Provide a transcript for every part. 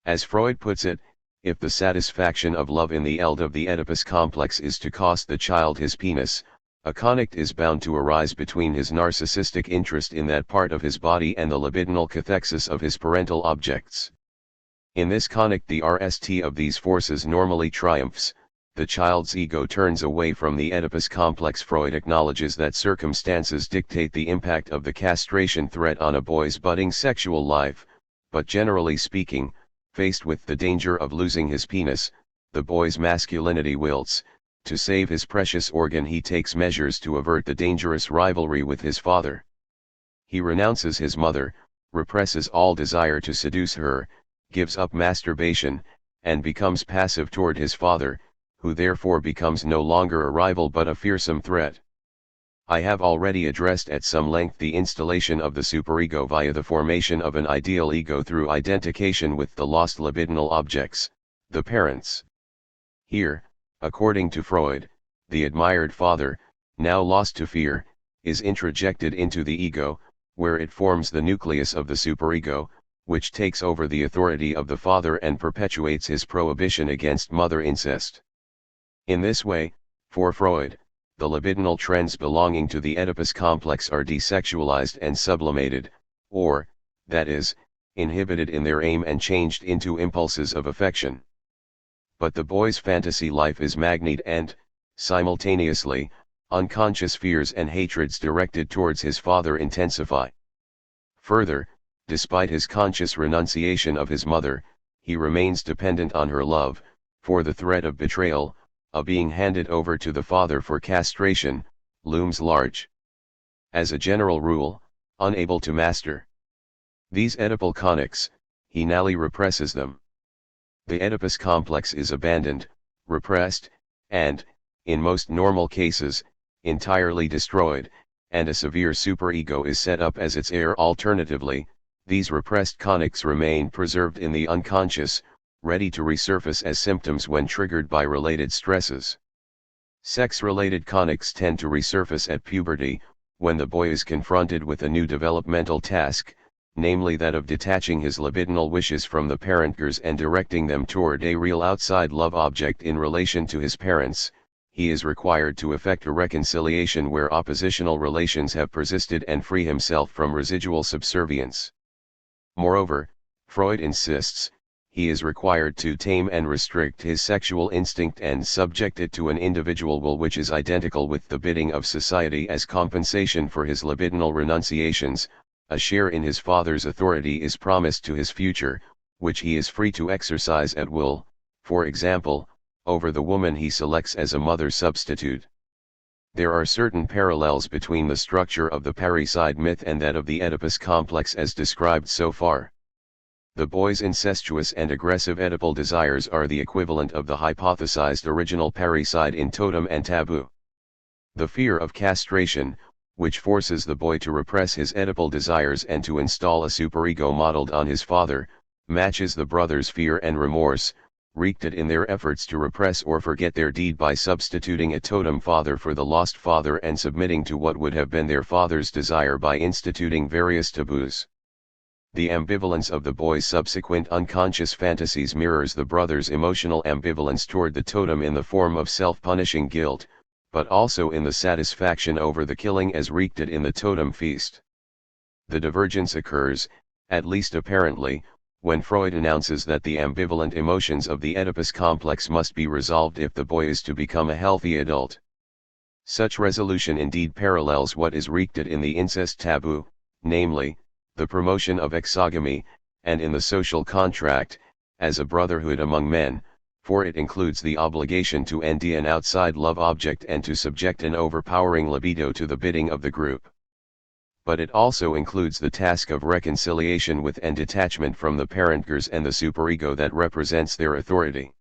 As Freud puts it, if the satisfaction of love in the eld of the Oedipus complex is to cost the child his penis, a conflict is bound to arise between his narcissistic interest in that part of his body and the libidinal cathexis of his parental objects. In this conflict the RST of these forces normally triumphs, the child's ego turns away from the Oedipus complex. Freud acknowledges that circumstances dictate the impact of the castration threat on a boy's budding sexual life, but generally speaking, faced with the danger of losing his penis, the boy's masculinity wilts. To save his precious organ he takes measures to avert the dangerous rivalry with his father. He renounces his mother, represses all desire to seduce her, gives up masturbation, and becomes passive toward his father, who therefore becomes no longer a rival but a fearsome threat. I have already addressed at some length the installation of the superego via the formation of an ideal ego through identification with the lost libidinal objects, the parents. Here, according to Freud, the admired father, now lost to fear, is introjected into the ego, where it forms the nucleus of the superego, which takes over the authority of the father and perpetuates his prohibition against mother incest. In this way, for Freud, the libidinal trends belonging to the Oedipus complex are desexualized and sublimated, or, that is, inhibited in their aim and changed into impulses of affection. But the boy's fantasy life is magnified and, simultaneously, unconscious fears and hatreds directed towards his father intensify. Further, despite his conscious renunciation of his mother, he remains dependent on her love, for the threat of betrayal, of being handed over to the father for castration, looms large. As a general rule, unable to master these Oedipal conics, he nally represses them. The Oedipus complex is abandoned, repressed, and, in most normal cases, entirely destroyed, and a severe superego is set up as its heir. Alternatively, these repressed conics remain preserved in the unconscious, ready to resurface as symptoms when triggered by related stresses. Sex-related conics tend to resurface at puberty, when the boy is confronted with a new developmental task, namely that of detaching his libidinal wishes from the parentgers and directing them toward a real outside love object in relation to his parents. He is required to effect a reconciliation where oppositional relations have persisted and free himself from residual subservience. Moreover, Freud insists, he is required to tame and restrict his sexual instinct and subject it to an individual will which is identical with the bidding of society as compensation for his libidinal renunciations. A share in his father's authority is promised to his future, which he is free to exercise at will, for example, over the woman he selects as a mother substitute. There are certain parallels between the structure of the parricide myth and that of the Oedipus complex as described so far. The boy's incestuous and aggressive Oedipal desires are the equivalent of the hypothesized original parricide in Totem and Taboo. The fear of castration, which forces the boy to repress his Oedipal desires and to install a superego modeled on his father, matches the brothers' fear and remorse, wreaked in their efforts to repress or forget their deed by substituting a totem father for the lost father and submitting to what would have been their father's desire by instituting various taboos. The ambivalence of the boy's subsequent unconscious fantasies mirrors the brother's emotional ambivalence toward the totem in the form of self-punishing guilt, but also in the satisfaction over the killing as wreaked in the totem feast. The divergence occurs, at least apparently, when Freud announces that the ambivalent emotions of the Oedipus complex must be resolved if the boy is to become a healthy adult. Such resolution indeed parallels what is wreaked in the incest taboo, namely, the promotion of exogamy, and in the social contract, as a brotherhood among men, for it includes the obligation to end an outside love object and to subject an overpowering libido to the bidding of the group. But it also includes the task of reconciliation with and detachment from the parentgers and the superego that represents their authority.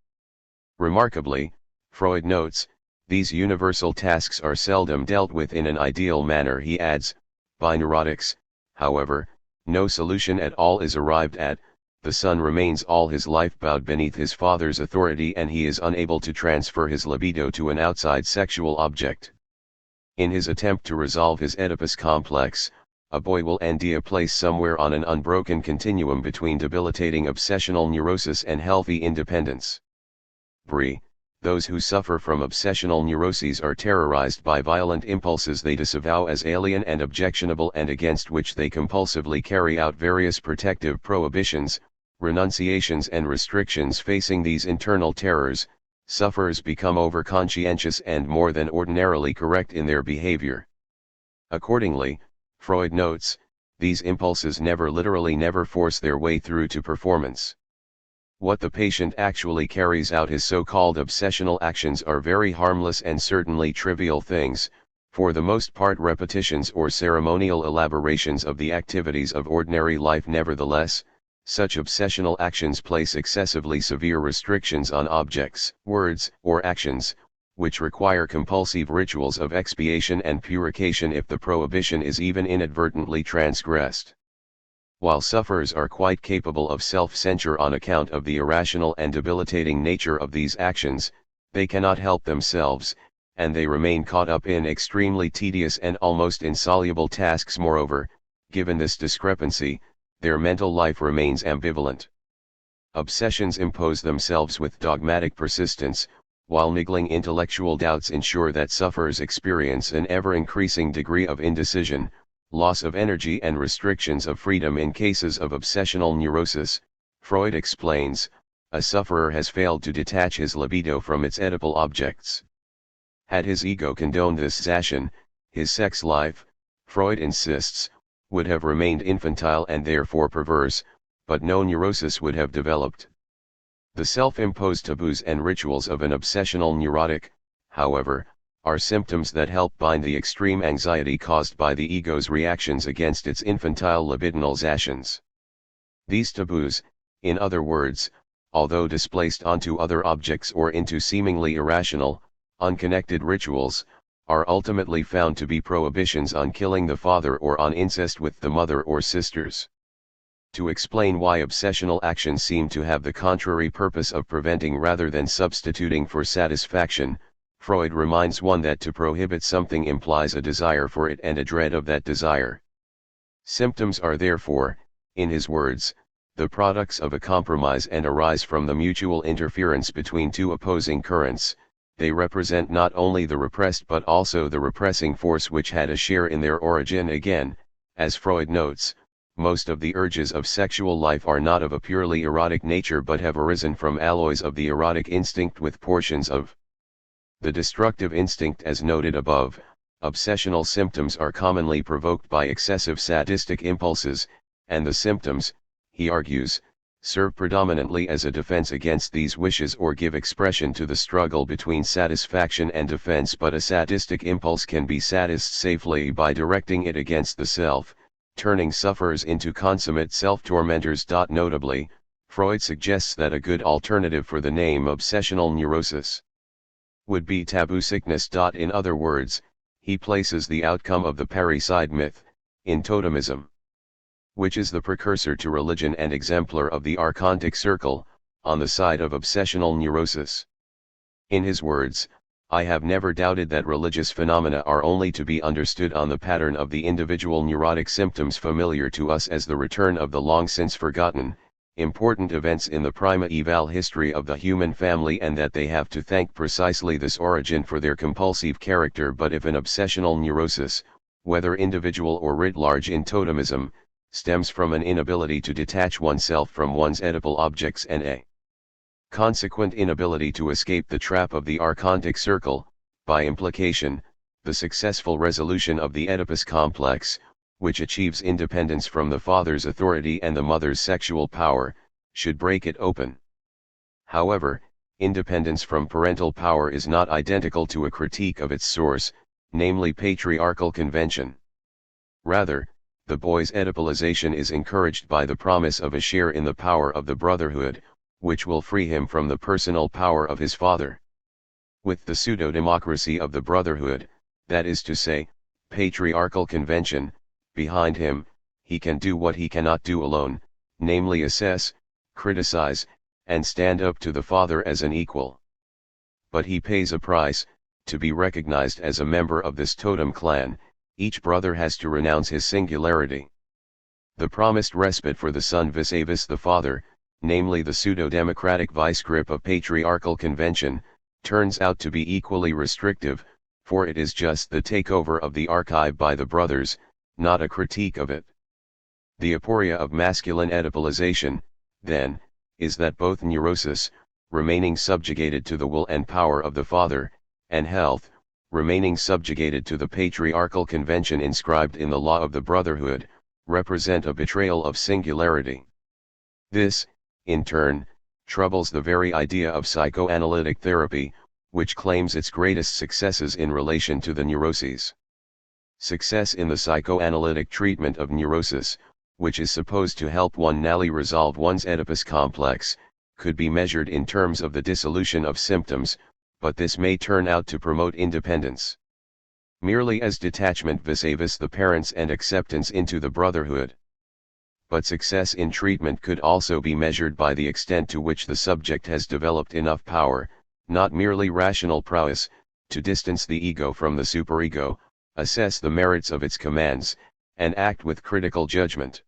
Remarkably, Freud notes, these universal tasks are seldom dealt with in an ideal manner. He adds, by neurotics, however, no solution at all is arrived at. The son remains all his life bowed beneath his father's authority and he is unable to transfer his libido to an outside sexual object. In his attempt to resolve his Oedipus complex, a boy will Andrea place somewhere on an unbroken continuum between debilitating obsessional neurosis and healthy independence. Bri, those who suffer from obsessional neuroses are terrorized by violent impulses they disavow as alien and objectionable and against which they compulsively carry out various protective prohibitions, renunciations and restrictions. Facing these internal terrors, sufferers become overconscientious and more than ordinarily correct in their behavior. Accordingly, Freud notes, these impulses never force their way through to performance. What the patient actually carries out, his so-called obsessional actions, are very harmless and certainly trivial things, for the most part repetitions or ceremonial elaborations of the activities of ordinary life. Nevertheless, such obsessional actions place excessively severe restrictions on objects, words, or actions, which require compulsive rituals of expiation and purification if the prohibition is even inadvertently transgressed. While sufferers are quite capable of self-censure on account of the irrational and debilitating nature of these actions, they cannot help themselves, and they remain caught up in extremely tedious and almost insoluble tasks. Moreover, given this discrepancy, their mental life remains ambivalent. Obsessions impose themselves with dogmatic persistence, while niggling intellectual doubts ensure that sufferers experience an ever-increasing degree of indecision, loss of energy and restrictions of freedom. In cases of obsessional neurosis, Freud explains, a sufferer has failed to detach his libido from its edible objects. Had his ego condoned this action, his sex life, Freud insists, would have remained infantile and therefore perverse, but no neurosis would have developed. The self-imposed taboos and rituals of an obsessional neurotic, however, are symptoms that help bind the extreme anxiety caused by the ego's reactions against its infantile libidinal actions. These taboos, in other words, although displaced onto other objects or into seemingly irrational, unconnected rituals, are ultimately found to be prohibitions on killing the father or on incest with the mother or sisters. To explain why obsessional actions seem to have the contrary purpose of preventing rather than substituting for satisfaction, Freud reminds one that to prohibit something implies a desire for it and a dread of that desire. Symptoms are therefore, in his words, the products of a compromise and arise from the mutual interference between two opposing currents. They represent not only the repressed but also the repressing force which had a share in their origin. Again, as Freud notes, most of the urges of sexual life are not of a purely erotic nature but have arisen from alloys of the erotic instinct with portions of the destructive instinct. As noted above, obsessional symptoms are commonly provoked by excessive sadistic impulses, and the symptoms, he argues, serve predominantly as a defense against these wishes or give expression to the struggle between satisfaction and defense. But a sadistic impulse can be satisfied safely by directing it against the self, turning sufferers into consummate self-tormentors. Notably, Freud suggests that a good alternative for the name obsessional neurosis would be taboo sickness. In other words, he places the outcome of the parricide myth, in totemism, which is the precursor to religion and exemplar of the archontic circle, on the side of obsessional neurosis. In his words, I have never doubted that religious phenomena are only to be understood on the pattern of the individual neurotic symptoms familiar to us as the return of the long since forgotten, important events in the primeval history of the human family, and that they have to thank precisely this origin for their compulsive character. But if an obsessional neurosis, whether individual or writ large in totemism, stems from an inability to detach oneself from one's edible objects and a consequent inability to escape the trap of the archontic circle, by implication, the successful resolution of the Oedipus complex, which achieves independence from the father's authority and the mother's sexual power, should break it open. However, independence from parental power is not identical to a critique of its source, namely patriarchal convention. Rather, the boy's Oedipalization is encouraged by the promise of a share in the power of the brotherhood, which will free him from the personal power of his father. With the pseudo-democracy of the brotherhood, that is to say, patriarchal convention, behind him, he can do what he cannot do alone, namely assess, criticize, and stand up to the father as an equal. But he pays a price, to be recognized as a member of this totem clan, each brother has to renounce his singularity. The promised respite for the son vis-a-vis the father, namely the pseudo-democratic vice grip of patriarchal convention, turns out to be equally restrictive, for it is just the takeover of the archive by the brothers, not a critique of it. The aporia of masculine Oedipalization, then, is that both neurosis, remaining subjugated to the will and power of the father, and health, remaining subjugated to the patriarchal convention inscribed in the law of the brotherhood, represent a betrayal of singularity. This, in turn, troubles the very idea of psychoanalytic therapy, which claims its greatest successes in relation to the neuroses. Success in the psychoanalytic treatment of neurosis, which is supposed to help one nally resolve one's Oedipus complex, could be measured in terms of the dissolution of symptoms, but this may turn out to promote independence merely as detachment vis-a-vis the parents and acceptance into the brotherhood. But success in treatment could also be measured by the extent to which the subject has developed enough power, not merely rational prowess, to distance the ego from the superego, assess the merits of its commands, and act with critical judgment.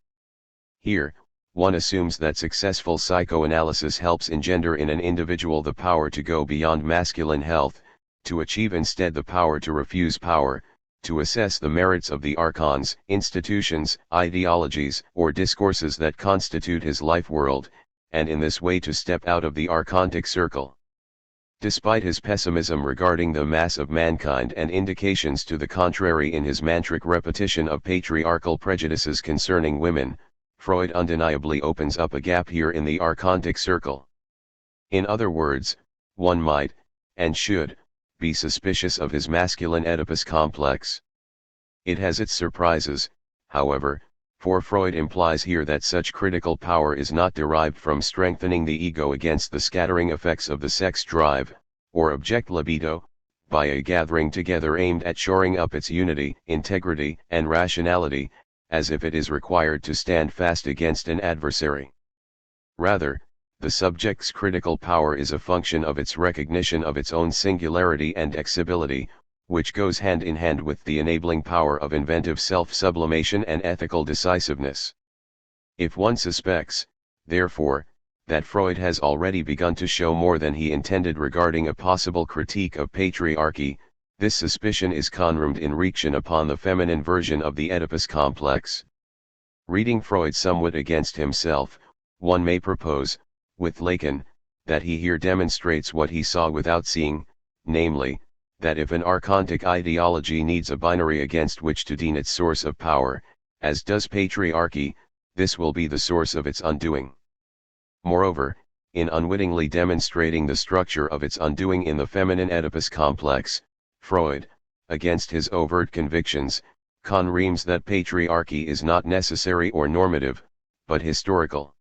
Here, one assumes that successful psychoanalysis helps engender in an individual the power to go beyond masculine health, to achieve instead the power to refuse power, to assess the merits of the archons, institutions, ideologies, or discourses that constitute his life world, and in this way to step out of the archontic circle. Despite his pessimism regarding the mass of mankind and indications to the contrary in his mantric repetition of patriarchal prejudices concerning women, Freud undeniably opens up a gap here in the archontic circle. In other words, one might, and should, be suspicious of his masculine Oedipus complex. It has its surprises, however, for Freud implies here that such critical power is not derived from strengthening the ego against the scattering effects of the sex drive, or object libido, by a gathering together aimed at shoring up its unity, integrity, and rationality, as if it is required to stand fast against an adversary. Rather, the subject's critical power is a function of its recognition of its own singularity and exhibility, which goes hand in hand with the enabling power of inventive self-sublimation and ethical decisiveness. If one suspects, therefore, that Freud has already begun to show more than he intended regarding a possible critique of patriarchy, this suspicion is confirmed in reaction upon the feminine version of the Oedipus complex. Reading Freud somewhat against himself, one may propose, with Lacan, that he here demonstrates what he saw without seeing, namely, that if an archontic ideology needs a binary against which to deem its source of power, as does patriarchy, this will be the source of its undoing. Moreover, in unwittingly demonstrating the structure of its undoing in the feminine Oedipus complex, Freud, against his overt convictions, confirms that patriarchy is not necessary or normative, but historical.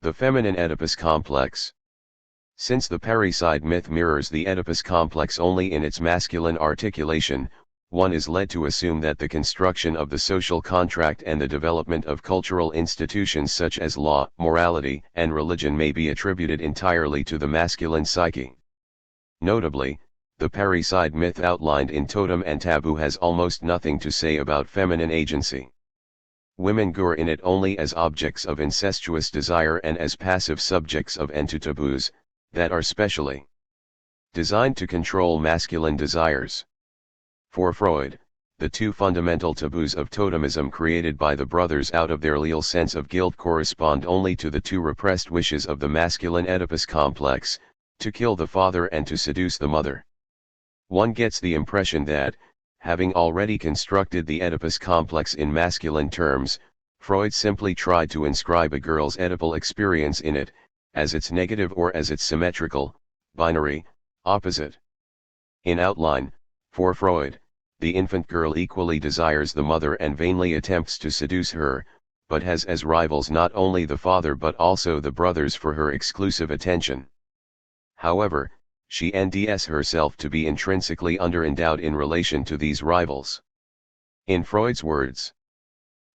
The feminine Oedipus complex. Since the parricide myth mirrors the Oedipus complex only in its masculine articulation, one is led to assume that the construction of the social contract and the development of cultural institutions such as law, morality, and religion may be attributed entirely to the masculine psyche. Notably, the parricide myth outlined in Totem and Taboo has almost nothing to say about feminine agency. Women gur in it only as objects of incestuous desire and as passive subjects of entu taboos, that are specially designed to control masculine desires. For Freud, the two fundamental taboos of totemism created by the brothers out of their leal sense of guilt correspond only to the two repressed wishes of the masculine Oedipus complex, to kill the father and to seduce the mother. One gets the impression that, having already constructed the Oedipus complex in masculine terms, Freud simply tried to inscribe a girl's Oedipal experience in it, as its negative or as its symmetrical, binary, opposite. In outline, for Freud, the infant girl equally desires the mother and vainly attempts to seduce her, but has as rivals not only the father but also the brothers for her exclusive attention. However, she nds herself to be intrinsically underendowed in relation to these rivals. In Freud's words,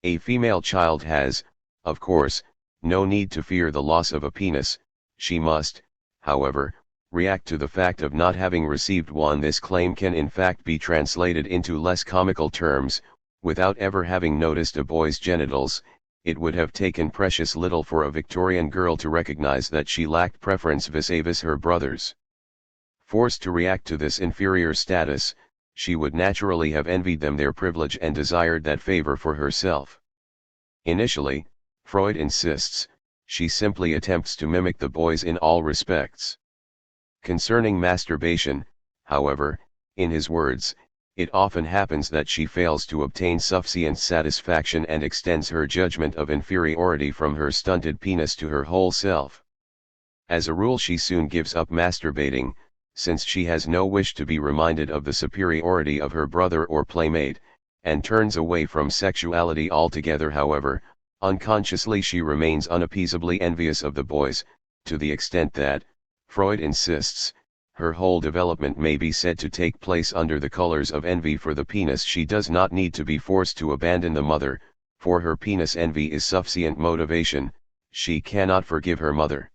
a female child has, of course, no need to fear the loss of a penis, she must, however, react to the fact of not having received one. This claim can in fact be translated into less comical terms: without ever having noticed a boy's genitals, it would have taken precious little for a Victorian girl to recognize that she lacked preference vis-a-vis her brothers. Forced to react to this inferior status, she would naturally have envied them their privilege and desired that favor for herself. Initially, Freud insists, she simply attempts to mimic the boys in all respects. Concerning masturbation, however, in his words, it often happens that she fails to obtain sufficient satisfaction and extends her judgment of inferiority from her stunted penis to her whole self. As a rule, she soon gives up masturbating, since she has no wish to be reminded of the superiority of her brother or playmate, and turns away from sexuality altogether. However, unconsciously she remains unappeasably envious of the boys, to the extent that, Freud insists, her whole development may be said to take place under the colors of envy for the penis. She does not need to be forced to abandon the mother, for her penis envy is sufficient motivation. She cannot forgive her mother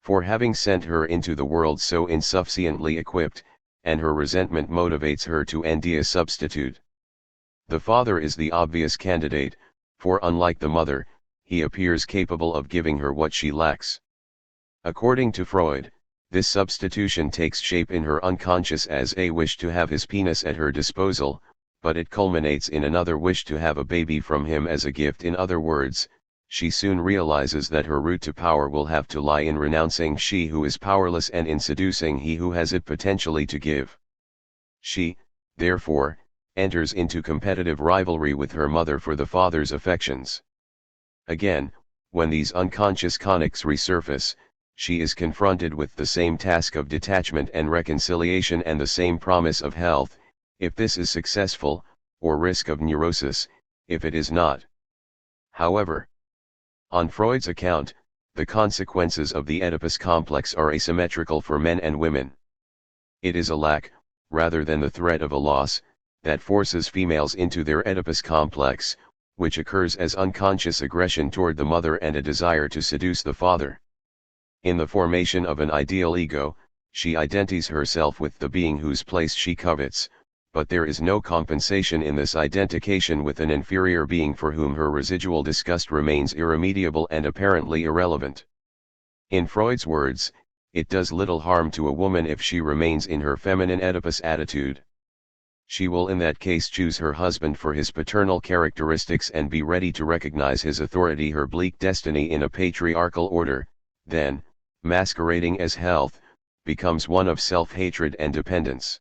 for having sent her into the world so insufficiently equipped, and her resentment motivates her to envy a substitute. The father is the obvious candidate, for unlike the mother, he appears capable of giving her what she lacks. According to Freud, this substitution takes shape in her unconscious as a wish to have his penis at her disposal, but it culminates in another wish to have a baby from him as a gift. In other words, she soon realizes that her route to power will have to lie in renouncing she who is powerless and in seducing he who has it potentially to give. She, therefore, enters into competitive rivalry with her mother for the father's affections. Again, when these unconscious connects resurface, she is confronted with the same task of detachment and reconciliation and the same promise of health, if this is successful, or risk of neurosis, if it is not. However, on Freud's account, the consequences of the Oedipus complex are asymmetrical for men and women. It is a lack, rather than the threat of a loss, that forces females into their Oedipus complex, which occurs as unconscious aggression toward the mother and a desire to seduce the father. In the formation of an ideal ego, she identifies herself with the being whose place she covets, but there is no compensation in this identification with an inferior being for whom her residual disgust remains irremediable and apparently irrelevant. In Freud's words, it does little harm to a woman if she remains in her feminine Oedipus attitude. She will in that case choose her husband for his paternal characteristics and be ready to recognize his authority, her bleak destiny in a patriarchal order, then, masquerading as health, becomes one of self-hatred and dependence.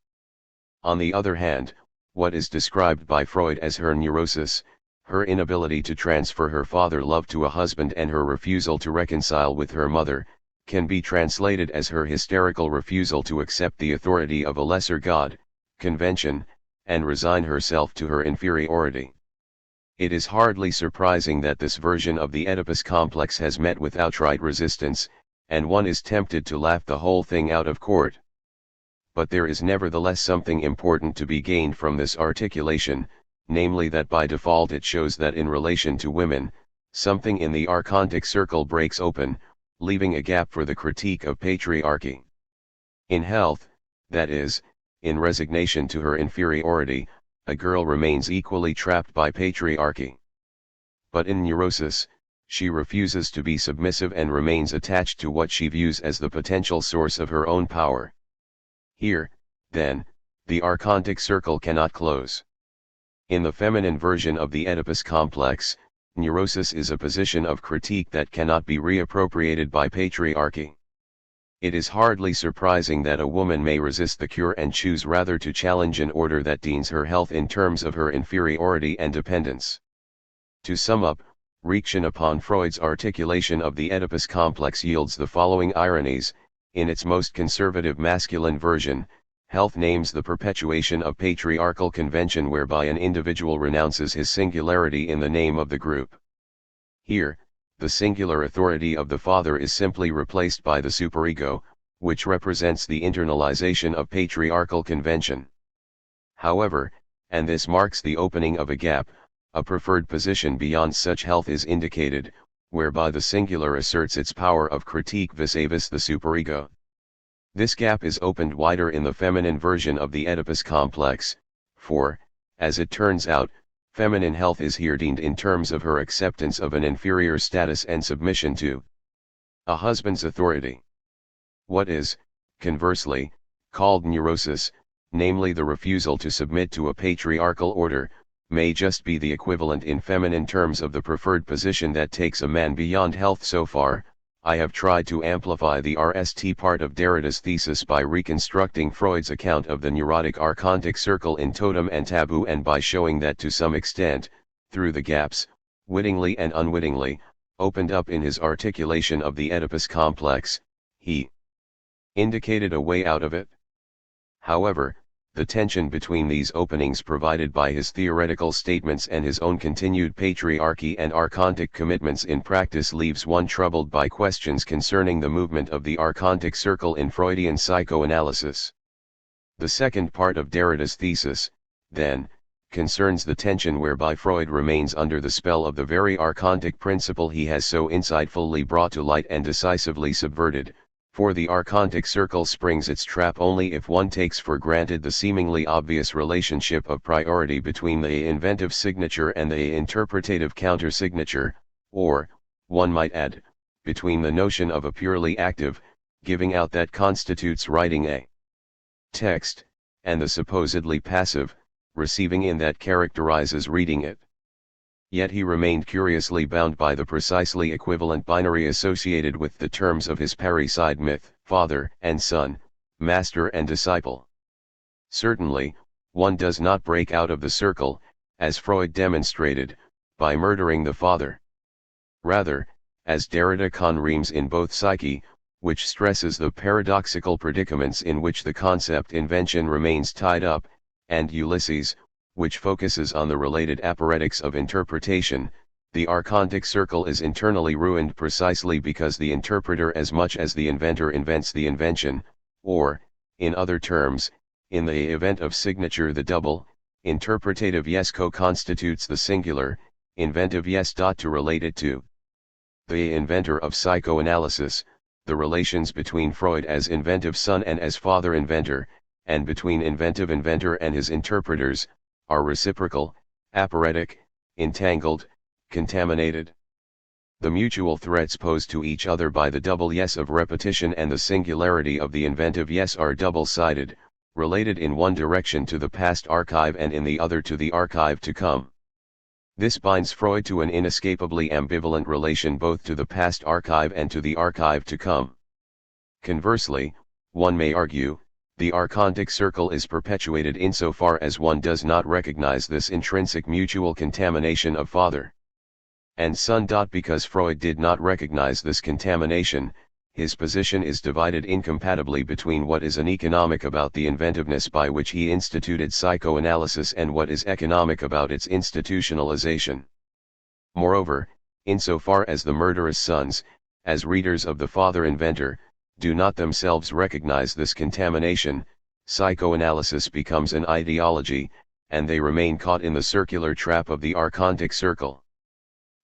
On the other hand, what is described by Freud as her neurosis, her inability to transfer her father love to a husband and her refusal to reconcile with her mother, can be translated as her hysterical refusal to accept the authority of a lesser god, convention, and resign herself to her inferiority. It is hardly surprising that this version of the Oedipus complex has met with outright resistance, and one is tempted to laugh the whole thing out of court. But there is nevertheless something important to be gained from this articulation, namely that by default it shows that in relation to women, something in the archontic circle breaks open, leaving a gap for the critique of patriarchy. In health, that is, in resignation to her inferiority, a girl remains equally trapped by patriarchy. But in neurosis, she refuses to be submissive and remains attached to what she views as the potential source of her own power. Here, then, the archontic circle cannot close. In the feminine version of the Oedipus complex, neurosis is a position of critique that cannot be reappropriated by patriarchy. It is hardly surprising that a woman may resist the cure and choose rather to challenge an order that deems her health in terms of her inferiority and dependence. To sum up, reaction upon Freud's articulation of the Oedipus complex yields the following ironies. In its most conservative masculine version, health names the perpetuation of patriarchal convention whereby an individual renounces his singularity in the name of the group. Here, the singular authority of the father is simply replaced by the superego, which represents the internalization of patriarchal convention. However, and this marks the opening of a gap, a preferred position beyond such health is indicated, whereby the singular asserts its power of critique vis-a-vis the superego. This gap is opened wider in the feminine version of the Oedipus complex, for, as it turns out, feminine health is here deemed in terms of her acceptance of an inferior status and submission to a husband's authority. What is, conversely, called neurosis, namely the refusal to submit to a patriarchal order, may just be the equivalent in feminine terms of the preferred position that takes a man beyond health. So far, I have tried to amplify the RST part of Derrida's thesis by reconstructing Freud's account of the neurotic archontic circle in Totem and Taboo, and by showing that to some extent, through the gaps, wittingly and unwittingly, opened up in his articulation of the Oedipus complex, he indicated a way out of it. However, the tension between these openings provided by his theoretical statements and his own continued patriarchy and archontic commitments in practice leaves one troubled by questions concerning the movement of the archontic circle in Freudian psychoanalysis. The second part of Derrida's thesis, then, concerns the tension whereby Freud remains under the spell of the very archontic principle he has so insightfully brought to light and decisively subverted. For the archontic circle springs its trap only if one takes for granted the seemingly obvious relationship of priority between the inventive signature and the interpretative countersignature, or, one might add, between the notion of a purely active, giving out that constitutes writing a text, and the supposedly passive, receiving in that characterizes reading it. Yet he remained curiously bound by the precisely equivalent binary associated with the terms of his parricide myth, father and son, master and disciple. Certainly, one does not break out of the circle, as Freud demonstrated, by murdering the father. Rather, as Derrida conreams in both Psyche, which stresses the paradoxical predicaments in which the concept invention remains tied up, and Ulysses, which focuses on the related apparetics of interpretation, the archontic circle is internally ruined precisely because the interpreter as much as the inventor invents the invention, or, in other terms, in the event of signature the double, interpretative yes co-constitutes the singular, inventive yes. To relate it to the inventor of psychoanalysis, the relations between Freud as inventive son and as father inventor, and between inventive inventor and his interpreters, are reciprocal, apparatic, entangled, contaminated. The mutual threats posed to each other by the double yes of repetition and the singularity of the inventive yes are double-sided, related in one direction to the past archive and in the other to the archive to come. This binds Freud to an inescapably ambivalent relation both to the past archive and to the archive to come. Conversely, one may argue, the archontic circle is perpetuated insofar as one does not recognize this intrinsic mutual contamination of father and son. Because Freud did not recognize this contamination, his position is divided incompatibly between what is uneconomic about the inventiveness by which he instituted psychoanalysis and what is economic about its institutionalization. Moreover, insofar as the murderous sons, as readers of the father inventor, do not themselves recognize this contamination, psychoanalysis becomes an ideology, and they remain caught in the circular trap of the archontic circle.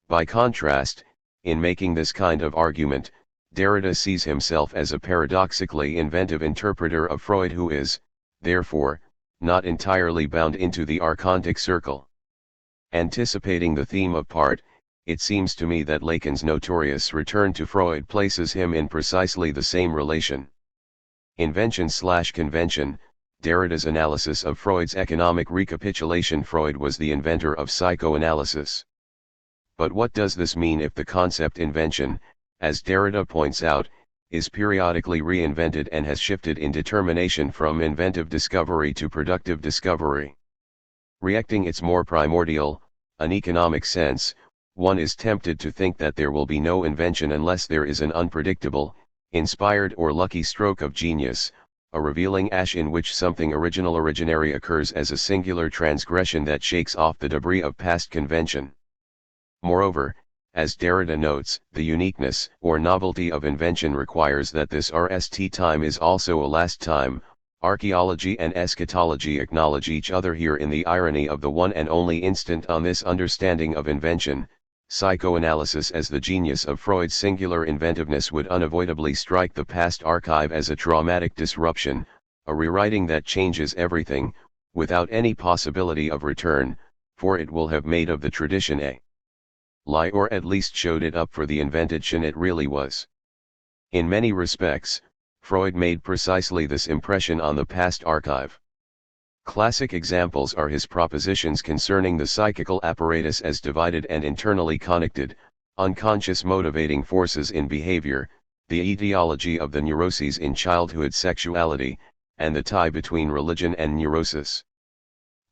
By contrast, in making this kind of argument, Derrida sees himself as a paradoxically inventive interpreter of Freud who is, therefore, not entirely bound into the archontic circle. Anticipating the theme of part, it seems to me that Lacan's notorious return to Freud places him in precisely the same relation. Invention/convention, Derrida's analysis of Freud's economic recapitulation. Freud was the inventor of psychoanalysis. But what does this mean if the concept invention, as Derrida points out, is periodically reinvented and has shifted in determination from inventive discovery to productive discovery? Reacting its more primordial, uneconomic sense, one is tempted to think that there will be no invention unless there is an unpredictable, inspired or lucky stroke of genius, a revealing ash in which something originary occurs as a singular transgression that shakes off the debris of past convention. Moreover, as Derrida notes, the uniqueness or novelty of invention requires that this RST time is also a last time. Archaeology and eschatology acknowledge each other here in the irony of the one and only instant on this understanding of invention, Psychoanalysis as the genius of Freud's singular inventiveness would unavoidably strike the past archive as a traumatic disruption, a rewriting that changes everything, without any possibility of return, for it will have made of the tradition a lie, or at least showed it up for the invention it really was. In many respects, Freud made precisely this impression on the past archive. Classic examples are his propositions concerning the psychical apparatus as divided and internally connected, unconscious motivating forces in behavior, the etiology of the neuroses in childhood sexuality, and the tie between religion and neurosis.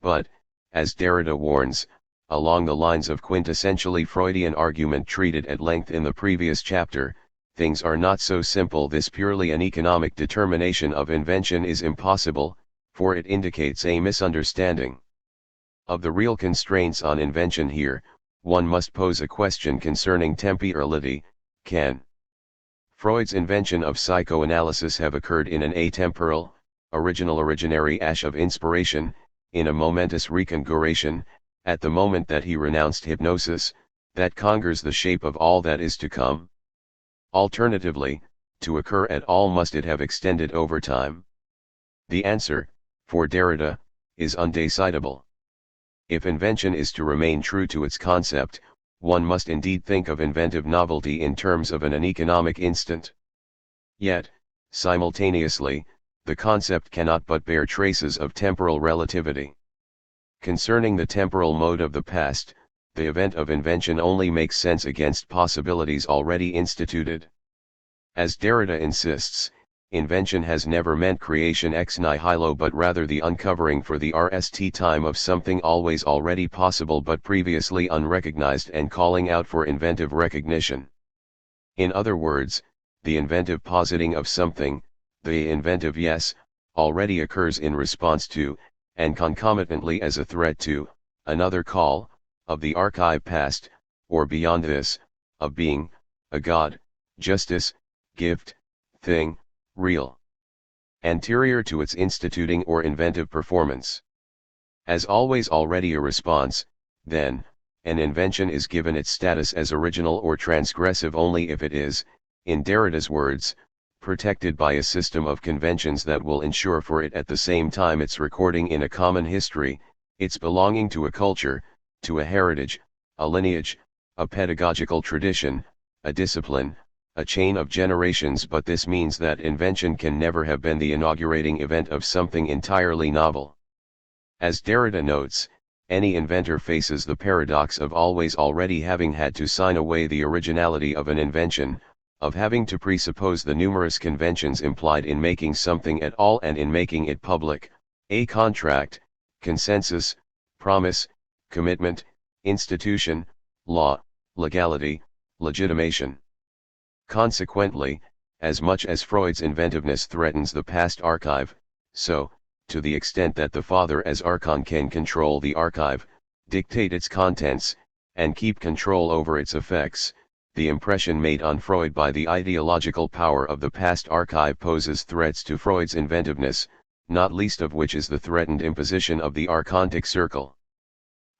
But, as Derrida warns, along the lines of quintessentially Freudian argument treated at length in the previous chapter, things are not so simple. This purely an economic determination of invention is impossible, for it indicates a misunderstanding of the real constraints on invention. Here, one must pose a question concerning temporality: can Freud's invention of psychoanalysis have occurred in an atemporal, originary ash of inspiration, in a momentous reconfiguration, at the moment that he renounced hypnosis, that conquers the shape of all that is to come? Alternatively, to occur at all, must it have extended over time? The answer, for Derrida, is undecidable. If invention is to remain true to its concept, one must indeed think of inventive novelty in terms of an economic instant. Yet, simultaneously, the concept cannot but bear traces of temporal relativity. Concerning the temporal mode of the past, the event of invention only makes sense against possibilities already instituted. As Derrida insists, invention has never meant creation ex nihilo, but rather the uncovering for the rest time of something always already possible but previously unrecognized, and calling out for inventive recognition. In other words, the inventive positing of something, the inventive yes, already occurs in response to, and concomitantly as a threat to, another call, of the archive past, or beyond this, of being, a god, justice, gift, thing, real, anterior to its instituting or inventive performance. As always already a response, then, an invention is given its status as original or transgressive only if it is, in Derrida's words, protected by a system of conventions that will ensure for it at the same time its recording in a common history, its belonging to a culture, to a heritage, a lineage, a pedagogical tradition, a discipline, a chain of generations. But this means that invention can never have been the inaugurating event of something entirely novel. As Derrida notes, any inventor faces the paradox of always already having had to sign away the originality of an invention, of having to presuppose the numerous conventions implied in making something at all and in making it public, a contract, consensus, promise, commitment, institution, law, legality, legitimation. Consequently, as much as Freud's inventiveness threatens the past archive, so, to the extent that the father as archon can control the archive, dictate its contents, and keep control over its effects, the impression made on Freud by the ideological power of the past archive poses threats to Freud's inventiveness, not least of which is the threatened imposition of the archontic circle.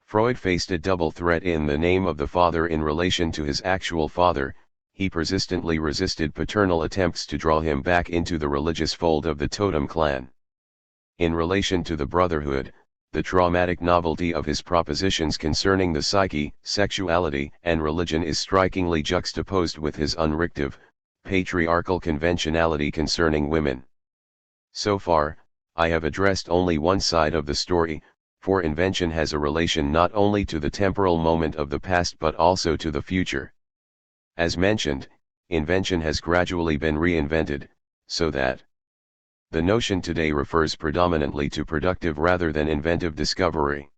Freud faced a double threat in the name of the father. In relation to his actual father, he persistently resisted paternal attempts to draw him back into the religious fold of the totem clan. In relation to the brotherhood, the traumatic novelty of his propositions concerning the psyche, sexuality, and religion is strikingly juxtaposed with his unreactive, patriarchal conventionality concerning women. So far, I have addressed only one side of the story, for invention has a relation not only to the temporal moment of the past but also to the future. As mentioned, invention has gradually been reinvented, so that the notion today refers predominantly to productive rather than inventive discovery.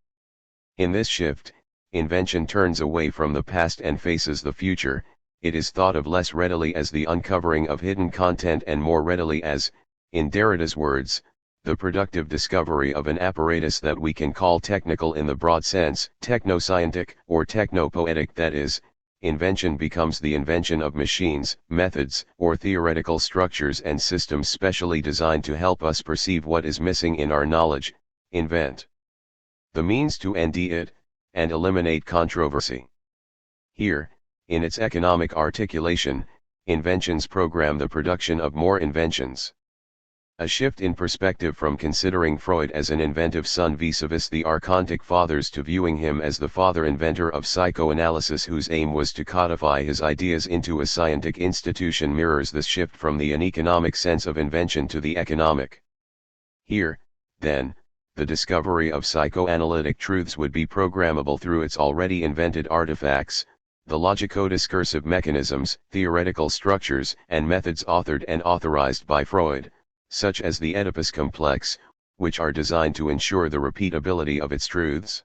In this shift, invention turns away from the past and faces the future. It is thought of less readily as the uncovering of hidden content and more readily as, in Derrida's words, the productive discovery of an apparatus that we can call technical in the broad sense, technoscientific or technopoetic. That is, invention becomes the invention of machines, methods, or theoretical structures and systems specially designed to help us perceive what is missing in our knowledge, invent the means to end it, and eliminate controversy. Here, in its economic articulation, inventions program the production of more inventions. A shift in perspective from considering Freud as an inventive son vis-a-vis the archontic fathers to viewing him as the father-inventor of psychoanalysis whose aim was to codify his ideas into a scientific institution mirrors this shift from the uneconomic sense of invention to the economic. Here, then, the discovery of psychoanalytic truths would be programmable through its already invented artifacts, the logico-discursive mechanisms, theoretical structures, and methods authored and authorized by Freud, such as the Oedipus complex, which are designed to ensure the repeatability of its truths.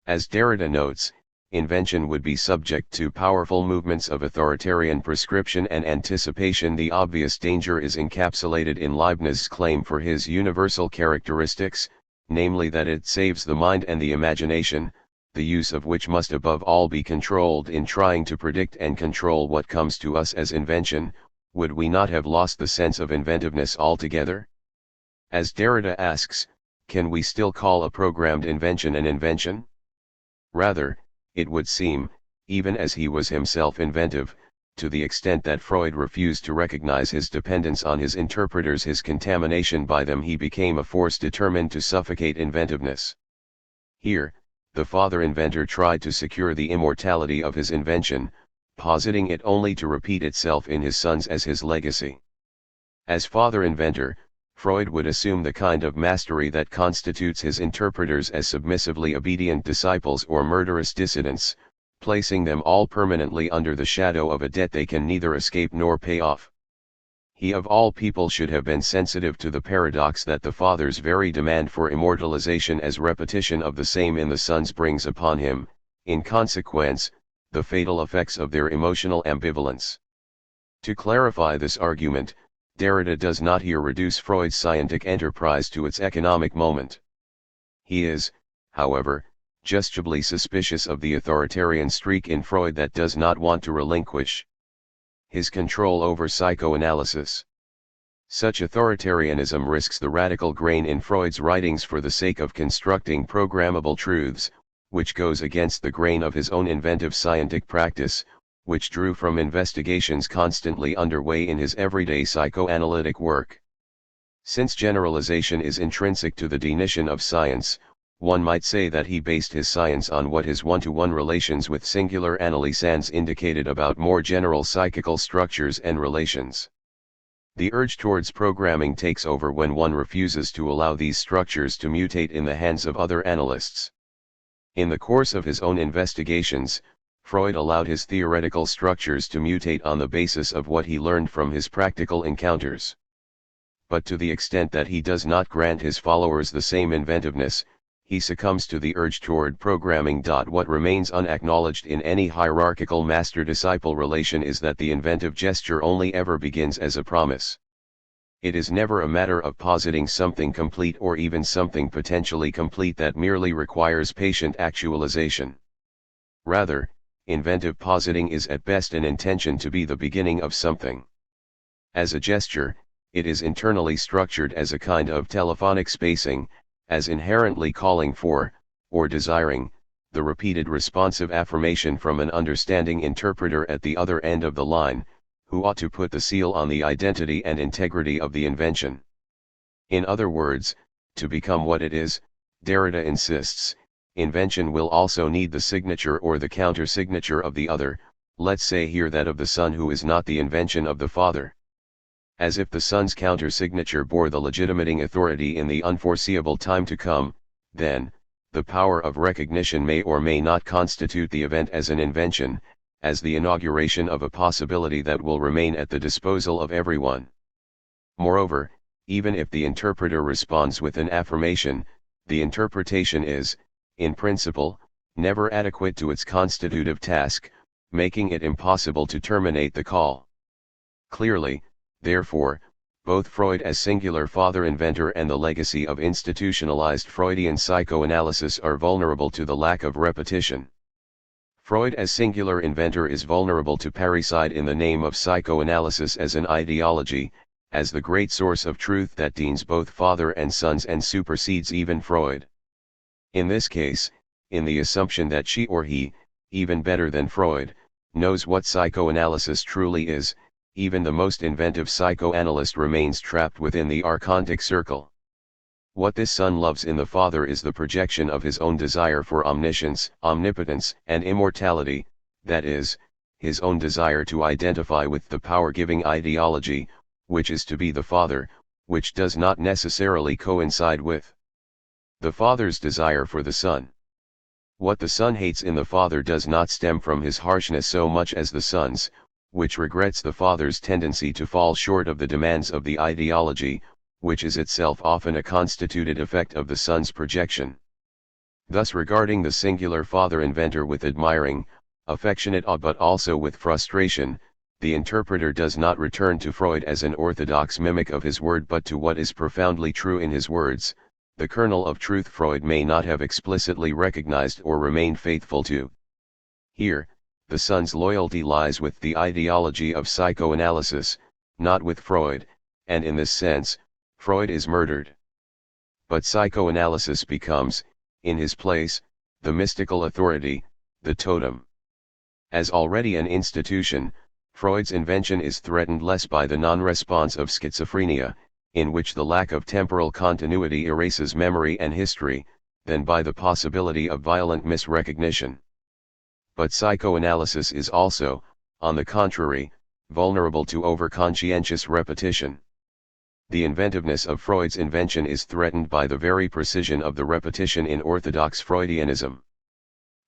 As Derrida notes, invention would be subject to powerful movements of authoritarian prescription and anticipation. The obvious danger is encapsulated in Leibniz's claim for his universal characteristics, namely that it saves the mind and the imagination, the use of which must above all be controlled. In trying to predict and control what comes to us as invention, would we not have lost the sense of inventiveness altogether? As Derrida asks, can we still call a programmed invention an invention? Rather, it would seem, even as he was himself inventive, to the extent that Freud refused to recognize his dependence on his interpreters, his contamination by them, he became a force determined to suffocate inventiveness. Here, the father-inventor tried to secure the immortality of his invention, positing it only to repeat itself in his sons as his legacy. As father-inventor, Freud would assume the kind of mastery that constitutes his interpreters as submissively obedient disciples or murderous dissidents, placing them all permanently under the shadow of a debt they can neither escape nor pay off. He of all people should have been sensitive to the paradox that the father's very demand for immortalization as repetition of the same in the sons brings upon him, in consequence, the fatal effects of their emotional ambivalence. To clarify this argument, Derrida does not here reduce Freud's scientific enterprise to its economic moment. He is, however, justly suspicious of the authoritarian streak in Freud that does not want to relinquish his control over psychoanalysis. Such authoritarianism risks the radical grain in Freud's writings for the sake of constructing programmable truths, which goes against the grain of his own inventive scientific practice, which drew from investigations constantly underway in his everyday psychoanalytic work. Since generalization is intrinsic to the definition of science, one might say that he based his science on what his one-to-one relations with singular analysans indicated about more general psychical structures and relations. The urge towards programming takes over when one refuses to allow these structures to mutate in the hands of other analysts. In the course of his own investigations, Freud allowed his theoretical structures to mutate on the basis of what he learned from his practical encounters. But to the extent that he does not grant his followers the same inventiveness, he succumbs to the urge toward programming. What remains unacknowledged in any hierarchical master-disciple relation is that the inventive gesture only ever begins as a promise. It is never a matter of positing something complete or even something potentially complete that merely requires patient actualization. Rather, inventive positing is at best an intention to be the beginning of something. As a gesture, it is internally structured as a kind of telephonic spacing, as inherently calling for, or desiring, the repeated responsive affirmation from an understanding interpreter at the other end of the line, who ought to put the seal on the identity and integrity of the invention. In other words, to become what it is, Derrida insists, invention will also need the signature or the counter-signature of the other, let's say here that of the son who is not the invention of the father. As if the son's counter-signature bore the legitimating authority in the unforeseeable time to come, then, the power of recognition may or may not constitute the event as an invention, as the inauguration of a possibility that will remain at the disposal of everyone. Moreover, even if the interpreter responds with an affirmation, the interpretation is, in principle, never adequate to its constitutive task, making it impossible to terminate the call. Clearly, therefore, both Freud as singular father-inventor and the legacy of institutionalized Freudian psychoanalysis are vulnerable to the lack of repetition. Freud as singular inventor is vulnerable to parricide in the name of psychoanalysis as an ideology, as the great source of truth that deans both father and sons and supersedes even Freud. In this case, in the assumption that she or he, even better than Freud, knows what psychoanalysis truly is. Even the most inventive psychoanalyst remains trapped within the archontic circle. What this son loves in the father is the projection of his own desire for omniscience, omnipotence, and immortality, that is, his own desire to identify with the power-giving ideology, which is to be the father, which does not necessarily coincide with the father's desire for the son. What the son hates in the father does not stem from his harshness so much as the son's, which regrets the father's tendency to fall short of the demands of the ideology, which is itself often a constituted effect of the son's projection. Thus, regarding the singular father-inventor with admiring, affectionate awe but also with frustration, the interpreter does not return to Freud as an orthodox mimic of his word but to what is profoundly true in his words, the kernel of truth Freud may not have explicitly recognized or remained faithful to. Here, the son's loyalty lies with the ideology of psychoanalysis, not with Freud, and in this sense, Freud is murdered. But psychoanalysis becomes, in his place, the mystical authority, the totem. As already an institution, Freud's invention is threatened less by the non-response of schizophrenia, in which the lack of temporal continuity erases memory and history, than by the possibility of violent misrecognition. But psychoanalysis is also, on the contrary, vulnerable to overconscientious repetition. The inventiveness of Freud's invention is threatened by the very precision of the repetition in orthodox Freudianism.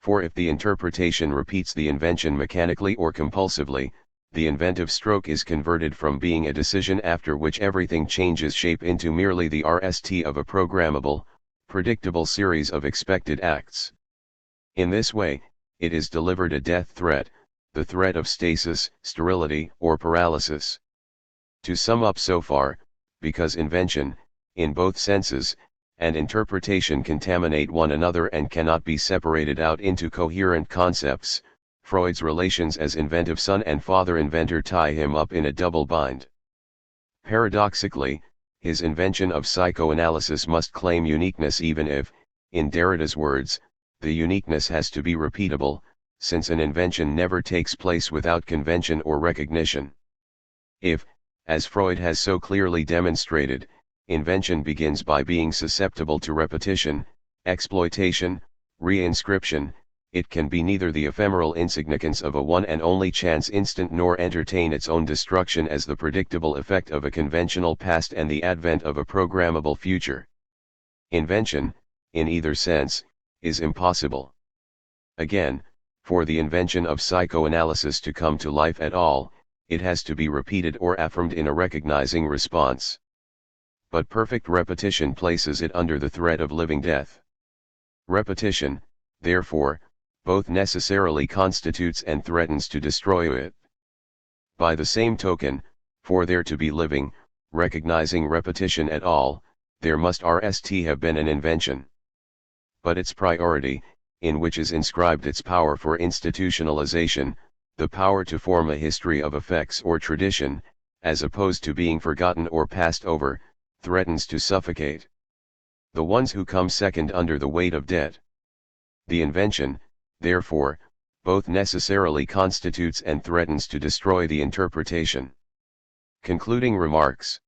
For if the interpretation repeats the invention mechanically or compulsively, the inventive stroke is converted from being a decision after which everything changes shape into merely the RST of a programmable, predictable series of expected acts. In this way, it is delivered a death threat, the threat of stasis, sterility, or paralysis. To sum up so far, because invention, in both senses, and interpretation contaminate one another and cannot be separated out into coherent concepts, Freud's relations as inventive son and father-inventor tie him up in a double bind. Paradoxically, his invention of psychoanalysis must claim uniqueness even if, in Derrida's words, the uniqueness has to be repeatable, since an invention never takes place without convention or recognition. If, as Freud has so clearly demonstrated, invention begins by being susceptible to repetition, exploitation, reinscription, it can be neither the ephemeral insignificance of a one and only chance instant nor entertain its own destruction as the predictable effect of a conventional past and the advent of a programmable future. Invention, in either sense, is impossible. Again, for the invention of psychoanalysis to come to life at all, it has to be repeated or affirmed in a recognizing response. But perfect repetition places it under the threat of living death. Repetition, therefore, both necessarily constitutes and threatens to destroy it. By the same token, for there to be living, recognizing repetition at all, there must have been an invention. But its priority, in which is inscribed its power for institutionalization, the power to form a history of effects or tradition, as opposed to being forgotten or passed over, threatens to suffocate the ones who come second under the weight of debt. The invention, therefore, both necessarily constitutes and threatens to destroy the interpretation. Concluding remarks.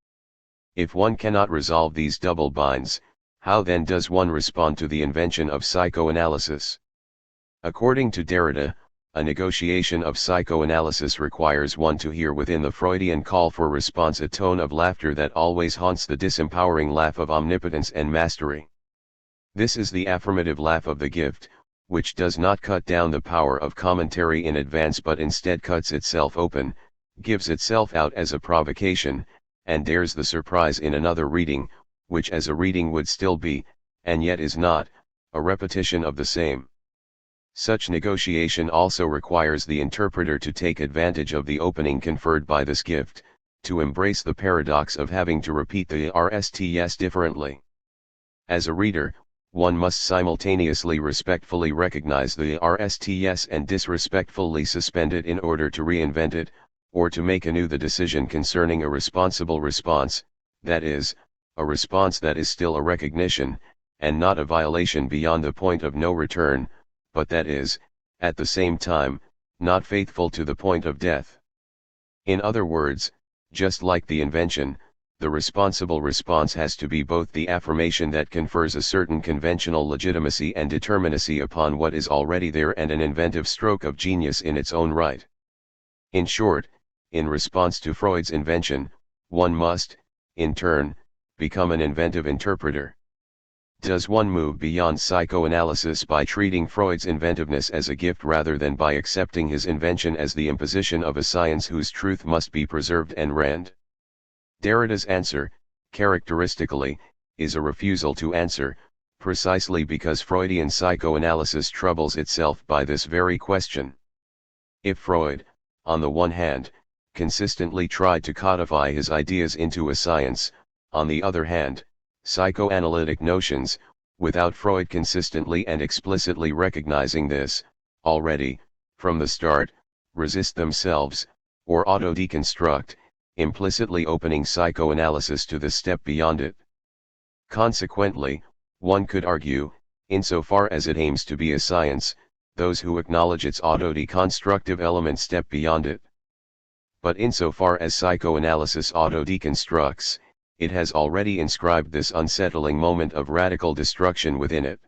If one cannot resolve these double binds, how then does one respond to the invention of psychoanalysis? According to Derrida, a negotiation of psychoanalysis requires one to hear within the Freudian call for response a tone of laughter that always haunts the disempowering laugh of omnipotence and mastery. This is the affirmative laugh of the gift, which does not cut down the power of commentary in advance but instead cuts itself open, gives itself out as a provocation, and dares the surprise in another reading, which as a reading would still be, and yet is not, a repetition of the same. Such negotiation also requires the interpreter to take advantage of the opening conferred by this gift, to embrace the paradox of having to repeat the RSTS differently. As a reader, one must simultaneously respectfully recognize the RSTS and disrespectfully suspend it in order to reinvent it, or to make anew the decision concerning a responsible response, that is, a response that is still a recognition, and not a violation beyond the point of no return, but that is, at the same time, not faithful to the point of death. In other words, just like the invention, the responsible response has to be both the affirmation that confers a certain conventional legitimacy and determinacy upon what is already there and an inventive stroke of genius in its own right. In short, in response to Freud's invention, one must, in turn, become an inventive interpreter. Does one move beyond psychoanalysis by treating Freud's inventiveness as a gift rather than by accepting his invention as the imposition of a science whose truth must be preserved and rend? Derrida's answer, characteristically, is a refusal to answer, precisely because Freudian psychoanalysis troubles itself by this very question. If Freud, on the one hand, consistently tried to codify his ideas into a science, on the other hand, psychoanalytic notions, without Freud consistently and explicitly recognizing this, already, from the start, resist themselves, or auto-deconstruct, implicitly opening psychoanalysis to the step beyond it. Consequently, one could argue, insofar as it aims to be a science, those who acknowledge its auto-deconstructive element step beyond it. But insofar as psychoanalysis auto-deconstructs, it has already inscribed this unsettling moment of radical destruction within it.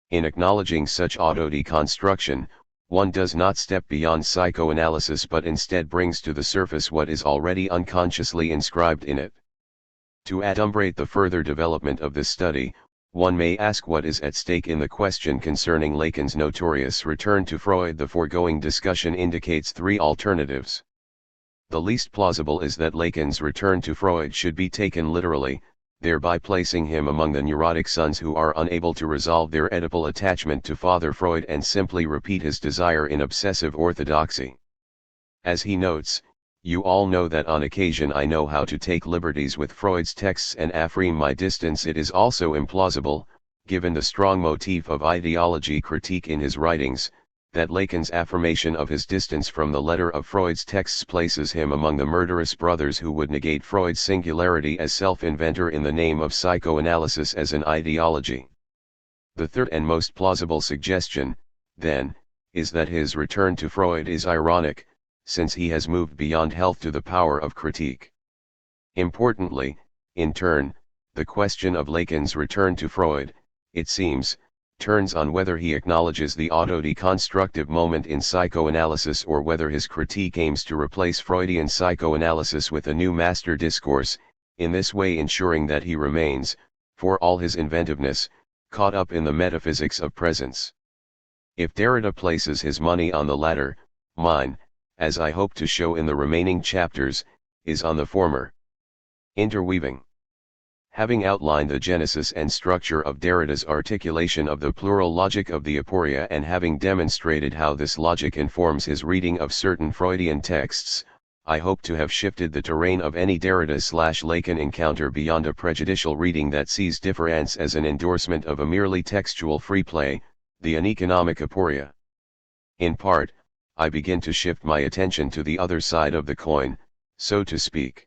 In acknowledging such auto-deconstruction, one does not step beyond psychoanalysis but instead brings to the surface what is already unconsciously inscribed in it. To adumbrate the further development of this study, one may ask what is at stake in the question concerning Lacan's notorious return to Freud. The foregoing discussion indicates three alternatives. The least plausible is that Lacan's return to Freud should be taken literally, thereby placing him among the neurotic sons who are unable to resolve their Oedipal attachment to Father Freud and simply repeat his desire in obsessive orthodoxy. As he notes, "You all know that on occasion I know how to take liberties with Freud's texts and affirm my distance." It is also implausible, given the strong motif of ideology critique in his writings, that Lacan's affirmation of his distance from the letter of Freud's texts places him among the murderous brothers who would negate Freud's singularity as self-inventor in the name of psychoanalysis as an ideology. The third and most plausible suggestion, then, is that his return to Freud is ironic, since he has moved beyond health to the power of critique. Importantly, in turn, the question of Lacan's return to Freud, it seems, turns on whether he acknowledges the auto-deconstructive moment in psychoanalysis or whether his critique aims to replace Freudian psychoanalysis with a new master discourse, in this way ensuring that he remains, for all his inventiveness, caught up in the metaphysics of presence. If Derrida places his money on the latter, mine, as I hope to show in the remaining chapters, is on the former. Interweaving. Having outlined the genesis and structure of Derrida's articulation of the plural logic of the aporia and having demonstrated how this logic informs his reading of certain Freudian texts, I hope to have shifted the terrain of any Derrida/Lacan encounter beyond a prejudicial reading that sees difference as an endorsement of a merely textual free play, the uneconomic aporia. In part, I begin to shift my attention to the other side of the coin, so to speak.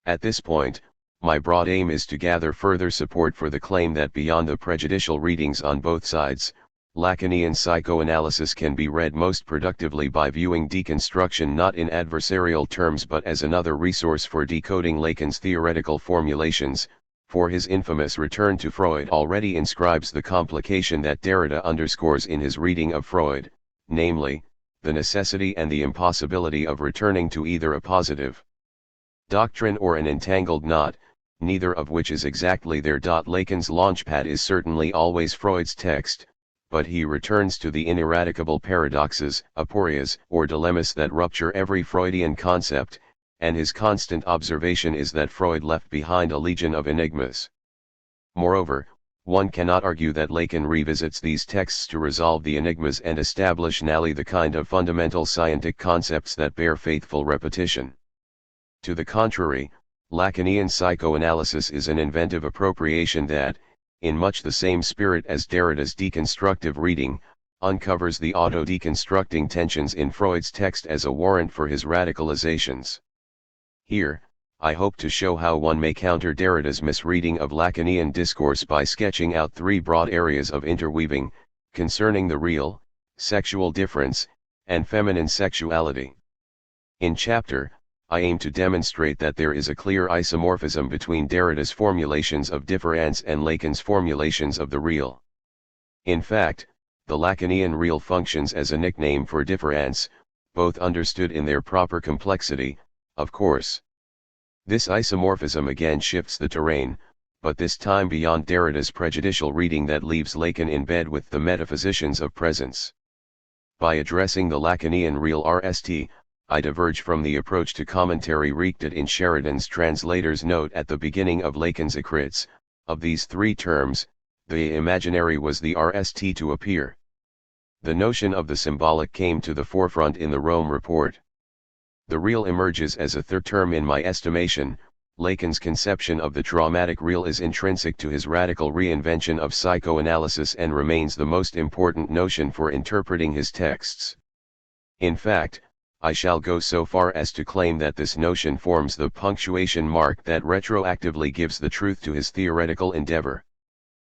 At this point, my broad aim is to gather further support for the claim that beyond the prejudicial readings on both sides, Lacanian psychoanalysis can be read most productively by viewing deconstruction not in adversarial terms but as another resource for decoding Lacan's theoretical formulations, for his infamous return to Freud already inscribes the complication that Derrida underscores in his reading of Freud, namely, the necessity and the impossibility of returning to either a positive doctrine or an entangled knot, neither of which is exactly there. Lacan's launchpad is certainly always Freud's text, but he returns to the ineradicable paradoxes, aporias, or dilemmas that rupture every Freudian concept, and his constant observation is that Freud left behind a legion of enigmas. Moreover, one cannot argue that Lacan revisits these texts to resolve the enigmas and establish nally the kind of fundamental scientific concepts that bear faithful repetition. To the contrary, Lacanian psychoanalysis is an inventive appropriation that, in much the same spirit as Derrida's deconstructive reading, uncovers the auto-deconstructing tensions in Freud's text as a warrant for his radicalizations. Here, I hope to show how one may counter Derrida's misreading of Lacanian discourse by sketching out three broad areas of interweaving, concerning the real, sexual difference, and feminine sexuality. In chapter, I aim to demonstrate that there is a clear isomorphism between Derrida's formulations of difference and Lacan's formulations of the real. In fact, the Lacanian real functions as a nickname for difference, both understood in their proper complexity, of course. This isomorphism again shifts the terrain, but this time beyond Derrida's prejudicial reading that leaves Lacan in bed with the metaphysicians of presence. By addressing the Lacanian real RST, I diverge from the approach to commentary wreaked in Sheridan's translator's note at the beginning of Lacan's Écrits. Of these three terms, the imaginary was the RST to appear. The notion of the symbolic came to the forefront in the Rome report. The real emerges as a third term in my estimation. Lacan's conception of the traumatic real is intrinsic to his radical reinvention of psychoanalysis and remains the most important notion for interpreting his texts. In fact, I shall go so far as to claim that this notion forms the punctuation mark that retroactively gives the truth to his theoretical endeavor.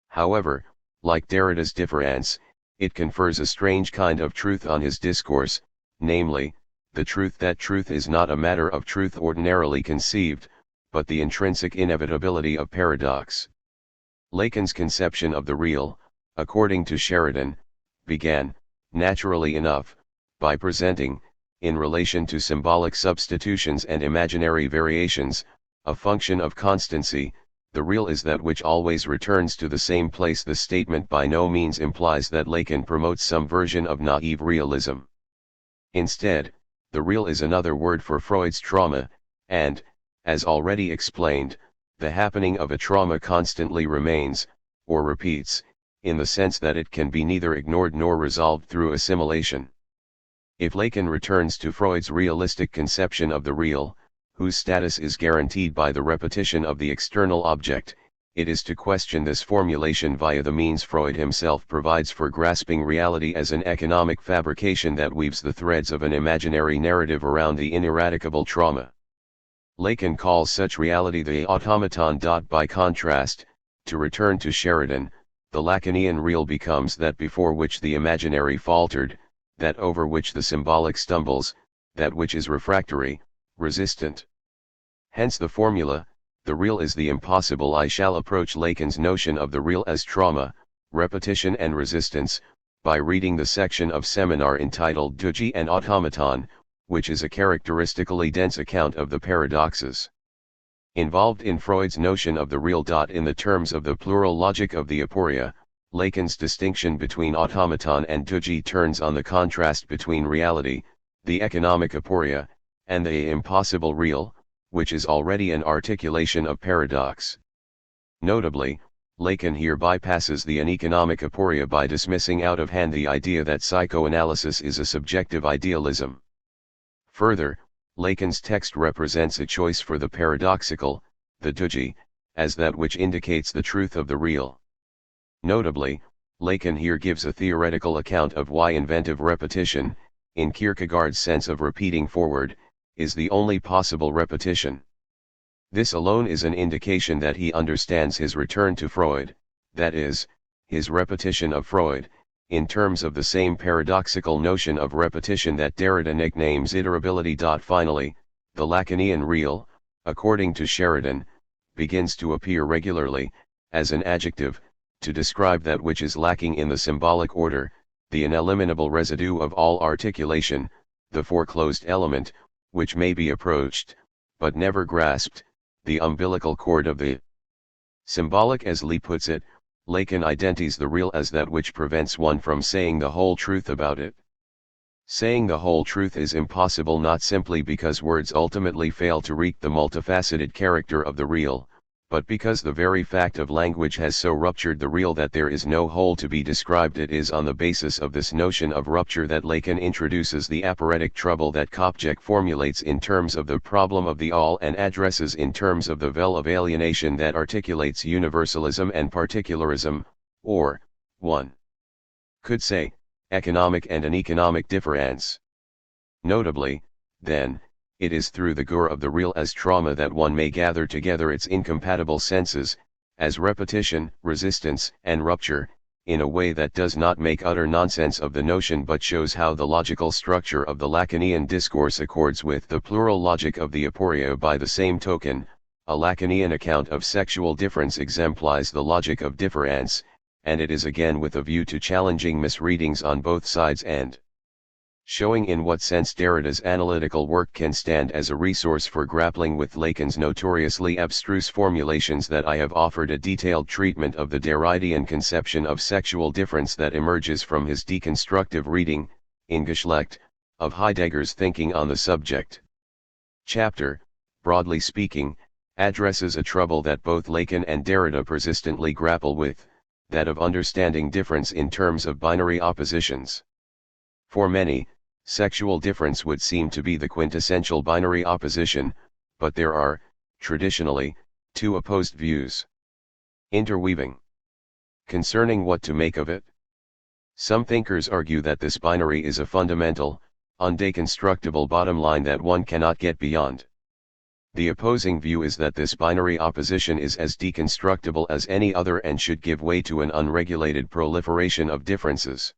However, like Derrida's difference, it confers a strange kind of truth on his discourse, namely, the truth that truth is not a matter of truth ordinarily conceived, but the intrinsic inevitability of paradox. Lacan's conception of the real, according to Sheridan, began, naturally enough, by presenting, in relation to symbolic substitutions and imaginary variations, a function of constancy. The real is that which always returns to the same place. The statement by no means implies that Lacan promotes some version of naive realism. Instead, the real is another word for Freud's trauma, and, as already explained, the happening of a trauma constantly remains, or repeats, in the sense that it can be neither ignored nor resolved through assimilation. If Lacan returns to Freud's realistic conception of the real, whose status is guaranteed by the repetition of the external object, it is to question this formulation via the means Freud himself provides for grasping reality as an economic fabrication that weaves the threads of an imaginary narrative around the ineradicable trauma. Lacan calls such reality the automaton. By contrast, to return to Sheridan, the Lacanian real becomes that before which the imaginary faltered, that over which the symbolic stumbles, that which is refractory, resistant. Hence the formula, the real is the impossible. I shall approach Lacan's notion of the real as trauma, repetition and resistance, by reading the section of Seminar entitled Duji and Automaton, which is a characteristically dense account of the paradoxes involved in Freud's notion of the real. In the terms of the plural logic of the aporia, Lacan's distinction between automaton and Duji turns on the contrast between reality, the economic aporia, and the impossible real, which is already an articulation of paradox. Notably, Lacan here bypasses the uneconomic aporia by dismissing out of hand the idea that psychoanalysis is a subjective idealism. Further, Lacan's text represents a choice for the paradoxical, the Duji, as that which indicates the truth of the real. Notably, Lacan here gives a theoretical account of why inventive repetition, in Kierkegaard's sense of repeating forward, is the only possible repetition. This alone is an indication that he understands his return to Freud, that is, his repetition of Freud, in terms of the same paradoxical notion of repetition that Derrida nicknames iterability. Finally, the Lacanian real, according to Sheridan, begins to appear regularly, as an adjective, to describe that which is lacking in the symbolic order, the ineliminable residue of all articulation, the foreclosed element, which may be approached, but never grasped, the umbilical cord of the symbolic. As Lee puts it, Lacan identifies the real as that which prevents one from saying the whole truth about it. Saying the whole truth is impossible not simply because words ultimately fail to wreak the multifaceted character of the real, but because the very fact of language has so ruptured the real that there is no whole to be described. It is on the basis of this notion of rupture that Lacan introduces the aporetic trouble that Kopjek formulates in terms of the problem of the all and addresses in terms of the veil of alienation that articulates universalism and particularism, or, one could say, economic and an economic difference. Notably, then, it is through the gore of the real as trauma that one may gather together its incompatible senses, as repetition, resistance, and rupture, in a way that does not make utter nonsense of the notion but shows how the logical structure of the Lacanian discourse accords with the plural logic of the aporia. By the same token, a Lacanian account of sexual difference exemplifies the logic of difference, and it is again with a view to challenging misreadings on both sides and showing in what sense Derrida's analytical work can stand as a resource for grappling with Lacan's notoriously abstruse formulations that I have offered a detailed treatment of the Derridian conception of sexual difference that emerges from his deconstructive reading, in Geschlecht, of Heidegger's thinking on the subject. Chapter, broadly speaking, addresses a trouble that both Lacan and Derrida persistently grapple with, that of understanding difference in terms of binary oppositions. For many, sexual difference would seem to be the quintessential binary opposition, but there are, traditionally, two opposed views. Interweaving. Concerning what to make of it. Some thinkers argue that this binary is a fundamental, undeconstructible bottom line that one cannot get beyond. The opposing view is that this binary opposition is as deconstructible as any other and should give way to an unregulated proliferation of differences.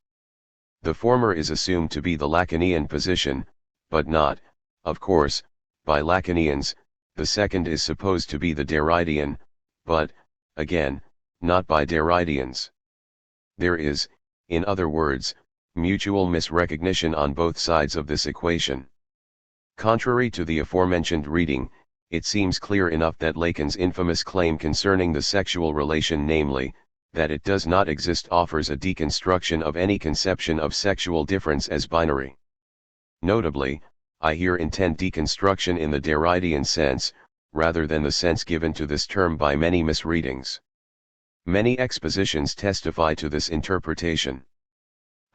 The former is assumed to be the Lacanian position, but not, of course, by Lacanians. The second is supposed to be the Derridian, but, again, not by Derridians. There is, in other words, mutual misrecognition on both sides of this equation. Contrary to the aforementioned reading, it seems clear enough that Lacan's infamous claim concerning the sexual relation, namely, that it does not exist, offers a deconstruction of any conception of sexual difference as binary. Notably, I here intend deconstruction in the Derridian sense, rather than the sense given to this term by many misreadings. Many expositions testify to this interpretation.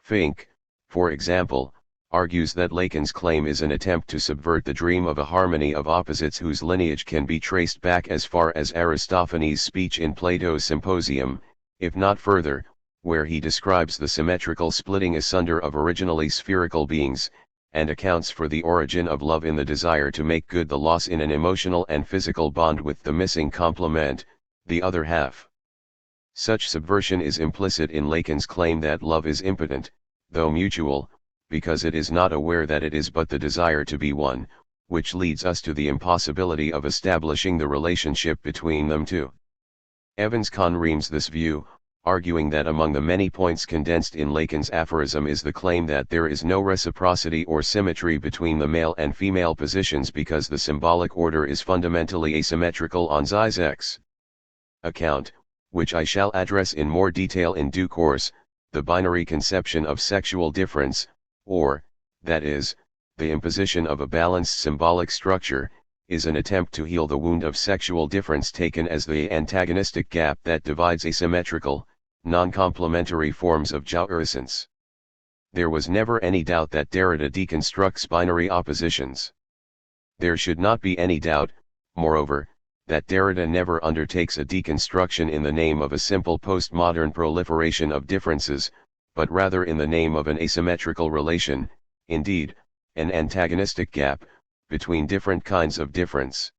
Fink, for example, argues that Lacan's claim is an attempt to subvert the dream of a harmony of opposites whose lineage can be traced back as far as Aristophanes' speech in Plato's Symposium, if not further, where he describes the symmetrical splitting asunder of originally spherical beings, and accounts for the origin of love in the desire to make good the loss in an emotional and physical bond with the missing complement, the other half. Such subversion is implicit in Lacan's claim that love is impotent, though mutual, because it is not aware that it is but the desire to be one, which leads us to the impossibility of establishing the relationship between them two. Evans confirms this view, arguing that among the many points condensed in Lacan's aphorism is the claim that there is no reciprocity or symmetry between the male and female positions because the symbolic order is fundamentally asymmetrical on Zizek's account, which I shall address in more detail in due course. The binary conception of sexual difference, or, that is, the imposition of a balanced symbolic structure, is an attempt to heal the wound of sexual difference taken as the antagonistic gap that divides asymmetrical, non-complementary forms of jouissance. There was never any doubt that Derrida deconstructs binary oppositions. There should not be any doubt, moreover, that Derrida never undertakes a deconstruction in the name of a simple postmodern proliferation of differences, but rather in the name of an asymmetrical relation, indeed, an antagonistic gap, between different kinds of difference.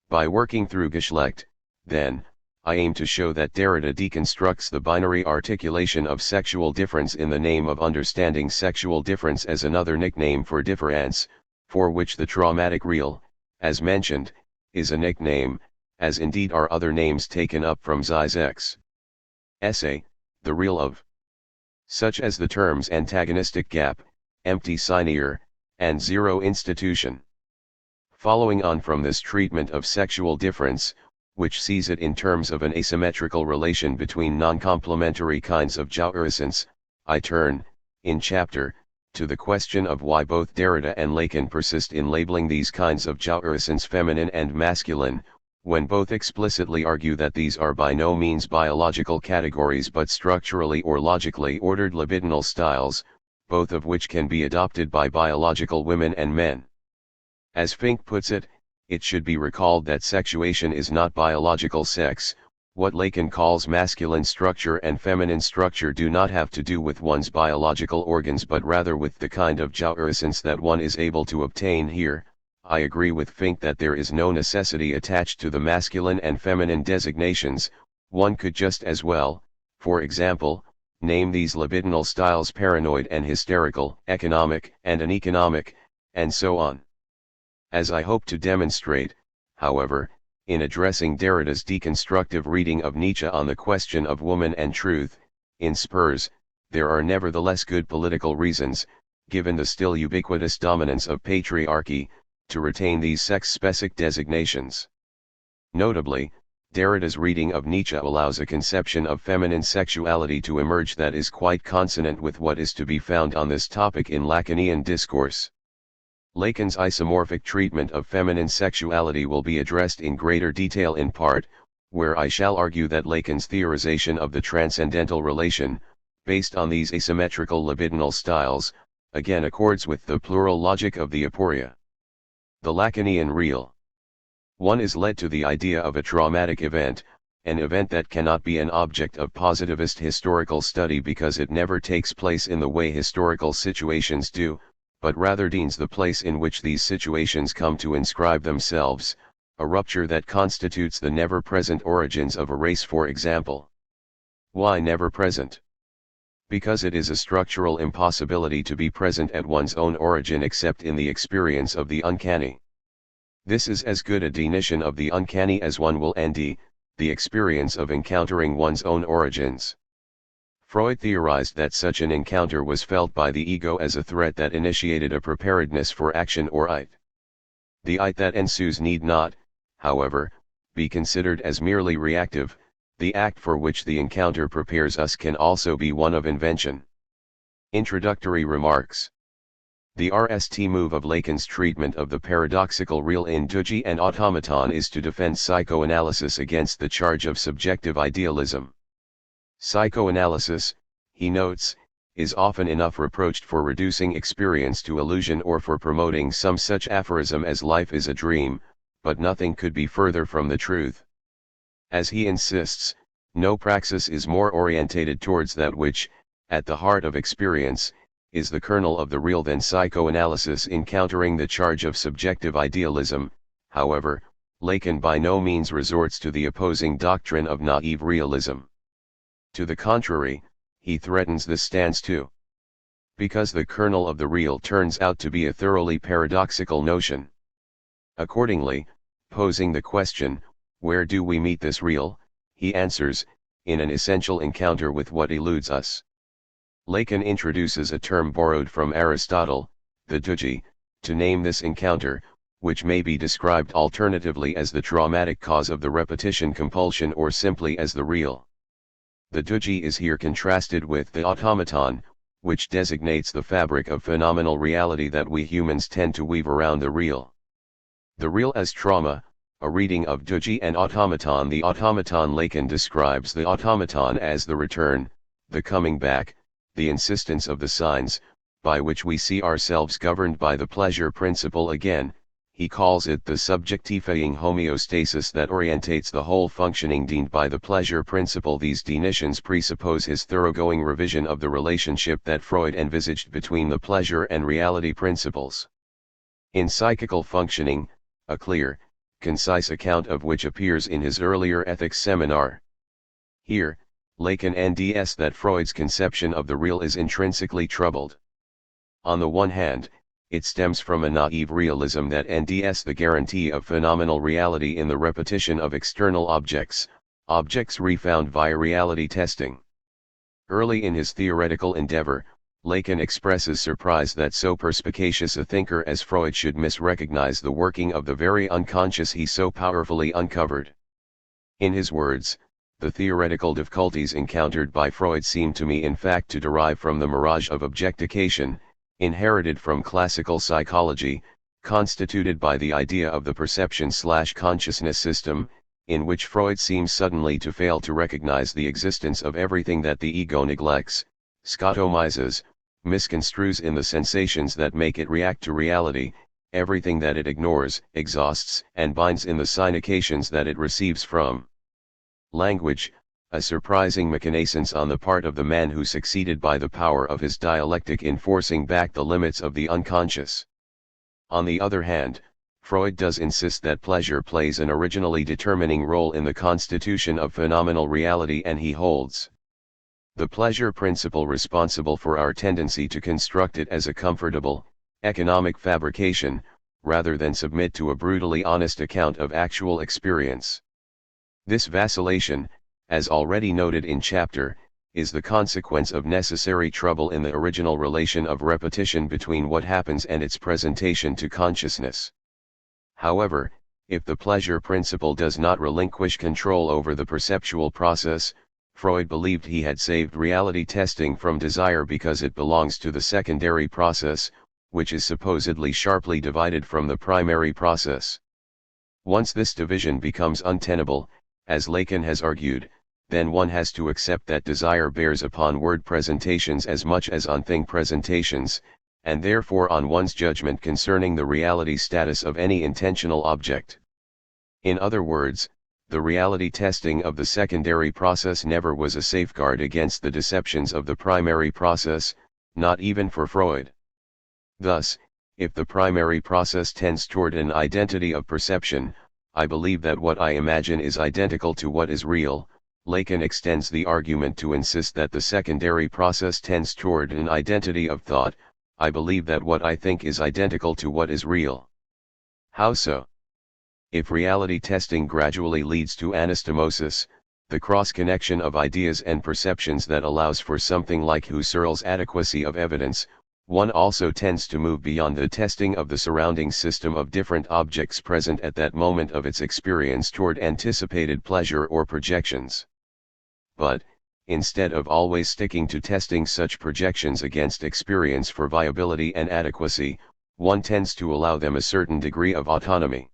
By working through Geschlecht, then, I aim to show that Derrida deconstructs the binary articulation of sexual difference in the name of understanding sexual difference as another nickname for difference, for which the traumatic real, as mentioned, is a nickname, as indeed are other names taken up from Zizek's essay, The Real of, such as the terms antagonistic gap, empty sinear, and zero institution. Following on from this treatment of sexual difference, which sees it in terms of an asymmetrical relation between non-complementary kinds of jouissance, I turn, in chapter, to the question of why both Derrida and Lacan persist in labeling these kinds of jouissance feminine and masculine, when both explicitly argue that these are by no means biological categories but structurally or logically ordered libidinal styles, both of which can be adopted by biological women and men. As Fink puts it, it should be recalled that sexuation is not biological sex. What Lacan calls masculine structure and feminine structure do not have to do with one's biological organs but rather with the kind of jouissance that one is able to obtain here. I agree with Fink that there is no necessity attached to the masculine and feminine designations. One could just as well, for example, name these libidinal styles paranoid and hysterical, economic and uneconomic, and so on. As I hope to demonstrate, however, in addressing Derrida's deconstructive reading of Nietzsche on the question of woman and truth, in Spurs, there are nevertheless good political reasons, given the still ubiquitous dominance of patriarchy, to retain these sex-specific designations. Notably, Derrida's reading of Nietzsche allows a conception of feminine sexuality to emerge that is quite consonant with what is to be found on this topic in Lacanian discourse. Lacan's isomorphic treatment of feminine sexuality will be addressed in greater detail in part, where I shall argue that Lacan's theorization of the transcendental relation, based on these asymmetrical libidinal styles, again accords with the plural logic of the aporia. The Lacanian real. One is led to the idea of a traumatic event, an event that cannot be an object of positivist historical study because it never takes place in the way historical situations do, but rather deans the place in which these situations come to inscribe themselves, a rupture that constitutes the never-present origins of a race, for example. Why never present? Because it is a structural impossibility to be present at one's own origin except in the experience of the uncanny. This is as good a definition of the uncanny as one will nd, the experience of encountering one's own origins. Freud theorized that such an encounter was felt by the ego as a threat that initiated a preparedness for action or ite. The ite that ensues need not, however, be considered as merely reactive. The act for which the encounter prepares us can also be one of invention. Introductory remarks. The RST move of Lacan's treatment of the paradoxical real in Dugy and Automaton is to defend psychoanalysis against the charge of subjective idealism. Psychoanalysis, he notes, is often enough reproached for reducing experience to illusion or for promoting some such aphorism as life is a dream, but nothing could be further from the truth. As he insists, no praxis is more orientated towards that which, at the heart of experience, is the kernel of the real than psychoanalysis in countering the charge of subjective idealism. However, Lacan by no means resorts to the opposing doctrine of naive realism. To the contrary, he threatens this stance too. Because the kernel of the real turns out to be a thoroughly paradoxical notion. Accordingly, posing the question, where do we meet this real, he answers, in an essential encounter with what eludes us. Lacan introduces a term borrowed from Aristotle, the dugy, to name this encounter, which may be described alternatively as the traumatic cause of the repetition compulsion or simply as the real. The dugy is here contrasted with the automaton, which designates the fabric of phenomenal reality that we humans tend to weave around the real. The real as trauma, a reading of dugy and automaton. The automaton Lacan describes the automaton as the return, the coming back, the insistence of the signs, by which we see ourselves governed by the pleasure principle again. He calls it the subjectifying homeostasis that orientates the whole functioning deemed by the pleasure principle. These definitions presuppose his thoroughgoing revision of the relationship that Freud envisaged between the pleasure and reality principles. In Psychical Functioning, a clear, concise account of which appears in his earlier ethics seminar. Here, Lacan nds that Freud's conception of the real is intrinsically troubled. On the one hand, it stems from a naive realism that nds the guarantee of phenomenal reality in the repetition of external objects, objects refound via reality testing. Early in his theoretical endeavor, Lacan expresses surprise that so perspicacious a thinker as Freud should misrecognize the working of the very unconscious he so powerfully uncovered. In his words, the theoretical difficulties encountered by Freud seem to me in fact to derive from the mirage of objectification, inherited from classical psychology, constituted by the idea of the perception/consciousness system, in which Freud seems suddenly to fail to recognize the existence of everything that the ego neglects, scotomizes, misconstrues in the sensations that make it react to reality, everything that it ignores, exhausts, and binds in the significations that it receives from language, a surprising mechanisance on the part of the man who succeeded by the power of his dialectic in forcing back the limits of the unconscious. On the other hand, Freud does insist that pleasure plays an originally determining role in the constitution of phenomenal reality, and he holds The pleasure principle responsible for our tendency to construct it as a comfortable, economic fabrication, rather than submit to a brutally honest account of actual experience. This vacillation, as already noted in chapter, is the consequence of necessary trouble in the original relation of repetition between what happens and its presentation to consciousness. However, if the pleasure principle does not relinquish control over the perceptual process, Freud believed he had saved reality testing from desire because it belongs to the secondary process, which is supposedly sharply divided from the primary process. Once this division becomes untenable, as Lacan has argued, then one has to accept that desire bears upon word presentations as much as on thing presentations, and therefore on one's judgment concerning the reality status of any intentional object. In other words, the reality testing of the secondary process never was a safeguard against the deceptions of the primary process, not even for Freud. Thus, if the primary process tends toward an identity of perception, I believe that what I imagine is identical to what is real. Lacan extends the argument to insist that the secondary process tends toward an identity of thought. I believe that what I think is identical to what is real. How so? If reality testing gradually leads to anastomosis, the cross-connection of ideas and perceptions that allows for something like Husserl's adequacy of evidence, one also tends to move beyond the testing of the surrounding system of different objects present at that moment of its experience toward anticipated pleasure or projections. But, instead of always sticking to testing such projections against experience for viability and adequacy, one tends to allow them a certain degree of autonomy.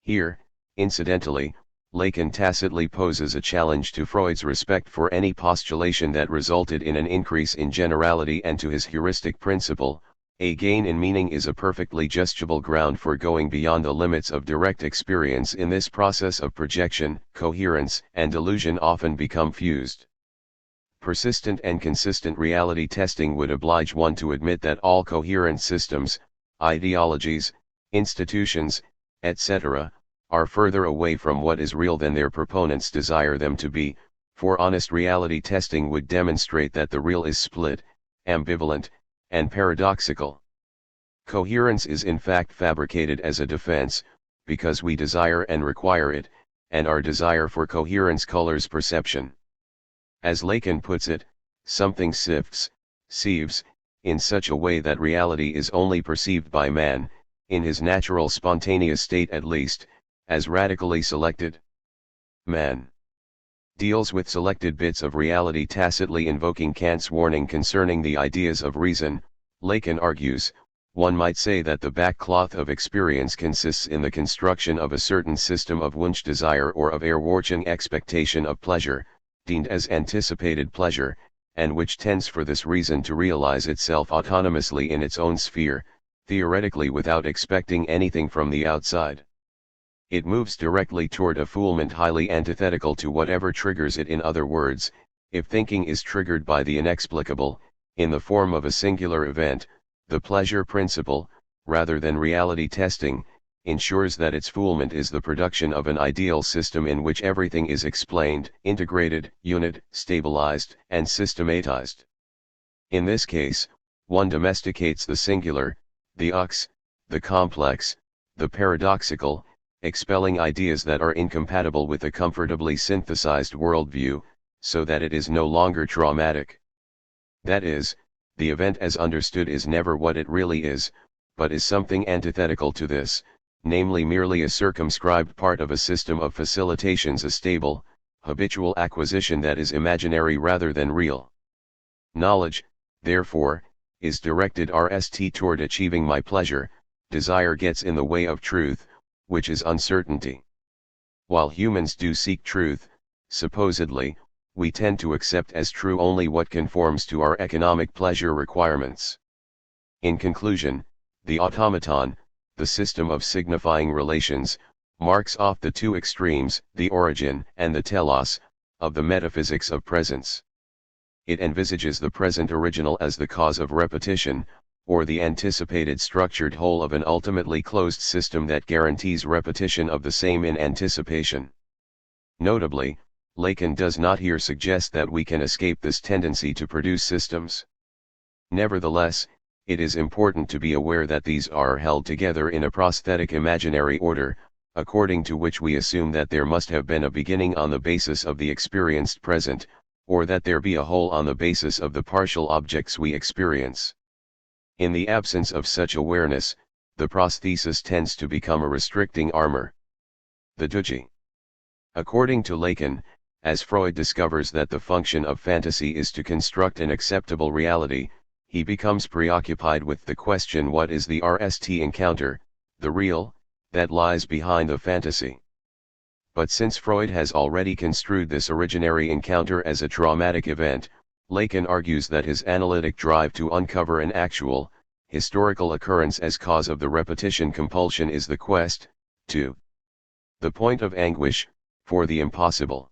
Here, incidentally, Lacan tacitly poses a challenge to Freud's respect for any postulation that resulted in an increase in generality and to his heuristic principle. A gain in meaning is a perfectly justable ground for going beyond the limits of direct experience. In this process of projection, coherence and delusion often become fused. Persistent and consistent reality testing would oblige one to admit that all coherent systems, ideologies, institutions, etc., are further away from what is real than their proponents desire them to be, for honest reality testing would demonstrate that the real is split, ambivalent, and paradoxical. Coherence is in fact fabricated as a defense, because we desire and require it, and our desire for coherence colors perception. As Lacan puts it, something sieves, in such a way that reality is only perceived by man, in his natural spontaneous state at least, as radically selected. Man deals with selected bits of reality tacitly invoking Kant's warning concerning the ideas of reason. Lacan argues, one might say that the backcloth of experience consists in the construction of a certain system of Wunsch desire or of Erwartung expectation of pleasure, deemed as anticipated pleasure, and which tends for this reason to realize itself autonomously in its own sphere, theoretically without expecting anything from the outside. It moves directly toward a foulement highly antithetical to whatever triggers it. In other words, if thinking is triggered by the inexplicable, in the form of a singular event, the pleasure principle, rather than reality testing, ensures that its foulement is the production of an ideal system in which everything is explained, integrated, unit, stabilized, and systematized. In this case, one domesticates the singular, the ux, the complex, the paradoxical, expelling ideas that are incompatible with a comfortably synthesized worldview, so that it is no longer traumatic. That is, the event as understood is never what it really is, but is something antithetical to this, namely merely a circumscribed part of a system of facilitations, a stable, habitual acquisition that is imaginary rather than real. Knowledge, therefore, is directed toward achieving my pleasure. Desire gets in the way of truth, which is uncertainty. While humans do seek truth, supposedly, we tend to accept as true only what conforms to our economic pleasure requirements. In conclusion, the automaton, the system of signifying relations, marks off the two extremes, the origin and the telos, of the metaphysics of presence. It envisages the present original as the cause of repetition, or the anticipated structured whole of an ultimately closed system that guarantees repetition of the same in anticipation. Notably, Lacan does not here suggest that we can escape this tendency to produce systems. Nevertheless, it is important to be aware that these are held together in a prosthetic imaginary order, according to which we assume that there must have been a beginning on the basis of the experienced present, or that there be a whole on the basis of the partial objects we experience. In the absence of such awareness, the prosthesis tends to become a restricting armor. The duty. According to Lacan, as Freud discovers that the function of fantasy is to construct an acceptable reality, he becomes preoccupied with the question: what is the RST encounter, the real, that lies behind the fantasy? But since Freud has already construed this originary encounter as a traumatic event, Lacan argues that his analytic drive to uncover an actual, historical occurrence as cause of the repetition compulsion is the quest, to the point of anguish, for the impossible.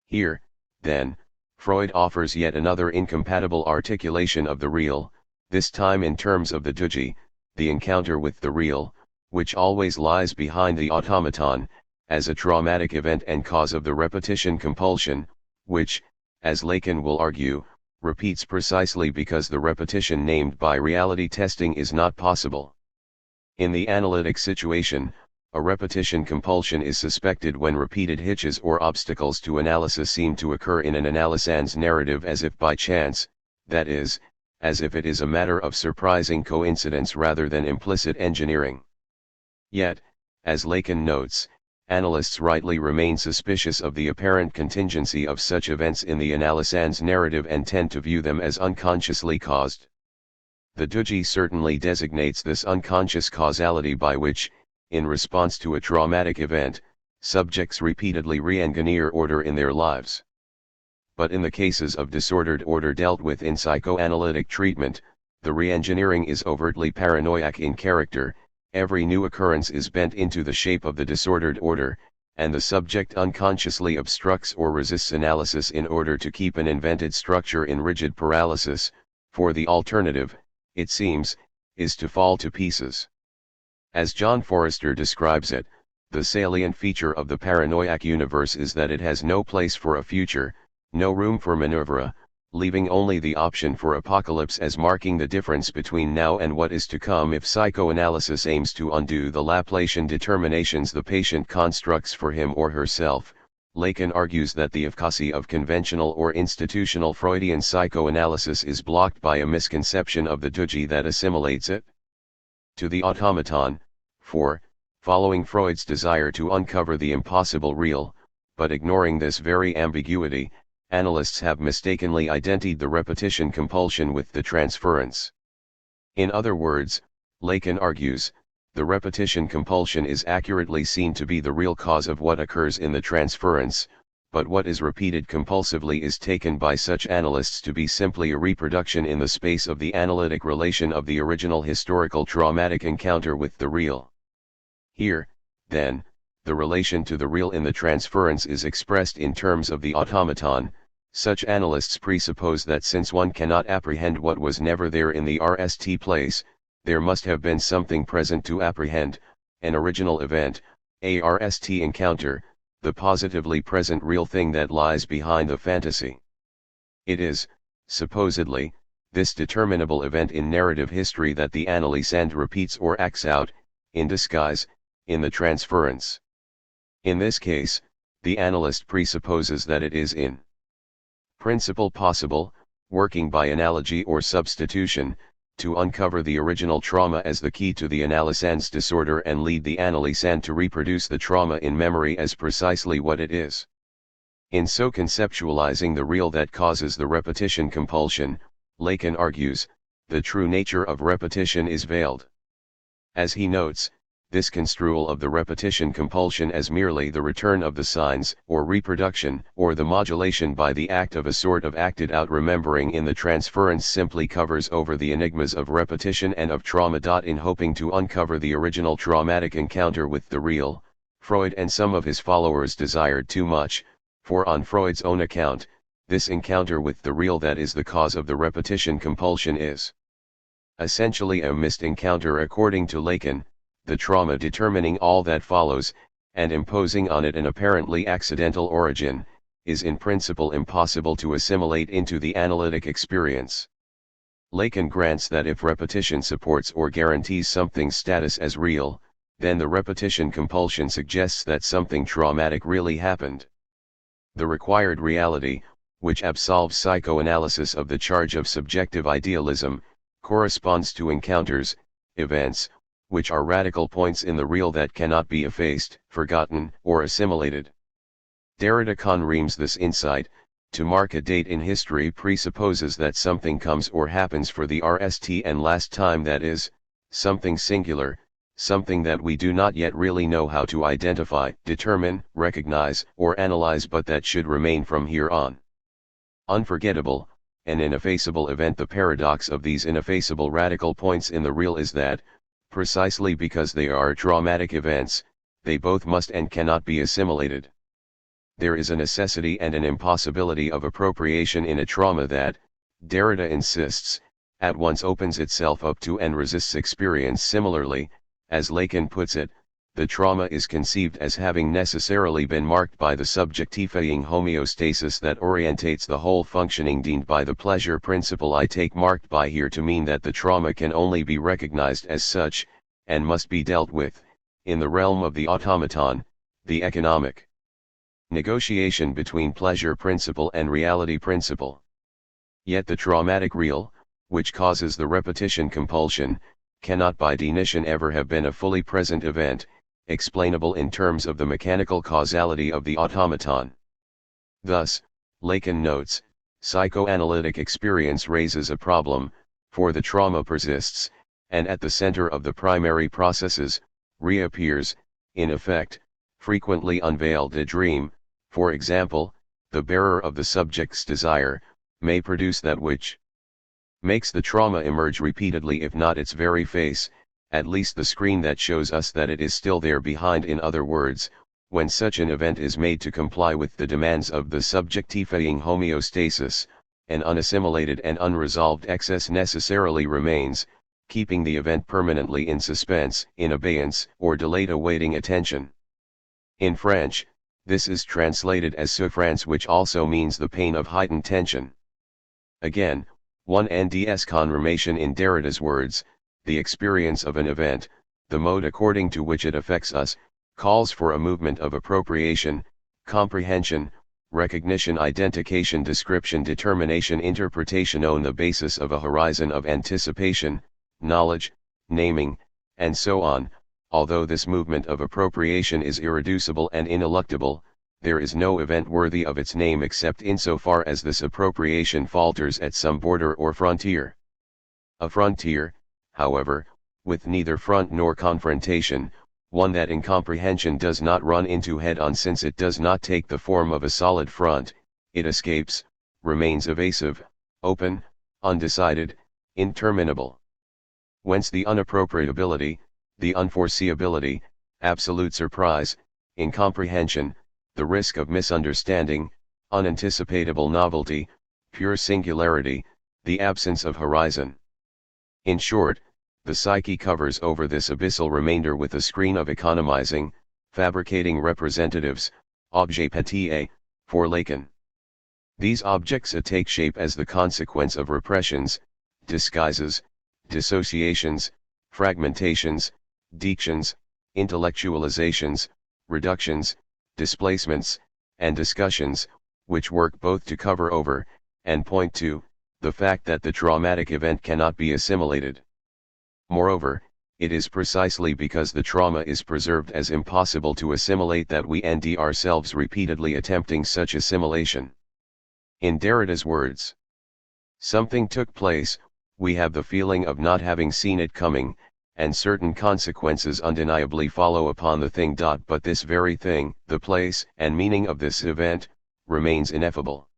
Here, then, Freud offers yet another incompatible articulation of the real, this time in terms of the duji, the encounter with the real, which always lies behind the automaton, as a traumatic event and cause of the repetition compulsion, which, as Lacan will argue, repeats precisely because the repetition named by reality testing is not possible. In the analytic situation, a repetition compulsion is suspected when repeated hitches or obstacles to analysis seem to occur in an analysand's narrative as if by chance, that is, as if it is a matter of surprising coincidence rather than implicit engineering. Yet, as Lacan notes, analysts rightly remain suspicious of the apparent contingency of such events in the analysand's narrative and tend to view them as unconsciously caused. The duji certainly designates this unconscious causality by which, in response to a traumatic event, subjects repeatedly re-engineer order in their lives. But in the cases of disordered order dealt with in psychoanalytic treatment, the re-engineering is overtly paranoiac in character. Every new occurrence is bent into the shape of the disordered order, and the subject unconsciously obstructs or resists analysis in order to keep an invented structure in rigid paralysis, for the alternative, it seems, is to fall to pieces. As John Forrester describes it, the salient feature of the paranoiac universe is that it has no place for a future, no room for maneuver, leaving only the option for apocalypse as marking the difference between now and what is to come. If psychoanalysis aims to undo the Laplacian determinations the patient constructs for him or herself, Lacan argues that the efficacy of conventional or institutional Freudian psychoanalysis is blocked by a misconception of the duji that assimilates it to the automaton, for, following Freud's desire to uncover the impossible real, but ignoring this very ambiguity, analysts have mistakenly identified the repetition compulsion with the transference. In other words, Lacan argues, the repetition compulsion is accurately seen to be the real cause of what occurs in the transference, but what is repeated compulsively is taken by such analysts to be simply a reproduction in the space of the analytic relation of the original historical traumatic encounter with the real. Here, then, the relation to the real in the transference is expressed in terms of the automaton. Such analysts presuppose that since one cannot apprehend what was never there in the RST place, there must have been something present to apprehend, an original event, a RST encounter, the positively present real thing that lies behind the fantasy. It is, supposedly, this determinable event in narrative history that the analysand repeats or acts out, in disguise, in the transference. In this case, the analyst presupposes that it is in principle possible, working by analogy or substitution, to uncover the original trauma as the key to the analysand's disorder and lead the analysand to reproduce the trauma in memory as precisely what it is. In so conceptualizing the real that causes the repetition compulsion, Lacan argues, the true nature of repetition is veiled. As he notes, this construal of the repetition compulsion as merely the return of the signs, or reproduction, or the modulation by the act of a sort of acted-out remembering in the transference simply covers over the enigmas of repetition and of trauma. In hoping to uncover the original traumatic encounter with the real, Freud and some of his followers desired too much, for on Freud's own account, this encounter with the real that is the cause of the repetition compulsion is essentially a missed encounter according to Lacan, the trauma determining all that follows, and imposing on it an apparently accidental origin. is in principle impossible to assimilate into the analytic experience. Lacan grants that if repetition supports or guarantees something's status as real, then the repetition compulsion suggests that something traumatic really happened. The required reality, which absolves psychoanalysis of the charge of subjective idealism, corresponds to encounters, events, which are radical points in the real that cannot be effaced, forgotten, or assimilated. Derrida confirms this insight. To mark a date in history presupposes that something comes or happens for the first and last time, that is, something singular, something that we do not yet really know how to identify, determine, recognize, or analyze, but that should remain from here on unforgettable, an ineffaceable event. The paradox of these ineffaceable radical points in the real is that, precisely because they are traumatic events, they both must and cannot be assimilated. There is a necessity and an impossibility of appropriation in a trauma that, Derrida insists, at once opens itself up to and resists experience. Similarly, as Lacan puts it, the trauma is conceived as having necessarily been marked by the subjectifying homeostasis that orientates the whole functioning, deemed by the pleasure principle. I take marked by here to mean that the trauma can only be recognized as such, and must be dealt with, in the realm of the automaton, the economic negotiation between pleasure principle and reality principle. Yet the traumatic real, which causes the repetition compulsion, cannot by definition ever have been a fully present event, explainable in terms of the mechanical causality of the automaton. Thus, Lacan notes, psychoanalytic experience raises a problem, for the trauma persists, and at the center of the primary processes, reappears, in effect, frequently unveiled. A dream, for example, the bearer of the subject's desire, may produce that which makes the trauma emerge repeatedly, if not its very face, at least the screen that shows us that it is still there behind. In other words, when such an event is made to comply with the demands of the subjectifying homeostasis, an unassimilated and unresolved excess necessarily remains, keeping the event permanently in suspense, in abeyance, or delayed awaiting attention. In French, this is translated as souffrance, which also means the pain of heightened tension. Again, one NDS confirmation in Derrida's words, the experience of an event, the mode according to which it affects us, calls for a movement of appropriation, comprehension, recognition, identification, description, determination, interpretation on the basis of a horizon of anticipation, knowledge, naming, and so on. Although this movement of appropriation is irreducible and ineluctable, there is no event worthy of its name except insofar as this appropriation falters at some border or frontier. A frontier, however, with neither front nor confrontation, one that in comprehension does not run into head-on, since it does not take the form of a solid front, it escapes, remains evasive, open, undecided, interminable. Whence the unappropriability, the unforeseeability, absolute surprise, incomprehension, the risk of misunderstanding, unanticipatable novelty, pure singularity, the absence of horizon. In short, the psyche covers over this abyssal remainder with a screen of economizing, fabricating representatives, objets petits, for Lacan. These objects take shape as the consequence of repressions, disguises, dissociations, fragmentations, dictions, intellectualizations, reductions, displacements, and discussions, which work both to cover over, and point to, the fact that the traumatic event cannot be assimilated. Moreover, it is precisely because the trauma is preserved as impossible to assimilate that we end ourselves repeatedly attempting such assimilation. In Derrida's words, something took place, we have the feeling of not having seen it coming, and certain consequences undeniably follow upon the thing. But this very thing, the place and meaning of this event, remains ineffable.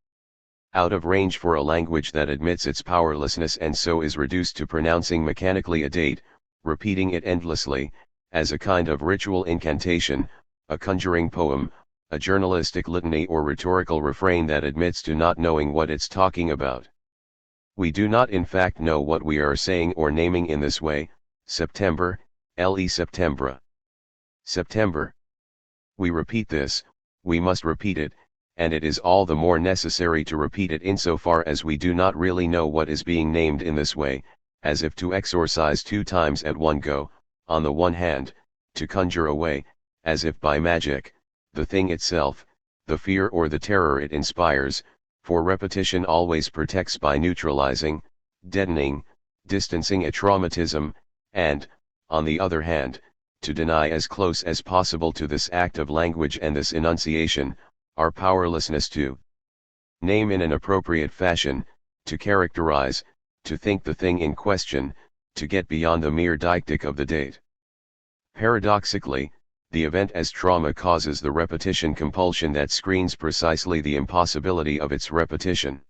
Out of range for a language that admits its powerlessness and so is reduced to pronouncing mechanically a date, repeating it endlessly, as a kind of ritual incantation, a conjuring poem, a journalistic litany or rhetorical refrain that admits to not knowing what it's talking about. We do not in fact know what we are saying or naming in this way. September, le septembre. September. We repeat this, we must repeat it, and it is all the more necessary to repeat it insofar as we do not really know what is being named in this way, as if to exorcise 2 times at one go, on the one hand, to conjure away, as if by magic, the thing itself, the fear or the terror it inspires, for repetition always protects by neutralizing, deadening, distancing a traumatism, and, on the other hand, to deny as close as possible to this act of language and this enunciation, our powerlessness to name in an appropriate fashion, to characterize, to think the thing in question, to get beyond the mere deictic of the date. Paradoxically, the event as trauma causes the repetition compulsion that screens precisely the impossibility of its repetition.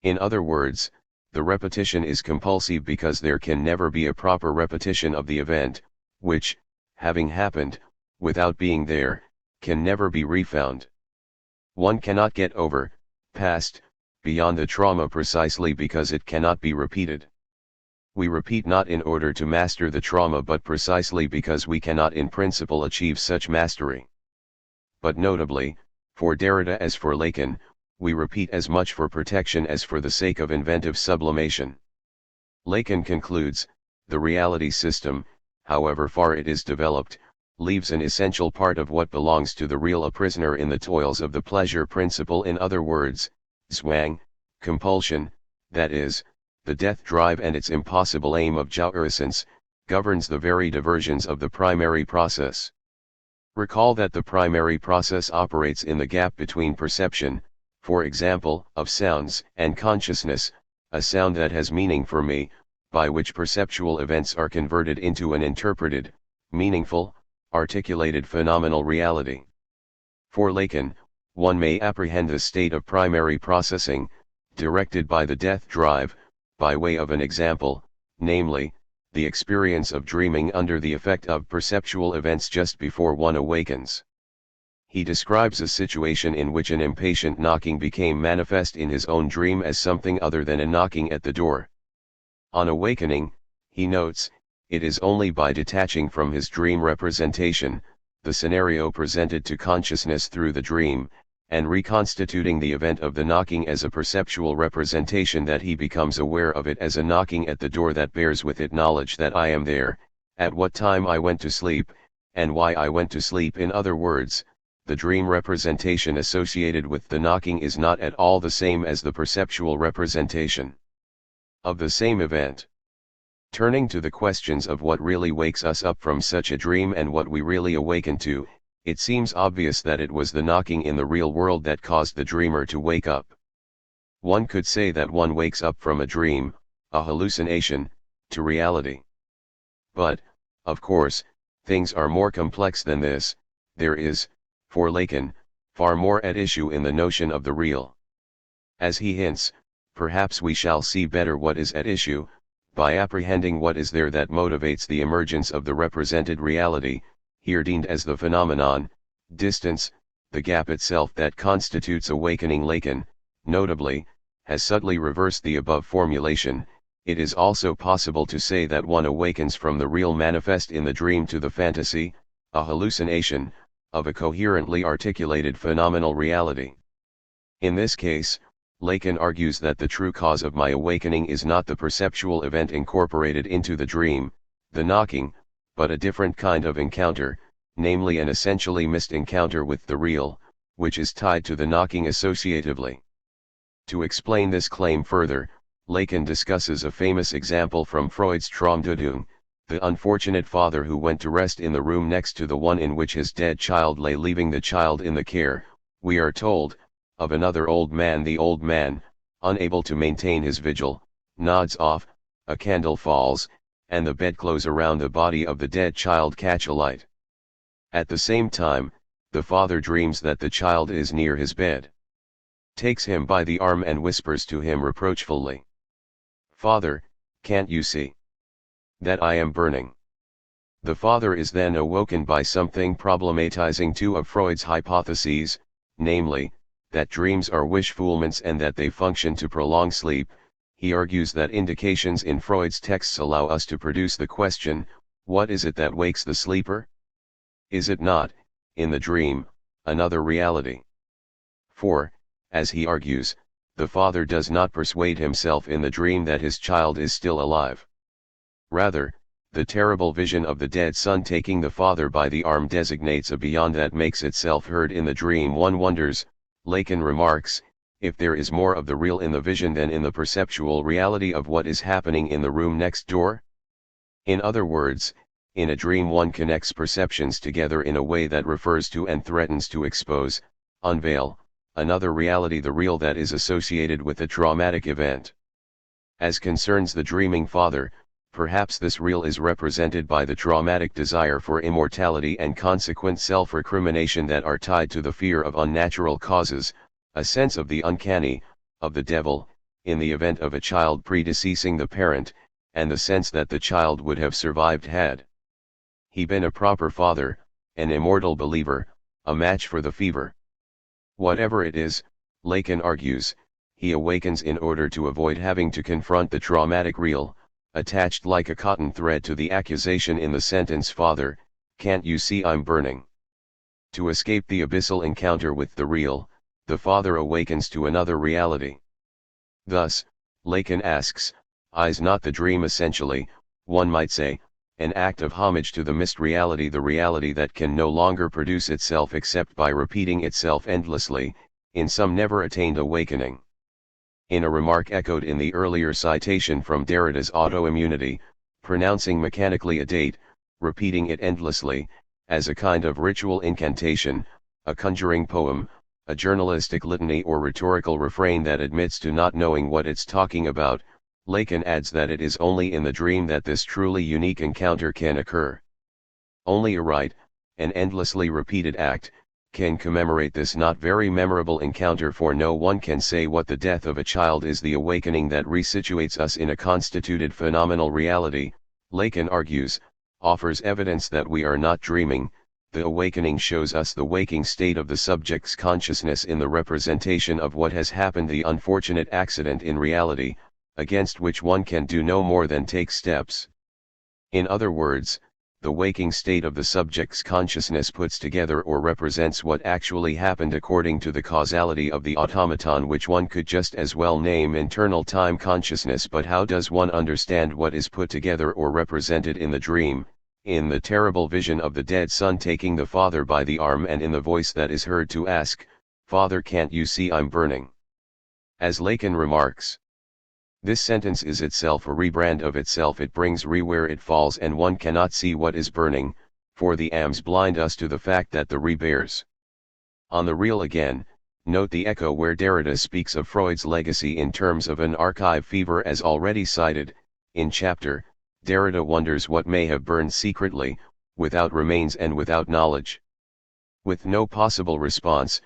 In other words, the repetition is compulsive because there can never be a proper repetition of the event, which, having happened, without being there, can never be refound. One cannot get over, past, beyond the trauma precisely because it cannot be repeated. We repeat not in order to master the trauma but precisely because we cannot in principle achieve such mastery. But notably, for Derrida as for Lacan, we repeat as much for protection as for the sake of inventive sublimation. Lacan concludes, the reality system, however far it is developed, leaves an essential part of what belongs to the real a prisoner in the toils of the pleasure principle, in other words, zwang, compulsion, that is, the death drive and its impossible aim of jouissance, governs the very diversions of the primary process. Recall that the primary process operates in the gap between perception, for example, of sounds, and consciousness, a sound that has meaning for me, by which perceptual events are converted into an interpreted, meaningful, articulated phenomenal reality. For Lacan, one may apprehend the state of primary processing, directed by the death drive, by way of an example, namely, the experience of dreaming under the effect of perceptual events just before one awakens. He describes a situation in which an impatient knocking became manifest in his own dream as something other than a knocking at the door. On awakening, he notes, it is only by detaching from his dream representation, the scenario presented to consciousness through the dream, and reconstituting the event of the knocking as a perceptual representation that he becomes aware of it as a knocking at the door that bears with it knowledge that I am there, at what time I went to sleep, and why I went to sleep. In other words, the dream representation associated with the knocking is not at all the same as the perceptual representation of the same event. Turning to the questions of what really wakes us up from such a dream and what we really awaken to, it seems obvious that it was the knocking in the real world that caused the dreamer to wake up. One could say that one wakes up from a dream, a hallucination, to reality. But, of course, things are more complex than this. There is, for Lacan, far more at issue in the notion of the real. As he hints, perhaps we shall see better what is at issue, by apprehending what is there that motivates the emergence of the represented reality, here deemed as the phenomenon, distance, the gap itself that constitutes awakening. Lacan, notably, has subtly reversed the above formulation. It is also possible to say that one awakens from the real manifest in the dream to the fantasy, a hallucination, of a coherently articulated phenomenal reality. In this case, Lacan argues that the true cause of my awakening is not the perceptual event incorporated into the dream, the knocking, but a different kind of encounter, namely an essentially missed encounter with the real, which is tied to the knocking associatively. To explain this claim further, Lacan discusses a famous example from Freud's Traumdeutung, the unfortunate father who went to rest in the room next to the one in which his dead child lay, leaving the child in the care, we are told, of another old man. The old man, unable to maintain his vigil, nods off, a candle falls, and the bedclothes around the body of the dead child catch alight. At the same time, the father dreams that the child is near his bed, takes him by the arm and whispers to him reproachfully, "Father, can't you see that I am burning?" The father is then awoken by something problematizing two of Freud's hypotheses, namely, that dreams are wish-fulfillments and that they function to prolong sleep. He argues that indications in Freud's texts allow us to produce the question, what is it that wakes the sleeper? Is it not, in the dream, another reality? For, as he argues, the father does not persuade himself in the dream that his child is still alive. Rather, the terrible vision of the dead son taking the father by the arm designates a beyond that makes itself heard in the dream. One wonders, Lacan remarks, if there is more of the real in the vision than in the perceptual reality of what is happening in the room next door? In other words, in a dream one connects perceptions together in a way that refers to and threatens to expose, unveil, another reality, the real that is associated with a traumatic event. As concerns the dreaming father, perhaps this real is represented by the traumatic desire for immortality and consequent self-recrimination that are tied to the fear of unnatural causes, a sense of the uncanny, of the devil, in the event of a child predeceasing the parent, and the sense that the child would have survived had he been a proper father, an immortal believer, a match for the fever. Whatever it is, Lacan argues, he awakens in order to avoid having to confront the traumatic real, attached like a cotton thread to the accusation in the sentence, "Father, can't you see I'm burning?" To escape the abyssal encounter with the real, the father awakens to another reality. Thus, Lacan asks, is not the dream essentially, one might say, an act of homage to the missed reality, the reality that can no longer produce itself except by repeating itself endlessly, in some never-attained awakening? In a remark echoed in the earlier citation from Derrida's Autoimmunity, pronouncing mechanically a date, repeating it endlessly, as a kind of ritual incantation, a conjuring poem, a journalistic litany or rhetorical refrain that admits to not knowing what it's talking about, Lacan adds that it is only in the dream that this truly unique encounter can occur. Only a rite, an endlessly repeated act, can commemorate this not very memorable encounter, for no one can say what the death of a child is. The awakening that resituates us in a constituted phenomenal reality, Lacan argues, offers evidence that we are not dreaming. The awakening shows us the waking state of the subject's consciousness in the representation of what has happened, the unfortunate accident in reality, against which one can do no more than take steps. In other words, the waking state of the subject's consciousness puts together or represents what actually happened according to the causality of the automaton, which one could just as well name internal time consciousness. But how does one understand what is put together or represented in the dream, in the terrible vision of the dead son taking the father by the arm, and in the voice that is heard to ask, "Father, can't you see I'm burning?" As Lacan remarks, this sentence is itself a rebrand of itself. It brings where it falls, and one cannot see what is burning, for the AMs blind us to the fact that the bears. On the real again, note the echo where Derrida speaks of Freud's legacy in terms of an archive fever. As already cited, in chapter, Derrida wonders what may have burned secretly, without remains and without knowledge. With no possible response,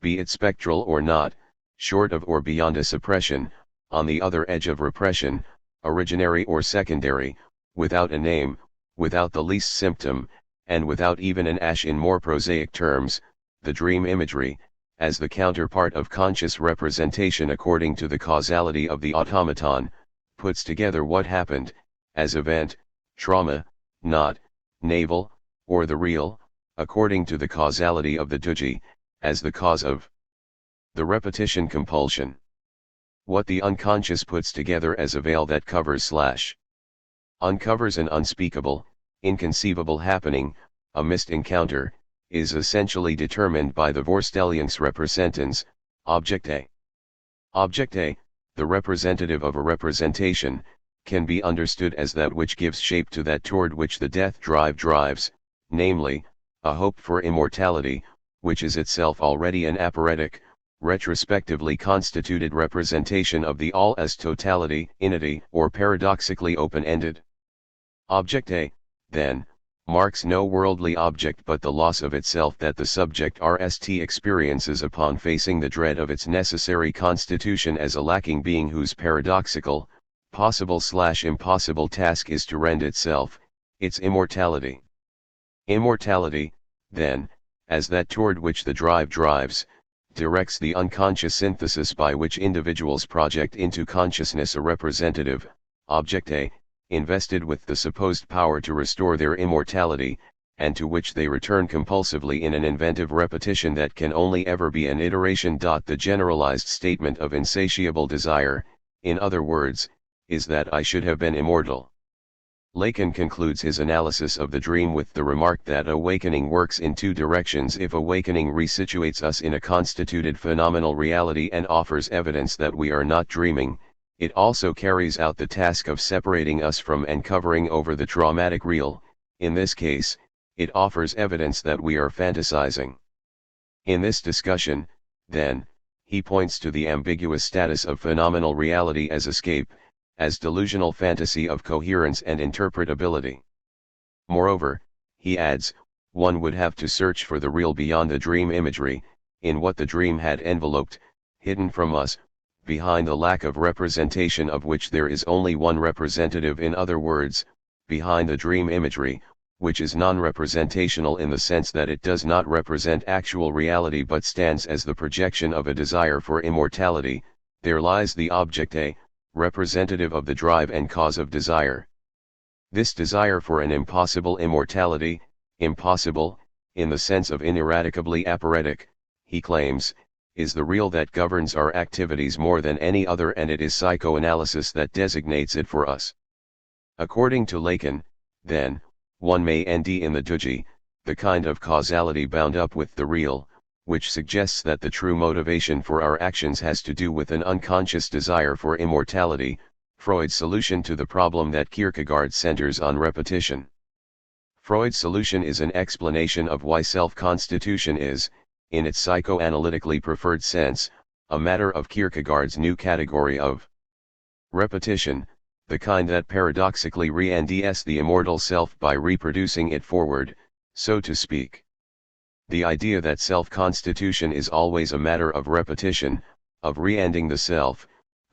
be it spectral or not, short of or beyond a suppression, on the other edge of repression, originary or secondary, without a name, without the least symptom, and without even an ash. In more prosaic terms, the dream imagery, as the counterpart of conscious representation according to the causality of the automaton, puts together what happened, as event, trauma, not, navel, or the real, according to the causality of the duji, as the cause of the repetition compulsion. What the unconscious puts together as a veil that uncovers an unspeakable, inconceivable happening, a missed encounter, is essentially determined by the Vorstellungsrepresentans, Object A. Object A, the representative of a representation, can be understood as that which gives shape to that toward which the death drives, namely, a hope for immortality, which is itself already an aporetic, retrospectively constituted representation of the all as totality, inity, or paradoxically open-ended. Object A, then, marks no worldly object but the loss of itself that the subject RST experiences upon facing the dread of its necessary constitution as a lacking being whose paradoxical, possible/impossible task is to rend itself, its immortality. Immortality, then, as that toward which the drives, directs the unconscious synthesis by which individuals project into consciousness a representative, Object A, invested with the supposed power to restore their immortality, and to which they return compulsively in an inventive repetition that can only ever be an iteration. The generalized statement of insatiable desire, in other words, is that I should have been immortal. Lacan concludes his analysis of the dream with the remark that awakening works in two directions. If awakening resituates us in a constituted phenomenal reality and offers evidence that we are not dreaming, it also carries out the task of separating us from and covering over the traumatic real. In this case, it offers evidence that we are fantasizing. In this discussion, then, he points to the ambiguous status of phenomenal reality as escape, as delusional fantasy of coherence and interpretability. Moreover, he adds, one would have to search for the real beyond the dream imagery, in what the dream had enveloped, hidden from us, behind the lack of representation of which there is only one representative. In other words, behind the dream imagery, which is non-representational in the sense that it does not represent actual reality but stands as the projection of a desire for immortality, there lies the object, a representative of the drive and cause of desire. This desire for an impossible immortality, impossible, in the sense of ineradicably apparatic, he claims, is the real that governs our activities more than any other, and it is psychoanalysis that designates it for us. According to Lacan, then, one may end in the duji, the kind of causality bound up with the real, which suggests that the true motivation for our actions has to do with an unconscious desire for immortality, Freud's solution to the problem that Kierkegaard centers on repetition. Freud's solution is an explanation of why self-constitution is, in its psychoanalytically preferred sense, a matter of Kierkegaard's new category of repetition, the kind that paradoxically re-endes the immortal self by reproducing it forward, so to speak. The idea that self-constitution is always a matter of repetition, of re-ending the self,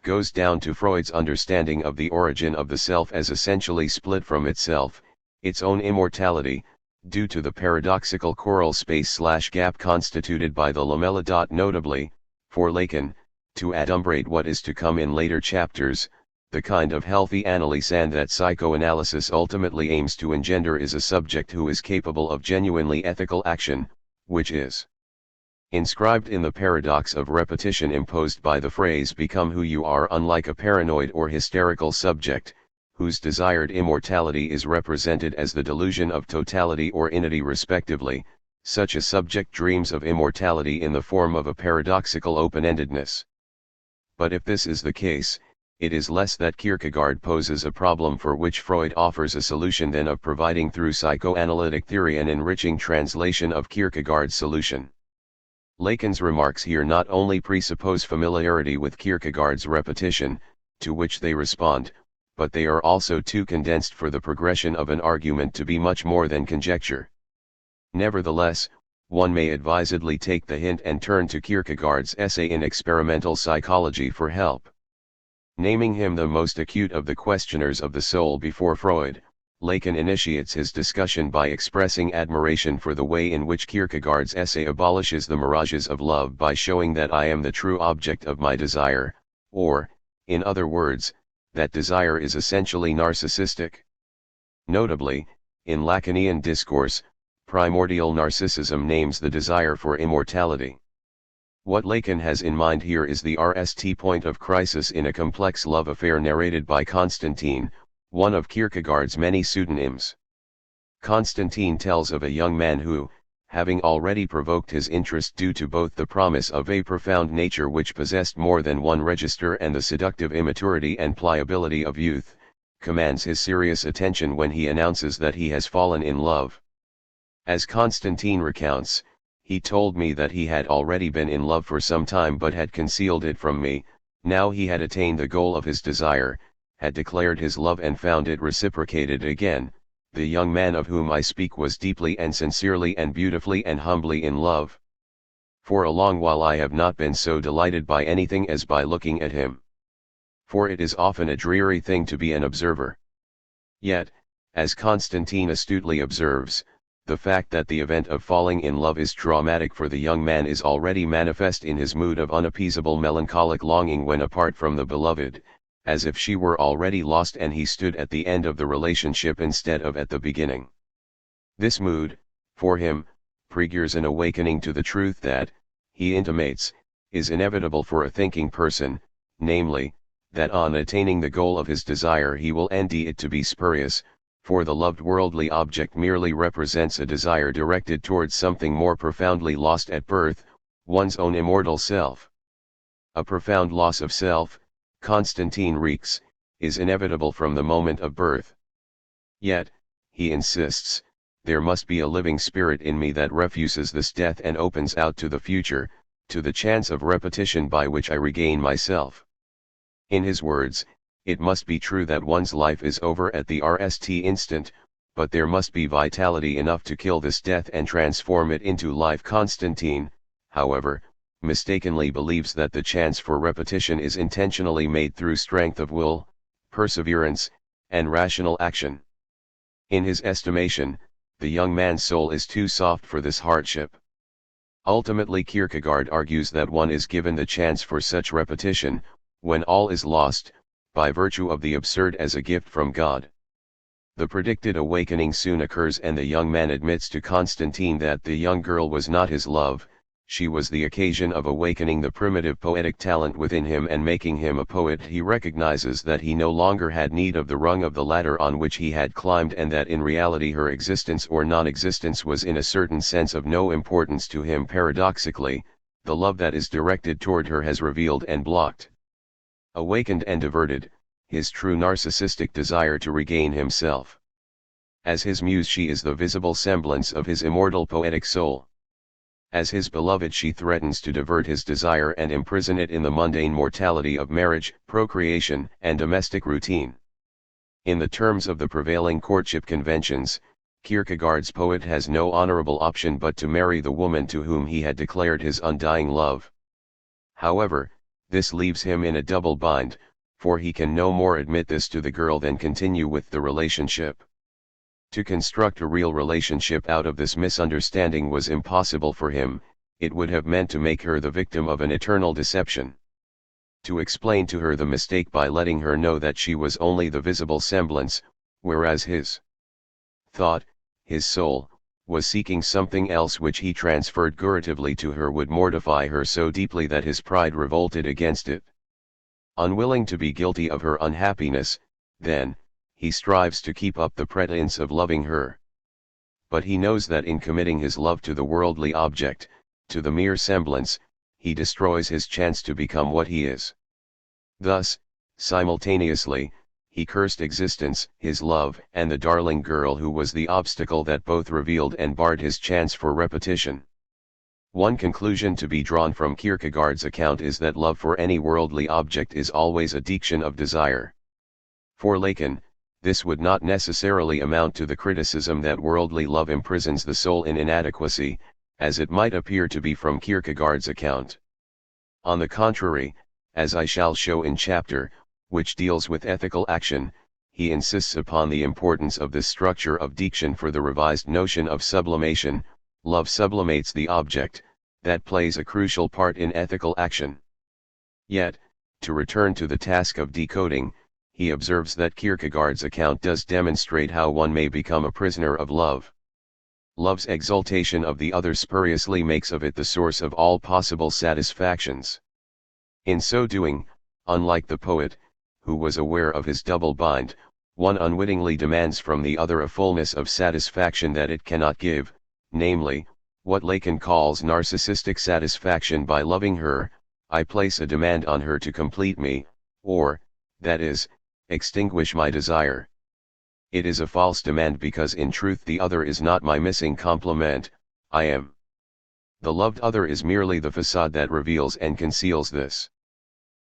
goes down to Freud's understanding of the origin of the self as essentially split from itself, its own immortality, due to the paradoxical choral space/gap constituted by the lamella. Notably, for Lacan, to adumbrate what is to come in later chapters, the kind of healthy analysis that psychoanalysis ultimately aims to engender is a subject who is capable of genuinely ethical action, which is inscribed in the paradox of repetition imposed by the phrase "become who you are," unlike a paranoid or hysterical subject, whose desired immortality is represented as the delusion of totality or inity respectively. Such a subject dreams of immortality in the form of a paradoxical open-endedness. But if this is the case, it is less that Kierkegaard poses a problem for which Freud offers a solution than of providing through psychoanalytic theory an enriching translation of Kierkegaard's solution. Lacan's remarks here not only presuppose familiarity with Kierkegaard's repetition, to which they respond, but they are also too condensed for the progression of an argument to be much more than conjecture. Nevertheless, one may advisedly take the hint and turn to Kierkegaard's essay in Experimental Psychology for help. Naming him the most acute of the questioners of the soul before Freud, Lacan initiates his discussion by expressing admiration for the way in which Kierkegaard's essay abolishes the mirages of love by showing that I am the true object of my desire, or, in other words, that desire is essentially narcissistic. Notably, in Lacanian discourse, primordial narcissism names the desire for immortality. What Lacan has in mind here is the RST point of crisis in a complex love affair narrated by Constantine, one of Kierkegaard's many pseudonyms. Constantine tells of a young man who, having already provoked his interest due to both the promise of a profound nature which possessed more than one register and the seductive immaturity and pliability of youth, commands his serious attention when he announces that he has fallen in love. As Constantine recounts, he told me that he had already been in love for some time but had concealed it from me. Now he had attained the goal of his desire, had declared his love and found it reciprocated again. The young man of whom I speak was deeply and sincerely and beautifully and humbly in love. For a long while I have not been so delighted by anything as by looking at him. For it is often a dreary thing to be an observer. Yet, as Constantine astutely observes, the fact that the event of falling in love is traumatic for the young man is already manifest in his mood of unappeasable melancholic longing when apart from the beloved, as if she were already lost and he stood at the end of the relationship instead of at the beginning. This mood, for him, prefigures an awakening to the truth that, he intimates, is inevitable for a thinking person, namely, that on attaining the goal of his desire he will end it to be spurious, for the loved worldly object merely represents a desire directed towards something more profoundly lost at birth, one's own immortal self. A profound loss of self, Constantine reeks, is inevitable from the moment of birth. Yet, he insists, there must be a living spirit in me that refuses this death and opens out to the future, to the chance of repetition by which I regain myself. In his words, it must be true that one's life is over at the RST instant, but there must be vitality enough to kill this death and transform it into life. Constantine, however, mistakenly believes that the chance for repetition is intentionally made through strength of will, perseverance, and rational action. In his estimation, the young man's soul is too soft for this hardship. Ultimately, Kierkegaard argues that one is given the chance for such repetition, when all is lost, by virtue of the absurd as a gift from God. The predicted awakening soon occurs and the young man admits to Constantine that the young girl was not his love, she was the occasion of awakening the primitive poetic talent within him and making him a poet. He recognizes that he no longer had need of the rung of the ladder on which he had climbed and that in reality her existence or non-existence was in a certain sense of no importance to him. Paradoxically, the love that is directed toward her has revealed and blocked, awakened and diverted, his true narcissistic desire to regain himself. As his muse she is the visible semblance of his immortal poetic soul. As his beloved she threatens to divert his desire and imprison it in the mundane mortality of marriage, procreation, and domestic routine. In the terms of the prevailing courtship conventions, Kierkegaard's poet has no honorable option but to marry the woman to whom he had declared his undying love. However, this leaves him in a double bind, for he can no more admit this to the girl than continue with the relationship. To construct a real relationship out of this misunderstanding was impossible for him, it would have meant to make her the victim of an eternal deception. To explain to her the mistake by letting her know that she was only the visible semblance, whereas his thought, his soul, was seeking something else which he transferred guratively to her would mortify her so deeply that his pride revolted against it. Unwilling to be guilty of her unhappiness, then, he strives to keep up the pretense of loving her. But he knows that in committing his love to the worldly object, to the mere semblance, he destroys his chance to become what he is. Thus, simultaneously, he cursed existence, his love, and the darling girl who was the obstacle that both revealed and barred his chance for repetition. One conclusion to be drawn from Kierkegaard's account is that love for any worldly object is always a diction of desire. For Lacan, this would not necessarily amount to the criticism that worldly love imprisons the soul in inadequacy, as it might appear to be from Kierkegaard's account. On the contrary, as I shall show in chapter, which deals with ethical action, he insists upon the importance of this structure of diction for the revised notion of sublimation. Love sublimates the object, that plays a crucial part in ethical action. Yet, to return to the task of decoding, he observes that Kierkegaard's account does demonstrate how one may become a prisoner of love. Love's exaltation of the other spuriously makes of it the source of all possible satisfactions. In so doing, unlike the poet, who was aware of his double bind, one unwittingly demands from the other a fullness of satisfaction that it cannot give, namely, what Lacan calls narcissistic satisfaction. By loving her, I place a demand on her to complete me, or, that is, extinguish my desire. It is a false demand because in truth the other is not my missing complement, I am. The loved other is merely the facade that reveals and conceals this.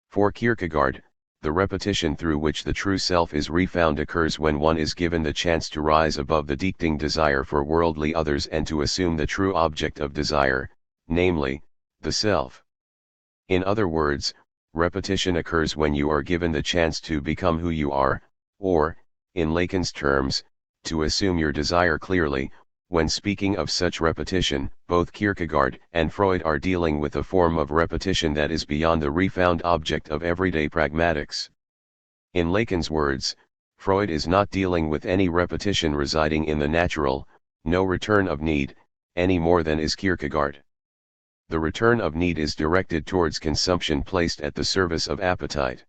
For Kierkegaard, the repetition through which the true self is refound occurs when one is given the chance to rise above the dictating desire for worldly others and to assume the true object of desire, namely, the self. In other words, repetition occurs when you are given the chance to become who you are, or, in Lacan's terms, to assume your desire clearly. When speaking of such repetition, both Kierkegaard and Freud are dealing with a form of repetition that is beyond the refound object of everyday pragmatics. In Lacan's words, Freud is not dealing with any repetition residing in the natural, no return of need, any more than is Kierkegaard. The return of need is directed towards consumption placed at the service of appetite.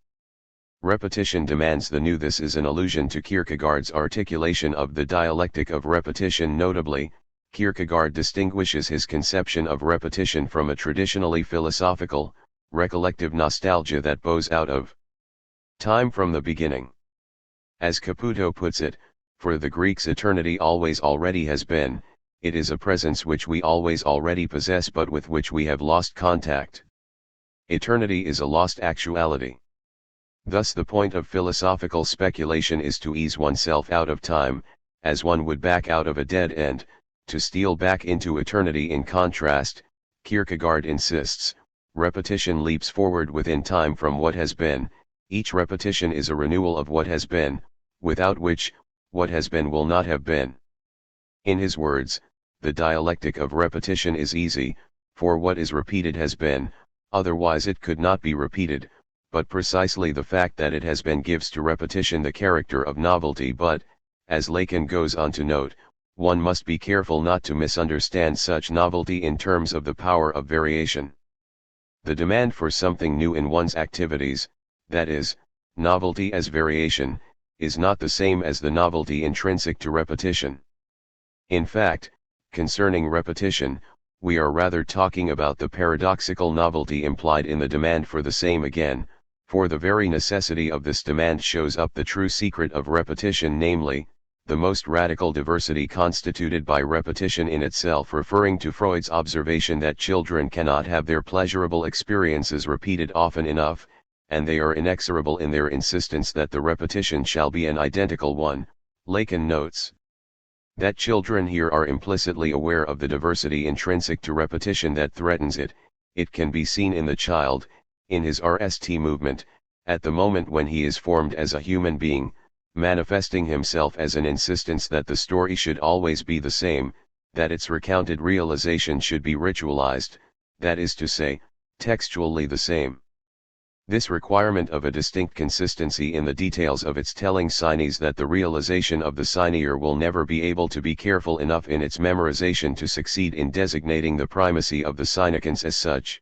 Repetition demands the new. This is an allusion to Kierkegaard's articulation of the dialectic of repetition. Notably, Kierkegaard distinguishes his conception of repetition from a traditionally philosophical, recollective nostalgia that bows out of time from the beginning. As Caputo puts it, for the Greeks eternity always already has been, it is a presence which we always already possess but with which we have lost contact. Eternity is a lost actuality. Thus the point of philosophical speculation is to ease oneself out of time, as one would back out of a dead end, to steal back into eternity. In contrast, Kierkegaard insists, repetition leaps forward within time from what has been, each repetition is a renewal of what has been, without which, what has been will not have been. In his words, the dialectic of repetition is easy, for what is repeated has been, otherwise it could not be repeated, but precisely the fact that it has been gives to repetition the character of novelty. But, as Lacan goes on to note, one must be careful not to misunderstand such novelty in terms of the power of variation. The demand for something new in one's activities, that is, novelty as variation, is not the same as the novelty intrinsic to repetition. In fact, concerning repetition, we are rather talking about the paradoxical novelty implied in the demand for the same again, for the very necessity of this demand shows up the true secret of repetition, namely, the most radical diversity constituted by repetition in itself, referring to Freud's observation that children cannot have their pleasurable experiences repeated often enough, and they are inexorable in their insistence that the repetition shall be an identical one. Lacan notes that children here are implicitly aware of the diversity intrinsic to repetition that threatens it. It can be seen in the child, in his RST movement, at the moment when he is formed as a human being, manifesting himself as an insistence that the story should always be the same, that its recounted realization should be ritualized, that is to say, textually the same. This requirement of a distinct consistency in the details of its telling signs that the realization of the signer will never be able to be careful enough in its memorization to succeed in designating the primacy of the significance as such.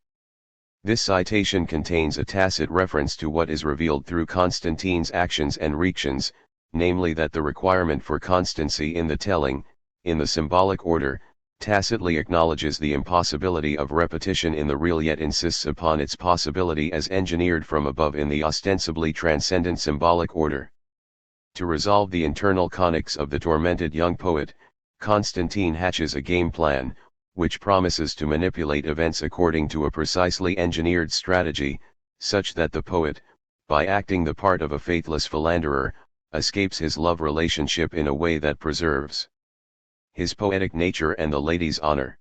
This citation contains a tacit reference to what is revealed through Constantine's actions and reactions, namely that the requirement for constancy in the telling, in the symbolic order, tacitly acknowledges the impossibility of repetition in the real, yet insists upon its possibility as engineered from above in the ostensibly transcendent symbolic order. To resolve the internal conics of the tormented young poet, Constantine hatches a game plan, which promises to manipulate events according to a precisely engineered strategy, such that the poet, by acting the part of a faithless philanderer, escapes his love relationship in a way that preserves his poetic nature and the lady's honor.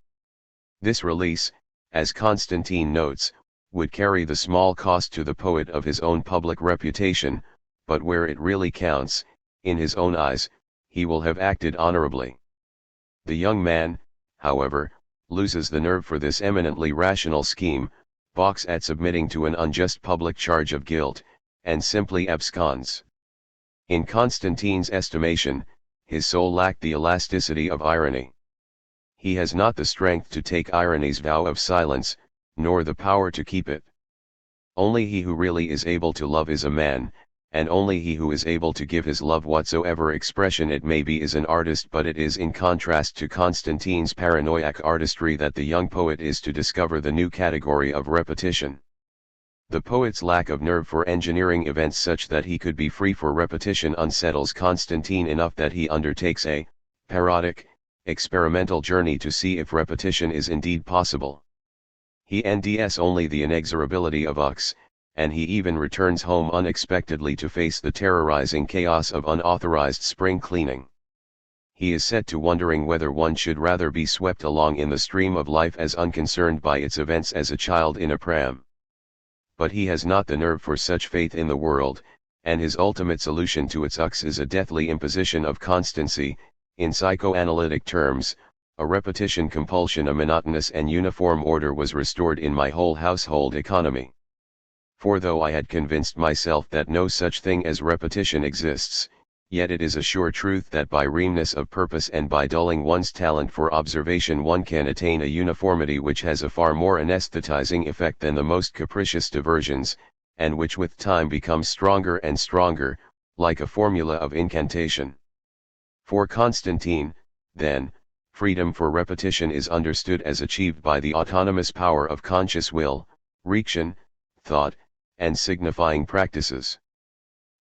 This release, as Constantine notes, would carry the small cost to the poet of his own public reputation, but where it really counts, in his own eyes, he will have acted honorably. The young man, however, loses the nerve for this eminently rational scheme, balks at submitting to an unjust public charge of guilt, and simply absconds. In Constantine's estimation, his soul lacked the elasticity of irony. He has not the strength to take irony's vow of silence, nor the power to keep it. Only he who really is able to love is a man, and only he who is able to give his love whatsoever expression it may be is an artist. But it is in contrast to Constantine's paranoiac artistry that the young poet is to discover the new category of repetition. The poet's lack of nerve for engineering events such that he could be free for repetition unsettles Constantine enough that he undertakes a parodic, experimental journey to see if repetition is indeed possible. He NDS only the inexorability of Ux, and he even returns home unexpectedly to face the terrorizing chaos of unauthorized spring cleaning. He is set to wondering whether one should rather be swept along in the stream of life as unconcerned by its events as a child in a pram. But he has not the nerve for such faith in the world, and his ultimate solution to its Ux is a deathly imposition of constancy. In psychoanalytic terms, a repetition compulsion, a monotonous and uniform order was restored in my whole household economy. For though I had convinced myself that no such thing as repetition exists, Yet it is a sure truth that by reamness of purpose and by dulling one's talent for observation one can attain a uniformity which has a far more anesthetizing effect than the most capricious diversions, and which with time becomes stronger and stronger, like a formula of incantation. For Constantine, then, freedom for repetition is understood as achieved by the autonomous power of conscious will, reaction, thought, and signifying practices.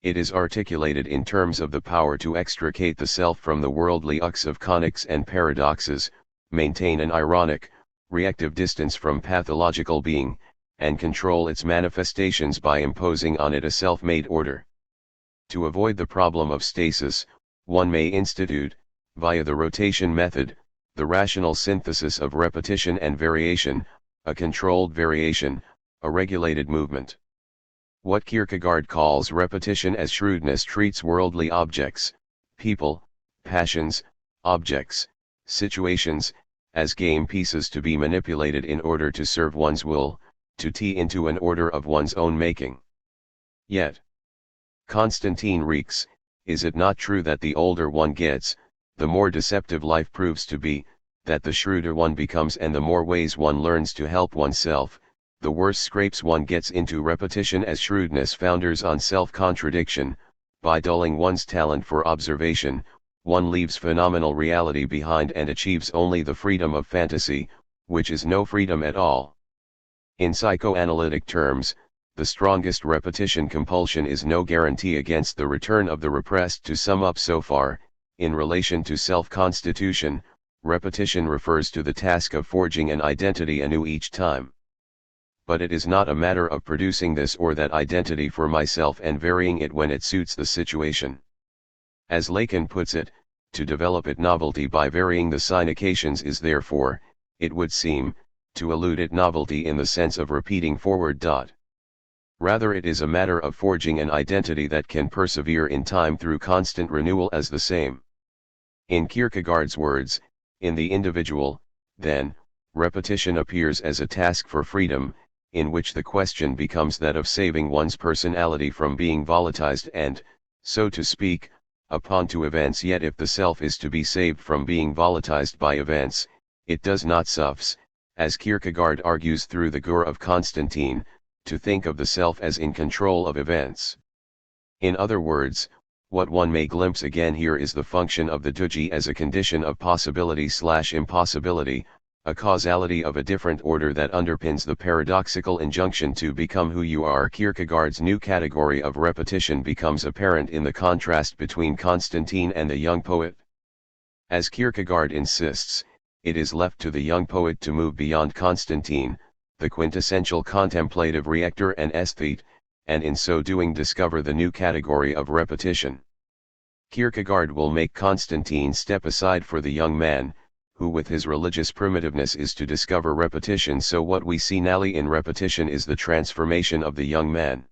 It is articulated in terms of the power to extricate the self from the worldly uks of conics and paradoxes, maintain an ironic, reactive distance from pathological being, and control its manifestations by imposing on it a self-made order. To avoid the problem of stasis, one may institute, via the rotation method, the rational synthesis of repetition and variation, a controlled variation, a regulated movement. What Kierkegaard calls repetition as shrewdness treats worldly objects, people, passions, objects, situations, as game pieces to be manipulated in order to serve one's will, to tee into an order of one's own making. Yet, Constantine reeks, is it not true that the older one gets, the more deceptive life proves to be, that the shrewder one becomes and the more ways one learns to help oneself, the worse scrapes one gets into? Repetition as shrewdness founders on self-contradiction. By dulling one's talent for observation, one leaves phenomenal reality behind and achieves only the freedom of fantasy, which is no freedom at all. In psychoanalytic terms, the strongest repetition compulsion is no guarantee against the return of the repressed. To sum up so far, in relation to self-constitution, repetition refers to the task of forging an identity anew each time. But it is not a matter of producing this or that identity for myself and varying it when it suits the situation. As Lacan puts it, to develop it novelty by varying the significations is therefore, it would seem, to elude it novelty in the sense of repeating forward. Rather it is a matter of forging an identity that can persevere in time through constant renewal as the same. In Kierkegaard's words, in the individual, then, repetition appears as a task for freedom, in which the question becomes that of saving one's personality from being volatilized and, so to speak, upon to events. Yet if the self is to be saved from being volatilized by events, it does not suffice, as Kierkegaard argues through the Gur of Constantine, to think of the self as in control of events. In other words, what one may glimpse again here is the function of the duji as a condition of possibility/impossibility, a causality of a different order that underpins the paradoxical injunction to become who you are. Kierkegaard's new category of repetition becomes apparent in the contrast between Constantine and the young poet. As Kierkegaard insists, it is left to the young poet to move beyond Constantine, the quintessential contemplative reactor and aesthete, and in so doing discover the new category of repetition. Kierkegaard will make Constantine step aside for the young man, who with his religious primitiveness is to discover repetition. So what we see now in repetition is the transformation of the young man.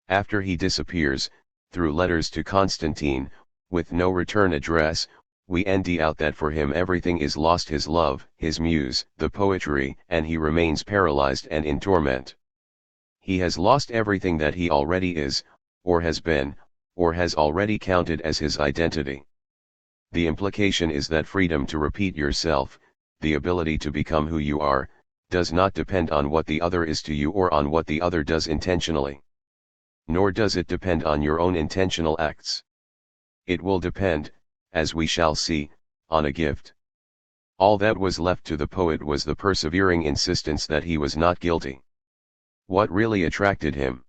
After he disappears, through letters to Constantine, with no return address, we end out that for him everything is lost: his love, his muse, the poetry, and he remains paralyzed and in torment. He has lost everything that he already is, or has been, or has already counted as his identity. The implication is that freedom to repeat yourself, the ability to become who you are, does not depend on what the other is to you or on what the other does intentionally. Nor does it depend on your own intentional acts. It will depend, as we shall see, on a gift. All that was left to the poet was the persevering insistence that he was not guilty. What really attracted him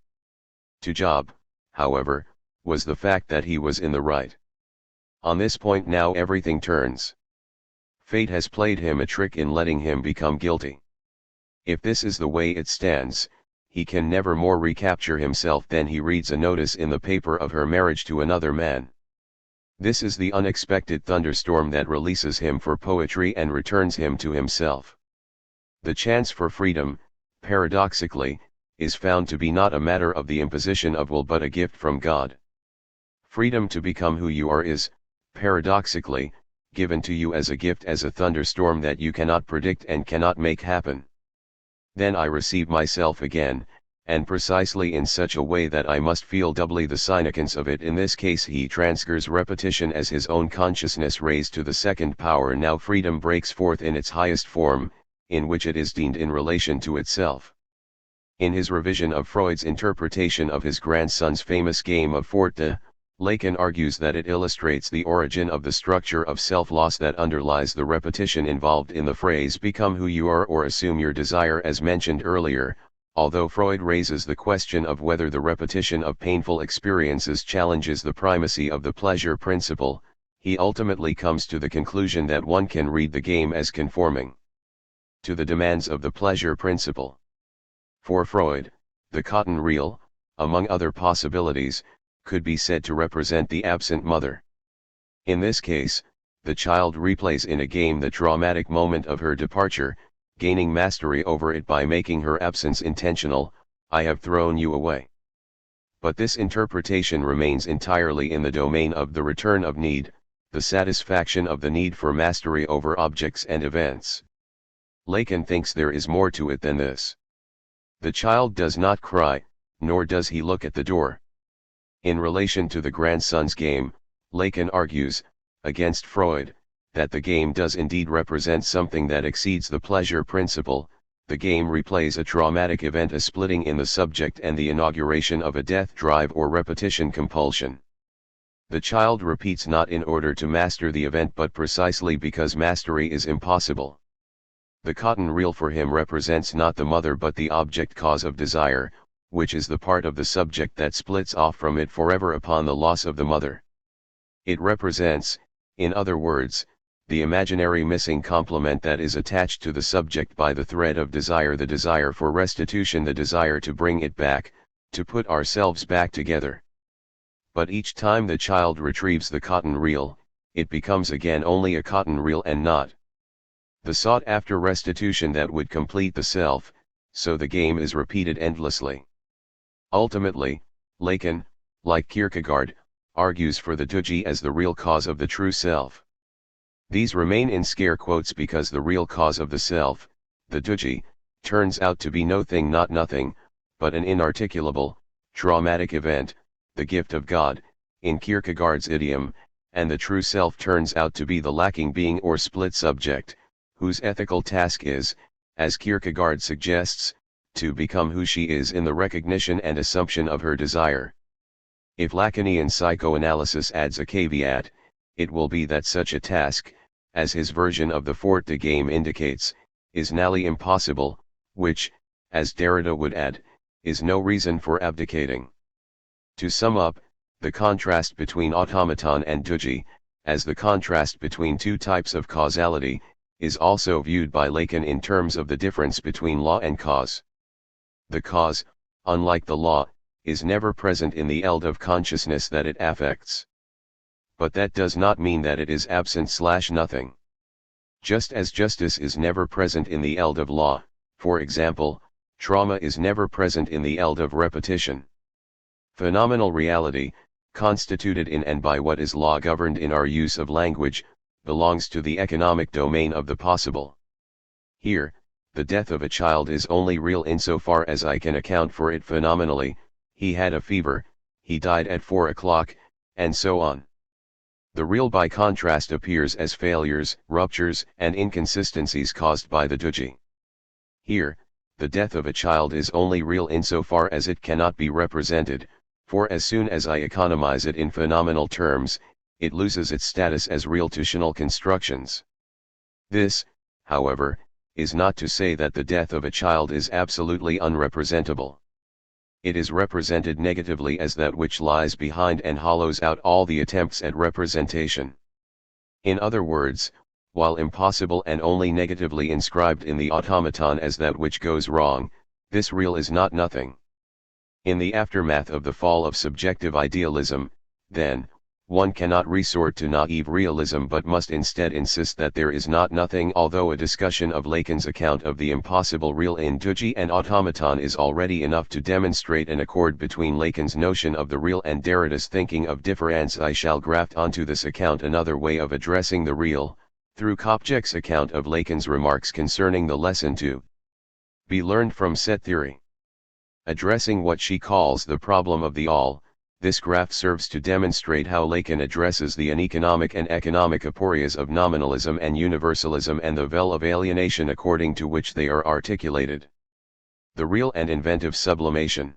to Job, however, was the fact that he was in the right. On this point now everything turns. Fate has played him a trick in letting him become guilty. If this is the way it stands, he can never more recapture himself than he reads a notice in the paper of her marriage to another man. This is the unexpected thunderstorm that releases him for poetry and returns him to himself. The chance for freedom, paradoxically, is found to be not a matter of the imposition of will but a gift from God. Freedom to become who you are is, paradoxically, given to you as a gift, as a thunderstorm that you cannot predict and cannot make happen. Then I receive myself again, and precisely in such a way that I must feel doubly the significance of it. In this case he transfers repetition as his own consciousness raised to the second power. Now freedom breaks forth in its highest form, in which it is deemed in relation to itself. In his revision of Freud's interpretation of his grandson's famous game of forte, Lacan argues that it illustrates the origin of the structure of self-loss that underlies the repetition involved in the phrase "become who you are" or "assume your desire," as mentioned earlier. Although Freud raises the question of whether the repetition of painful experiences challenges the primacy of the pleasure principle, he ultimately comes to the conclusion that one can read the game as conforming to the demands of the pleasure principle. For Freud, the cotton reel, among other possibilities, could be said to represent the absent mother. In this case, the child replays in a game the traumatic moment of her departure, gaining mastery over it by making her absence intentional. "I have thrown you away." But this interpretation remains entirely in the domain of the return of need, the satisfaction of the need for mastery over objects and events. Lacan thinks there is more to it than this. The child does not cry, nor does he look at the door. In relation to the grandson's game, Lacan argues, against Freud, that the game does indeed represent something that exceeds the pleasure principle. The game replays a traumatic event, a splitting in the subject and the inauguration of a death drive or repetition compulsion. The child repeats not in order to master the event but precisely because mastery is impossible. The cotton reel for him represents not the mother but the object cause of desire, which is the part of the subject that splits off from it forever upon the loss of the mother. It represents, in other words, the imaginary missing complement that is attached to the subject by the thread of desire, the desire for restitution, the desire to bring it back, to put ourselves back together. But each time the child retrieves the cotton reel, it becomes again only a cotton reel and not the sought-after restitution that would complete the self, so the game is repeated endlessly. Ultimately, Lacan, like Kierkegaard, argues for the duji as the real cause of the true self. These remain in scare quotes because the real cause of the self, the duji, turns out to be no thing, not nothing, but an inarticulable, traumatic event, the gift of God, in Kierkegaard's idiom, and the true self turns out to be the lacking being or split subject, whose ethical task is, as Kierkegaard suggests, to become who she is in the recognition and assumption of her desire. If Lacanian psychoanalysis adds a caveat, it will be that such a task, as his version of the forte game indicates, is nally impossible, which, as Derrida would add, is no reason for abdicating. To sum up, the contrast between automaton and duji, as the contrast between two types of causality, is also viewed by Lacan in terms of the difference between law and cause. The cause, unlike the law, is never present in the eld of consciousness that it affects. But that does not mean that it is absent/nothing. Just as justice is never present in the eld of law, for example, trauma is never present in the eld of repetition. Phenomenal reality, constituted in and by what is law-governed in our use of language, belongs to the economic domain of the possible. Here, the death of a child is only real insofar as I can account for it phenomenally. He had a fever, he died at 4 o'clock, and so on. The real by contrast appears as failures, ruptures, and inconsistencies caused by the duji. Here, the death of a child is only real insofar as it cannot be represented, for as soon as I economize it in phenomenal terms, it loses its status as real-tutional constructions. This, however, is not to say that the death of a child is absolutely unrepresentable. It is represented negatively as that which lies behind and hollows out all the attempts at representation. In other words, while impossible and only negatively inscribed in the automaton as that which goes wrong, this real is not nothing. In the aftermath of the fall of subjective idealism, then, one cannot resort to naive realism but must instead insist that there is not nothing. Although a discussion of Lacan's account of the impossible real in duji and automaton is already enough to demonstrate an accord between Lacan's notion of the real and Derrida's thinking of difference, I shall graft onto this account another way of addressing the real, through Kopchek's account of Lacan's remarks concerning the lesson to be learned from set theory. Addressing what she calls the problem of the all, this graph serves to demonstrate how Lacan addresses the uneconomic and economic aporias of nominalism and universalism and the veil of alienation according to which they are articulated. The real and inventive sublimation.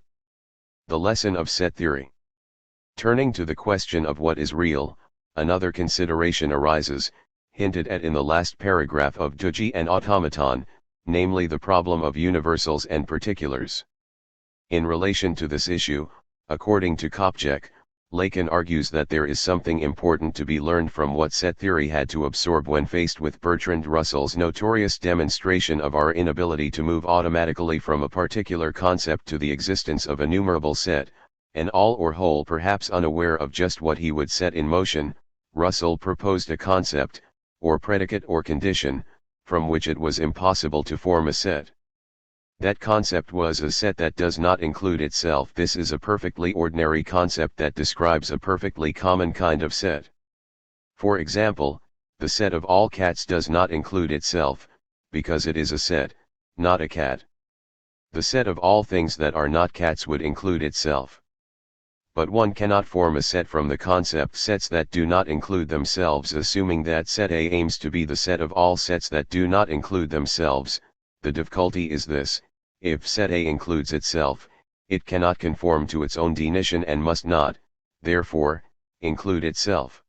The lesson of set theory. Turning to the question of what is real, another consideration arises, hinted at in the last paragraph of Duji and Automaton, namely the problem of universals and particulars. In relation to this issue, according to Kopjek, Lacan argues that there is something important to be learned from what set theory had to absorb when faced with Bertrand Russell's notorious demonstration of our inability to move automatically from a particular concept to the existence of a numerable set, an all or whole. Perhaps unaware of just what he would set in motion, Russell proposed a concept, or predicate or condition, from which it was impossible to form a set. That concept was a set that does not include itself. This is a perfectly ordinary concept that describes a perfectly common kind of set. For example, the set of all cats does not include itself, because it is a set, not a cat. The set of all things that are not cats would include itself. But one cannot form a set from the concept sets that do not include themselves, assuming that set A aims to be the set of all sets that do not include themselves. The difficulty is this: if set A includes itself, it cannot conform to its own definition and must not, therefore, include itself.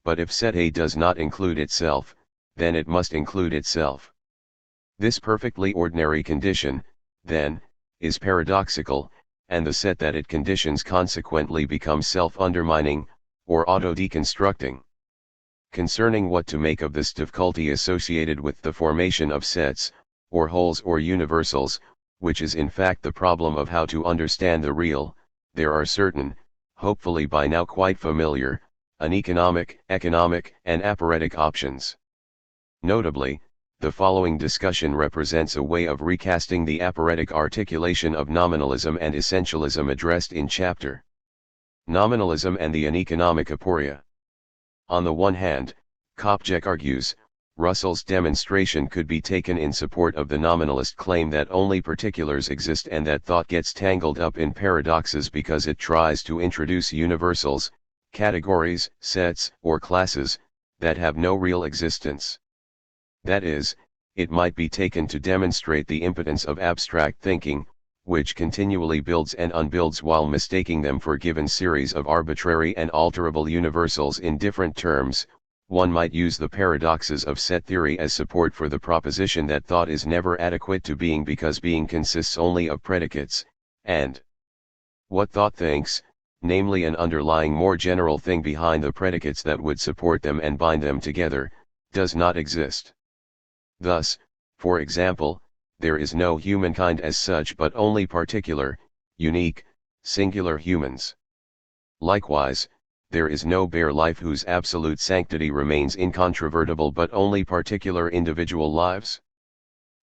But if set A does not include itself, then it must include itself. This perfectly ordinary condition, then, is paradoxical, and the set that it conditions consequently becomes self-undermining, or auto-deconstructing. Concerning what to make of this difficulty associated with the formation of sets, or wholes or universals, which is in fact the problem of how to understand the real, there are certain, hopefully by now quite familiar, uneconomic, economic, and aporetic options. Notably, the following discussion represents a way of recasting the aporetic articulation of nominalism and essentialism addressed in chapter Nominalism and the Uneconomic Aporia. On the one hand, Kopjek argues, Russell's demonstration could be taken in support of the nominalist claim that only particulars exist and that thought gets tangled up in paradoxes because it tries to introduce universals, categories, sets, or classes, that have no real existence. That is, it might be taken to demonstrate the impotence of abstract thinking, which continually builds and unbuilds while mistaking them for given series of arbitrary and alterable universals in different terms. One might use the paradoxes of set theory as support for the proposition that thought is never adequate to being because being consists only of predicates, and what thought thinks, namely an underlying more general thing behind the predicates that would support them and bind them together, does not exist. Thus, for example, there is no humankind as such but only particular, unique, singular humans. Likewise, there is no bare life whose absolute sanctity remains incontrovertible but only particular individual lives.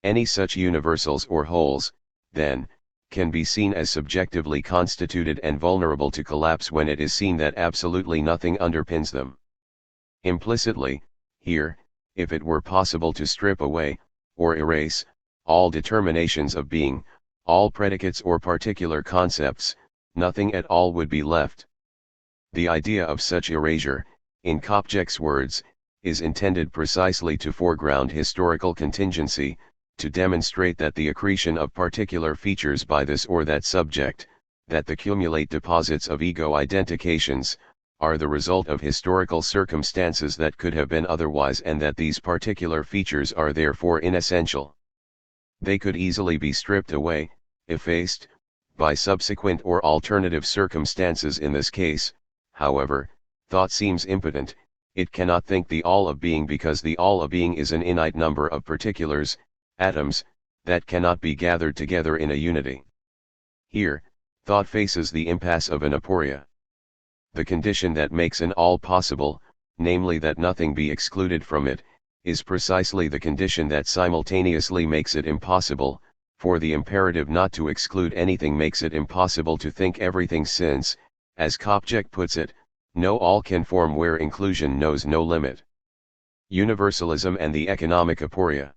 Any such universals or wholes, then, can be seen as subjectively constituted and vulnerable to collapse when it is seen that absolutely nothing underpins them. Implicitly, here, if it were possible to strip away, or erase, all determinations of being, all predicates or particular concepts, nothing at all would be left. The idea of such erasure, in Kopjek's words, is intended precisely to foreground historical contingency, to demonstrate that the accretion of particular features by this or that subject, that the cumulate deposits of ego identifications, are the result of historical circumstances that could have been otherwise and that these particular features are therefore inessential. They could easily be stripped away, effaced, by subsequent or alternative circumstances. In this case, however, thought seems impotent. It cannot think the all of being because the all of being is an innate number of particulars, atoms, that cannot be gathered together in a unity. Here, thought faces the impasse of an aporia. The condition that makes an all possible, namely that nothing be excluded from it, is precisely the condition that simultaneously makes it impossible, for the imperative not to exclude anything makes it impossible to think everything since, as Kopjek puts it, no all can form where inclusion knows no limit. Universalism and the economic aporia.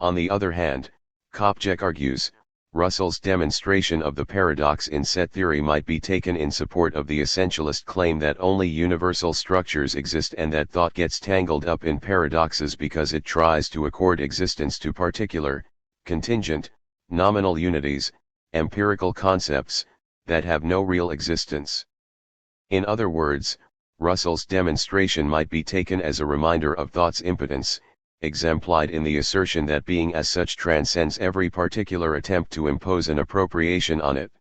On the other hand, Kopjek argues, Russell's demonstration of the paradox in set theory might be taken in support of the essentialist claim that only universal structures exist and that thought gets tangled up in paradoxes because it tries to accord existence to particular, contingent, nominal unities, empirical concepts, that have no real existence. In other words, Russell's demonstration might be taken as a reminder of thought's impotence, exemplified in the assertion that being as such transcends every particular attempt to impose an appropriation on it.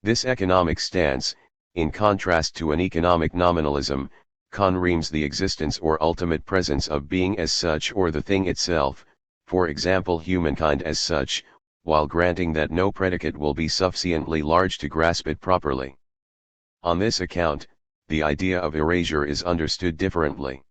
This economic stance, in contrast to an economic nominalism, conreams the existence or ultimate presence of being as such or the thing itself, for example humankind as such, while granting that no predicate will be sufficiently large to grasp it properly. On this account, the idea of erasure is understood differently.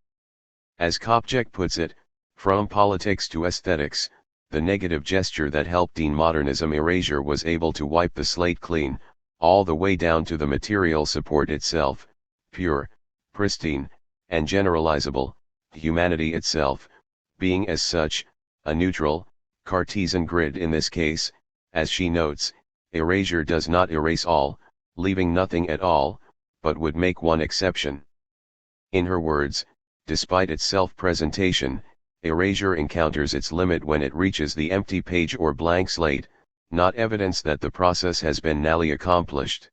As Kopjek puts it, from politics to aesthetics, the negative gesture that helped modernism erasure was able to wipe the slate clean, all the way down to the material support itself, pure, pristine, and generalizable, humanity itself, being as such, a neutral, Cartesian grid in this case. As she notes, erasure does not erase all, leaving nothing at all, but would make one exception. In her words, despite its self-presentation, erasure encounters its limit when it reaches the empty page or blank slate, not evidence that the process has been nally accomplished.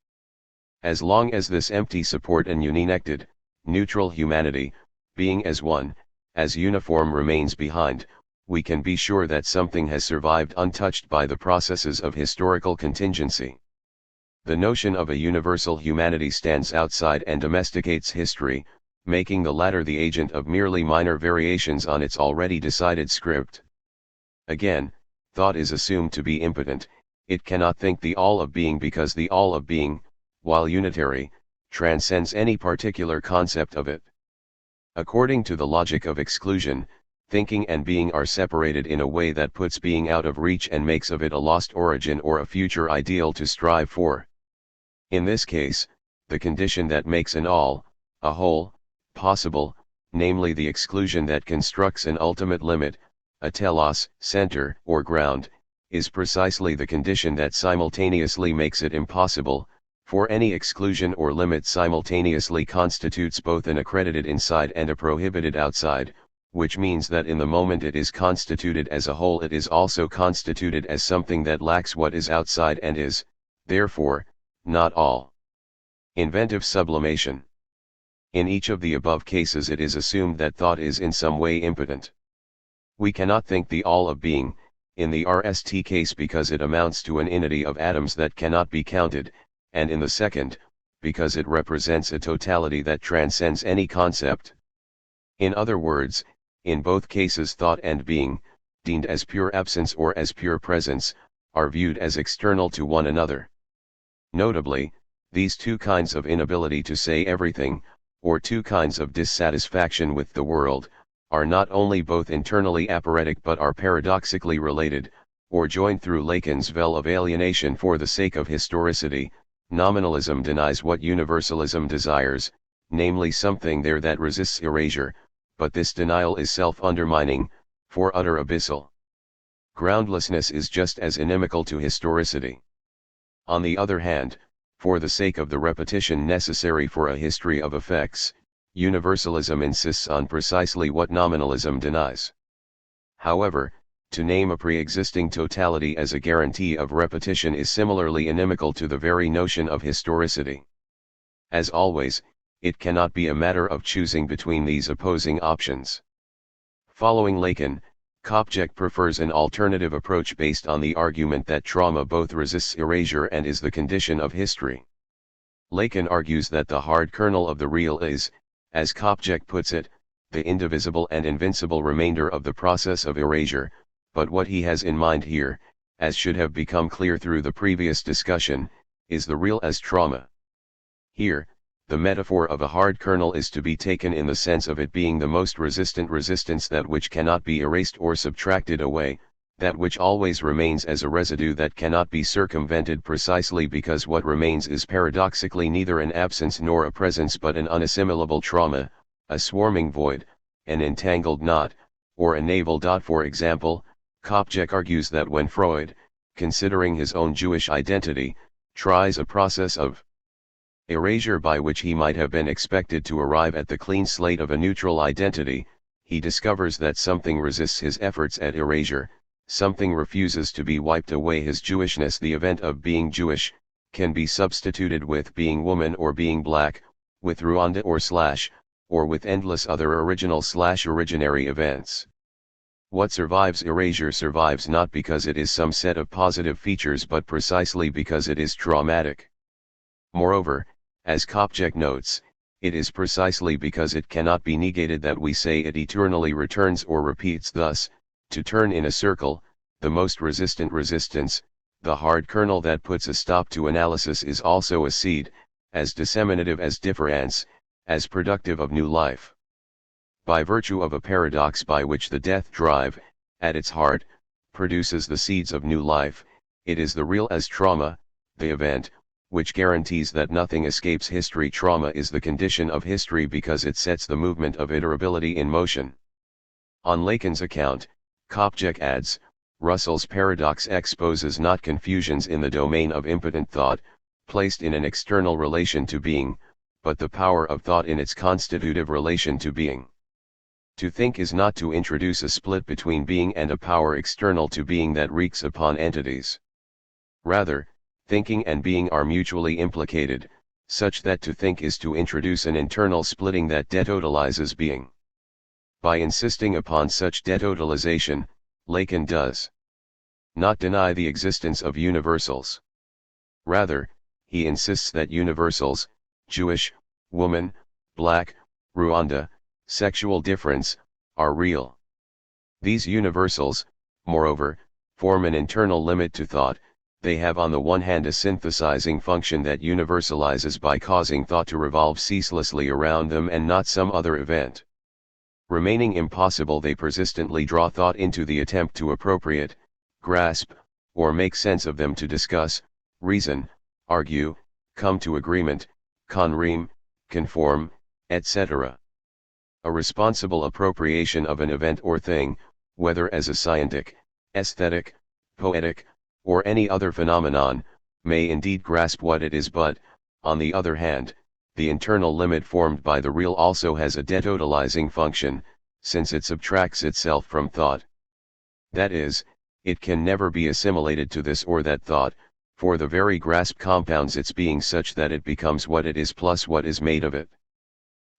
As long as this empty support and unenected, neutral humanity, being as one, as uniform remains behind, we can be sure that something has survived untouched by the processes of historical contingency. The notion of a universal humanity stands outside and domesticates history, making the latter the agent of merely minor variations on its already decided script. Again, thought is assumed to be impotent, it cannot think the all of being because the all of being, while unitary, transcends any particular concept of it. According to the logic of exclusion, thinking and being are separated in a way that puts being out of reach and makes of it a lost origin or a future ideal to strive for. In this case, the condition that makes an all, a whole, possible, namely the exclusion that constructs an ultimate limit, a telos, center, or ground, is precisely the condition that simultaneously makes it impossible, for any exclusion or limit simultaneously constitutes both an accredited inside and a prohibited outside, which means that in the moment it is constituted as a whole it is also constituted as something that lacks what is outside and is, therefore, not all. Inventive sublimation. In each of the above cases it is assumed that thought is in some way impotent. We cannot think the all of being, in the RST case because it amounts to an entity of atoms that cannot be counted, and in the second, because it represents a totality that transcends any concept. In other words, in both cases thought and being, deemed as pure absence or as pure presence, are viewed as external to one another. Notably, these two kinds of inability to say everything, or two kinds of dissatisfaction with the world, are not only both internally aphoretic but are paradoxically related, or joined through Lacan's veil of alienation for the sake of historicity. Nominalism denies what universalism desires, namely something there that resists erasure, but this denial is self-undermining, for utter abyssal groundlessness is just as inimical to historicity. On the other hand, for the sake of the repetition necessary for a history of effects, universalism insists on precisely what nominalism denies. However, to name a pre-existing totality as a guarantee of repetition is similarly inimical to the very notion of historicity. As always, it cannot be a matter of choosing between these opposing options. Following Lacan, Kopjek prefers an alternative approach based on the argument that trauma both resists erasure and is the condition of history. Lacan argues that the hard kernel of the real is, as Kopjek puts it, the indivisible and invincible remainder of the process of erasure, but what he has in mind here, as should have become clear through the previous discussion, is the real as trauma. Here, the metaphor of a hard kernel is to be taken in the sense of it being the most resistant resistance, that which cannot be erased or subtracted away, that which always remains as a residue that cannot be circumvented precisely because what remains is paradoxically neither an absence nor a presence but an unassimilable trauma, a swarming void, an entangled knot, or a navel dot. For example, Kopjek argues that when Freud, considering his own Jewish identity, tries a process of erasure by which he might have been expected to arrive at the clean slate of a neutral identity. He discovers that something resists his efforts at erasure, something refuses to be wiped away. His Jewishness, the event of being Jewish, can be substituted with being woman or being black, with Rwanda or with endless other original/originary events. What survives erasure survives not because it is some set of positive features but precisely because it is traumatic. Moreover, as Kopjek notes, it is precisely because it cannot be negated that we say it eternally returns or repeats. Thus, to turn in a circle, the most resistant resistance, the hard kernel that puts a stop to analysis, is also a seed, as disseminative as difference, as productive of new life. By virtue of a paradox by which the death drive, at its heart, produces the seeds of new life, it is the real as trauma, the event, which guarantees that nothing escapes history. Trauma is the condition of history because it sets the movement of iterability in motion. On Lacan's account, Kopjek adds, Russell's paradox exposes not confusions in the domain of impotent thought, placed in an external relation to being, but the power of thought in its constitutive relation to being. To think is not to introduce a split between being and a power external to being that reeks upon entities. Rather, thinking and being are mutually implicated, such that to think is to introduce an internal splitting that detotalizes being. By insisting upon such detotalization, Lacan does not deny the existence of universals. Rather, he insists that universals, Jewish, woman, black, Rwanda, sexual difference, are real. These universals, moreover, form an internal limit to thought. They have on the one hand a synthesizing function that universalizes by causing thought to revolve ceaselessly around them and not some other event. Remaining impossible, they persistently draw thought into the attempt to appropriate, grasp, or make sense of them, to discuss, reason, argue, come to agreement, conreme, conform, etc. A responsible appropriation of an event or thing, whether as a scientific, aesthetic, poetic, or any other phenomenon, may indeed grasp what it is, but, on the other hand, the internal limit formed by the real also has a detotalizing function, since it subtracts itself from thought. That is, it can never be assimilated to this or that thought, for the very grasp compounds its being such that it becomes what it is plus what is made of it.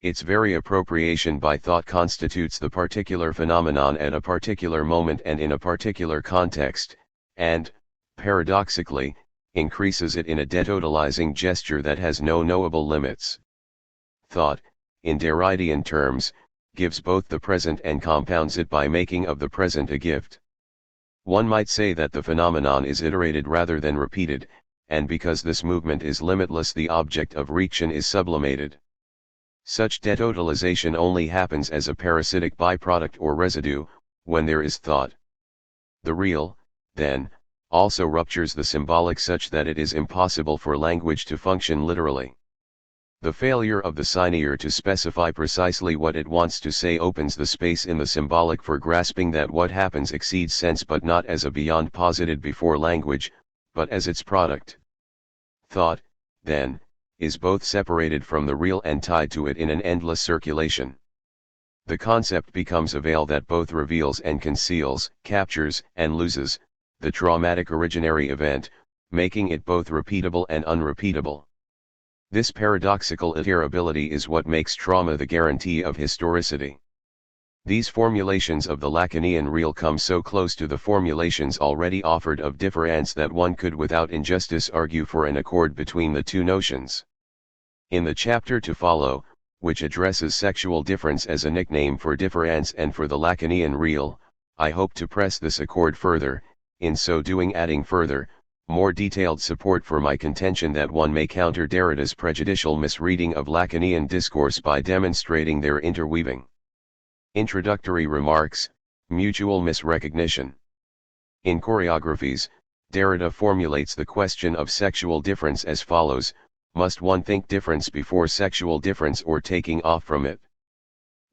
Its very appropriation by thought constitutes the particular phenomenon at a particular moment and in a particular context, and, paradoxically, increases it in a detotalizing gesture that has no knowable limits. Thought, in Derridian terms, gives both the present and compounds it by making of the present a gift. One might say that the phenomenon is iterated rather than repeated, and because this movement is limitless, the object of reaction is sublimated. Such detotalization only happens as a parasitic byproduct or residue, when there is thought. The real, then, also ruptures the symbolic such that it is impossible for language to function literally. The failure of the signeer to specify precisely what it wants to say opens the space in the symbolic for grasping that what happens exceeds sense, but not as a beyond posited before language, but as its product. Thought, then, is both separated from the real and tied to it in an endless circulation. The concept becomes a veil that both reveals and conceals, captures and loses, the traumatic originary event, making it both repeatable and unrepeatable. This paradoxical iterability is what makes trauma the guarantee of historicity. These formulations of the Lacanian real come so close to the formulations already offered of difference that one could without injustice argue for an accord between the two notions. In the chapter to follow, which addresses sexual difference as a nickname for difference and for the Lacanian real, I hope to press this accord further, in so doing adding further, more detailed support for my contention that one may counter Derrida's prejudicial misreading of Lacanian discourse by demonstrating their interweaving. Introductory remarks, mutual misrecognition. In Choreographies, Derrida formulates the question of sexual difference as follows: must one think difference before sexual difference or taking off from it?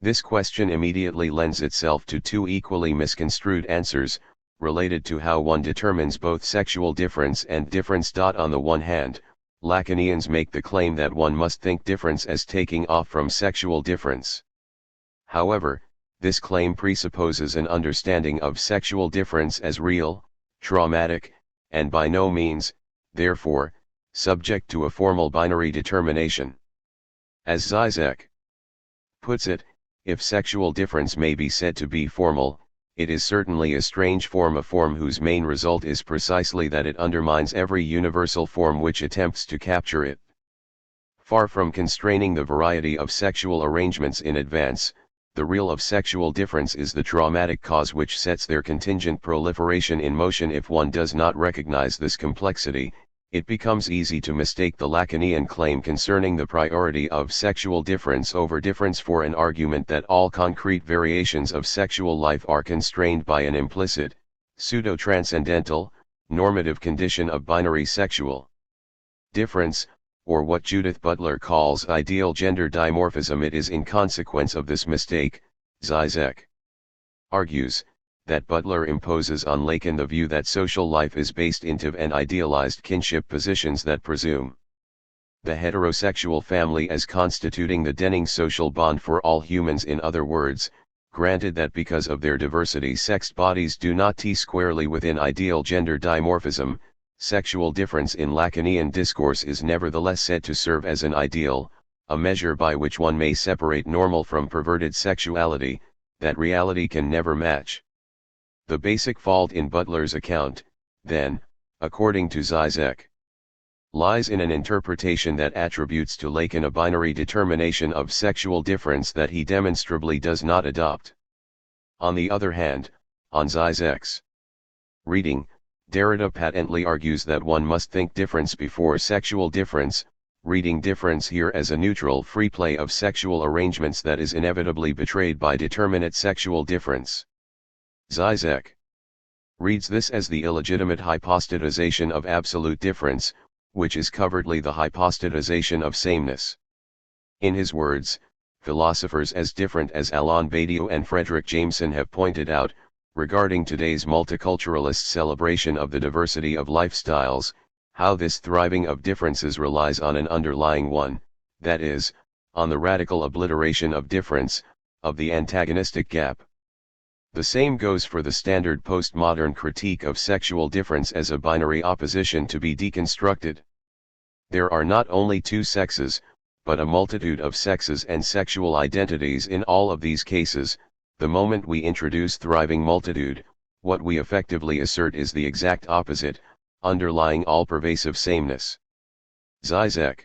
This question immediately lends itself to two equally misconstrued answers, related to how one determines both sexual difference and difference. On the one hand, Lacanians make the claim that one must think difference as taking off from sexual difference. However, this claim presupposes an understanding of sexual difference as real, traumatic, and by no means, therefore, subject to a formal binary determination. As Zizek puts it, if sexual difference may be said to be formal, it is certainly a strange form, a form whose main result is precisely that it undermines every universal form which attempts to capture it. Far from constraining the variety of sexual arrangements in advance, the real of sexual difference is the traumatic cause which sets their contingent proliferation in motion. If one does not recognize this complexity, it becomes easy to mistake the Lacanian claim concerning the priority of sexual difference over difference for an argument that all concrete variations of sexual life are constrained by an implicit, pseudo-transcendental, normative condition of binary sexual difference, or what Judith Butler calls ideal gender dimorphism. It is in consequence of this mistake, Zizek argues, that Butler imposes on Lacan the view that social life is based into and idealized kinship positions that presume the heterosexual family as constituting the Denning social bond for all humans. In other words, granted that because of their diversity sexed bodies do not tie squarely within ideal gender dimorphism, sexual difference in Lacanian discourse is nevertheless said to serve as an ideal, a measure by which one may separate normal from perverted sexuality, that reality can never match. The basic fault in Butler's account, then, according to Zizek, lies in an interpretation that attributes to Lacan a binary determination of sexual difference that he demonstrably does not adopt. On the other hand, on Zizek's reading, Derrida patently argues that one must think difference before sexual difference, reading difference here as a neutral free play of sexual arrangements that is inevitably betrayed by determinate sexual difference. Zizek reads this as the illegitimate hypostatization of absolute difference, which is covertly the hypostatization of sameness. In his words, philosophers as different as Alain Badiou and Frederick Jameson have pointed out, regarding today's multiculturalist celebration of the diversity of lifestyles, how this thriving of differences relies on an underlying one, that is, on the radical obliteration of difference, of the antagonistic gap. The same goes for the standard postmodern critique of sexual difference as a binary opposition to be deconstructed. There are not only two sexes, but a multitude of sexes and sexual identities in all of these cases. The moment we introduce thriving multitude, what we effectively assert is the exact opposite, underlying all-pervasive sameness. Zizek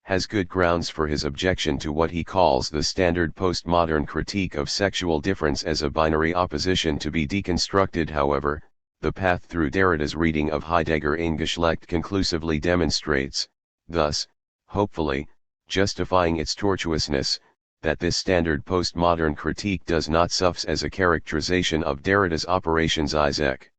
has good grounds for his objection to what he calls the standard postmodern critique of sexual difference as a binary opposition to be deconstructed. However, the path through Derrida's reading of Heidegger in Geschlecht conclusively demonstrates, thus, hopefully, justifying its tortuousness, that this standard postmodern critique does not suffice as a characterization of Derrida's operations. Zizek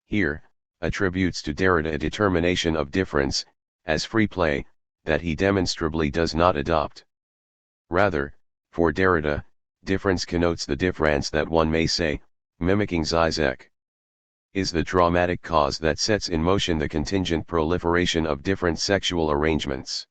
here attributes to Derrida a determination of difference, as free play, that he demonstrably does not adopt. Rather, for Derrida, difference connotes the difference that one may say, mimicking Zizek, is the traumatic cause that sets in motion the contingent proliferation of different sexual arrangements.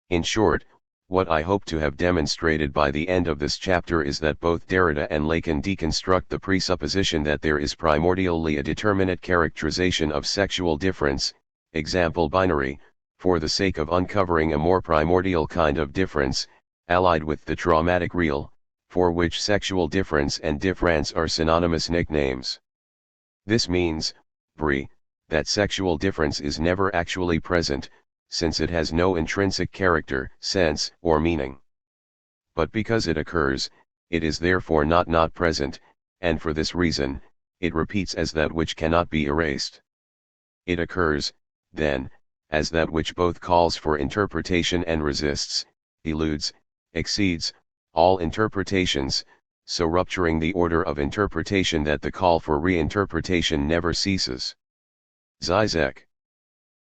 In short, what I hope to have demonstrated by the end of this chapter is that both Derrida and Lacan deconstruct the presupposition that there is primordially a determinate characterization of sexual difference, example binary, for the sake of uncovering a more primordial kind of difference, allied with the traumatic real, for which sexual difference and difference are synonymous nicknames. This means, Brie, that sexual difference is never actually present, since it has no intrinsic character, sense, or meaning. But because it occurs, it is therefore not present, and for this reason, it repeats as that which cannot be erased. It occurs, then, as that which both calls for interpretation and resists, eludes, exceeds, all interpretations, so rupturing the order of interpretation that the call for reinterpretation never ceases. Zizek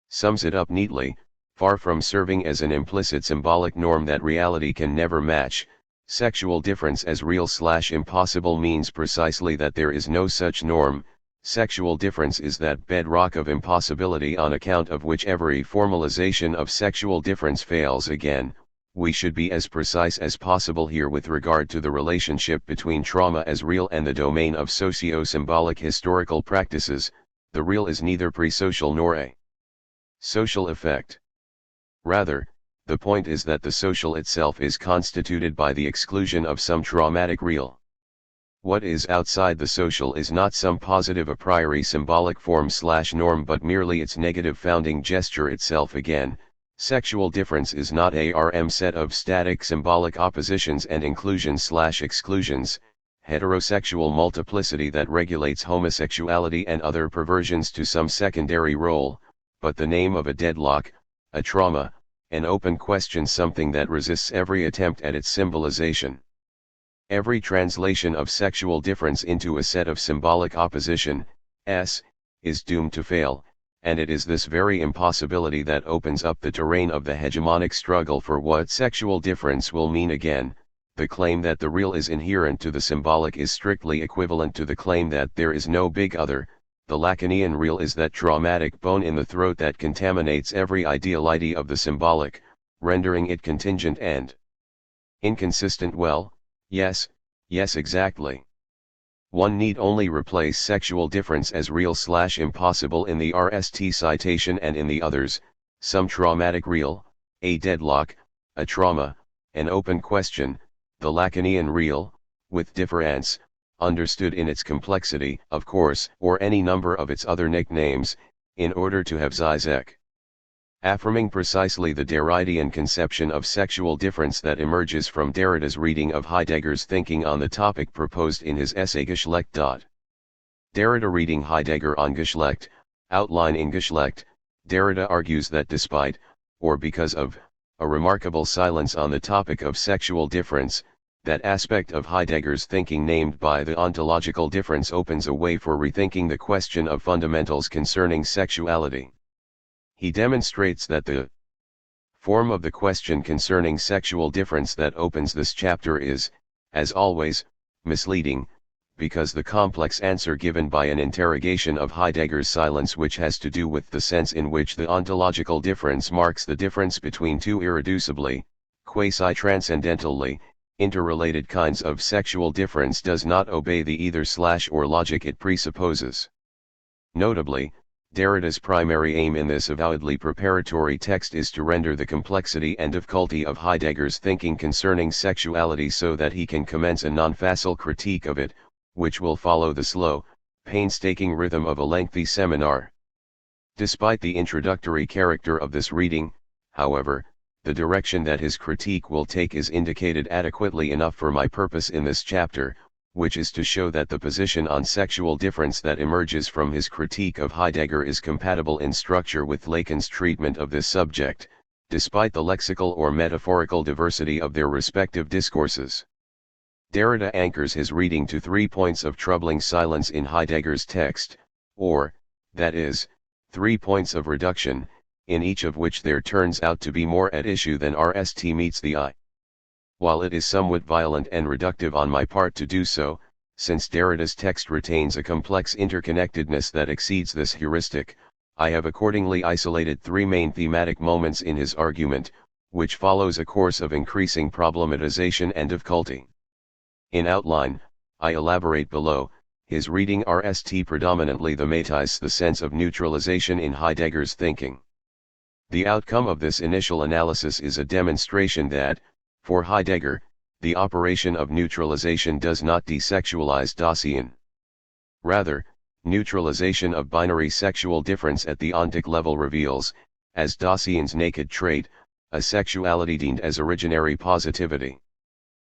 sums it up neatly, far from serving as an implicit symbolic norm that reality can never match, sexual difference as real/impossible means precisely that there is no such norm, Sexual difference is that bedrock of impossibility on account of which every formalization of sexual difference fails. Again, we should be as precise as possible here with regard to the relationship between trauma as real and the domain of socio-symbolic historical practices. The real is neither pre-social nor a social effect. Rather, the point is that the social itself is constituted by the exclusion of some traumatic real. What is outside the social is not some positive a priori symbolic form/norm but merely its negative founding gesture itself. Again, sexual difference is not a set of static symbolic oppositions and inclusions/exclusions, heterosexual multiplicity that regulates homosexuality and other perversions to some secondary role, but the name of a deadlock, a trauma, an open question, something that resists every attempt at its symbolization. Every translation of sexual difference into a set of symbolic opposition, is doomed to fail, and it is this very impossibility that opens up the terrain of the hegemonic struggle for what sexual difference will mean. Again, the claim that the real is inherent to the symbolic is strictly equivalent to the claim that there is no big other. The Lacanian real is that traumatic bone in the throat that contaminates every ideality of the symbolic, rendering it contingent and inconsistent. Well, yes, exactly. One need only replace sexual difference as real/impossible in the RST citation and in the others, some traumatic real, a deadlock, a trauma, an open question, the Lacanian real, with difference, understood in its complexity, of course, or any number of its other nicknames, in order to have Zizek. Affirming precisely the Derridian conception of sexual difference that emerges from Derrida's reading of Heidegger's thinking on the topic proposed in his essay Geschlecht. Derrida reading Heidegger on Geschlecht, outline in Geschlecht, Derrida argues that despite, or because of, a remarkable silence on the topic of sexual difference, that aspect of Heidegger's thinking named by the ontological difference opens a way for rethinking the question of fundamentals concerning sexuality. He demonstrates that the form of the question concerning sexual difference that opens this chapter is, as always, misleading, because the complex answer given by an interrogation of Heidegger's silence, which has to do with the sense in which the ontological difference marks the difference between two irreducibly, quasi-transcendentally, interrelated kinds of sexual difference, does not obey the either/or logic it presupposes. Notably, Derrida's primary aim in this avowedly preparatory text is to render the complexity and difficulty of Heidegger's thinking concerning sexuality so that he can commence a non-facile critique of it, which will follow the slow, painstaking rhythm of a lengthy seminar. Despite the introductory character of this reading, however, the direction that his critique will take is indicated adequately enough for my purpose in this chapter, which is to show that the position on sexual difference that emerges from his critique of Heidegger is compatible in structure with Lacan's treatment of this subject, despite the lexical or metaphorical diversity of their respective discourses. Derrida anchors his reading to 3 points of troubling silence in Heidegger's text, or, that is, 3 points of reduction, in each of which there turns out to be more at issue than RST meets the eye. While it is somewhat violent and reductive on my part to do so, since Derrida's text retains a complex interconnectedness that exceeds this heuristic, I have accordingly isolated 3 main thematic moments in his argument, which follows a course of increasing problematization and difficulty. In outline, I elaborate below. His reading RST predominantly thematize the sense of neutralization in Heidegger's thinking. The outcome of this initial analysis is a demonstration that, for Heidegger, the operation of neutralization does not desexualize Dasein. Rather, neutralization of binary sexual difference at the ontic level reveals, as Dasein's naked trait, a sexuality deemed as originary positivity.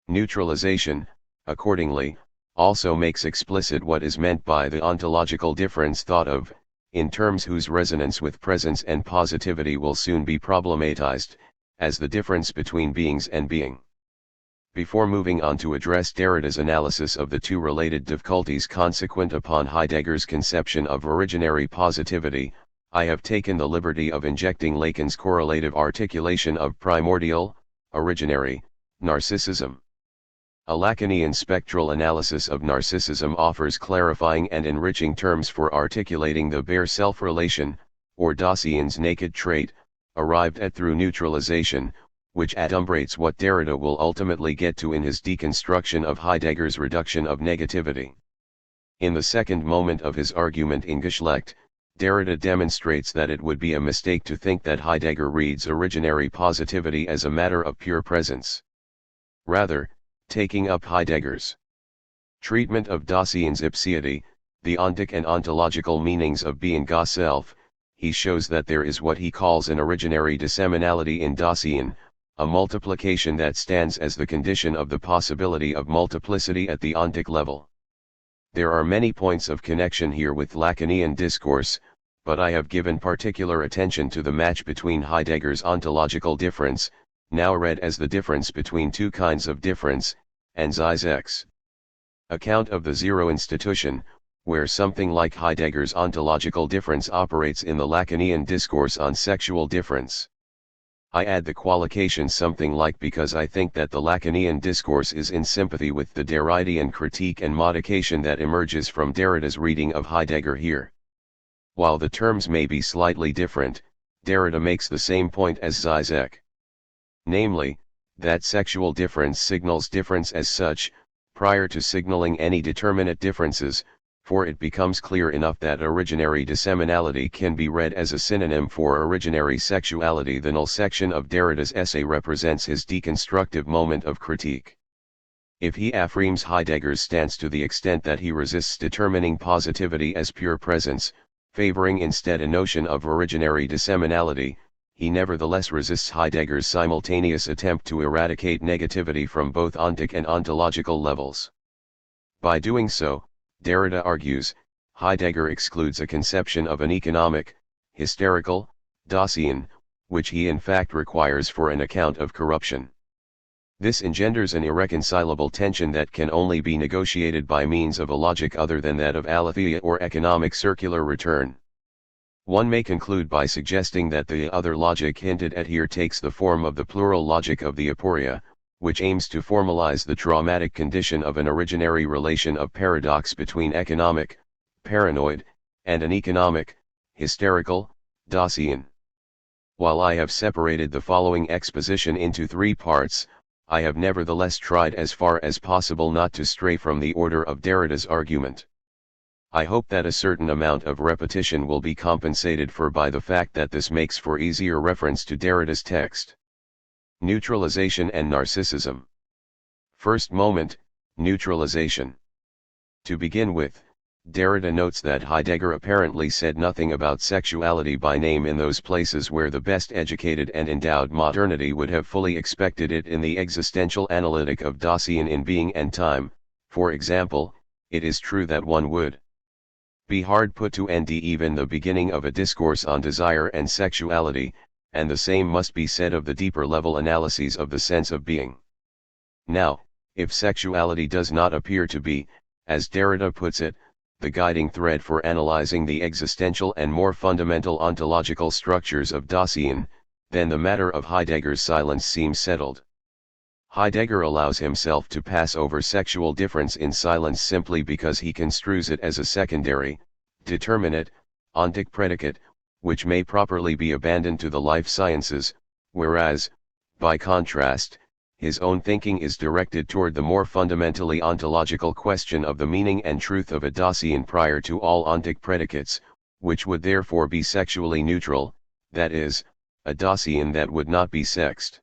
Neutralization, accordingly, also makes explicit what is meant by the ontological difference thought of, in terms whose resonance with presence and positivity will soon be problematized, as the difference between beings and being. Before moving on to address Derrida's analysis of the 2 related difficulties consequent upon Heidegger's conception of originary positivity, I have taken the liberty of injecting Lacan's correlative articulation of primordial, originary, narcissism. A Lacanian spectral analysis of narcissism offers clarifying and enriching terms for articulating the bare self-relation, or Dawsian's naked trait, arrived at through neutralization, which adumbrates what Derrida will ultimately get to in his deconstruction of Heidegger's reduction of negativity. In the second moment of his argument in Geschlecht, Derrida demonstrates that it would be a mistake to think that Heidegger reads originary positivity as a matter of pure presence. Rather, taking up Heidegger's treatment of Dawsian's ipseity, the ontic and ontological meanings of being ga self, he shows that there is what he calls an originary disseminality in Dawsian, a multiplication that stands as the condition of the possibility of multiplicity at the ontic level. There are many points of connection here with Lacanian discourse, but I have given particular attention to the match between Heidegger's ontological difference, now read as the difference between two kinds of difference, and Zizek's account of the zero institution, where something like Heidegger's ontological difference operates in the Lacanian discourse on sexual difference. I add the qualification something like because I think that the Lacanian discourse is in sympathy with the Derridian critique and modification that emerges from Derrida's reading of Heidegger here. While the terms may be slightly different, Derrida makes the same point as Zizek. Namely, that sexual difference signals difference as such, prior to signaling any determinate differences, for it becomes clear enough that originary disseminality can be read as a synonym for originary sexuality. The null section of Derrida's essay represents his deconstructive moment of critique. If he affirms Heidegger's stance to the extent that he resists determining positivity as pure presence, favoring instead a notion of originary disseminality, he nevertheless resists Heidegger's simultaneous attempt to eradicate negativity from both ontic and ontological levels. By doing so, Derrida argues, Heidegger excludes a conception of an economic, hysterical, Dawsian, which he in fact requires for an account of corruption. This engenders an irreconcilable tension that can only be negotiated by means of a logic other than that of aletheia or economic circular return. One may conclude by suggesting that the other logic hinted at here takes the form of the plural logic of the aporia, which aims to formalize the traumatic condition of an originary relation of paradox between economic, paranoid, and an economic, hysterical, Dawsian. While I have separated the following exposition into three parts, I have nevertheless tried as far as possible not to stray from the order of Derrida's argument. I hope that a certain amount of repetition will be compensated for by the fact that this makes for easier reference to Derrida's text. Neutralization and narcissism. First moment, neutralization. To begin with, Derrida notes that Heidegger apparently said nothing about sexuality by name in those places where the best educated and endowed modernity would have fully expected it. In the existential analytic of Dawsian in Being and Time, for example, it is true that one would be hard put to end even the beginning of a discourse on desire and sexuality, and the same must be said of the deeper level analyses of the sense of being. Now, if sexuality does not appear to be, as Derrida puts it, the guiding thread for analyzing the existential and more fundamental ontological structures of Dawsian, then the matter of Heidegger's silence seems settled. Heidegger allows himself to pass over sexual difference in silence simply because he construes it as a secondary, determinate, ontic predicate, which may properly be abandoned to the life sciences, whereas, by contrast, his own thinking is directed toward the more fundamentally ontological question of the meaning and truth of a Dawsian prior to all ontic predicates, which would therefore be sexually neutral, that is, a Dawsian that would not be sexed.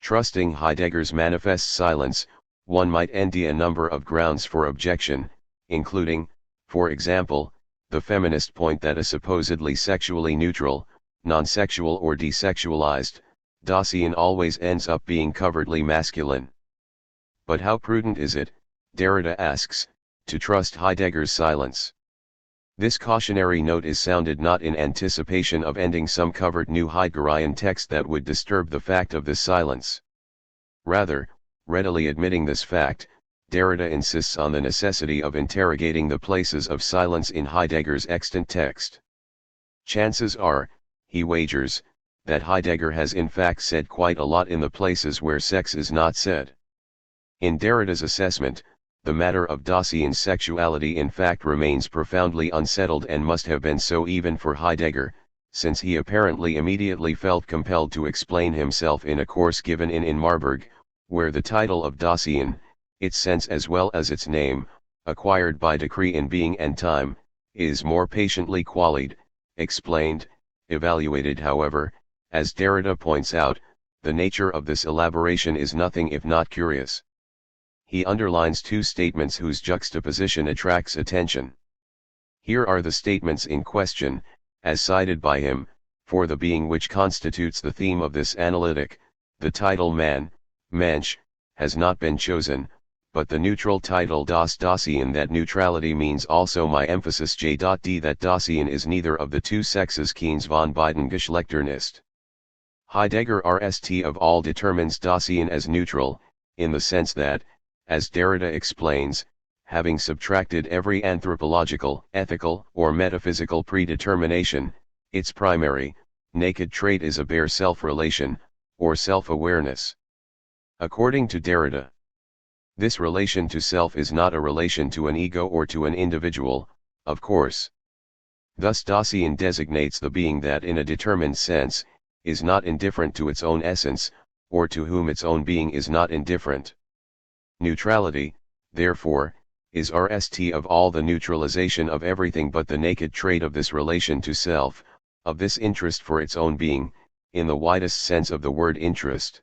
Trusting Heidegger's manifest silence, one might endy a number of grounds for objection, including, for example, the feminist point that a supposedly sexually neutral, non-sexual or desexualized, Dawsian always ends up being covertly masculine. But how prudent is it, Derrida asks, to trust Heidegger's silence? This cautionary note is sounded not in anticipation of ending some covered new Heideggerian text that would disturb the fact of this silence. Rather, readily admitting this fact, Derrida insists on the necessity of interrogating the places of silence in Heidegger's extant text. Chances are, he wagers, that Heidegger has in fact said quite a lot in the places where sex is not said. In Derrida's assessment, the matter of Dasein's sexuality in fact remains profoundly unsettled and must have been so even for Heidegger, since he apparently immediately felt compelled to explain himself in a course given in Marburg, where the title of Dasein, its sense as well as its name, acquired by decree in being and time, is more patiently qualied, explained, evaluated. However, as Derrida points out, the nature of this elaboration is nothing if not curious. He underlines two statements whose juxtaposition attracts attention. Here are the statements in question, as cited by him: for the being which constitutes the theme of this analytic, the title man, Mensch, has not been chosen, but the neutral title das Dasein. That neutrality means also my emphasis j.d that Dasein is neither of the two sexes keins von beiden Geschlechtern ist. Heidegger Rst of all determines Dasein as neutral, in the sense that, as Derrida explains, having subtracted every anthropological, ethical, or metaphysical predetermination, its primary, naked trait is a bare self-relation, or self-awareness. According to Derrida, this relation to self is not a relation to an ego or to an individual, of course. Thus Dasein designates the being that in a determined sense, is not indifferent to its own essence, or to whom its own being is not indifferent. Neutrality, therefore, is Rst of all the neutralization of everything but the naked trait of this relation to self, of this interest for its own being, in the widest sense of the word interest.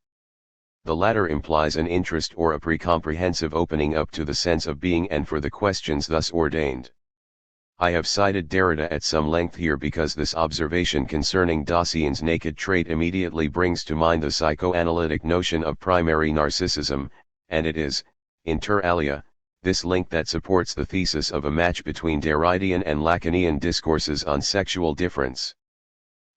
The latter implies an interest or a pre-comprehensive opening up to the sense of being and for the questions thus ordained. I have cited Derrida at some length here because this observation concerning Dasein's naked trait immediately brings to mind the psychoanalytic notion of primary narcissism, and it is, inter alia, this link that supports the thesis of a match between Derridian and Lacanian discourses on sexual difference.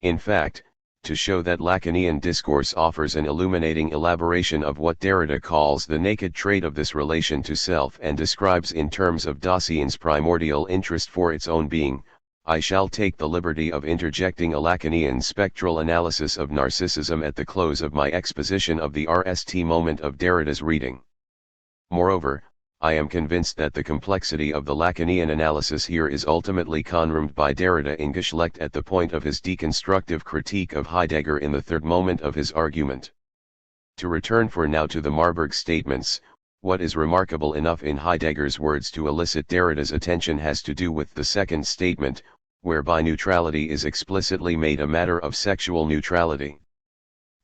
In fact, to show that Lacanian discourse offers an illuminating elaboration of what Derrida calls the naked trait of this relation to self and describes in terms of Dasein's primordial interest for its own being, I shall take the liberty of interjecting a Lacanian spectral analysis of narcissism at the close of my exposition of the RST moment of Derrida's reading. Moreover, I am convinced that the complexity of the Lacanian analysis here is ultimately confirmed by Derrida in Geschlecht at the point of his deconstructive critique of Heidegger in the third moment of his argument. To return for now to the Marburg statements, what is remarkable enough in Heidegger's words to elicit Derrida's attention has to do with the second statement, whereby neutrality is explicitly made a matter of sexual neutrality.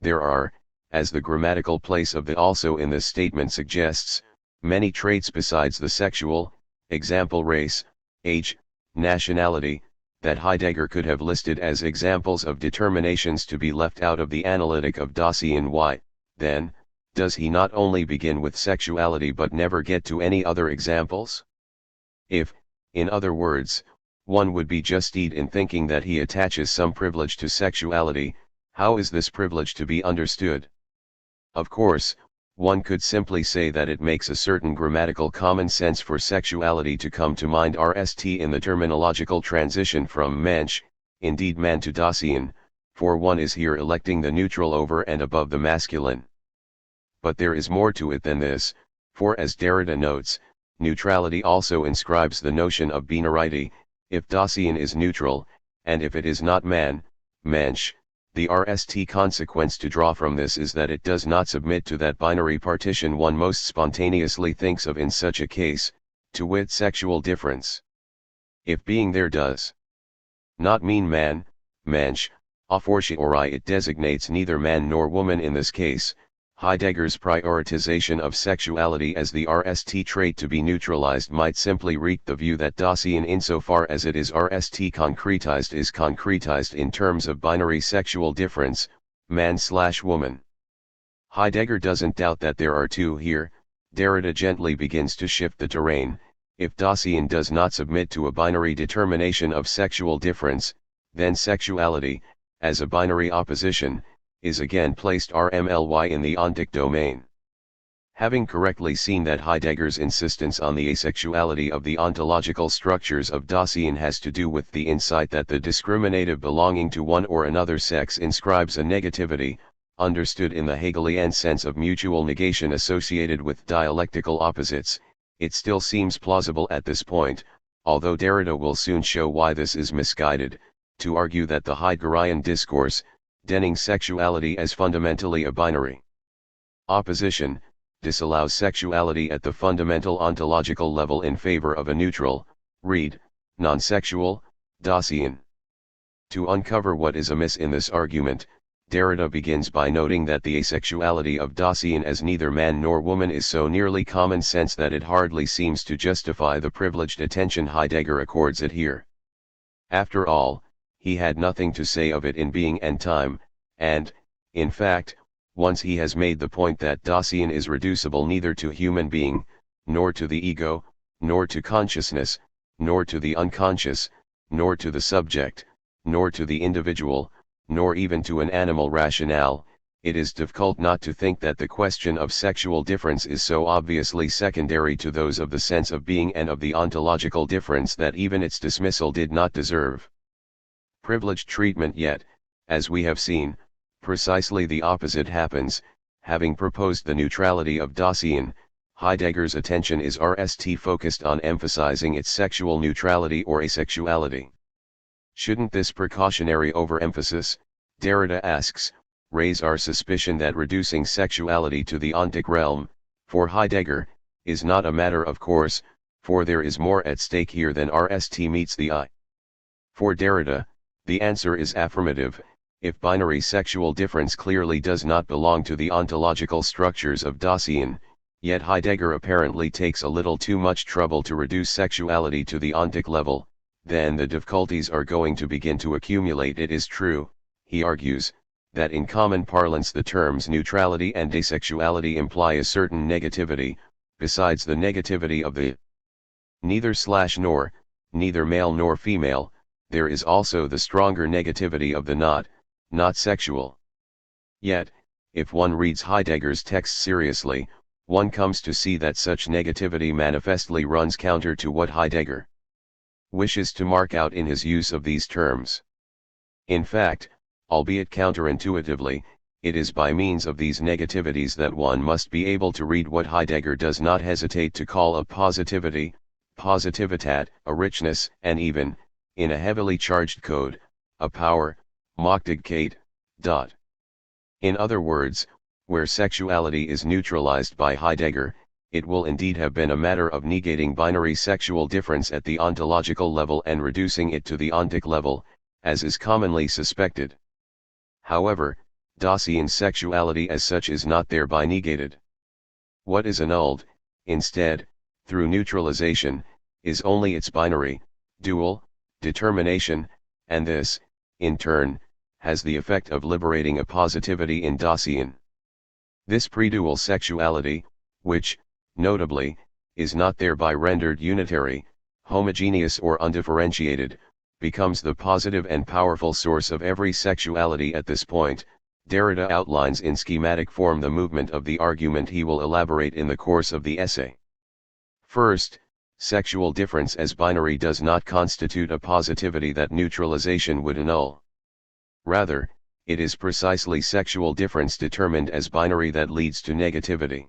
There are, as the grammatical place of the also in this statement suggests, many traits besides the sexual, example race, age, nationality, that Heidegger could have listed as examples of determinations to be left out of the analytic of Dasein. Why, then, does he not only begin with sexuality but never get to any other examples? If, in other words, one would be justified in thinking that he attaches some privilege to sexuality, how is this privilege to be understood? Of course, one could simply say that it makes a certain grammatical common sense for sexuality to come to mind Rst in the terminological transition from Mensch, indeed man, to Dasein, for one is here electing the neutral over and above the masculine. But there is more to it than this, for as Derrida notes, neutrality also inscribes the notion of binarity. If Dasein is neutral, and if it is not man, Mensch, the Rst consequence to draw from this is that it does not submit to that binary partition one most spontaneously thinks of in such a case, to wit sexual difference. If being there does not mean man, Mensch, a fortiori it designates neither man nor woman in this case, Heidegger's prioritization of sexuality as the Rst trait to be neutralized might simply wreak the view that Dasein insofar as it is Rst concretized is concretized in terms of binary sexual difference, man/woman. Heidegger doesn't doubt that there are two here. Derrida gently begins to shift the terrain. If Dasein does not submit to a binary determination of sexual difference, then sexuality, as a binary opposition, is again placed RMLY in the ontic domain. Having correctly seen that Heidegger's insistence on the asexuality of the ontological structures of Dasein has to do with the insight that the discriminative belonging to one or another sex inscribes a negativity, understood in the Hegelian sense of mutual negation associated with dialectical opposites, it still seems plausible at this point, although Derrida will soon show why this is misguided, to argue that the Heideggerian discourse, denying sexuality as fundamentally a binary opposition, disallows sexuality at the fundamental ontological level in favor of a neutral, read, non-sexual, Dasein. To uncover what is amiss in this argument, Derrida begins by noting that the asexuality of Dasein as neither man nor woman is so nearly common sense that it hardly seems to justify the privileged attention Heidegger accords it here. After all, he had nothing to say of it in Being and Time, and, in fact, once he has made the point that Dasein is reducible neither to human being, nor to the ego, nor to consciousness, nor to the unconscious, nor to the subject, nor to the individual, nor even to an animal rationale, it is difficult not to think that the question of sexual difference is so obviously secondary to those of the sense of being and of the ontological difference that even its dismissal did not deserve privileged treatment. Yet, as we have seen, precisely the opposite happens. Having proposed the neutrality of Dasein, Heidegger's attention is focused on emphasizing its sexual neutrality or asexuality. Shouldn't this precautionary overemphasis, Derrida asks, raise our suspicion that reducing sexuality to the ontic realm, for Heidegger, is not a matter of course, for there is more at stake here than meets the eye? For Derrida, the answer is affirmative. If binary sexual difference clearly does not belong to the ontological structures of Dasein, yet Heidegger apparently takes a little too much trouble to reduce sexuality to the ontic level, then the difficulties are going to begin to accumulate. It is true, he argues, that in common parlance the terms neutrality and asexuality imply a certain negativity, besides the negativity of the neither/nor, neither male nor female, there is also the stronger negativity of the not sexual. Yet, if one reads Heidegger's text seriously, one comes to see that such negativity manifestly runs counter to what Heidegger wishes to mark out in his use of these terms. In fact, albeit counterintuitively, it is by means of these negativities that one must be able to read what Heidegger does not hesitate to call a positivity, positivitat, a richness, and even, in a heavily charged code, a power, Mochtigkeit. In other words, where sexuality is neutralized by Heidegger, it will indeed have been a matter of negating binary sexual difference at the ontological level and reducing it to the ontic level, as is commonly suspected. However, Dasein's sexuality as such is not thereby negated. What is annulled, instead, through neutralization, is only its binary, dual, determination, and this, in turn, has the effect of liberating a positivity in Dasein. This pre-dual sexuality, which, notably, is not thereby rendered unitary, homogeneous or undifferentiated, becomes the positive and powerful source of every sexuality. At this point, Derrida outlines in schematic form the movement of the argument he will elaborate in the course of the essay. First, sexual difference as binary does not constitute a positivity that neutralization would annul. Rather, it is precisely sexual difference determined as binary that leads to negativity.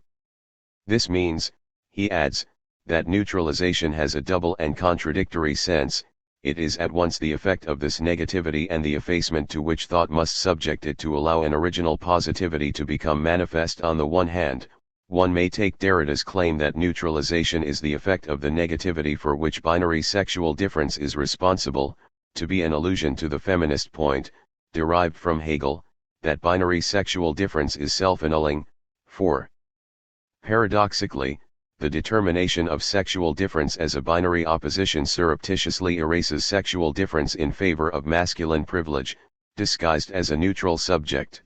This means, he adds, that neutralization has a double and contradictory sense. It is at once the effect of this negativity and the effacement to which thought must subject it to allow an original positivity to become manifest. On the one hand, one may take Derrida's claim that neutralization is the effect of the negativity for which binary sexual difference is responsible, to be an allusion to the feminist point, derived from Hegel, that binary sexual difference is self-annulling, for paradoxically, the determination of sexual difference as a binary opposition surreptitiously erases sexual difference in favor of masculine privilege, disguised as a neutral subject.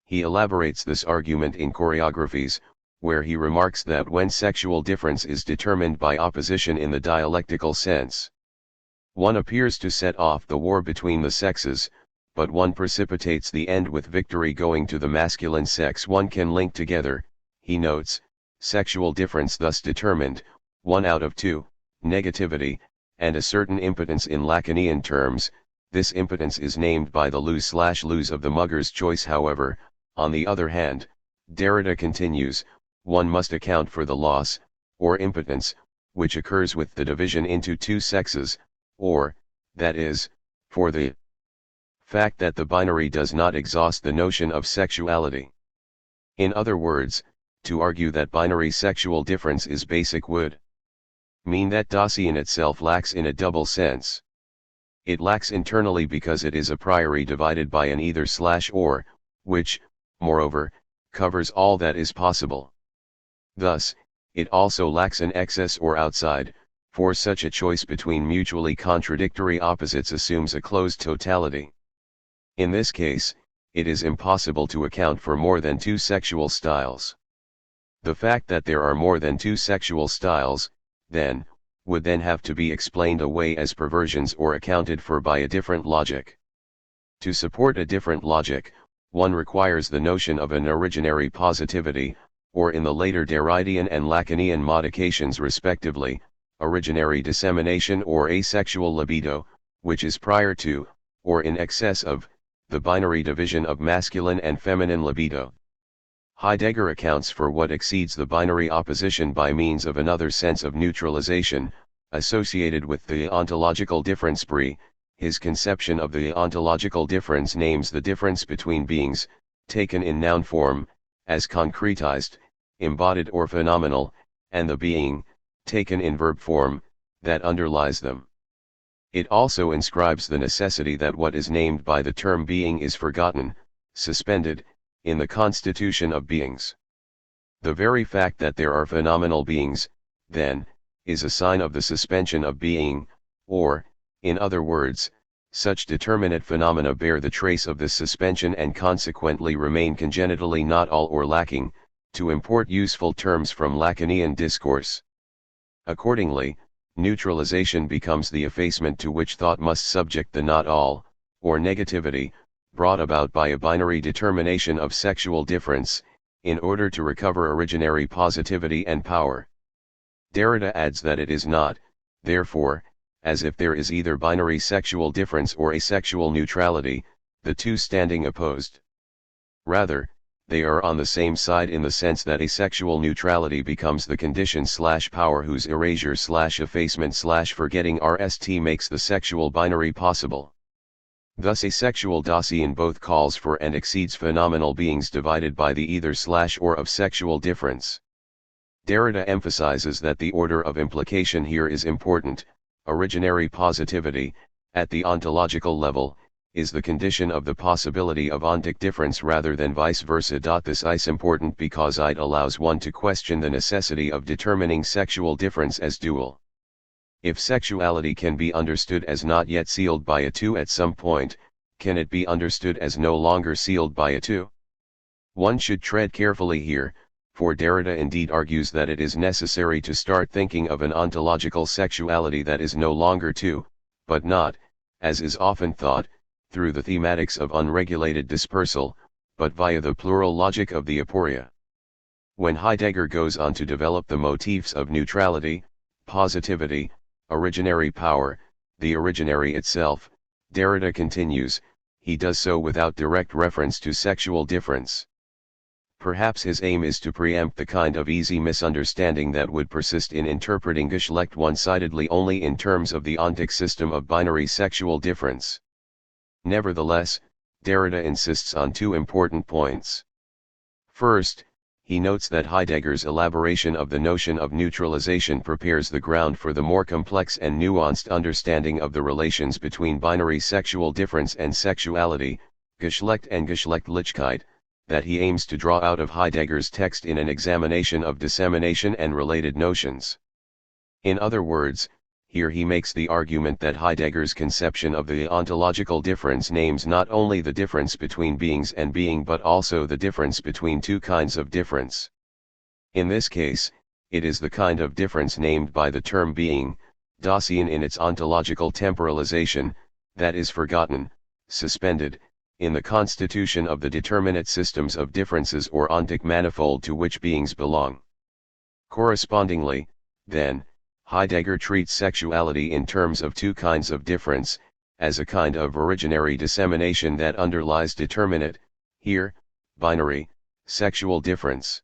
He elaborates this argument in Choreographies, where he remarks that when sexual difference is determined by opposition in the dialectical sense, one appears to set off the war between the sexes, but one precipitates the end with victory going to the masculine sex. One can link together, he notes, sexual difference thus determined, 1 out of 2, negativity, and a certain impotence in Lacanian terms. This impotence is named by the lose/lose of the mugger's choice. However, On the other hand, Derrida continues, one must account for the loss, or impotence, which occurs with the division into two sexes, or, that is, for the fact that the binary does not exhaust the notion of sexuality. In other words, to argue that binary sexual difference is basic would mean that Dasein itself lacks in a double sense. It lacks internally because it is a priori divided by an either/or, which, moreover, covers all that is possible. Thus, it also lacks an excess or outside, for such a choice between mutually contradictory opposites assumes a closed totality. In this case, it is impossible to account for more than two sexual styles. The fact that there are more than two sexual styles, then, would then have to be explained away as perversions or accounted for by a different logic. To support a different logic, one requires the notion of an originary positivity, or in the later Derridian and Lacanian modifications respectively, originary dissemination or asexual libido, which is prior to, or in excess of, the binary division of masculine and feminine libido. Heidegger accounts for what exceeds the binary opposition by means of another sense of neutralization, associated with the ontological difference. His conception of the ontological difference names the difference between beings, taken in noun form, as concretized, embodied or phenomenal, and the being, taken in verb form, that underlies them. It also inscribes the necessity that what is named by the term being is forgotten, suspended, in the constitution of beings. The very fact that there are phenomenal beings, then, is a sign of the suspension of being, or, in other words, such determinate phenomena bear the trace of this suspension and consequently remain congenitally not all or lacking, to import useful terms from Lacanian discourse. Accordingly, neutralization becomes the effacement to which thought must subject the not all, or negativity, brought about by a binary determination of sexual difference, in order to recover originary positivity and power. Derrida adds that it is not, therefore, as if there is either binary sexual difference or asexual neutrality, the two standing opposed. Rather, they are on the same side in the sense that asexual neutrality becomes the condition/power whose erasure/effacement/forgetting RST makes the sexual binary possible. Thus asexual Dasein both calls for and exceeds phenomenal beings divided by the either/or of sexual difference. Derrida emphasizes that the order of implication here is important. Originary positivity, at the ontological level, is the condition of the possibility of ontic difference rather than vice versa. This is important because it allows one to question the necessity of determining sexual difference as dual. If sexuality can be understood as not yet sealed by a two at some point, can it be understood as no longer sealed by a two? One should tread carefully here, for Derrida indeed argues that it is necessary to start thinking of an ontological sexuality that is no longer two, but not, as is often thought, through the thematics of unregulated dispersal, but via the plural logic of the aporia. When Heidegger goes on to develop the motifs of neutrality, positivity, originary power, the originary itself, Derrida continues, he does so without direct reference to sexual difference. Perhaps his aim is to preempt the kind of easy misunderstanding that would persist in interpreting Geschlecht one-sidedly only in terms of the ontic system of binary sexual difference. Nevertheless, Derrida insists on two important points. First, he notes that Heidegger's elaboration of the notion of neutralization prepares the ground for the more complex and nuanced understanding of the relations between binary sexual difference and sexuality, Geschlecht and Geschlechtlichkeit, that he aims to draw out of Heidegger's text in an examination of dissemination and related notions. In other words, here he makes the argument that Heidegger's conception of the ontological difference names not only the difference between beings and being but also the difference between two kinds of difference. In this case, it is the kind of difference named by the term being, Dasein in its ontological temporalization, that is forgotten, suspended, in the constitution of the determinate systems of differences or ontic manifold to which beings belong. Correspondingly, then, Heidegger treats sexuality in terms of two kinds of difference, as a kind of originary dissemination that underlies determinate, here, binary, sexual difference.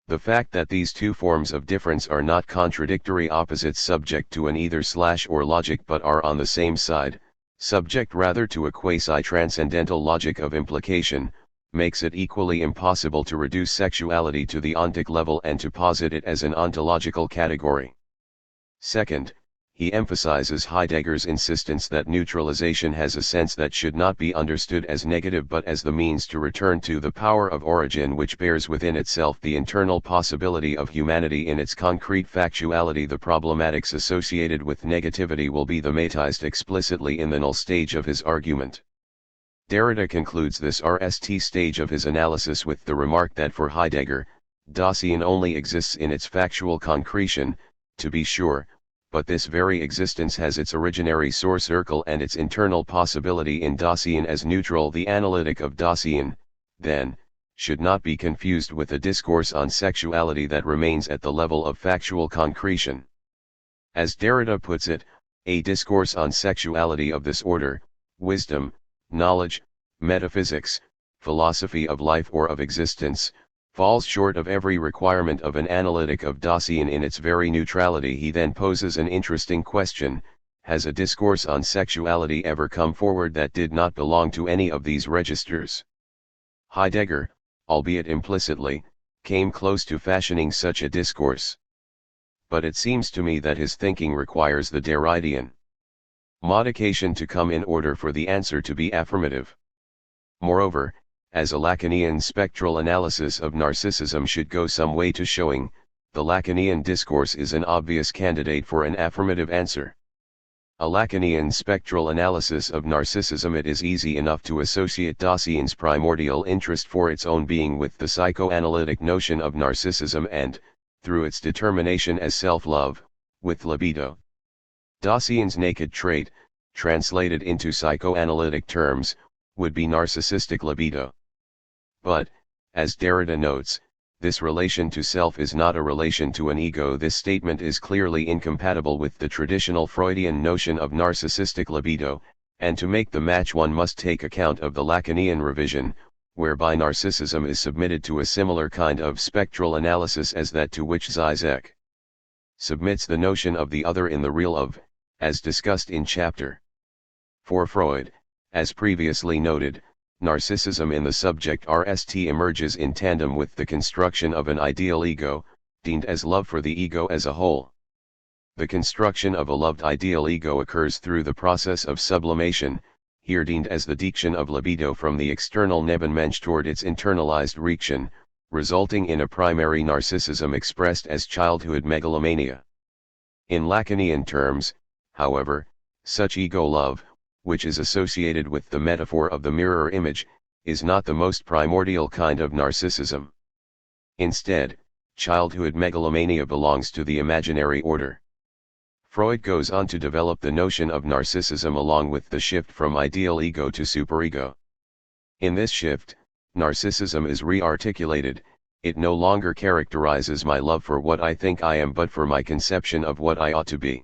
The fact that these two forms of difference are not contradictory opposites subject to an either/or logic but are on the same side, subject rather to a quasi-transcendental logic of implication, makes it equally impossible to reduce sexuality to the ontic level and to posit it as an ontological category. Second, he emphasizes Heidegger's insistence that neutralization has a sense that should not be understood as negative but as the means to return to the power of origin which bears within itself the internal possibility of humanity in its concrete factuality. The problematics associated with negativity will be thematized explicitly in the null stage of his argument. Derrida concludes this RST stage of his analysis with the remark that for Heidegger, Dasein only exists in its factual concretion, to be sure, but this very existence has its originary source Urkel and its internal possibility in Dasein as neutral. The analytic of Dasein, then, should not be confused with a discourse on sexuality that remains at the level of factual concretion. As Derrida puts it, a discourse on sexuality of this order, wisdom, knowledge, metaphysics, philosophy of life or of existence, falls short of every requirement of an analytic of Dasein in its very neutrality. He then poses an interesting question: has a discourse on sexuality ever come forward that did not belong to any of these registers? Heidegger, albeit implicitly, came close to fashioning such a discourse. But it seems to me that his thinking requires the Derridian modification to come in order for the answer to be affirmative. Moreover, as a Lacanian spectral analysis of narcissism should go some way to showing, the Lacanian discourse is an obvious candidate for an affirmative answer. A Lacanian spectral analysis of narcissism, it is easy enough to associate Dasein's primordial interest for its own being with the psychoanalytic notion of narcissism and, through its determination as self-love, with libido. Dasein's naked trait, translated into psychoanalytic terms, would be narcissistic libido. But, as Derrida notes, this relation to self is not a relation to an ego. This statement is clearly incompatible with the traditional Freudian notion of narcissistic libido, and to make the match one must take account of the Lacanian revision, whereby narcissism is submitted to a similar kind of spectral analysis as that to which Zizek submits the notion of the other in the real of, as discussed in chapter. For Freud, as previously noted, narcissism in the subject RST emerges in tandem with the construction of an ideal ego, deemed as love for the ego as a whole. The construction of a loved ideal ego occurs through the process of sublimation, here deemed as the diction of libido from the external Nebenmensch toward its internalized Riechchen, resulting in a primary narcissism expressed as childhood megalomania. In Lacanian terms, however, such ego love, which is associated with the metaphor of the mirror image, is not the most primordial kind of narcissism. Instead, childhood megalomania belongs to the imaginary order. Freud goes on to develop the notion of narcissism along with the shift from ideal ego to superego. In this shift, narcissism is re-articulated. It no longer characterizes my love for what I think I am but for my conception of what I ought to be.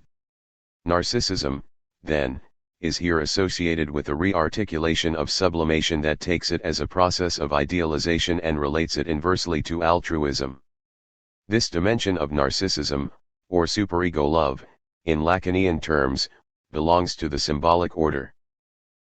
Narcissism, then, is here associated with a re-articulation of sublimation that takes it as a process of idealization and relates it inversely to altruism. This dimension of narcissism, or superego love, in Lacanian terms, belongs to the symbolic order.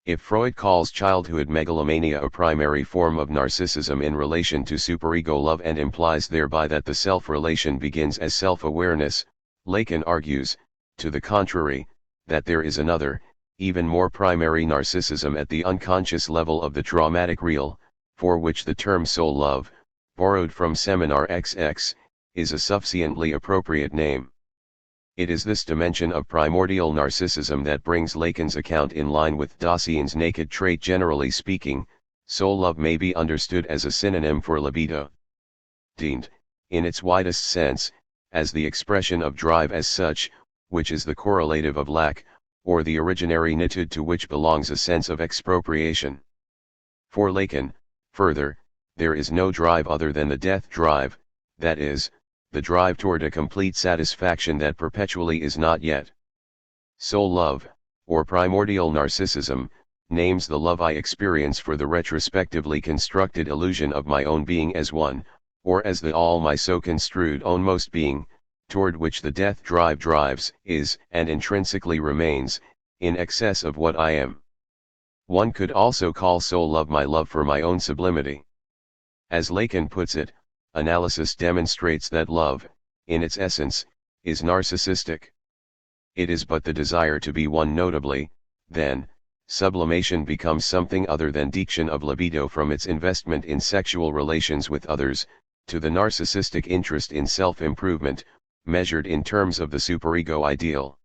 If Freud calls childhood megalomania a primary form of narcissism in relation to superego love and implies thereby that the self-relation begins as self-awareness, Lacan argues, to the contrary, that there is another, even more primary narcissism at the unconscious level of the traumatic real, for which the term soul love, borrowed from Seminar XX, is a sufficiently appropriate name. It is this dimension of primordial narcissism that brings Lacan's account in line with Dasein's naked trait. Generally speaking, soul love may be understood as a synonym for libido. Deemed, in its widest sense, as the expression of drive as such, which is the correlative of lack, or the originarietude to which belongs a sense of expropriation. For Lacan, further, there is no drive other than the death drive, that is, the drive toward a complete satisfaction that perpetually is not yet. Soul love, or primordial narcissism, names the love I experience for the retrospectively constructed illusion of my own being as one, or as the all my so construed ownmost being, toward which the death drive drives, is, and intrinsically remains, in excess of what I am. One could also call soul love my love for my own sublimity. As Lacan puts it, analysis demonstrates that love, in its essence, is narcissistic. It is but the desire to be one. Notably, then, sublimation becomes something other than diction of libido from its investment in sexual relations with others, to the narcissistic interest in self-improvement, measured in terms of the superego ideal.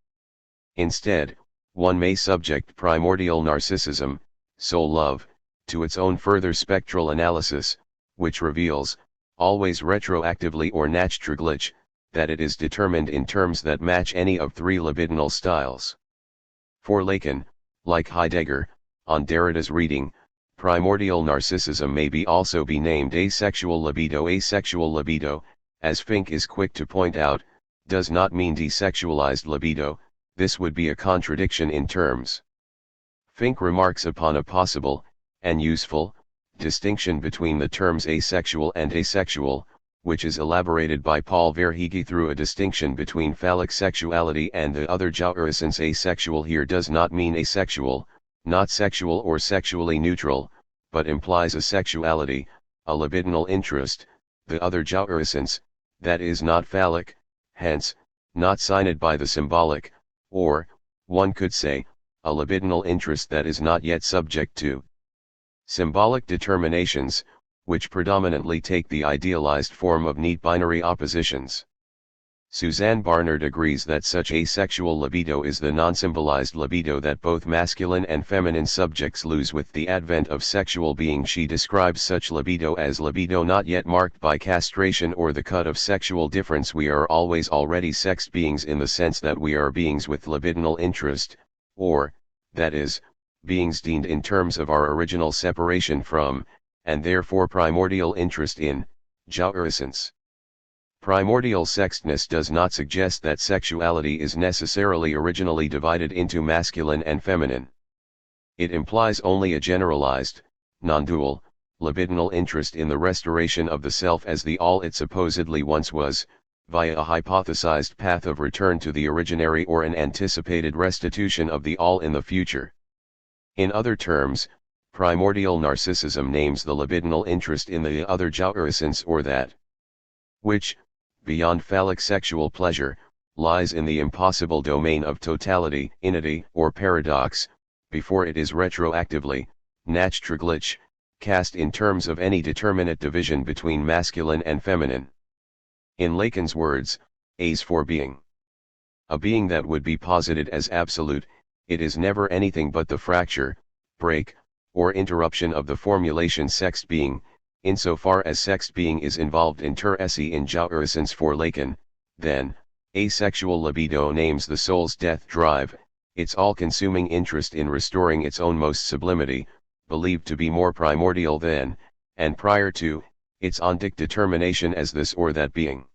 Instead, one may subject primordial narcissism, soul love, to its own further spectral analysis, which reveals, always retroactively or nachträglich, that it is determined in terms that match any of three libidinal styles. For Lacan, like Heidegger, on Derrida's reading, primordial narcissism may also be named asexual libido. Asexual libido, as Fink is quick to point out, does not mean desexualized libido. This would be a contradiction in terms. Fink remarks upon a possible, and useful, distinction between the terms asexual and asexual, which is elaborated by Paul Verhaeghe through a distinction between phallic sexuality and the other genre. Since asexual here does not mean asexual, not sexual or sexually neutral, but implies a sexuality, a libidinal interest, the other genre, that is not phallic, hence, not signed by the symbolic, or, one could say, a libidinal interest that is not yet subject to symbolic determinations, which predominantly take the idealized form of neat binary oppositions. Suzanne Barnard agrees that such asexual libido is the non-symbolized libido that both masculine and feminine subjects lose with the advent of sexual being. She describes such libido as libido not yet marked by castration or the cut of sexual difference. We are always already sexed beings in the sense that we are beings with libidinal interest, or, that is, beings deemed in terms of our original separation from, and therefore primordial interest in, jouissance. Primordial sexedness does not suggest that sexuality is necessarily originally divided into masculine and feminine. It implies only a generalized, non-dual, libidinal interest in the restoration of the self as the all it supposedly once was, via a hypothesized path of return to the originary or an anticipated restitution of the all in the future. In other terms, primordial narcissism names the libidinal interest in the other jouissance, or that which, beyond phallic sexual pleasure, lies in the impossible domain of totality, inity, or paradox, before it is retroactively, nachträglich, cast in terms of any determinate division between masculine and feminine. In Lacan's words, as for being, a being that would be posited as absolute, it is never anything but the fracture, break, or interruption of the formulation sexed being, insofar as sexed being is involved in esse in jouissance. For Lacan, then, asexual libido names the soul's death drive, its all-consuming interest in restoring its own most sublimity, believed to be more primordial than, and prior to, its ontic determination as this or that being.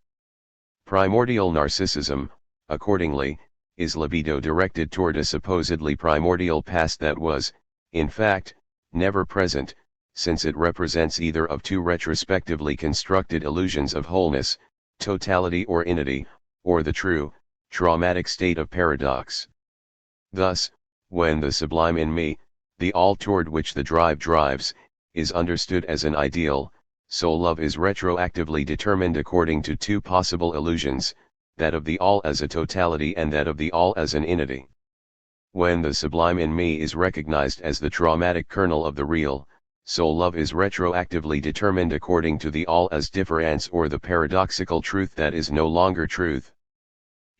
Primordial narcissism, accordingly, is libido directed toward a supposedly primordial past that was, in fact, never present, since it represents either of two retrospectively constructed illusions of wholeness, totality or inity, or the true, traumatic state of paradox. Thus, when the sublime in me, the all toward which the drive drives, is understood as an ideal, soul love is retroactively determined according to two possible illusions, that of the all as a totality and that of the all as an inity. When the sublime in me is recognized as the traumatic kernel of the real, soul love is retroactively determined according to the all as difference or the paradoxical truth that is no longer truth.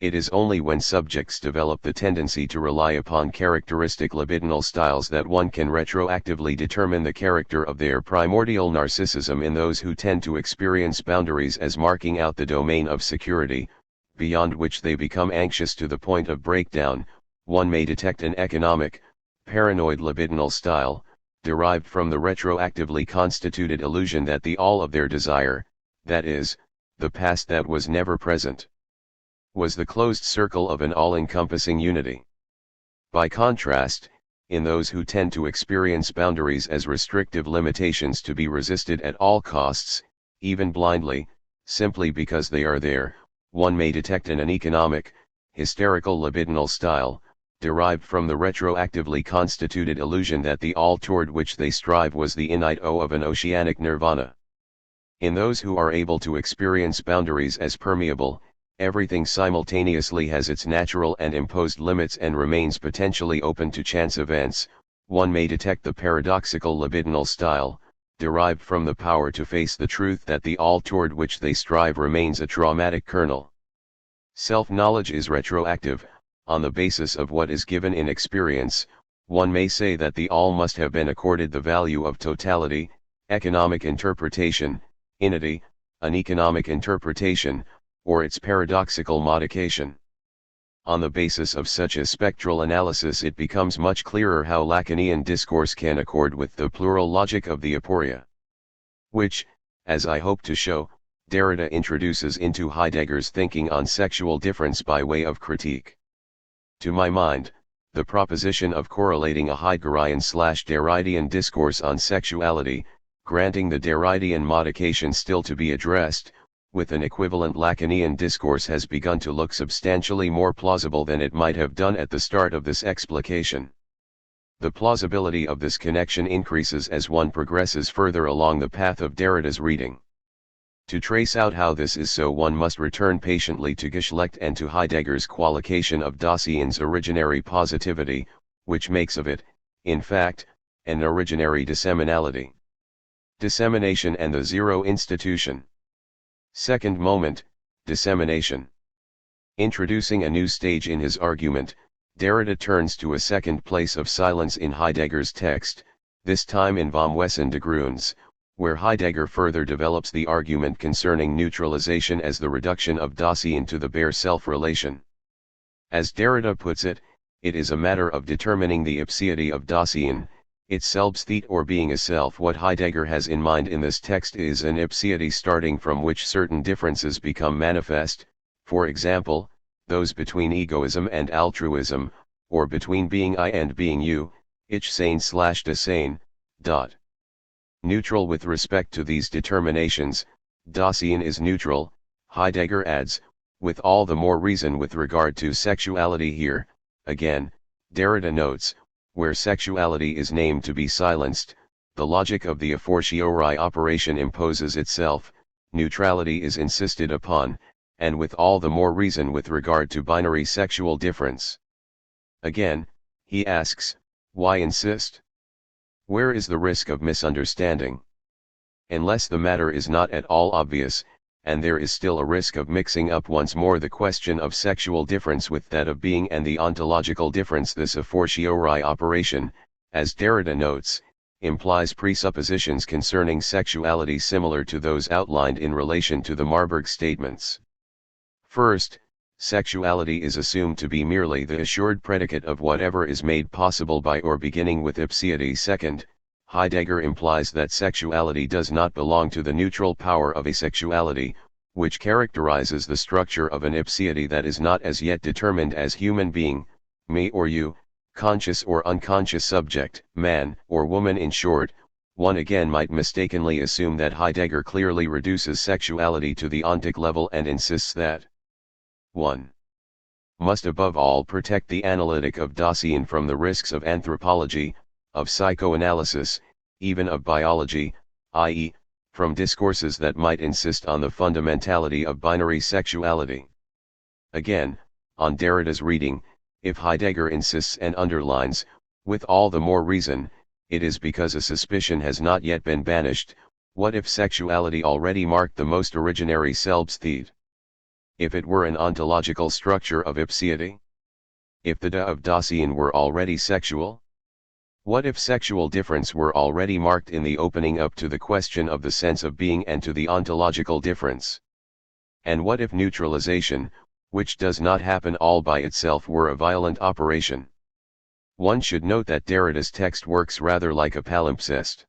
It is only when subjects develop the tendency to rely upon characteristic libidinal styles that one can retroactively determine the character of their primordial narcissism in those who tend to experience boundaries as marking out the domain of security, beyond which they become anxious to the point of breakdown. One may detect an economic, paranoid libidinal style, derived from the retroactively constituted illusion that the all of their desire, that is, the past that was never present, was the closed circle of an all-encompassing unity. By contrast, in those who tend to experience boundaries as restrictive limitations to be resisted at all costs, even blindly, simply because they are there, one may detect an economic, hysterical libidinal style, derived from the retroactively constituted illusion that the all toward which they strive was the innate of an oceanic nirvana. In those who are able to experience boundaries as permeable, everything simultaneously has its natural and imposed limits and remains potentially open to chance events, one may detect the paradoxical libidinal style, derived from the power to face the truth that the all toward which they strive remains a traumatic kernel. Self-knowledge is retroactive, on the basis of what is given in experience. One may say that the all must have been accorded the value of totality, economic interpretation, unity, an economic interpretation, or its paradoxical modification. On the basis of such a spectral analysis, it becomes much clearer how Lacanian discourse can accord with the plural logic of the aporia, which, as I hope to show, Derrida introduces into Heidegger's thinking on sexual difference by way of critique. To my mind, the proposition of correlating a Heideggerian/Derridian discourse on sexuality, granting the Derridian modification still to be addressed, with an equivalent Lacanian discourse has begun to look substantially more plausible than it might have done at the start of this explication. The plausibility of this connection increases as one progresses further along the path of Derrida's reading. To trace out how this is so, one must return patiently to Geschlecht and to Heidegger's qualification of Dasein's originary positivity, which makes of it, in fact, an originary disseminality. Dissemination and the zero institution. Second moment, dissemination. Introducing a new stage in his argument, Derrida turns to a second place of silence in Heidegger's text, this time in Vom Wesen des Grüns, where Heidegger further develops the argument concerning neutralization as the reduction of Dasein to the bare self-relation. As Derrida puts it, it is a matter of determining the ipseity of Dasein, its Selbstheet or being a self. What Heidegger has in mind in this text is an ipseity starting from which certain differences become manifest, for example, those between egoism and altruism, or between being I and being you, ich sein/Dasein. Neutral with respect to these determinations, Dasein is neutral, Heidegger adds, with all the more reason with regard to sexuality. Here, again, Derrida notes, where sexuality is named to be silenced, the logic of the a fortiori operation imposes itself, neutrality is insisted upon, and with all the more reason with regard to binary sexual difference. Again, he asks, why insist? Where is the risk of misunderstanding? Unless the matter is not at all obvious, and there is still a risk of mixing up once more the question of sexual difference with that of being and the ontological difference, this a fortiori operation, as Derrida notes, implies presuppositions concerning sexuality similar to those outlined in relation to the Marburg statements. First, sexuality is assumed to be merely the assured predicate of whatever is made possible by or beginning with ipseity. Second, Heidegger implies that sexuality does not belong to the neutral power of asexuality, which characterizes the structure of an ipseity that is not as yet determined as human being, me or you, conscious or unconscious subject, man or woman. In short, one again might mistakenly assume that Heidegger clearly reduces sexuality to the ontic level and insists that 1. Must above all protect the analytic of Dasein from the risks of anthropology, of psychoanalysis, even of biology, i.e., from discourses that might insist on the fundamentality of binary sexuality. Again, on Derrida's reading, if Heidegger insists and underlines, with all the more reason, it is because a suspicion has not yet been banished. What if sexuality already marked the most originary Selbstheet? If it were an ontological structure of ipseity? If the da of Dasein were already sexual? What if sexual difference were already marked in the opening up to the question of the sense of being and to the ontological difference? And what if neutralization, which does not happen all by itself, were a violent operation? One should note that Derrida's text works rather like a palimpsest.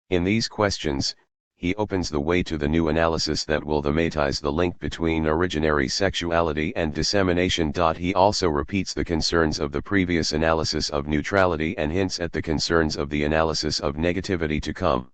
In these questions, he opens the way to the new analysis that will thematize the link between originary sexuality and dissemination. He also repeats the concerns of the previous analysis of neutrality and hints at the concerns of the analysis of negativity to come.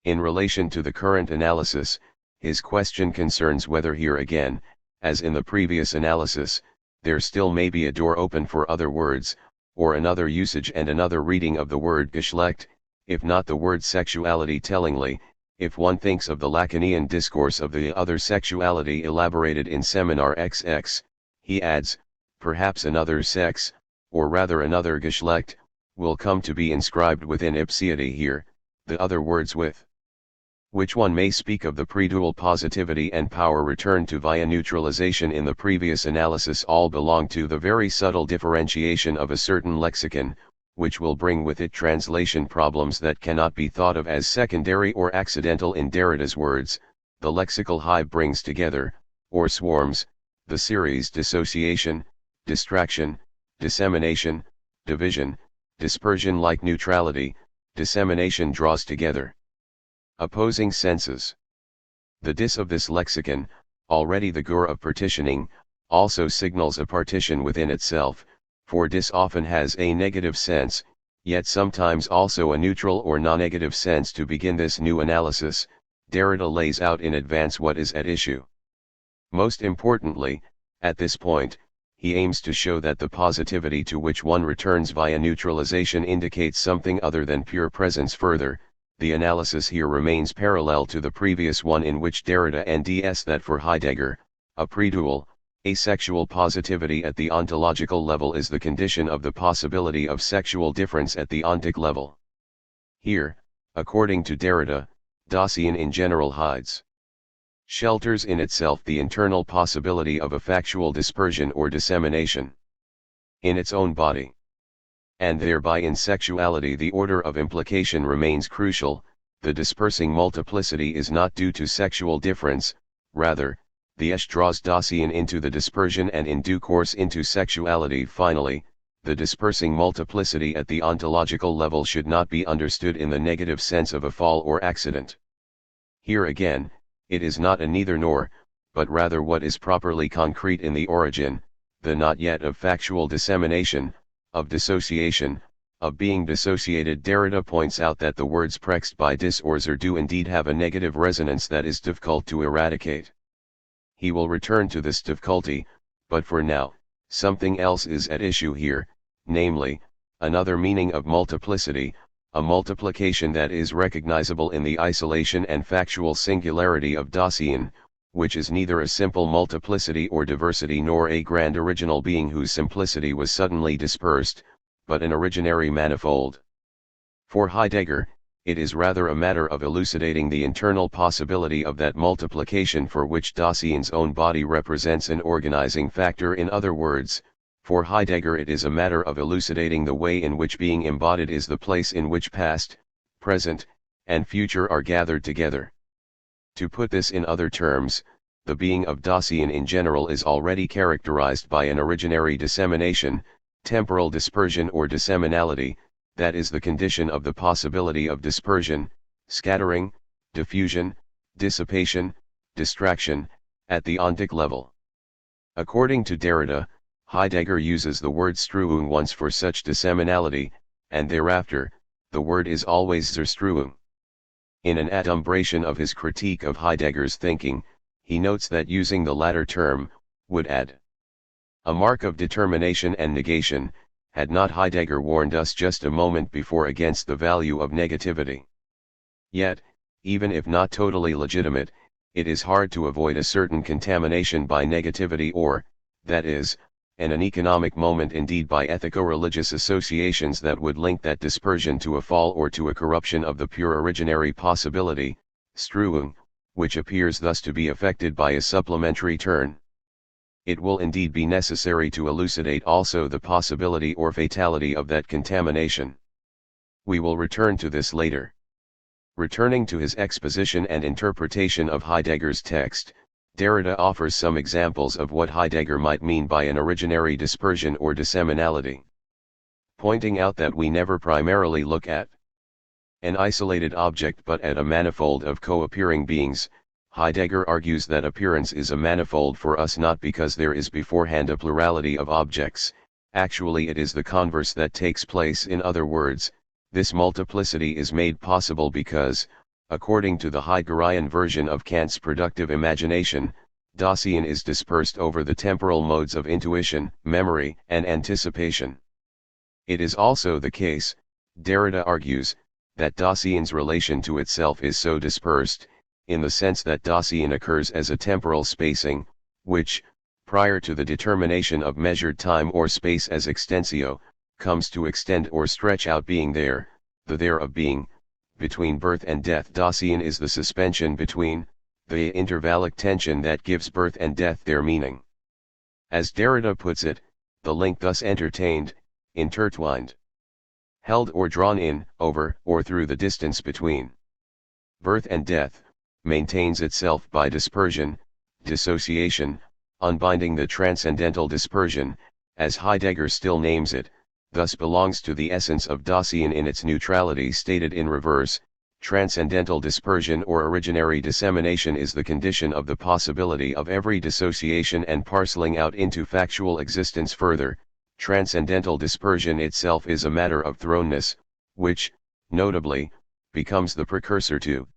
In relation to the current analysis, his question concerns whether here again, as in the previous analysis, there still may be a door open for other words, or another usage and another reading of the word Geschlecht, if not the word sexuality. Tellingly, if one thinks of the Lacanian discourse of the other sexuality elaborated in Seminar XX, he adds, perhaps another sex, or rather another Geschlecht, will come to be inscribed within ipsiety here, the other words with which one may speak of the pre-dual positivity and power returned to via neutralization in the previous analysis all belong to the very subtle differentiation of a certain lexicon, which will bring with it translation problems that cannot be thought of as secondary or accidental. In Derrida's words, the lexical hive brings together, or swarms, the series dissociation, distraction, dissemination, division, dispersion. Like neutrality, dissemination draws together opposing senses. The dis of this lexicon, already the gur of partitioning, also signals a partition within itself, for dis often has a negative sense, yet sometimes also a neutral or non-negative sense. To begin this new analysis, Derrida lays out in advance what is at issue. Most importantly, at this point, he aims to show that the positivity to which one returns via neutralization indicates something other than pure presence. Further, the analysis here remains parallel to the previous one, in which Derrida NDS that for Heidegger, a pre-dual, asexual positivity at the ontological level is the condition of the possibility of sexual difference at the ontic level. Here, according to Derrida, Dasein in general hides, shelters in itself the internal possibility of a factual dispersion or dissemination in its own body. And thereby in sexuality the order of implication remains crucial. The dispersing multiplicity is not due to sexual difference, rather, the esh draws Dasein into the dispersion and in due course into sexuality. Finally, the dispersing multiplicity at the ontological level should not be understood in the negative sense of a fall or accident. Here again, it is not a neither nor, but rather what is properly concrete in the origin, the not yet of factual dissemination, of dissociation, of being dissociated. Derrida points out that the words prexed by dis or zer do indeed have a negative resonance that is difficult to eradicate. He will return to this difficulty, but for now, something else is at issue here, namely, another meaning of multiplicity, a multiplication that is recognizable in the isolation and factual singularity of Dasein, which is neither a simple multiplicity or diversity nor a grand original being whose simplicity was suddenly dispersed, but an originary manifold. For Heidegger, it is rather a matter of elucidating the internal possibility of that multiplication for which Dasein's own body represents an organizing factor. In other words, for Heidegger it is a matter of elucidating the way in which being embodied is the place in which past, present, and future are gathered together. To put this in other terms, the being of Dasein in general is already characterized by an originary dissemination, temporal dispersion or disseminality, that is the condition of the possibility of dispersion, scattering, diffusion, dissipation, distraction, at the ontic level. According to Derrida, Heidegger uses the word Streuung once for such disseminality, and thereafter, the word is always Zerstreuung. In an adumbration of his critique of Heidegger's thinking, he notes that using the latter term would add a mark of determination and negation, had not Heidegger warned us just a moment before against the value of negativity. Yet, even if not totally legitimate, it is hard to avoid a certain contamination by negativity or, that is, an economic moment indeed by ethico-religious associations that would link that dispersion to a fall or to a corruption of the pure originary possibility, Streuung, which appears thus to be affected by a supplementary turn. It will indeed be necessary to elucidate also the possibility or fatality of that contamination. We will return to this later. Returning to his exposition and interpretation of Heidegger's text, Derrida offers some examples of what Heidegger might mean by an originary dispersion or disseminality, pointing out that we never primarily look at an isolated object but at a manifold of co-appearing beings. Heidegger argues that appearance is a manifold for us not because there is beforehand a plurality of objects, actually it is the converse that takes place. In other words, this multiplicity is made possible because, according to the Heideggerian version of Kant's productive imagination, Dasein is dispersed over the temporal modes of intuition, memory, and anticipation. It is also the case, Derrida argues, that Dasein's relation to itself is so dispersed, in the sense that Dasein occurs as a temporal spacing, which, prior to the determination of measured time or space as extensio, comes to extend or stretch out being there, the there of being, between birth and death. Dasein is the suspension between, the intervallic tension that gives birth and death their meaning. As Derrida puts it, the link thus entertained, intertwined, held or drawn in, over, or through the distance between birth and death, maintains itself by dispersion, dissociation, unbinding. The transcendental dispersion, as Heidegger still names it, thus belongs to the essence of Dasein in its neutrality. Stated in reverse, transcendental dispersion or originary dissemination is the condition of the possibility of every dissociation and parceling out into factual existence. Further, transcendental dispersion itself is a matter of thrownness, which, notably, becomes the precursor to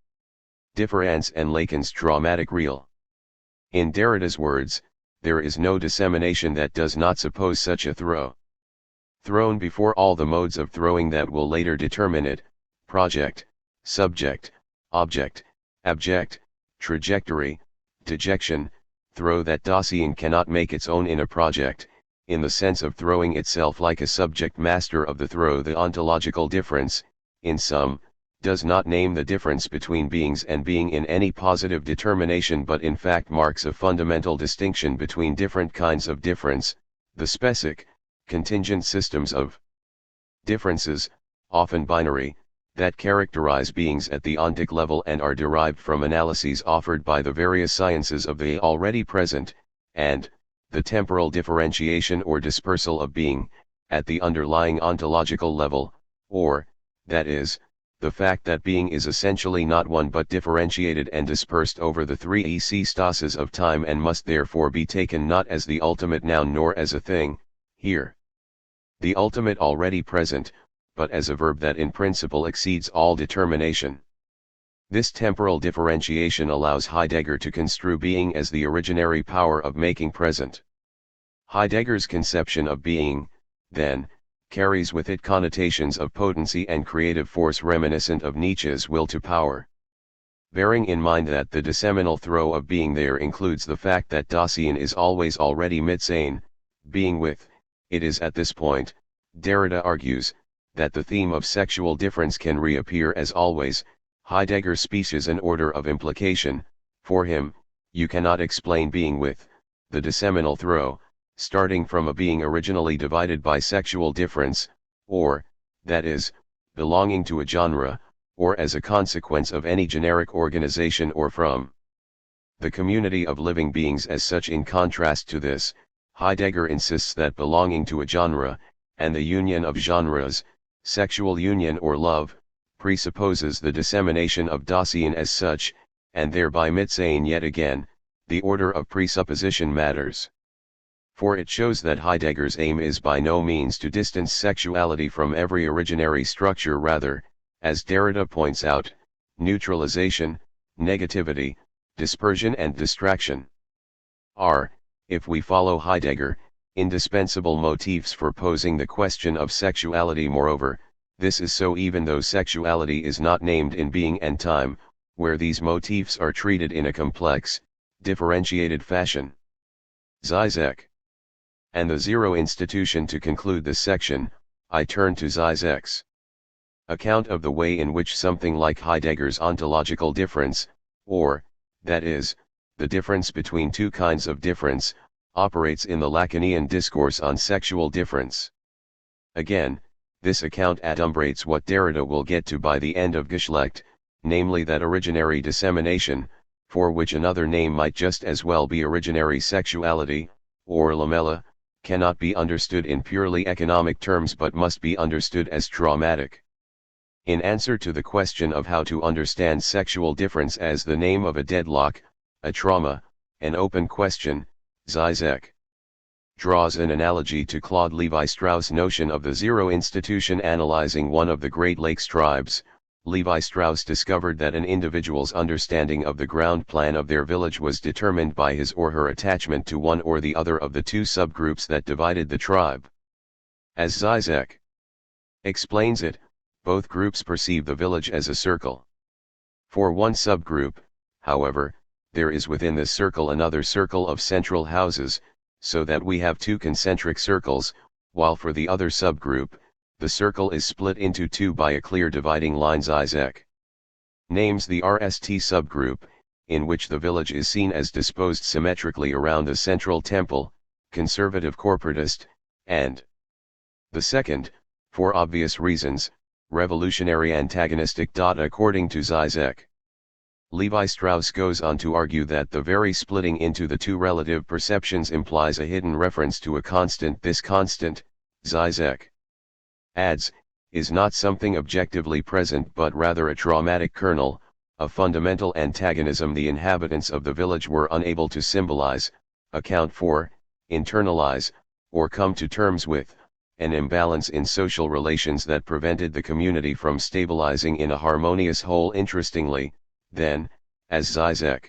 difference and Lacan's dramatic real. In Derrida's words, there is no dissemination that does not suppose such a thrown before all the modes of throwing that will later determine it, project, subject, object, abject, trajectory, dejection, throw. That Dasein cannot make its own in a project, in the sense of throwing itself like a subject master of the throw. The ontological difference, in sum, does not name the difference between beings and being in any positive determination, but in fact marks a fundamental distinction between different kinds of difference, the specific, contingent systems of differences, often binary, that characterize beings at the ontic level and are derived from analyses offered by the various sciences of the already present, and the temporal differentiation or dispersal of being, at the underlying ontological level, or, that is, the fact that being is essentially not one but differentiated and dispersed over the three stases of time, and must therefore be taken not as the ultimate noun nor as a thing, here, the ultimate already present, but as a verb that in principle exceeds all determination. This temporal differentiation allows Heidegger to construe being as the originary power of making present. Heidegger's conception of being, then, carries with it connotations of potency and creative force reminiscent of Nietzsche's will to power. Bearing in mind that the disseminal throw of being there includes the fact that Dasein is always already mitsein, being with, it is at this point, Derrida argues, that the theme of sexual difference can reappear. As always, Heidegger species an order of implication. For him, you cannot explain being with the disseminal throw, starting from a being originally divided by sexual difference, or, that is, belonging to a genre, or as a consequence of any generic organization, or from the community of living beings as such. In contrast to this, Heidegger insists that belonging to a genre, and the union of genres, sexual union or love, presupposes the dissemination of Dasein as such, and thereby mitsein. Yet again, the order of presupposition matters. For it shows that Heidegger's aim is by no means to distance sexuality from every originary structure, rather, as Derrida points out, neutralization, negativity, dispersion and distraction are, if we follow Heidegger, indispensable motifs for posing the question of sexuality. Moreover, this is so even though sexuality is not named in Being and Time, where these motifs are treated in a complex, differentiated fashion. Zizek. And the zero institution. To conclude this section, I turn to Zizek's account of the way in which something like Heidegger's ontological difference, or, that is, the difference between two kinds of difference, operates in the Lacanian discourse on sexual difference. Again, this account adumbrates what Derrida will get to by the end of Geschlecht, namely that originary dissemination, for which another name might just as well be originary sexuality, or lamella, cannot be understood in purely economic terms but must be understood as traumatic. In answer to the question of how to understand sexual difference as the name of a deadlock, a trauma, an open question, Zizek draws an analogy to Claude Lévi-Strauss' notion of the zero institution. Analyzing one of the Great Lakes tribes, Lévi-Strauss discovered that an individual's understanding of the ground plan of their village was determined by his or her attachment to one or the other of the two subgroups that divided the tribe. As Zizek explains it, both groups perceive the village as a circle. For one subgroup, however, there is within this circle another circle of central houses, so that we have two concentric circles, while for the other subgroup, the circle is split into two by a clear dividing line. Zizek names the RST subgroup, in which the village is seen as disposed symmetrically around a central temple, conservative corporatist, and the second, for obvious reasons, revolutionary antagonistic. According to Zizek, Lévi-Strauss goes on to argue that the very splitting into the two relative perceptions implies a hidden reference to a constant. This constant, Zizek adds, is not something objectively present but rather a traumatic kernel, a fundamental antagonism the inhabitants of the village were unable to symbolize, account for, internalize, or come to terms with, an imbalance in social relations that prevented the community from stabilizing in a harmonious whole. Interestingly, then, as Zizek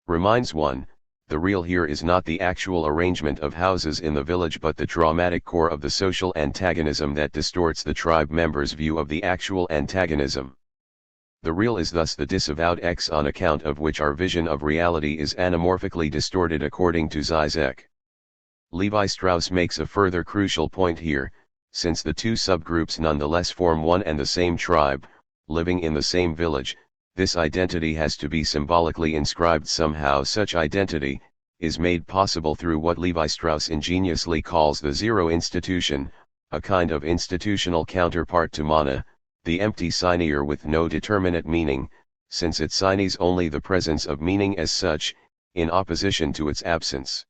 reminds one, the real here is not the actual arrangement of houses in the village but the traumatic core of the social antagonism that distorts the tribe members' view of the actual antagonism. The real is thus the disavowed X on account of which our vision of reality is anamorphically distorted. According to Zizek, Lévi-Strauss makes a further crucial point here, since the two subgroups nonetheless form one and the same tribe, living in the same village, this identity has to be symbolically inscribed somehow. Such identity is made possible through what Lévi-Strauss ingeniously calls the zero institution, a kind of institutional counterpart to mana, the empty signier with no determinate meaning, since it signies only the presence of meaning as such, in opposition to its absence.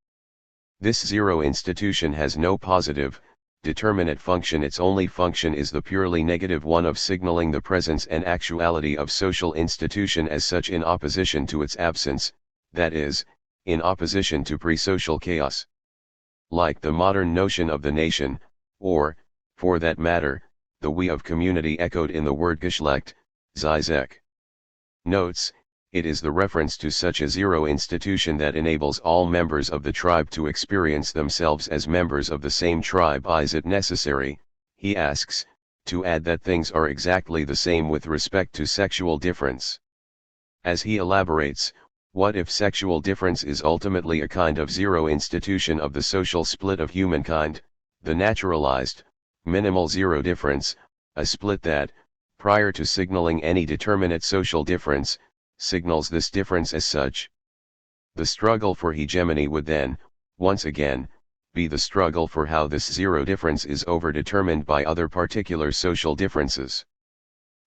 This zero institution has no positive, determinate function. Its only function is the purely negative one of signaling the presence and actuality of social institution as such in opposition to its absence, that is, in opposition to pre-social chaos. Like the modern notion of the nation, or, for that matter, the we of community echoed in the word Geschlecht, Zizek notes, it is the reference to such a zero institution that enables all members of the tribe to experience themselves as members of the same tribe. Is it necessary, he asks, to add that things are exactly the same with respect to sexual difference? As he elaborates, what if sexual difference is ultimately a kind of zero institution of the social split of humankind, the naturalized, minimal zero difference, a split that, prior to signaling any determinate social difference, signals this difference as such? The struggle for hegemony would then, once again, be the struggle for how this zero difference is overdetermined by other particular social differences.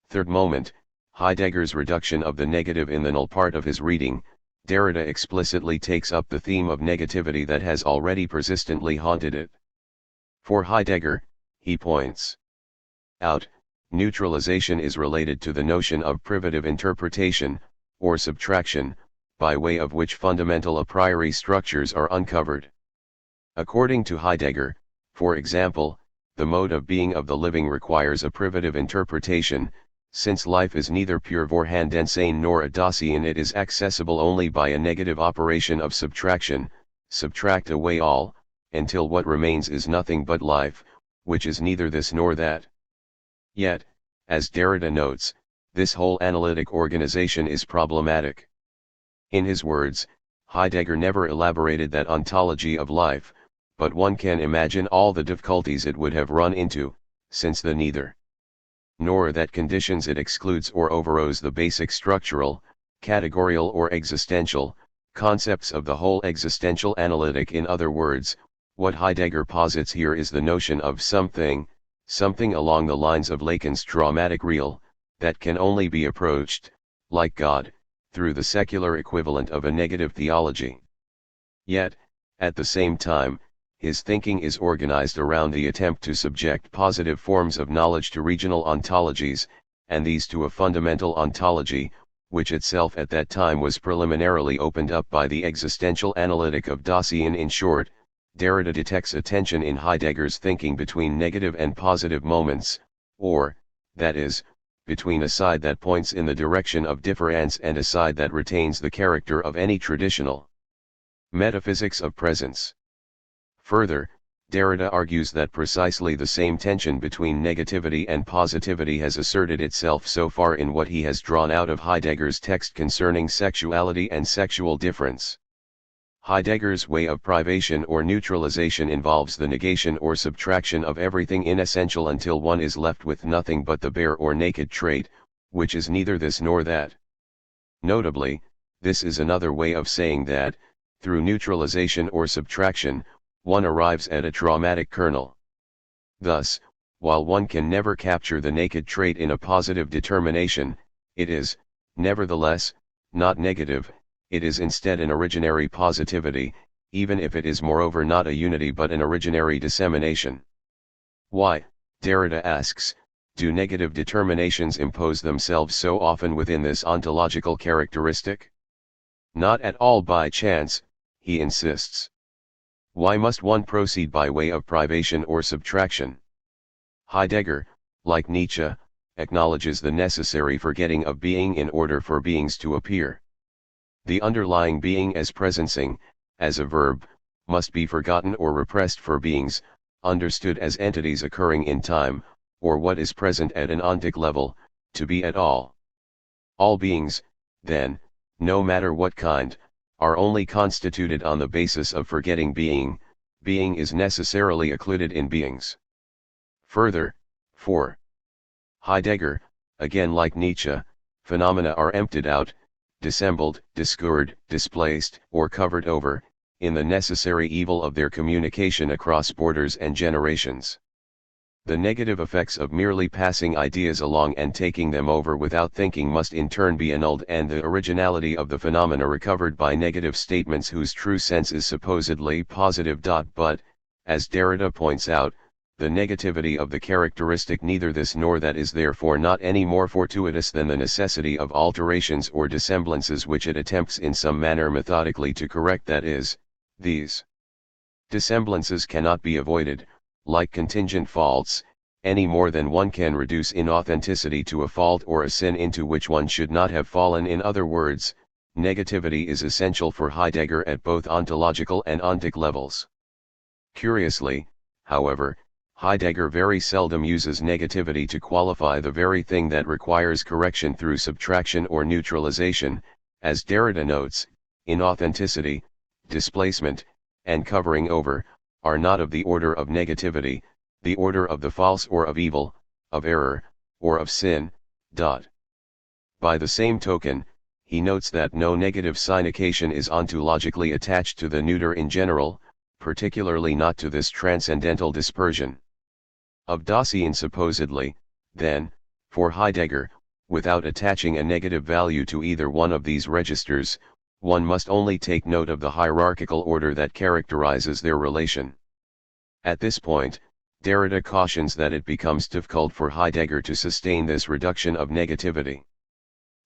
Third moment, Heidegger's reduction of the negative in the null part of his reading. Derrida explicitly takes up the theme of negativity that has already persistently haunted it. For Heidegger, he points out, neutralization is related to the notion of privative interpretation, or subtraction, by way of which fundamental a priori structures are uncovered. According to Heidegger, for example, the mode of being of the living requires a privative interpretation, since life is neither pure Vorhandensein nor a Dasein. It is accessible only by a negative operation of subtraction, subtract away all, until what remains is nothing but life, which is neither this nor that. Yet, as Derrida notes, this whole analytic organization is problematic. In his words, Heidegger never elaborated that ontology of life, but one can imagine all the difficulties it would have run into, since the neither nor that conditions it excludes or overrows the basic structural, categorial or existential, concepts of the whole existential analytic. In other words, what Heidegger posits here is the notion of something along the lines of Lacan's traumatic real, that can only be approached, like God, through the secular equivalent of a negative theology. Yet, at the same time, his thinking is organized around the attempt to subject positive forms of knowledge to regional ontologies, and these to a fundamental ontology, which itself at that time was preliminarily opened up by the existential analytic of Dasein. In short, Derrida detects a tension in Heidegger's thinking between negative and positive moments, or, that is, between a side that points in the direction of difference and a side that retains the character of any traditional metaphysics of presence. Further, Derrida argues that precisely the same tension between negativity and positivity has asserted itself so far in what he has drawn out of Heidegger's text concerning sexuality and sexual difference. Heidegger's way of privation or neutralization involves the negation or subtraction of everything inessential until one is left with nothing but the bare or naked trait, which is neither this nor that. Notably, this is another way of saying that, through neutralization or subtraction, one arrives at a traumatic kernel. Thus, while one can never capture the naked trait in a positive determination, it is, nevertheless, not negative, it is instead an originary positivity, even if it is moreover not a unity but an originary dissemination. Why, Derrida asks, do negative determinations impose themselves so often within this ontological characteristic? Not at all by chance, he insists. Why must one proceed by way of privation or subtraction? Heidegger, like Nietzsche, acknowledges the necessary forgetting of being in order for beings to appear. The underlying being as presencing, as a verb, must be forgotten or repressed for beings, understood as entities occurring in time, or what is present at an ontic level, to be at all. All beings, then, no matter what kind, are only constituted on the basis of forgetting being. Being is necessarily occluded in beings. Further, for Heidegger, again like Nietzsche, phenomena are emptied out, dissembled, discoursed, displaced, or covered over, in the necessary evil of their communication across borders and generations. The negative effects of merely passing ideas along and taking them over without thinking must in turn be annulled, and the originality of the phenomena recovered by negative statements whose true sense is supposedly positive. But, as Derrida points out, the negativity of the characteristic neither this nor that is therefore not any more fortuitous than the necessity of alterations or dissemblances which it attempts in some manner methodically to correct. That is, these dissemblances cannot be avoided, like contingent faults, any more than one can reduce inauthenticity to a fault or a sin into which one should not have fallen. In other words, negativity is essential for Heidegger at both ontological and ontic levels. Curiously, however, Heidegger very seldom uses negativity to qualify the very thing that requires correction through subtraction or neutralization, as Derrida notes, inauthenticity, displacement, and covering over, are not of the order of negativity, the order of the false or of evil, of error, or of sin. By the same token, he notes that no negative signification is ontologically attached to the neuter in general, particularly not to this transcendental dispersion of Dasein. Supposedly, then, for Heidegger, without attaching a negative value to either one of these registers, one must only take note of the hierarchical order that characterizes their relation. At this point, Derrida cautions that it becomes difficult for Heidegger to sustain this reduction of negativity.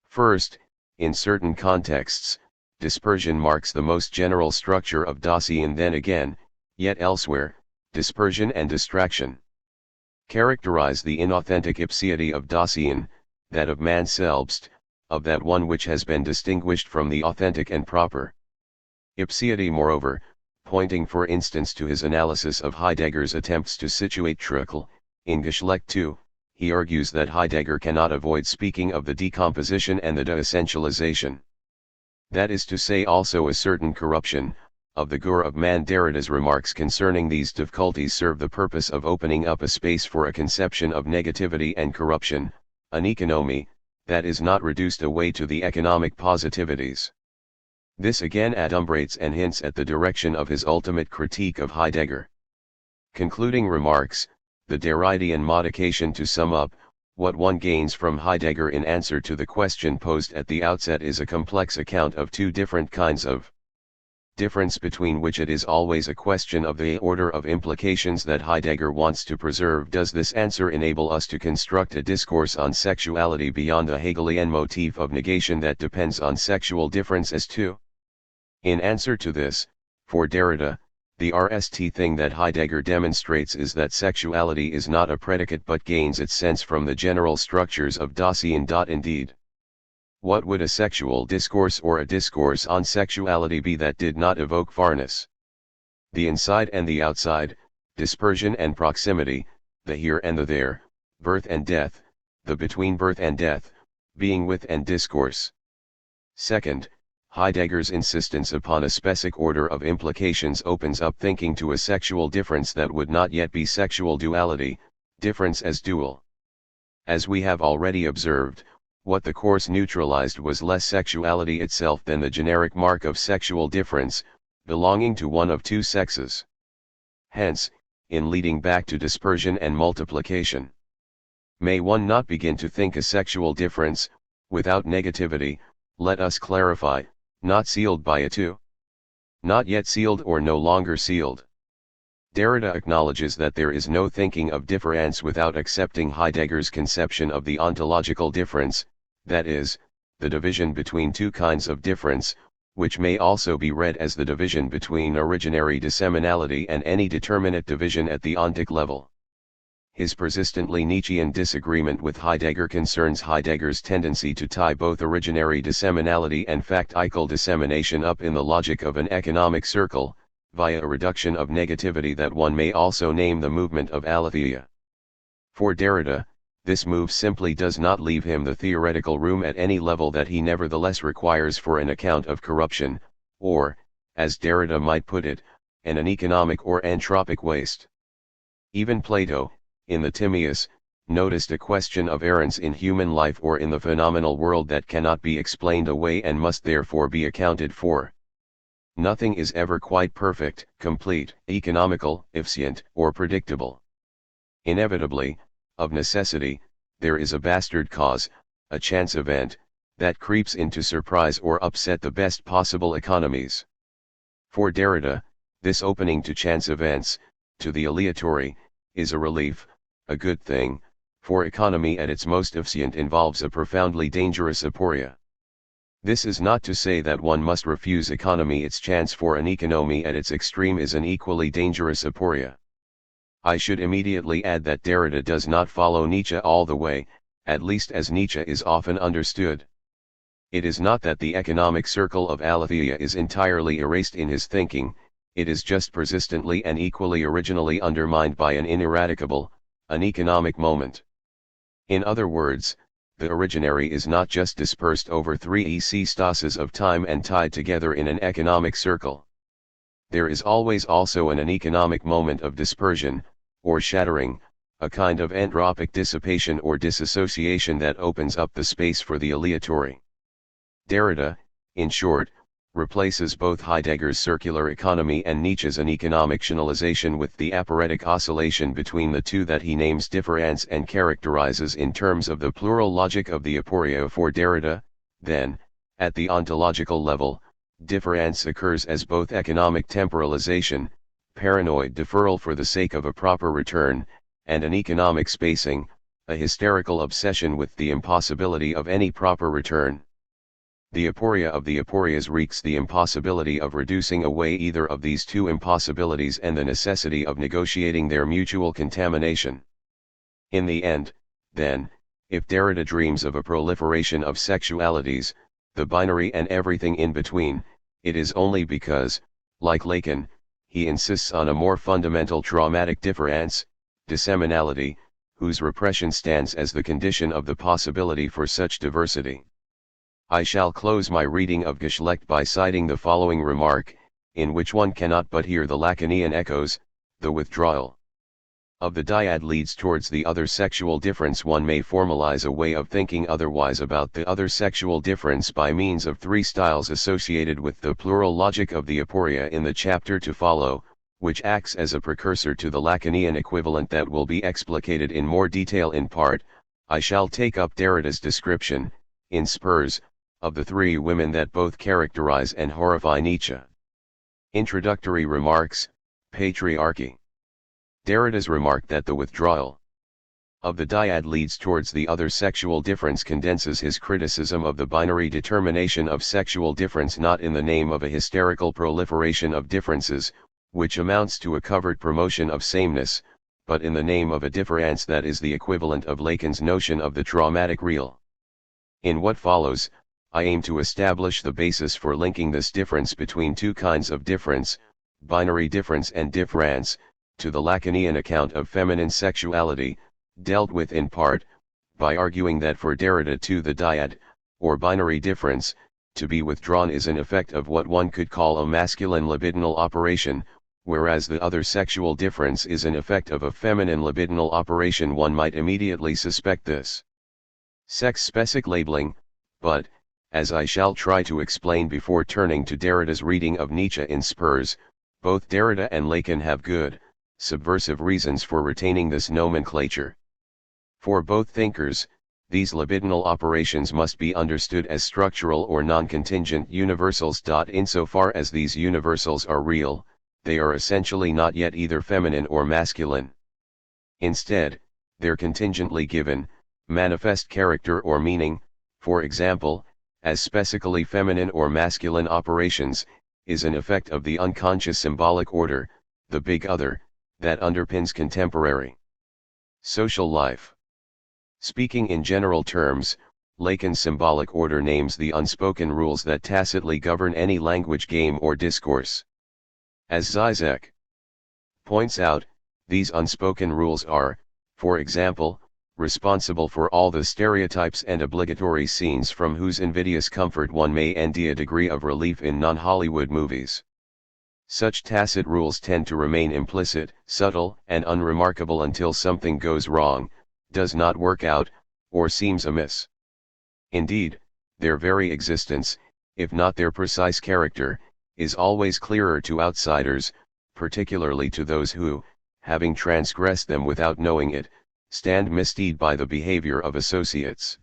First, in certain contexts, dispersion marks the most general structure of Dasein. Then again, yet elsewhere, dispersion and distraction characterize the inauthentic ipseity of Dasein, that of man selbst, of that one which has been distinguished from the authentic and proper. Ipseity, moreover, pointing for instance to his analysis of Heidegger's attempts to situate Trückel, in Geschlecht II, he argues that Heidegger cannot avoid speaking of the decomposition and the de-essentialization. That is to say also a certain corruption, of the gur of man. Derrida's remarks concerning these difficulties serve the purpose of opening up a space for a conception of negativity and corruption, an economy, that is not reduced away to the economic positivities. This again adumbrates and hints at the direction of his ultimate critique of Heidegger. Concluding remarks, the Derridean modification. To sum up, what one gains from Heidegger in answer to the question posed at the outset is a complex account of two different kinds of difference between which it is always a question of the order of implications that Heidegger wants to preserve. Does this answer enable us to construct a discourse on sexuality beyond the Hegelian motif of negation that depends on sexual difference as to? In answer to this, for Derrida, the RST thing that Heidegger demonstrates is that sexuality is not a predicate but gains its sense from the general structures of Dasein. Indeed, what would a sexual discourse or a discourse on sexuality be that did not evoke farness? The inside and the outside, dispersion and proximity, the here and the there, birth and death, the between birth and death, being with and discourse. Second, Heidegger's insistence upon a specific order of implications opens up thinking to a sexual difference that would not yet be sexual duality, difference as dual. As we have already observed, what the course neutralized was less sexuality itself than the generic mark of sexual difference, belonging to one of two sexes. Hence, in leading back to dispersion and multiplication, may one not begin to think a sexual difference, without negativity, let us clarify, not sealed by a two? Not yet sealed or no longer sealed. Derrida acknowledges that there is no thinking of difference without accepting Heidegger's conception of the ontological difference, that is, the division between two kinds of difference, which may also be read as the division between originary disseminality and any determinate division at the ontic level. His persistently Nietzschean disagreement with Heidegger concerns Heidegger's tendency to tie both originary disseminality and factical dissemination up in the logic of an economic circle, via a reduction of negativity that one may also name the movement of aletheia. For Derrida, this move simply does not leave him the theoretical room at any level that he nevertheless requires for an account of corruption, or, as Derrida might put it, an economic or anthropic waste. Even Plato, in the Timaeus, noticed a question of errance in human life or in the phenomenal world that cannot be explained away and must therefore be accounted for. Nothing is ever quite perfect, complete, economical, efficient, or predictable. Inevitably, of necessity, there is a bastard cause, a chance event, that creeps in to surprise or upset the best possible economies. For Derrida, this opening to chance events, to the aleatory, is a relief, a good thing, for economy at its most efficient involves a profoundly dangerous aporia. This is not to say that one must refuse economy its chance, for an economy at its extreme is an equally dangerous aporia. I should immediately add that Derrida does not follow Nietzsche all the way, at least as Nietzsche is often understood. It is not that the economic circle of aletheia is entirely erased in his thinking, it is just persistently and equally originally undermined by an ineradicable, an economic moment. In other words, the originary is not just dispersed over three stases of time and tied together in an economic circle. There is always also an economic moment of dispersion, or shattering, a kind of anthropic dissipation or disassociation that opens up the space for the aleatory. Derrida, in short, replaces both Heidegger's circular economy and Nietzsche's an economictionalization with the aporetic oscillation between the two that he names difference and characterizes in terms of the plural logic of the aporia. For Derrida, then, at the ontological level, difference occurs as both economic temporalization, paranoid deferral for the sake of a proper return, and an economic spacing, a hysterical obsession with the impossibility of any proper return. The aporia of the aporias wreaks the impossibility of reducing away either of these two impossibilities and the necessity of negotiating their mutual contamination. In the end, then, if Derrida dreams of a proliferation of sexualities, the binary and everything in between, it is only because, like Lacan, he insists on a more fundamental traumatic difference, disseminality, whose repression stands as the condition of the possibility for such diversity. I shall close my reading of Geschlecht by citing the following remark, in which one cannot but hear the Lacanian echoes: the withdrawal of the dyad leads towards the other sexual difference. One may formalize a way of thinking otherwise about the other sexual difference by means of three styles associated with the plural logic of the aporia in the chapter to follow, which acts as a precursor to the Lacanian equivalent that will be explicated in more detail in part. I shall take up Derrida's description, in spurs, of the three women that both characterize and horrify Nietzsche. Introductory remarks, Patriarchy. Derrida's remark that the withdrawal of the dyad leads towards the other sexual difference condenses his criticism of the binary determination of sexual difference not in the name of a hysterical proliferation of differences, which amounts to a covert promotion of sameness, but in the name of a difference that is the equivalent of Lacan's notion of the traumatic real. In what follows, I aim to establish the basis for linking this difference between two kinds of difference, binary difference and difference, to the Lacanian account of feminine sexuality, dealt with in part, by arguing that for Derrida too the dyad, or binary difference, to be withdrawn is an effect of what one could call a masculine libidinal operation, whereas the other sexual difference is an effect of a feminine libidinal operation. One might immediately suspect this sex-specific labeling, but, as I shall try to explain before turning to Derrida's reading of Nietzsche in Spurs, both Derrida and Lacan have good, subversive reasons for retaining this nomenclature. For both thinkers, these libidinal operations must be understood as structural or non-contingent universals. Insofar as these universals are real, they are essentially not yet either feminine or masculine. Instead, their contingently given, manifest character or meaning, for example, as specifically feminine or masculine operations, is an effect of the unconscious symbolic order, the big other, that underpins contemporary social life. Speaking in general terms, Lacan's symbolic order names the unspoken rules that tacitly govern any language game or discourse. As Zizek points out, these unspoken rules are, for example, responsible for all the stereotypes and obligatory scenes from whose invidious comfort one may envy a degree of relief in non-Hollywood movies. Such tacit rules tend to remain implicit, subtle, and unremarkable until something goes wrong, does not work out, or seems amiss. Indeed, their very existence, if not their precise character, is always clearer to outsiders, particularly to those who, having transgressed them without knowing it, stand mislead by the behavior of associates.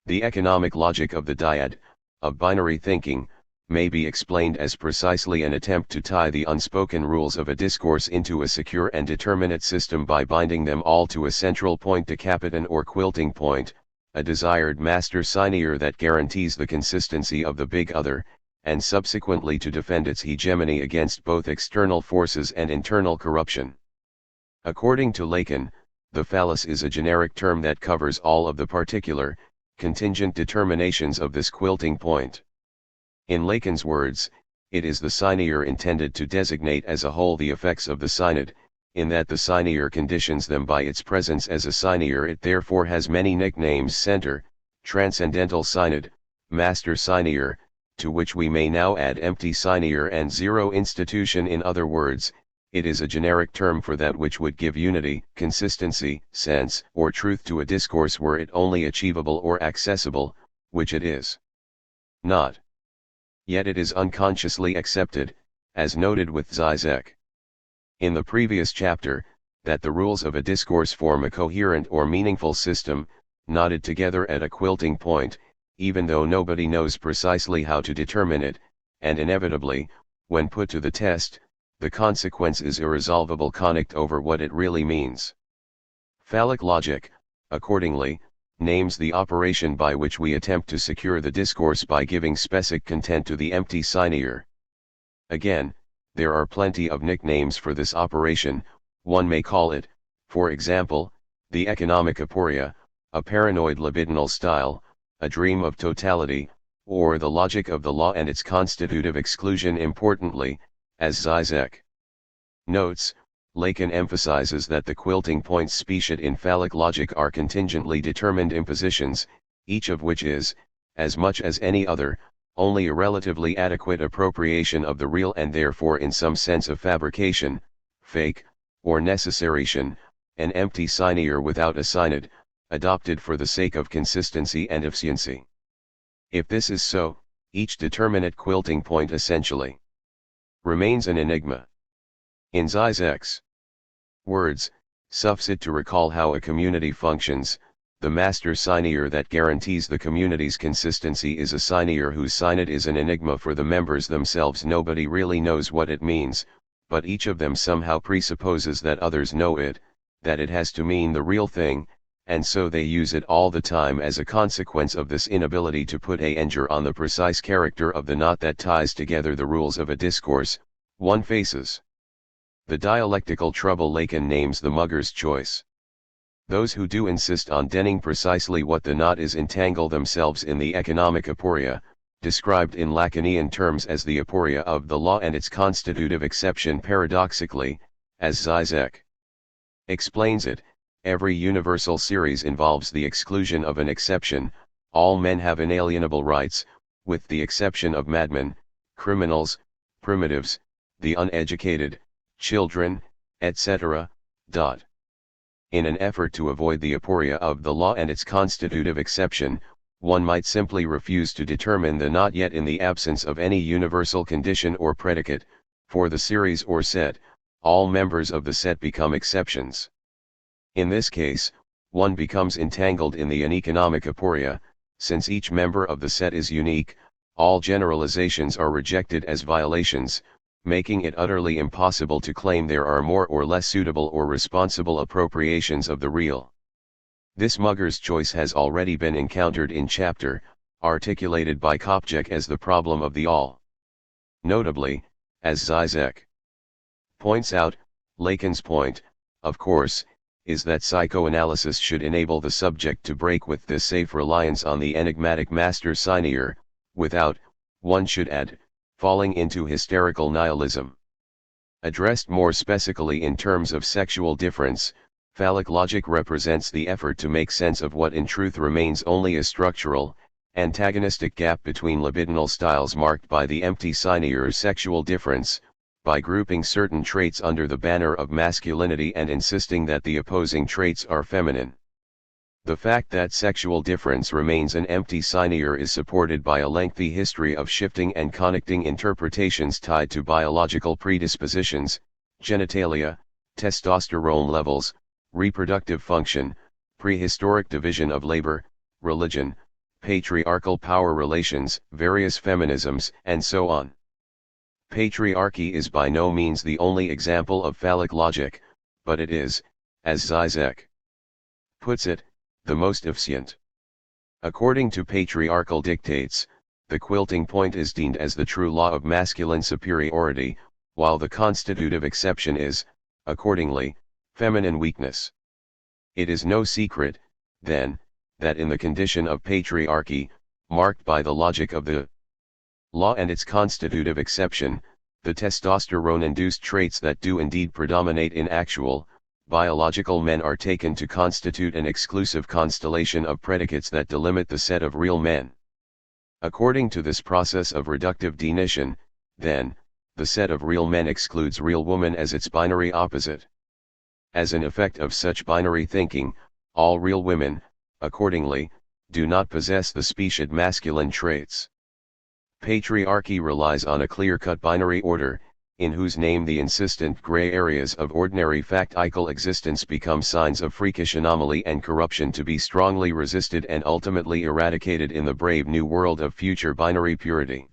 The economic logic of the dyad, of binary thinking, may be explained as precisely an attempt to tie the unspoken rules of a discourse into a secure and determinate system by binding them all to a central point, decapitan or quilting point, a desired master signier that guarantees the consistency of the big other, and subsequently to defend its hegemony against both external forces and internal corruption. According to Lacan, the phallus is a generic term that covers all of the particular, contingent determinations of this quilting point. In Lacan's words, it is the signier intended to designate as a whole the effects of the synod, in that the signier conditions them by its presence as a signier. It therefore has many nicknames: center, transcendental synod, master signier, to which we may now add empty signier and zero institution. In other words, it is a generic term for that which would give unity, consistency, sense, or truth to a discourse were it only achievable or accessible, which it is not. Yet it is unconsciously accepted, as noted with Zizek in the previous chapter, that the rules of a discourse form a coherent or meaningful system, knotted together at a quilting point, even though nobody knows precisely how to determine it, and inevitably, when put to the test, the consequence is irresolvable conflict over what it really means. Phallic logic, accordingly, names the operation by which we attempt to secure the discourse by giving specific content to the empty signier. Again, there are plenty of nicknames for this operation. One may call it, for example, the economic aporia, a paranoid libidinal style, a dream of totality, or the logic of the law and its constitutive exclusion. Importantly, as Zizek notes, Lacan emphasizes that the quilting points speciate in phallic logic are contingently determined impositions, each of which is, as much as any other, only a relatively adequate appropriation of the real and therefore in some sense a fabrication, fake, or necessaration, an empty signier without a synod, adopted for the sake of consistency and efficiency. If this is so, each determinate quilting point essentially remains an enigma. In Zizek's words, suffice it to recall how a community functions, The master signier that guarantees the community's consistency is a signier whose signet is an enigma for the members themselves. Nobody really knows what it means, but each of them somehow presupposes that others know it, that it has to mean the real thing, and so they use it all the time. As a consequence of this inability to put a finger on the precise character of the knot that ties together the rules of a discourse, one faces the dialectical trouble Lacan names the mugger's choice. Those who do insist on denning precisely what the knot is entangle themselves in the economic aporia, described in Lacanian terms as the aporia of the law and its constitutive exception. Paradoxically, as Zizek explains it, every universal series involves the exclusion of an exception. All men have inalienable rights, with the exception of madmen, criminals, primitives, the uneducated, children, etc. In an effort to avoid the aporia of the law and its constitutive exception, one might simply refuse to determine the knot, yet in the absence of any universal condition or predicate, for the series or set, all members of the set become exceptions. In this case, one becomes entangled in the uneconomic aporia. Since each member of the set is unique, all generalizations are rejected as violations, making it utterly impossible to claim there are more or less suitable or responsible appropriations of the real. This mugger's choice has already been encountered in chapter, articulated by Kopjek as the problem of the all. Notably, as Zizek points out, Lacan's point, of course, is that psychoanalysis should enable the subject to break with this safe reliance on the enigmatic master signier, without, one should add, falling into hysterical nihilism. Addressed more specifically in terms of sexual difference, phallic logic represents the effort to make sense of what in truth remains only a structural, antagonistic gap between libidinal styles marked by the empty signier sexual difference, by grouping certain traits under the banner of masculinity and insisting that the opposing traits are feminine. The fact that sexual difference remains an empty signier is supported by a lengthy history of shifting and connecting interpretations tied to biological predispositions, genitalia, testosterone levels, reproductive function, prehistoric division of labor, religion, patriarchal power relations, various feminisms, and so on. Patriarchy is by no means the only example of phallic logic, but it is, as Zizek puts it, the most efficient. According to patriarchal dictates, the quilting point is deemed as the true law of masculine superiority, while the constitutive exception is, accordingly, feminine weakness. It is no secret, then, that in the condition of patriarchy, marked by the logic of the law and its constitutive exception, the testosterone-induced traits that do indeed predominate in actual, biological men are taken to constitute an exclusive constellation of predicates that delimit the set of real men. According to this process of reductive denition, then, the set of real men excludes real woman as its binary opposite. As an effect of such binary thinking, all real women, accordingly, do not possess the specied masculine traits. Patriarchy relies on a clear-cut binary order, in whose name the insistent gray areas of ordinary factical existence become signs of freakish anomaly and corruption to be strongly resisted and ultimately eradicated in the brave new world of future binary purity.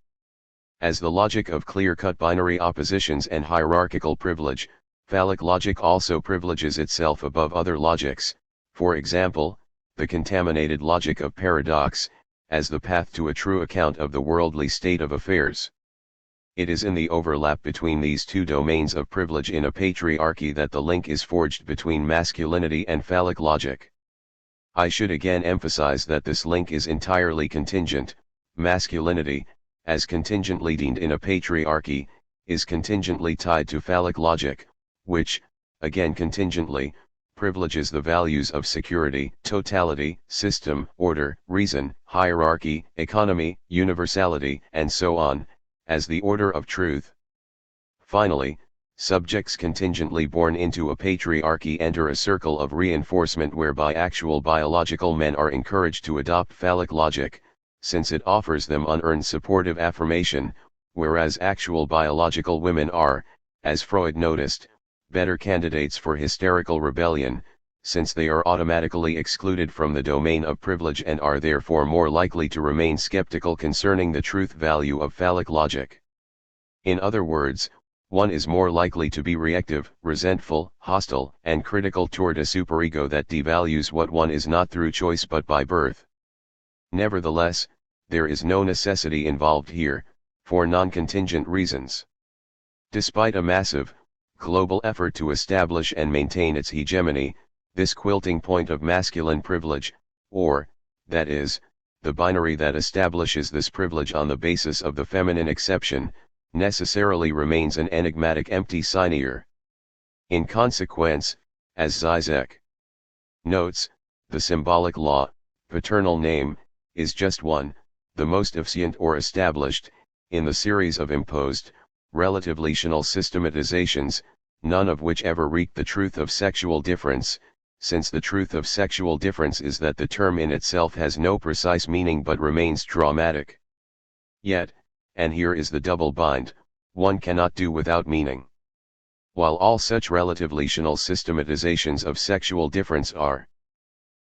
As the logic of clear-cut binary oppositions and hierarchical privilege, phallic logic also privileges itself above other logics, for example, the contaminated logic of paradox, as the path to a true account of the worldly state of affairs. It is in the overlap between these two domains of privilege in a patriarchy that the link is forged between masculinity and phallic logic. I should again emphasize that this link is entirely contingent. Masculinity, as contingently deemed in a patriarchy, is contingently tied to phallic logic, which, again contingently, privileges the values of security, totality, system, order, reason, hierarchy, economy, universality, and so on, as the order of truth. Finally, subjects contingently born into a patriarchy enter a circle of reinforcement whereby actual biological men are encouraged to adopt phallic logic, since it offers them unearned supportive affirmation, whereas actual biological women are, as Freud noticed, better candidates for hysterical rebellion, since they are automatically excluded from the domain of privilege and are therefore more likely to remain skeptical concerning the truth value of phallic logic. In other words, one is more likely to be reactive, resentful, hostile, and critical toward a superego that devalues what one is not through choice but by birth. Nevertheless, there is no necessity involved here, for non-contingent reasons. Despite a massive, global effort to establish and maintain its hegemony, this quilting point of masculine privilege, or, that is, the binary that establishes this privilege on the basis of the feminine exception, necessarily remains an enigmatic empty sinecure. In consequence, as Zizek notes, the symbolic law, paternal name, is just one, the most efficient or established, in the series of imposed, relativational systematizations, none of which ever reach the truth of sexual difference, since the truth of sexual difference is that the term in itself has no precise meaning but remains traumatic. Yet, and here is the double bind, one cannot do without meaning. While all such relativational systematizations of sexual difference are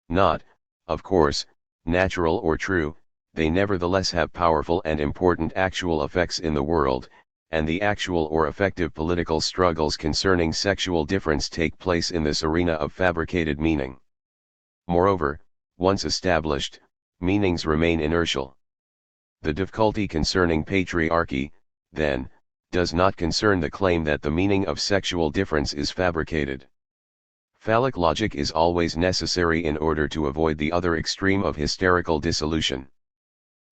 not, of course, natural or true, they nevertheless have powerful and important actual effects in the world, and the actual or effective political struggles concerning sexual difference take place in this arena of fabricated meaning. Moreover, once established, meanings remain inertial. The difficulty concerning patriarchy, then, does not concern the claim that the meaning of sexual difference is fabricated. Phallic logic is always necessary in order to avoid the other extreme of hysterical dissolution.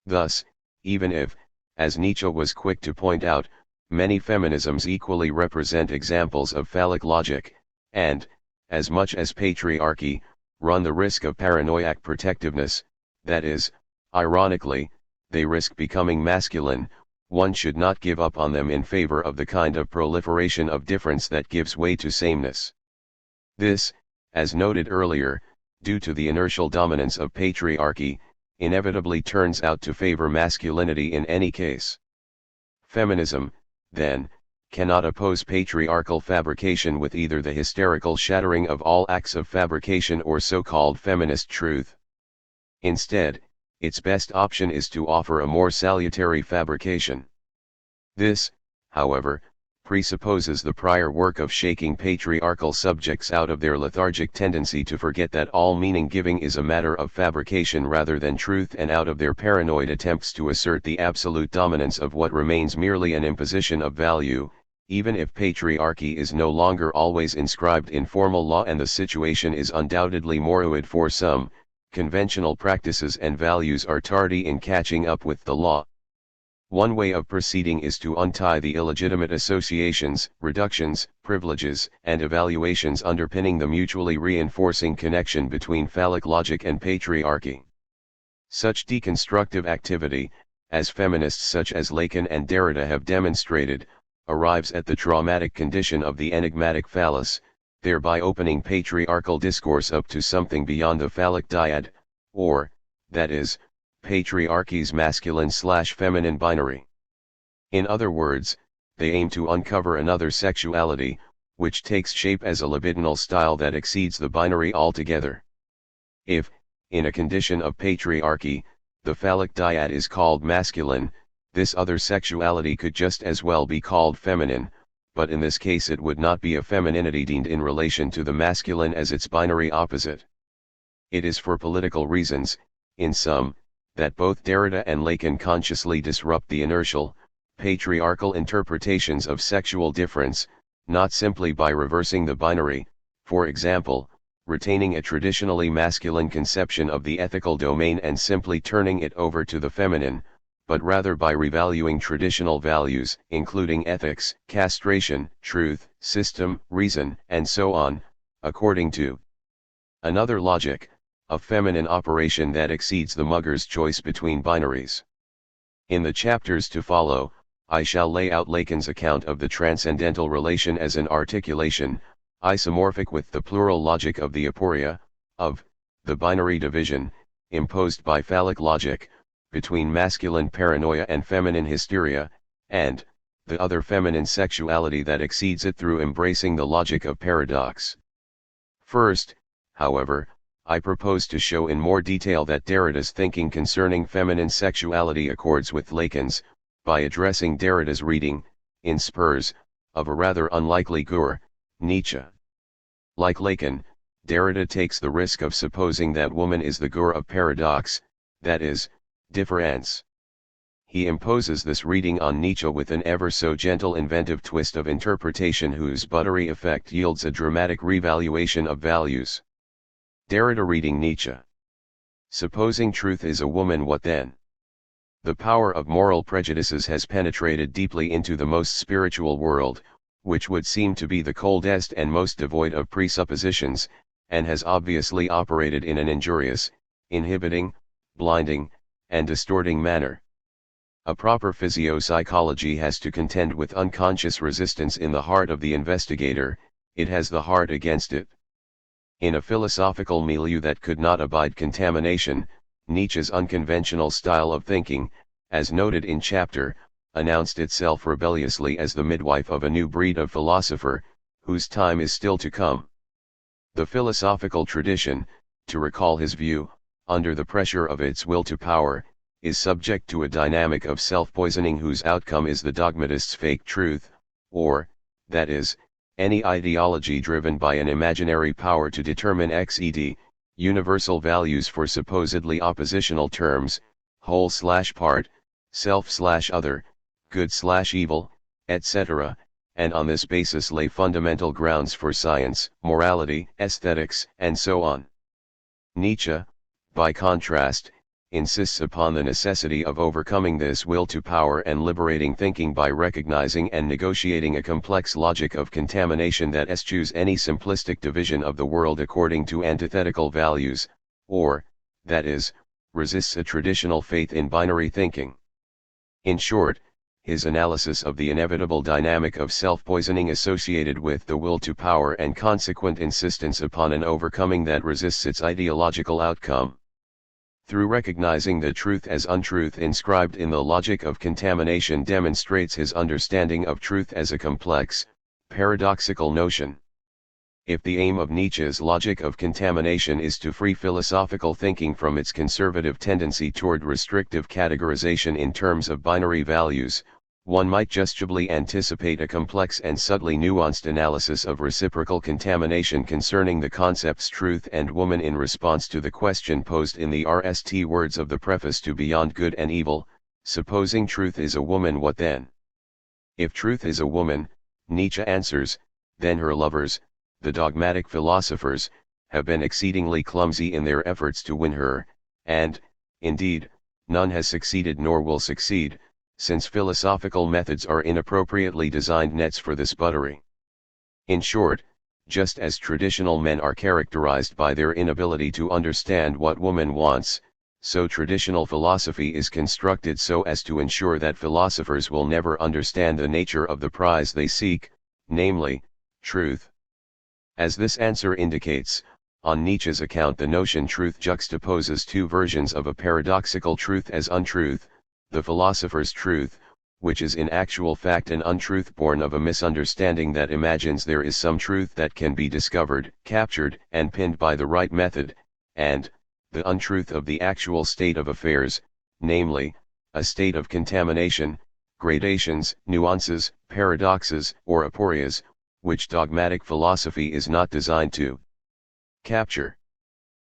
Thus, even if, as Nietzsche was quick to point out, many feminisms equally represent examples of phallic logic, and, as much as patriarchy, run the risk of paranoiac protectiveness, that is, ironically, they risk becoming masculine, one should not give up on them in favor of the kind of proliferation of difference that gives way to sameness. This, as noted earlier, due to the inertial dominance of patriarchy, inevitably turns out to favor masculinity in any case. Feminism, then, cannot oppose patriarchal fabrication with either the hysterical shattering of all acts of fabrication or so-called feminist truth. Instead, its best option is to offer a more salutary fabrication. This, however, presupposes the prior work of shaking patriarchal subjects out of their lethargic tendency to forget that all meaning-giving is a matter of fabrication rather than truth, and out of their paranoid attempts to assert the absolute dominance of what remains merely an imposition of value, even if patriarchy is no longer always inscribed in formal law and the situation is undoubtedly morbid for some. Conventional practices and values are tardy in catching up with the law. One way of proceeding is to untie the illegitimate associations, reductions, privileges, and evaluations underpinning the mutually reinforcing connection between phallic logic and patriarchy. Such deconstructive activity, as feminists such as Lacan and Derrida have demonstrated, arrives at the traumatic condition of the enigmatic phallus, thereby opening patriarchal discourse up to something beyond the phallic dyad, or, that is, patriarchy's masculine/feminine binary. In other words, they aim to uncover another sexuality, which takes shape as a libidinal style that exceeds the binary altogether. If, in a condition of patriarchy, the phallic dyad is called masculine, this other sexuality could just as well be called feminine, but in this case it would not be a femininity deemed in relation to the masculine as its binary opposite. It is for political reasons, in sum, that both Derrida and Lacan consciously disrupt the inertial, patriarchal interpretations of sexual difference, not simply by reversing the binary, for example, retaining a traditionally masculine conception of the ethical domain and simply turning it over to the feminine, but rather by revaluing traditional values, including ethics, castration, truth, system, reason, and so on, according to another logic, a feminine operation that exceeds the mugger's choice between binaries. In the chapters to follow, I shall lay out Lacan's account of the transcendental relation as an articulation, isomorphic with the plural logic of the aporia, of the binary division, imposed by phallic logic, between masculine paranoia and feminine hysteria, and the other feminine sexuality that exceeds it through embracing the logic of paradox. First, however, I propose to show in more detail that Derrida's thinking concerning feminine sexuality accords with Lacan's, by addressing Derrida's reading, in Spurs, of a rather unlikely Gur, Nietzsche. Like Lacan, Derrida takes the risk of supposing that woman is the Gur of paradox, that is, difference. He imposes this reading on Nietzsche with an ever so gentle inventive twist of interpretation whose buttery effect yields a dramatic revaluation of values. Derrida reading Nietzsche. Supposing truth is a woman, what then? The power of moral prejudices has penetrated deeply into the most spiritual world, which would seem to be the coldest and most devoid of presuppositions, and has obviously operated in an injurious, inhibiting, blinding, and distorting manner. A proper physiopsychology has to contend with unconscious resistance in the heart of the investigator, it has the heart against it. In a philosophical milieu that could not abide contamination, Nietzsche's unconventional style of thinking, as noted in chapter, announced itself rebelliously as the midwife of a new breed of philosopher, whose time is still to come. The philosophical tradition, to recall his view, under the pressure of its will to power, is subject to a dynamic of self-poisoning whose outcome is the dogmatist's fake truth, or, that is, any ideology driven by an imaginary power to determine XED, universal values for supposedly oppositional terms, whole/part, self/other, good/evil, etc., and on this basis lay fundamental grounds for science, morality, aesthetics, and so on. Nietzsche, by contrast, insists upon the necessity of overcoming this will to power and liberating thinking by recognizing and negotiating a complex logic of contamination that eschews any simplistic division of the world according to antithetical values, or, that is, resists a traditional faith in binary thinking. In short, his analysis of the inevitable dynamic of self-poisoning associated with the will to power and consequent insistence upon an overcoming that resists its ideological outcome. Through recognizing the truth as untruth inscribed in the logic of contamination demonstrates his understanding of truth as a complex, paradoxical notion. If the aim of Nietzsche's logic of contamination is to free philosophical thinking from its conservative tendency toward restrictive categorization in terms of binary values, one might justly anticipate a complex and subtly nuanced analysis of reciprocal contamination concerning the concepts truth and woman in response to the question posed in the RST words of the preface to Beyond Good and Evil, supposing truth is a woman, what then? If truth is a woman, Nietzsche answers, then her lovers, the dogmatic philosophers, have been exceedingly clumsy in their efforts to win her, and, indeed, none has succeeded nor will succeed, since philosophical methods are inappropriately designed nets for this buttery. In short, just as traditional men are characterized by their inability to understand what woman wants, so traditional philosophy is constructed so as to ensure that philosophers will never understand the nature of the prize they seek, namely, truth. As this answer indicates, on Nietzsche's account the notion truth juxtaposes two versions of a paradoxical truth as untruth, the philosopher's truth, which is in actual fact an untruth born of a misunderstanding that imagines there is some truth that can be discovered, captured, and pinned by the right method, and the untruth of the actual state of affairs, namely, a state of contamination, gradations, nuances, paradoxes, or aporias, which dogmatic philosophy is not designed to capture.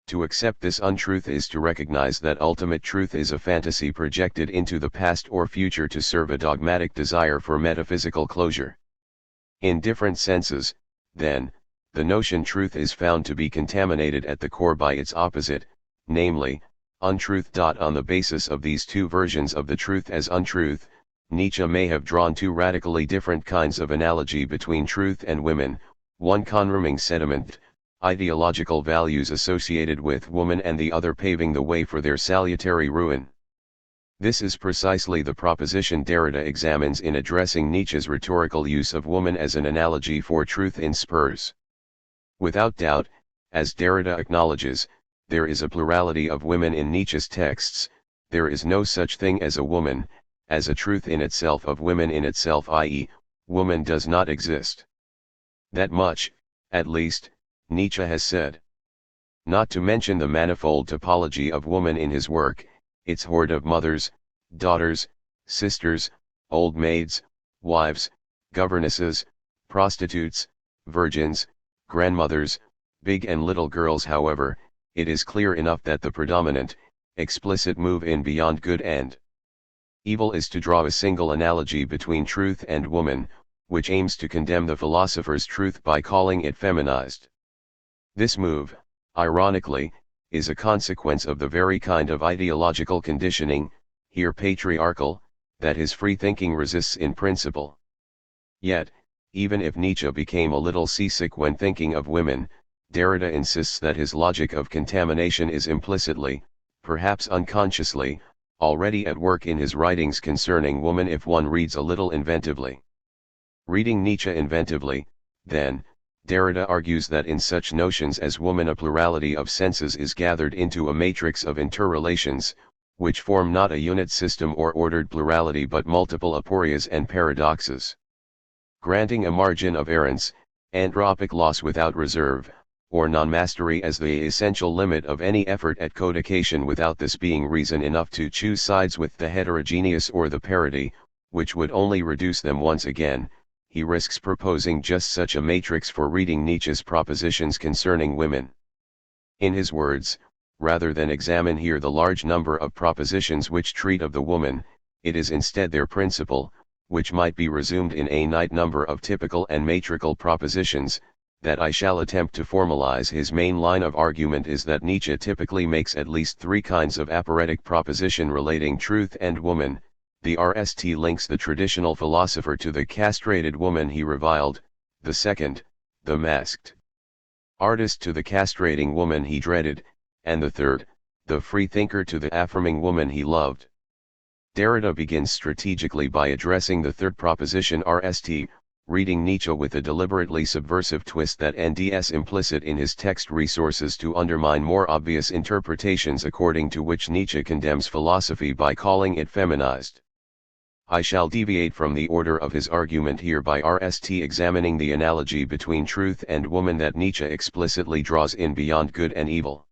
To accept this untruth is to recognize that ultimate truth is a fantasy projected into the past or future to serve a dogmatic desire for metaphysical closure. In different senses, then, the notion truth is found to be contaminated at the core by its opposite, namely, untruth. On the basis of these two versions of the truth as untruth, Nietzsche may have drawn two radically different kinds of analogy between truth and women, one confirming sediment, ideological values associated with woman, and the other paving the way for their salutary ruin. This is precisely the proposition Derrida examines in addressing Nietzsche's rhetorical use of woman as an analogy for truth in Spurs. Without doubt, as Derrida acknowledges, there is a plurality of women in Nietzsche's texts, there is no such thing as a woman, as a truth in itself of women in itself, i.e., woman does not exist. That much, at least, Nietzsche has said. Not to mention the manifold topology of woman in his work, its horde of mothers, daughters, sisters, old maids, wives, governesses, prostitutes, virgins, grandmothers, big and little girls. However, it is clear enough that the predominant, explicit move in beyond good and evil is to draw a single analogy between truth and woman, which aims to condemn the philosopher's truth by calling it feminized. This move, ironically, is a consequence of the very kind of ideological conditioning, here patriarchal, that his free thinking resists in principle. Yet, even if Nietzsche became a little seasick when thinking of women, Derrida insists that his logic of contamination is implicitly, perhaps unconsciously, already at work in his writings concerning woman if one reads a little inventively. Reading Nietzsche inventively, then, Derrida argues that in such notions as woman a plurality of senses is gathered into a matrix of interrelations, which form not a unit system or ordered plurality but multiple aporias and paradoxes. Granting a margin of errance, anthropic loss without reserve, or non-mastery as the essential limit of any effort at codification without this being reason enough to choose sides with the heterogeneous or the parity, which would only reduce them once again, he risks proposing just such a matrix for reading Nietzsche's propositions concerning women. In his words, rather than examine here the large number of propositions which treat of the woman, it is instead their principle, which might be resumed in a night number of typical and matrical propositions, that I shall attempt to formalize. His main line of argument is that Nietzsche typically makes at least three kinds of aporetic proposition relating truth and woman. The RST links the traditional philosopher to the castrated woman he reviled, the second, the masked artist to the castrating woman he dreaded, and the third, the free thinker to the affirming woman he loved. Derrida begins strategically by addressing the third proposition RST, reading Nietzsche with a deliberately subversive twist that NDS implicit in his text resources to undermine more obvious interpretations according to which Nietzsche condemns philosophy by calling it feminized. I shall deviate from the order of his argument here by RST examining the analogy between truth and woman that Nietzsche explicitly draws in beyond good and evil.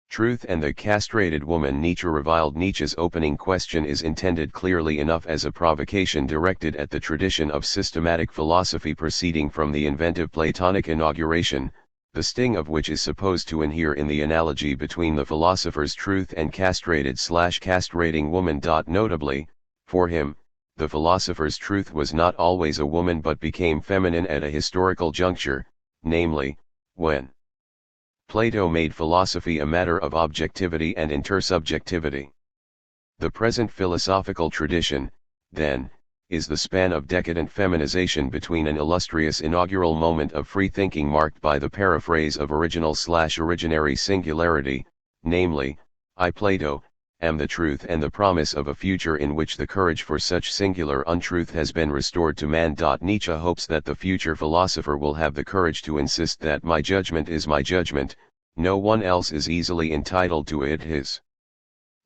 Truth and the castrated woman Nietzsche reviled. Nietzsche's opening question is intended clearly enough as a provocation directed at the tradition of systematic philosophy proceeding from the inventive Platonic inauguration, the sting of which is supposed to inhere in the analogy between the philosopher's truth and castrated/castrating woman. Notably, for him, the philosopher's truth was not always a woman but became feminine at a historical juncture, namely, when Plato made philosophy a matter of objectivity and intersubjectivity. The present philosophical tradition, then, is the span of decadent feminization between an illustrious inaugural moment of free thinking marked by the paraphrase of original/originary singularity, namely, I Plato, am the truth, and the promise of a future in which the courage for such singular untruth has been restored to man. Nietzsche hopes that the future philosopher will have the courage to insist that my judgment is my judgment, no one else is easily entitled to it. His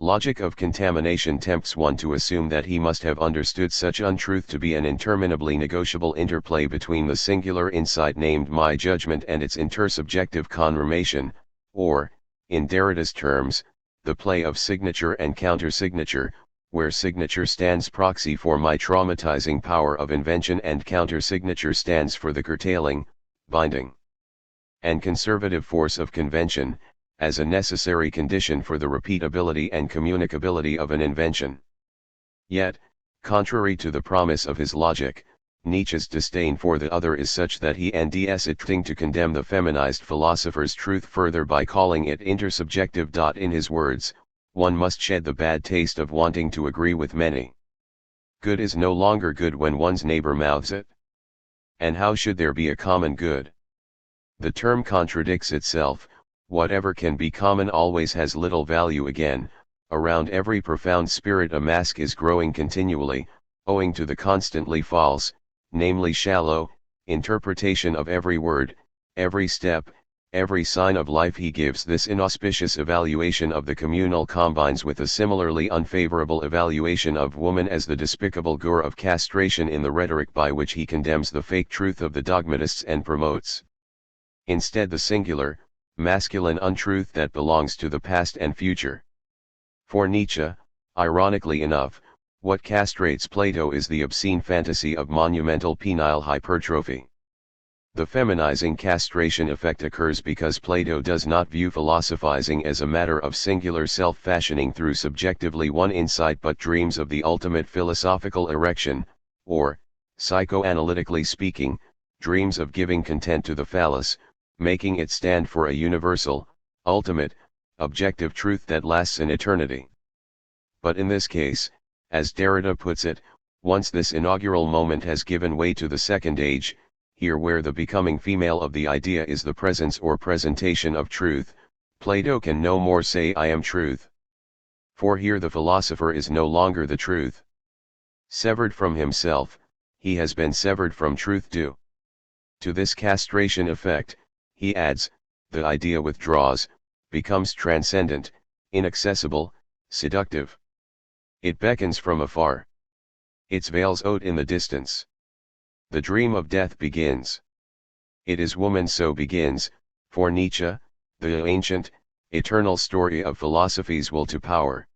logic of contamination tempts one to assume that he must have understood such untruth to be an interminably negotiable interplay between the singular insight named my judgment and its intersubjective confirmation, or, in Derrida's terms, the play of signature and countersignature, where signature stands proxy for my traumatizing power of invention and countersignature stands for the curtailing, binding, and conservative force of convention, as a necessary condition for the repeatability and communicability of an invention. Yet, contrary to the promise of his logic, Nietzsche's disdain for the other is such that he ends attempting to condemn the feminized philosopher's truth further by calling it intersubjective. In his words, one must shed the bad taste of wanting to agree with many. Good is no longer good when one's neighbor mouths it. And how should there be a common good? The term contradicts itself. Whatever can be common always has little value. Again, around every profound spirit a mask is growing continually, owing to the constantly false, namely shallow, interpretation of every word, every step, every sign of life. He gives this inauspicious evaluation of the communal combines with a similarly unfavorable evaluation of woman as the despicable gore of castration in the rhetoric by which he condemns the fake truth of the dogmatists and promotes instead the singular, masculine untruth that belongs to the past and future. For Nietzsche, ironically enough, what castrates Plato is the obscene fantasy of monumental penile hypertrophy. The feminizing castration effect occurs because Plato does not view philosophizing as a matter of singular self-fashioning through subjectively one insight, but dreams of the ultimate philosophical erection, or, psychoanalytically speaking, dreams of giving content to the phallus, making it stand for a universal, ultimate, objective truth that lasts in eternity. But in this case, as Derrida puts it, once this inaugural moment has given way to the second age, here where the becoming female of the idea is the presence or presentation of truth, Plato can no more say I am truth. For here the philosopher is no longer the truth. Severed from himself, he has been severed from truth too. To this castration effect, he adds, the idea withdraws, becomes transcendent, inaccessible, seductive. It beckons from afar. Its veils oat in the distance. The dream of death begins. It is woman so begins, for Nietzsche, the ancient, eternal story of philosophy's will to power.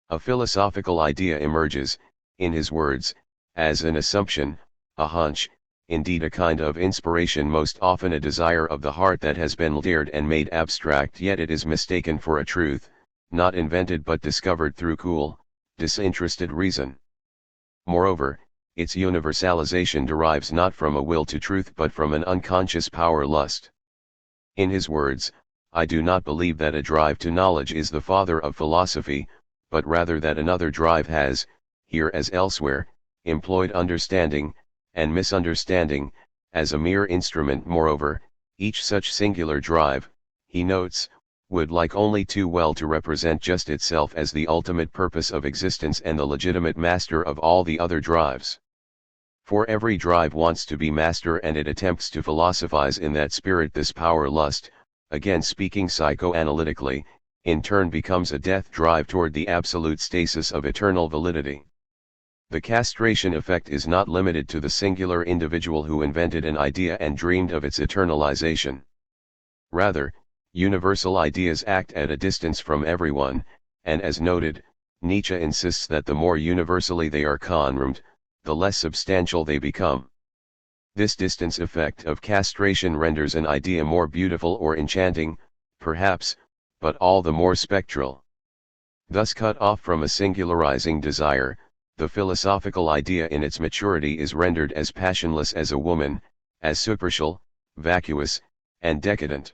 A philosophical idea emerges, in his words, as an assumption, a hunch, indeed a kind of inspiration, most often a desire of the heart that has been dared and made abstract, yet it is mistaken for a truth, not invented but discovered through cool, disinterested reason. Moreover, its universalization derives not from a will to truth but from an unconscious power lust. In his words, I do not believe that a drive to knowledge is the father of philosophy, but rather that another drive has, here as elsewhere, employed understanding, and misunderstanding, as a mere instrument. Moreover, each such singular drive, he notes, would like only too well to represent just itself as the ultimate purpose of existence and the legitimate master of all the other drives. For every drive wants to be master, and it attempts to philosophize in that spirit. This power lust, again speaking psychoanalytically, in turn becomes a death drive toward the absolute stasis of eternal validity. The castration effect is not limited to the singular individual who invented an idea and dreamed of its eternalization. Rather, universal ideas act at a distance from everyone, and as noted, Nietzsche insists that the more universally they are confirmed, the less substantial they become. This distance effect of castration renders an idea more beautiful or enchanting, perhaps, but all the more spectral. Thus cut off from a singularizing desire, the philosophical idea in its maturity is rendered as passionless as a woman, as superficial, vacuous, and decadent.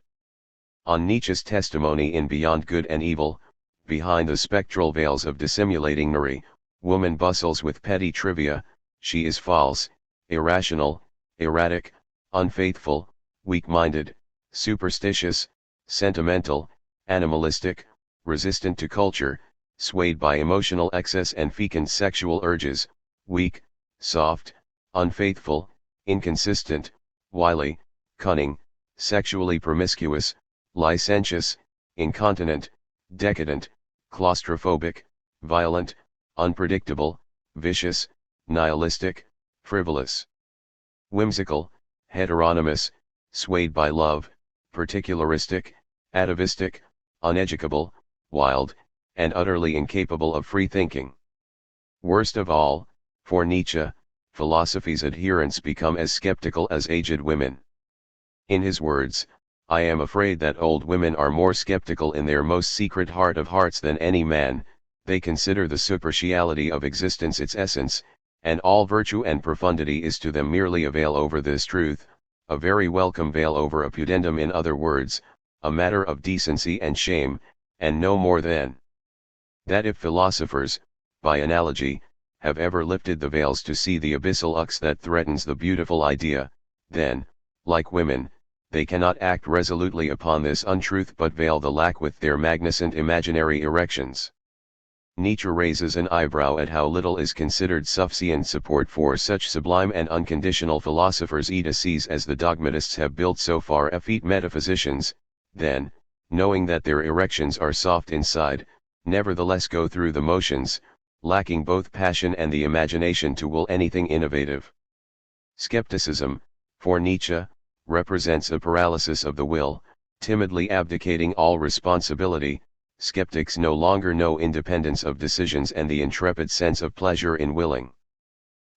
On Nietzsche's testimony in Beyond Good and Evil, behind the spectral veils of dissimulating Nuri, woman bustles with petty trivia. She is false, irrational, erratic, unfaithful, weak-minded, superstitious, sentimental, animalistic, resistant to culture, swayed by emotional excess and fecund sexual urges, weak, soft, unfaithful, inconsistent, wily, cunning, sexually promiscuous, licentious, incontinent, decadent, claustrophobic, violent, unpredictable, vicious, nihilistic, frivolous, whimsical, heteronymous, swayed by love, particularistic, atavistic, uneducable, wild, and utterly incapable of free thinking. Worst of all, for Nietzsche, philosophy's adherents become as skeptical as aged women. In his words, I am afraid that old women are more skeptical in their most secret heart of hearts than any man. They consider the superficiality of existence its essence, and all virtue and profundity is to them merely a veil over this truth, a very welcome veil over a pudendum, in other words, a matter of decency and shame, and no more than that. If philosophers, by analogy, have ever lifted the veils to see the abyssal ux that threatens the beautiful idea, then, like women, they cannot act resolutely upon this untruth but veil the lack with their magnificent imaginary erections. Nietzsche raises an eyebrow at how little is considered sufficient support for such sublime and unconditional philosophers sees as the dogmatists have built so far effete metaphysicians, then, knowing that their erections are soft inside, nevertheless go through the motions, lacking both passion and the imagination to will anything innovative. Skepticism, for Nietzsche, represents a paralysis of the will, timidly abdicating all responsibility, skeptics no longer know independence of decisions and the intrepid sense of pleasure in willing.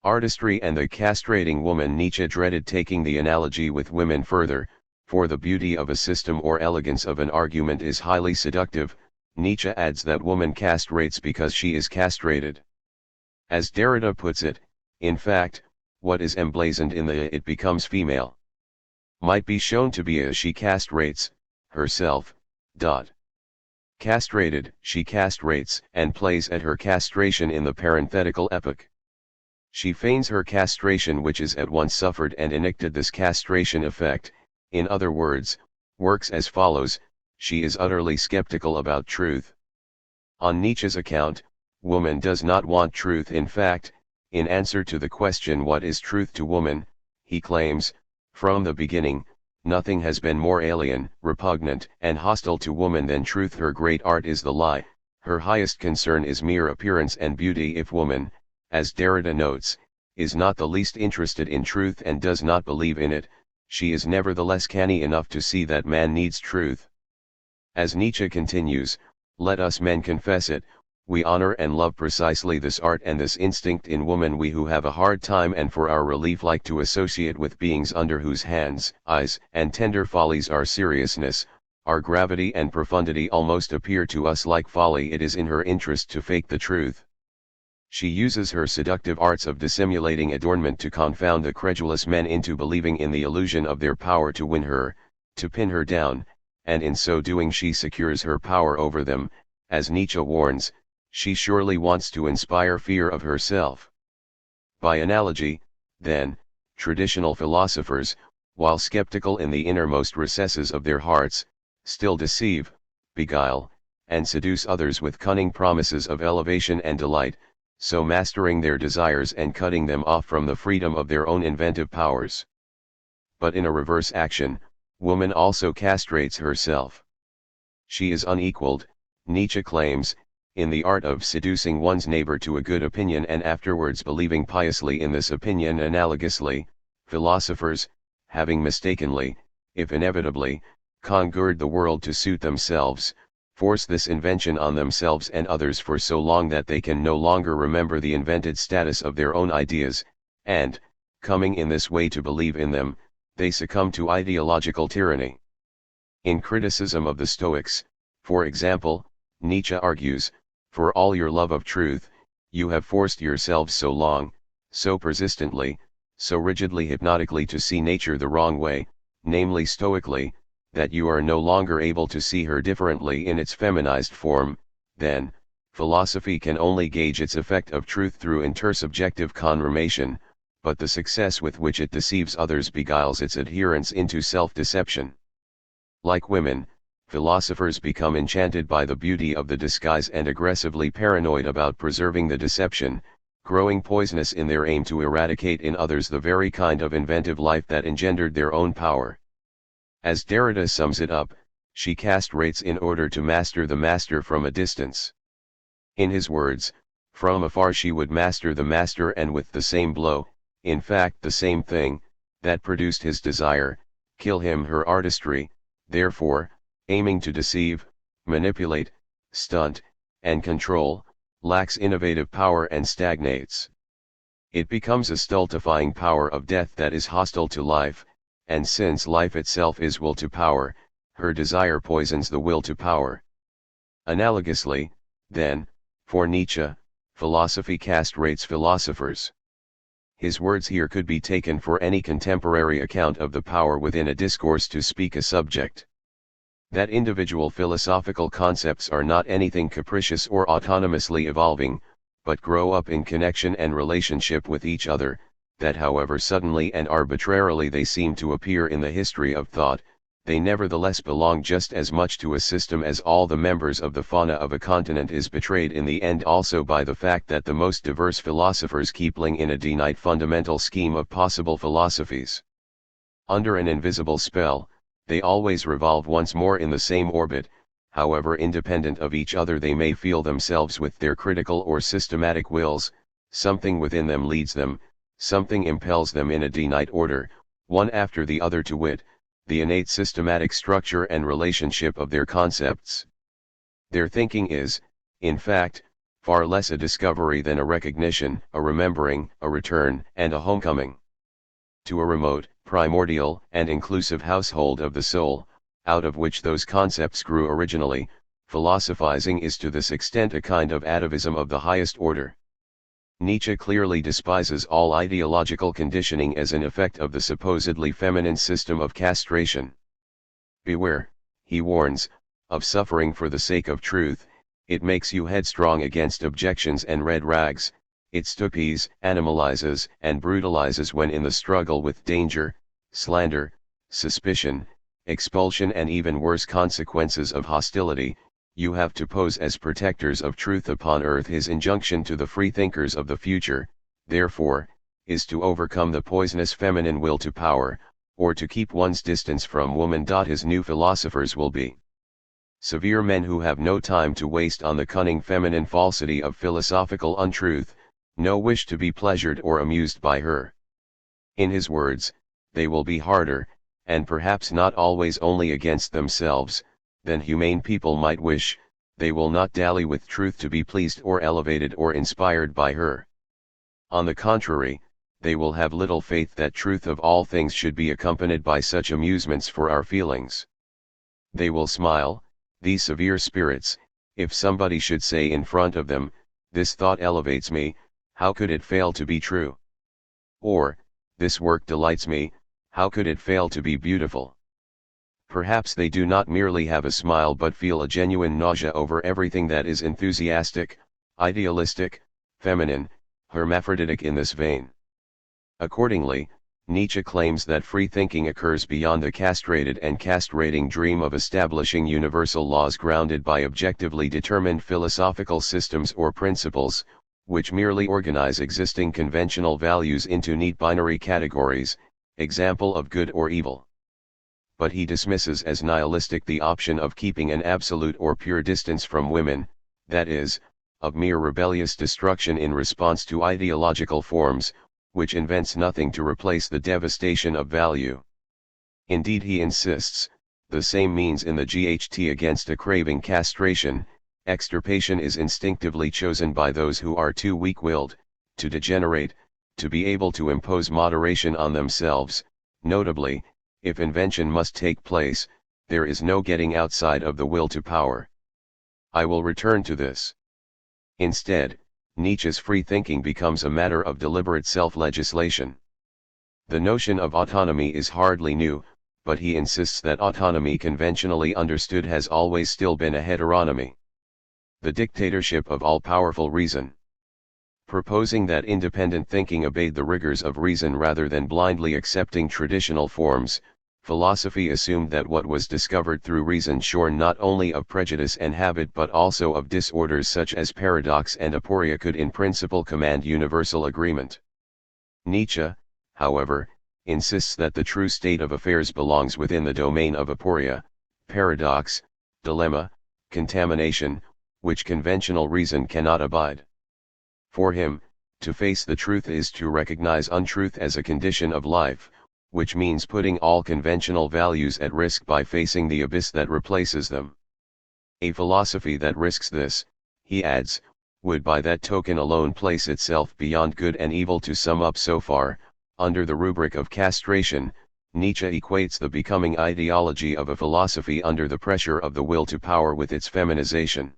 Artistry and the castrating woman. Nietzsche dreaded taking the analogy with women further, for the beauty of a system or elegance of an argument is highly seductive. Nietzsche adds that woman castrates because she is castrated. As Derrida puts it, in fact, what is emblazoned in the it becomes female might be shown to be as she castrates herself. Castrated, she castrates and plays at her castration in the parenthetical epoch. She feigns her castration, which is at once suffered and enacted. This castration effect, in other words, works as follows: she is utterly skeptical about truth. On Nietzsche's account, woman does not want truth. In fact, in answer to the question what is truth to woman, he claims, from the beginning, nothing has been more alien, repugnant, and hostile to woman than truth. Her great art is the lie, her highest concern is mere appearance and beauty. If woman, as Derrida notes, is not the least interested in truth and does not believe in it, she is nevertheless canny enough to see that man needs truth. As Nietzsche continues, let us men confess it, we honor and love precisely this art and this instinct in woman. We who have a hard time and for our relief like to associate with beings under whose hands, eyes, and tender follies our seriousness, our gravity and profundity almost appear to us like folly. It is in her interest to fake the truth. She uses her seductive arts of dissimulating adornment to confound the credulous men into believing in the illusion of their power to win her, to pin her down, and in so doing she secures her power over them. As Nietzsche warns, she surely wants to inspire fear of herself. By analogy, then, traditional philosophers, while skeptical in the innermost recesses of their hearts, still deceive, beguile, and seduce others with cunning promises of elevation and delight, so mastering their desires and cutting them off from the freedom of their own inventive powers. But in a reverse action, woman also castrates herself. She is unequaled, Nietzsche claims, in the art of seducing one's neighbor to a good opinion and afterwards believing piously in this opinion. Analogously, philosophers, having mistakenly, if inevitably, conjured the world to suit themselves, force this invention on themselves and others for so long that they can no longer remember the invented status of their own ideas, and, coming in this way to believe in them, they succumb to ideological tyranny. In criticism of the Stoics, for example, Nietzsche argues, for all your love of truth, you have forced yourselves so long, so persistently, so rigidly hypnotically to see nature the wrong way, namely stoically, that you are no longer able to see her differently in its feminized form. Then, philosophy can only gauge its effect of truth through intersubjective confirmation, but the success with which it deceives others beguiles its adherents into self-deception. Like women, philosophers become enchanted by the beauty of the disguise and aggressively paranoid about preserving the deception, growing poisonous in their aim to eradicate in others the very kind of inventive life that engendered their own power. As Derrida sums it up, she castrates in order to master the master from a distance. In his words, from afar she would master the master and with the same blow, in fact the same thing, that produced his desire, kill him. Her artistry, therefore, aiming to deceive, manipulate, stunt, and control, lacks innovative power and stagnates. It becomes a stultifying power of death that is hostile to life, and since life itself is will to power, her desire poisons the will to power. Analogously, then, for Nietzsche, philosophy castrates philosophers. His words here could be taken for any contemporary account of the power within a discourse to speak a subject. That individual philosophical concepts are not anything capricious or autonomously evolving, but grow up in connection and relationship with each other, that however suddenly and arbitrarily they seem to appear in the history of thought, they nevertheless belong just as much to a system as all the members of the fauna of a continent is betrayed in the end also by the fact that the most diverse philosophers keep ling in a finite fundamental scheme of possible philosophies. Under an invisible spell, they always revolve once more in the same orbit, however independent of each other they may feel themselves with their critical or systematic wills, something within them leads them, something impels them in a finite order, one after the other to wit, the innate systematic structure and relationship of their concepts. Their thinking is, in fact, far less a discovery than a recognition, a remembering, a return, and a homecoming. To a remote, primordial, and inclusive household of the soul, out of which those concepts grew originally, philosophizing is to this extent a kind of atavism of the highest order. Nietzsche clearly despises all ideological conditioning as an effect of the supposedly feminine system of castration. Beware, he warns, of suffering for the sake of truth. It makes you headstrong against objections and red rags, it stupees, animalizes, and brutalizes when in the struggle with danger, slander, suspicion, expulsion and even worse consequences of hostility. You have to pose as protectors of truth upon earth. His injunction to the freethinkers of the future, therefore, is to overcome the poisonous feminine will to power, or to keep one's distance from woman. His new philosophers will be severe men who have no time to waste on the cunning feminine falsity of philosophical untruth, no wish to be pleasured or amused by her. In his words, they will be harder, and perhaps not always only against themselves, than humane people might wish. They will not dally with truth to be pleased or elevated or inspired by her. On the contrary, they will have little faith that truth of all things should be accompanied by such amusements for our feelings. They will smile, these severe spirits, if somebody should say in front of them, "This thought elevates me, how could it fail to be true?" Or, "This work delights me, how could it fail to be beautiful?" Perhaps they do not merely have a smile but feel a genuine nausea over everything that is enthusiastic, idealistic, feminine, hermaphroditic in this vein. Accordingly, Nietzsche claims that free thinking occurs beyond the castrated and castrating dream of establishing universal laws grounded by objectively determined philosophical systems or principles, which merely organize existing conventional values into neat binary categories, example of good or evil. But he dismisses as nihilistic the option of keeping an absolute or pure distance from women, that is, of mere rebellious destruction in response to ideological forms, which invents nothing to replace the devastation of value. Indeed, he insists, the same means in the GHT against a craving castration, extirpation is instinctively chosen by those who are too weak-willed, to degenerate, to be able to impose moderation on themselves. Notably, if invention must take place, there is no getting outside of the will to power. I will return to this. Instead, Nietzsche's free thinking becomes a matter of deliberate self-legislation. The notion of autonomy is hardly new, but he insists that autonomy conventionally understood has always still been a heteronomy. The dictatorship of all-powerful reason. Proposing that independent thinking obeyed the rigors of reason rather than blindly accepting traditional forms, philosophy assumed that what was discovered through reason shorn not only of prejudice and habit but also of disorders such as paradox and aporia could in principle command universal agreement. Nietzsche, however, insists that the true state of affairs belongs within the domain of aporia, paradox, dilemma, contamination, which conventional reason cannot abide. For him, to face the truth is to recognize untruth as a condition of life, which means putting all conventional values at risk by facing the abyss that replaces them. A philosophy that risks this, he adds, would by that token alone place itself beyond good and evil. To sum up so far, under the rubric of castration, Nietzsche equates the becoming ideology of a philosophy under the pressure of the will to power with its feminization.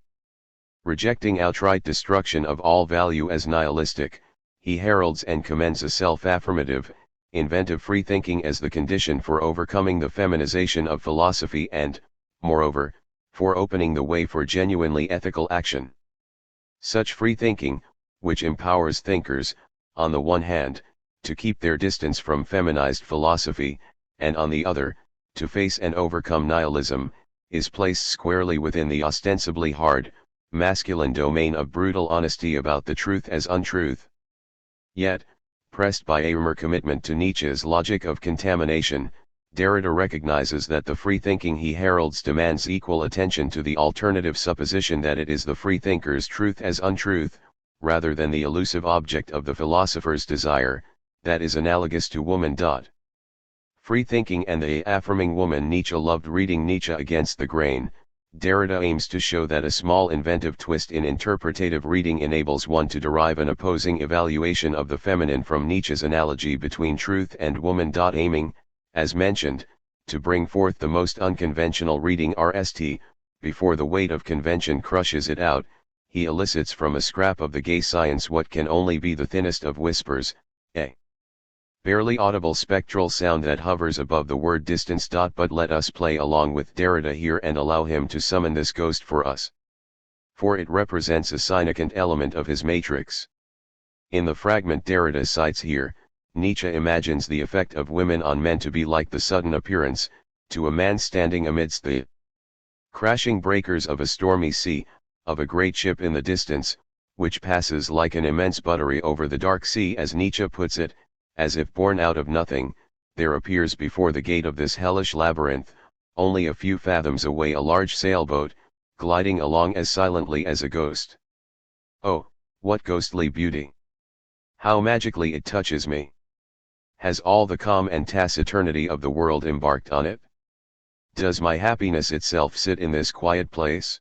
Rejecting outright destruction of all value as nihilistic, he heralds and commends a self-affirmative, inventive free-thinking as the condition for overcoming the feminization of philosophy and, moreover, for opening the way for genuinely ethical action. Such free-thinking, which empowers thinkers, on the one hand, to keep their distance from feminized philosophy, and on the other, to face and overcome nihilism, is placed squarely within the ostensibly hard, masculine domain of brutal honesty about the truth as untruth. Yet, pressed by a firmer commitment to Nietzsche's logic of contamination, Derrida recognizes that the free-thinking he heralds demands equal attention to the alternative supposition that it is the freethinker's truth as untruth, rather than the elusive object of the philosopher's desire, that is analogous to woman. Free-thinking and the affirming woman. Nietzsche loved reading Nietzsche against the grain. Derrida aims to show that a small inventive twist in interpretative reading enables one to derive an opposing evaluation of the feminine from Nietzsche's analogy between truth and woman. Aiming, as mentioned, to bring forth the most unconventional reading RST, before the weight of convention crushes it out, he elicits from a scrap of the gay science what can only be the thinnest of whispers, a barely audible spectral sound that hovers above the word distance. But let us play along with Derrida here and allow him to summon this ghost for us. For it represents a significant element of his matrix. In the fragment Derrida cites here, Nietzsche imagines the effect of women on men to be like the sudden appearance, to a man standing amidst the crashing breakers of a stormy sea, of a great ship in the distance, which passes like an immense buttery over the dark sea. As Nietzsche puts it, as if born out of nothing, there appears before the gate of this hellish labyrinth, only a few fathoms away, a large sailboat, gliding along as silently as a ghost. Oh, what ghostly beauty! How magically it touches me! Has all the calm and taciturnity of the world embarked on it? Does my happiness itself sit in this quiet place?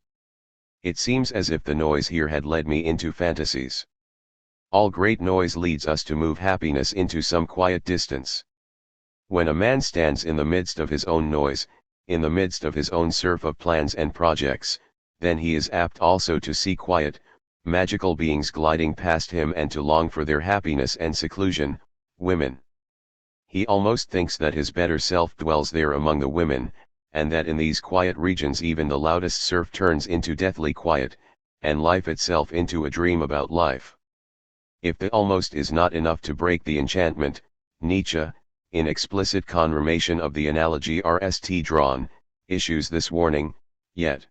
It seems as if the noise here had led me into fantasies. All great noise leads us to move happiness into some quiet distance. When a man stands in the midst of his own noise, in the midst of his own surf of plans and projects, then he is apt also to see quiet, magical beings gliding past him and to long for their happiness and seclusion, women. He almost thinks that his better self dwells there among the women, and that in these quiet regions even the loudest surf turns into deathly quiet, and life itself into a dream about life. If the almost is not enough to break the enchantment, Nietzsche, in explicit confirmation of the analogy RST drawn, issues this warning, yet,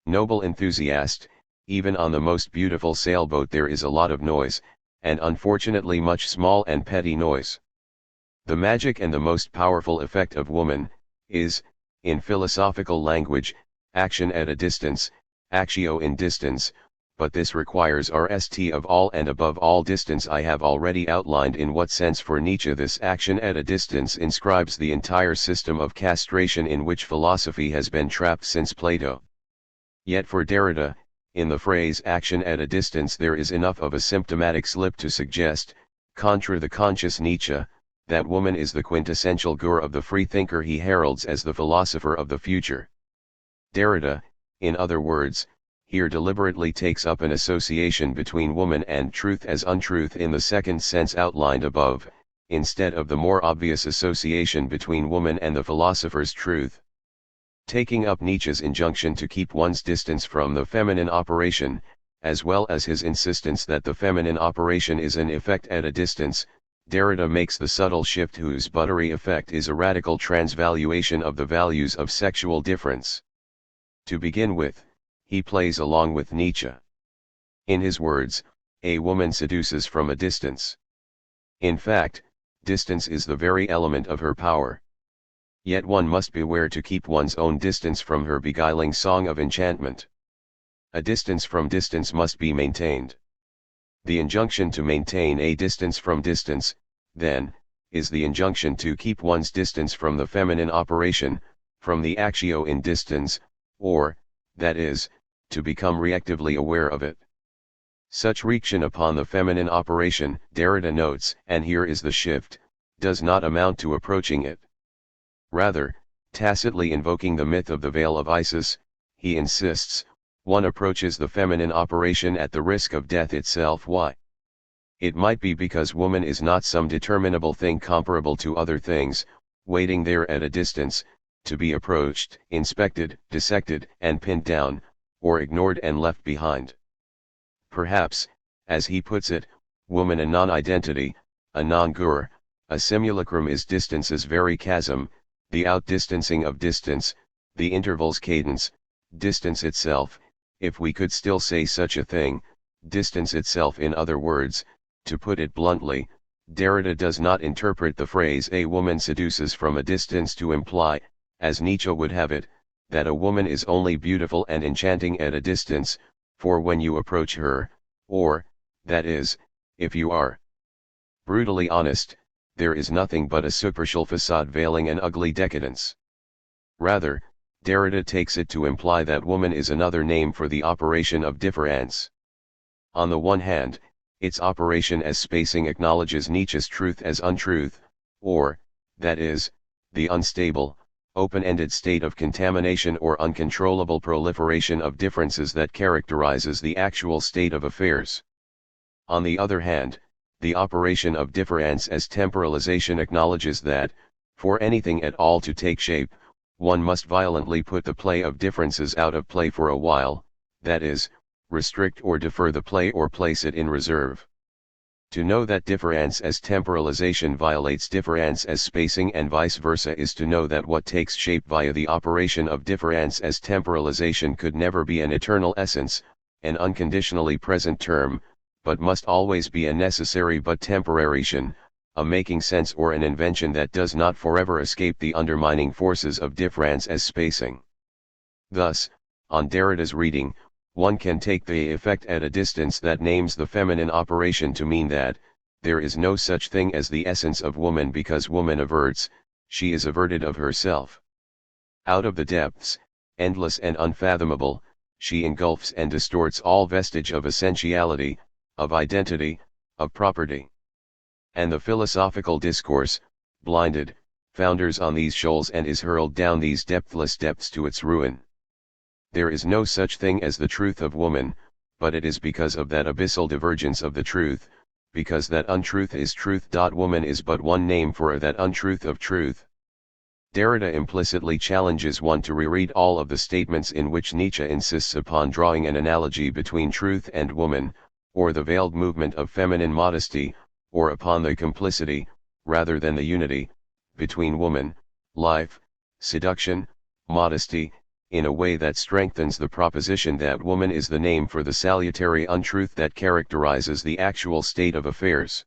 noble enthusiast, even on the most beautiful sailboat there is a lot of noise, and unfortunately much small and petty noise. The magic and the most powerful effect of woman, is, in philosophical language, action at a distance, actio in distance, but this requires RST of all and above all distance. I have already outlined in what sense for Nietzsche this action at a distance inscribes the entire system of castration in which philosophy has been trapped since Plato. Yet for Derrida, in the phrase action at a distance there is enough of a symptomatic slip to suggest, contra the conscious Nietzsche, that woman is the quintessential gur of the freethinker he heralds as the philosopher of the future. Derrida, in other words, here deliberately takes up an association between woman and truth as untruth in the second sense outlined above, instead of the more obvious association between woman and the philosopher's truth. Taking up Nietzsche's injunction to keep one's distance from the feminine operation, as well as his insistence that the feminine operation is an effect at a distance, Derrida makes the subtle shift whose buttery effect is a radical transvaluation of the values of sexual difference. To begin with, he plays along with Nietzsche. In his words, a woman seduces from a distance. In fact, distance is the very element of her power. Yet one must beware to keep one's own distance from her beguiling song of enchantment. A distance from distance must be maintained. The injunction to maintain a distance from distance, then, is the injunction to keep one's distance from the feminine operation, from the actio in distance, or, that is, to become reactively aware of it. Such reaction upon the feminine operation, Derrida notes, and here is the shift, does not amount to approaching it. Rather, tacitly invoking the myth of the veil of Isis, he insists, one approaches the feminine operation at the risk of death itself. Why? It might be because woman is not some determinable thing comparable to other things, waiting there at a distance, to be approached, inspected, dissected, and pinned down, or ignored and left behind. Perhaps, as he puts it, woman a non-identity, a non-gur, a simulacrum is distance's very chasm, the outdistancing of distance, the interval's cadence, distance itself, if we could still say such a thing, distance itself. In other words, to put it bluntly, Derrida does not interpret the phrase a woman seduces from a distance to imply, as Nietzsche would have it, that a woman is only beautiful and enchanting at a distance, for when you approach her, or, that is, if you are brutally honest, there is nothing but a superficial facade veiling an ugly decadence. Rather, Derrida takes it to imply that woman is another name for the operation of difference. On the one hand, its operation as spacing acknowledges Nietzsche's truth as untruth, or, that is, the unstable, open-ended state of contamination or uncontrollable proliferation of differences that characterizes the actual state of affairs. On the other hand, the operation of difference as temporalization acknowledges that, for anything at all to take shape, one must violently put the play of differences out of play for a while, that is, restrict or defer the play or place it in reserve. To know that difference as temporalization violates difference as spacing and vice versa is to know that what takes shape via the operation of difference as temporalization could never be an eternal essence, an unconditionally present term, but must always be a necessary but temporary, a making sense or an invention that does not forever escape the undermining forces of difference as spacing. Thus, on Derrida's reading, one can take the effect at a distance that names the feminine operation to mean that, there is no such thing as the essence of woman because woman averts, she is averted of herself. Out of the depths, endless and unfathomable, she engulfs and distorts all vestige of essentiality, of identity, of property. And the philosophical discourse, blinded, founders on these shoals and is hurled down these depthless depths to its ruin. There is no such thing as the truth of woman, but it is because of that abyssal divergence of the truth, because that untruth is truth. Woman is but one name for that untruth of truth. Derrida implicitly challenges one to reread all of the statements in which Nietzsche insists upon drawing an analogy between truth and woman, or the veiled movement of feminine modesty, or upon the complicity, rather than the unity, between woman, life, seduction, modesty, in a way that strengthens the proposition that woman is the name for the salutary untruth that characterizes the actual state of affairs.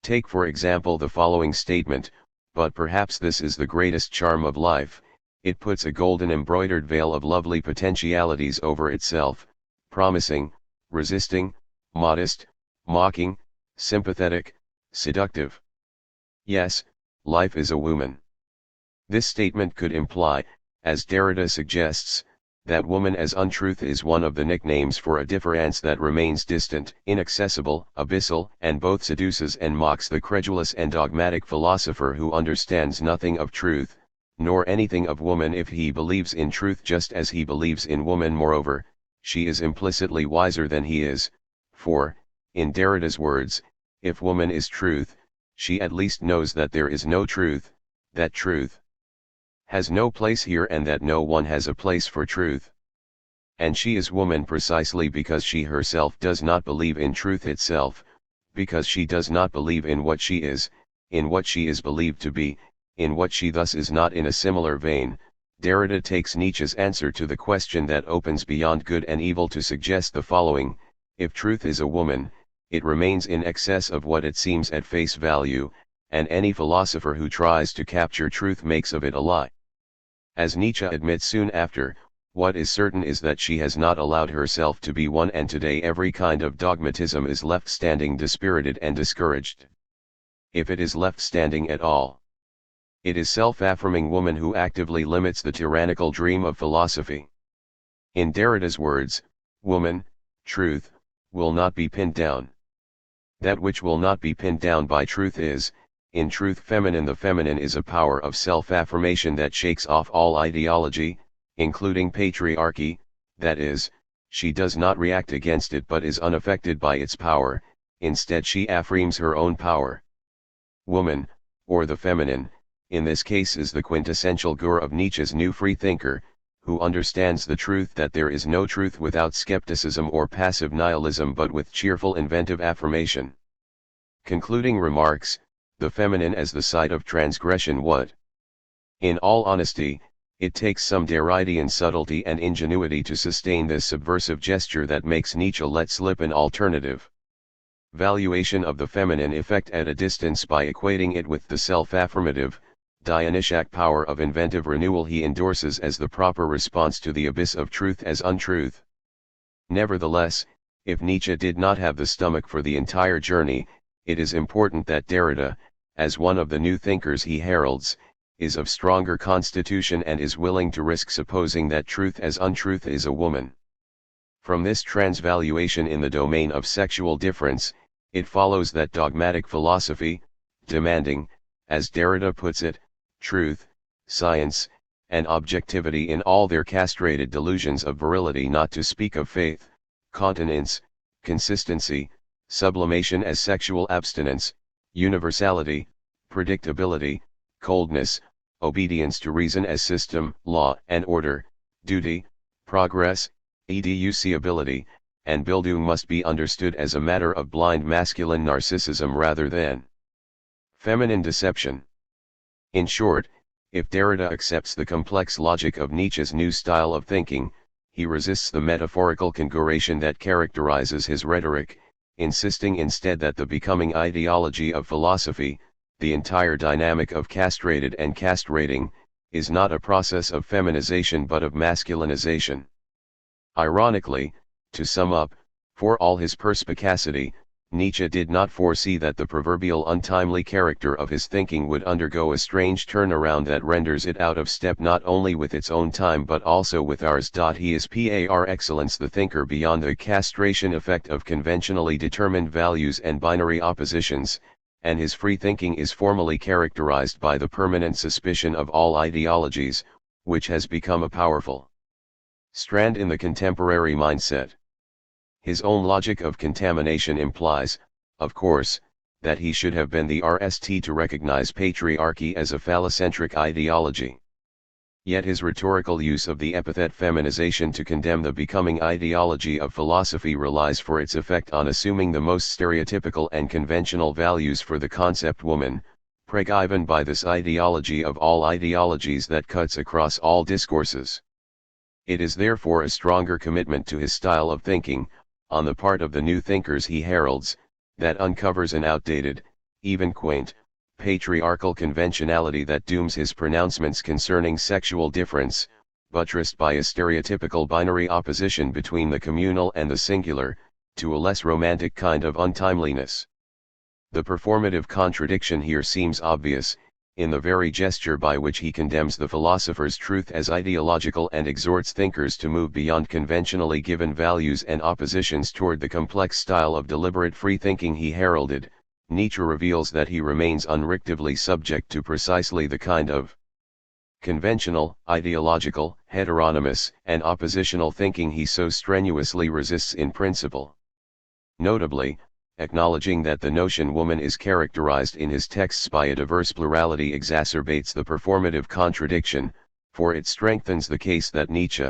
Take for example the following statement, but perhaps this is the greatest charm of life, it puts a golden embroidered veil of lovely potentialities over itself, promising, resisting, modest, mocking, sympathetic, seductive. Yes, life is a woman. This statement could imply, as Derrida suggests, that woman as untruth is one of the nicknames for a difference that remains distant, inaccessible, abyssal, and both seduces and mocks the credulous and dogmatic philosopher who understands nothing of truth, nor anything of woman if he believes in truth just as he believes in woman. Moreover, she is implicitly wiser than he is, for, in Derrida's words, if woman is truth, she at least knows that there is no truth, that truth has no place here and that no one has a place for truth. And she is woman precisely because she herself does not believe in truth itself, because she does not believe in what she is, in what she is believed to be, in what she thus is not. In a similar vein, Derrida takes Nietzsche's answer to the question that opens beyond good and evil to suggest the following: if truth is a woman, it remains in excess of what it seems at face value, and any philosopher who tries to capture truth makes of it a lie. As Nietzsche admits soon after, what is certain is that she has not allowed herself to be one, and today every kind of dogmatism is left standing dispirited and discouraged. If it is left standing at all, it is self-affirming woman who actively limits the tyrannical dream of philosophy. In Derrida's words, woman, truth, will not be pinned down. That which will not be pinned down by truth is, in truth, feminine. The feminine is a power of self-affirmation that shakes off all ideology, including patriarchy, that is, she does not react against it but is unaffected by its power, instead she affirms her own power. Woman, or the feminine, in this case is the quintessential gur of Nietzsche's new freethinker, who understands the truth that there is no truth without skepticism or passive nihilism but with cheerful inventive affirmation. Concluding remarks, the feminine as the site of transgression. What? In all honesty, it takes some Derridean subtlety and ingenuity to sustain this subversive gesture that makes Nietzsche let slip an alternative valuation of the feminine effect at a distance by equating it with the self-affirmative, Dionysiac power of inventive renewal he endorses as the proper response to the abyss of truth as untruth. Nevertheless, if Nietzsche did not have the stomach for the entire journey, it is important that Derrida, as one of the new thinkers he heralds, is of stronger constitution and is willing to risk supposing that truth as untruth is a woman. From this transvaluation in the domain of sexual difference, it follows that dogmatic philosophy, demanding, as Derrida puts it, truth, science, and objectivity in all their castrated delusions of virility, not to speak of faith, continence, consistency, sublimation as sexual abstinence, universality, predictability, coldness, obedience to reason as system, law and order, duty, progress, educiability, and Bildung must be understood as a matter of blind masculine narcissism rather than feminine deception. In short, if Derrida accepts the complex logic of Nietzsche's new style of thinking, he resists the metaphorical conjuration that characterizes his rhetoric, insisting instead that the becoming ideology of philosophy, the entire dynamic of castrated and castrating, is not a process of feminization but of masculinization. Ironically, to sum up, for all his perspicacity, Nietzsche did not foresee that the proverbial untimely character of his thinking would undergo a strange turnaround that renders it out of step not only with its own time but also with ours. He is par excellence the thinker beyond the castration effect of conventionally determined values and binary oppositions, and his free thinking is formally characterized by the permanent suspicion of all ideologies, which has become a powerful strand in the contemporary mindset. His own logic of contamination implies, of course, that he should have been the RST to recognize patriarchy as a phallocentric ideology. Yet his rhetorical use of the epithet feminization to condemn the becoming ideology of philosophy relies for its effect on assuming the most stereotypical and conventional values for the concept woman, pregiven by this ideology of all ideologies that cuts across all discourses. It is therefore a stronger commitment to his style of thinking, on the part of the new thinkers he heralds, that uncovers an outdated, even quaint, patriarchal conventionality that dooms his pronouncements concerning sexual difference, buttressed by a stereotypical binary opposition between the communal and the singular, to a less romantic kind of untimeliness. The performative contradiction here seems obvious, in the very gesture by which he condemns the philosopher's truth as ideological and exhorts thinkers to move beyond conventionally given values and oppositions toward the complex style of deliberate free thinking he heralded. Nietzsche reveals that he remains unrictively subject to precisely the kind of conventional, ideological, heteronymous, and oppositional thinking he so strenuously resists in principle. Notably, acknowledging that the notion woman is characterized in his texts by a diverse plurality exacerbates the performative contradiction, for it strengthens the case that Nietzsche,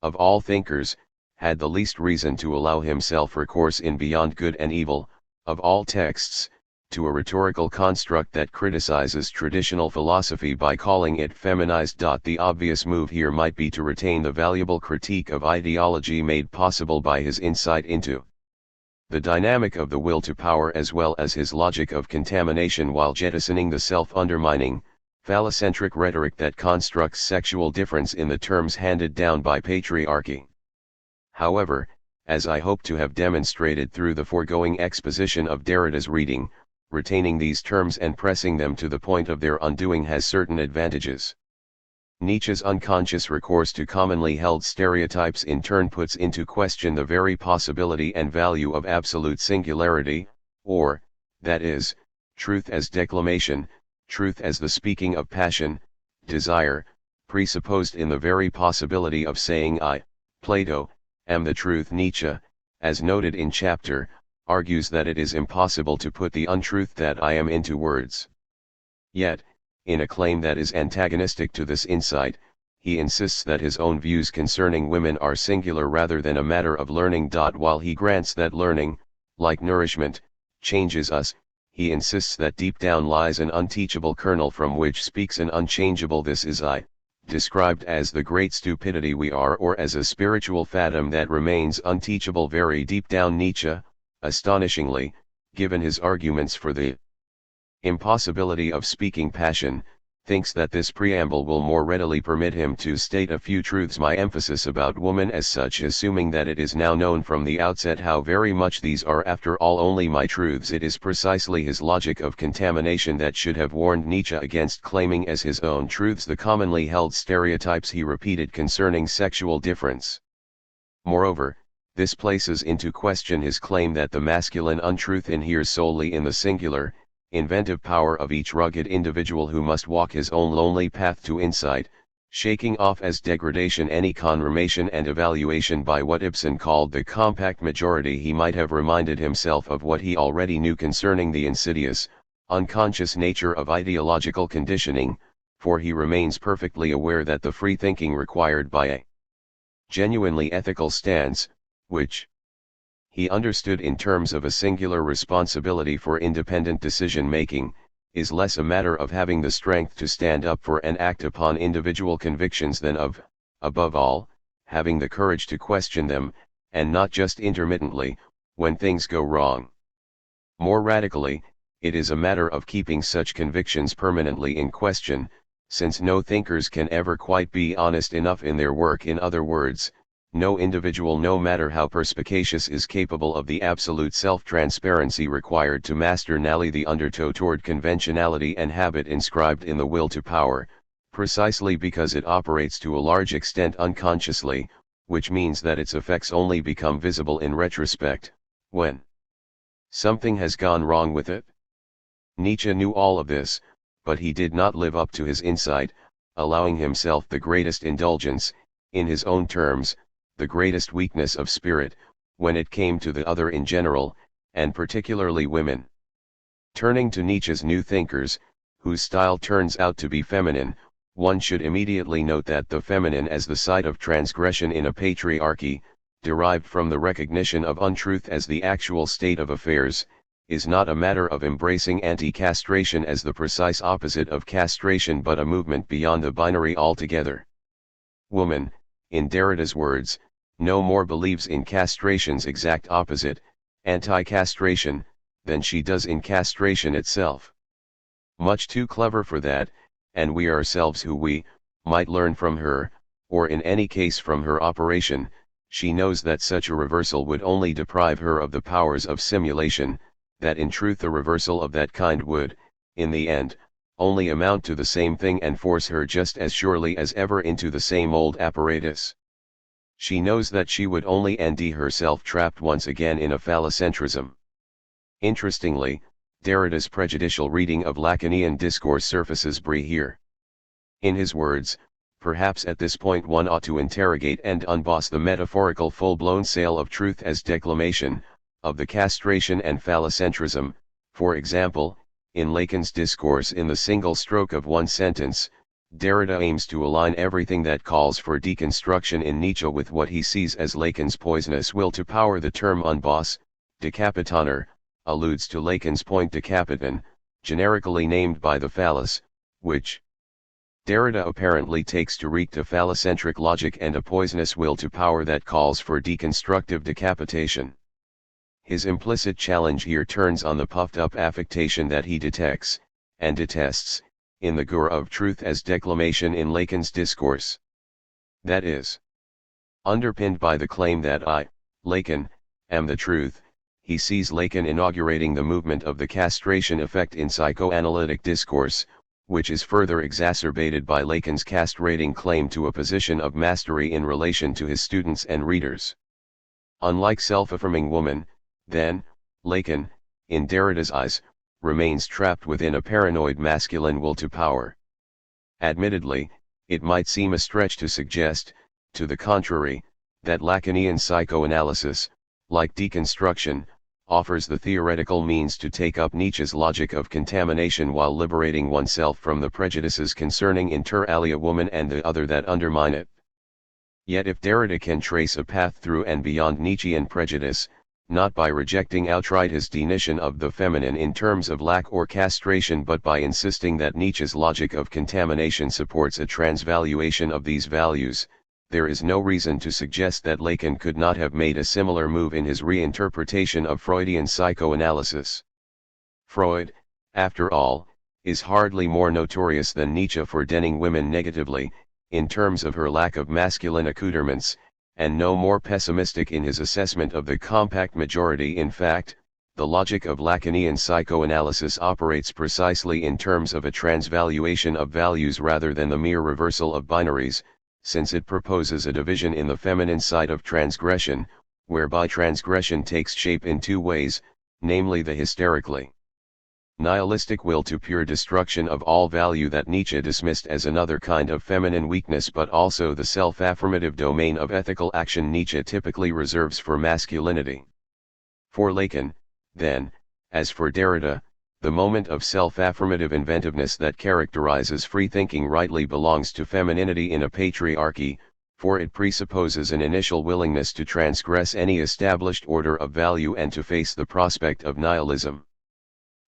of all thinkers, had the least reason to allow himself recourse in Beyond Good and Evil, of all texts, to a rhetorical construct that criticizes traditional philosophy by calling it feminized. The obvious move here might be to retain the valuable critique of ideology made possible by his insight into the dynamic of the will to power as well as his logic of contamination, while jettisoning the self-undermining, phallocentric rhetoric that constructs sexual difference in the terms handed down by patriarchy. However, as I hope to have demonstrated through the foregoing exposition of Derrida's reading, retaining these terms and pressing them to the point of their undoing has certain advantages. Nietzsche's unconscious recourse to commonly held stereotypes in turn puts into question the very possibility and value of absolute singularity, or, that is, truth as declamation, truth as the speaking of passion, desire, presupposed in the very possibility of saying I, Plato, am the truth. Nietzsche, as noted in chapter, argues that it is impossible to put the untruth that I am into words. Yet, in a claim that is antagonistic to this insight, he insists that his own views concerning women are singular rather than a matter of learning. While he grants that learning, like nourishment, changes us, he insists that deep down lies an unteachable kernel from which speaks an unchangeable this is I, described as the great stupidity we are or as a spiritual fathom that remains unteachable very deep down. Nietzsche, astonishingly, given his arguments for the impossibility of speaking passion, thinks that this preamble will more readily permit him to state a few truths. My emphasis about woman as such, assuming that it is now known from the outset how very much these are after all only my truths. It is precisely his logic of contamination that should have warned Nietzsche against claiming as his own truths the commonly held stereotypes he repeated concerning sexual difference. Moreover, this places into question his claim that the masculine untruth inheres solely in the singular, inventive power of each rugged individual who must walk his own lonely path to insight, shaking off as degradation any confirmation and evaluation by what Ibsen called the compact majority. He might have reminded himself of what he already knew concerning the insidious, unconscious nature of ideological conditioning, for he remains perfectly aware that the free thinking required by a genuinely ethical stance, which he understood in terms of a singular responsibility for independent decision-making, is less a matter of having the strength to stand up for and act upon individual convictions than of, above all, having the courage to question them, and not just intermittently, when things go wrong. More radically, it is a matter of keeping such convictions permanently in question, since no thinkers can ever quite be honest enough in their work. In other words, no individual, no matter how perspicacious, is capable of the absolute self-transparency required to master nally the undertow toward conventionality and habit inscribed in the will to power, precisely because it operates to a large extent unconsciously, which means that its effects only become visible in retrospect, when something has gone wrong with it. Nietzsche knew all of this, but he did not live up to his insight, allowing himself the greatest indulgence, in his own terms, the greatest weakness of spirit, when it came to the other in general, and particularly women. Turning to Nietzsche's new thinkers, whose style turns out to be feminine, one should immediately note that the feminine as the site of transgression in a patriarchy, derived from the recognition of untruth as the actual state of affairs, is not a matter of embracing anti-castration as the precise opposite of castration, but a movement beyond the binary altogether. Woman, in Derrida's words, no more believes in castration's exact opposite, anti-castration, than she does in castration itself. Much too clever for that, and we ourselves who we might learn from her, or in any case from her operation, she knows that such a reversal would only deprive her of the powers of simulation, that in truth a reversal of that kind would, in the end, only amount to the same thing and force her just as surely as ever into the same old apparatus. She knows that she would only end herself trapped once again in a phallocentrism. Interestingly, Derrida's prejudicial reading of Lacanian discourse surfaces here. In his words, perhaps at this point one ought to interrogate and unboss the metaphorical full-blown sale of truth as declamation, of the castration and phallocentrism. For example, in Lacan's discourse, in the single stroke of one sentence, Derrida aims to align everything that calls for deconstruction in Nietzsche with what he sees as Lacan's poisonous will to power. The term unboss, decapitaner, alludes to Lacan's point decapitan, generically named by the phallus, which Derrida apparently takes to wreak a phallocentric logic and a poisonous will to power that calls for deconstructive decapitation. His implicit challenge here turns on the puffed-up affectation that he detects, and detests, in the gore of truth as declamation in Lacan's discourse. That is, underpinned by the claim that I, Lacan, am the truth, he sees Lacan inaugurating the movement of the castration effect in psychoanalytic discourse, which is further exacerbated by Lacan's castrating claim to a position of mastery in relation to his students and readers. Unlike self-affirming woman, then, Lacan, in Derrida's eyes, remains trapped within a paranoid masculine will to power. Admittedly, it might seem a stretch to suggest, to the contrary, that Lacanian psychoanalysis, like deconstruction, offers the theoretical means to take up Nietzsche's logic of contamination while liberating oneself from the prejudices concerning inter alia woman and the other that undermine it. Yet if Derrida can trace a path through and beyond Nietzschean prejudice, not by rejecting outright his denition of the feminine in terms of lack or castration, but by insisting that Nietzsche's logic of contamination supports a transvaluation of these values, there is no reason to suggest that Lacan could not have made a similar move in his reinterpretation of Freudian psychoanalysis. Freud, after all, is hardly more notorious than Nietzsche for denning women negatively, in terms of her lack of masculine accoutrements, and no more pessimistic in his assessment of the compact majority. In fact, the logic of Lacanian psychoanalysis operates precisely in terms of a transvaluation of values rather than the mere reversal of binaries, since it proposes a division in the feminine side of transgression, whereby transgression takes shape in two ways, namely the hysterically nihilistic will to pure destruction of all value that Nietzsche dismissed as another kind of feminine weakness, but also the self-affirmative domain of ethical action Nietzsche typically reserves for masculinity. For Lacan, then, as for Derrida, the moment of self-affirmative inventiveness that characterizes free thinking rightly belongs to femininity in a patriarchy, for it presupposes an initial willingness to transgress any established order of value and to face the prospect of nihilism.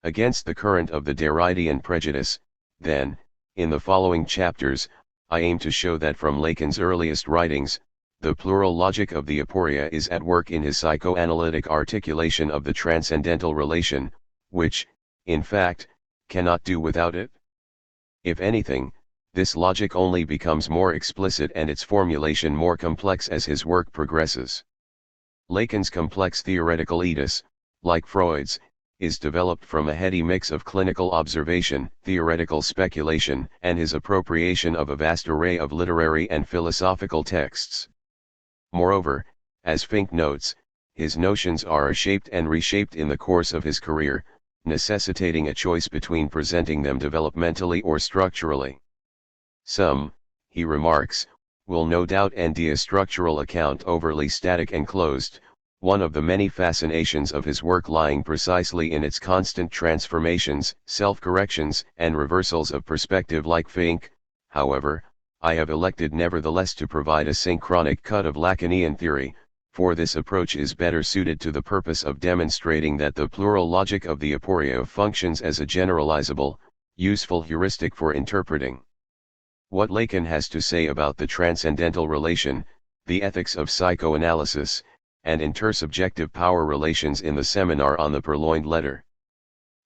Against the current of the Derridian prejudice, then, in the following chapters, I aim to show that from Lacan's earliest writings, the plural logic of the aporia is at work in his psychoanalytic articulation of the transcendental relation, which, in fact, cannot do without it. If anything, this logic only becomes more explicit and its formulation more complex as his work progresses. Lacan's complex theoretical Oedipus, like Freud's, is developed from a heady mix of clinical observation, theoretical speculation, and his appropriation of a vast array of literary and philosophical texts. Moreover, as Fink notes, his notions are shaped and reshaped in the course of his career, necessitating a choice between presenting them developmentally or structurally. Some, he remarks, will no doubt end a structural account overly static and closed, one of the many fascinations of his work lying precisely in its constant transformations, self-corrections, and reversals of perspective. Like Fink, however, I have elected nevertheless to provide a synchronic cut of Lacanian theory, for this approach is better suited to the purpose of demonstrating that the plural logic of the aporia functions as a generalizable, useful heuristic for interpreting what Lacan has to say about the transcendental relation, the ethics of psychoanalysis, and intersubjective power relations in the seminar on the Purloined Letter.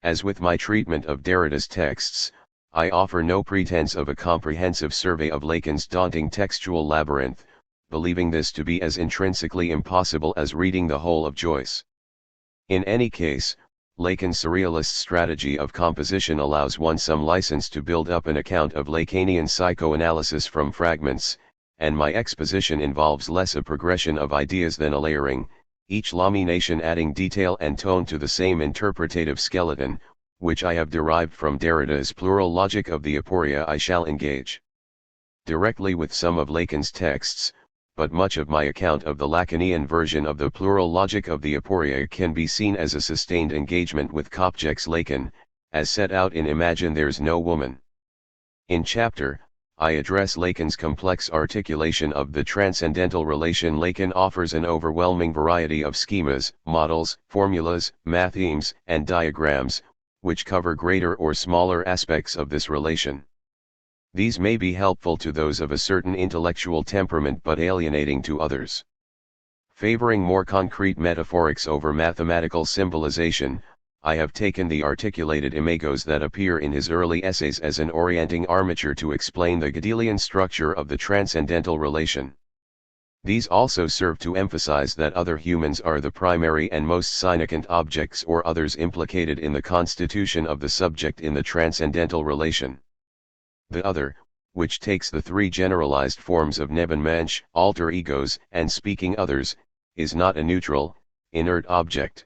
As with my treatment of Derrida's texts, I offer no pretense of a comprehensive survey of Lacan's daunting textual labyrinth, believing this to be as intrinsically impossible as reading the whole of Joyce. In any case, Lacan's surrealist strategy of composition allows one some license to build up an account of Lacanian psychoanalysis from fragments, and my exposition involves less a progression of ideas than a layering, each lamination adding detail and tone to the same interpretative skeleton, which I have derived from Derrida's plural logic of the aporia. I shall engage directly with some of Lacan's texts, but much of my account of the Lacanian version of the plural logic of the aporia can be seen as a sustained engagement with Kopchek's Lacan, as set out in Imagine There's No Woman. In chapter, I address Lacan's complex articulation of the transcendental relation. Lacan offers an overwhelming variety of schemas, models, formulas, mathemes, and diagrams, which cover greater or smaller aspects of this relation. These may be helpful to those of a certain intellectual temperament but alienating to others. Favoring more concrete metaphorics over mathematical symbolization, I have taken the articulated imagos that appear in his early essays as an orienting armature to explain the Gödelian structure of the transcendental relation. These also serve to emphasize that other humans are the primary and most significant objects or others implicated in the constitution of the subject in the transcendental relation. The other, which takes the three generalized forms of Nebenmensch, alter egos, and speaking others, is not a neutral, inert object.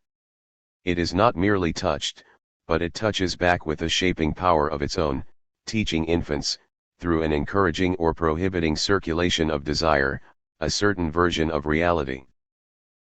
It is not merely touched, but it touches back with a shaping power of its own, teaching infants, through an encouraging or prohibiting circulation of desire, a certain version of reality.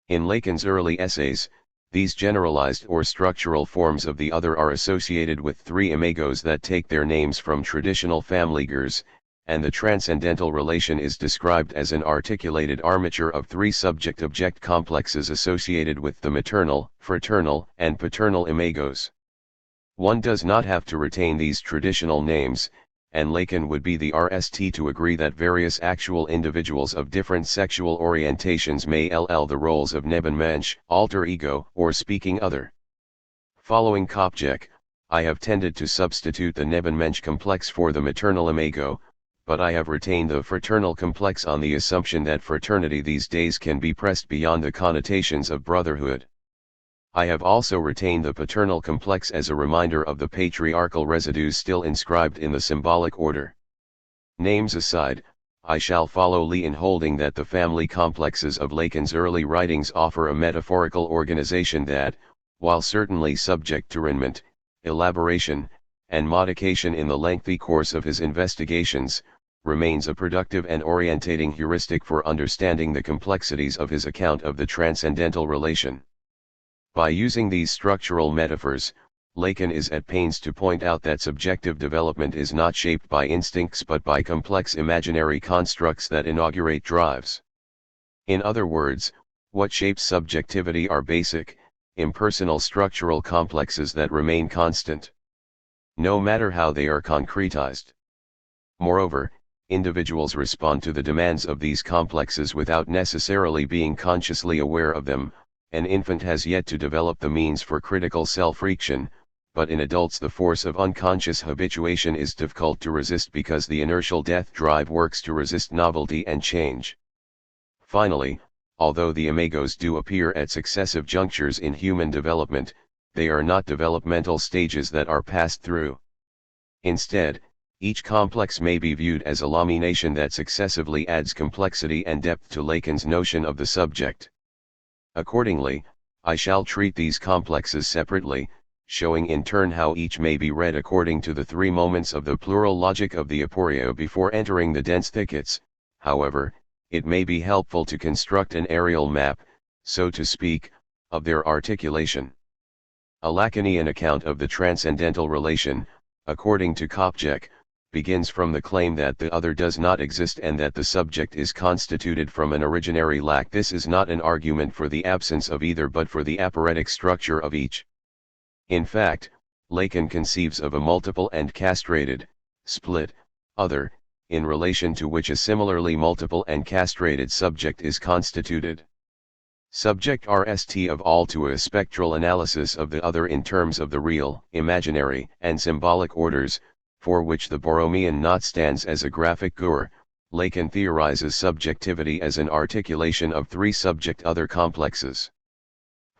In Lacan's early essays, these generalized or structural forms of the other are associated with three imagos that take their names from traditional familygers, and the transcendental relation is described as an articulated armature of three subject-object complexes associated with the maternal, fraternal, and paternal imagos. One does not have to retain these traditional names, and Lacan would be the RST to agree that various actual individuals of different sexual orientations may LL the roles of Nebenmensch, alter ego, or speaking other. Following Kopchek, I have tended to substitute the Nebenmensch complex for the maternal imago, but I have retained the fraternal complex on the assumption that fraternity these days can be pressed beyond the connotations of brotherhood. I have also retained the paternal complex as a reminder of the patriarchal residues still inscribed in the symbolic order. Names aside, I shall follow Lee in holding that the family complexes of Lacan's early writings offer a metaphorical organization that, while certainly subject to refinement, elaboration, and modification in the lengthy course of his investigations, remains a productive and orientating heuristic for understanding the complexities of his account of the transcendental relation. By using these structural metaphors, Lacan is at pains to point out that subjective development is not shaped by instincts but by complex imaginary constructs that inaugurate drives. In other words, what shapes subjectivity are basic, impersonal structural complexes that remain constant, no matter how they are concretized. Moreover, individuals respond to the demands of these complexes without necessarily being consciously aware of them. An infant has yet to develop the means for critical self-reaction, but in adults the force of unconscious habituation is difficult to resist because the inertial death drive works to resist novelty and change. Finally, although the imagos do appear at successive junctures in human development, they are not developmental stages that are passed through. Instead, each complex may be viewed as a lamination that successively adds complexity and depth to Lacan's notion of the subject. Accordingly, I shall treat these complexes separately, showing in turn how each may be read according to the three moments of the plural logic of the aporio before entering the dense thickets. However, it may be helpful to construct an aerial map, so to speak, of their articulation. A Lacanian account of the transcendental relation, according to Kopjek, begins from the claim that the other does not exist and that the subject is constituted from an originary lack. This is not an argument for the absence of either but for the aporetic structure of each. In fact, Lacan conceives of a multiple and castrated, split, other, in relation to which a similarly multiple and castrated subject is constituted. Subject RST of all to a spectral analysis of the other in terms of the real, imaginary, and symbolic orders, for which the Borromean knot stands as a graphic gur. Lacan theorizes subjectivity as an articulation of three subject-other complexes.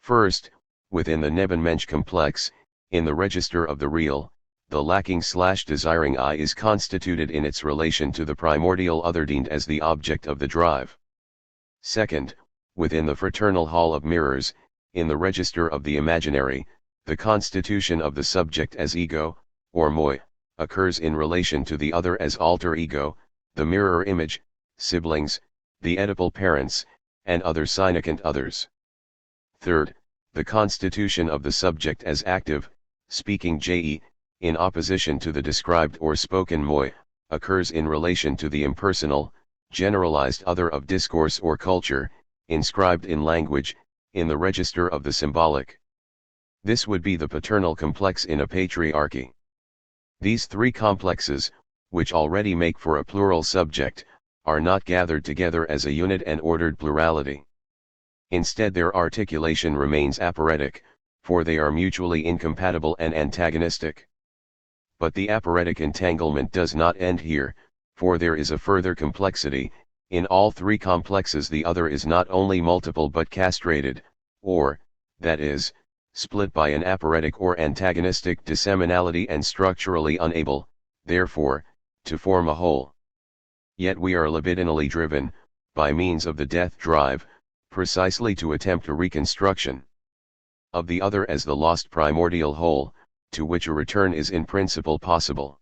First, within the Nebenmensch complex, in the register of the real, the lacking/desiring I is constituted in its relation to the primordial other deemed as the object of the drive. Second, within the fraternal hall of mirrors, in the register of the imaginary, the constitution of the subject as ego, or moi, occurs in relation to the other as alter ego, the mirror image, siblings, the Oedipal parents, and other significant others. Third, the constitution of the subject as active, speaking je, in opposition to the described or spoken moi, occurs in relation to the impersonal, generalized other of discourse or culture, inscribed in language, in the register of the symbolic. This would be the paternal complex in a patriarchy. These three complexes, which already make for a plural subject, are not gathered together as a unit and ordered plurality. Instead their articulation remains aporetic, for they are mutually incompatible and antagonistic. But the aporetic entanglement does not end here, for there is a further complexity. In all three complexes the other is not only multiple but castrated, or, that is, split by an aporetic or antagonistic disseminality and structurally unable, therefore, to form a whole. Yet we are libidinally driven, by means of the death drive, precisely to attempt a reconstruction of the other as the lost primordial whole, to which a return is in principle possible.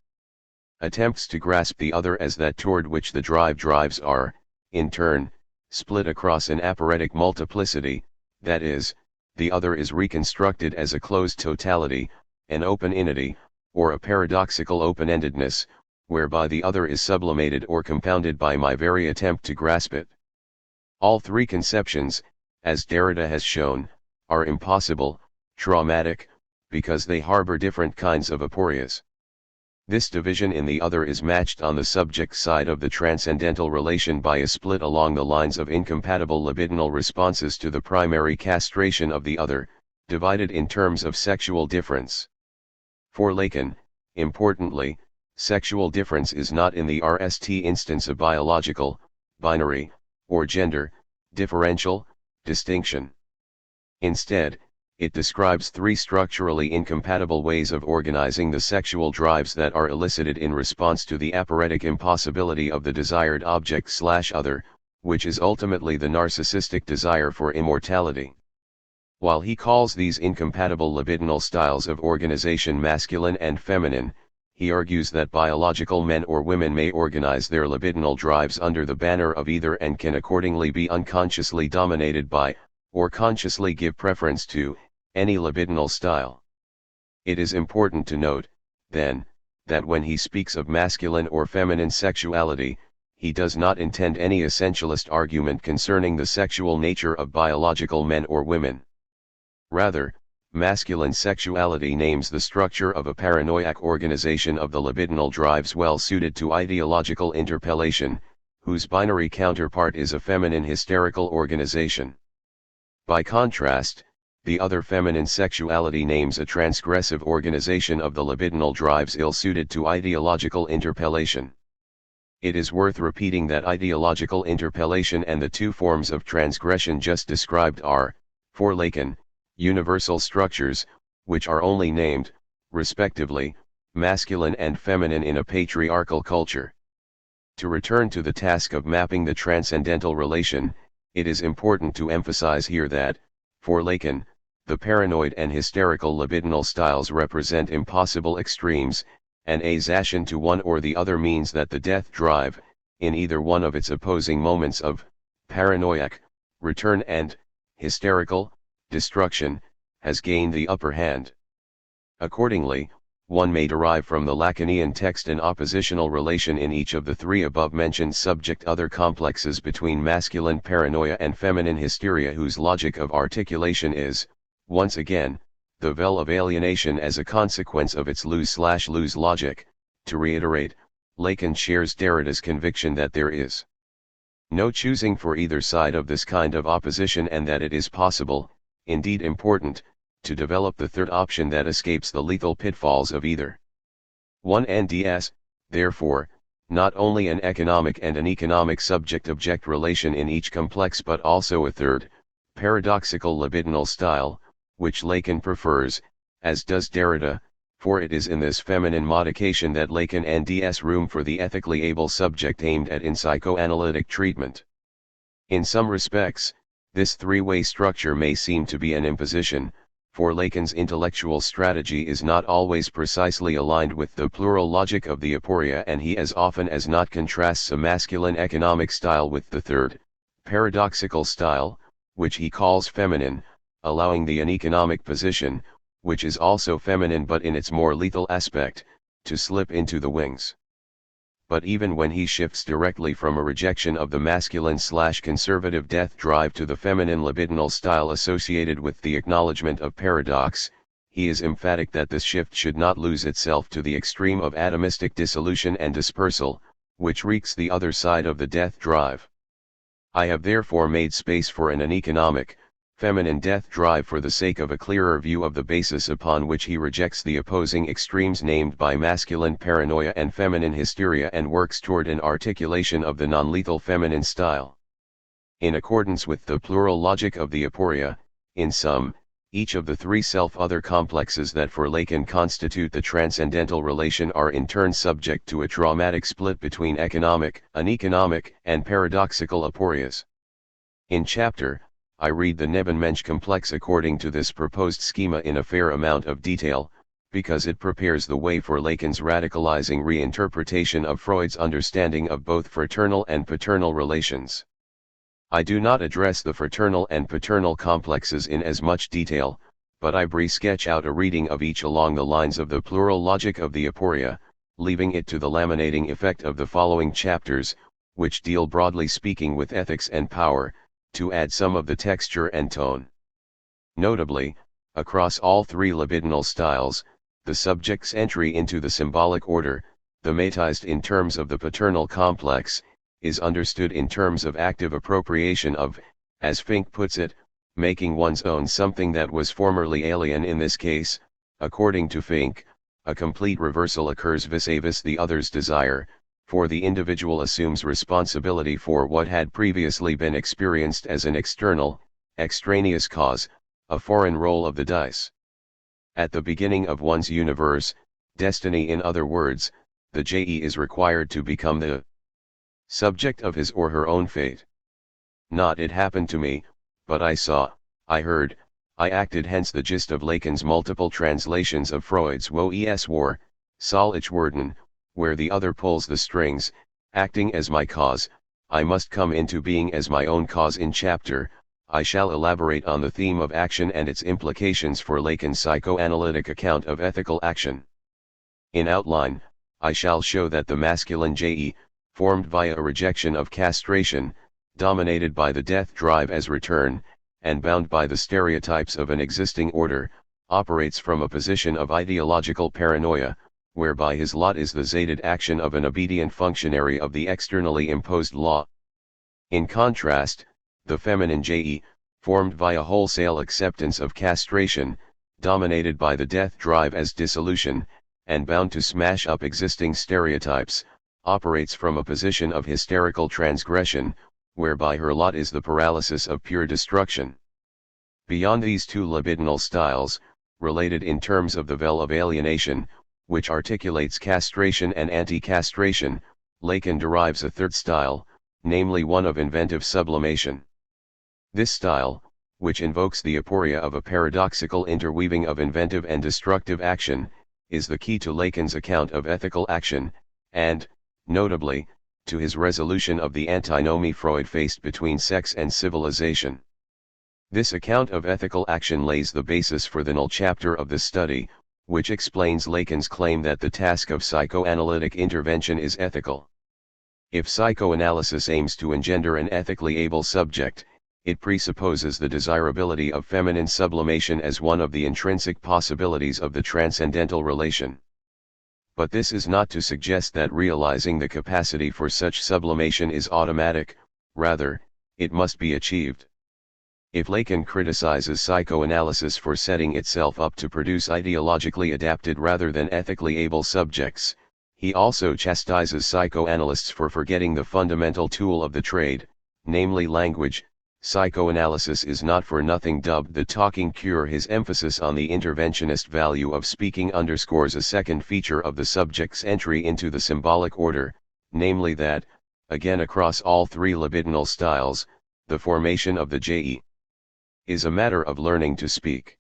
Attempts to grasp the other as that toward which the drives are, in turn, split across an aporetic multiplicity, that is, the other is reconstructed as a closed totality, an open unity, or a paradoxical open-endedness, whereby the other is sublimated or compounded by my very attempt to grasp it. All three conceptions, as Derrida has shown, are impossible, traumatic, because they harbor different kinds of aporias. This division in the other is matched on the subject side of the transcendental relation by a split along the lines of incompatible libidinal responses to the primary castration of the other, divided in terms of sexual difference. For Lacan, importantly, sexual difference is not in the RST instance a biological, binary, or gender, differential, distinction. Instead, it describes three structurally incompatible ways of organizing the sexual drives that are elicited in response to the aporetic impossibility of the desired object/other, which is ultimately the narcissistic desire for immortality. While he calls these incompatible libidinal styles of organization masculine and feminine, he argues that biological men or women may organize their libidinal drives under the banner of either and can accordingly be unconsciously dominated by, or consciously give preference to, any libidinal style. It is important to note, then, that when he speaks of masculine or feminine sexuality, he does not intend any essentialist argument concerning the sexual nature of biological men or women. Rather, masculine sexuality names the structure of a paranoiac organization of the libidinal drives well suited to ideological interpellation, whose binary counterpart is a feminine hysterical organization. By contrast, the other feminine sexuality names a transgressive organization of the libidinal drives ill-suited to ideological interpellation. It is worth repeating that ideological interpellation and the two forms of transgression just described are, for Lacan, universal structures, which are only named, respectively, masculine and feminine in a patriarchal culture. To return to the task of mapping the transcendental relation, it is important to emphasize here that, for Lacan, the paranoid and hysterical libidinal styles represent impossible extremes, and ascension to one or the other means that the death drive, in either one of its opposing moments of paranoiac return and hysterical destruction, has gained the upper hand. Accordingly, one may derive from the Lacanian text an oppositional relation in each of the three above-mentioned subject-other complexes between masculine paranoia and feminine hysteria, whose logic of articulation is, once again, the vel of alienation as a consequence of its lose/lose logic. To reiterate, Lacan shares Derrida's conviction that there is no choosing for either side of this kind of opposition, and that it is possible, indeed important, to develop the third option that escapes the lethal pitfalls of either. 1 NDS, therefore, not only an economic and an economic subject-object relation in each complex, but also a third, paradoxical libidinal style, which Lacan prefers, as does Derrida, for it is in this feminine modification that Lacan NDS room for the ethically able subject aimed at in psychoanalytic treatment. In some respects, this three-way structure may seem to be an imposition, for Lacan's intellectual strategy is not always precisely aligned with the plural logic of the aporia, and he as often as not contrasts a masculine economic style with the third, paradoxical style, which he calls feminine, allowing the uneconomic position, which is also feminine but in its more lethal aspect, to slip into the wings. But even when he shifts directly from a rejection of the masculine/conservative death drive to the feminine libidinal style associated with the acknowledgement of paradox, he is emphatic that this shift should not lose itself to the extreme of atomistic dissolution and dispersal, which reeks the other side of the death drive. I have therefore made space for an uneconomic, feminine death drive for the sake of a clearer view of the basis upon which he rejects the opposing extremes named by masculine paranoia and feminine hysteria, and works toward an articulation of the non-lethal feminine style. In accordance with the plural logic of the aporia, in sum, each of the three self-other complexes that for Lacan constitute the transcendental relation are in turn subject to a traumatic split between economic, uneconomic, and paradoxical aporias. In chapter, I read the Nebenmensch complex according to this proposed schema in a fair amount of detail, because it prepares the way for Lacan's radicalizing reinterpretation of Freud's understanding of both fraternal and paternal relations. I do not address the fraternal and paternal complexes in as much detail, but I briefly sketch out a reading of each along the lines of the plural logic of the aporia, leaving it to the laminating effect of the following chapters, which deal broadly speaking with ethics and power, to add some of the texture and tone. Notably, across all three libidinal styles, the subject's entry into the symbolic order, thematized in terms of the paternal complex, is understood in terms of active appropriation of, as Fink puts it, making one's own something that was formerly alien. In this case, according to Fink, a complete reversal occurs vis-a-vis the other's desire, for the individual assumes responsibility for what had previously been experienced as an external, extraneous cause, a foreign roll of the dice. At the beginning of one's universe, destiny, in other words, the JE is required to become the subject of his or her own fate. Not "it happened to me, but I saw, I heard, I acted." Hence the gist of Lacan's multiple translations of Freud's Wo es war, soll ich werden, where the other pulls the strings, acting as my cause, I must come into being as my own cause. In chapter, I shall elaborate on the theme of action and its implications for Lacan's psychoanalytic account of ethical action. In outline, I shall show that the masculine JE, formed via a rejection of castration, dominated by the death drive as return, and bound by the stereotypes of an existing order, operates from a position of ideological paranoia, whereby his lot is the zated action of an obedient functionary of the externally imposed law. In contrast, the feminine JE, formed via wholesale acceptance of castration, dominated by the death drive as dissolution, and bound to smash up existing stereotypes, operates from a position of hysterical transgression, whereby her lot is the paralysis of pure destruction. Beyond these two libidinal styles, related in terms of the veil of alienation, which articulates castration and anti-castration, Lacan derives a third style, namely one of inventive sublimation. This style, which invokes the aporia of a paradoxical interweaving of inventive and destructive action, is the key to Lacan's account of ethical action, and, notably, to his resolution of the antinomy Freud faced between sex and civilization. This account of ethical action lays the basis for the null chapter of the study, which explains Lacan's claim that the task of psychoanalytic intervention is ethical. If psychoanalysis aims to engender an ethically able subject, it presupposes the desirability of feminine sublimation as one of the intrinsic possibilities of the transcendental relation. But this is not to suggest that realizing the capacity for such sublimation is automatic, rather, it must be achieved. If Lacan criticizes psychoanalysis for setting itself up to produce ideologically adapted rather than ethically able subjects, he also chastises psychoanalysts for forgetting the fundamental tool of the trade, namely language. Psychoanalysis is not for nothing dubbed the talking cure. His emphasis on the interventionist value of speaking underscores a second feature of the subject's entry into the symbolic order, namely that, again across all three libidinal styles, the formation of the JE is a matter of learning to speak.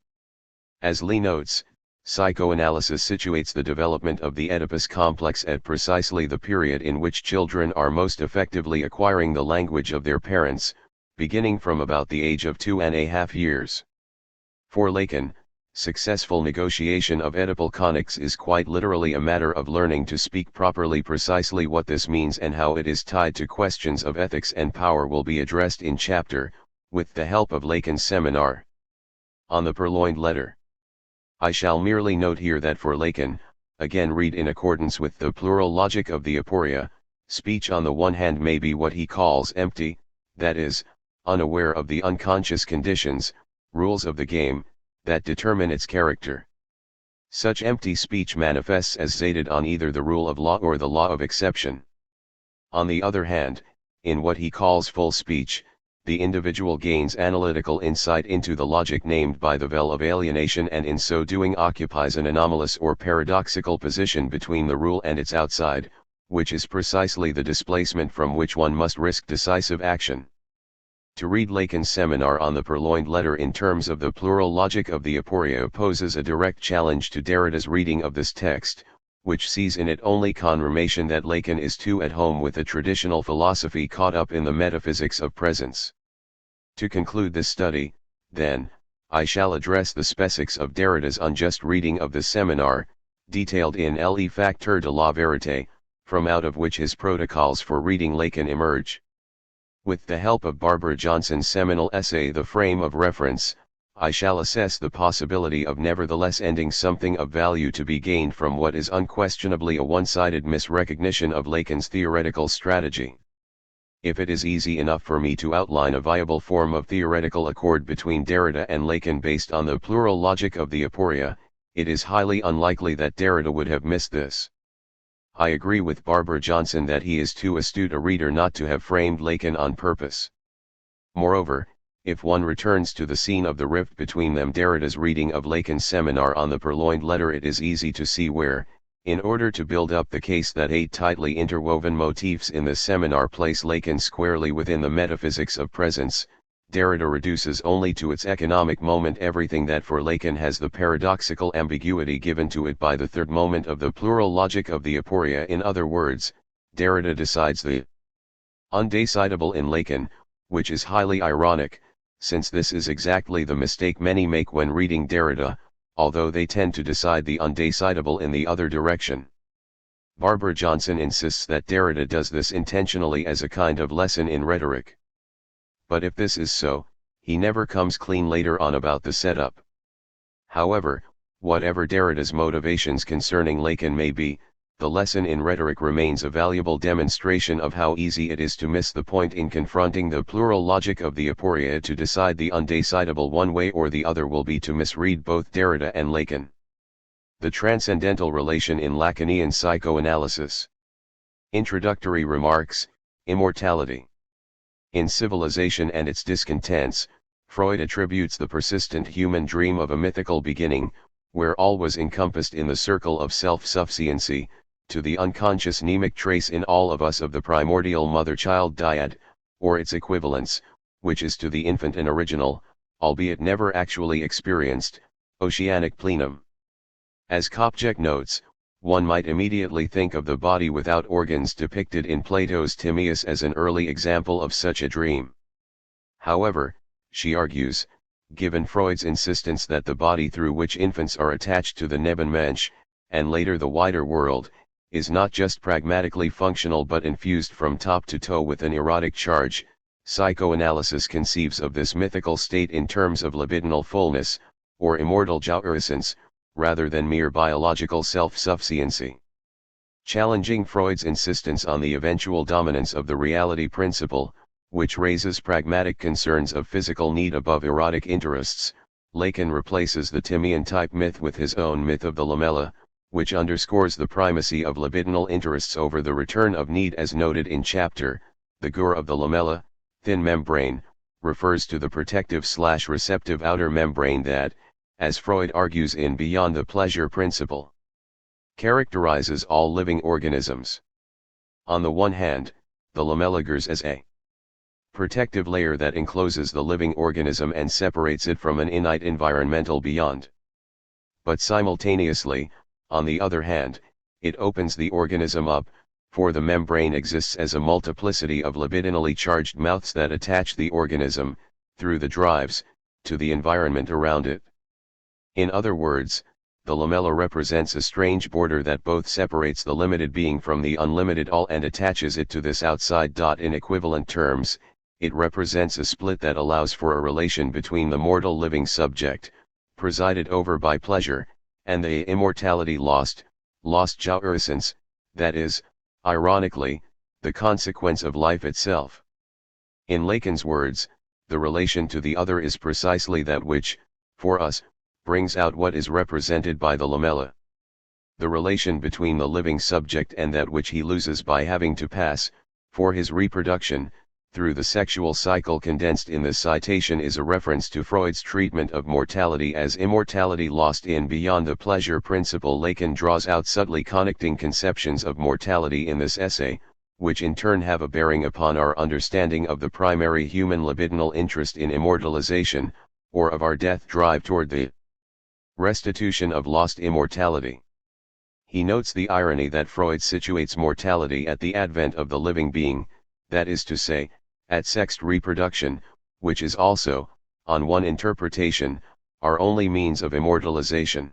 As Lee notes, psychoanalysis situates the development of the Oedipus complex at precisely the period in which children are most effectively acquiring the language of their parents, beginning from about the age of 2.5 years. For Lacan, successful negotiation of Oedipal conics is quite literally a matter of learning to speak properly. Precisely what this means and how it is tied to questions of ethics and power will be addressed in chapter, with the help of Lacan's seminar on the Purloined Letter. I shall merely note here that for Lacan, again read in accordance with the plural logic of the aporia, speech on the one hand may be what he calls empty, that is, unaware of the unconscious conditions, rules of the game, that determine its character. Such empty speech manifests as zated on either the rule of law or the law of exception. On the other hand, in what he calls full speech, the individual gains analytical insight into the logic named by the veil of alienation, and in so doing occupies an anomalous or paradoxical position between the rule and its outside, which is precisely the displacement from which one must risk decisive action. To read Lacan's seminar on the Purloined Letter in terms of the plural logic of the aporia poses a direct challenge to Derrida's reading of this text, which sees in it only confirmation that Lacan is too at home with a traditional philosophy caught up in the metaphysics of presence. To conclude this study, then, I shall address the specifics of Derrida's unjust reading of the seminar, detailed in Le Facteur de la Vérité, from out of which his protocols for reading Lacan emerge. With the help of Barbara Johnson's seminal essay The Frame of Reference, I shall assess the possibility of nevertheless ending something of value to be gained from what is unquestionably a one-sided misrecognition of Lacan's theoretical strategy. If it is easy enough for me to outline a viable form of theoretical accord between Derrida and Lacan based on the plural logic of the aporia, it is highly unlikely that Derrida would have missed this. I agree with Barbara Johnson that he is too astute a reader not to have framed Lacan on purpose. Moreover, if one returns to the scene of the rift between them, Derrida's reading of Lacan's seminar on the Purloined Letter, it is easy to see where, in order to build up the case that 8 tightly interwoven motifs in this seminar place Lacan squarely within the metaphysics of presence, Derrida reduces only to its economic moment everything that for Lacan has the paradoxical ambiguity given to it by the third moment of the plural logic of the aporia. In other words, Derrida decides the undecidable in Lacan, which is highly ironic, since this is exactly the mistake many make when reading Derrida, although they tend to decide the undecidable in the other direction. Barbara Johnson insists that Derrida does this intentionally as a kind of lesson in rhetoric. But if this is so, he never comes clean later on about the setup. However, whatever Derrida's motivations concerning Lacan may be, the lesson in rhetoric remains a valuable demonstration of how easy it is to miss the point in confronting the plural logic of the aporia. To decide the undecidable one way or the other will be to misread both Derrida and Lacan. The transcendental relation in Lacanian psychoanalysis. Introductory remarks: Immortality. In Civilization and Its Discontents, Freud attributes the persistent human dream of a mythical beginning, where all was encompassed in the circle of self-sufficiency, to the unconscious mnemic trace in all of us of the primordial mother-child dyad, or its equivalence, which is to the infant an original, albeit never actually experienced, oceanic plenum. As Kopjek notes, one might immediately think of the body without organs depicted in Plato's Timaeus as an early example of such a dream. However, she argues, given Freud's insistence that the body through which infants are attached to the Nebenmensch, and later the wider world, is not just pragmatically functional but infused from top to toe with an erotic charge, psychoanalysis conceives of this mythical state in terms of libidinal fullness, or immortal jouissance, rather than mere biological self-sufficiency. Challenging Freud's insistence on the eventual dominance of the reality principle, which raises pragmatic concerns of physical need above erotic interests, Lacan replaces the Timaean-type myth with his own myth of the lamella, which underscores the primacy of libidinal interests over the return of need. As noted in chapter, the Gur of the lamella, thin membrane, refers to the protective/receptive outer membrane that, as Freud argues in Beyond the Pleasure Principle, characterizes all living organisms. On the one hand, the lamella gurs as a protective layer that encloses the living organism and separates it from an innate environmental beyond. But simultaneously, on the other hand, it opens the organism up, for the membrane exists as a multiplicity of libidinally charged mouths that attach the organism, through the drives, to the environment around it. In other words, the lamella represents a strange border that both separates the limited being from the unlimited all and attaches it to this outside. In equivalent terms, it represents a split that allows for a relation between the mortal living subject, presided over by pleasure, and the immortality lost jouissance, that is, ironically, the consequence of life itself. In Lacan's words, the relation to the other is precisely that which, for us, brings out what is represented by the lamella. The relation between the living subject and that which he loses by having to pass, for his reproduction, through the sexual cycle condensed in this citation is a reference to Freud's treatment of mortality as immortality lost. In Beyond the Pleasure Principle, Lacan draws out subtly connecting conceptions of mortality in this essay, which in turn have a bearing upon our understanding of the primary human libidinal interest in immortalization, or of our death drive toward the restitution of lost immortality. He notes the irony that Freud situates mortality at the advent of the living being, that is to say, at sexed reproduction, which is also, on one interpretation, our only means of immortalization.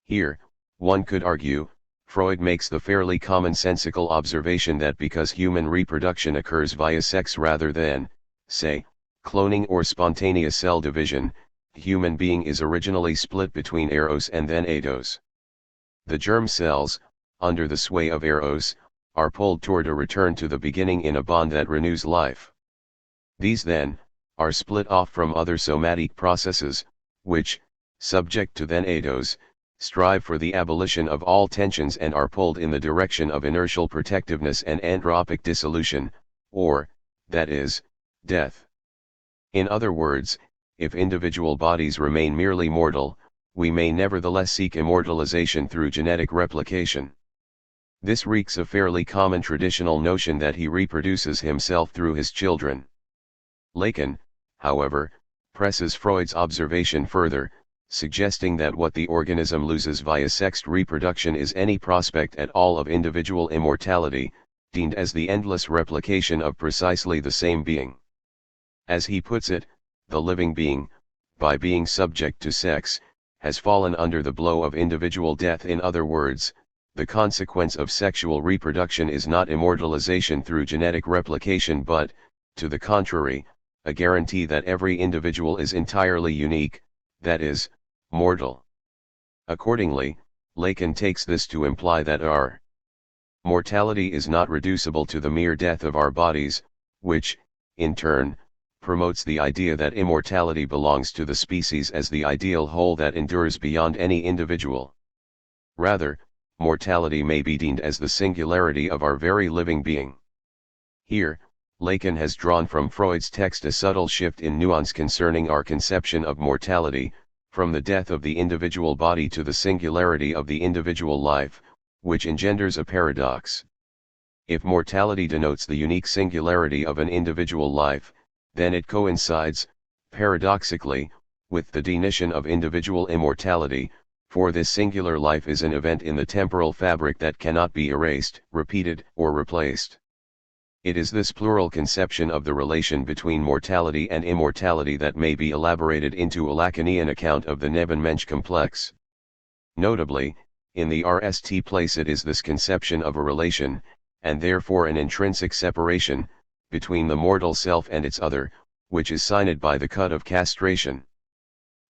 Here, one could argue, Freud makes the fairly commonsensical observation that because human reproduction occurs via sex rather than, say, cloning or spontaneous cell division, human being is originally split between eros and then eidos. The germ cells, under the sway of eros, are pulled toward a return to the beginning in a bond that renews life. These then, are split off from other somatic processes, which, subject to then eidos, strive for the abolition of all tensions and are pulled in the direction of inertial protectiveness and anthropic dissolution, or, that is, death. In other words, if individual bodies remain merely mortal, we may nevertheless seek immortalization through genetic replication. This reeks a fairly common traditional notion that he reproduces himself through his children. Lacan, however, presses Freud's observation further, suggesting that what the organism loses via sexed reproduction is any prospect at all of individual immortality, deemed as the endless replication of precisely the same being. As he puts it, the living being, by being subject to sex, has fallen under the blow of individual death. In other words, the consequence of sexual reproduction is not immortalization through genetic replication but, to the contrary, a guarantee that every individual is entirely unique, that is, mortal. Accordingly, Lacan takes this to imply that our mortality is not reducible to the mere death of our bodies, which, in turn, promotes the idea that immortality belongs to the species as the ideal whole that endures beyond any individual. Rather, mortality may be deemed as the singularity of our very living being. Here, Lacan has drawn from Freud's text a subtle shift in nuance concerning our conception of mortality, from the death of the individual body to the singularity of the individual life, which engenders a paradox. If mortality denotes the unique singularity of an individual life, then it coincides, paradoxically, with the denition of individual immortality, for this singular life is an event in the temporal fabric that cannot be erased, repeated, or replaced. It is this plural conception of the relation between mortality and immortality that may be elaborated into a Lacanian account of the Nebenmensch complex. Notably, in the RST place it is this conception of a relation, and therefore an intrinsic separation, between the mortal self and its other, which is signed by the cut of castration.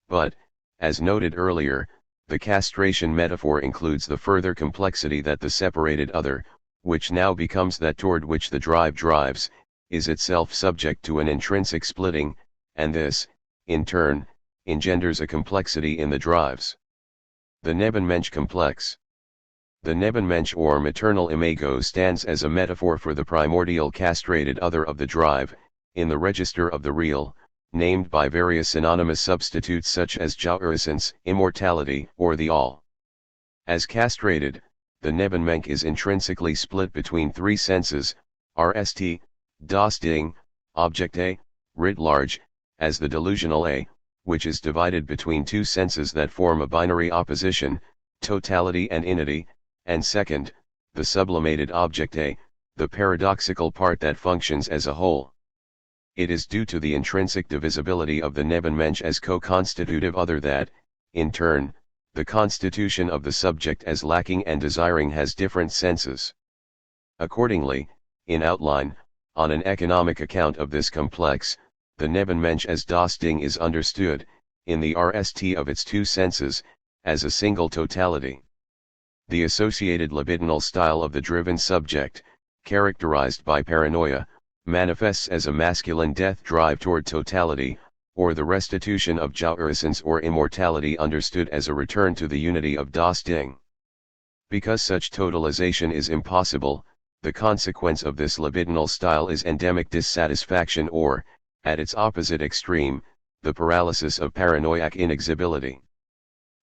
But, as noted earlier, the castration metaphor includes the further complexity that the separated other, which now becomes that toward which the drive drives, is itself subject to an intrinsic splitting, and this, in turn, engenders a complexity in the drives. The Nebenmensch complex. The Nebenmensch or maternal imago stands as a metaphor for the primordial castrated other of the drive, in the register of the real, named by various synonymous substitutes such as Jouissance, immortality, or the all. As castrated, the Nebenmensch is intrinsically split between three senses, RST, das Ding, object A, writ large, as the delusional A, which is divided between two senses that form a binary opposition, totality and inity, and second, the sublimated object A, the paradoxical part that functions as a whole. It is due to the intrinsic divisibility of the Nebenmensch as co-constitutive other that, in turn, the constitution of the subject as lacking and desiring has different senses. Accordingly, in outline, on an economic account of this complex, the Nebenmensch as das Ding is understood, in the RST of its two senses, as a single totality. The associated libidinal style of the driven subject, characterized by paranoia, manifests as a masculine death drive toward totality, or the restitution of Jouissance or immortality understood as a return to the unity of das Ding. Because such totalization is impossible, the consequence of this libidinal style is endemic dissatisfaction or, at its opposite extreme, the paralysis of paranoiac inexhibility.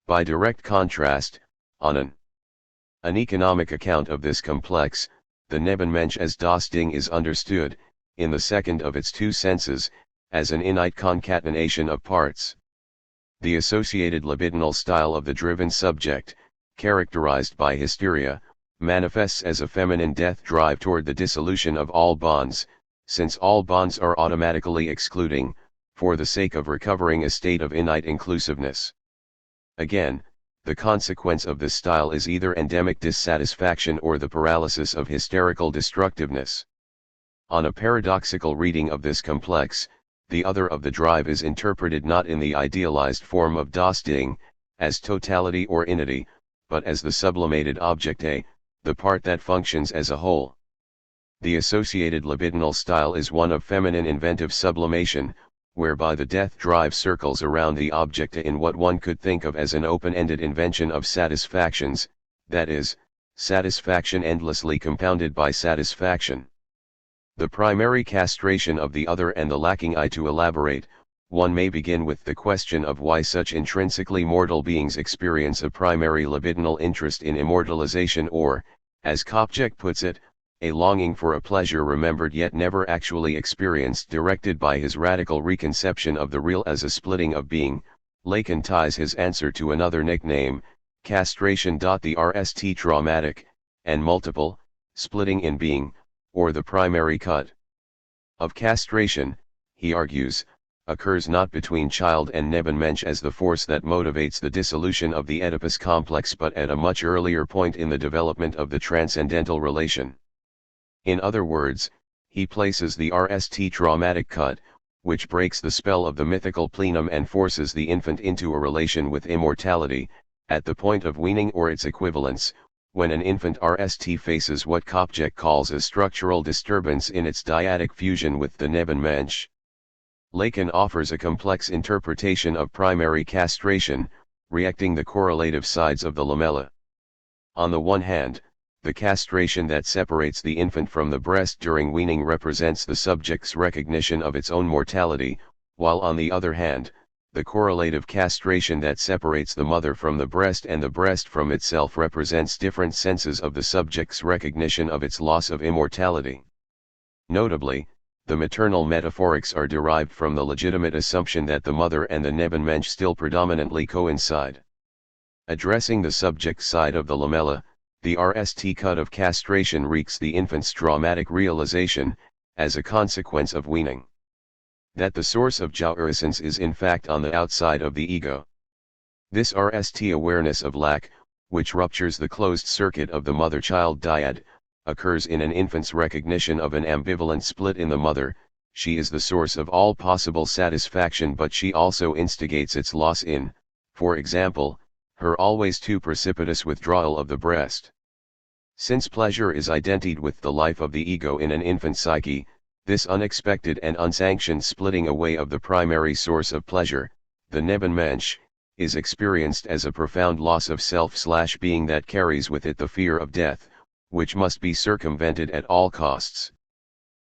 By direct contrast, on an economic account of this complex, the Nebenmensch as das Ding is understood, in the second of its two senses, as an innate concatenation of parts. The associated libidinal style of the driven subject, characterized by hysteria, manifests as a feminine death drive toward the dissolution of all bonds, since all bonds are automatically excluding, for the sake of recovering a state of innate inclusiveness. Again, the consequence of this style is either endemic dissatisfaction or the paralysis of hysterical destructiveness. On a paradoxical reading of this complex, the other of the drive is interpreted not in the idealized form of das Ding, as totality or inity, but as the sublimated object A, the part that functions as a whole. The associated libidinal style is one of feminine inventive sublimation, whereby the death drive circles around the object in what one could think of as an open-ended invention of satisfactions, that is, satisfaction endlessly compounded by satisfaction. The primary castration of the other and the lacking I. To elaborate, one may begin with the question of why such intrinsically mortal beings experience a primary libidinal interest in immortalization or, as Kopchak puts it, a longing for a pleasure remembered yet never actually experienced, directed by his radical reconception of the real as a splitting of being. Lacan ties his answer to another nickname, castration. The RST traumatic, and multiple, splitting in being, or the primary cut of castration, he argues, occurs not between child and Nebenmensch as the force that motivates the dissolution of the Oedipus complex, but at a much earlier point in the development of the transcendental relation. In other words, he places the RST traumatic cut, which breaks the spell of the mythical plenum and forces the infant into a relation with immortality, at the point of weaning or its equivalence, when an infant RST faces what Kopchak calls a structural disturbance in its dyadic fusion with the Nebenmensch. Lacan offers a complex interpretation of primary castration, reacting the correlative sides of the lamella. On the one hand, the castration that separates the infant from the breast during weaning represents the subject's recognition of its own mortality, while on the other hand, the correlative castration that separates the mother from the breast and the breast from itself represents different senses of the subject's recognition of its loss of immortality. Notably, the maternal metaphorics are derived from the legitimate assumption that the mother and the Nebenmensch still predominantly coincide. Addressing the subject side of the lamella, the RST cut of castration wreaks the infant's traumatic realization, as a consequence of weaning, that the source of jouissance is in fact on the outside of the ego. This RST awareness of lack, which ruptures the closed circuit of the mother-child dyad, occurs in an infant's recognition of an ambivalent split in the mother. She is the source of all possible satisfaction, but she also instigates its loss in, for example, her always too precipitous withdrawal of the breast. Since pleasure is identified with the life of the ego in an infant psyche, this unexpected and unsanctioned splitting away of the primary source of pleasure, the Nebenmensch, is experienced as a profound loss of self/being that carries with it the fear of death, which must be circumvented at all costs.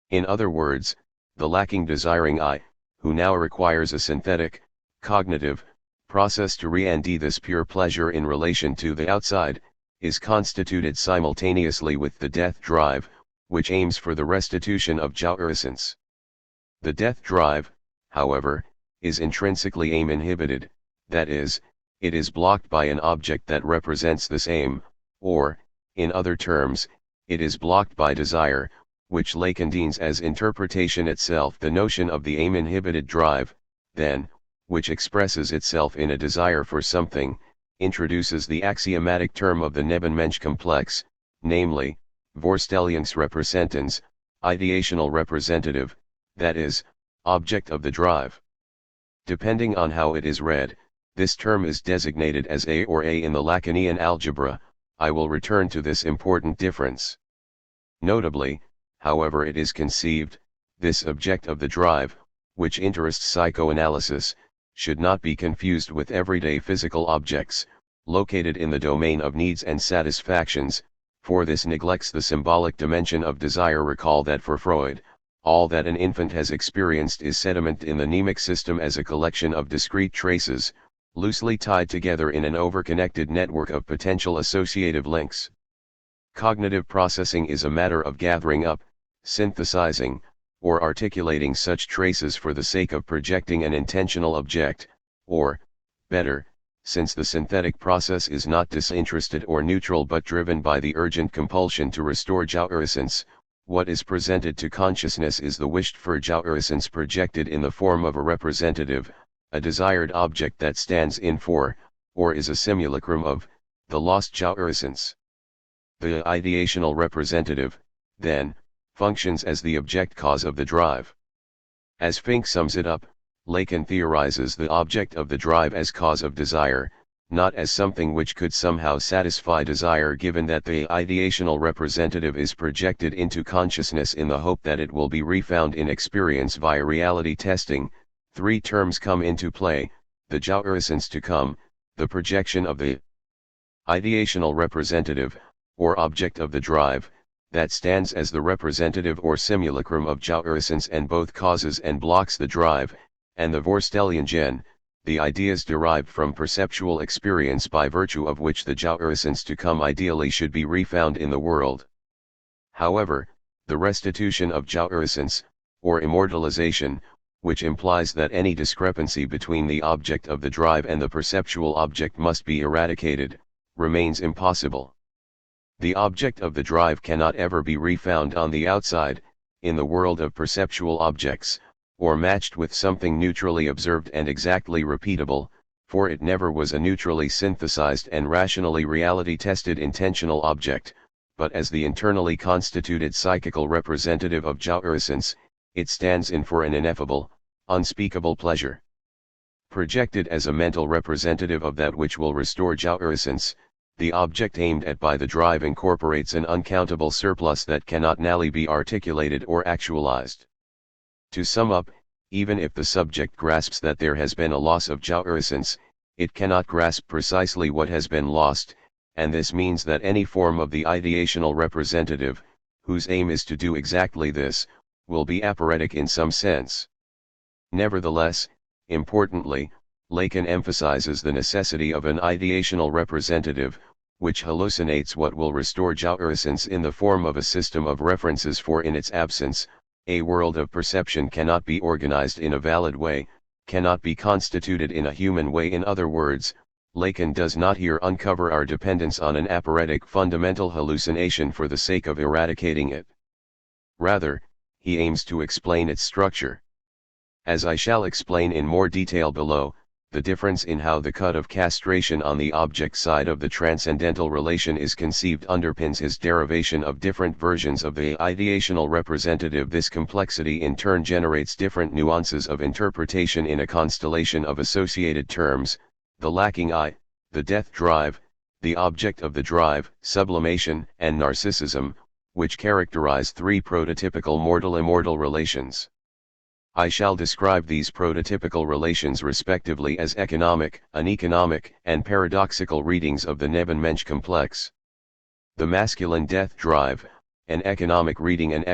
In other words, the lacking desiring I, who now requires a synthetic, cognitive, process to re-andi this pure pleasure in relation to the outside, is constituted simultaneously with the death drive, which aims for the restitution of jouissance. The death drive, however, is intrinsically aim-inhibited, that is, it is blocked by an object that represents this aim, or, in other terms, it is blocked by desire, which Lacan deems as interpretation itself. The notion of the aim-inhibited drive, then, which expresses itself in a desire for something, introduces the axiomatic term of the Nebenmensch complex, namely, Vorstellungsrepresentans, ideational representative, that is, object of the drive. Depending on how it is read, this term is designated as A or A in the Lacanian algebra. I will return to this important difference. Notably, however it is conceived, this object of the drive, which interests psychoanalysis, should not be confused with everyday physical objects, located in the domain of needs and satisfactions, for this neglects the symbolic dimension of desire. Recall that for Freud, all that an infant has experienced is sediment in the mnemic system as a collection of discrete traces, loosely tied together in an overconnected network of potential associative links. Cognitive processing is a matter of gathering up, synthesizing, or articulating such traces for the sake of projecting an intentional object, or, better, since the synthetic process is not disinterested or neutral but driven by the urgent compulsion to restore jouissance, what is presented to consciousness is the wished-for jouissance projected in the form of a representative, a desired object that stands in for, or is a simulacrum of, the lost jouissance. The ideational representative, then, functions as the object cause of the drive. As Fink sums it up, Lacan theorizes the object of the drive as cause of desire, not as something which could somehow satisfy desire, given that the ideational representative is projected into consciousness in the hope that it will be refound in experience via reality testing, Three terms come into play: the Joueressence to come, the projection of the ideational representative, or object of the drive, that stands as the representative or simulacrum of Joueressence and both causes and blocks the drive, and the Vorstellungen, the ideas derived from perceptual experience by virtue of which the Joueressence to come ideally should be refound in the world. However, the restitution of Joueressence, or immortalization, which implies that any discrepancy between the object of the drive and the perceptual object must be eradicated, remains impossible. The object of the drive cannot ever be refound on the outside, in the world of perceptual objects, or matched with something neutrally observed and exactly repeatable, for it never was a neutrally synthesized and rationally reality-tested intentional object, but as the internally constituted psychical representative of Joueressence, it stands in for an ineffable, unspeakable pleasure. Projected as a mental representative of that which will restore Joueressence, the object aimed at by the drive incorporates an uncountable surplus that cannot nally be articulated or actualized. To sum up, even if the subject grasps that there has been a loss of Joueressence, it cannot grasp precisely what has been lost, and this means that any form of the ideational representative, whose aim is to do exactly this, will be aporetic in some sense. Nevertheless, importantly, Lacan emphasizes the necessity of an ideational representative, which hallucinates what will restore Joueressence in the form of a system of references, for in its absence, a world of perception cannot be organized in a valid way, cannot be constituted in a human way. In other words, Lacan does not here uncover our dependence on an aporetic fundamental hallucination for the sake of eradicating it. Rather, he aims to explain its structure. As I shall explain in more detail below, the difference in how the cut of castration on the object side of the transcendental relation is conceived underpins his derivation of different versions of the ideational representative. This complexity in turn generates different nuances of interpretation in a constellation of associated terms: the lacking I, the death drive, the object of the drive, sublimation, and narcissism, which characterize three prototypical mortal-immortal relations. I shall describe these prototypical relations respectively as economic, uneconomic, and paradoxical readings of the Nebenmensch complex. The masculine death drive, an economic reading of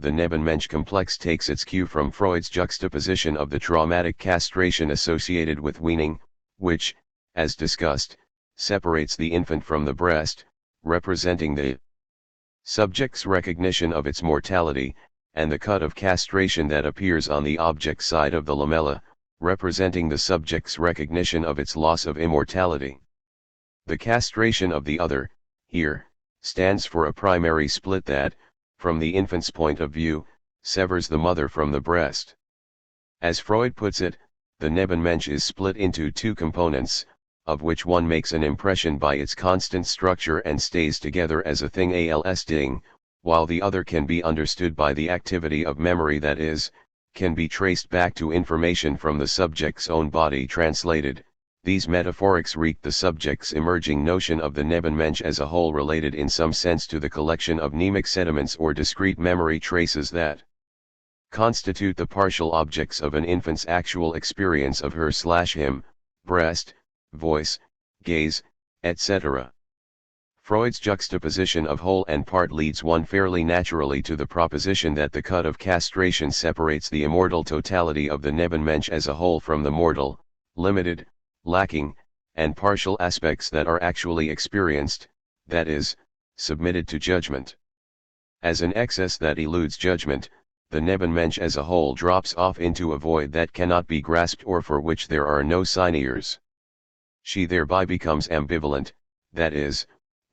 the Nebenmensch complex, takes its cue from Freud's juxtaposition of the traumatic castration associated with weaning, which, as discussed, separates the infant from the breast, representing the subject's recognition of its mortality, and the cut of castration that appears on the object side of the lamella, representing the subject's recognition of its loss of immortality. The castration of the other, here, stands for a primary split that, from the infant's point of view, severs the mother from the breast. As Freud puts it, the Nebenmensch is split into two components, of which one makes an impression by its constant structure and stays together as a thing als Ding, while the other can be understood by the activity of memory, that is, can be traced back to information from the subject's own body. Translated, these metaphorics wreak the subject's emerging notion of the Nebenmensch as a whole, related in some sense to the collection of mnemic sediments or discrete memory traces that constitute the partial objects of an infant's actual experience of her/him, breast, voice, gaze, etc. Freud's juxtaposition of whole and part leads one fairly naturally to the proposition that the cut of castration separates the immortal totality of the Nebenmensch as a whole from the mortal, limited, lacking, and partial aspects that are actually experienced, that is, submitted to judgment. As an excess that eludes judgment, the Nebenmensch as a whole drops off into a void that cannot be grasped or for which there are no signiers. She thereby becomes ambivalent, that is,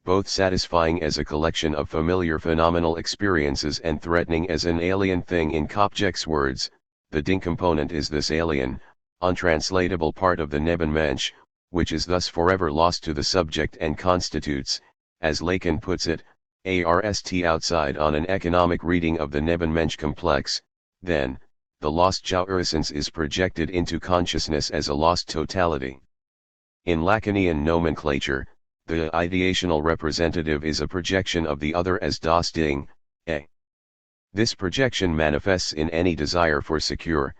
both satisfying as a collection of familiar phenomenal experiences and threatening as an alien thing. In Kopczak's words, the Ding component is this alien, untranslatable part of the Nebenmensch, which is thus forever lost to the subject and constitutes, as Lacan puts it, arst outside. On an economic reading of the Nebenmensch complex, then, the lost Joueressence is projected into consciousness as a lost totality. In Lacanian nomenclature, the ideational representative is a projection of the other as das Ding, a. This projection manifests in any desire for secure,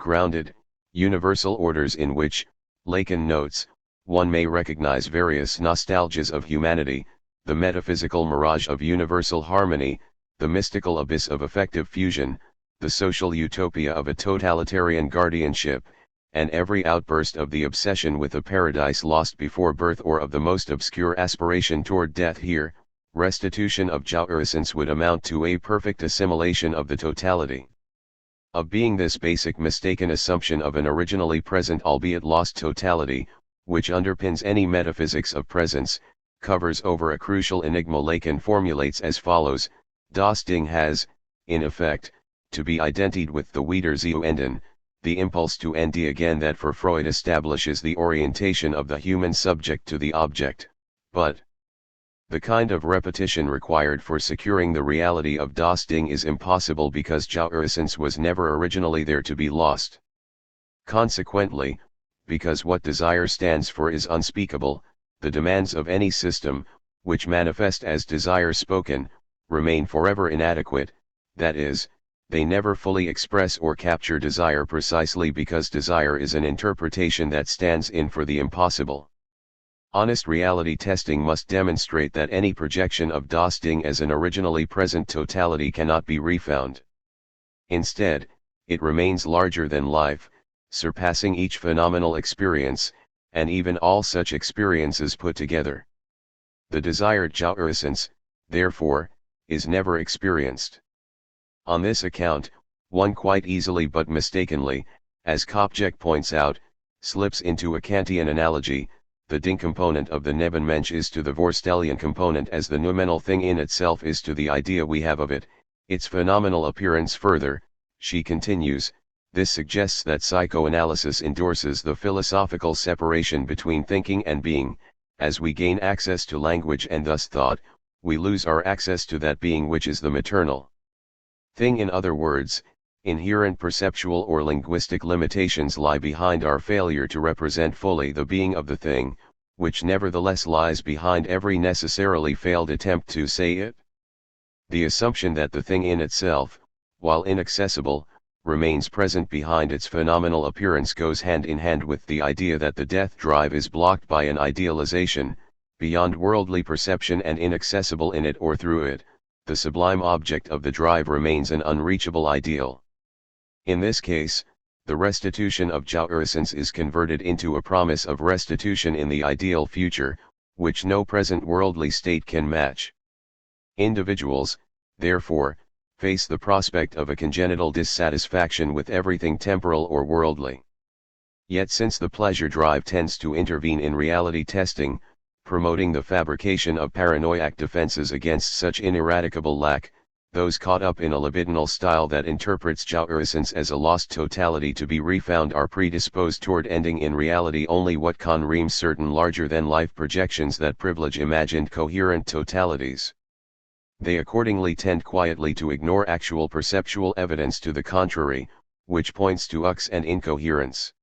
grounded, universal orders in which, Lacan notes, one may recognize various nostalgias of humanity, the metaphysical mirage of universal harmony, the mystical abyss of affective fusion, the social utopia of a totalitarian guardianship, and every outburst of the obsession with a paradise lost before birth or of the most obscure aspiration toward death. Here, restitution of jouissance would amount to a perfect assimilation of the totality of being. This basic mistaken assumption of an originally present albeit lost totality, which underpins any metaphysics of presence, covers over a crucial enigma Lacan formulates as follows: Das Ding has, in effect, to be identified with the Wiedersehen, the impulse to end again that for Freud establishes the orientation of the human subject to the object. But the kind of repetition required for securing the reality of Das Ding is impossible because jouissance was never originally there to be lost. Consequently, because what desire stands for is unspeakable, the demands of any system, which manifest as desire spoken, remain forever inadequate, that is, they never fully express or capture desire precisely because desire is an interpretation that stands in for the impossible. Honest reality testing must demonstrate that any projection of Das Ding as an originally present totality cannot be refound. Instead, it remains larger than life, surpassing each phenomenal experience, and even all such experiences put together. The desired jouissance, therefore, is never experienced. On this account, one quite easily but mistakenly, as Kopjek points out, slips into a Kantian analogy. The Ding component of the Nebenmensch is to the Vorstellian component as the noumenal thing in itself is to the idea we have of it, its phenomenal appearance. Further, she continues, this suggests that psychoanalysis endorses the philosophical separation between thinking and being. As we gain access to language and thus thought, we lose our access to that being which is the maternal thing. In other words, inherent perceptual or linguistic limitations lie behind our failure to represent fully the being of the thing, which nevertheless lies behind every necessarily failed attempt to say it. The assumption that the thing in itself, while inaccessible, remains present behind its phenomenal appearance goes hand in hand with the idea that the death drive is blocked by an idealization, beyond worldly perception and inaccessible in it or through it. The sublime object of the drive remains an unreachable ideal. In this case, the restitution of jouissance is converted into a promise of restitution in the ideal future, which no present worldly state can match. Individuals, therefore, face the prospect of a congenital dissatisfaction with everything temporal or worldly. Yet since the pleasure drive tends to intervene in reality testing, promoting the fabrication of paranoiac defenses against such ineradicable lack, those caught up in a libidinal style that interprets jouissance as a lost totality to be refound are predisposed toward ending in reality only what can ream certain larger-than-life projections that privilege imagined coherent totalities. They accordingly tend quietly to ignore actual perceptual evidence to the contrary, which points to ux and incoherence.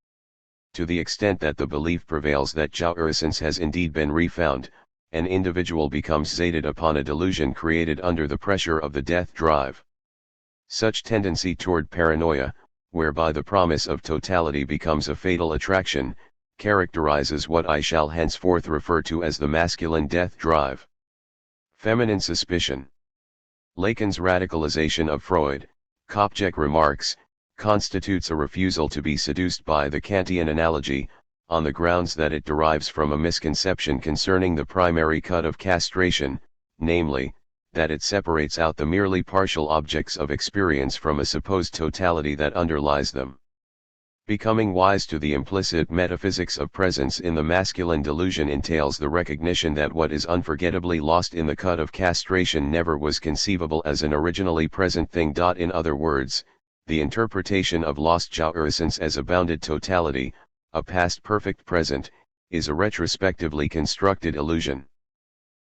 To the extent that the belief prevails that jouissance has indeed been refound, an individual becomes zated upon a delusion created under the pressure of the death drive. Such tendency toward paranoia, whereby the promise of totality becomes a fatal attraction, characterizes what I shall henceforth refer to as the masculine death drive. Feminine suspicion. Lacan's radicalization of Freud, Kopjek remarks, constitutes a refusal to be seduced by the Kantian analogy, on the grounds that it derives from a misconception concerning the primary cut of castration, namely, that it separates out the merely partial objects of experience from a supposed totality that underlies them. Becoming wise to the implicit metaphysics of presence in the masculine delusion entails the recognition that what is unforgettably lost in the cut of castration never was conceivable as an originally present thing. In other words, the interpretation of lost jouissance as a bounded totality, a past perfect present, is a retrospectively constructed illusion.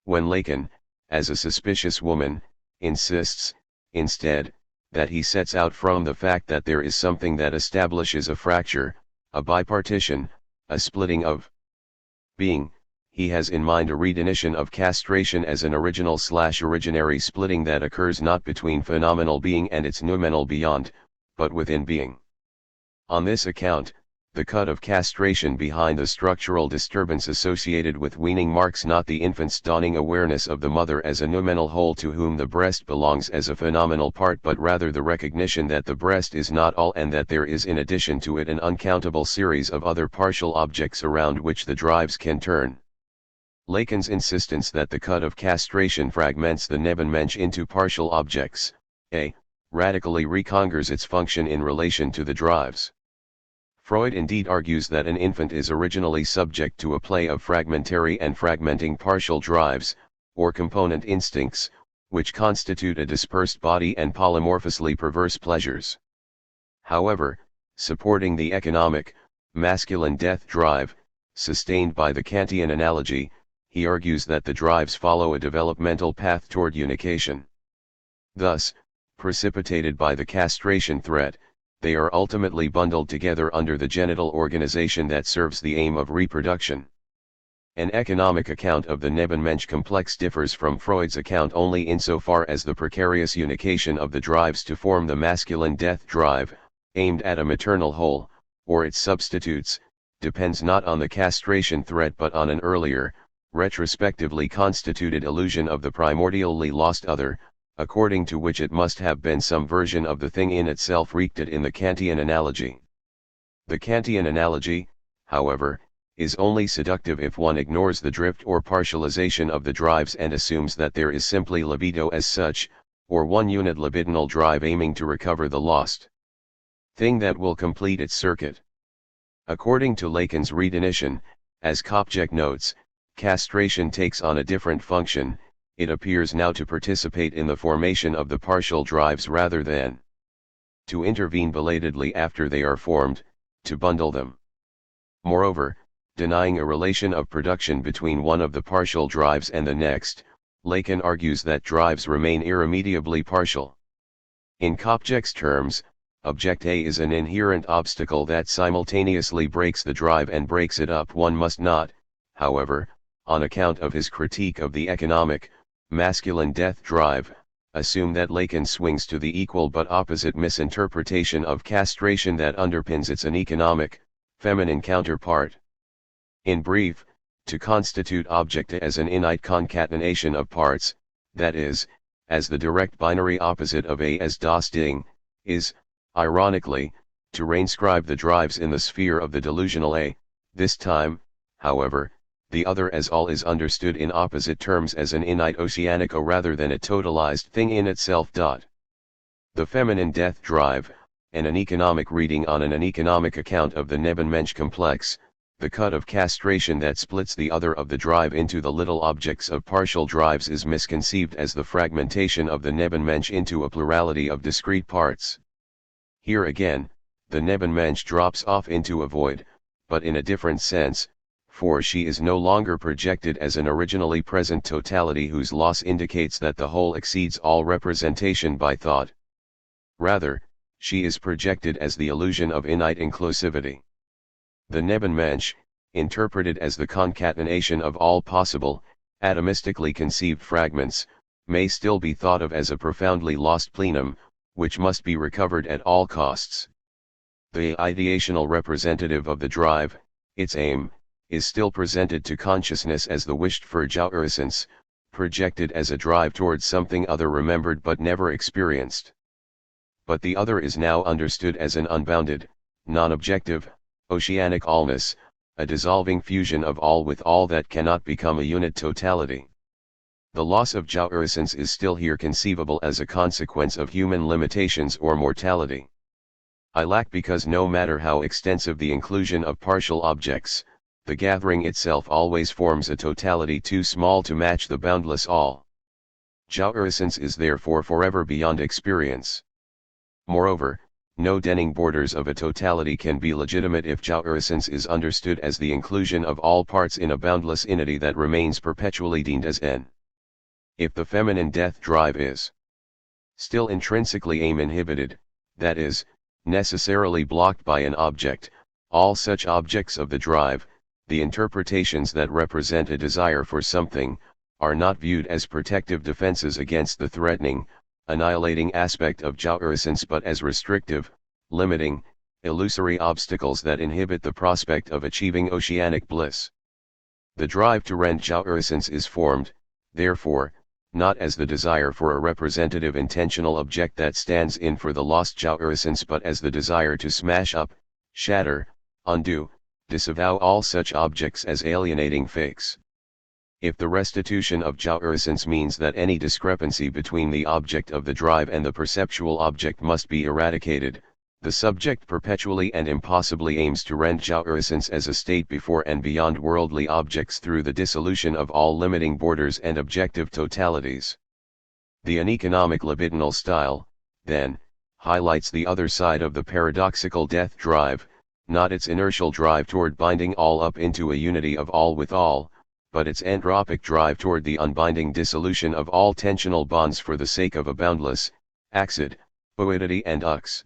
When Lacan, as a suspicious woman, insists, instead, that he sets out from the fact that there is something that establishes a fracture, a bipartition, a splitting of being, he has in mind a redefinition of castration as an original/originary splitting that occurs not between phenomenal being and its noumenal beyond, but within being. On this account, the cut of castration behind the structural disturbance associated with weaning marks not the infant's dawning awareness of the mother as a noumenal whole to whom the breast belongs as a phenomenal part, but rather the recognition that the breast is not all and that there is in addition to it an uncountable series of other partial objects around which the drives can turn. Lacan's insistence that the cut of castration fragments the Nebenmensch into partial objects, radically reconfigures its function in relation to the drives. Freud indeed argues that an infant is originally subject to a play of fragmentary and fragmenting partial drives, or component instincts, which constitute a dispersed body and polymorphously perverse pleasures. However, supporting the economic, masculine death drive, sustained by the Kantian analogy, he argues that the drives follow a developmental path toward unification. Thus, precipitated by the castration threat, they are ultimately bundled together under the genital organization that serves the aim of reproduction. An economic account of the Nebenmensch complex differs from Freud's account only insofar as the precarious unification of the drives to form the masculine death drive, aimed at a maternal whole, or its substitutes, depends not on the castration threat but on an earlier, retrospectively constituted illusion of the primordially lost other, according to which it must have been some version of the thing in itself wreaked it in the Kantian analogy. The Kantian analogy, however, is only seductive if one ignores the drift or partialization of the drives and assumes that there is simply libido as such, or one unit libidinal drive aiming to recover the lost thing that will complete its circuit. According to Lacan's redefinition, as Kopjek notes, castration takes on a different function. It appears now to participate in the formation of the partial drives rather than to intervene belatedly after they are formed, to bundle them. Moreover, denying a relation of production between one of the partial drives and the next, Lacan argues that drives remain irremediably partial. In Kopjek's terms, object A is an inherent obstacle that simultaneously breaks the drive and breaks it up. One must not, however, on account of his critique of the economic, masculine death drive, assume that Lacan swings to the equal but opposite misinterpretation of castration that underpins its aneconomic, feminine counterpart. In brief, to constitute object as an innate concatenation of parts, that is, as the direct binary opposite of A as das Ding, is, ironically, to reinscribe the drives in the sphere of the delusional A. This time, however, the other as all is understood in opposite terms as an innate oceanico rather than a totalized thing in itself. The feminine death drive, an aneconomic reading on an aneconomic account of the Nebenmensch complex, the cut of castration that splits the other of the drive into the little objects of partial drives is misconceived as the fragmentation of the Nebenmensch into a plurality of discrete parts. Here again, the Nebenmensch drops off into a void, but in a different sense, for she is no longer projected as an originally present totality whose loss indicates that the whole exceeds all representation by thought. Rather, she is projected as the illusion of innate inclusivity. The Nebenmensch, interpreted as the concatenation of all possible, atomistically conceived fragments, may still be thought of as a profoundly lost plenum, which must be recovered at all costs. The ideational representative of the drive, its aim, is still presented to consciousness as the wished-for jouissance, projected as a drive towards something other remembered but never experienced. But the other is now understood as an unbounded, non-objective, oceanic allness, a dissolving fusion of all with all that cannot become a unit totality. The loss of jouissance is still here conceivable as a consequence of human limitations or mortality. I lack because no matter how extensive the inclusion of partial objects, the gathering itself always forms a totality too small to match the boundless all. Jouissance is therefore forever beyond experience. Moreover, no denning borders of a totality can be legitimate if jouissance is understood as the inclusion of all parts in a boundless unity that remains perpetually deemed as n. If the feminine death drive is still intrinsically aim-inhibited, that is, necessarily blocked by an object, all such objects of the drive, the interpretations that represent a desire for something, are not viewed as protective defenses against the threatening, annihilating aspect of jouissance but as restrictive, limiting, illusory obstacles that inhibit the prospect of achieving oceanic bliss. The drive to rend jouissance is formed, therefore, not as the desire for a representative intentional object that stands in for the lost jouissance, but as the desire to smash up, shatter, undo, disavow all such objects as alienating fakes. If the restitution of jouissance means that any discrepancy between the object of the drive and the perceptual object must be eradicated, the subject perpetually and impossibly aims to rend jouissance as a state before and beyond worldly objects through the dissolution of all limiting borders and objective totalities. The uneconomic libidinal style, then, highlights the other side of the paradoxical death drive, not its inertial drive toward binding all up into a unity of all with all, but its entropic drive toward the unbinding dissolution of all tensional bonds for the sake of a boundless, acid, fluidity and ux.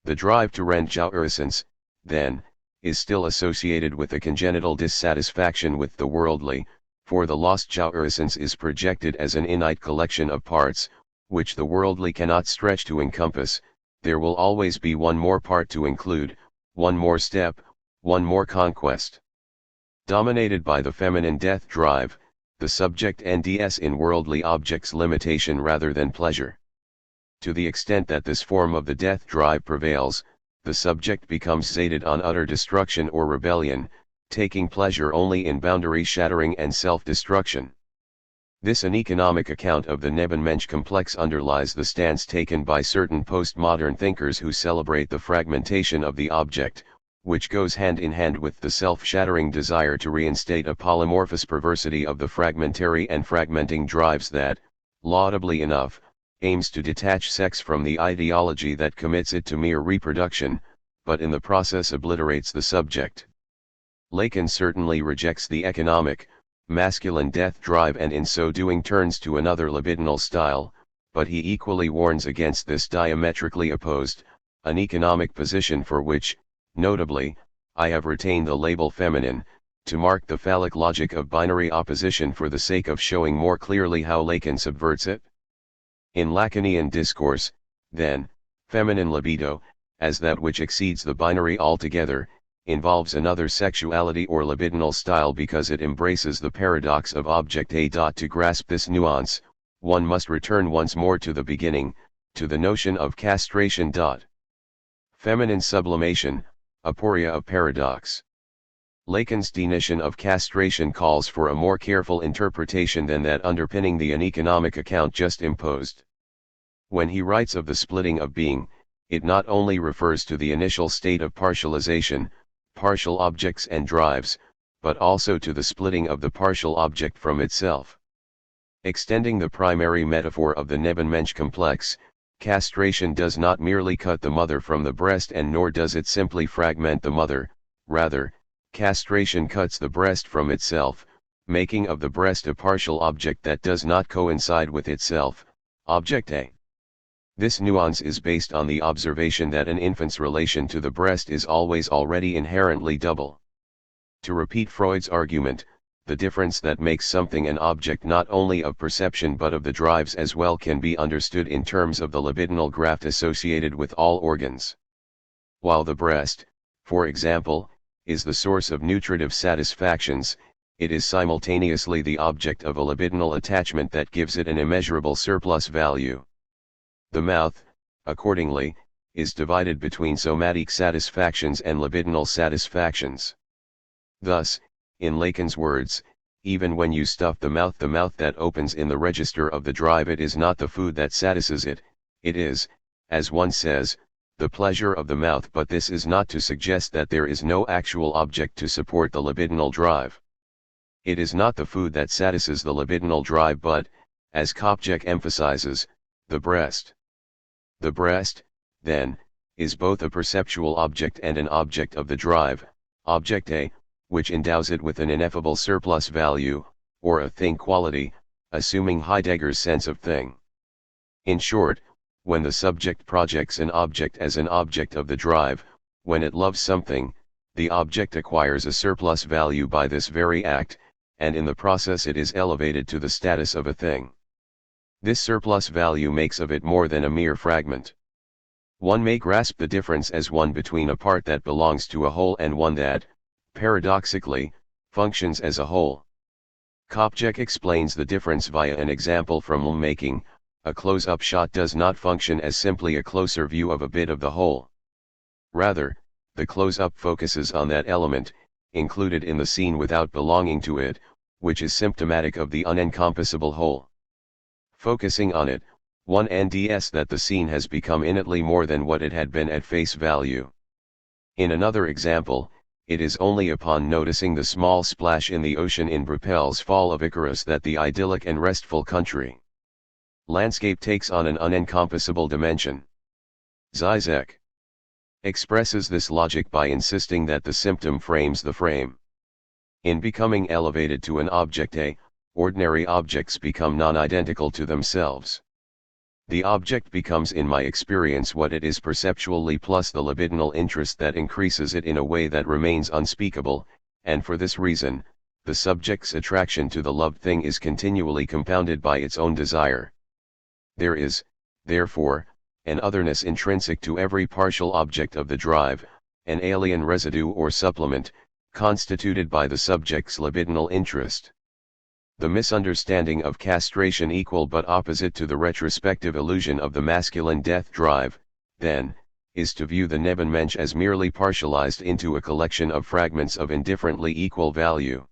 The drive to rend jouissance, then, is still associated with a congenital dissatisfaction with the worldly, for the lost jouissance is projected as an innate collection of parts, which the worldly cannot stretch to encompass. There will always be one more part to include, one more step, one more conquest. Dominated by the feminine death drive, the subject NDS in worldly objects limitation rather than pleasure. To the extent that this form of the death drive prevails, the subject becomes sated on utter destruction or rebellion, taking pleasure only in boundary shattering and self-destruction. This uneconomic account of the Nebenmensch complex underlies the stance taken by certain postmodern thinkers who celebrate the fragmentation of the object, which goes hand in hand with the self-shattering desire to reinstate a polymorphous perversity of the fragmentary and fragmenting drives that, laudably enough, aims to detach sex from the ideology that commits it to mere reproduction, but in the process obliterates the subject. Lacan certainly rejects the economic, masculine death drive and in so doing turns to another libidinal style, but he equally warns against this diametrically opposed, uneconomic position for which, notably, I have retained the label feminine, to mark the phallic logic of binary opposition for the sake of showing more clearly how Lacan subverts it. In Lacanian discourse, then, feminine libido, as that which exceeds the binary altogether, involves another sexuality or libidinal style because it embraces the paradox of object A. To grasp this nuance, one must return once more to the beginning, to the notion of castration. Feminine sublimation, aporia of paradox. Lacan's definition of castration calls for a more careful interpretation than that underpinning the uneconomic account just imposed. When he writes of the splitting of being, it not only refers to the initial state of partialization, partial objects and drives, but also to the splitting of the partial object from itself. Extending the primary metaphor of the Nebenmensch complex, castration does not merely cut the mother from the breast and nor does it simply fragment the mother, rather, castration cuts the breast from itself, making of the breast a partial object that does not coincide with itself, object A. This nuance is based on the observation that an infant's relation to the breast is always already inherently double. To repeat Freud's argument, the difference that makes something an object not only of perception but of the drives as well can be understood in terms of the libidinal graft associated with all organs. While the breast, for example, is the source of nutritive satisfactions, it is simultaneously the object of a libidinal attachment that gives it an immeasurable surplus value. The mouth, accordingly, is divided between somatic satisfactions and libidinal satisfactions. Thus, in Lacan's words, even when you stuff the mouth that opens in the register of the drive, it is not the food that satisfies it, it is, as one says, the pleasure of the mouth. But this is not to suggest that there is no actual object to support the libidinal drive. It is not the food that satisfies the libidinal drive but, as Kopjek emphasizes, the breast. The breast, then, is both a perceptual object and an object of the drive, object A, which endows it with an ineffable surplus value, or a thing quality, assuming Heidegger's sense of thing. In short, when the subject projects an object as an object of the drive, when it loves something, the object acquires a surplus value by this very act, and in the process it is elevated to the status of a thing. This surplus value makes of it more than a mere fragment. One may grasp the difference as one between a part that belongs to a whole and one that, paradoxically, functions as a whole. Kopjek explains the difference via an example from filmmaking. A close-up shot does not function as simply a closer view of a bit of the whole. Rather, the close-up focuses on that element, included in the scene without belonging to it, which is symptomatic of the unencompassable whole. Focusing on it, one nds that the scene has become innately more than what it had been at face value. In another example, it is only upon noticing the small splash in the ocean in Brapel's Fall of Icarus that the idyllic and restful country landscape takes on an unencompassable dimension. Zizek expresses this logic by insisting that the symptom frames the frame. In becoming elevated to an object A, ordinary objects become non-identical to themselves. The object becomes in my experience what it is perceptually plus the libidinal interest that increases it in a way that remains unspeakable, and for this reason, the subject's attraction to the loved thing is continually compounded by its own desire. There is, therefore, an otherness intrinsic to every partial object of the drive, an alien residue or supplement, constituted by the subject's libidinal interest. The misunderstanding of castration equal but opposite to the retrospective illusion of the masculine death drive, then, is to view the Nebenmensch as merely partialized into a collection of fragments of indifferently equal value.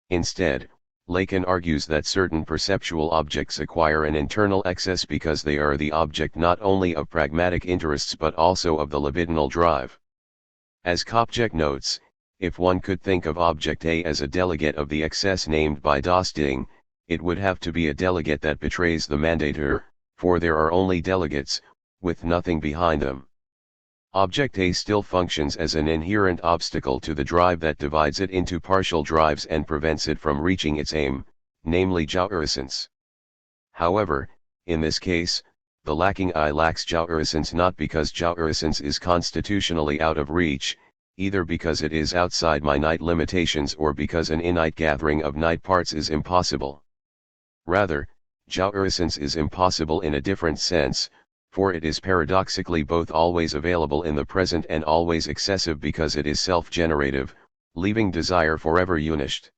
Instead, Lacan argues that certain perceptual objects acquire an internal excess because they are the object not only of pragmatic interests but also of the libidinal drive. As Kopjek notes, if one could think of object A as a delegate of the excess named by Das Ding, it would have to be a delegate that betrays the mandator, for there are only delegates, with nothing behind them. Object A still functions as an inherent obstacle to the drive that divides it into partial drives and prevents it from reaching its aim, namely jouissance. However, in this case, the lacking I lacks jouissance not because jouissance is constitutionally out of reach, either because it is outside my night limitations or because an innate gathering of night parts is impossible. Rather, jouissance is impossible in a different sense, for it is paradoxically both always available in the present and always excessive because it is self-generative, leaving desire forever unished.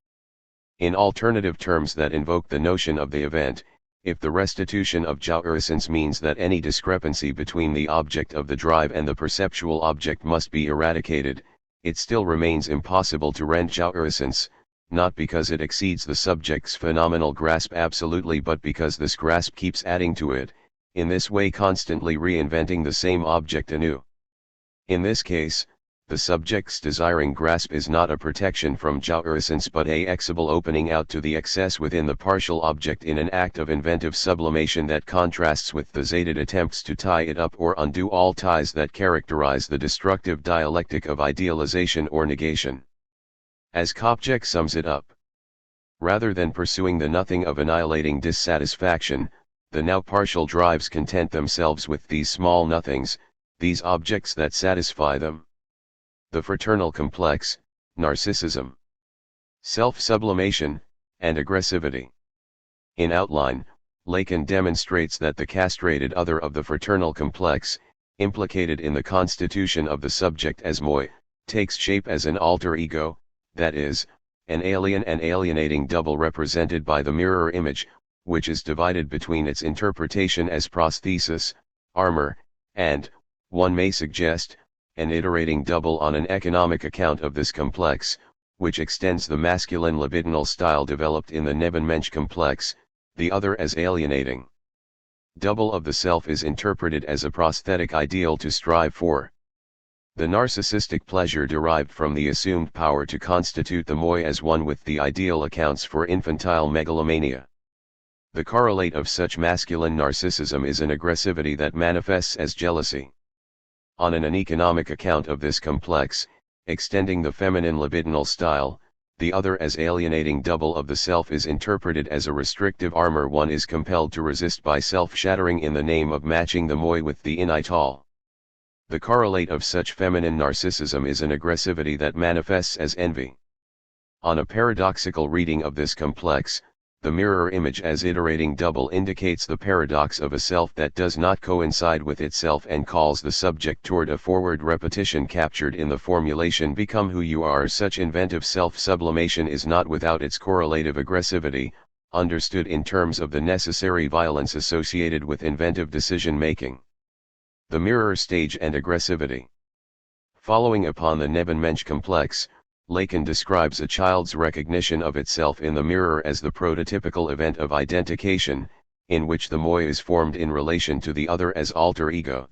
In alternative terms that invoke the notion of the event, if the restitution of jouissance means that any discrepancy between the object of the drive and the perceptual object must be eradicated, it still remains impossible to rend jouissance, not because it exceeds the subject's phenomenal grasp absolutely but because this grasp keeps adding to it, in this way constantly reinventing the same object anew. In this case, the subject's desiring grasp is not a protection from jouissance but a exible opening out to the excess within the partial object in an act of inventive sublimation that contrasts with the zated attempts to tie it up or undo all ties that characterize the destructive dialectic of idealization or negation. As Kopjek sums it up, rather than pursuing the nothing of annihilating dissatisfaction, the now partial drives content themselves with these small nothings, these objects that satisfy them. The fraternal complex, narcissism, self-sublimation, and aggressivity. In outline, Lacan demonstrates that the castrated other of the fraternal complex, implicated in the constitution of the subject as moi, takes shape as an alter ego, that is, an alien and alienating double represented by the mirror image, which is divided between its interpretation as prosthesis, armor, and, one may suggest, an iterating double on an economic account of this complex, which extends the masculine libidinal style developed in the Nebenmensch complex, the other as alienating. Double of the self is interpreted as a prosthetic ideal to strive for. The narcissistic pleasure derived from the assumed power to constitute the moi as one with the ideal accounts for infantile megalomania. The correlate of such masculine narcissism is an aggressivity that manifests as jealousy. On an economic account of this complex, extending the feminine libidinal style, the other as alienating double of the self is interpreted as a restrictive armor one is compelled to resist by self-shattering in the name of matching the moi with the innate. The correlate of such feminine narcissism is an aggressivity that manifests as envy. On a paradoxical reading of this complex, The mirror image as iterating double indicates the paradox of a self that does not coincide with itself and calls the subject toward a forward repetition captured in the formulation "become who you are." Such inventive self-sublimation is not without its correlative aggressivity, understood in terms of the necessary violence associated with inventive decision-making. The mirror stage and aggressivity. Following upon the Nebenmensch complex, Lacan describes a child's recognition of itself in the mirror as the prototypical event of identification, in which the moi is formed in relation to the other as alter ego.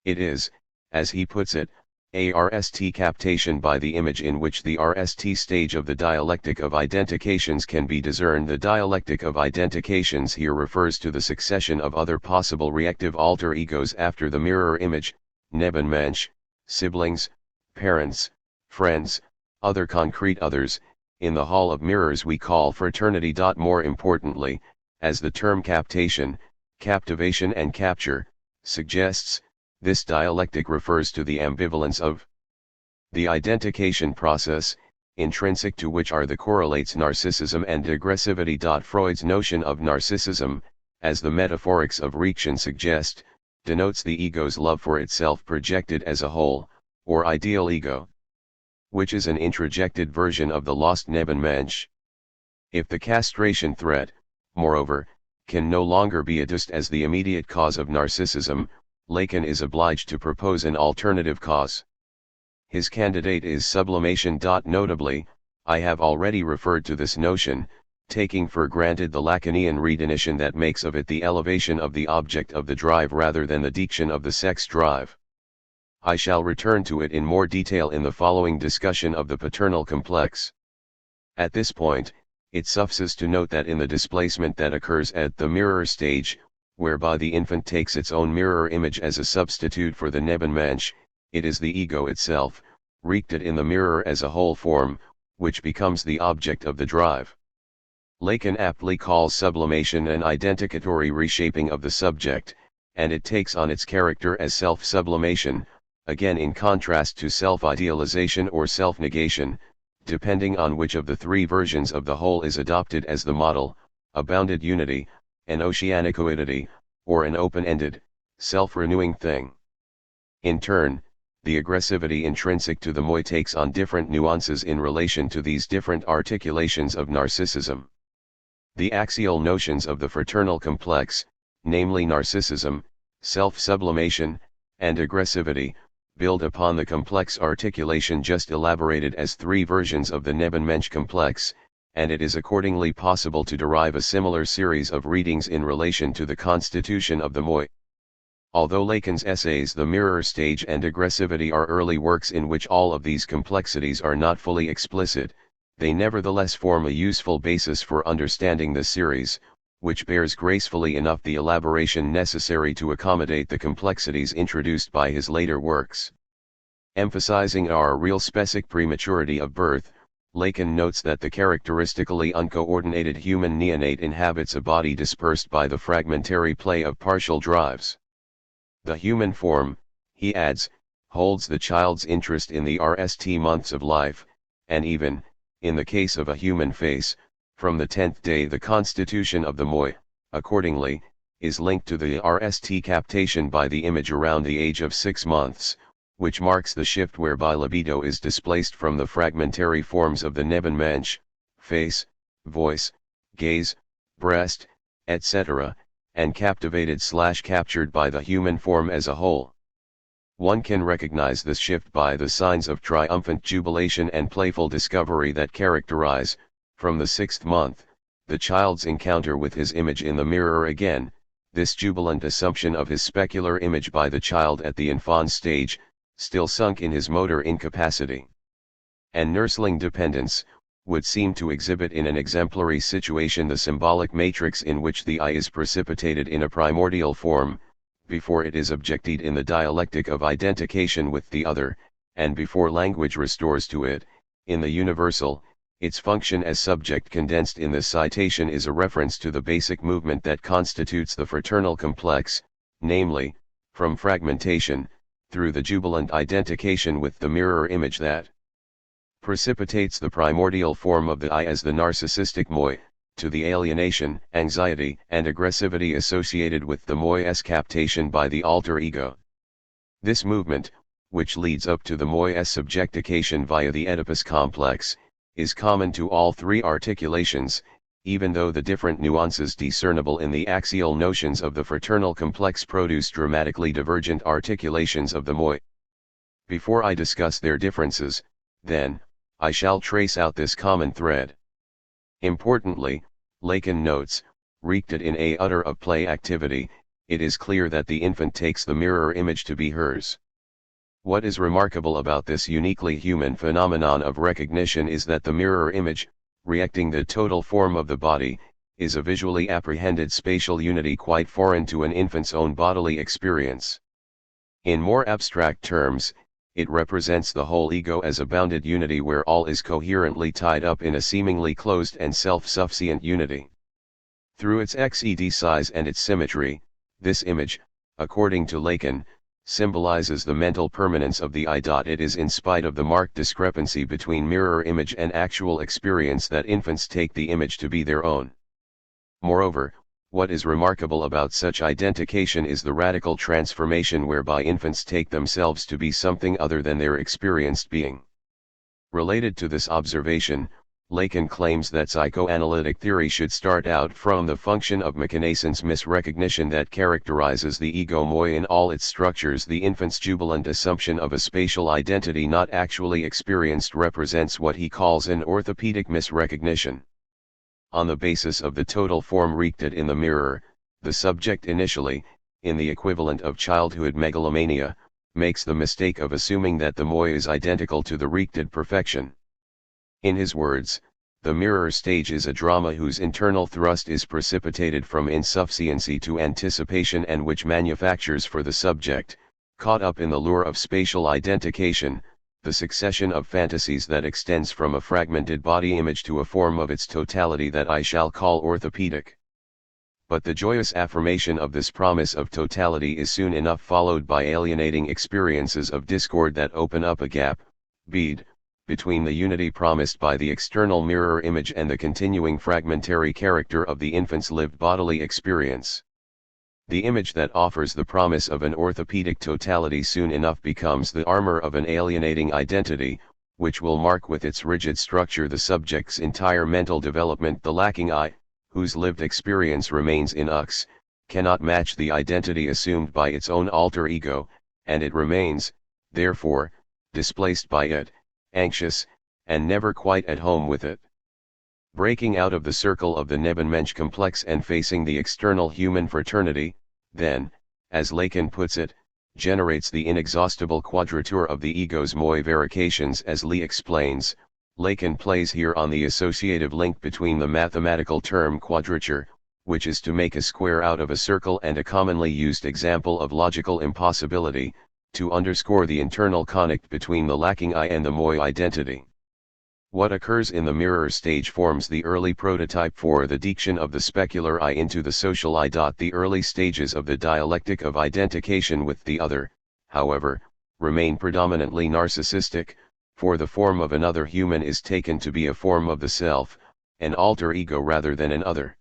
It is, as he puts it, a RST captation by the image in which the RST stage of the dialectic of identifications can be discerned. The dialectic of identifications here refers to the succession of other possible reactive alter egos after the mirror image, Nebenmensch, siblings, parents, friends, other concrete others, in the hall of mirrors we call fraternity. More importantly, as the term captation, captivation and capture, suggests, this dialectic refers to the ambivalence of the identification process, intrinsic to which are the correlates narcissism and aggressivity. Freud's notion of narcissism, as the metaphorics of Reaction suggest, denotes the ego's love for itself projected as a whole, or ideal ego, which is an introjected version of the lost Nebenmensch. If the castration threat, moreover, can no longer be adduced as the immediate cause of narcissism, Lacan is obliged to propose an alternative cause. His candidate is sublimation. Notably, I have already referred to this notion, taking for granted the Lacanian redefinition that makes of it the elevation of the object of the drive rather than the diction of the sex drive. I shall return to it in more detail in the following discussion of the paternal complex. At this point, it suffices to note that in the displacement that occurs at the mirror stage, whereby the infant takes its own mirror image as a substitute for the Nebenmensch, it is the ego itself, rected in the mirror as a whole form, which becomes the object of the drive. Lacan aptly calls sublimation an identificatory reshaping of the subject, and it takes on its character as self-sublimation, again in contrast to self-idealization or self-negation, depending on which of the three versions of the whole is adopted as the model: a bounded unity, an oceanicoidity, or an open-ended, self-renewing thing. In turn, the aggressivity intrinsic to the moi takes on different nuances in relation to these different articulations of narcissism. The axial notions of the fraternal complex, namely narcissism, self-sublimation, and aggressivity, build upon the complex articulation just elaborated as three versions of the Nebenmensch complex, and it is accordingly possible to derive a similar series of readings in relation to the constitution of the moi. Although Lacan's essays The Mirror Stage and Aggressivity are early works in which all of these complexities are not fully explicit, they nevertheless form a useful basis for understanding the series, which bears gracefully enough the elaboration necessary to accommodate the complexities introduced by his later works. Emphasizing our real specific prematurity of birth, Lacan notes that the characteristically uncoordinated human neonate inhabits a body dispersed by the fragmentary play of partial drives. The human form, he adds, holds the child's interest in the RST months of life, and even, in the case of a human face, from the 10th day the constitution of the moi, accordingly, is linked to the RST captation by the image around the age of 6 months, which marks the shift whereby libido is displaced from the fragmentary forms of the Nebenmensch, face, voice, gaze, breast, etc., and captivated/captured by the human form as a whole. One can recognize this shift by the signs of triumphant jubilation and playful discovery that characterize, from the 6th month, the child's encounter with his image in the mirror again, this jubilant assumption of his specular image by the child at the enfant stage, still sunk in his motor incapacity and nursling dependence, would seem to exhibit in an exemplary situation the symbolic matrix in which the I is precipitated in a primordial form, before it is objected in the dialectic of identification with the other, and before language restores to it, in the universal, its function as subject. Condensed in this citation is a reference to the basic movement that constitutes the fraternal complex, namely, from fragmentation, through the jubilant identification with the mirror image that precipitates the primordial form of the I as the narcissistic moi, to the alienation, anxiety, and aggressivity associated with the moi's captation by the alter ego. This movement, which leads up to the moi's subjectification via the Oedipus complex, is common to all three articulations, even though the different nuances discernible in the axial notions of the fraternal complex produce dramatically divergent articulations of the moi. Before I discuss their differences, then, I shall trace out this common thread. Importantly, Lacan notes, rected in a utter of play activity, it is clear that the infant takes the mirror image to be hers. What is remarkable about this uniquely human phenomenon of recognition is that the mirror image, reacting the total form of the body, is a visually apprehended spatial unity quite foreign to an infant's own bodily experience. In more abstract terms, it represents the whole ego as a bounded unity where all is coherently tied up in a seemingly closed and self-sufficient unity. Through its XED size and its symmetry, this image, according to Lacan, symbolizes the mental permanence of the I. It is in spite of the marked discrepancy between mirror image and actual experience that infants take the image to be their own. Moreover, what is remarkable about such identification is the radical transformation whereby infants take themselves to be something other than their experienced being. Related to this observation, Lacan claims that psychoanalytic theory should start out from the function of mechanism's misrecognition that characterizes the ego moi in all its structures. The infant's jubilant assumption of a spatial identity not actually experienced represents what he calls an orthopedic misrecognition. On the basis of the total form rected in the mirror, the subject initially, in the equivalent of childhood megalomania, makes the mistake of assuming that the moi is identical to the rected perfection. In his words, the mirror stage is a drama whose internal thrust is precipitated from insufficiency to anticipation and which manufactures for the subject, caught up in the lure of spatial identification, the succession of fantasies that extends from a fragmented body image to a form of its totality that I shall call orthopedic. But the joyous affirmation of this promise of totality is soon enough followed by alienating experiences of discord that open up a gap, between the unity promised by the external mirror image and the continuing fragmentary character of the infant's lived bodily experience. The image that offers the promise of an orthopedic totality soon enough becomes the armor of an alienating identity, which will mark with its rigid structure the subject's entire mental development. The lacking I, whose lived experience remains in us, cannot match the identity assumed by its own alter ego, and it remains, therefore, displaced by it, anxious, and never quite at home with it. Breaking out of the circle of the Nebenmensch complex and facing the external human fraternity, then, as Lacan puts it, generates the inexhaustible quadrature of the ego's moi variations. As Lee explains, Lacan plays here on the associative link between the mathematical term quadrature, which is to make a square out of a circle, and a commonly used example of logical impossibility, to underscore the internal connect between the lacking I and the moi identity. What occurs in the mirror stage forms the early prototype for the diction of the specular I into the social I. The early stages of the dialectic of identification with the other, however, remain predominantly narcissistic, for the form of another human is taken to be a form of the self, an alter ego rather than an other.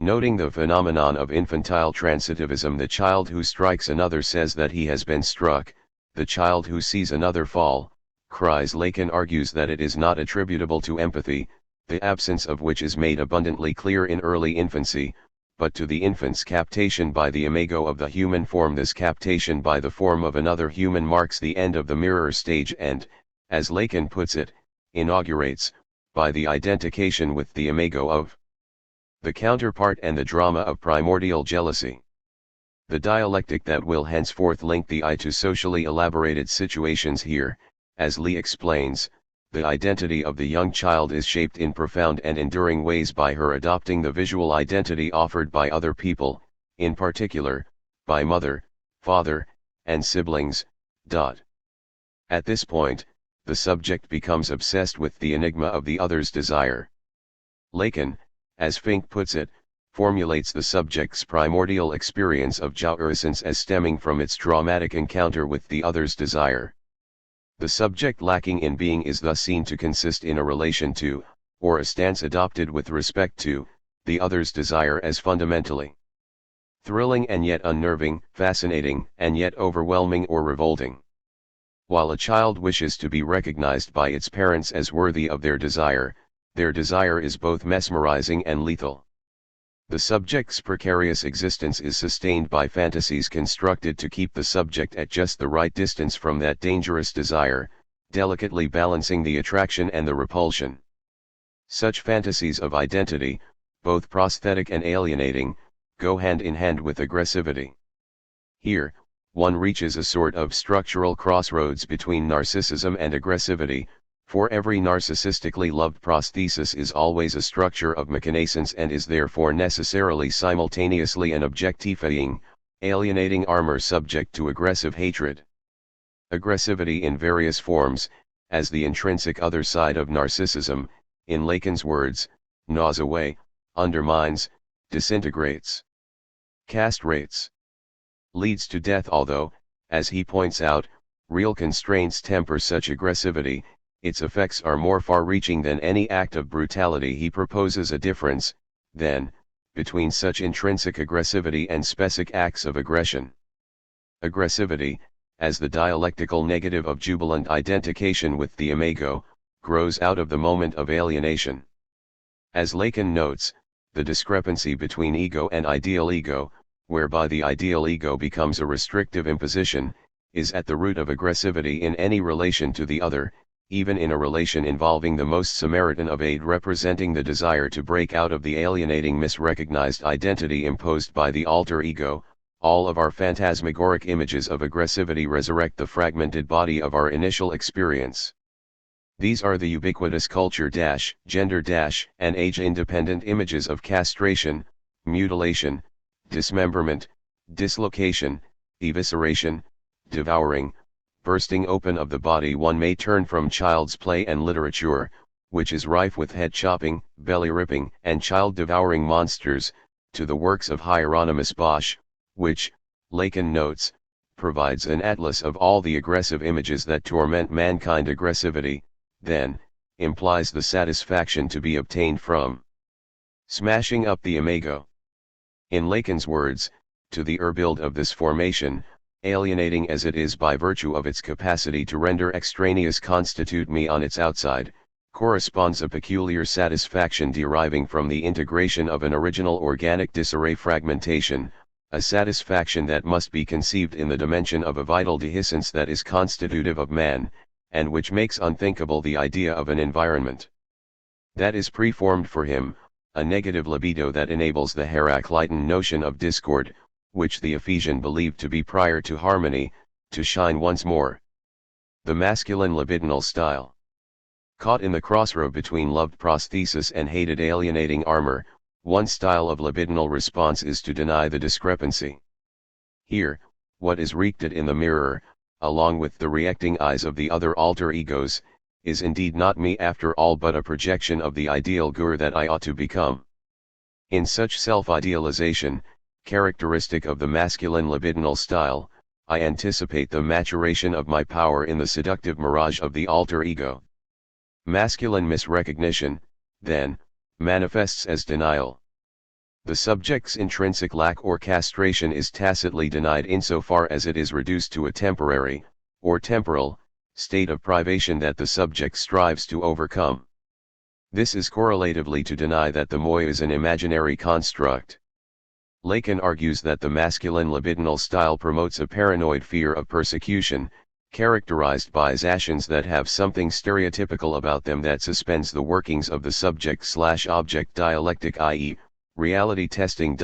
Noting the phenomenon of infantile transitivism, the child who strikes another says that he has been struck, the child who sees another fall, cries. Lacan argues that it is not attributable to empathy, the absence of which is made abundantly clear in early infancy, but to the infant's captation by the imago of the human form. This captation by the form of another human marks the end of the mirror stage and, as Lacan puts it, inaugurates, by the identification with the imago of the counterpart and the drama of primordial jealousy. The dialectic that will henceforth link the I to socially elaborated situations. Here, as Lee explains, the identity of the young child is shaped in profound and enduring ways by her adopting the visual identity offered by other people, in particular, by mother, father, and siblings. At this point, the subject becomes obsessed with the enigma of the other's desire. Lacan, as Fink puts it, formulates the subject's primordial experience of jouissance as stemming from its traumatic encounter with the other's desire. The subject lacking in being is thus seen to consist in a relation to or a stance adopted with respect to the other's desire as fundamentally thrilling and yet unnerving, fascinating and yet overwhelming or revolting. While a child wishes to be recognized by its parents as worthy of their desire is both mesmerizing and lethal. The subject's precarious existence is sustained by fantasies constructed to keep the subject at just the right distance from that dangerous desire, delicately balancing the attraction and the repulsion. Such fantasies of identity, both prosthetic and alienating, go hand in hand with aggressivity. Here, one reaches a sort of structural crossroads between narcissism and aggressivity, for every narcissistically loved prosthesis is always a structure of mechanisance and is therefore necessarily simultaneously an objectifying, alienating armor subject to aggressive hatred. Aggressivity in various forms, as the intrinsic other side of narcissism, in Lacan's words, gnaws away, undermines, disintegrates, castrates, leads to death. Although, as he points out, real constraints temper such aggressivity, its effects are more far-reaching than any act of brutality. He proposes a difference, then, between such intrinsic aggressivity and specific acts of aggression. Aggressivity, as the dialectical negative of jubilant identification with the imago, grows out of the moment of alienation. As Lacan notes, the discrepancy between ego and ideal ego, whereby the ideal ego becomes a restrictive imposition, is at the root of aggressivity in any relation to the other, even in a relation involving the most Samaritan of aid representing the desire to break out of the alienating misrecognized identity imposed by the alter ego. All of our phantasmagoric images of aggressivity resurrect the fragmented body of our initial experience. These are the ubiquitous culture, gender, and age-independent images of castration, mutilation, dismemberment, dislocation, evisceration, devouring, bursting open of the body. One may turn from child's play and literature, which is rife with head-chopping, belly-ripping, and child-devouring monsters, to the works of Hieronymus Bosch, which, Lacan notes, provides an atlas of all the aggressive images that torment mankind. Aggressivity, then, implies the satisfaction to be obtained from smashing up the imago. In Lacan's words, to the urbild of this formation, alienating as it is by virtue of its capacity to render extraneous constitute me on its outside, corresponds a peculiar satisfaction deriving from the integration of an original organic disarray fragmentation, a satisfaction that must be conceived in the dimension of a vital dehiscence that is constitutive of man, and which makes unthinkable the idea of an environment that is preformed for him, a negative libido that enables the Heraclitean notion of discord, which the Ephesian believed to be prior to harmony, to shine once more. The masculine libidinal style. Caught in the crossroad between loved prosthesis and hated alienating armor, one style of libidinal response is to deny the discrepancy. Here, what is wreaked in the mirror, along with the reacting eyes of the other alter egos, is indeed not me after all but a projection of the ideal gur that I ought to become. In such self-idealization, characteristic of the masculine libidinal style, I anticipate the maturation of my power in the seductive mirage of the alter ego. Masculine misrecognition, then, manifests as denial. The subject's intrinsic lack or castration is tacitly denied insofar as it is reduced to a temporary, or temporal, state of privation that the subject strives to overcome. This is correlatively to deny that the moi is an imaginary construct. Lacan argues that the masculine libidinal style promotes a paranoid fear of persecution, characterized by actions that have something stereotypical about them that suspends the workings of the subject/object dialectic, i.e., reality testing.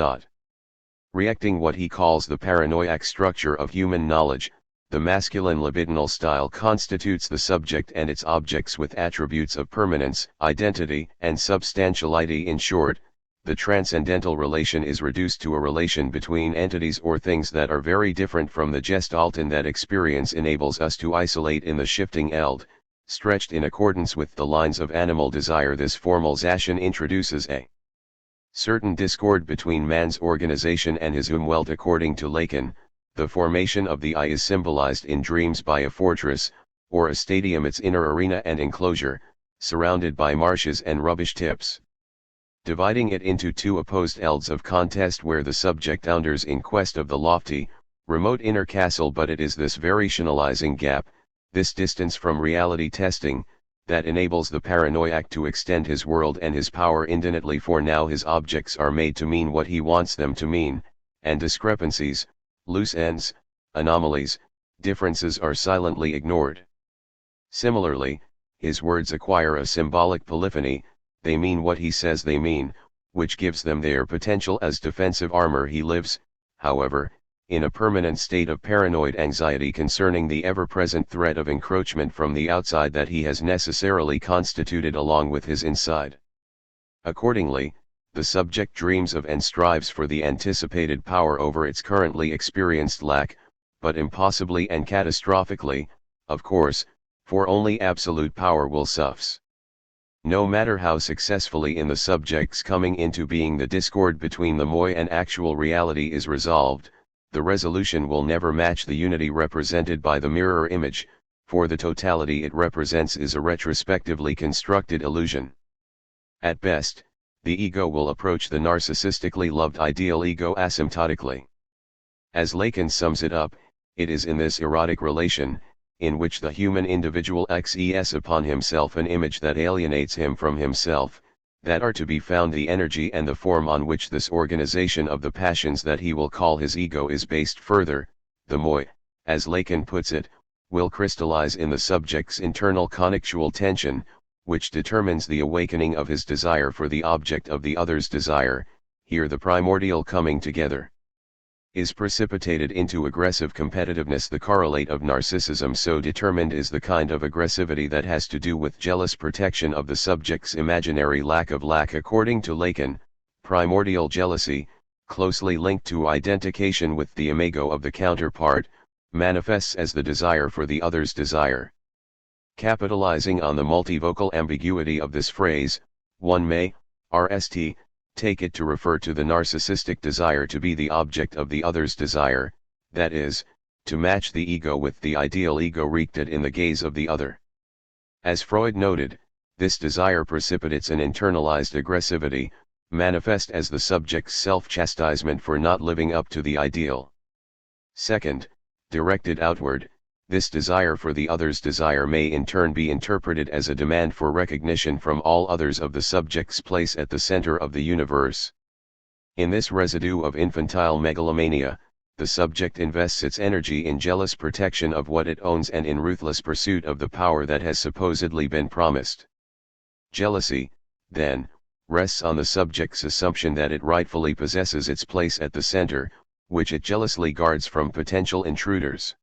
Reacting what he calls the paranoiac structure of human knowledge, the masculine libidinal style constitutes the subject and its objects with attributes of permanence, identity, and substantiality. In short, the transcendental relation is reduced to a relation between entities or things that are very different from the Gestalten that experience enables us to isolate in the shifting eld, stretched in accordance with the lines of animal desire. This formalization introduces a certain discord between man's organization and his Umwelt. According to Lacan, the formation of the I is symbolized in dreams by a fortress, or a stadium, its inner arena and enclosure, surrounded by marshes and rubbish tips. Dividing it into two opposed elds of contest where the subject wanders in quest of the lofty, remote inner castle, but it is this variationalizing gap, this distance from reality testing, that enables the paranoiac to extend his world and his power indefinitely, for now his objects are made to mean what he wants them to mean, and discrepancies, loose ends, anomalies, differences are silently ignored. Similarly, his words acquire a symbolic polyphony, they mean what he says they mean, which gives them their potential as defensive armor. He lives, however, in a permanent state of paranoid anxiety concerning the ever-present threat of encroachment from the outside that he has necessarily constituted along with his inside. Accordingly, the subject dreams of and strives for the anticipated power over its currently experienced lack, but impossibly and catastrophically, of course, for only absolute power will suffice. No matter how successfully in the subject's coming into being the discord between the moi and actual reality is resolved, the resolution will never match the unity represented by the mirror image, for the totality it represents is a retrospectively constructed illusion. At best, the ego will approach the narcissistically loved ideal ego asymptotically. As Lacan sums it up, it is in this erotic relation, in which the human individual xes upon himself an image that alienates him from himself, that are to be found the energy and the form on which this organization of the passions that he will call his ego is based. Further, the moi, as Lacan puts it, will crystallize in the subject's internal connectual tension, which determines the awakening of his desire for the object of the other's desire. Here the primordial coming together is precipitated into aggressive competitiveness. The correlate of narcissism so determined is the kind of aggressivity that has to do with jealous protection of the subject's imaginary lack. According to Lacan, primordial jealousy, closely linked to identification with the imago of the counterpart, manifests as the desire for the other's desire. Capitalizing on the multivocal ambiguity of this phrase, one may, RST, take it to refer to the narcissistic desire to be the object of the other's desire, that is, to match the ego with the ideal ego rected in the gaze of the other. As Freud noted, this desire precipitates an internalized aggressivity, manifest as the subject's self-chastisement for not living up to the ideal. Second, directed outward, this desire for the other's desire may in turn be interpreted as a demand for recognition from all others of the subject's place at the center of the universe. In this residue of infantile megalomania, the subject invests its energy in jealous protection of what it owns and in ruthless pursuit of the power that has supposedly been promised. Jealousy, then, rests on the subject's assumption that it rightfully possesses its place at the center, which it jealously guards from potential intruders.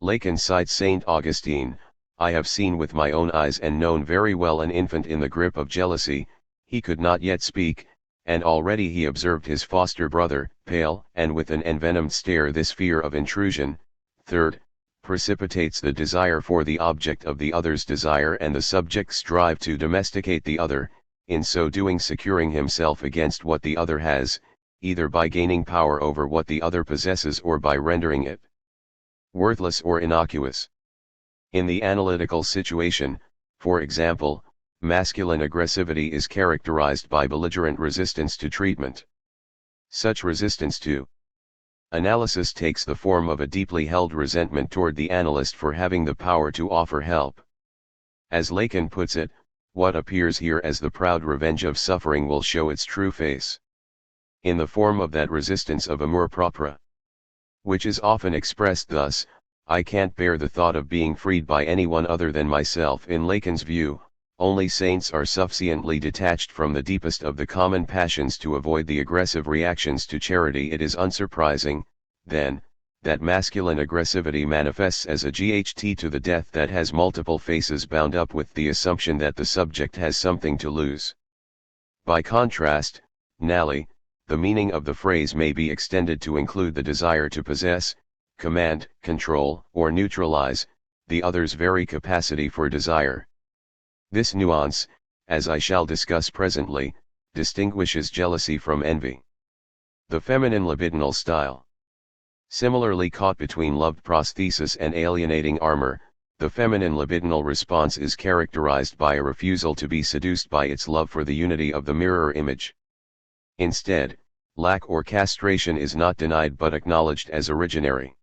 Lacan cites Saint Augustine, "I have seen with my own eyes and known very well an infant in the grip of jealousy, he could not yet speak, and already he observed his foster brother, pale and with an envenomed stare." This fear of intrusion, third, precipitates the desire for the object of the other's desire, and the subject strive to domesticate the other, in so doing securing himself against what the other has, either by gaining power over what the other possesses or by rendering it worthless or innocuous. In the analytical situation, for example, masculine aggressivity is characterized by belligerent resistance to treatment. Such resistance to analysis takes the form of a deeply held resentment toward the analyst for having the power to offer help. As Lacan puts it, what appears here as the proud revenge of suffering will show its true face in the form of that resistance of amour propre, which is often expressed thus: "I can't bear the thought of being freed by anyone other than myself." In Lacan's view, only saints are sufficiently detached from the deepest of the common passions to avoid the aggressive reactions to charity. It is unsurprising, then, that masculine aggressivity manifests as a GHT to the death that has multiple faces, bound up with the assumption that the subject has something to lose. By contrast, nally, the meaning of the phrase may be extended to include the desire to possess, command, control, or neutralize the other's very capacity for desire. This nuance, as I shall discuss presently, distinguishes jealousy from envy. The feminine libidinal style, similarly caught between loved prosthesis and alienating armor, The feminine libidinal response is characterized by a refusal to be seduced by its love for the unity of the mirror image. Instead, lack or castration is not denied but acknowledged as originary.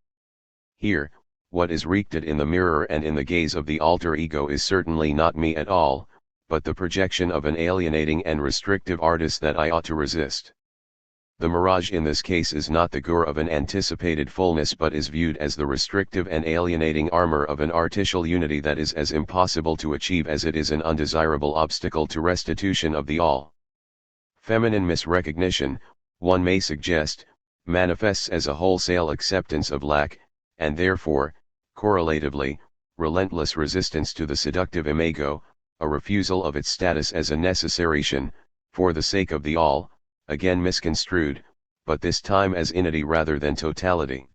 Here, what is wreaked in the mirror and in the gaze of the alter ego is certainly not me at all, but the projection of an alienating and restrictive artist that I ought to resist. The mirage in this case is not the gore of an anticipated fullness but is viewed as the restrictive and alienating armor of an artificial unity that is as impossible to achieve as it is an undesirable obstacle to restitution of the all. Feminine misrecognition, one may suggest, manifests as a wholesale acceptance of lack, and therefore, correlatively, relentless resistance to the seductive imago, a refusal of its status as a necessaration, for the sake of the all, again misconstrued, but this time as inity rather than totality.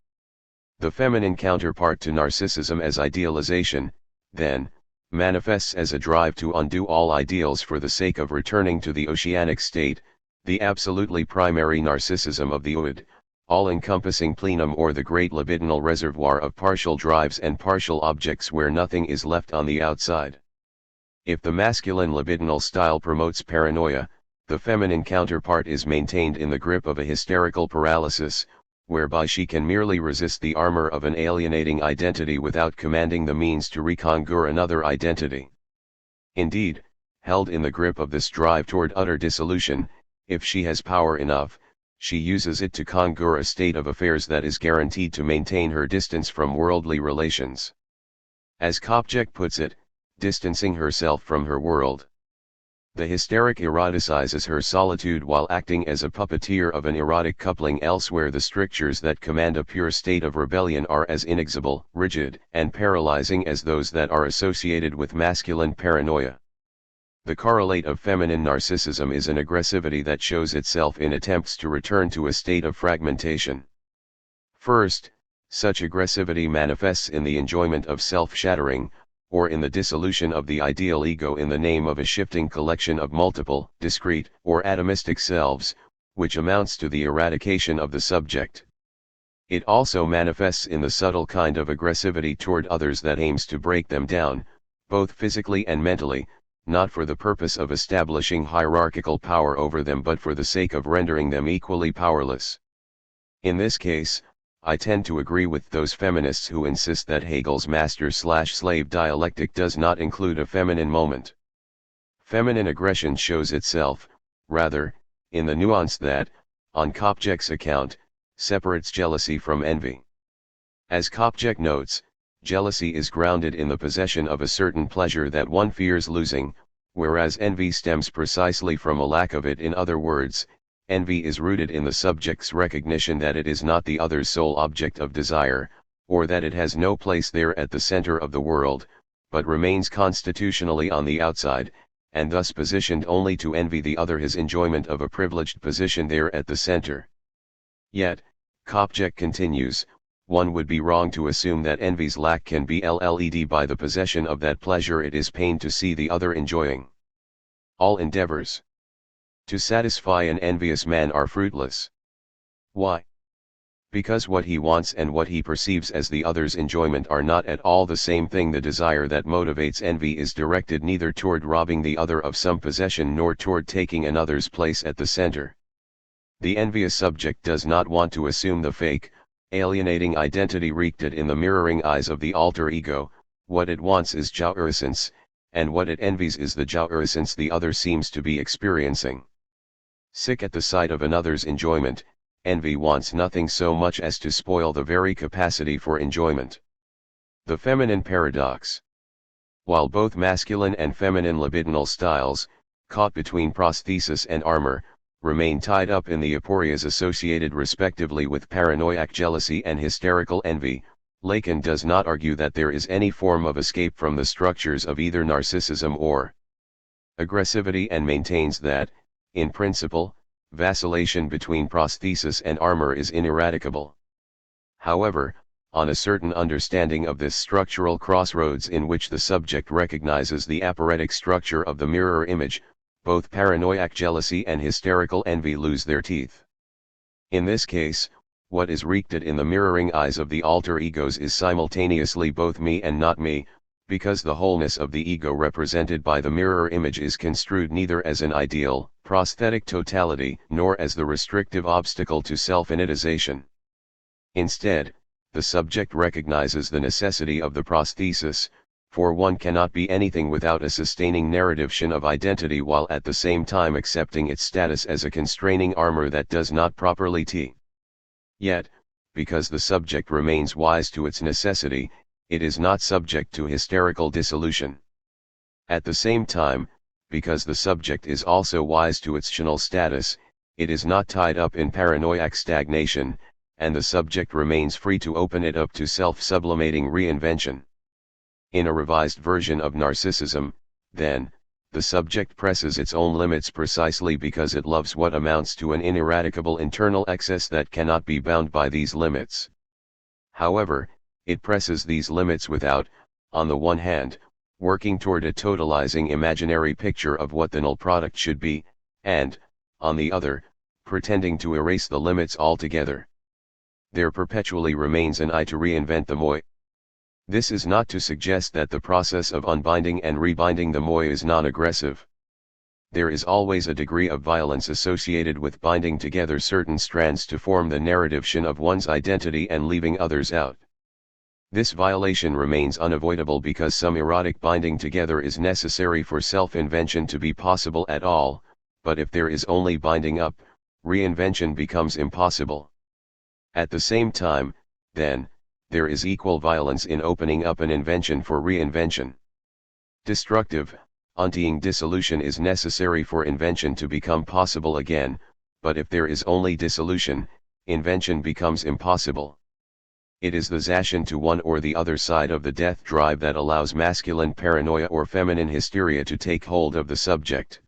The feminine counterpart to narcissism as idealization, then, manifests as a drive to undo all ideals for the sake of returning to the oceanic state, the absolutely primary narcissism of the oid, all-encompassing plenum or the great libidinal reservoir of partial drives and partial objects where nothing is left on the outside. If the masculine libidinal style promotes paranoia, the feminine counterpart is maintained in the grip of a hysterical paralysis, whereby she can merely resist the armor of an alienating identity without commanding the means to reconquer another identity. Indeed, held in the grip of this drive toward utter dissolution, if she has power enough, she uses it to conjure a state of affairs that is guaranteed to maintain her distance from worldly relations. As Kopjek puts it, distancing herself from her world. The hysteric eroticizes her solitude while acting as a puppeteer of an erotic coupling elsewhere. The strictures that command a pure state of rebellion are as inexorable, rigid, and paralyzing as those that are associated with masculine paranoia. The correlate of feminine narcissism is an aggressivity that shows itself in attempts to return to a state of fragmentation. First, such aggressivity manifests in the enjoyment of self-shattering, or in the dissolution of the ideal ego in the name of a shifting collection of multiple, discrete, or atomistic selves, which amounts to the eradication of the subject. It also manifests in the subtle kind of aggressivity toward others that aims to break them down, both physically and mentally, not for the purpose of establishing hierarchical power over them but for the sake of rendering them equally powerless. In this case, I tend to agree with those feminists who insist that Hegel's master-slave dialectic does not include a feminine moment. Feminine aggression shows itself, rather, in the nuance that, on Kopjek's account, separates jealousy from envy. As Kopjek notes, jealousy is grounded in the possession of a certain pleasure that one fears losing, whereas envy stems precisely from a lack of it. In other words, envy is rooted in the subject's recognition that it is not the other's sole object of desire, or that it has no place there at the center of the world, but remains constitutionally on the outside, and thus positioned only to envy the other his enjoyment of a privileged position there at the center. Yet, Kopjek continues, one would be wrong to assume that envy's lack can be led by the possession of that pleasure it is pain to see the other enjoying. All endeavors to satisfy an envious man are fruitless. Why? Because what he wants and what he perceives as the other's enjoyment are not at all the same thing. The desire that motivates envy is directed neither toward robbing the other of some possession nor toward taking another's place at the center. The envious subject does not want to assume the fake, alienating identity wreaked in the mirroring eyes of the alter ego. What it wants is jouissance, and what it envies is the jouissance the other seems to be experiencing. Sick at the sight of another's enjoyment, envy wants nothing so much as to spoil the very capacity for enjoyment. The feminine paradox. While both masculine and feminine libidinal styles, caught between prosthesis and armor, remain tied up in the aporias associated respectively with paranoiac jealousy and hysterical envy, Lacan does not argue that there is any form of escape from the structures of either narcissism or aggressivity, and maintains that, in principle, vacillation between prosthesis and armor is ineradicable. However, on a certain understanding of this structural crossroads in which the subject recognizes the aporetic structure of the mirror image, both paranoiac jealousy and hysterical envy lose their teeth. In this case, what is wreaked in the mirroring eyes of the alter egos is simultaneously both me and not me, Because the wholeness of the ego represented by the mirror image is construed neither as an ideal, prosthetic totality, nor as the restrictive obstacle to self-initization. Instead, the subject recognizes the necessity of the prosthesis, for one cannot be anything without a sustaining narrativation of identity while at the same time accepting its status as a constraining armor that does not properly t. Yet, because the subject remains wise to its necessity, it is not subject to hysterical dissolution. At the same time, because the subject is also wise to its tional status, it is not tied up in paranoiac stagnation, and the subject remains free to open it up to self-sublimating reinvention. In a revised version of narcissism, then, the subject presses its own limits precisely because it loves what amounts to an ineradicable internal excess that cannot be bound by these limits. However, it presses these limits without, on the one hand, working toward a totalizing imaginary picture of what the null product should be, and, on the other, pretending to erase the limits altogether. There perpetually remains an I to reinvent the moi. This is not to suggest that the process of unbinding and rebinding the moi is non-aggressive. There is always a degree of violence associated with binding together certain strands to form the narrativation of one's identity and leaving others out. This violation remains unavoidable because some erotic binding together is necessary for self-invention to be possible at all, but if there is only binding up, reinvention becomes impossible. At the same time, then, there is equal violence in opening up an invention for reinvention. Destructive, untying dissolution is necessary for invention to become possible again, but if there is only dissolution, invention becomes impossible. It is the zashin to one or the other side of the death drive that allows masculine paranoia or feminine hysteria to take hold of the subject.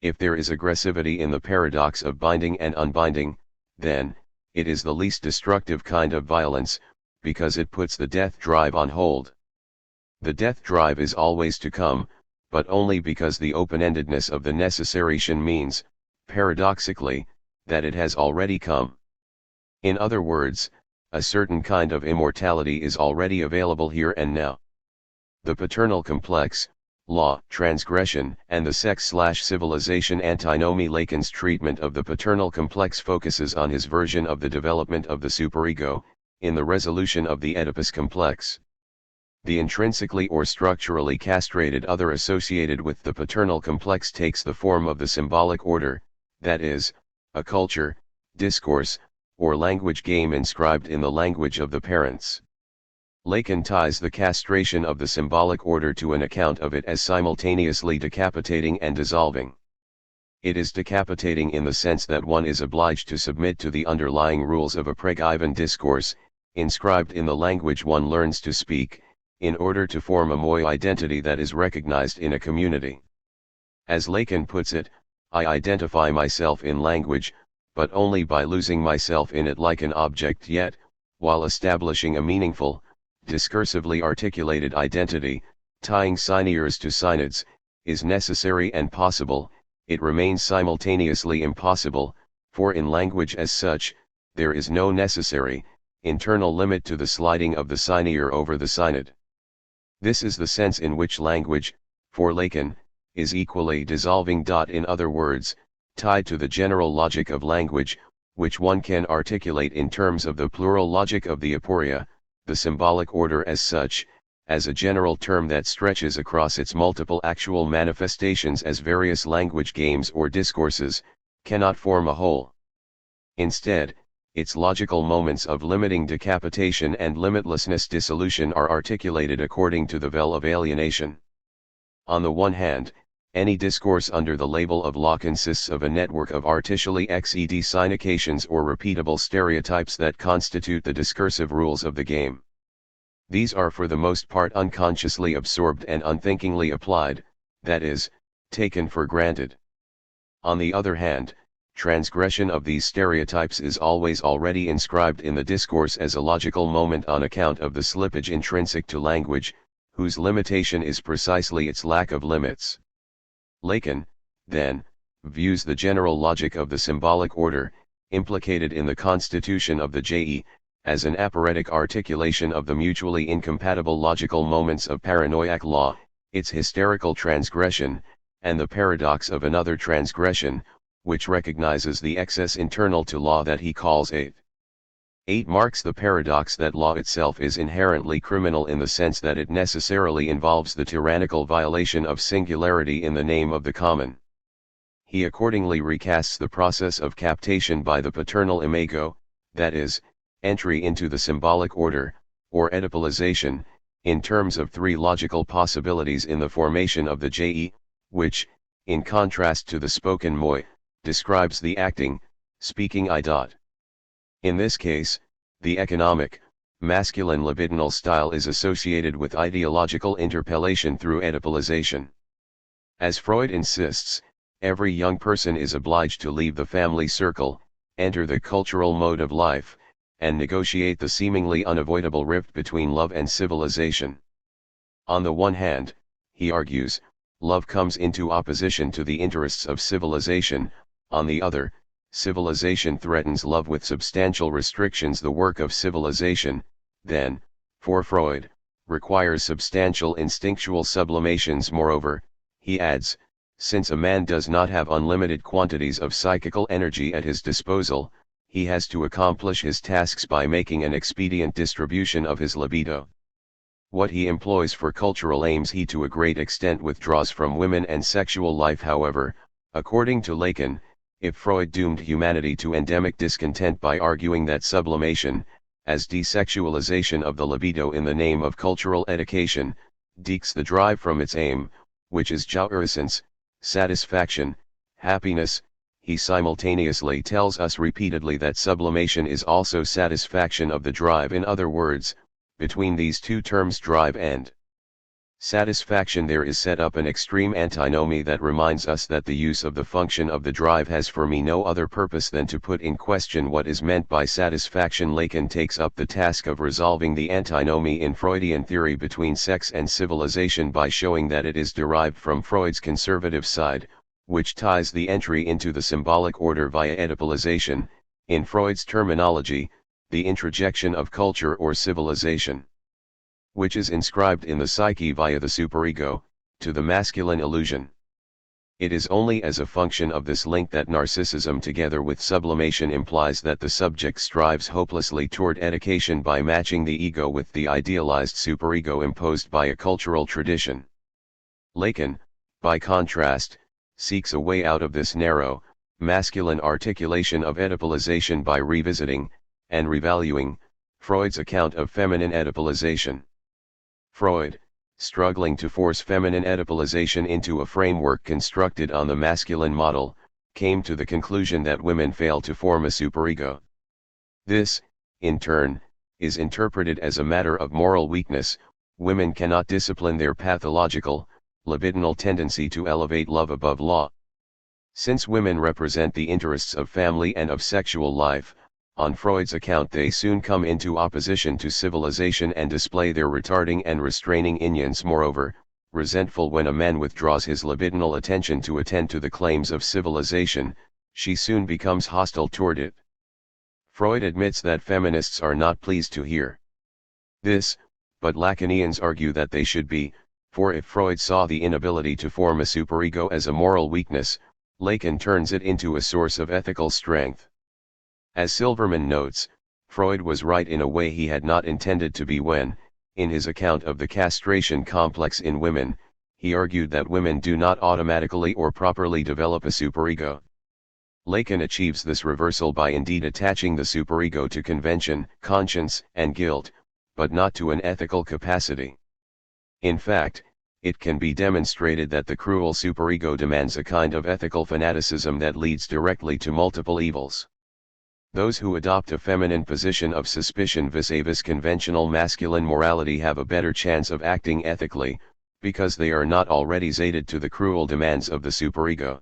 If there is aggressivity in the paradox of binding and unbinding, then, it is the least destructive kind of violence, because it puts the death drive on hold. The death drive is always to come, but only because the open-endedness of the necessarytion means, paradoxically, that it has already come. In other words, a certain kind of immortality is already available here and now. The paternal complex, law, transgression, and the sex/civilization antinomy. Lacan's treatment of the paternal complex focuses on his version of the development of the superego, in the resolution of the Oedipus complex. The intrinsically or structurally castrated other associated with the paternal complex takes the form of the symbolic order, that is, a culture, discourse, or language game inscribed in the language of the parents. Lacan ties the castration of the symbolic order to an account of it as simultaneously decapitating and dissolving. It is decapitating in the sense that one is obliged to submit to the underlying rules of a preggiven discourse, inscribed in the language one learns to speak, in order to form a moi identity that is recognized in a community. As Lacan puts it, I identify myself in language, but only by losing myself in it like an object, yet, while establishing a meaningful, discursively articulated identity, tying syneers to synods, is necessary and possible, it remains simultaneously impossible, for in language as such, there is no necessary, internal limit to the sliding of the syneer over the synod. This is the sense in which language, for Lacan, is equally dissolving. In other words, tied to the general logic of language, which one can articulate in terms of the plural logic of the aporia, the symbolic order as such, as a general term that stretches across its multiple actual manifestations as various language games or discourses, cannot form a whole. Instead, its logical moments of limiting decapitation and limitlessness dissolution are articulated according to the vel of alienation. On the one hand, any discourse under the label of law consists of a network of artificially xed synications or repeatable stereotypes that constitute the discursive rules of the game. These are for the most part unconsciously absorbed and unthinkingly applied, that is, taken for granted. On the other hand, transgression of these stereotypes is always already inscribed in the discourse as a logical moment on account of the slippage intrinsic to language, whose limitation is precisely its lack of limits. Lacan, then, views the general logic of the symbolic order, implicated in the constitution of the JE, as an aporetic articulation of the mutually incompatible logical moments of paranoiac law, its hysterical transgression, and the paradox of another transgression, which recognizes the excess internal to law that he calls 8. 8 marks the paradox that law itself is inherently criminal in the sense that it necessarily involves the tyrannical violation of singularity in the name of the common. He accordingly recasts the process of captation by the paternal imago, that is, entry into the symbolic order, or Oedipalization, in terms of 3 logical possibilities in the formation of the je, which, in contrast to the spoken moi, describes the acting, speaking I. In this case, the economic, masculine libidinal style is associated with ideological interpellation through Oedipalization. As Freud insists, every young person is obliged to leave the family circle, enter the cultural mode of life, and negotiate the seemingly unavoidable rift between love and civilization. On the one hand, he argues, love comes into opposition to the interests of civilization, on the other, civilization threatens love with substantial restrictions. The work of civilization, then, for Freud, requires substantial instinctual sublimations. Moreover, he adds, since a man does not have unlimited quantities of psychical energy at his disposal, he has to accomplish his tasks by making an expedient distribution of his libido. What he employs for cultural aims he to a great extent withdraws from women and sexual life. However, according to Lacan, if Freud doomed humanity to endemic discontent by arguing that sublimation, as desexualization of the libido in the name of cultural education, dekes the drive from its aim, which is jouissance, satisfaction, happiness, he simultaneously tells us repeatedly that sublimation is also satisfaction of the drive. In other words, between these two terms, drive and satisfaction, there is set up an extreme antinomy that reminds us that the use of the function of the drive has for me no other purpose than to put in question what is meant by satisfaction. Lacan takes up the task of resolving the antinomy in Freudian theory between sex and civilization by showing that it is derived from Freud's conservative side, which ties the entry into the symbolic order via Oedipalization, in Freud's terminology, the introjection of culture or civilization, which is inscribed in the psyche via the superego, to the masculine illusion. It is only as a function of this link that narcissism together with sublimation implies that the subject strives hopelessly toward education by matching the ego with the idealized superego imposed by a cultural tradition. Lacan, by contrast, seeks a way out of this narrow, masculine articulation of Oedipalization by revisiting, and revaluing, Freud's account of feminine Oedipalization. Freud, struggling to force feminine Oedipalization into a framework constructed on the masculine model, came to the conclusion that women fail to form a superego. This, in turn, is interpreted as a matter of moral weakness. Women cannot discipline their pathological, libidinal tendency to elevate love above law. Since women represent the interests of family and of sexual life, on Freud's account they soon come into opposition to civilization and display their retarding and restraining unions. Moreover, resentful when a man withdraws his libidinal attention to attend to the claims of civilization, she soon becomes hostile toward it. Freud admits that feminists are not pleased to hear this, but Lacanians argue that they should be, for if Freud saw the inability to form a superego as a moral weakness, Lacan turns it into a source of ethical strength. As Silverman notes, Freud was right in a way he had not intended to be when, in his account of the castration complex in women, he argued that women do not automatically or properly develop a superego. Lacan achieves this reversal by indeed attaching the superego to convention, conscience, and guilt, but not to an ethical capacity. In fact, it can be demonstrated that the cruel superego demands a kind of ethical fanaticism that leads directly to multiple evils. Those who adopt a feminine position of suspicion vis-a-vis conventional masculine morality have a better chance of acting ethically, because they are not already zated to the cruel demands of the superego.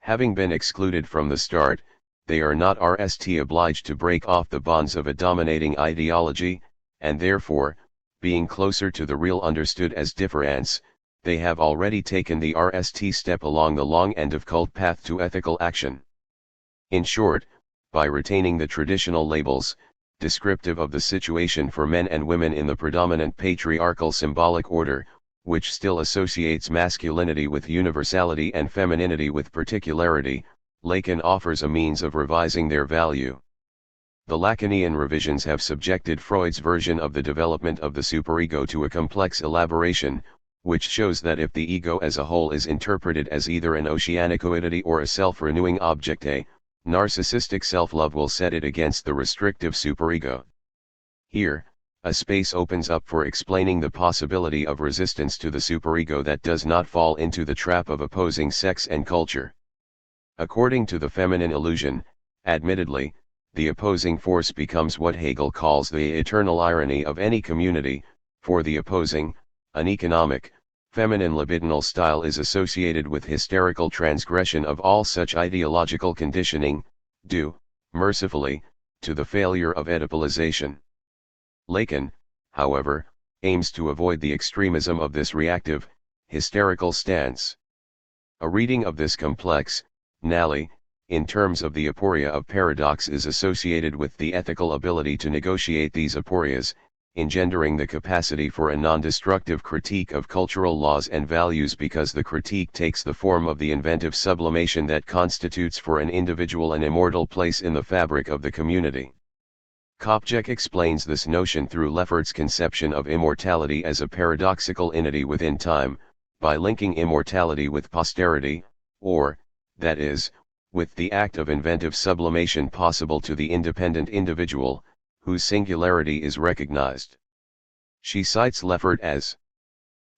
Having been excluded from the start, they are not obliged to break off the bonds of a dominating ideology, and therefore, being closer to the real understood as difference, they have already taken the step along the long and difficult path to ethical action. In short, by retaining the traditional labels, descriptive of the situation for men and women in the predominant patriarchal symbolic order, which still associates masculinity with universality and femininity with particularity. Lacan offers a means of revising their value. The Lacanian revisions have subjected Freud's version of the development of the superego to a complex elaboration, which shows that if the ego as a whole is interpreted as either an oceanicoidity or a self-renewing object, a narcissistic self-love will set it against the restrictive superego. Here, a space opens up for explaining the possibility of resistance to the superego that does not fall into the trap of opposing sex and culture. According to the feminine illusion, admittedly, the opposing force becomes what Hegel calls the eternal irony of any community, for the opposing, an economic, feminine libidinal style is associated with hysterical transgression of all such ideological conditioning, due, mercifully, to the failure of Oedipalization. Lacan, however, aims to avoid the extremism of this reactive, hysterical stance. A reading of this complex, nally, in terms of the aporia of paradox is associated with the ethical ability to negotiate these aporias, engendering the capacity for a non-destructive critique of cultural laws and values because the critique takes the form of the inventive sublimation that constitutes for an individual an immortal place in the fabric of the community. Kopjek explains this notion through Lefferts's conception of immortality as a paradoxical entity within time, by linking immortality with posterity, or, that is, with the act of inventive sublimation possible to the independent individual, whose singularity is recognized. She cites Leffert as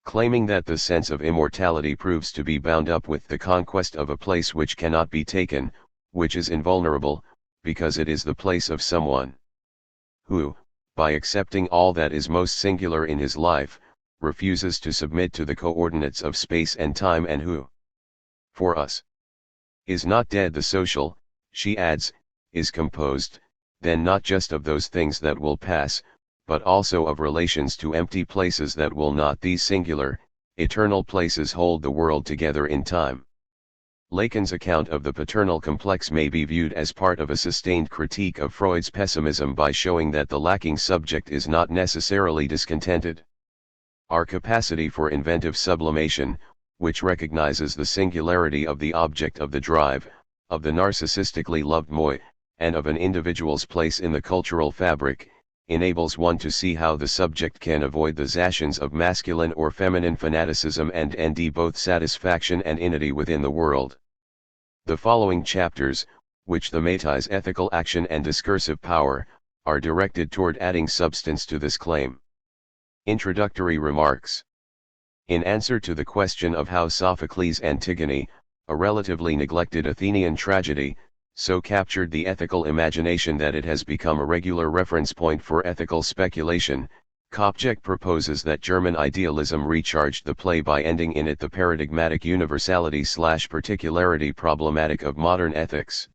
claiming that the sense of immortality proves to be bound up with the conquest of a place which cannot be taken, which is invulnerable, because it is the place of someone who, by accepting all that is most singular in his life, refuses to submit to the coordinates of space and time, and who, for us, is not dead. The social, she adds, is composed, then not just of those things that will pass, but also of relations to empty places that will not. These singular, eternal places hold the world together in time. Lacan's account of the paternal complex may be viewed as part of a sustained critique of Freud's pessimism by showing that the lacking subject is not necessarily discontented. Our capacity for inventive sublimation, which recognizes the singularity of the object of the drive, of the narcissistically loved moi, and of an individual's place in the cultural fabric, enables one to see how the subject can avoid the Zashians of masculine or feminine fanaticism and nd both satisfaction and unity within the world. The following chapters, which thematize ethical action and discursive power, are directed toward adding substance to this claim. Introductory remarks. In answer to the question of how Sophocles' Antigone, a relatively neglected Athenian tragedy, so captured the ethical imagination that it has become a regular reference point for ethical speculation, Kopjek proposes that German idealism recharged the play by ending in it the paradigmatic universality/particularity problematic of modern ethics.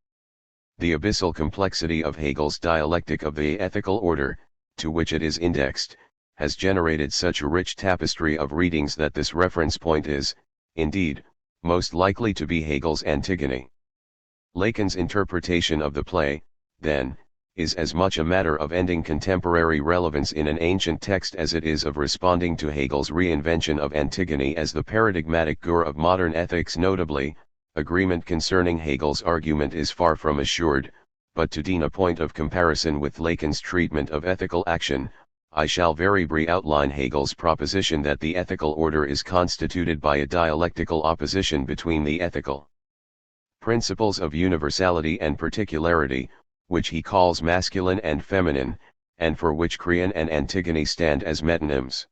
The abyssal complexity of Hegel's dialectic of the ethical order, to which it is indexed, has generated such a rich tapestry of readings that this reference point is, indeed, most likely to be Hegel's Antigone. Lacan's interpretation of the play, then, is as much a matter of ending contemporary relevance in an ancient text as it is of responding to Hegel's reinvention of Antigone as the paradigmatic gur of modern ethics. Notably, agreement concerning Hegel's argument is far from assured, but to gain a point of comparison with Lacan's treatment of ethical action, I shall very briefly outline Hegel's proposition that the ethical order is constituted by a dialectical opposition between the ethical principles of universality and particularity, which he calls masculine and feminine, and for which Creon and Antigone stand as metonyms.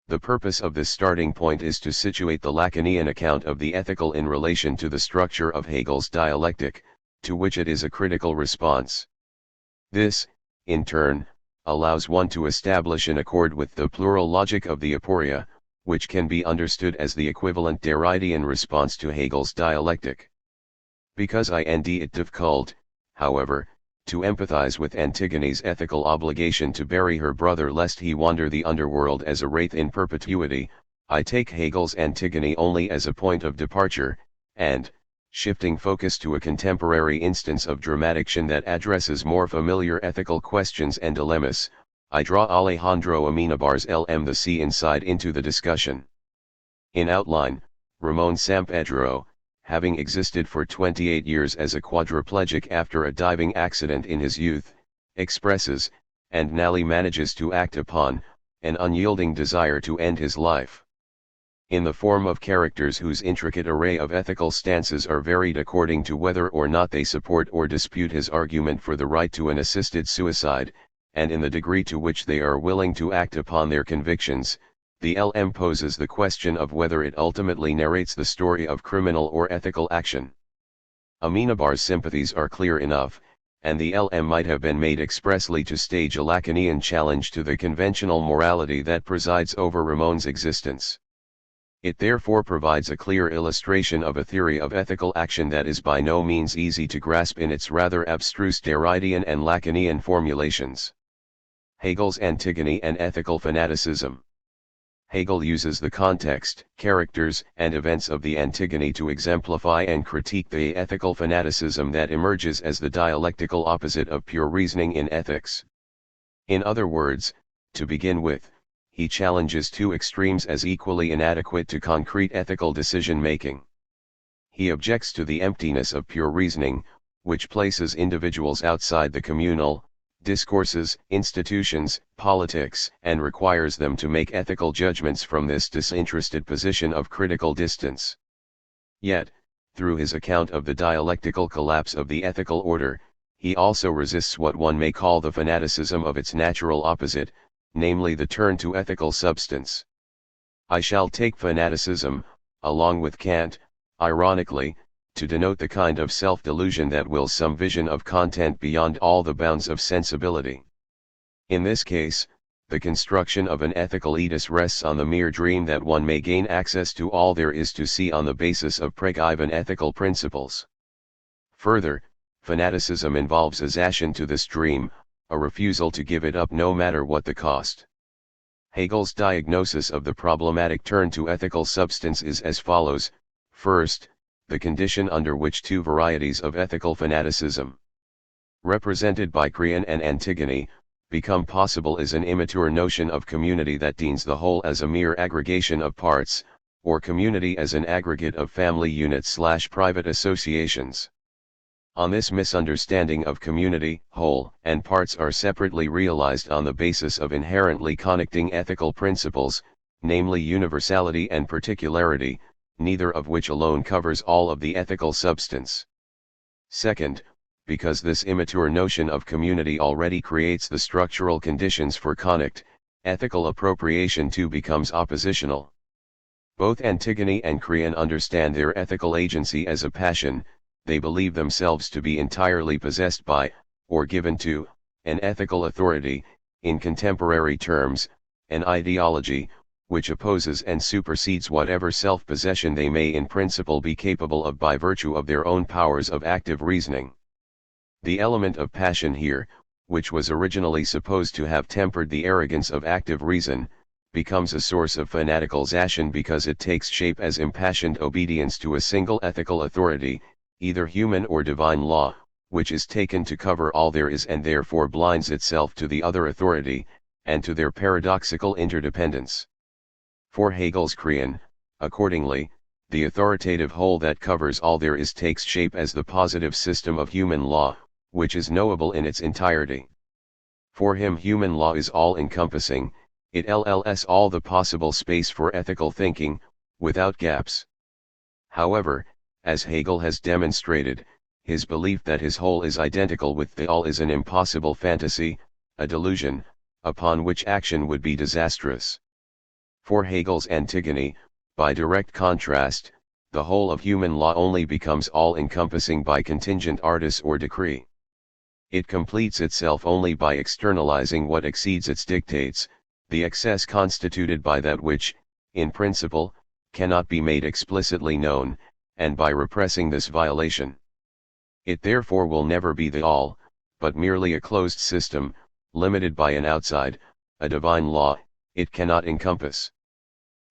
The purpose of this starting point is to situate the Lacanian account of the ethical in relation to the structure of Hegel's dialectic, to which it is a critical response. This, in turn, allows one to establish an accord with the plural logic of the aporia, which can be understood as the equivalent Derridian response to Hegel's dialectic. Because it difficult, however, to empathize with Antigone's ethical obligation to bury her brother lest he wander the underworld as a wraith in perpetuity, I take Hegel's Antigone only as a point of departure, and, Shifting focus to a contemporary instance of dramatiction that addresses more familiar ethical questions and dilemmas, I draw Alejandro Amenabar's LM The Sea Inside into the discussion. In outline, Ramon Sampedro, having existed for 28 years as a quadriplegic after a diving accident in his youth, expresses, and Nally manages to act upon, an unyielding desire to end his life. In the form of characters whose intricate array of ethical stances are varied according to whether or not they support or dispute his argument for the right to an assisted suicide, and in the degree to which they are willing to act upon their convictions, the LM poses the question of whether it ultimately narrates the story of criminal or ethical action. Amenabar's sympathies are clear enough, and the LM might have been made expressly to stage a Lacanian challenge to the conventional morality that presides over Ramon's existence. It therefore provides a clear illustration of a theory of ethical action that is by no means easy to grasp in its rather abstruse Derridian and Lacanian formulations. Hegel's Antigone and ethical fanaticism. Hegel uses the context, characters, and events of the Antigone to exemplify and critique the ethical fanaticism that emerges as the dialectical opposite of pure reasoning in ethics. In other words, to begin with, he challenges two extremes as equally inadequate to concrete ethical decision-making. He objects to the emptiness of pure reasoning, which places individuals outside the communal discourses, institutions, politics, and requires them to make ethical judgments from this disinterested position of critical distance. Yet, through his account of the dialectical collapse of the ethical order, he also resists what one may call the fanaticism of its natural opposite, namely the turn to ethical substance. I shall take fanaticism, along with Kant, ironically, to denote the kind of self-delusion that wills some vision of content beyond all the bounds of sensibility. In this case, the construction of an ethical edus rests on the mere dream that one may gain access to all there is to see on the basis of precognitive ethical principles. Further, fanaticism involves assent to this dream, a refusal to give it up no matter what the cost. Hegel's diagnosis of the problematic turn to ethical substance is as follows: first, the condition under which two varieties of ethical fanaticism, represented by Creon and Antigone, become possible is an immature notion of community that deems the whole as a mere aggregation of parts, or community as an aggregate of family units/private associations. On this misunderstanding of community, whole, and parts are separately realized on the basis of inherently connecting ethical principles, namely universality and particularity, neither of which alone covers all of the ethical substance. Second, because this immature notion of community already creates the structural conditions for connect, ethical appropriation too becomes oppositional. Both Antigone and Creon understand their ethical agency as a passion. They believe themselves to be entirely possessed by, or given to, an ethical authority, in contemporary terms, an ideology, which opposes and supersedes whatever self-possession they may in principle be capable of by virtue of their own powers of active reasoning. The element of passion here, which was originally supposed to have tempered the arrogance of active reason, becomes a source of fanatical passion because it takes shape as impassioned obedience to a single ethical authority, either human or divine law, which is taken to cover all there is and therefore blinds itself to the other authority, and to their paradoxical interdependence. For Hegel's Creon, accordingly, the authoritative whole that covers all there is takes shape as the positive system of human law, which is knowable in its entirety. For him human law is all-encompassing, it lls all the possible space for ethical thinking, without gaps. However, as Hegel has demonstrated, his belief that his whole is identical with the all is an impossible fantasy, a delusion, upon which action would be disastrous. For Hegel's Antigone, by direct contrast, the whole of human law only becomes all-encompassing by contingent artis or decree. It completes itself only by externalizing what exceeds its dictates, the excess constituted by that which, in principle, cannot be made explicitly known, and by repressing this violation. It therefore will never be the all, but merely a closed system, limited by an outside, a divine law, it cannot encompass.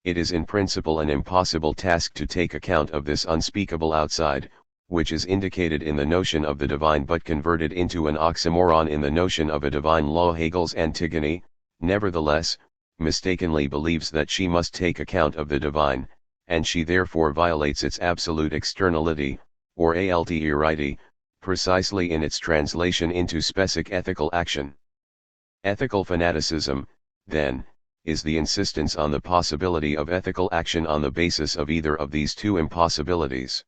It is in principle an impossible task to take account of this unspeakable outside, which is indicated in the notion of the divine but converted into an oxymoron in the notion of a divine law. Hegel's Antigone, nevertheless, mistakenly believes that she must take account of the divine, and she therefore violates its absolute externality, or alterity, precisely in its translation into specific ethical action. Ethical fanaticism, then, is the insistence on the possibility of ethical action on the basis of either of these two impossibilities.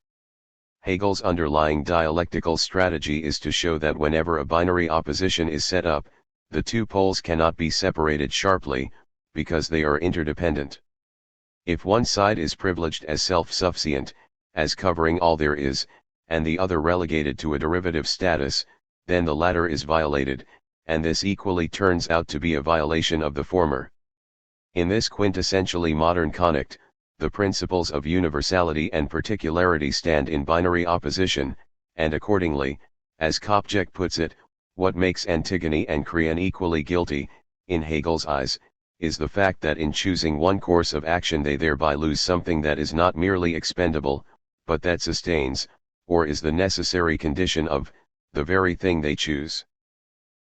Hegel's underlying dialectical strategy is to show that whenever a binary opposition is set up, the two poles cannot be separated sharply, because they are interdependent. If one side is privileged as self-sufficient, as covering all there is, and the other relegated to a derivative status, then the latter is violated, and this equally turns out to be a violation of the former. In this quintessentially modern conict, the principles of universality and particularity stand in binary opposition, and accordingly, as Kopjek puts it, what makes Antigone and Creon equally guilty, in Hegel's eyes, is the fact that in choosing one course of action they thereby lose something that is not merely expendable, but that sustains, or is the necessary condition of, the very thing they choose.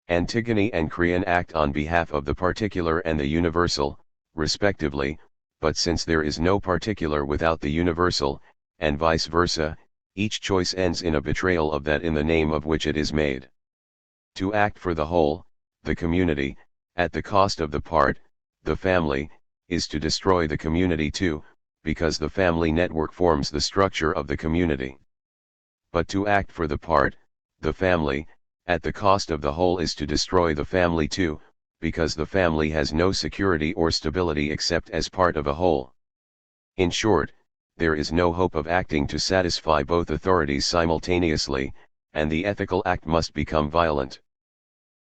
Antigone and Creon act on behalf of the particular and the universal, respectively, but since there is no particular without the universal, and vice versa, each choice ends in a betrayal of that in the name of which it is made. To act for the whole, the community, at the cost of the part, the family, is to destroy the community too, because the family network forms the structure of the community. But to act for the part, the family, at the cost of the whole is to destroy the family too, because the family has no security or stability except as part of a whole. In short, there is no hope of acting to satisfy both authorities simultaneously, and the ethical act must become violent.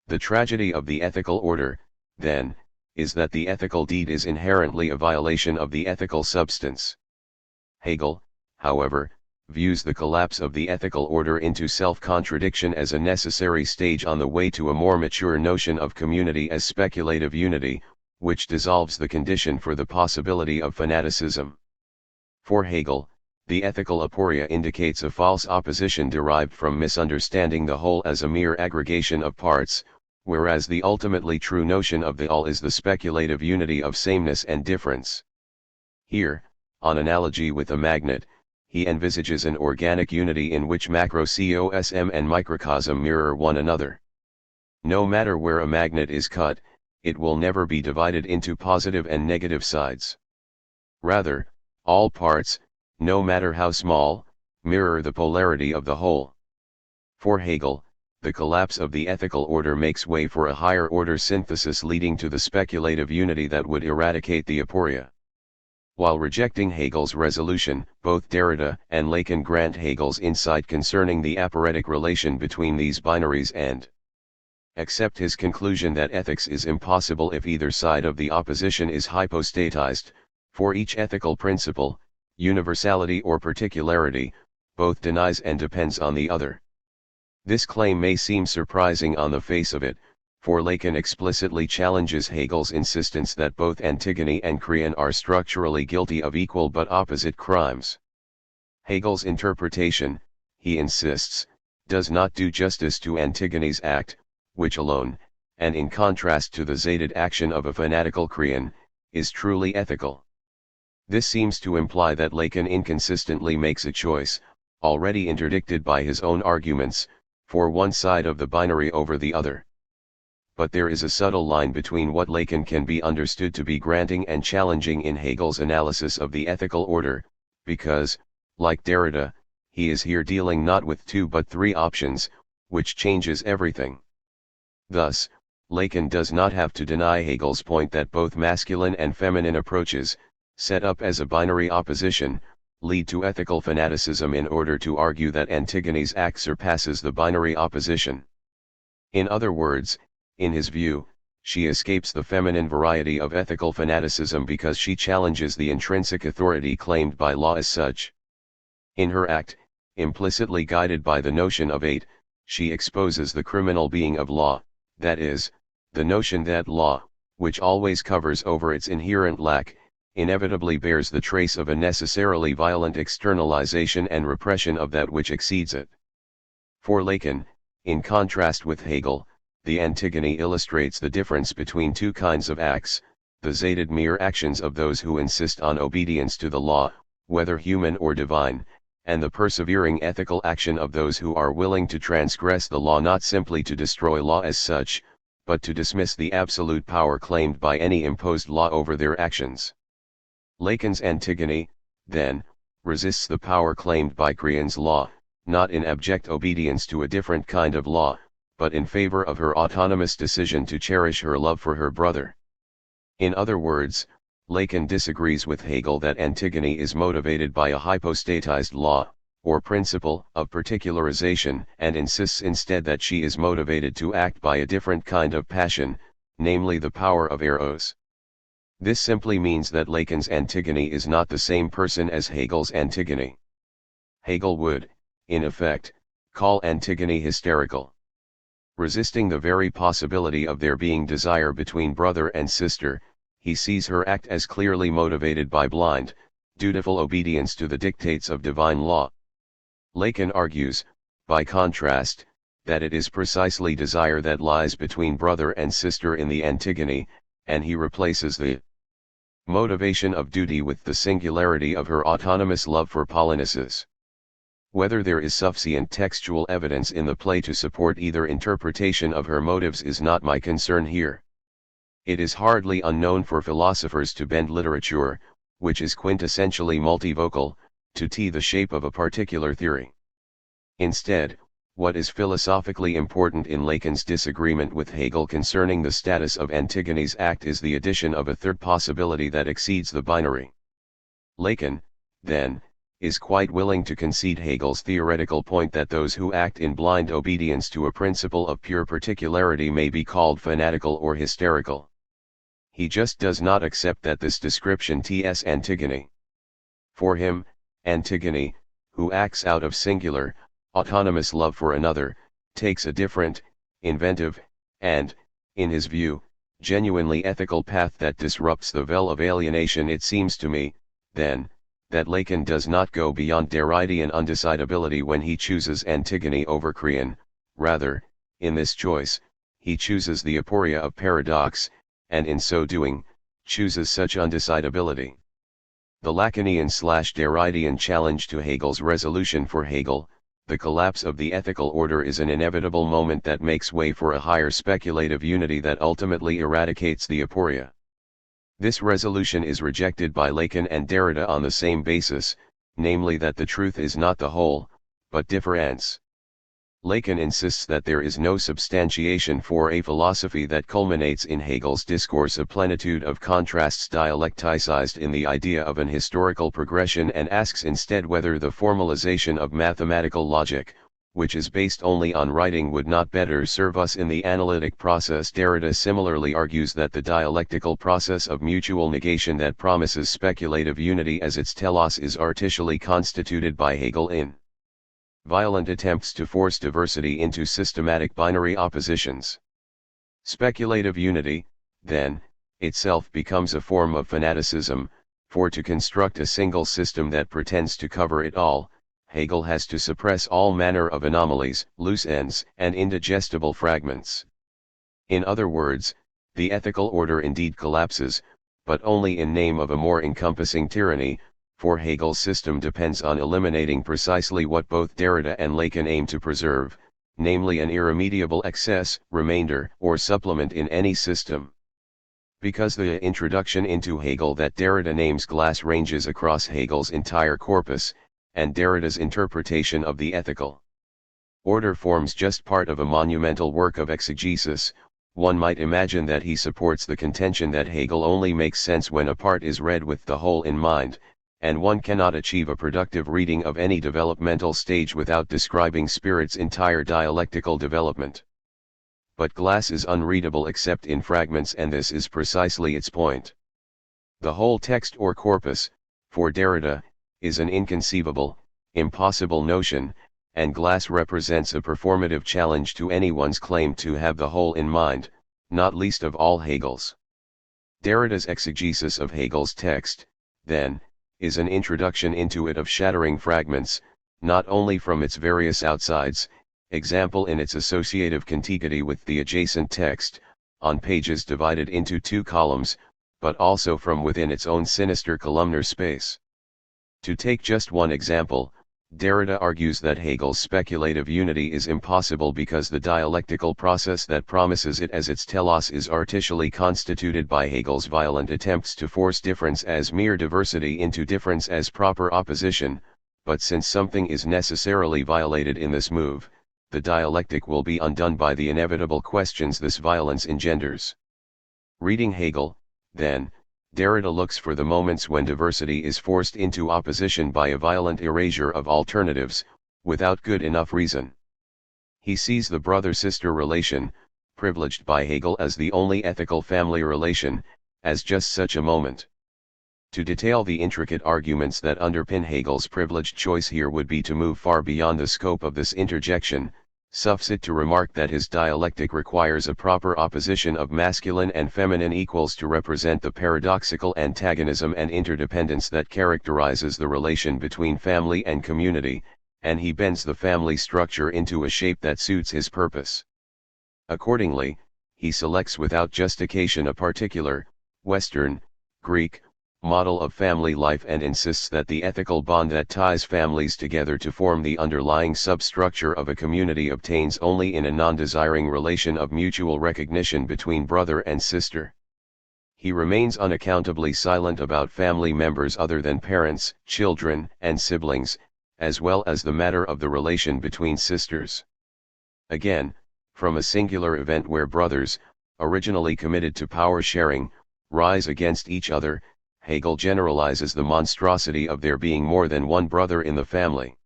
The tragedy of the ethical order, then, is that the ethical deed is inherently a violation of the ethical substance. Hegel, however, views the collapse of the ethical order into self-contradiction as a necessary stage on the way to a more mature notion of community as speculative unity, which dissolves the condition for the possibility of fanaticism. For Hegel, the ethical aporia indicates a false opposition derived from misunderstanding the whole as a mere aggregation of parts, whereas the ultimately true notion of the all is the speculative unity of sameness and difference. Here, on analogy with a magnet, he envisages an organic unity in which macrocosm and microcosm mirror one another. No matter where a magnet is cut, it will never be divided into positive and negative sides. Rather, all parts, no matter how small, mirror the polarity of the whole. For Hegel, the collapse of the ethical order makes way for a higher order synthesis leading to the speculative unity that would eradicate the aporia. While rejecting Hegel's resolution, both Derrida and Lacan grant Hegel's insight concerning the aporetic relation between these binaries and accept his conclusion that ethics is impossible if either side of the opposition is hypostatized. For each ethical principle, universality or particularity, both denies and depends on the other. This claim may seem surprising on the face of it, for Lacan explicitly challenges Hegel's insistence that both Antigone and Creon are structurally guilty of equal but opposite crimes. Hegel's interpretation, he insists, does not do justice to Antigone's act, which alone, and in contrast to the zated action of a fanatical Creon, is truly ethical. This seems to imply that Lacan inconsistently makes a choice, already interdicted by his own arguments, for one side of the binary over the other. But there is a subtle line between what Lacan can be understood to be granting and challenging in Hegel's analysis of the ethical order, because, like Derrida, he is here dealing not with two but three options, which changes everything. Thus, Lacan does not have to deny Hegel's point that both masculine and feminine approaches, set up as a binary opposition, lead to ethical fanaticism in order to argue that Antigone's act surpasses the binary opposition. In other words, in his view, she escapes the feminine variety of ethical fanaticism because she challenges the intrinsic authority claimed by law as such. In her act, implicitly guided by the notion of ate, she exposes the criminal being of law, that is, the notion that law, which always covers over its inherent lack, inevitably bears the trace of a necessarily violent externalization and repression of that which exceeds it. For Lacan, in contrast with Hegel, the Antigone illustrates the difference between two kinds of acts: the zated mere actions of those who insist on obedience to the law, whether human or divine, and the persevering ethical action of those who are willing to transgress the law not simply to destroy law as such, but to dismiss the absolute power claimed by any imposed law over their actions. Lacan's Antigone, then, resists the power claimed by Creon's law, not in abject obedience to a different kind of law, but in favor of her autonomous decision to cherish her love for her brother. In other words, Lacan disagrees with Hegel that Antigone is motivated by a hypostatized law, or principle of particularization, and insists instead that she is motivated to act by a different kind of passion, namely the power of eros. This simply means that Lacan's Antigone is not the same person as Hegel's Antigone. Hegel would, in effect, call Antigone hysterical. Resisting the very possibility of there being desire between brother and sister, he sees her act as clearly motivated by blind, dutiful obedience to the dictates of divine law. Lacan argues, by contrast, that it is precisely desire that lies between brother and sister in the Antigone, and he replaces the motivation of duty with the singularity of her autonomous love for Polynices. Whether there is sufficient textual evidence in the play to support either interpretation of her motives is not my concern here. It is hardly unknown for philosophers to bend literature, which is quintessentially multivocal, to the shape of a particular theory. Instead, what is philosophically important in Lacan's disagreement with Hegel concerning the status of Antigone's act is the addition of a third possibility that exceeds the binary. Lacan, then, is quite willing to concede Hegel's theoretical point that those who act in blind obedience to a principle of pure particularity may be called fanatical or hysterical. He just does not accept that this description is Antigone. For him, Antigone, who acts out of singular, autonomous love for another, takes a different, inventive, and, in his view, genuinely ethical path that disrupts the veil of alienation. It seems to me, then, that Lacan does not go beyond Derridian undecidability when he chooses Antigone over Creon. Rather, in this choice, he chooses the aporia of paradox, and in so doing, chooses such undecidability. The Lacanian/Derridian challenge to Hegel's resolution. For Hegel, the collapse of the ethical order is an inevitable moment that makes way for a higher speculative unity that ultimately eradicates the aporia. This resolution is rejected by Lacan and Derrida on the same basis, namely that the truth is not the whole, but difference. Lacan insists that there is no substantiation for a philosophy that culminates in Hegel's discourse, a plenitude of contrasts dialecticized in the idea of an historical progression, and asks instead whether the formalization of mathematical logic, which is based only on writing, would not better serve us in the analytic process. Derrida similarly argues that the dialectical process of mutual negation that promises speculative unity as its telos is artificially constituted by Hegel in violent attempts to force diversity into systematic binary oppositions. Speculative unity, then, itself becomes a form of fanaticism, for to construct a single system that pretends to cover it all, Hegel has to suppress all manner of anomalies, loose ends, and indigestible fragments. In other words, the ethical order indeed collapses, but only in name of a more encompassing tyranny, for Hegel's system depends on eliminating precisely what both Derrida and Lacan aim to preserve, namely an irremediable excess, remainder, or supplement in any system. Because the introduction into Hegel that Derrida names glass ranges across Hegel's entire corpus, and Derrida's interpretation of the ethical order forms just part of a monumental work of exegesis, one might imagine that he supports the contention that Hegel only makes sense when a part is read with the whole in mind, and one cannot achieve a productive reading of any developmental stage without describing spirit's entire dialectical development. But glass is unreadable except in fragments, and this is precisely its point. The whole text or corpus, for Derrida, is an inconceivable, impossible notion, and glass represents a performative challenge to anyone's claim to have the whole in mind, not least of all Hegel's. Derrida's exegesis of Hegel's text, then, is an introduction into it of shattering fragments, not only from its various outsides, example in its associative contiguity with the adjacent text, on pages divided into two columns, but also from within its own sinister columnar space. To take just one example, Derrida argues that Hegel's speculative unity is impossible because the dialectical process that promises it as its telos is artificially constituted by Hegel's violent attempts to force difference as mere diversity into difference as proper opposition, but since something is necessarily violated in this move, the dialectic will be undone by the inevitable questions this violence engenders. Reading Hegel, then, Derrida looks for the moments when diversity is forced into opposition by a violent erasure of alternatives, without good enough reason. He sees the brother-sister relation, privileged by Hegel as the only ethical family relation, as just such a moment. To detail the intricate arguments that underpin Hegel's privileged choice here would be to move far beyond the scope of this interjection. Suffice it to remark that his dialectic requires a proper opposition of masculine and feminine equals to represent the paradoxical antagonism and interdependence that characterizes the relation between family and community, and he bends the family structure into a shape that suits his purpose. Accordingly, he selects without justification a particular, Western, Greek, model of family life and insists that the ethical bond that ties families together to form the underlying substructure of a community obtains only in a non-desiring relation of mutual recognition between brother and sister. He remains unaccountably silent about family members other than parents, children, and siblings, as well as the matter of the relation between sisters. Again, from a singular event where brothers, originally committed to power sharing, rise against each other, Hegel generalizes the monstrosity of there being more than one brother in the family.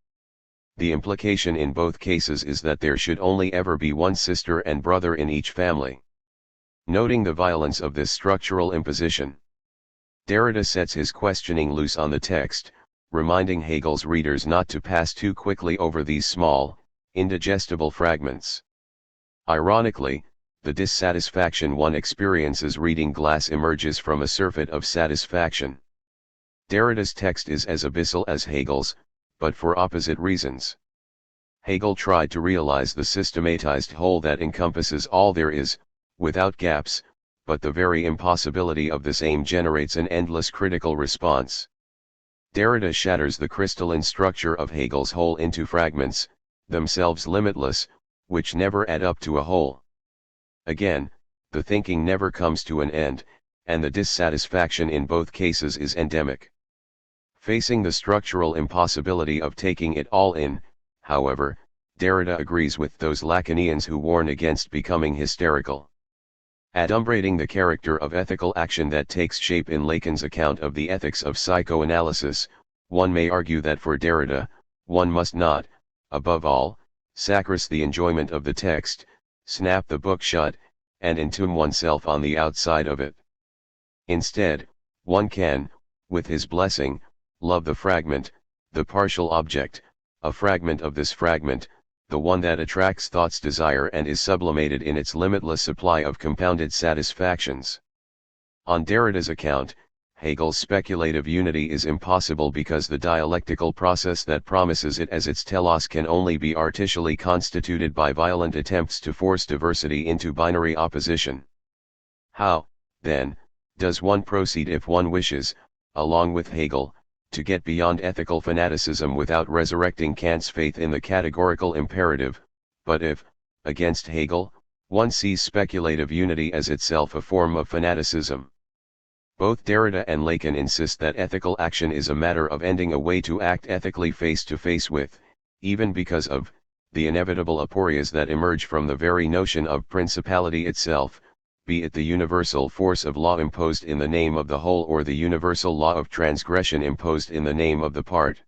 The implication in both cases is that there should only ever be one sister and brother in each family. Noting the violence of this structural imposition, Derrida sets his questioning loose on the text, reminding Hegel's readers not to pass too quickly over these small, indigestible fragments. Ironically, the dissatisfaction one experiences reading glass emerges from a surfeit of satisfaction. Derrida's text is as abyssal as Hegel's, but for opposite reasons. Hegel tried to realize the systematized whole that encompasses all there is, without gaps, but the very impossibility of this aim generates an endless critical response. Derrida shatters the crystalline structure of Hegel's whole into fragments, themselves limitless, which never add up to a whole. Again, the thinking never comes to an end, and the dissatisfaction in both cases is endemic. Facing the structural impossibility of taking it all in, however, Derrida agrees with those Lacanians who warn against becoming hysterical. Adumbrating the character of ethical action that takes shape in Lacan's account of the ethics of psychoanalysis, one may argue that for Derrida, one must not, above all, sacrifice the enjoyment of the text, snap the book shut, and entomb oneself on the outside of it. Instead, one can, with his blessing, love the fragment, the partial object, a fragment of this fragment, the one that attracts thought's desire and is sublimated in its limitless supply of compounded satisfactions. On Derrida's account, Hegel's speculative unity is impossible because the dialectical process that promises it as its telos can only be artificially constituted by violent attempts to force diversity into binary opposition. How, then, does one proceed if one wishes, along with Hegel, to get beyond ethical fanaticism without resurrecting Kant's faith in the categorical imperative, but if, against Hegel, one sees speculative unity as itself a form of fanaticism? Both Derrida and Lacan insist that ethical action is a matter of ending a way to act ethically face to face with, even because of, the inevitable aporias that emerge from the very notion of principality itself, be it the universal force of law imposed in the name of the whole or the universal law of transgression imposed in the name of the part.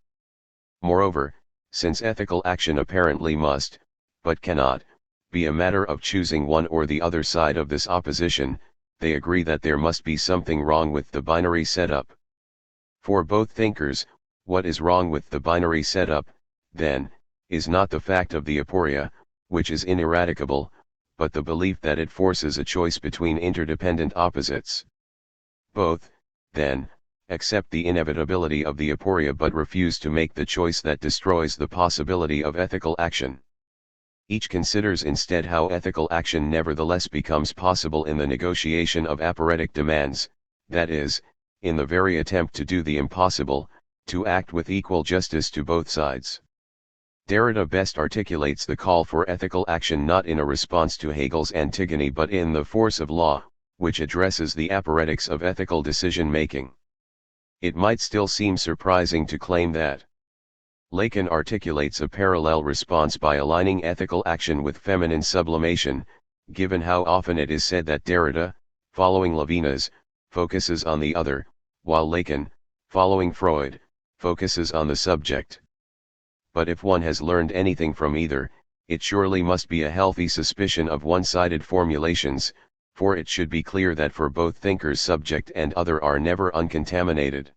Moreover, since ethical action apparently must, but cannot, be a matter of choosing one or the other side of this opposition, they agree that there must be something wrong with the binary setup. For both thinkers, what is wrong with the binary setup, then, is not the fact of the aporia, which is ineradicable, but the belief that it forces a choice between interdependent opposites. Both, then, accept the inevitability of the aporia but refuse to make the choice that destroys the possibility of ethical action. Each considers instead how ethical action nevertheless becomes possible in the negotiation of aporetic demands, that is, in the very attempt to do the impossible, to act with equal justice to both sides. Derrida best articulates the call for ethical action not in a response to Hegel's Antigone but in The Force of Law, which addresses the aporetics of ethical decision-making. It might still seem surprising to claim that Lacan articulates a parallel response by aligning ethical action with feminine sublimation, given how often it is said that Derrida, following Levinas, focuses on the other, while Lacan, following Freud, focuses on the subject. But if one has learned anything from either, it surely must be a healthy suspicion of one-sided formulations, for it should be clear that for both thinkers subject and other are never uncontaminated.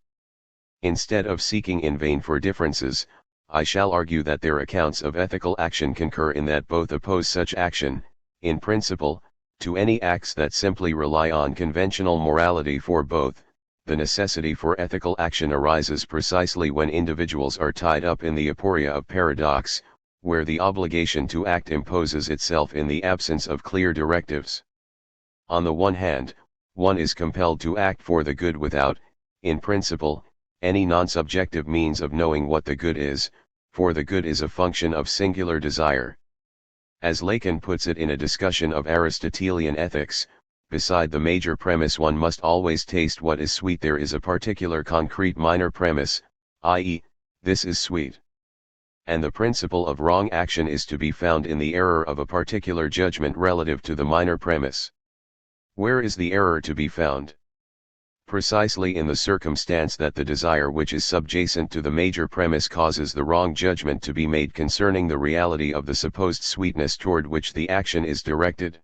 Instead of seeking in vain for differences, I shall argue that their accounts of ethical action concur in that both oppose such action, in principle, to any acts that simply rely on conventional morality. For both, the necessity for ethical action arises precisely when individuals are tied up in the aporia of paradox, where the obligation to act imposes itself in the absence of clear directives. On the one hand, one is compelled to act for the good without, in principle, any non-subjective means of knowing what the good is, for the good is a function of singular desire. As Lacan puts it in a discussion of Aristotelian ethics, beside the major premise one must always taste what is sweet, there is a particular concrete minor premise, i.e., this is sweet. And the principle of wrong action is to be found in the error of a particular judgment relative to the minor premise. Where is the error to be found? Precisely in the circumstance that the desire which is subjacent to the major premise causes the wrong judgment to be made concerning the reality of the supposed sweetness toward which the action is directed.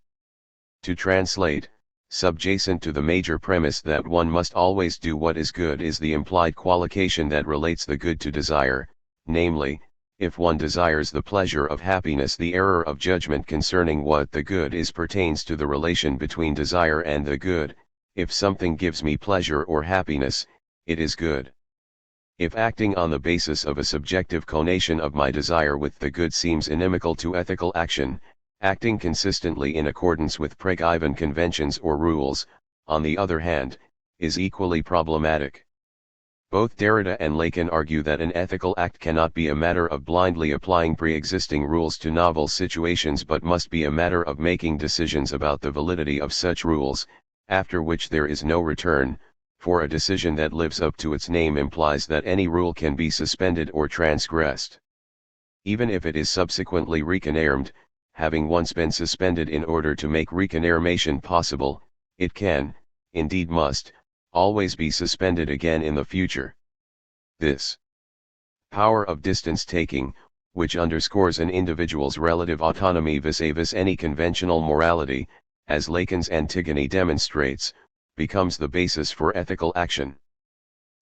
To translate, subjacent to the major premise that one must always do what is good is the implied qualification that relates the good to desire, namely, if one desires the pleasure of happiness, the error of judgment concerning what the good is pertains to the relation between desire and the good. If something gives me pleasure or happiness, it is good. If acting on the basis of a subjective conation of my desire with the good seems inimical to ethical action, acting consistently in accordance with Prague-Ivan conventions or rules, on the other hand, is equally problematic. Both Derrida and Lacan argue that an ethical act cannot be a matter of blindly applying pre-existing rules to novel situations but must be a matter of making decisions about the validity of such rules, after which there is no return, for a decision that lives up to its name implies that any rule can be suspended or transgressed. Even if it is subsequently reconfirmed, having once been suspended in order to make reconfirmation possible, it can, indeed must, always be suspended again in the future. This power of distance-taking, which underscores an individual's relative autonomy vis-a-vis any conventional morality, as Lacan's Antigone demonstrates, becomes the basis for ethical action.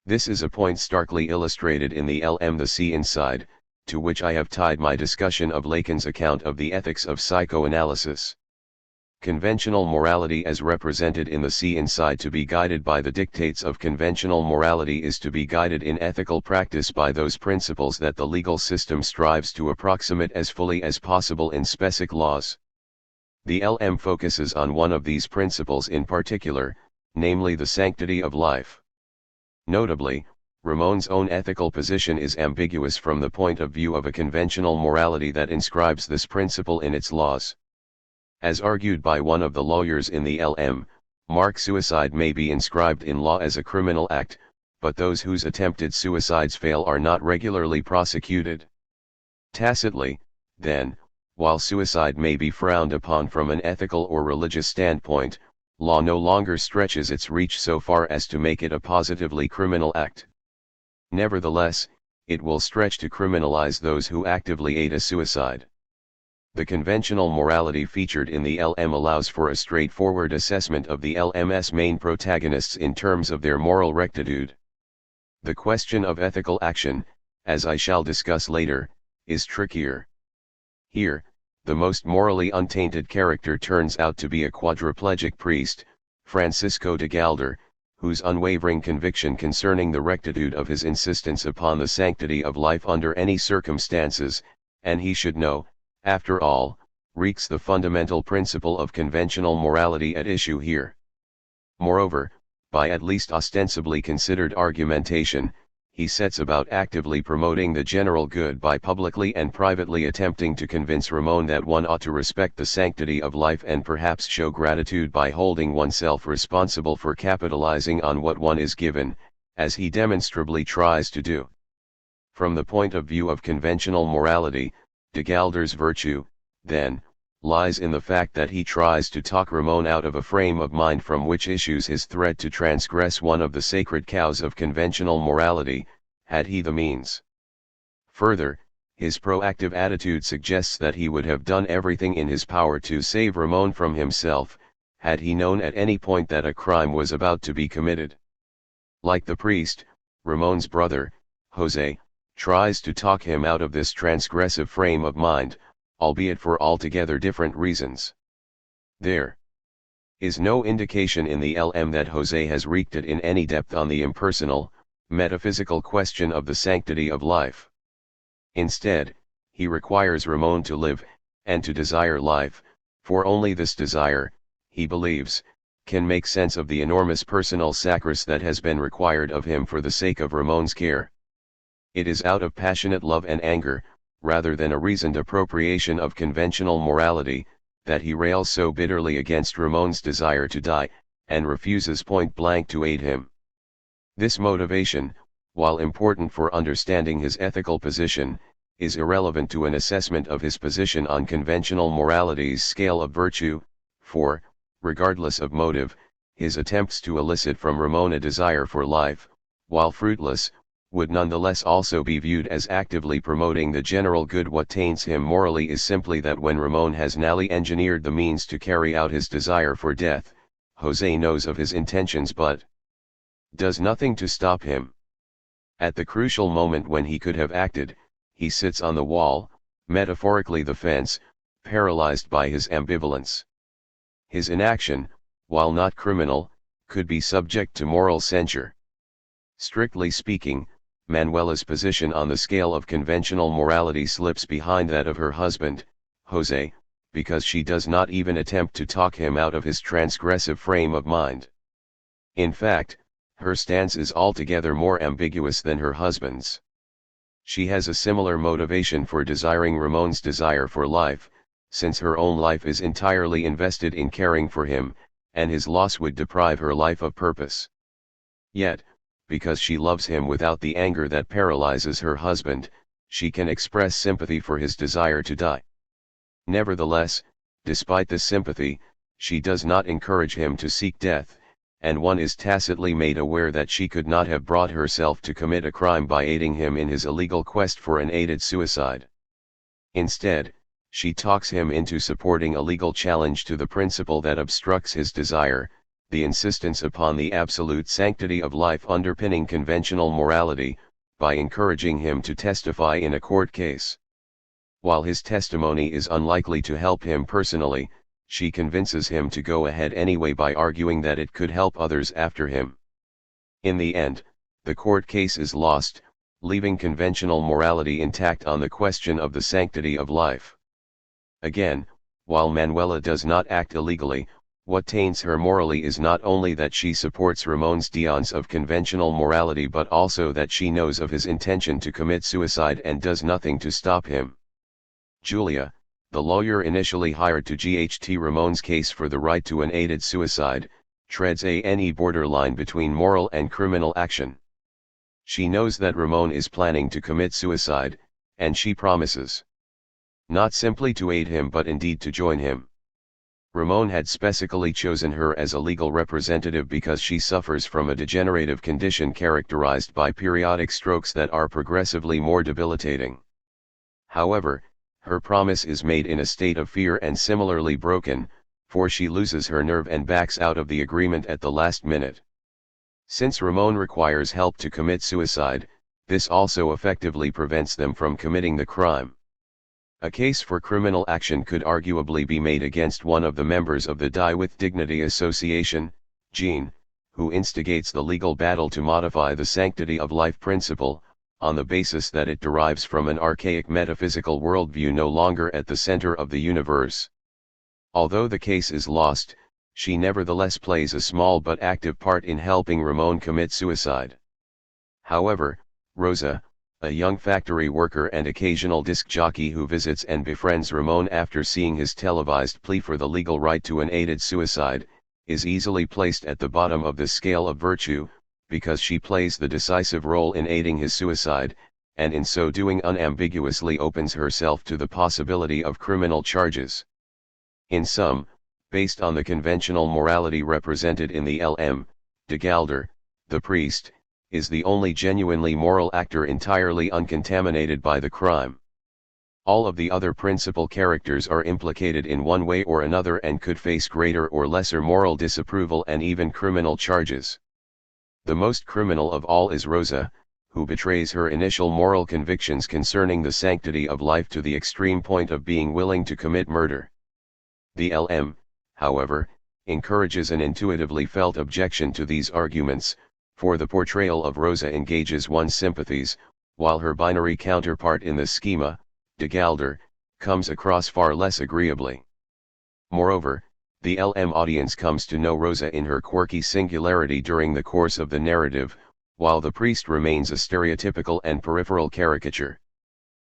This is a point starkly illustrated in the LM The Sea Inside, to which I have tied my discussion of Lacan's account of the ethics of psychoanalysis. Conventional morality as represented in The Sea Inside to be guided by the dictates of conventional morality is to be guided in ethical practice by those principles that the legal system strives to approximate as fully as possible in specific laws. The LM focuses on one of these principles in particular, namely the sanctity of life. Notably, Ramon's own ethical position is ambiguous from the point of view of a conventional morality that inscribes this principle in its laws. As argued by one of the lawyers in the LM, suicide may be inscribed in law as a criminal act, but those whose attempted suicides fail are not regularly prosecuted. Tacitly, then, while suicide may be frowned upon from an ethical or religious standpoint, law no longer stretches its reach so far as to make it a positively criminal act. Nevertheless, it will stretch to criminalize those who actively aid a suicide. The conventional morality featured in the LM allows for a straightforward assessment of the LM's main protagonists in terms of their moral rectitude. The question of ethical action, as I shall discuss later, is trickier. Here, the most morally untainted character turns out to be a quadriplegic priest, Francisco de Galder, whose unwavering conviction concerning the rectitude of his insistence upon the sanctity of life under any circumstances, and he should know, after all, wreaks the fundamental principle of conventional morality at issue here. Moreover, by at least ostensibly considered argumentation, he sets about actively promoting the general good by publicly and privately attempting to convince Ramon that one ought to respect the sanctity of life and perhaps show gratitude by holding oneself responsible for capitalizing on what one is given, as he demonstrably tries to do. From the point of view of conventional morality, de Gelder's virtue, then, lies in the fact that he tries to talk Ramon out of a frame of mind from which issues his threat to transgress one of the sacred cows of conventional morality, had he the means. Further, his proactive attitude suggests that he would have done everything in his power to save Ramon from himself, had he known at any point that a crime was about to be committed. Like the priest, Ramon's brother, Jose, tries to talk him out of this transgressive frame of mind, albeit for altogether different reasons. There is no indication in the LM that Jose has wreaked it in any depth on the impersonal, metaphysical question of the sanctity of life. Instead, he requires Ramon to live, and to desire life, for only this desire, he believes, can make sense of the enormous personal sacrifice that has been required of him for the sake of Ramon's care. It is out of passionate love and anger, rather than a reasoned appropriation of conventional morality, that he rails so bitterly against Ramon's desire to die, and refuses point-blank to aid him. This motivation, while important for understanding his ethical position, is irrelevant to an assessment of his position on conventional morality's scale of virtue, for, regardless of motive, his attempts to elicit from Ramon a desire for life, while fruitless, would nonetheless also be viewed as actively promoting the general good. What taints him morally is simply that when Ramon has nally engineered the means to carry out his desire for death, Jose knows of his intentions but does nothing to stop him. At the crucial moment when he could have acted, he sits on the wall, metaphorically the fence, paralyzed by his ambivalence. His inaction, while not criminal, could be subject to moral censure. Strictly speaking, Manuela's position on the scale of conventional morality slips behind that of her husband, Jose, because she does not even attempt to talk him out of his transgressive frame of mind. In fact, her stance is altogether more ambiguous than her husband's. She has a similar motivation for desiring Ramon's desire for life, since her own life is entirely invested in caring for him, and his loss would deprive her life of purpose. Yet, because she loves him without the anger that paralyzes her husband, she can express sympathy for his desire to die. Nevertheless, despite this sympathy, she does not encourage him to seek death, and one is tacitly made aware that she could not have brought herself to commit a crime by aiding him in his illegal quest for an aided suicide. Instead, she talks him into supporting a legal challenge to the principle that obstructs his desire, the insistence upon the absolute sanctity of life underpinning conventional morality, by encouraging him to testify in a court case. While his testimony is unlikely to help him personally, she convinces him to go ahead anyway by arguing that it could help others after him. In the end, the court case is lost, leaving conventional morality intact on the question of the sanctity of life. Again, while Manuela does not act illegally, what taints her morally is not only that she supports Ramon's défiance of conventional morality but also that she knows of his intention to commit suicide and does nothing to stop him. Julia, the lawyer initially hired to GHT Ramon's case for the right to an aided suicide, treads a borderline between moral and criminal action. She knows that Ramon is planning to commit suicide, and she promises not simply to aid him but indeed to join him. Ramon had specifically chosen her as a legal representative because she suffers from a degenerative condition characterized by periodic strokes that are progressively more debilitating. However, her promise is made in a state of fear and similarly broken, for she loses her nerve and backs out of the agreement at the last minute. Since Ramon requires help to commit suicide, this also effectively prevents them from committing the crime. A case for criminal action could arguably be made against one of the members of the Die with Dignity Association, Jean, who instigates the legal battle to modify the sanctity of life principle, on the basis that it derives from an archaic metaphysical worldview no longer at the center of the universe. Although the case is lost, she nevertheless plays a small but active part in helping Ramon commit suicide. However, Rosa, a young factory worker and occasional disc jockey who visits and befriends Ramon after seeing his televised plea for the legal right to an aided suicide, is easily placed at the bottom of the scale of virtue, because she plays the decisive role in aiding his suicide, and in so doing unambiguously opens herself to the possibility of criminal charges. In sum, based on the conventional morality represented in the L.M., de Gelder, the priest, is the only genuinely moral actor entirely uncontaminated by the crime. All of the other principal characters are implicated in one way or another and could face greater or lesser moral disapproval and even criminal charges. The most criminal of all is Rosa, who betrays her initial moral convictions concerning the sanctity of life to the extreme point of being willing to commit murder. The L.M., however, encourages an intuitively felt objection to these arguments, for the portrayal of Rosa engages one's sympathies, while her binary counterpart in the schema, de Gelder, comes across far less agreeably. Moreover, the L.M. audience comes to know Rosa in her quirky singularity during the course of the narrative, while the priest remains a stereotypical and peripheral caricature.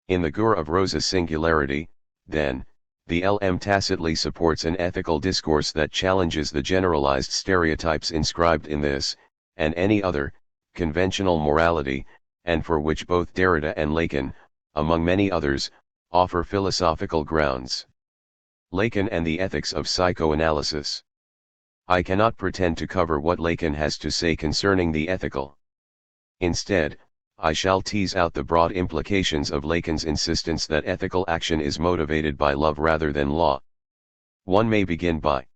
In the gore of Rosa's singularity, then, the L.M. tacitly supports an ethical discourse that challenges the generalized stereotypes inscribed in this, and any other, conventional morality, and for which both Derrida and Lacan, among many others, offer philosophical grounds. Lacan and the ethics of psychoanalysis. I cannot pretend to cover what Lacan has to say concerning the ethical. Instead, I shall tease out the broad implications of Lacan's insistence that ethical action is motivated by love rather than law. One may begin by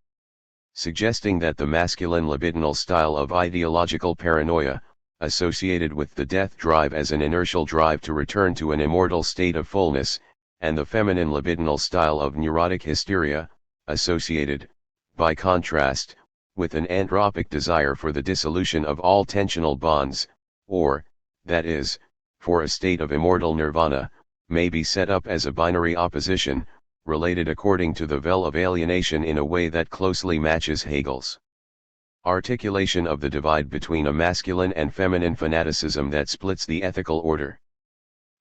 suggesting that the masculine libidinal style of ideological paranoia, associated with the death drive as an inertial drive to return to an immortal state of fullness, and the feminine libidinal style of neurotic hysteria, associated, by contrast, with an anthropic desire for the dissolution of all tensional bonds, or, that is, for a state of immortal nirvana, may be set up as a binary opposition, related according to the Well of alienation in a way that closely matches Hegel's articulation of the divide between a masculine and feminine fanaticism that splits the ethical order.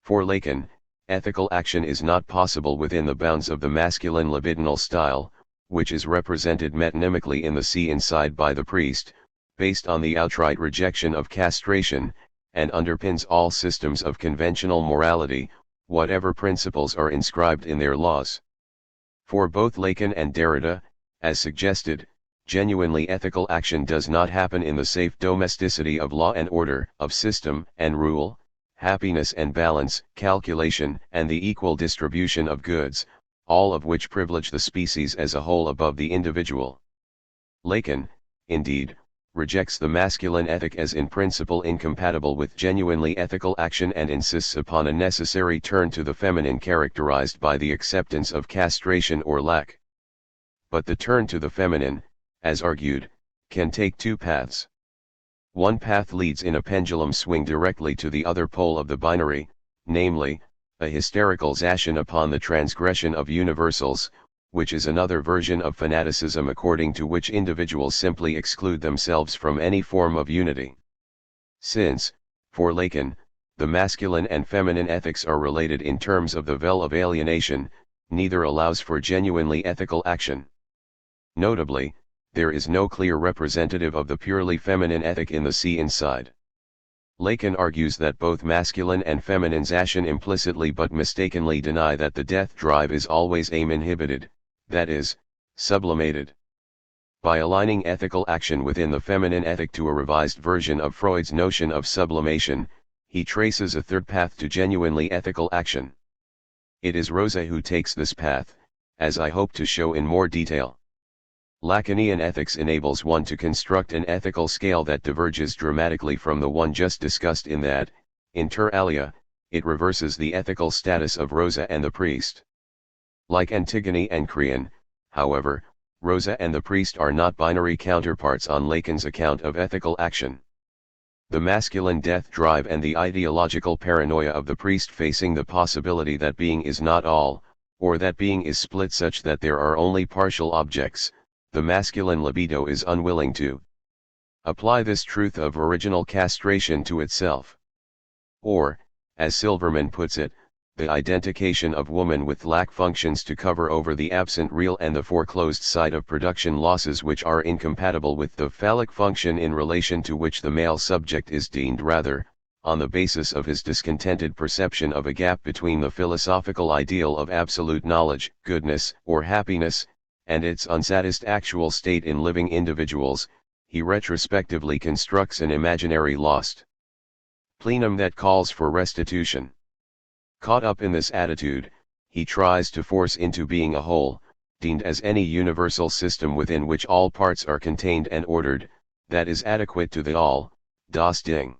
For Lacan, ethical action is not possible within the bounds of the masculine libidinal style, which is represented metonymically in the C inside by the priest, based on the outright rejection of castration, and underpins all systems of conventional morality, whatever principles are inscribed in their laws. For both Lacan and Derrida, as suggested, genuinely ethical action does not happen in the safe domesticity of law and order, of system and rule, happiness and balance, calculation and the equal distribution of goods, all of which privilege the species as a whole above the individual. Lacan, indeed, rejects the masculine ethic as in principle incompatible with genuinely ethical action and insists upon a necessary turn to the feminine characterized by the acceptance of castration or lack. But the turn to the feminine, as argued, can take two paths. One path leads in a pendulum swing directly to the other pole of the binary, namely, a hysterical zation upon the transgression of universals, which is another version of fanaticism according to which individuals simply exclude themselves from any form of unity. Since, for Lacan, the masculine and feminine ethics are related in terms of the Well of alienation, neither allows for genuinely ethical action. Notably, there is no clear representative of the purely feminine ethic in the C inside. Lacan argues that both masculine and feminine zation implicitly but mistakenly deny that the death drive is always aim-inhibited, that is, sublimated. By aligning ethical action within the feminine ethic to a revised version of Freud's notion of sublimation, he traces a third path to genuinely ethical action. It is Rosa who takes this path, as I hope to show in more detail. Lacanian ethics enables one to construct an ethical scale that diverges dramatically from the one just discussed in that, inter alia, it reverses the ethical status of Rosa and the priest. Like Antigone and Creon, however, Rosa and the priest are not binary counterparts on Lacan's account of ethical action. The masculine death drive and the ideological paranoia of the priest facing the possibility that being is not all, or that being is split such that there are only partial objects, the masculine libido is unwilling to apply this truth of original castration to itself. Or, as Silverman puts it, the identification of woman with lack functions to cover over the absent real and the foreclosed side of production losses which are incompatible with the phallic function in relation to which the male subject is deemed rather, on the basis of his discontented perception of a gap between the philosophical ideal of absolute knowledge, goodness, or happiness, and its unsatisfied actual state in living individuals, he retrospectively constructs an imaginary lost plenum that calls for restitution. Caught up in this attitude, he tries to force into being a whole, deemed as any universal system within which all parts are contained and ordered, that is adequate to the all, das Ding.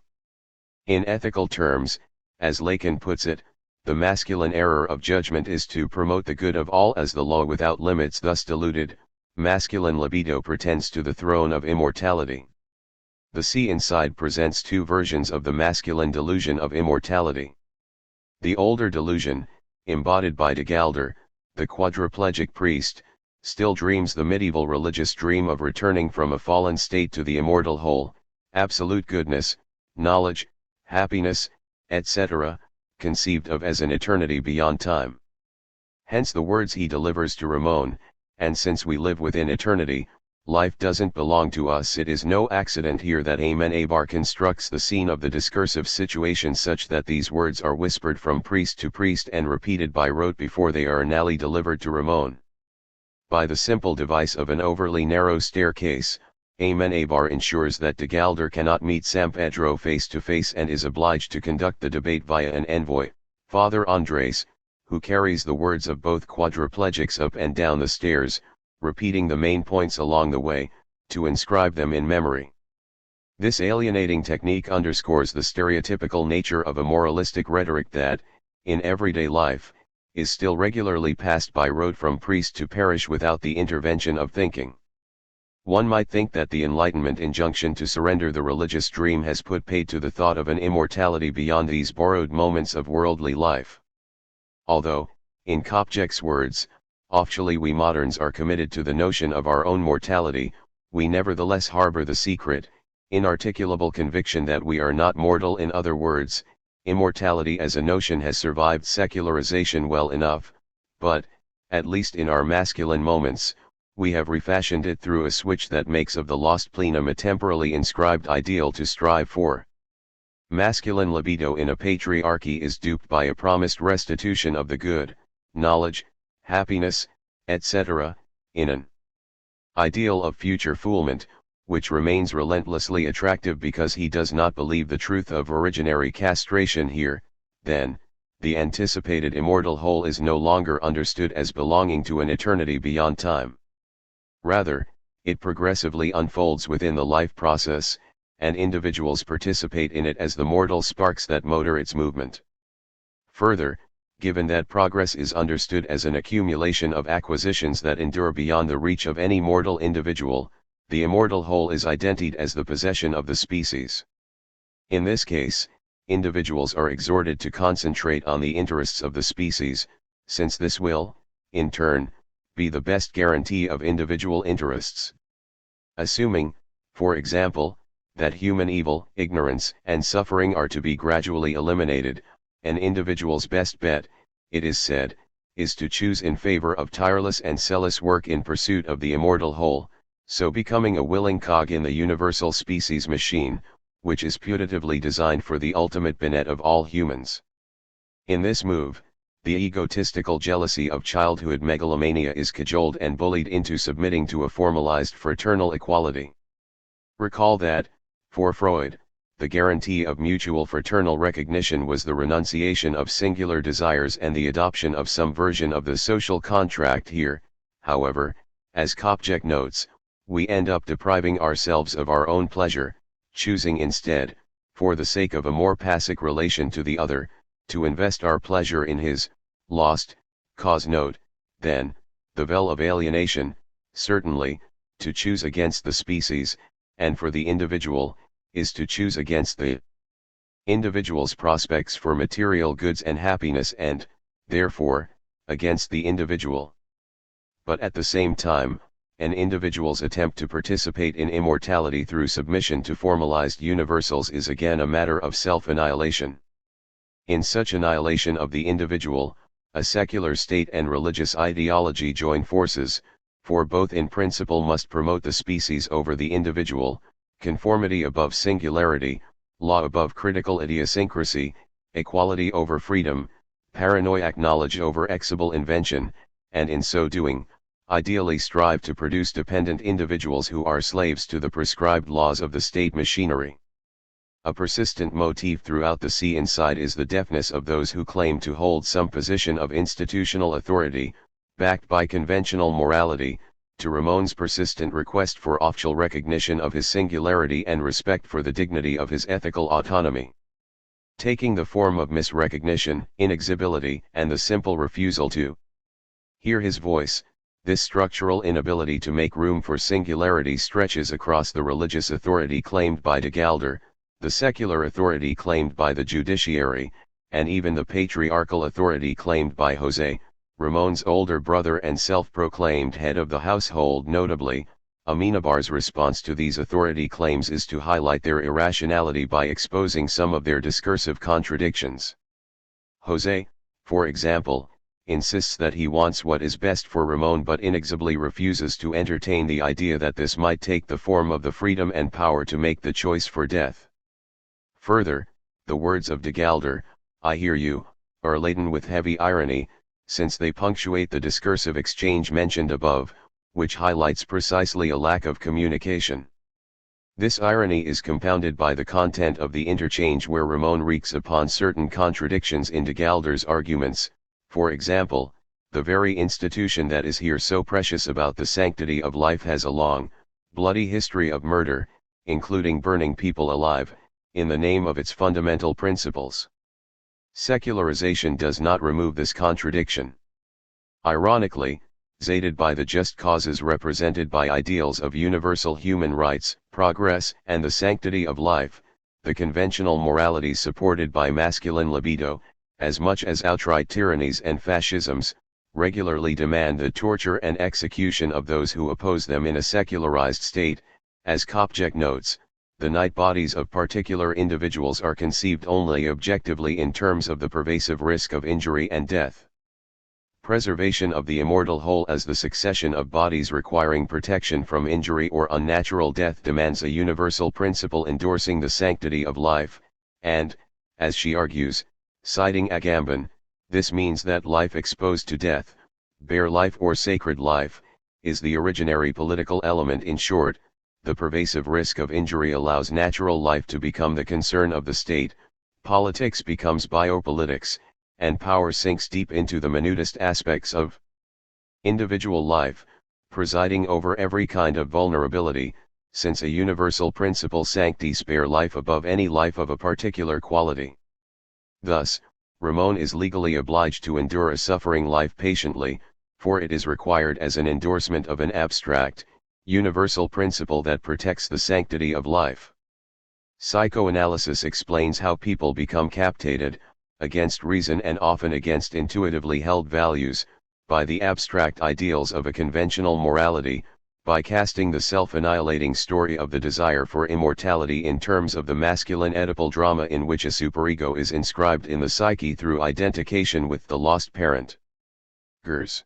In ethical terms, as Lacan puts it, the masculine error of judgment is to promote the good of all as the law without limits. Thus diluted, masculine libido pretends to the throne of immortality. The See Inside presents two versions of the masculine delusion of immortality. The older delusion, embodied by de Gelder, the quadriplegic priest, still dreams the medieval religious dream of returning from a fallen state to the immortal whole, absolute goodness, knowledge, happiness, etc., conceived of as an eternity beyond time. Hence the words he delivers to Ramon, and since we live within eternity, life doesn't belong to us. It is no accident here that Amenabar constructs the scene of the discursive situation such that these words are whispered from priest to priest and repeated by rote before they are finally delivered to Ramon. By the simple device of an overly narrow staircase, Amenabar ensures that de Gelder cannot meet Sampedro face to face and is obliged to conduct the debate via an envoy, Father Andres, who carries the words of both quadriplegics up and down the stairs, repeating the main points along the way, to inscribe them in memory. This alienating technique underscores the stereotypical nature of a moralistic rhetoric that, in everyday life, is still regularly passed by rote from priest to parish without the intervention of thinking. One might think that the Enlightenment injunction to surrender the religious dream has put paid to the thought of an immortality beyond these borrowed moments of worldly life. Although, in Kopjek's words, officially we moderns are committed to the notion of our own mortality, we nevertheless harbor the secret, inarticulable conviction that we are not mortal. In other words, immortality as a notion has survived secularization well enough, but, at least in our masculine moments, we have refashioned it through a switch that makes of the lost plenum a temporally inscribed ideal to strive for. Masculine libido in a patriarchy is duped by a promised restitution of the good, knowledge, happiness, etc., in an ideal of future fulfillment, which remains relentlessly attractive because he does not believe the truth of originary castration. Here, then, the anticipated immortal whole is no longer understood as belonging to an eternity beyond time. Rather, it progressively unfolds within the life process, and individuals participate in it as the mortal sparks that motor its movement. Further, given that progress is understood as an accumulation of acquisitions that endure beyond the reach of any mortal individual, the immortal whole is identified as the possession of the species. In this case, individuals are exhorted to concentrate on the interests of the species, since this will, in turn, be the best guarantee of individual interests. Assuming, for example, that human evil, ignorance, and suffering are to be gradually eliminated, an individual's best bet, it is said, is to choose in favor of tireless and zealous work in pursuit of the immortal whole, so becoming a willing cog in the universal species machine, which is putatively designed for the ultimate benefit of all humans. In this move, the egotistical jealousy of childhood megalomania is cajoled and bullied into submitting to a formalized fraternal equality. Recall that, for Freud, the guarantee of mutual fraternal recognition was the renunciation of singular desires and the adoption of some version of the social contract. Here, however, as Kopjek notes, we end up depriving ourselves of our own pleasure, choosing instead, for the sake of a more passive relation to the other, to invest our pleasure in his lost cause. Note, then, the veil of alienation, Certainly, to choose against the species, and for the individual, is to choose against the individual's prospects for material goods and happiness and, therefore, against the individual. But at the same time, an individual's attempt to participate in immortality through submission to formalized universals is again a matter of self-annihilation. In such annihilation of the individual, a secular state and religious ideology join forces, for both in principle must promote the species over the individual, conformity above singularity, law above critical idiosyncrasy, equality over freedom, paranoiac knowledge over exable invention, and in so doing, ideally strive to produce dependent individuals who are slaves to the prescribed laws of the state machinery. A persistent motif throughout the See Inside is the deafness of those who claim to hold some position of institutional authority, backed by conventional morality, to Ramon's persistent request for official recognition of his singularity and respect for the dignity of his ethical autonomy. Taking the form of misrecognition, inexhibility, and the simple refusal to hear his voice, this structural inability to make room for singularity stretches across the religious authority claimed by de Gelder, the secular authority claimed by the judiciary, and even the patriarchal authority claimed by José, Ramon's older brother and self-proclaimed head of the household. Notably, Amenabar's response to these authority claims is to highlight their irrationality by exposing some of their discursive contradictions. José, for example, insists that he wants what is best for Ramon but inexorably refuses to entertain the idea that this might take the form of the freedom and power to make the choice for death. Further, the words of de Gelder, "I hear you," are laden with heavy irony, since they punctuate the discursive exchange mentioned above, which highlights precisely a lack of communication. This irony is compounded by the content of the interchange where Ramon reeks upon certain contradictions in de Gelder's arguments. For example, the very institution that is here so precious about the sanctity of life has a long, bloody history of murder, including burning people alive, in the name of its fundamental principles. Secularization does not remove this contradiction. Ironically, zated by the just causes represented by ideals of universal human rights, progress, and the sanctity of life, the conventional moralities supported by masculine libido, as much as outright tyrannies and fascisms, regularly demand the torture and execution of those who oppose them in a secularized state. As Kopjek notes, the night bodies of particular individuals are conceived only objectively in terms of the pervasive risk of injury and death. Preservation of the immortal whole as the succession of bodies requiring protection from injury or unnatural death demands a universal principle endorsing the sanctity of life, and, as she argues, citing Agamben, this means that life exposed to death, bare life or sacred life, is the originary political element. In short, the pervasive risk of injury allows natural life to become the concern of the state, politics becomes biopolitics, and power sinks deep into the minutest aspects of individual life, presiding over every kind of vulnerability, since a universal principle sancti spare life above any life of a particular quality. Thus, Ramon is legally obliged to endure a suffering life patiently, for it is required as an endorsement of an abstract, universal principle that protects the sanctity of life. Psychoanalysis explains how people become captated, against reason and often against intuitively held values, by the abstract ideals of a conventional morality, by casting the self-annihilating story of the desire for immortality in terms of the masculine Oedipal drama in which a superego is inscribed in the psyche through identification with the lost parent. Gers.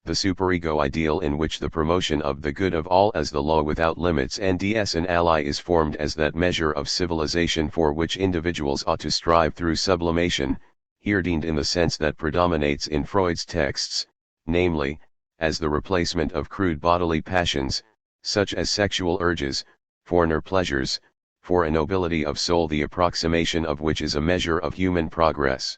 The superego ideal in which the promotion of the good of all as the law without limits and as an ally is formed as that measure of civilization for which individuals ought to strive through sublimation, here deemed in the sense that predominates in Freud's texts, namely, as the replacement of crude bodily passions, such as sexual urges, for inner pleasures, for a nobility of soul the approximation of which is a measure of human progress.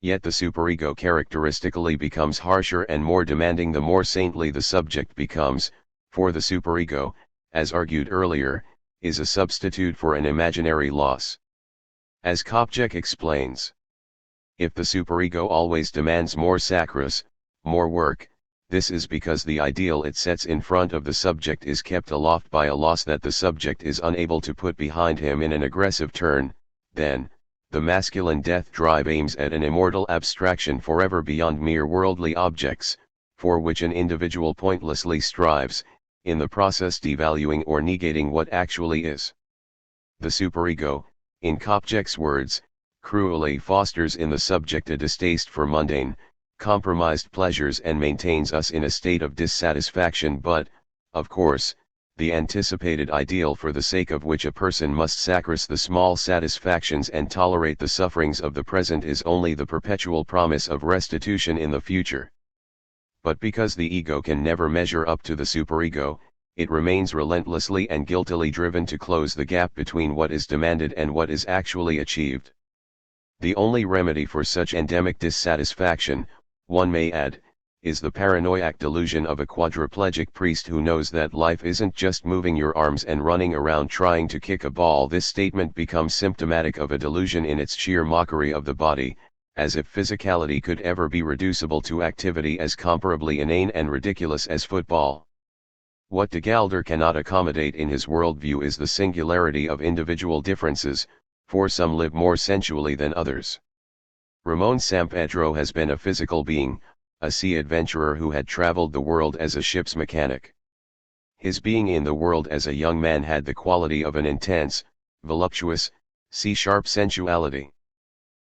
Yet the superego characteristically becomes harsher and more demanding the more saintly the subject becomes, for the superego, as argued earlier, is a substitute for an imaginary loss. As Kopjek explains, if the superego always demands more sacris, more work, This is because the ideal it sets in front of the subject is kept aloft by a loss that the subject is unable to put behind him in an aggressive turn. Then, the masculine death drive aims at an immortal abstraction forever beyond mere worldly objects, for which an individual pointlessly strives, in the process devaluing or negating what actually is. The superego, in Kopchek's words, cruelly fosters in the subject a distaste for mundane, compromised pleasures and maintains us in a state of dissatisfaction, but, of course, the anticipated ideal for the sake of which a person must sacrifice the small satisfactions and tolerate the sufferings of the present is only the perpetual promise of restitution in the future. But because the ego can never measure up to the superego, it remains relentlessly and guiltily driven to close the gap between what is demanded and what is actually achieved. The only remedy for such endemic dissatisfaction, one may add, is the paranoiac delusion of a quadriplegic priest who knows that life isn't just moving your arms and running around trying to kick a ball. This statement becomes symptomatic of a delusion in its sheer mockery of the body, as if physicality could ever be reducible to activity as comparably inane and ridiculous as football. What de Gelder cannot accommodate in his worldview is the singularity of individual differences, for some live more sensually than others. Ramon Sampedro has been a physical being, a sea adventurer who had traveled the world as a ship's mechanic. His being in the world as a young man had the quality of an intense, voluptuous, sea-sharp sensuality.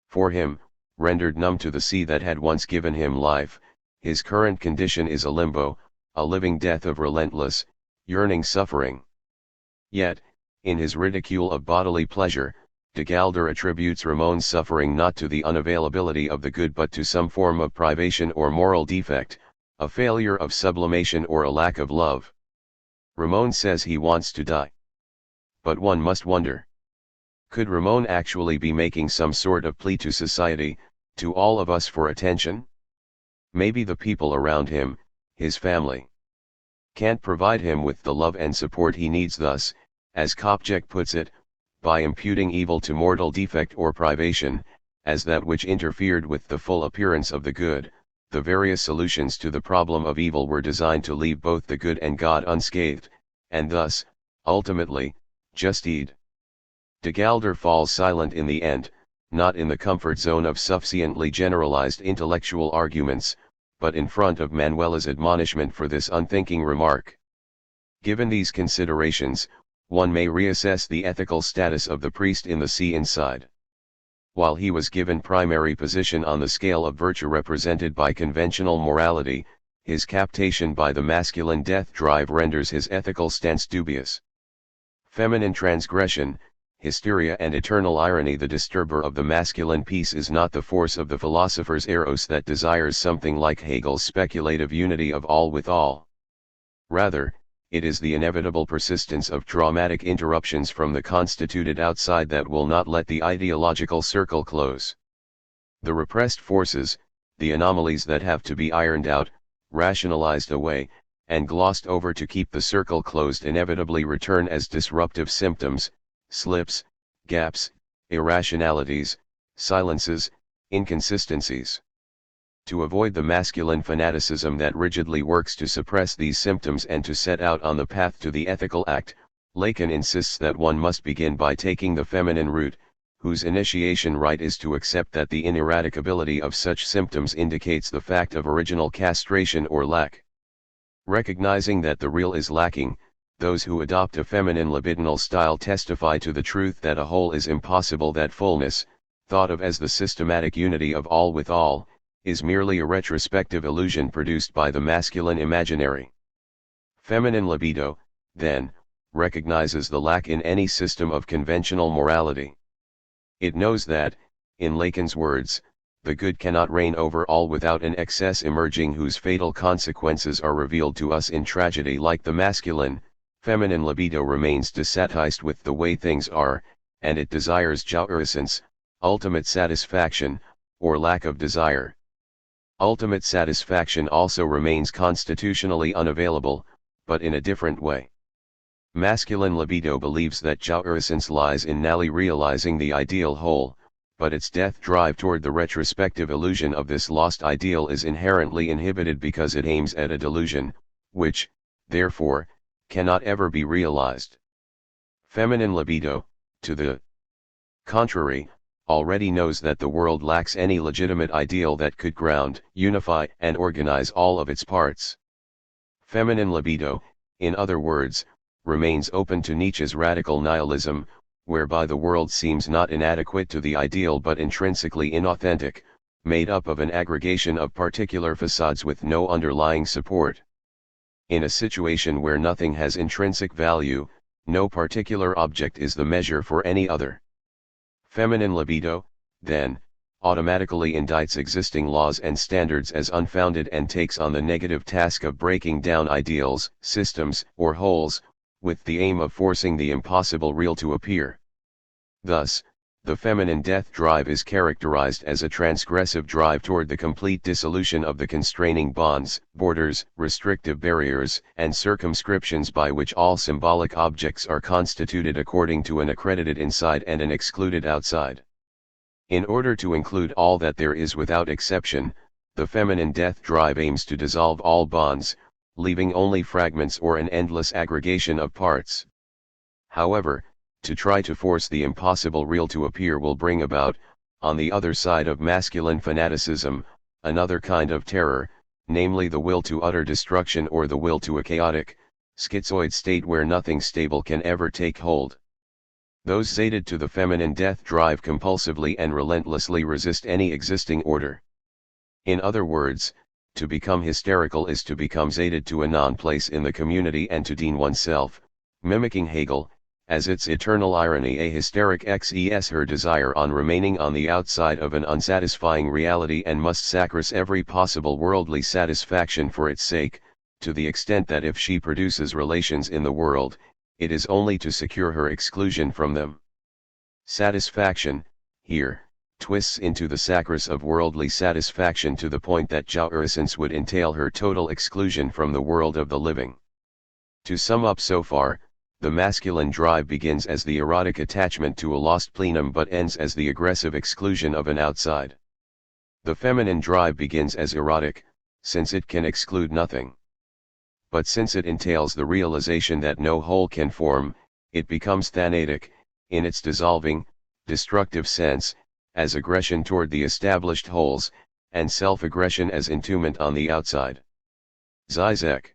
For him, rendered numb to the sea that had once given him life, his current condition is a limbo, a living death of relentless, yearning suffering. Yet, in his ridicule of bodily pleasure, de Gelder attributes Ramon's suffering not to the unavailability of the good but to some form of privation or moral defect, a failure of sublimation or a lack of love. Ramon says he wants to die. But one must wonder. Could Ramon actually be making some sort of plea to society, to all of us for attention? Maybe the people around him, his family, can't provide him with the love and support he needs, thus, as Kopchek puts it, by imputing evil to mortal defect or privation, as that which interfered with the full appearance of the good, the various solutions to the problem of evil were designed to leave both the good and God unscathed, and thus, ultimately, justice. De Gelder falls silent in the end, not in the comfort zone of sufficiently generalized intellectual arguments, but in front of Manuela's admonishment for this unthinking remark. Given these considerations, one may reassess the ethical status of the priest in the sea inside. While he was given primary position on the scale of virtue represented by conventional morality, his captation by the masculine death drive renders his ethical stance dubious. Feminine transgression, hysteria and eternal irony. The disturber of the masculine peace is not the force of the philosopher's eros that desires something like Hegel's speculative unity of all with all. Rather, it is the inevitable persistence of traumatic interruptions from the constituted outside that will not let the ideological circle close. The repressed forces, the anomalies that have to be ironed out, rationalized away, and glossed over to keep the circle closed inevitably return as disruptive symptoms, slips, gaps, irrationalities, silences, inconsistencies. To avoid the masculine fanaticism that rigidly works to suppress these symptoms and to set out on the path to the ethical act, Lacan insists that one must begin by taking the feminine route, whose initiation rite is to accept that the ineradicability of such symptoms indicates the fact of original castration or lack. Recognizing that the real is lacking, those who adopt a feminine libidinal style testify to the truth that a whole is impossible, that fullness, thought of as the systematic unity of all with all, is merely a retrospective illusion produced by the masculine imaginary. Feminine libido, then, recognizes the lack in any system of conventional morality. It knows that, in Lacan's words, the good cannot reign over all without an excess emerging whose fatal consequences are revealed to us in tragedy. Like the masculine, feminine libido remains dissatisfied with the way things are, and it desires jouissance, ultimate satisfaction, or lack of desire. Ultimate satisfaction also remains constitutionally unavailable, but in a different way. Masculine libido believes that jouissance lies in nally realizing the ideal whole, but its death drive toward the retrospective illusion of this lost ideal is inherently inhibited because it aims at a delusion, which, therefore, cannot ever be realized. Feminine libido, to the contrary, already knows that the world lacks any legitimate ideal that could ground, unify, and organize all of its parts. Feminine libido, in other words, remains open to Nietzsche's radical nihilism, whereby the world seems not inadequate to the ideal but intrinsically inauthentic, made up of an aggregation of particular facades with no underlying support. In a situation where nothing has intrinsic value, no particular object is the measure for any other. Feminine libido, then, automatically indicts existing laws and standards as unfounded and takes on the negative task of breaking down ideals, systems, or wholes, with the aim of forcing the impossible real to appear. Thus, the feminine death drive is characterized as a transgressive drive toward the complete dissolution of the constraining bonds, borders, restrictive barriers, and circumscriptions by which all symbolic objects are constituted according to an accredited inside and an excluded outside. In order to include all that there is without exception, the feminine death drive aims to dissolve all bonds, leaving only fragments or an endless aggregation of parts. However, to try to force the impossible real to appear will bring about, on the other side of masculine fanaticism, another kind of terror, namely the will to utter destruction or the will to a chaotic, schizoid state where nothing stable can ever take hold. Those sated to the feminine death drive compulsively and relentlessly resist any existing order. In other words, to become hysterical is to become sated to a non-place in the community and to deem oneself, mimicking Hegel, as its eternal irony a hysteric xes her desire on remaining on the outside of an unsatisfying reality and must sacrifice every possible worldly satisfaction for its sake, to the extent that if she produces relations in the world, it is only to secure her exclusion from them. Satisfaction, here, twists into the sacrifice of worldly satisfaction to the point that jouissance would entail her total exclusion from the world of the living. To sum up so far, the masculine drive begins as the erotic attachment to a lost plenum but ends as the aggressive exclusion of an outside. The feminine drive begins as erotic, since it can exclude nothing. But since it entails the realization that no whole can form, it becomes thanatic, in its dissolving, destructive sense, as aggression toward the established wholes, and self-aggression as entombment on the outside. Zizek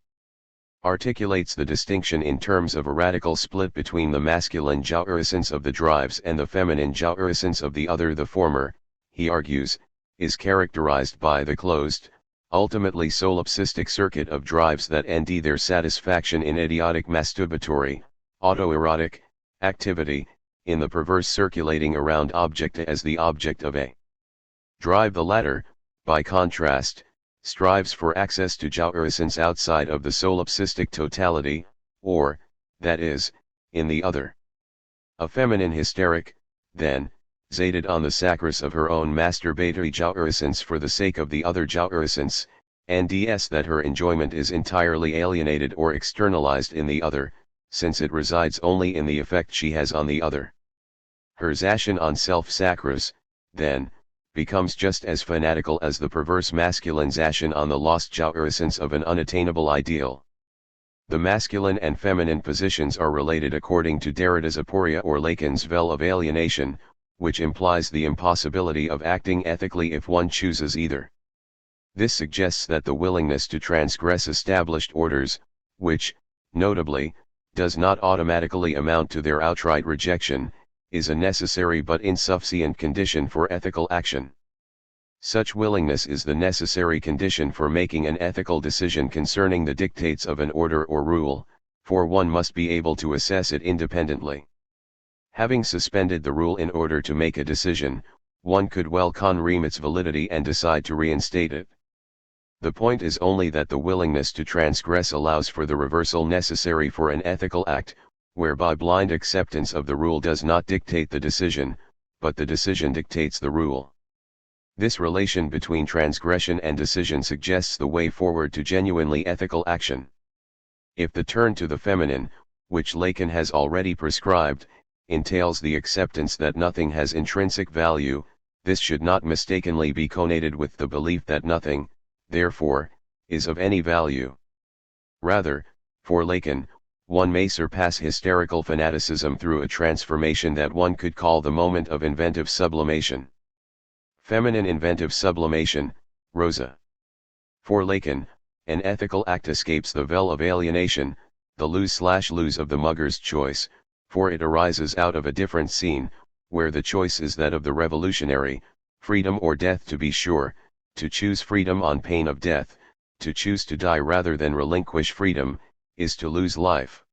articulates the distinction in terms of a radical split between the masculine jouissance of the drives and the feminine jouissance of the other. The former, he argues, is characterized by the closed, ultimately solipsistic circuit of drives that end their satisfaction in idiotic masturbatory, autoerotic, activity, in the perverse circulating around object as the object of a drive. The latter, by contrast, strives for access to jouissance outside of the solipsistic totality, or, that is, in the other. A feminine hysteric, then, sated on the sacrifice of her own masturbatory jouissance for the sake of the other jouissance, nds that her enjoyment is entirely alienated or externalized in the other, since it resides only in the effect she has on the other. Her zashin on self-sacrifice, then, becomes just as fanatical as the perverse masculine zashin on the lost jouissance of an unattainable ideal. The masculine and feminine positions are related according to Derrida's aporia or Lacan's veil of alienation, which implies the impossibility of acting ethically if one chooses either. This suggests that the willingness to transgress established orders, which, notably, does not automatically amount to their outright rejection, is a necessary but insufficient condition for ethical action. Such willingness is the necessary condition for making an ethical decision concerning the dictates of an order or rule, for one must be able to assess it independently. Having suspended the rule in order to make a decision, one could well conream its validity and decide to reinstate it. The point is only that the willingness to transgress allows for the reversal necessary for an ethical act, whereby blind acceptance of the rule does not dictate the decision, but the decision dictates the rule. This relation between transgression and decision suggests the way forward to genuinely ethical action. If the turn to the feminine, which Lacan has already prescribed, entails the acceptance that nothing has intrinsic value, this should not mistakenly be connotated with the belief that nothing, therefore, is of any value. Rather, for Lacan, one may surpass hysterical fanaticism through a transformation that one could call the moment of inventive sublimation. Feminine inventive sublimation, Rosa. For Lacan, an ethical act escapes the veil of alienation, the lose-lose of the mugger's choice, for it arises out of a different scene, where the choice is that of the revolutionary, freedom or death to be sure, to choose freedom on pain of death, to choose to die rather than relinquish freedom, is to lose life.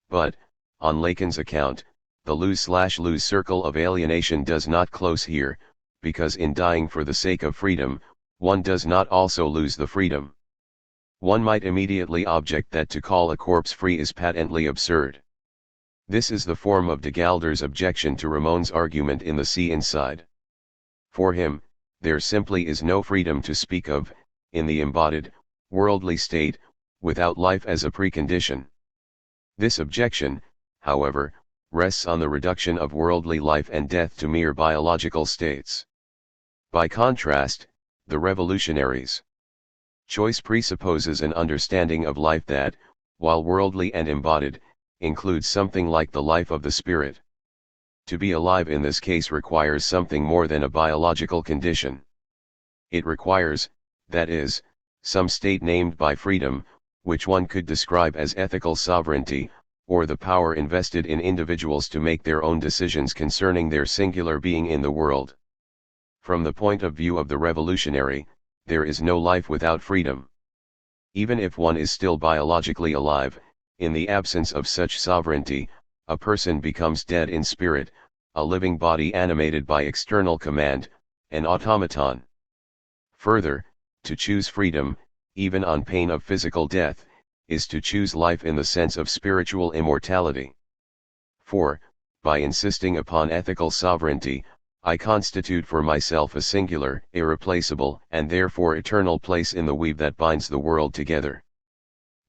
But, on Lacan's account, the lose-lose circle of alienation does not close here, because in dying for the sake of freedom, one does not also lose the freedom. One might immediately object that to call a corpse free is patently absurd. This is the form of de Galder's objection to Ramon's argument in The Sea Inside. For him, there simply is no freedom to speak of, in the embodied, worldly state, without life as a precondition. This objection, however, rests on the reduction of worldly life and death to mere biological states. By contrast, the revolutionaries' choice presupposes an understanding of life that, while worldly and embodied, includes something like the life of the spirit. To be alive in this case requires something more than a biological condition. It requires, that is, some state named by freedom, which one could describe as ethical sovereignty, or the power invested in individuals to make their own decisions concerning their singular being in the world. From the point of view of the revolutionary, there is no life without freedom. Even if one is still biologically alive, in the absence of such sovereignty, a person becomes dead in spirit, a living body animated by external command, an automaton. Further, to choose freedom, even on pain of physical death, is to choose life in the sense of spiritual immortality. For, by insisting upon ethical sovereignty, I constitute for myself a singular, irreplaceable, and therefore eternal place in the weave that binds the world together.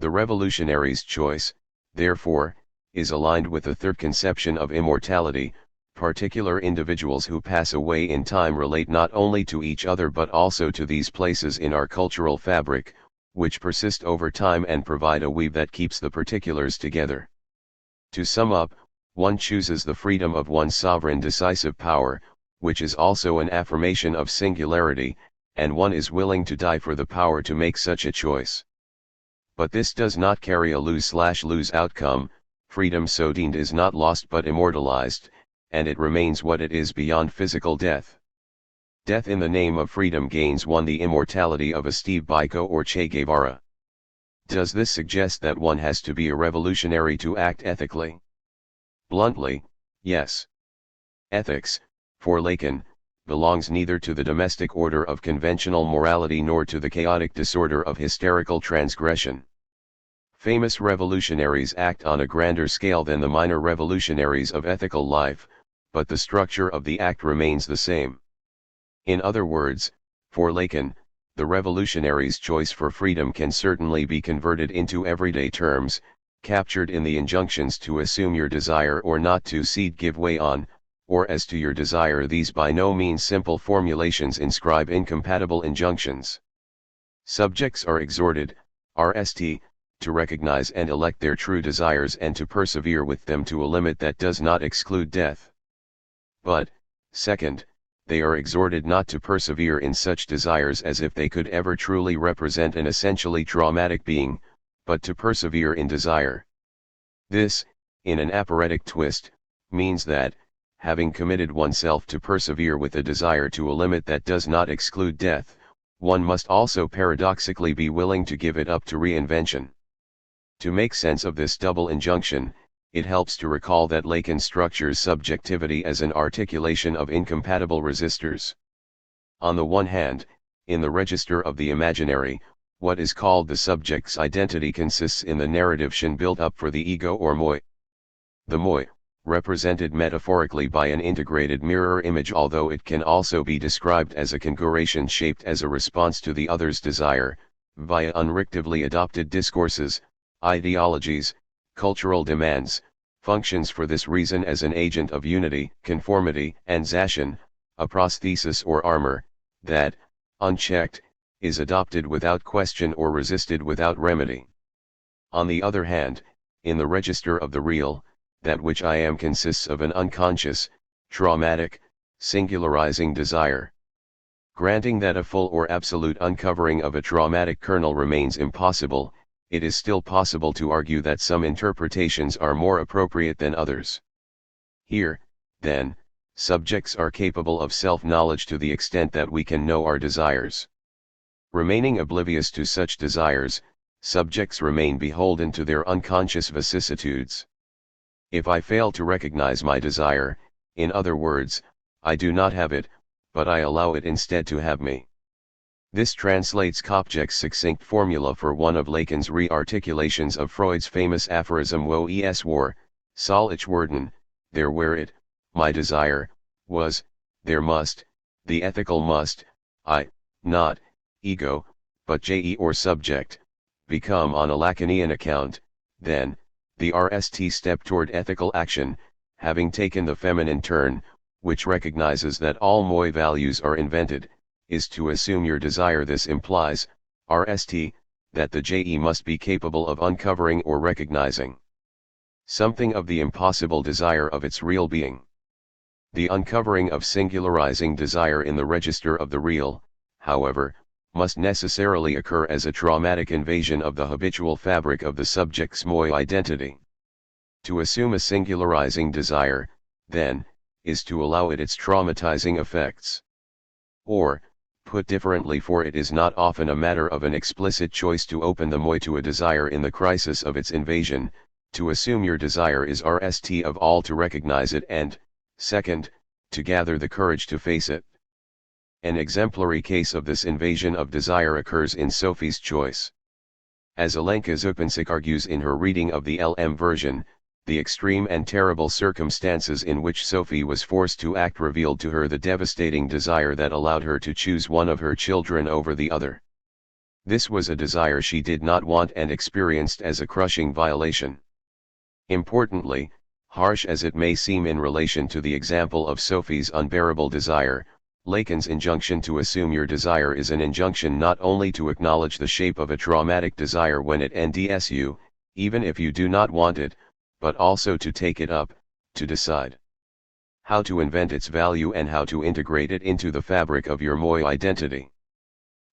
The revolutionary's choice, therefore, is aligned with the third conception of immortality. Particular individuals who pass away in time relate not only to each other but also to these places in our cultural fabric, which persist over time and provide a weave that keeps the particulars together. To sum up, one chooses the freedom of one's sovereign decisive power, which is also an affirmation of singularity, and one is willing to die for the power to make such a choice. But this does not carry a lose-lose outcome. Freedom so deemed is not lost but immortalized, and it remains what it is beyond physical death. Death in the name of freedom gains one the immortality of a Steve Biko or Che Guevara. Does this suggest that one has to be a revolutionary to act ethically? Bluntly, yes. Ethics, for Lacan, belongs neither to the domestic order of conventional morality nor to the chaotic disorder of hysterical transgression. Famous revolutionaries act on a grander scale than the minor revolutionaries of ethical life, but the structure of the act remains the same. In other words, for Lacan, the revolutionary's choice for freedom can certainly be converted into everyday terms, captured in the injunctions to assume your desire or not to cede give way on, or as to your desire. These by no means simple formulations inscribe incompatible injunctions. Subjects are exhorted, RST, to recognize and elect their true desires and to persevere with them to a limit that does not exclude death. But, second, they are exhorted not to persevere in such desires as if they could ever truly represent an essentially traumatic being, but to persevere in desire. This, in an aporetic twist, means that, having committed oneself to persevere with a desire to a limit that does not exclude death, one must also paradoxically be willing to give it up to reinvention. To make sense of this double injunction, it helps to recall that Lacan structures subjectivity as an articulation of incompatible resistors. On the one hand, in the register of the imaginary, what is called the subject's identity consists in the narrative built up for the ego or moi. The moi, represented metaphorically by an integrated mirror image, although it can also be described as a configuration shaped as a response to the other's desire, via unrictively adopted discourses, ideologies, cultural demands, functions for this reason as an agent of unity, conformity, and zation, a prosthesis or armor, that, unchecked, is adopted without question or resisted without remedy. On the other hand, in the register of the real, that which I am consists of an unconscious, traumatic, singularizing desire. Granting that a full or absolute uncovering of a traumatic kernel remains impossible, it is still possible to argue that some interpretations are more appropriate than others. Here, then, subjects are capable of self-knowledge to the extent that we can know our desires. Remaining oblivious to such desires, subjects remain beholden to their unconscious vicissitudes. If I fail to recognize my desire, in other words, I do not have it, but I allow it instead to have me. This translates Kopchak's succinct formula for one of Lacan's re-articulations of Freud's famous aphorism wo es war, soll ich werden, there where it, my desire, was, there must, the ethical must, I, not, ego, but je or subject, become on a Lacanian account, then, the RST step toward ethical action, having taken the feminine turn, which recognizes that all moi values are invented, is to assume your desire. This implies, RST, that the je must be capable of uncovering or recognizing something of the impossible desire of its real being. The uncovering of singularizing desire in the register of the real, however, must necessarily occur as a traumatic invasion of the habitual fabric of the subject's moi identity. To assume a singularizing desire, then, is to allow it its traumatizing effects. Or, put differently, for it is not often a matter of an explicit choice to open the moi to a desire in the crisis of its invasion. To assume your desire is RST of all to recognize it and, second, to gather the courage to face it. An exemplary case of this invasion of desire occurs in Sophie's choice. As Alenka Zupancic argues in her reading of the LM version, the extreme and terrible circumstances in which Sophie was forced to act revealed to her the devastating desire that allowed her to choose one of her children over the other. This was a desire she did not want and experienced as a crushing violation. Importantly, harsh as it may seem in relation to the example of Sophie's unbearable desire, Lacan's injunction to assume your desire is an injunction not only to acknowledge the shape of a traumatic desire when it ends you, even if you do not want it, but also to take it up, to decide how to invent its value and how to integrate it into the fabric of your moi identity.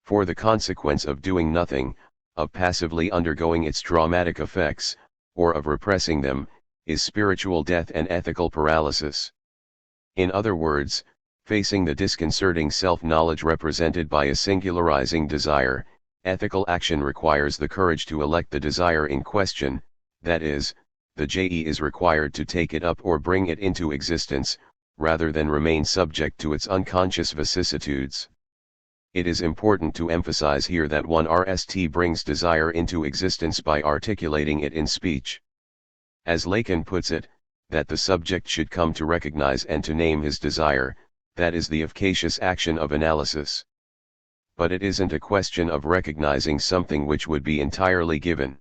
For the consequence of doing nothing, of passively undergoing its traumatic effects, or of repressing them, is spiritual death and ethical paralysis. In other words, facing the disconcerting self-knowledge represented by a singularizing desire, ethical action requires the courage to elect the desire in question, that is, the je is required to take it up or bring it into existence, rather than remain subject to its unconscious vicissitudes. It is important to emphasize here that one RST brings desire into existence by articulating it in speech. As Lacan puts it, that the subject should come to recognize and to name his desire, that is the efficacious action of analysis. But it isn't a question of recognizing something which would be entirely given.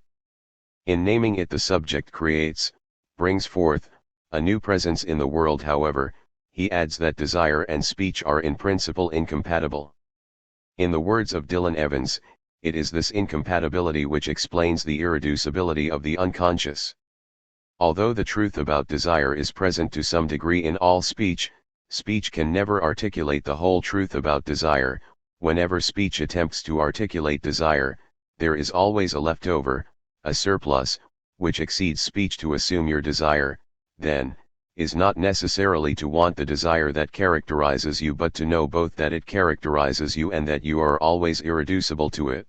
In naming it, the subject creates, brings forth, a new presence in the world. However, he adds that desire and speech are in principle incompatible. In the words of Dylan Evans, it is this incompatibility which explains the irreducibility of the unconscious. Although the truth about desire is present to some degree in all speech, speech can never articulate the whole truth about desire. Whenever speech attempts to articulate desire, there is always a leftover, a surplus, which exceeds speech. To assume your desire, then, is not necessarily to want the desire that characterizes you, but to know both that it characterizes you and that you are always irreducible to it.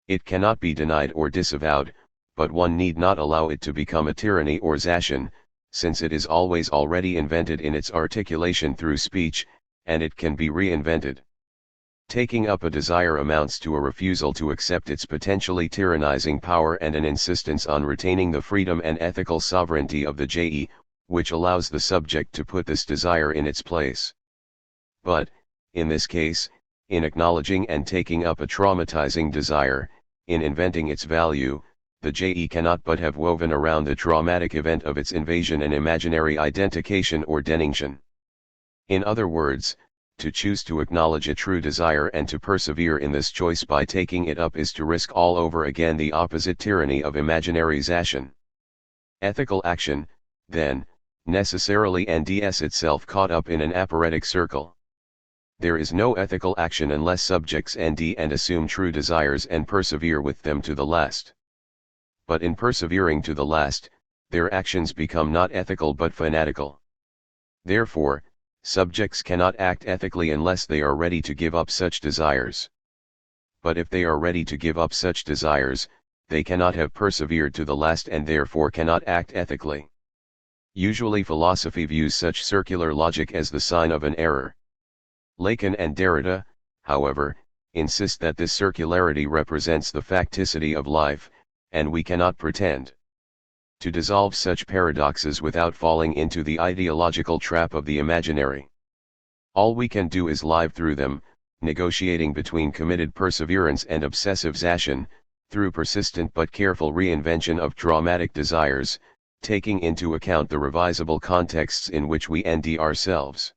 It cannot be denied or disavowed, but one need not allow it to become a tyranny or Zashan, since it is always already invented in its articulation through speech, and it can be reinvented. Taking up a desire amounts to a refusal to accept its potentially tyrannizing power and an insistence on retaining the freedom and ethical sovereignty of the je, which allows the subject to put this desire in its place. But, in this case, in acknowledging and taking up a traumatizing desire, in inventing its value, the je cannot but have woven around the traumatic event of its invasion an imaginary identification or denition. In other words, To choose to acknowledge a true desire and to persevere in this choice by taking it up is to risk all over again the opposite tyranny of imaginarization. Ethical action, then, necessarily ends itself caught up in an aporetic circle. There is no ethical action unless subjects end and assume true desires and persevere with them to the last. But in persevering to the last, their actions become not ethical but fanatical. Therefore, subjects cannot act ethically unless they are ready to give up such desires. But if they are ready to give up such desires, they cannot have persevered to the last and therefore cannot act ethically. Usually philosophy views such circular logic as the sign of an error. Lacan and Derrida, however, insist that this circularity represents the facticity of life, and we cannot pretend to dissolve such paradoxes without falling into the ideological trap of the imaginary. All we can do is live through them, negotiating between committed perseverance and obsessivization, through persistent but careful reinvention of traumatic desires, taking into account the revisable contexts in which we end ourselves.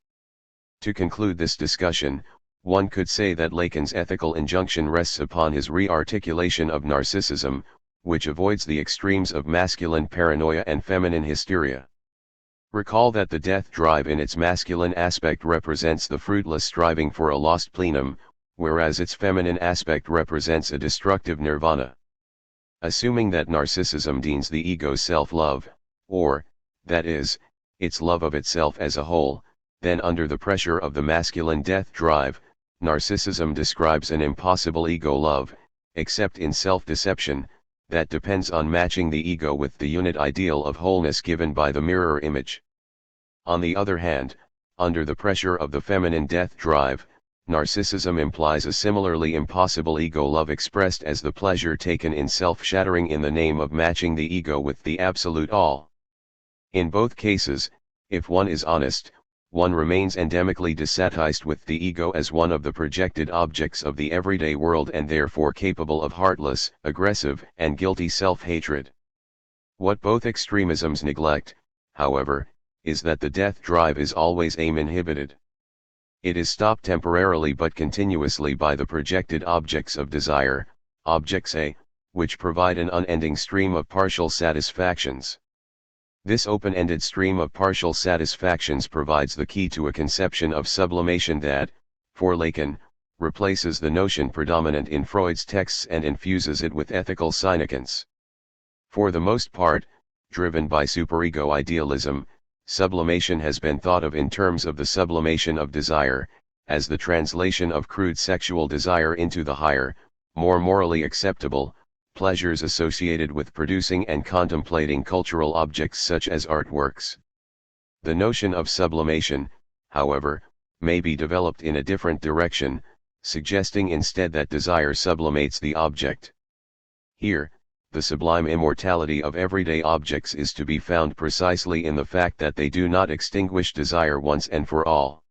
To conclude this discussion, one could say that Lacan's ethical injunction rests upon his re-articulation of narcissism, which avoids the extremes of masculine paranoia and feminine hysteria. Recall that the death drive in its masculine aspect represents the fruitless striving for a lost plenum, whereas its feminine aspect represents a destructive nirvana. Assuming that narcissism deems the ego's self-love, or, that is, its love of itself as a whole, then under the pressure of the masculine death drive, narcissism describes an impossible ego love, except in self-deception, that depends on matching the ego with the unit ideal of wholeness given by the mirror image. On the other hand, under the pressure of the feminine death drive, narcissism implies a similarly impossible ego love expressed as the pleasure taken in self-shattering in the name of matching the ego with the absolute all. In both cases, if one is honest, one remains endemically dissatisfied with the ego as one of the projected objects of the everyday world and therefore capable of heartless, aggressive, and guilty self-hatred. What both extremisms neglect, however, is that the death drive is always aim-inhibited. It is stopped temporarily but continuously by the projected objects of desire, objects A, which provide an unending stream of partial satisfactions. This open-ended stream of partial satisfactions provides the key to a conception of sublimation that, for Lacan, replaces the notion predominant in Freud's texts and infuses it with ethical significance. For the most part, driven by superego idealism, sublimation has been thought of in terms of the sublimation of desire, as the translation of crude sexual desire into the higher, more morally acceptable, pleasures associated with producing and contemplating cultural objects such as artworks. The notion of sublimation, however, may be developed in a different direction, suggesting instead that desire sublimates the object. Here, the sublime immortality of everyday objects is to be found precisely in the fact that they do not extinguish desire once and for all.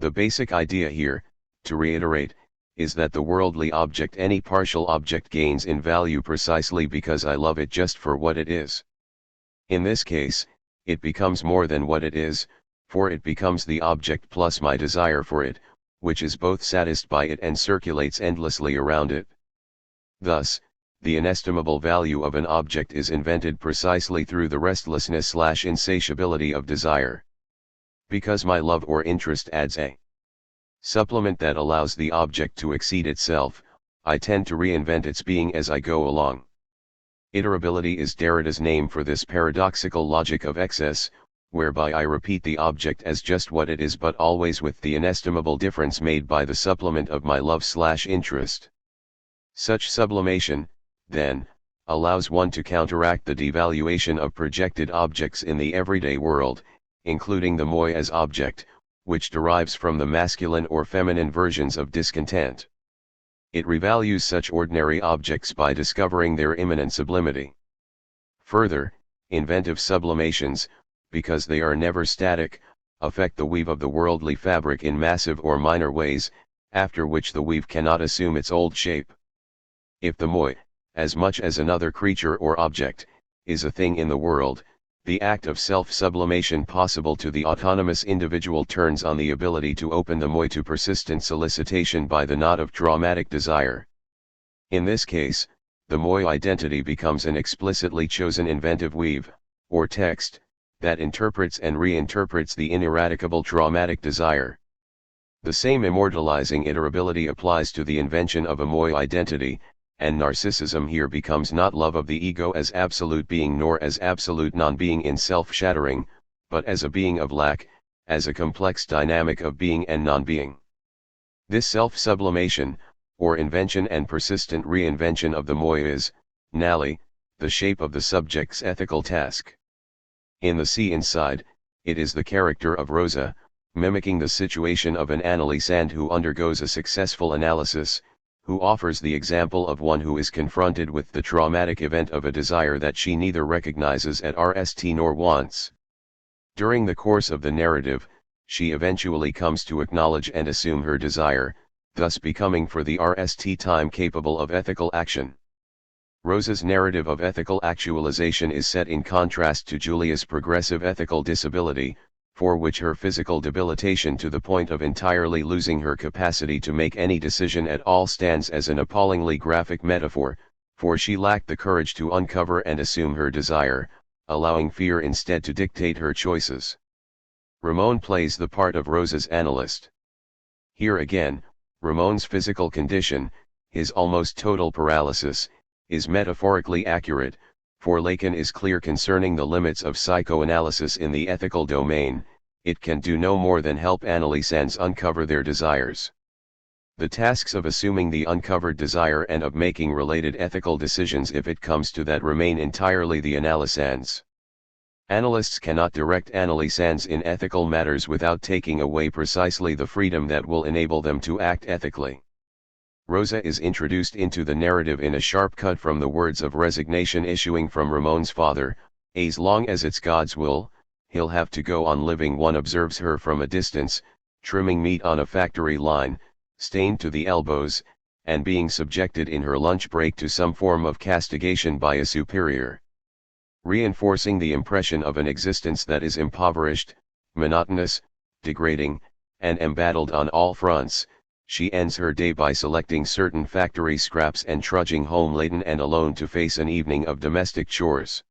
The basic idea here, to reiterate, is that the worldly object, any partial object, gains in value precisely because I love it just for what it is. In this case, it becomes more than what it is, for it becomes the object plus my desire for it, which is both satisfied by it and circulates endlessly around it. Thus, the inestimable value of an object is invented precisely through the restlessness/insatiability of desire. Because my love or interest adds a supplement that allows the object to exceed itself, I tend to reinvent its being as I go along. Iterability is Derrida's name for this paradoxical logic of excess, whereby I repeat the object as just what it is but always with the inestimable difference made by the supplement of my love/interest. Such sublimation, then, allows one to counteract the devaluation of projected objects in the everyday world, including the moi as object, which derives from the masculine or feminine versions of discontent. It revalues such ordinary objects by discovering their immanent sublimity. Further, inventive sublimations, because they are never static, affect the weave of the worldly fabric in massive or minor ways, after which the weave cannot assume its old shape. If the moi, as much as another creature or object, is a thing in the world, The act of self-sublimation possible to the autonomous individual turns on the ability to open the moi to persistent solicitation by the knot of traumatic desire. In this case, the moi identity becomes an explicitly chosen inventive weave, or text, that interprets and reinterprets the ineradicable traumatic desire. The same immortalizing iterability applies to the invention of a moi identity, and narcissism here becomes not love of the ego as absolute being nor as absolute non-being in self-shattering, but as a being of lack, as a complex dynamic of being and non-being. This self-sublimation, or invention and persistent reinvention of the moi is, nally, the shape of the subject's ethical task. In the See Inside, it is the character of Rosa, mimicking the situation of an analysand who undergoes a successful analysis, who offers the example of one who is confronted with the traumatic event of a desire that she neither recognizes at RST nor wants. During the course of the narrative, she eventually comes to acknowledge and assume her desire, thus becoming for the RST time capable of ethical action. Rosa's narrative of ethical actualization is set in contrast to Julia's progressive ethical disability, for which her physical debilitation to the point of entirely losing her capacity to make any decision at all stands as an appallingly graphic metaphor, for she lacked the courage to uncover and assume her desire, allowing fear instead to dictate her choices. Ramon plays the part of Rosa's analyst. Here again, Ramon's physical condition, his almost total paralysis, is metaphorically accurate, for Lacan is clear concerning the limits of psychoanalysis in the ethical domain. It can do no more than help analysands uncover their desires. The tasks of assuming the uncovered desire and of making related ethical decisions if it comes to that remain entirely the analysands. Analysts cannot direct analysands in ethical matters without taking away precisely the freedom that will enable them to act ethically. Rosa is introduced into the narrative in a sharp cut from the words of resignation issuing from Ramon's father: "As long as it's God's will, he'll have to go on living." One observes her from a distance, trimming meat on a factory line, stained to the elbows, and being subjected in her lunch break to some form of castigation by a superior. Reinforcing the impression of an existence that is impoverished, monotonous, degrading, and embattled on all fronts, she ends her day by selecting certain factory scraps and trudging home laden and alone to face an evening of domestic chores.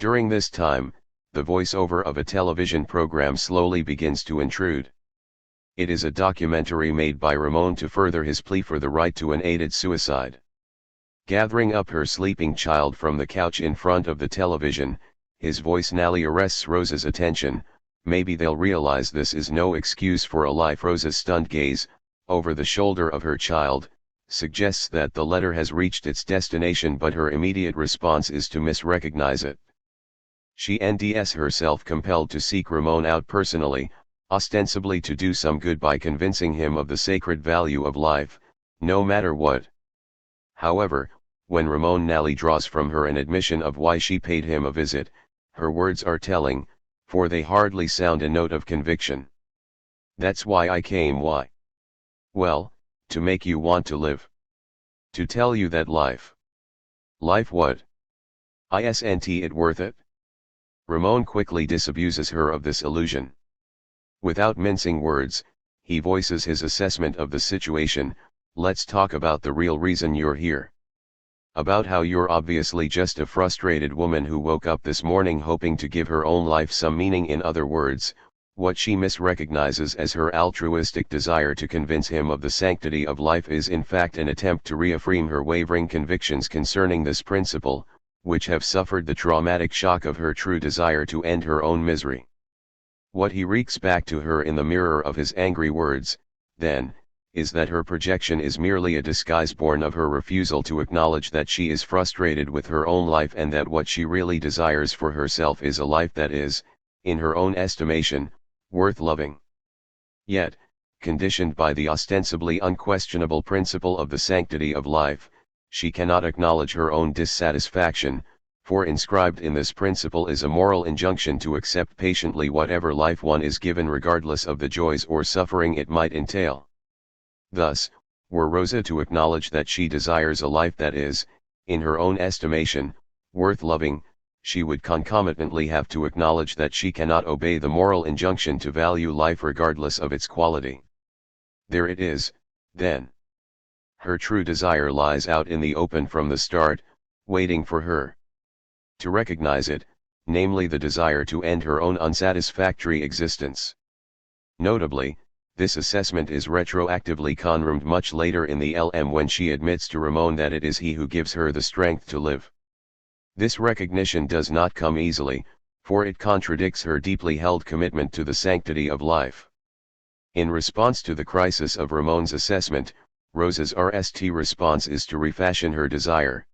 During this time, the voiceover of a television program slowly begins to intrude. It is a documentary made by Ramon to further his plea for the right to an aided suicide. Gathering up her sleeping child from the couch in front of the television, his voice nally arrests Rosa's attention. "Maybe they'll realize this is no excuse for a life." Rosa's stunned gaze, over the shoulder of her child, suggests that the letter has reached its destination, but her immediate response is to misrecognize it. She ends herself compelled to seek Ramon out personally, ostensibly to do some good by convincing him of the sacred value of life, no matter what. However, when Ramon nally draws from her an admission of why she paid him a visit, her words are telling, for they hardly sound a note of conviction. "That's why I came." "Why?" "Well, to make you want to live. To tell you that life." "Life what? Isn't it worth it?" Ramon quickly disabuses her of this illusion. Without mincing words, he voices his assessment of the situation: "Let's talk about the real reason you're here. About how you're obviously just a frustrated woman who woke up this morning hoping to give her own life some meaning." In other words, what she misrecognizes as her altruistic desire to convince him of the sanctity of life is in fact an attempt to reaffirm her wavering convictions concerning this principle, which have suffered the traumatic shock of her true desire to end her own misery. What he wreaks back to her in the mirror of his angry words, then, is that her projection is merely a disguise born of her refusal to acknowledge that she is frustrated with her own life, and that what she really desires for herself is a life that is, in her own estimation, worth loving. Yet, conditioned by the ostensibly unquestionable principle of the sanctity of life, she cannot acknowledge her own dissatisfaction, for inscribed in this principle is a moral injunction to accept patiently whatever life one is given, regardless of the joys or suffering it might entail. Thus, were Rosa to acknowledge that she desires a life that is, in her own estimation, worth loving, she would concomitantly have to acknowledge that she cannot obey the moral injunction to value life regardless of its quality. There it is, then. Her true desire lies out in the open from the start, waiting for her to recognize it, namely the desire to end her own unsatisfactory existence. Notably, this assessment is retroactively confirmed much later in the LM when she admits to Ramon that it is he who gives her the strength to live. This recognition does not come easily, for it contradicts her deeply held commitment to the sanctity of life. In response to the crisis of Ramon's assessment, Rosa's RST response is to refashion her desire.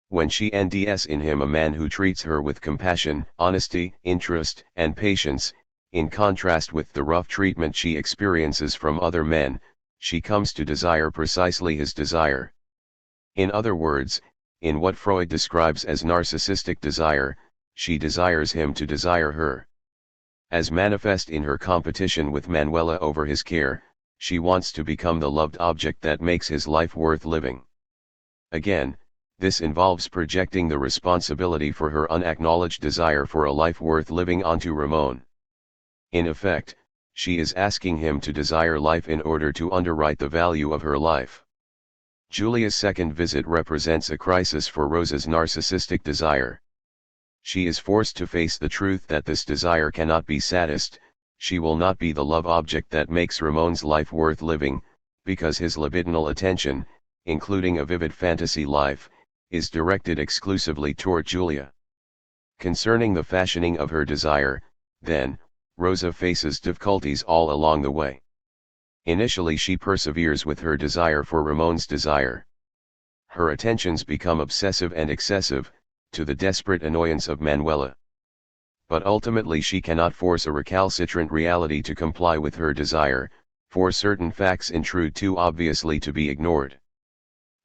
When she NDS in him a man who treats her with compassion, honesty, interest, and patience, in contrast with the rough treatment she experiences from other men, she comes to desire precisely his desire. In other words, in what Freud describes as narcissistic desire, she desires him to desire her. As manifest in her competition with Manuela over his care, she wants to become the loved object that makes his life worth living. Again, this involves projecting the responsibility for her unacknowledged desire for a life worth living onto Ramon. In effect, she is asking him to desire life in order to underwrite the value of her life. Julia's second visit represents a crisis for Rosa's narcissistic desire. She is forced to face the truth that this desire cannot be satisfied. She will not be the love object that makes Ramon's life worth living, because his libidinal attention, including a vivid fantasy life, is directed exclusively toward Julia. Concerning the fashioning of her desire, then, Rosa faces difficulties all along the way. Initially she perseveres with her desire for Ramon's desire. Her attentions become obsessive and excessive, to the desperate annoyance of Manuela. But ultimately she cannot force a recalcitrant reality to comply with her desire, for certain facts intrude too obviously to be ignored.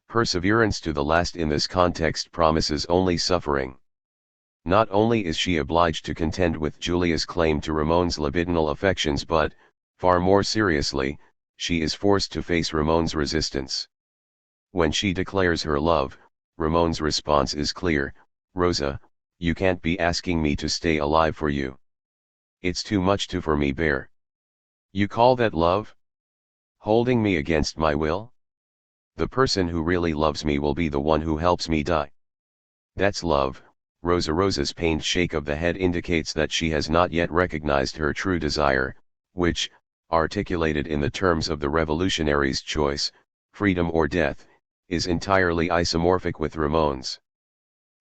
Perseverance to the last in this context promises only suffering. Not only is she obliged to contend with Julia's claim to Ramon's libidinal affections but, far more seriously, she is forced to face Ramon's resistance. When she declares her love, Ramon's response is clear: "Rosa, you can't be asking me to stay alive for you. It's too much for me bear. You call that love? Holding me against my will? The person who really loves me will be the one who helps me die. That's love." Rosa's pained shake of the head indicates that she has not yet recognized her true desire, which, articulated in the terms of the revolutionary's choice, freedom or death, is entirely isomorphic with Ramon's.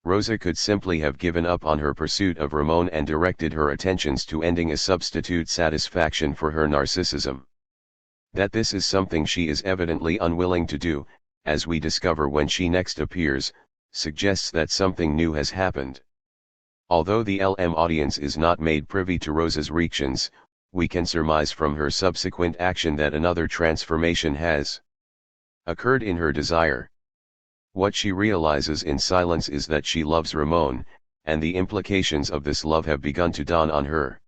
Rosa could simply have given up on her pursuit of Ramon and directed her attentions to ending a substitute satisfaction for her narcissism. That this is something she is evidently unwilling to do, as we discover when she next appears, suggests that something new has happened. Although the LM audience is not made privy to Rosa's reactions, we can surmise from her subsequent action that another transformation has occurred in her desire. What she realizes in silence is that she loves Ramon, and the implications of this love have begun to dawn on her.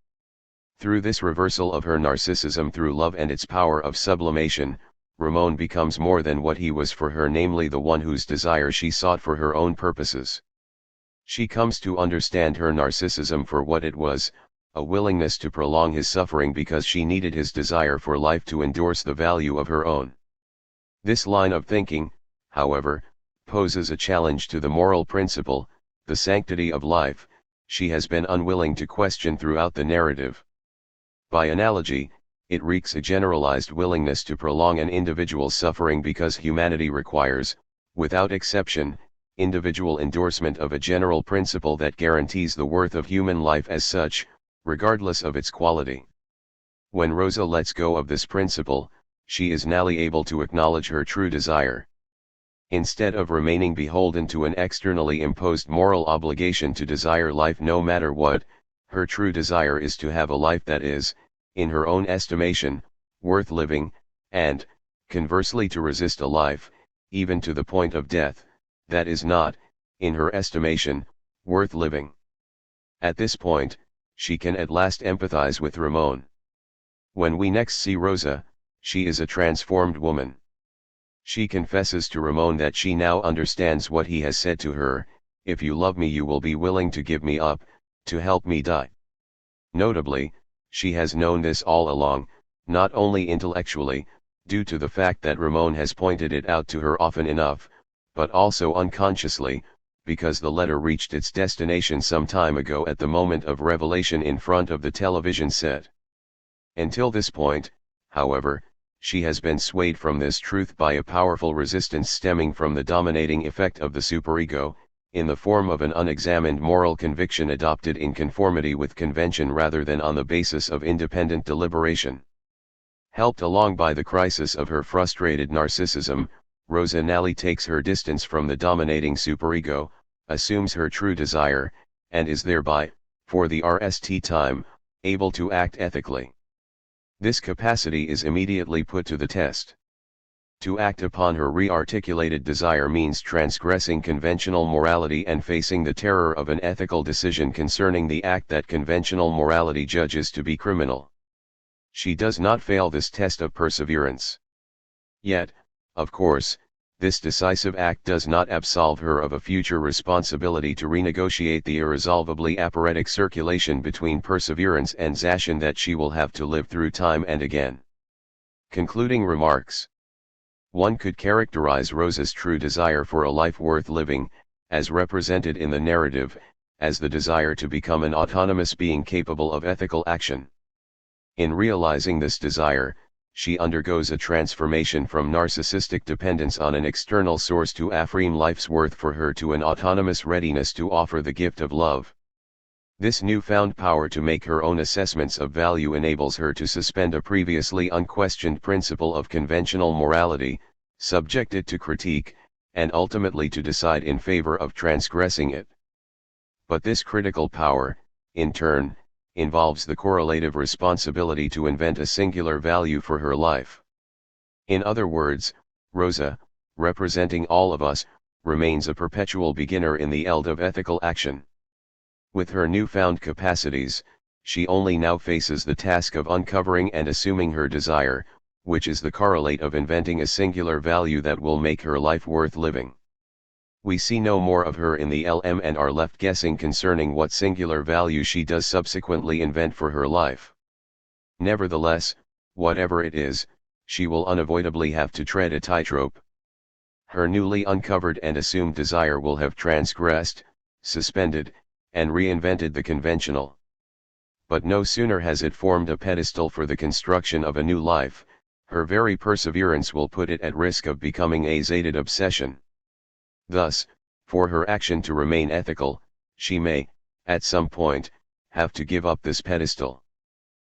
Through this reversal of her narcissism through love and its power of sublimation, Ramon becomes more than what he was for her, namely the one whose desire she sought for her own purposes. She comes to understand her narcissism for what it was, a willingness to prolong his suffering because she needed his desire for life to endorse the value of her own. This line of thinking, however, poses a challenge to the moral principle, the sanctity of life, she has been unwilling to question throughout the narrative. By analogy, it wreaks a generalized willingness to prolong an individual's suffering because humanity requires, without exception, individual endorsement of a general principle that guarantees the worth of human life as such, regardless of its quality. When Rosa lets go of this principle, she is now able to acknowledge her true desire. Instead of remaining beholden to an externally imposed moral obligation to desire life no matter what, her true desire is to have a life that is, in her own estimation, worth living, and, conversely to resist a life, even to the point of death, that is not, in her estimation, worth living. At this point, she can at last empathize with Ramon. When we next see Rosa, she is a transformed woman. She confesses to Ramon that she now understands what he has said to her, if you love me you will be willing to give me up, to help me die. Notably, she has known this all along, not only intellectually, due to the fact that Ramon has pointed it out to her often enough, but also unconsciously, because the letter reached its destination some time ago at the moment of revelation in front of the television set. Until this point, however, she has been swayed from this truth by a powerful resistance stemming from the dominating effect of the superego, in the form of an unexamined moral conviction adopted in conformity with convention rather than on the basis of independent deliberation. Helped along by the crisis of her frustrated narcissism, Rosa Nally takes her distance from the dominating superego, assumes her true desire, and is thereby, for the rest time, able to act ethically. This capacity is immediately put to the test. To act upon her re-articulated desire means transgressing conventional morality and facing the terror of an ethical decision concerning the act that conventional morality judges to be criminal. She does not fail this test of perseverance. Yet, of course, this decisive act does not absolve her of a future responsibility to renegotiate the irresolvably aphoretic circulation between perseverance and Zashin that she will have to live through time and again. Concluding remarks. One could characterize Rosa's true desire for a life worth living, as represented in the narrative, as the desire to become an autonomous being capable of ethical action. In realizing this desire, she undergoes a transformation from narcissistic dependence on an external source to affirm life's worth for her to an autonomous readiness to offer the gift of love. This newfound power to make her own assessments of value enables her to suspend a previously unquestioned principle of conventional morality, subject it to critique, and ultimately to decide in favor of transgressing it. But this critical power, in turn, involves the correlative responsibility to invent a singular value for her life. In other words, Rosa, representing all of us, remains a perpetual beginner in the eld of ethical action. With her newfound capacities, she only now faces the task of uncovering and assuming her desire, which is the correlate of inventing a singular value that will make her life worth living. We see no more of her in the LM and are left guessing concerning what singular value she does subsequently invent for her life. Nevertheless, whatever it is, she will unavoidably have to tread a tightrope. Her newly uncovered and assumed desire will have transgressed, suspended, and reinvented the conventional. But no sooner has it formed a pedestal for the construction of a new life, her very perseverance will put it at risk of becoming a zated obsession. Thus, for her action to remain ethical, she may, at some point, have to give up this pedestal.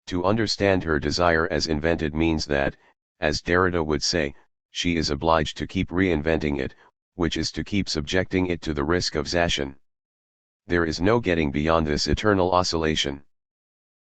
To understand her desire as invented means that, as Derrida would say, she is obliged to keep reinventing it, which is to keep subjecting it to the risk of Zashin. There is no getting beyond this eternal oscillation.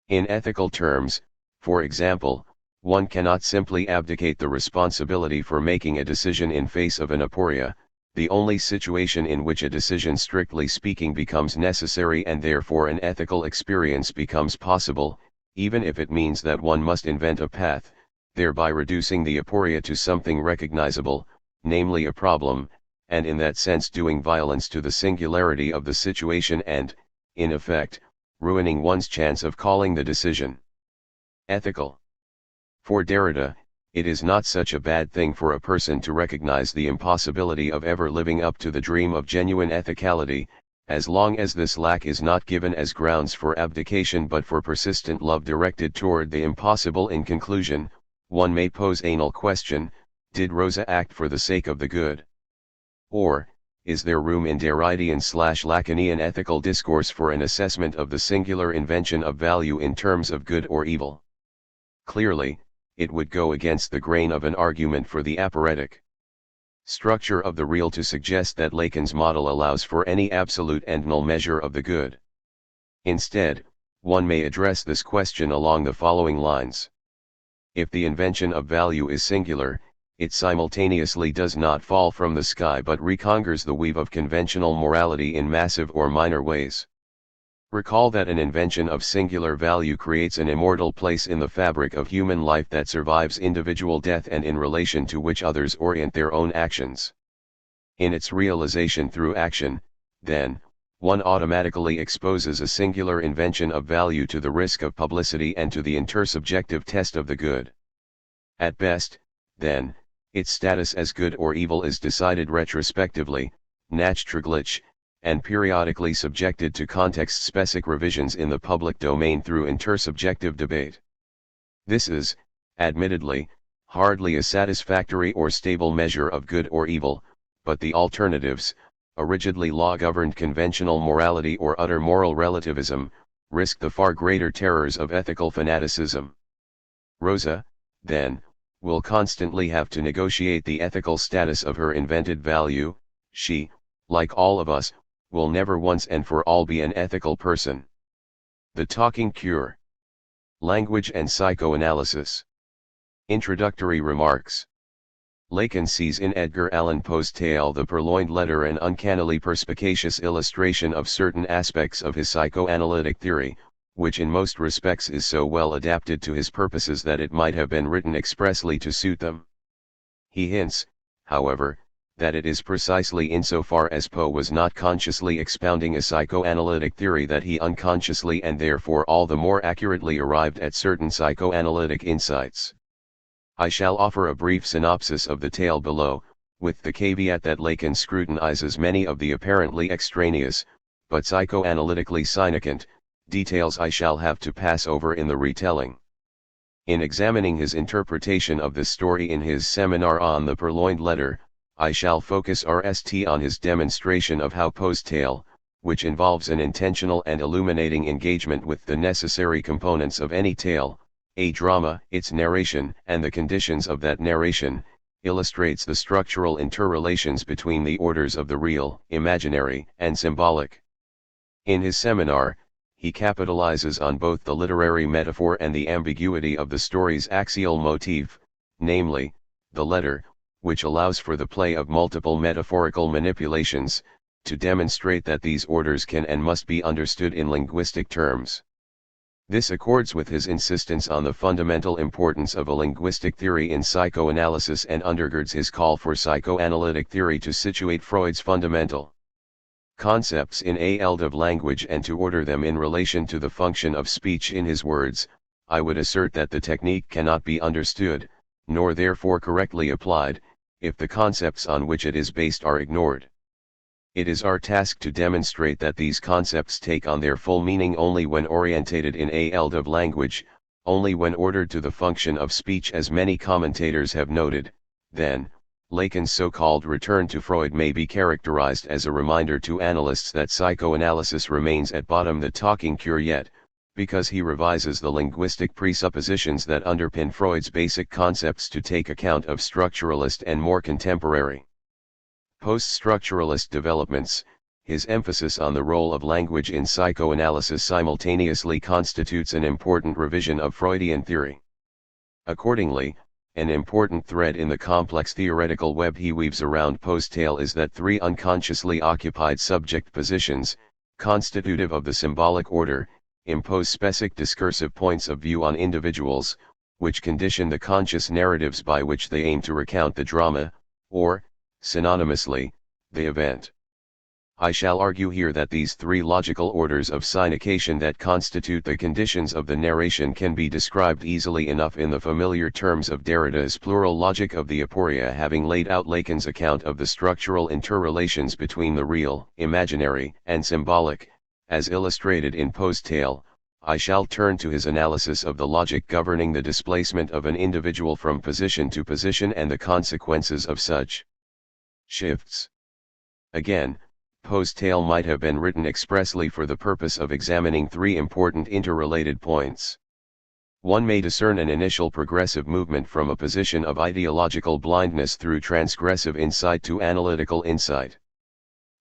In ethical terms, for example, one cannot simply abdicate the responsibility for making a decision in face of an aporia, the only situation in which a decision strictly speaking becomes necessary and therefore an ethical experience becomes possible, even if it means that one must invent a path, thereby reducing the aporia to something recognizable, namely a problem, and in that sense doing violence to the singularity of the situation and, in effect, ruining one's chance of calling the decision ethical. For Derrida, it is not such a bad thing for a person to recognize the impossibility of ever living up to the dream of genuine ethicality, as long as this lack is not given as grounds for abdication but for persistent love directed toward the impossible. In conclusion, one may pose anal question: did Rosa act for the sake of the good? Or, is there room in Derridian/Lacanian ethical discourse for an assessment of the singular invention of value in terms of good or evil? Clearly, it would go against the grain of an argument for the aporetic structure of the real to suggest that Lacan's model allows for any absolute and null measure of the good. Instead, one may address this question along the following lines. If the invention of value is singular, it simultaneously does not fall from the sky but reconquers the weave of conventional morality in massive or minor ways. Recall that an invention of singular value creates an immortal place in the fabric of human life that survives individual death and in relation to which others orient their own actions. In its realization through action, then, one automatically exposes a singular invention of value to the risk of publicity and to the intersubjective test of the good. At best, then, its status as good or evil is decided retrospectively, nachträglich, and periodically subjected to context-specific revisions in the public domain through intersubjective debate. This is, admittedly, hardly a satisfactory or stable measure of good or evil, but the alternatives, a rigidly law-governed conventional morality or utter moral relativism, risk the far greater terrors of ethical fanaticism. Rosa, then, will constantly have to negotiate the ethical status of her invented value. She, like all of us, will never once and for all be an ethical person. The Talking Cure. Language and Psychoanalysis. Introductory remarks. Lacan sees in Edgar Allan Poe's tale The Purloined Letter an uncannily perspicacious illustration of certain aspects of his psychoanalytic theory, which in most respects is so well adapted to his purposes that it might have been written expressly to suit them. He hints, however, that it is precisely insofar as Poe was not consciously expounding a psychoanalytic theory that he unconsciously and therefore all the more accurately arrived at certain psychoanalytic insights. I shall offer a brief synopsis of the tale below, with the caveat that Lacan scrutinizes many of the apparently extraneous, but psychoanalytically significant, details I shall have to pass over in the retelling. In examining his interpretation of the story in his seminar on The Purloined Letter, I shall focus RST on his demonstration of how Poe's tale, which involves an intentional and illuminating engagement with the necessary components of any tale, a drama, its narration, and the conditions of that narration, illustrates the structural interrelations between the orders of the real, imaginary, and symbolic. In his seminar, he capitalizes on both the literary metaphor and the ambiguity of the story's axial motif, namely, the letter, which allows for the play of multiple metaphorical manipulations, to demonstrate that these orders can and must be understood in linguistic terms. This accords with his insistence on the fundamental importance of a linguistic theory in psychoanalysis and undergirds his call for psychoanalytic theory to situate Freud's fundamental concepts in a eld of language and to order them in relation to the function of speech. In his words, I would assert that the technique cannot be understood, nor therefore correctly applied, if the concepts on which it is based are ignored. It is our task to demonstrate that these concepts take on their full meaning only when orientated in a eld of language, only when ordered to the function of speech, as many commentators have noted. Then, Lacan's so-called return to Freud may be characterized as a reminder to analysts that psychoanalysis remains at bottom the talking cure yet, because he revises the linguistic presuppositions that underpin Freud's basic concepts to take account of structuralist and more contemporary post-structuralist developments. His emphasis on the role of language in psychoanalysis simultaneously constitutes an important revision of Freudian theory. Accordingly, an important thread in the complex theoretical web he weaves around Poe's tale is that three unconsciously occupied subject positions, constitutive of the symbolic order, impose specific discursive points of view on individuals, which condition the conscious narratives by which they aim to recount the drama, or, synonymously, the event. I shall argue here that these three logical orders of signification that constitute the conditions of the narration can be described easily enough in the familiar terms of Derrida's plural logic of the aporia. Having laid out Lacan's account of the structural interrelations between the real, imaginary, and symbolic, as illustrated in Poe's tale, I shall turn to his analysis of the logic governing the displacement of an individual from position to position and the consequences of such shifts. Again, Poe's tale might have been written expressly for the purpose of examining three important interrelated points. One may discern an initial progressive movement from a position of ideological blindness through transgressive insight to analytical insight.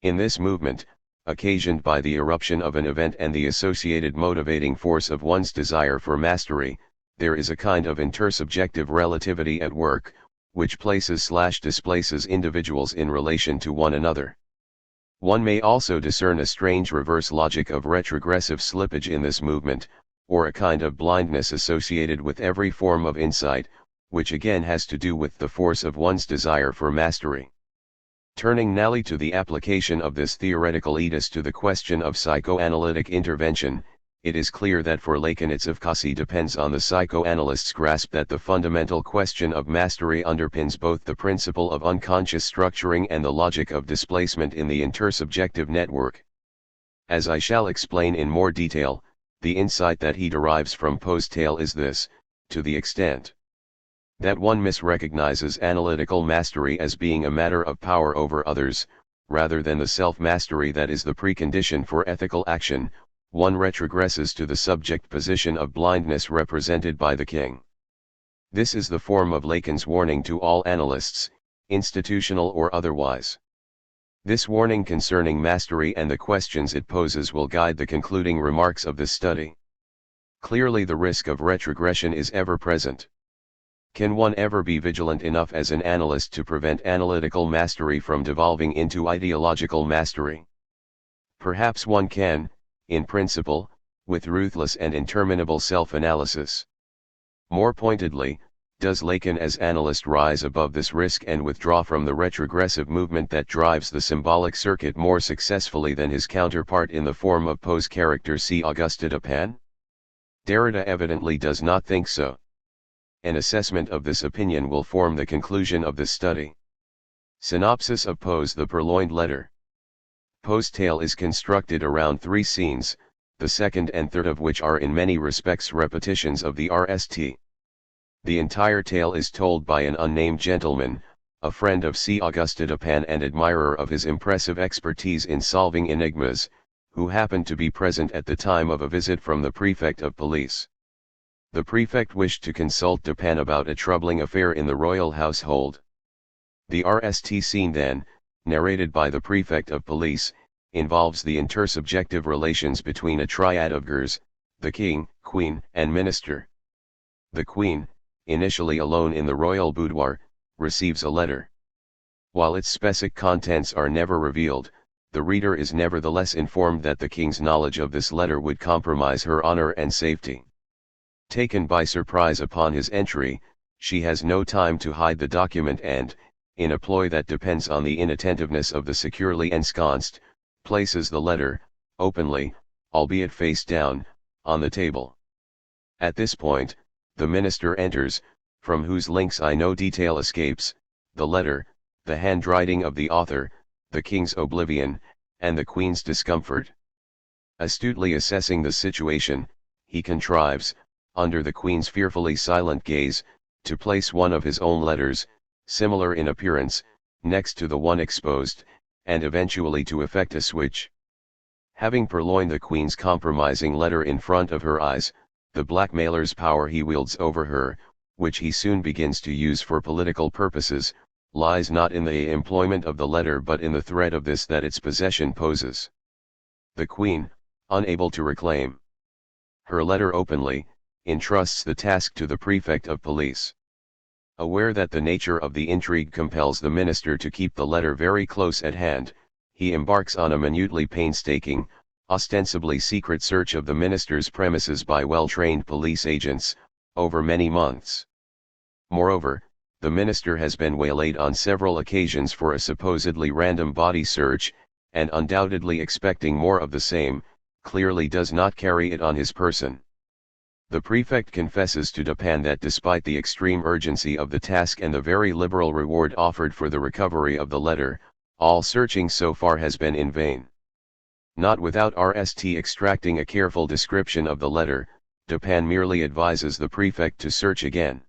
In this movement, occasioned by the eruption of an event and the associated motivating force of one's desire for mastery, there is a kind of intersubjective relativity at work, which places/displaces individuals in relation to one another. One may also discern a strange reverse logic of retrogressive slippage in this movement, or a kind of blindness associated with every form of insight, which again has to do with the force of one's desire for mastery. Turning now to the application of this theoretical treatise to the question of psychoanalytic intervention, it is clear that for Lacan its efficacy depends on the psychoanalyst's grasp that the fundamental question of mastery underpins both the principle of unconscious structuring and the logic of displacement in the intersubjective network. As I shall explain in more detail, the insight that he derives from Poe's tale is this: to the extent that one misrecognizes analytical mastery as being a matter of power over others, rather than the self-mastery that is the precondition for ethical action, one retrogresses to the subject position of blindness represented by the king. This is the form of Lacan's warning to all analysts, institutional or otherwise. This warning concerning mastery and the questions it poses will guide the concluding remarks of this study. Clearly the risk of retrogression is ever present. Can one ever be vigilant enough as an analyst to prevent analytical mastery from devolving into ideological mastery? Perhaps one can, in principle, with ruthless and interminable self-analysis. More pointedly, does Lacan as analyst rise above this risk and withdraw from the retrogressive movement that drives the symbolic circuit more successfully than his counterpart in the form of Poe's character C. Auguste Dupin? Derrida evidently does not think so. An assessment of this opinion will form the conclusion of this study. Synopsis of Poe's The Purloined Letter. Poe's tale is constructed around three scenes, the second and third of which are in many respects repetitions of the RST. The entire tale is told by an unnamed gentleman, a friend of C. Auguste Dupin and admirer of his impressive expertise in solving enigmas, who happened to be present at the time of a visit from the prefect of police. The prefect wished to consult Dupin about a troubling affair in the royal household. The RST scene then, narrated by the prefect of police, involves the intersubjective relations between a triad of gers, the king, queen, and minister. The queen, initially alone in the royal boudoir, receives a letter. While its specific contents are never revealed, the reader is nevertheless informed that the king's knowledge of this letter would compromise her honor and safety. Taken by surprise upon his entry, she has no time to hide the document and, in a ploy that depends on the inattentiveness of the securely ensconced, places the letter, openly, albeit face down, on the table. At this point, the minister enters, from whose links no detail escapes: the letter, the handwriting of the author, the king's oblivion, and the queen's discomfort. Astutely assessing the situation, he contrives, under the queen's fearfully silent gaze, to place one of his own letters, similar in appearance, next to the one exposed, and eventually to effect a switch. Having purloined the queen's compromising letter in front of her eyes, the blackmailer's power he wields over her, which he soon begins to use for political purposes, lies not in the employment of the letter but in the threat of this that its possession poses. The queen, unable to reclaim her letter openly, entrusts the task to the prefect of police. Aware that the nature of the intrigue compels the minister to keep the letter very close at hand, he embarks on a minutely painstaking, ostensibly secret search of the minister's premises by well-trained police agents, over many months. Moreover, the minister has been waylaid on several occasions for a supposedly random body search, and undoubtedly expecting more of the same, clearly does not carry it on his person. The prefect confesses to Dupin that despite the extreme urgency of the task and the very liberal reward offered for the recovery of the letter, all searching so far has been in vain. Not without RST extracting a careful description of the letter, Dupin merely advises the prefect to search again.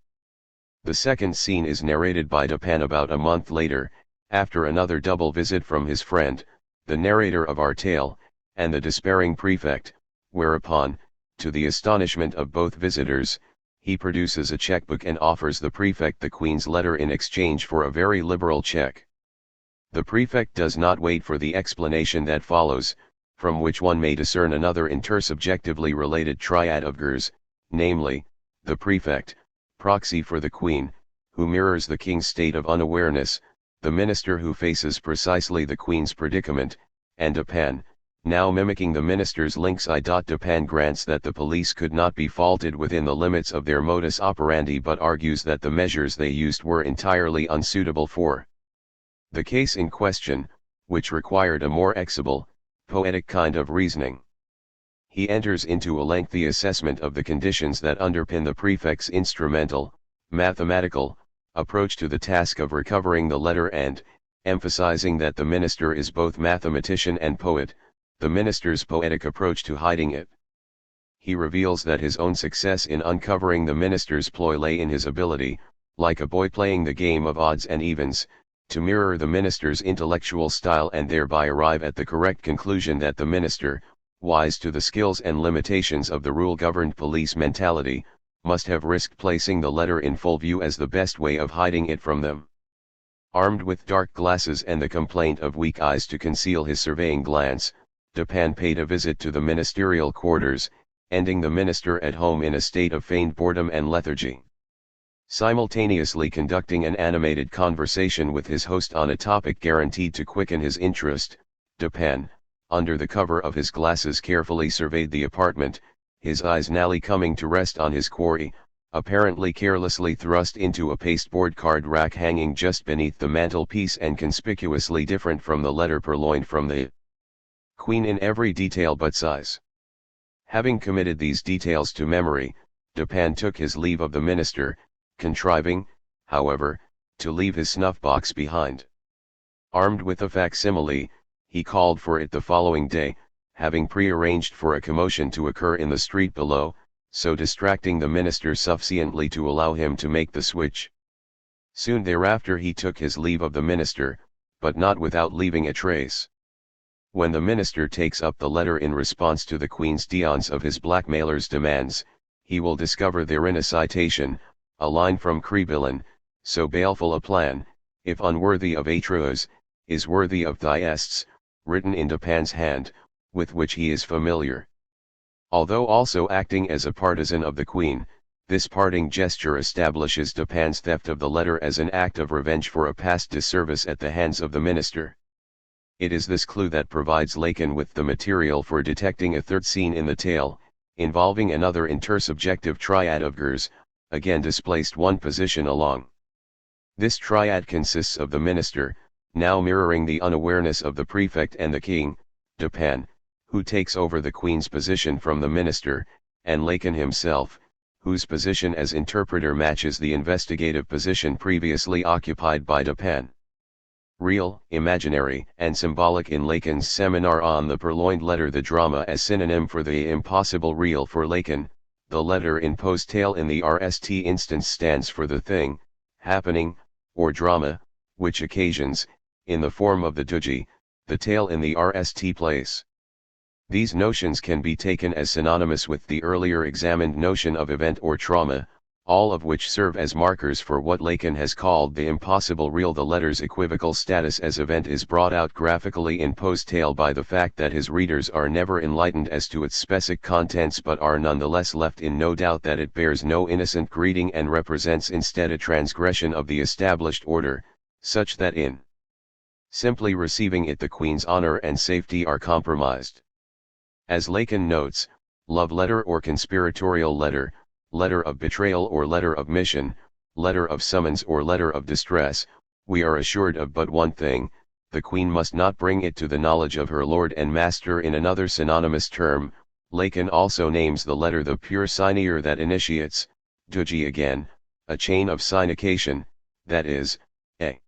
The second scene is narrated by Dupin about a month later, after another double visit from his friend, the narrator of our tale, and the despairing prefect, whereupon, to the astonishment of both visitors, he produces a checkbook and offers the prefect the queen's letter in exchange for a very liberal check. The prefect does not wait for the explanation that follows, from which one may discern another intersubjectively related triad of gers, namely, the prefect, proxy for the queen, who mirrors the king's state of unawareness, the minister who faces precisely the queen's predicament, and Dupin, now mimicking the minister's links. Dupin grants that the police could not be faulted within the limits of their modus operandi but argues that the measures they used were entirely unsuitable for The case in question, which required a more exable, poetic kind of reasoning. He enters into a lengthy assessment of the conditions that underpin the prefect's instrumental, mathematical, approach to the task of recovering the letter and, emphasizing that the minister is both mathematician and poet, the minister's poetic approach to hiding it. He reveals that his own success in uncovering the minister's ploy lay in his ability, like a boy playing the game of odds and evens, to mirror the minister's intellectual style and thereby arrive at the correct conclusion that the minister, wise to the skills and limitations of the rule-governed police mentality, must have risked placing the letter in full view as the best way of hiding it from them. Armed with dark glasses and the complaint of weak eyes to conceal his surveying glance, Dupin paid a visit to the ministerial quarters, ending the minister at home in a state of feigned boredom and lethargy. Simultaneously conducting an animated conversation with his host on a topic guaranteed to quicken his interest, Dupin, under the cover of his glasses, carefully surveyed the apartment, his eyes now coming to rest on his quarry, apparently carelessly thrust into a pasteboard card rack hanging just beneath the mantelpiece and conspicuously different from the letter purloined from the Queen in every detail but size. Having committed these details to memory, Dupin took his leave of the minister, contriving, however, to leave his snuff-box behind. Armed with a facsimile, he called for it the following day, having prearranged for a commotion to occur in the street below, so distracting the minister sufficiently to allow him to make the switch. Soon thereafter he took his leave of the minister, but not without leaving a trace. When the minister takes up the letter in response to the Queen's defiance of his blackmailer's demands, he will discover therein a citation, a line from Crébillon, so baleful a plan, if unworthy of Atrouz, is worthy of Theists, written in Dupin's hand, with which he is familiar. Although also acting as a partisan of the Queen, this parting gesture establishes Dupin's theft of the letter as an act of revenge for a past disservice at the hands of the minister. It is this clue that provides Lacan with the material for detecting a third scene in the tale, involving another intersubjective triad of Gers, again displaced one position along. This triad consists of the minister, now mirroring the unawareness of the prefect and the king, Dupin, who takes over the Queen's position from the minister, and Lacan himself, whose position as interpreter matches the investigative position previously occupied by Dupin. Real, imaginary, and symbolic in Lacan's seminar on the purloined letter, the drama as synonym for the impossible real for Lacan, the letter in Poe's tale in the RST instance stands for the thing, happening, or drama, which occasions, in the form of the duji, the tale in the RST place. These notions can be taken as synonymous with the earlier examined notion of event or trauma, all of which serve as markers for what Lacan has called the impossible real. The letter's equivocal status as event is brought out graphically in Poe's tale by the fact that his readers are never enlightened as to its specific contents but are nonetheless left in no doubt that it bears no innocent greeting and represents instead a transgression of the established order, such that in simply receiving it the Queen's honor and safety are compromised. As Lacan notes, love letter or conspiratorial letter, letter of betrayal or letter of mission, letter of summons or letter of distress, we are assured of but one thing: the Queen must not bring it to the knowledge of her lord and master. In another synonymous term, Lacan also names the letter the pure signature that initiates, duji again, a chain of signification, that is, a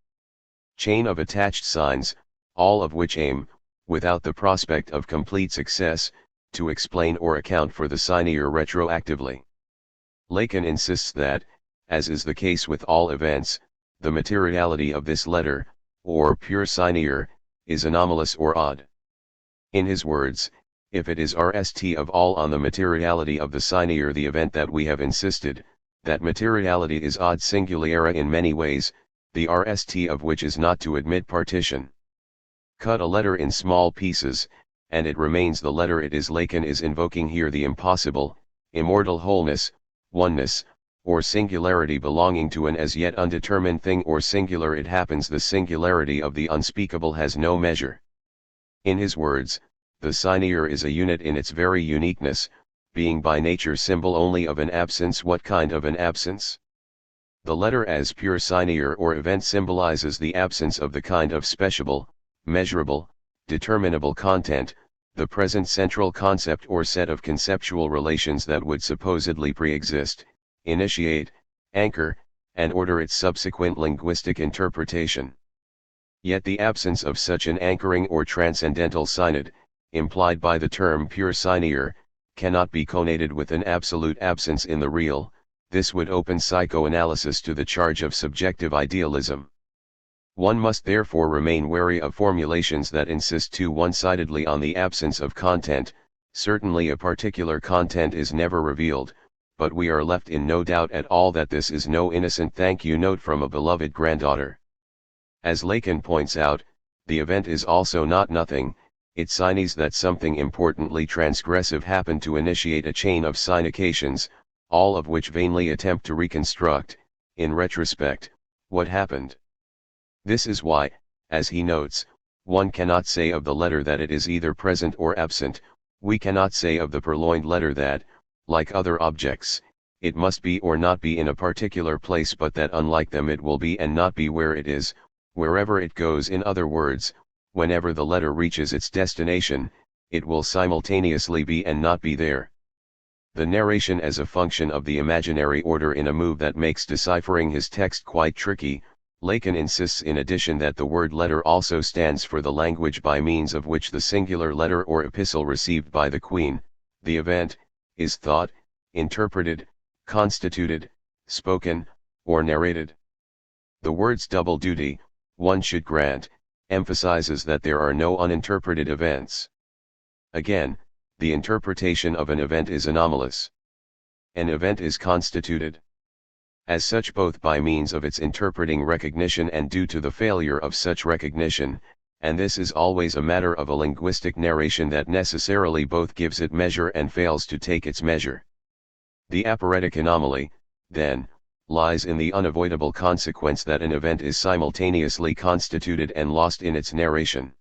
chain of attached signs, all of which aim, without the prospect of complete success, to explain or account for the signature retroactively. Lacan insists that, as is the case with all events, the materiality of this letter, or pure signature, is anomalous or odd. In his words, if it is RST of all on the materiality of the signature the event that we have insisted, that materiality is odd singuliera in many ways, the RST of which is not to admit partition. Cut a letter in small pieces, and it remains the letter it is. Lacan is invoking here the impossible, immortal wholeness, oneness, or singularity belonging to an as yet undetermined thing or singular. It happens the singularity of the unspeakable has no measure. In his words, the signature is a unit in its very uniqueness, being by nature symbol only of an absence. What kind of an absence? The letter as pure signier or event symbolizes the absence of the kind of speciable, measurable, determinable content, the present central concept or set of conceptual relations that would supposedly pre-exist, initiate, anchor, and order its subsequent linguistic interpretation. Yet the absence of such an anchoring or transcendental synod, implied by the term pure signier, cannot be conated with an absolute absence in the real. This would open psychoanalysis to the charge of subjective idealism. One must therefore remain wary of formulations that insist too one-sidedly on the absence of content. Certainly a particular content is never revealed, but we are left in no doubt at all that this is no innocent thank you note from a beloved granddaughter. As Lacan points out, the event is also not nothing, it signifies that something importantly transgressive happened to initiate a chain of significations, all of which vainly attempt to reconstruct, in retrospect, what happened. This is why, as he notes, one cannot say of the letter that it is either present or absent. We cannot say of the purloined letter that, like other objects, it must be or not be in a particular place, but that unlike them it will be and not be where it is, wherever it goes. In other words, whenever the letter reaches its destination, it will simultaneously be and not be there. The narration as a function of the imaginary order in a move that makes deciphering his text quite tricky. Lacan insists in addition that the word letter also stands for the language by means of which the singular letter or epistle received by the Queen, the event, is thought, interpreted, constituted, spoken, or narrated. The word's double duty, one should grant, emphasizes that there are no uninterpreted events. Again, the interpretation of an event is anomalous. An event is constituted as such both by means of its interpreting recognition and due to the failure of such recognition, and this is always a matter of a linguistic narration that necessarily both gives it measure and fails to take its measure. The aporetic anomaly, then, lies in the unavoidable consequence that an event is simultaneously constituted and lost in its narration.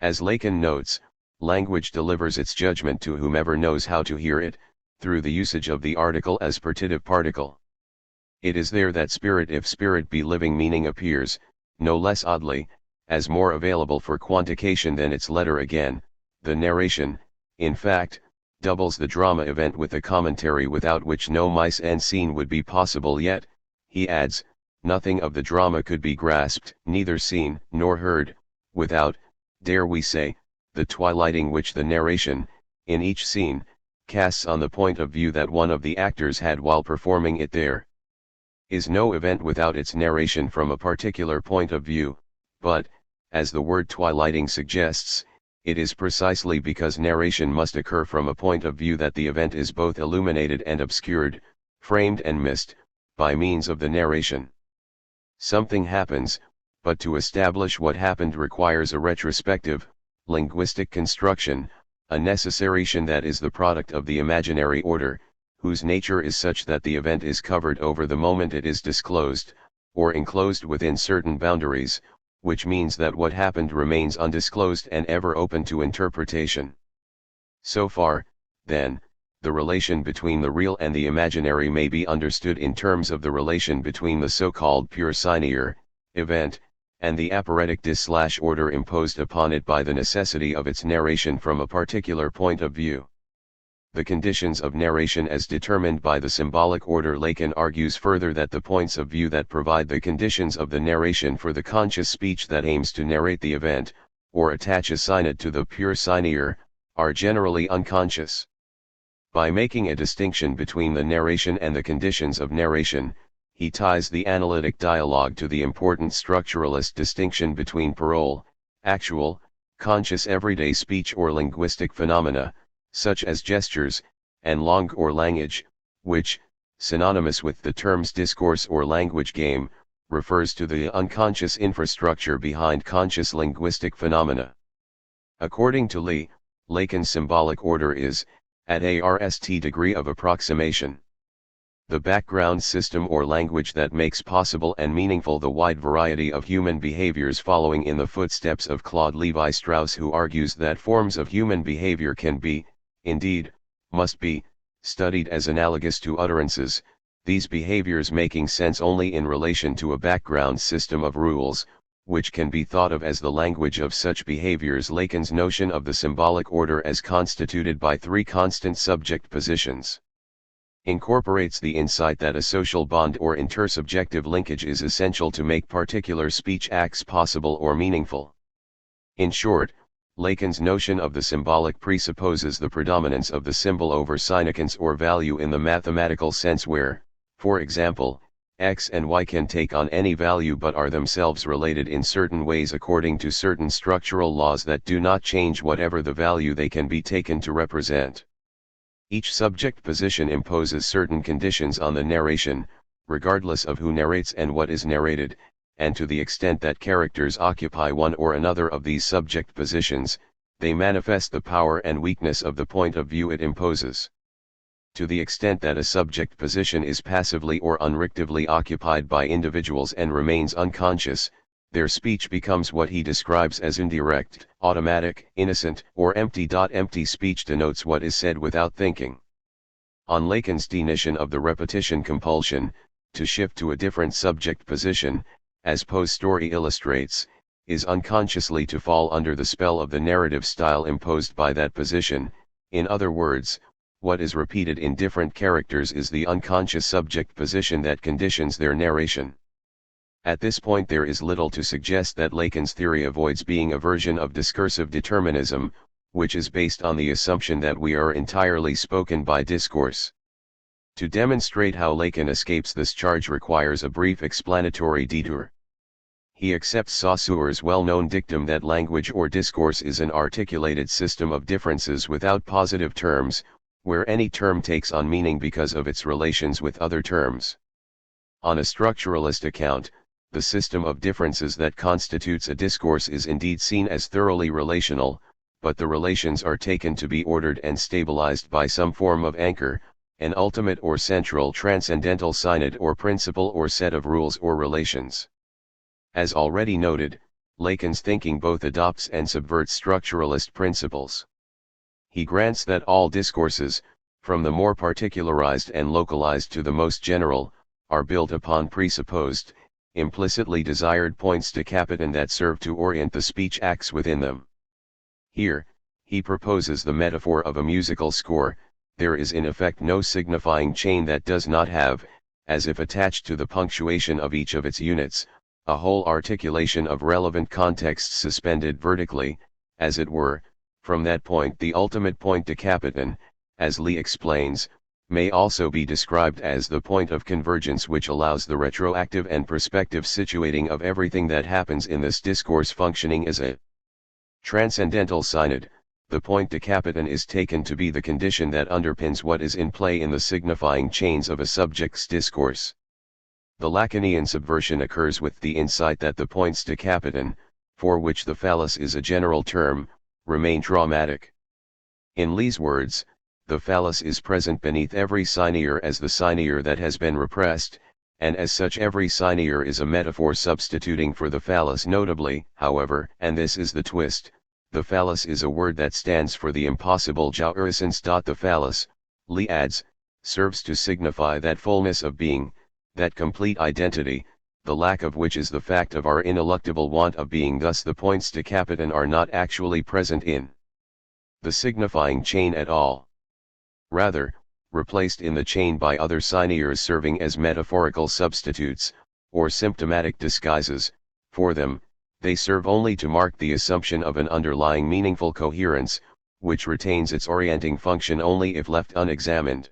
As Lacan notes, language delivers its judgment to whomever knows how to hear it, through the usage of the article as partitive particle. It is there that spirit, if spirit be living meaning, appears, no less oddly, as more available for quantification than its letter. Again, the narration, in fact, doubles the drama event with a commentary without which no mise en scene would be possible. Yet, he adds, nothing of the drama could be grasped, neither seen nor heard, without, dare we say, the twilighting which the narration, in each scene, casts on the point of view that one of the actors had while performing it. There is no event without its narration from a particular point of view, but, as the word twilighting suggests, it is precisely because narration must occur from a point of view that the event is both illuminated and obscured, framed and missed, by means of the narration. Something happens, but to establish what happened requires a retrospective, linguistic construction, a necessaration that is the product of the imaginary order, whose nature is such that the event is covered over the moment it is disclosed, or enclosed within certain boundaries, which means that what happened remains undisclosed and ever open to interpretation. So far, then, the relation between the real and the imaginary may be understood in terms of the relation between the so-called pure signier, event, and the aporetic dis/order imposed upon it by the necessity of its narration from a particular point of view. The conditions of narration as determined by the symbolic order. Lacan argues further that the points of view that provide the conditions of the narration for the conscious speech that aims to narrate the event, or attach a synod to the pure signier, are generally unconscious. By making a distinction between the narration and the conditions of narration, he ties the analytic dialogue to the important structuralist distinction between parole, actual, conscious everyday speech or linguistic phenomena, such as gestures, and langue or language, which, synonymous with the terms discourse or language game, refers to the unconscious infrastructure behind conscious linguistic phenomena. According to Lee, Lacan's symbolic order is, at a rst degree of approximation, the background system or language that makes possible and meaningful the wide variety of human behaviors, following in the footsteps of Claude Lévi-Strauss, who argues that forms of human behavior can be, indeed, must be, studied as analogous to utterances. these behaviors making sense only in relation to a background system of rules, which can be thought of as the language of such behaviors. Lacan's notion of the symbolic order as constituted by three constant subject positions incorporates the insight that a social bond or intersubjective linkage is essential to make particular speech acts possible or meaningful. In short, Lacan's notion of the symbolic presupposes the predominance of the symbol over significance or value in the mathematical sense where, for example, x and y can take on any value but are themselves related in certain ways according to certain structural laws that do not change whatever the value they can be taken to represent. Each subject position imposes certain conditions on the narration, regardless of who narrates and what is narrated, and to the extent that characters occupy one or another of these subject positions, they manifest the power and weakness of the point of view it imposes. To the extent that a subject position is passively or unreflectively occupied by individuals and remains unconscious, their speech becomes what he describes as indirect, automatic, innocent, or empty. Empty speech denotes what is said without thinking. On Lacan's definition of the repetition compulsion, to shift to a different subject position, as Poe's story illustrates, is unconsciously to fall under the spell of the narrative style imposed by that position. In other words, what is repeated in different characters is the unconscious subject position that conditions their narration. At this point there is little to suggest that Lacan's theory avoids being a version of discursive determinism, which is based on the assumption that we are entirely spoken by discourse. To demonstrate how Lacan escapes this charge requires a brief explanatory detour. He accepts Saussure's well-known dictum that language or discourse is an articulated system of differences without positive terms, where any term takes on meaning because of its relations with other terms. On a structuralist account, the system of differences that constitutes a discourse is indeed seen as thoroughly relational, but the relations are taken to be ordered and stabilized by some form of anchor, an ultimate or central transcendental synod or principle or set of rules or relations. As already noted, Lacan's thinking both adopts and subverts structuralist principles. He grants that all discourses, from the more particularized and localized to the most general, are built upon presupposed, implicitly desired points de capitam that serve to orient the speech acts within them. Here, he proposes the metaphor of a musical score. There is in effect no signifying chain that does not have, as if attached to the punctuation of each of its units, a whole articulation of relevant contexts suspended vertically, as it were. From that point the ultimate point de capitam, as Lee explains, may also be described as the point of convergence which allows the retroactive and prospective situating of everything that happens in this discourse functioning as a transcendental synod. The point de capitam is taken to be the condition that underpins what is in play in the signifying chains of a subject's discourse. The Lacanian subversion occurs with the insight that the points de capitam, for which the phallus is a general term, remain traumatic. In Lee's words, the phallus is present beneath every cynier as the cynier that has been repressed, and as such every cynier is a metaphor substituting for the phallus. Notably, however, and this is the twist, the phallus is a word that stands for the impossible jouissance. The phallus, Lee adds, serves to signify that fullness of being, that complete identity, the lack of which is the fact of our ineluctable want of being. Thus the points de capitam are not actually present in the signifying chain at all. Rather, replaced in the chain by other cyniers serving as metaphorical substitutes, or symptomatic disguises, for them, they serve only to mark the assumption of an underlying meaningful coherence, which retains its orienting function only if left unexamined.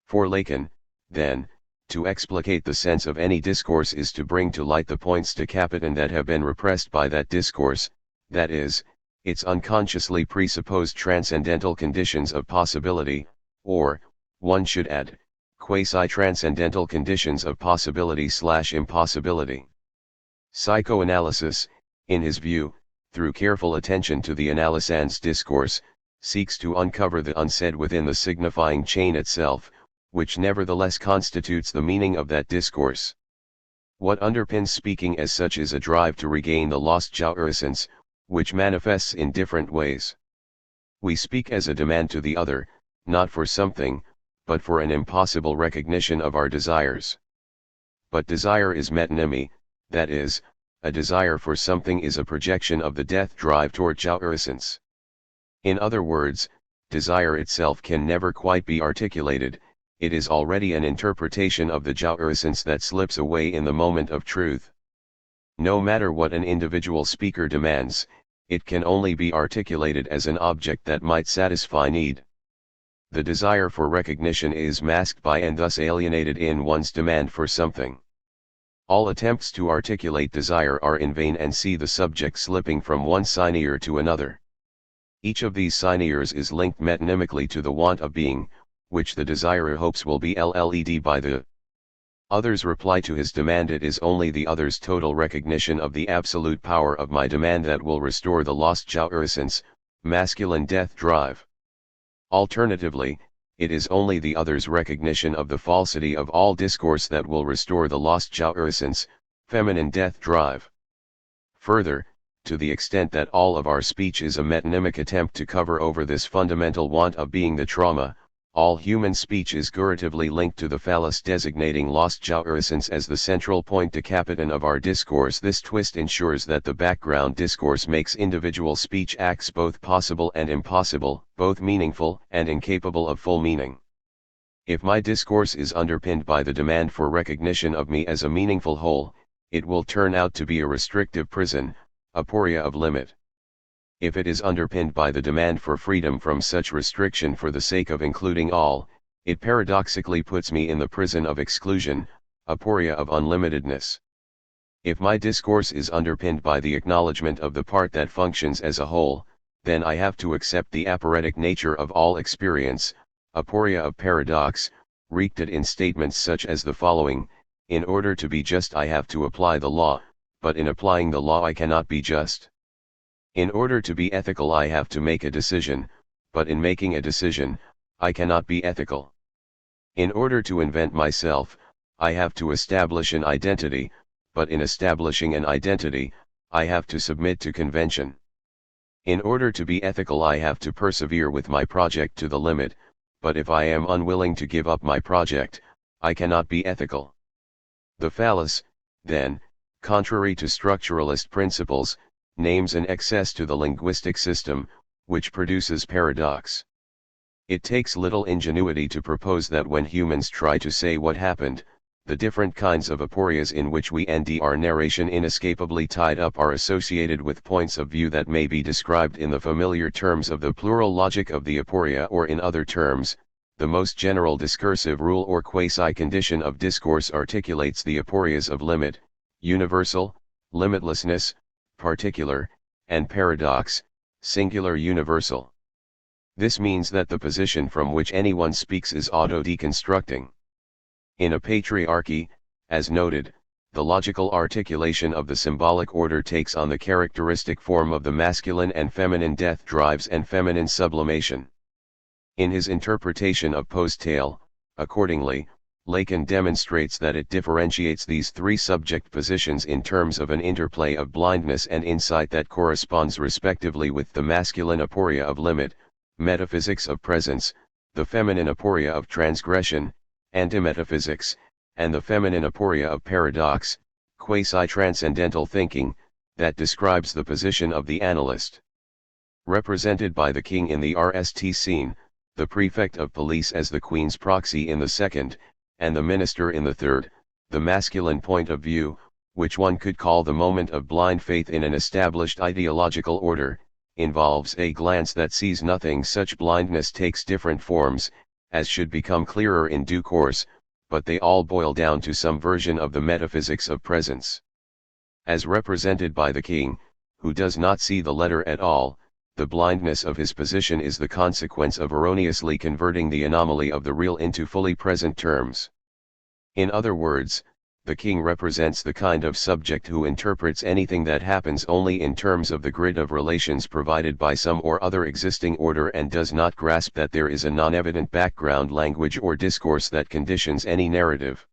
For Lacan, then, to explicate the sense of any discourse is to bring to light the points de capitam that have been repressed by that discourse, that is, its unconsciously presupposed transcendental conditions of possibility, or, one should add, quasi-transcendental conditions of possibility/impossibility. Psychoanalysis, in his view, through careful attention to the analysand's discourse, seeks to uncover the unsaid within the signifying chain itself, which nevertheless constitutes the meaning of that discourse. What underpins speaking as such is a drive to regain the lost jouissance, which manifests in different ways. We speak as a demand to the other, not for something, but for an impossible recognition of our desires. But desire is metonymy, that is, a desire for something is a projection of the death drive toward jouissance. In other words, desire itself can never quite be articulated, it is already an interpretation of the jouissance that slips away in the moment of truth. No matter what an individual speaker demands, it can only be articulated as an object that might satisfy need. The desire for recognition is masked by and thus alienated in one's demand for something. All attempts to articulate desire are in vain and see the subject slipping from one cynier to another. Each of these cyniers is linked metonymically to the want of being, which the desirer hopes will be led by the other's reply to his demand. It is only the other's total recognition of the absolute power of my demand that will restore the lost jouissance, masculine death drive. Alternatively, it is only the other's recognition of the falsity of all discourse that will restore the lost jouissance, feminine death drive. Further, to the extent that all of our speech is a metonymic attempt to cover over this fundamental want of being the trauma, all human speech is guratively linked to the phallus designating lost jouissance as the central point de capitan of our discourse. This twist ensures that the background discourse makes individual speech acts both possible and impossible, both meaningful and incapable of full meaning. If my discourse is underpinned by the demand for recognition of me as a meaningful whole, it will turn out to be a restrictive prison, aporia of limit. If it is underpinned by the demand for freedom from such restriction for the sake of including all, it paradoxically puts me in the prison of exclusion, aporia of unlimitedness. If my discourse is underpinned by the acknowledgement of the part that functions as a whole, then I have to accept the aporetic nature of all experience, aporia of paradox, wreaked in statements such as the following: in order to be just I have to apply the law, but in applying the law I cannot be just. In order to be ethical I have to make a decision, but in making a decision, I cannot be ethical. In order to invent myself, I have to establish an identity, but in establishing an identity, I have to submit to convention. In order to be ethical I have to persevere with my project to the limit, but if I am unwilling to give up my project, I cannot be ethical. The phallus, then, contrary to structuralist principles, names an excess to the linguistic system, which produces paradox. It takes little ingenuity to propose that when humans try to say what happened, the different kinds of aporias in which we end our narration inescapably tied up are associated with points of view that may be described in the familiar terms of the plural logic of the aporia, or in other terms, the most general discursive rule or quasi-condition of discourse articulates the aporias of limit, universal, limitlessness, particular, and paradox, singular universal. This means that the position from which anyone speaks is auto-deconstructing. In a patriarchy, as noted, the logical articulation of the symbolic order takes on the characteristic form of the masculine and feminine death drives and feminine sublimation. In his interpretation of post-tale, accordingly, Lacan demonstrates that it differentiates these three subject positions in terms of an interplay of blindness and insight that corresponds respectively with the masculine aporia of limit, metaphysics of presence, the feminine aporia of transgression, antimetaphysics, and the feminine aporia of paradox, quasi-transcendental thinking, that describes the position of the analyst. Represented by the king in the RST scene, the prefect of police as the queen's proxy in the second, and the minister in the third, the masculine point of view, which one could call the moment of blind faith in an established ideological order, involves a glance that sees nothing. Such blindness takes different forms, as should become clearer in due course, but they all boil down to some version of the metaphysics of presence. As represented by the king, who does not see the letter at all, the blindness of his position is the consequence of erroneously converting the anomaly of the real into fully present terms. In other words, the king represents the kind of subject who interprets anything that happens only in terms of the grid of relations provided by some or other existing order and does not grasp that there is a non-evident background language or discourse that conditions any narrative.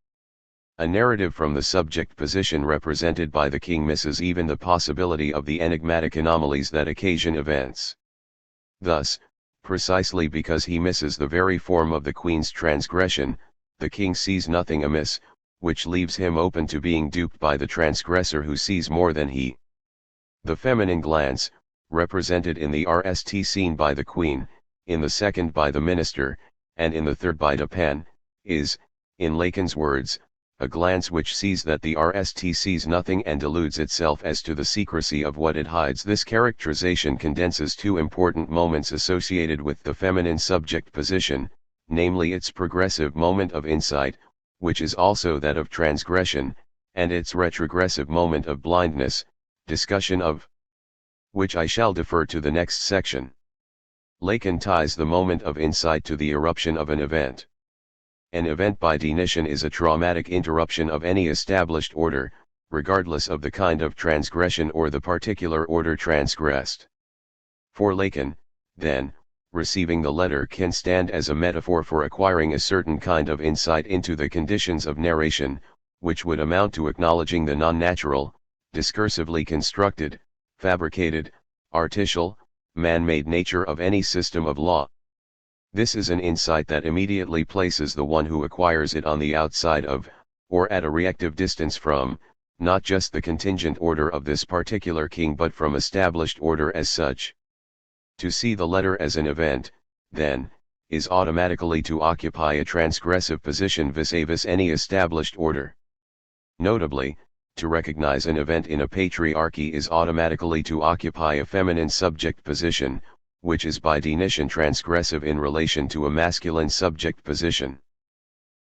A narrative from the subject position represented by the king misses even the possibility of the enigmatic anomalies that occasion events. Thus, precisely because he misses the very form of the queen's transgression. The king sees nothing amiss, which leaves him open to being duped by the transgressor who sees more than he. The feminine glance, represented in the RST scene by the queen, in the second by the minister, and in the third by Dupin, is, in Lacan's words, a glance which sees that the RST sees nothing and deludes itself as to the secrecy of what it hides. This characterization condenses two important moments associated with the feminine subject position, namely its progressive moment of insight, which is also that of transgression, and its retrogressive moment of blindness, discussion of which I shall defer to the next section. Lacan ties the moment of insight to the eruption of an event. An event by definition is a traumatic interruption of any established order, regardless of the kind of transgression or the particular order transgressed. For Lacan, then, receiving the letter can stand as a metaphor for acquiring a certain kind of insight into the conditions of narration, which would amount to acknowledging the non-natural, discursively constructed, fabricated, artificial, man-made nature of any system of law. This is an insight that immediately places the one who acquires it on the outside of, or at a reactive distance from, not just the contingent order of this particular king but from established order as such. To see the letter as an event, then, is automatically to occupy a transgressive position vis-a-vis any established order. Notably, to recognize an event in a patriarchy is automatically to occupy a feminine subject position, which is by definition transgressive in relation to a masculine subject position.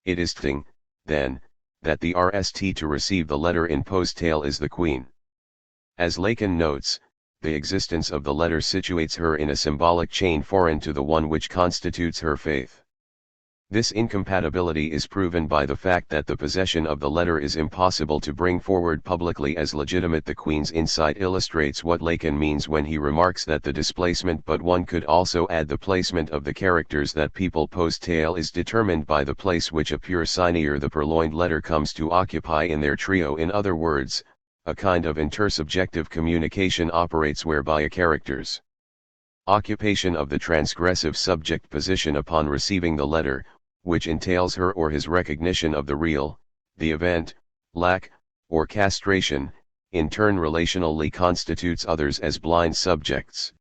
It is thing, then, that the RST to receive the letter in post-tale is the queen. As Lacan notes, the existence of the letter situates her in a symbolic chain foreign to the one which constitutes her faith. This incompatibility is proven by the fact that the possession of the letter is impossible to bring forward publicly as legitimate. The Queen's insight illustrates what Lacan means when he remarks that the displacement, but one could also add the placement of the characters that people post-tale is determined by the place which a pure signier the purloined letter comes to occupy in their trio. In other words, a kind of intersubjective communication operates whereby a character's occupation of the transgressive subject position upon receiving the letter, which entails her or his recognition of the real, the event, lack, or castration, in turn relationally constitutes others as blind subjects.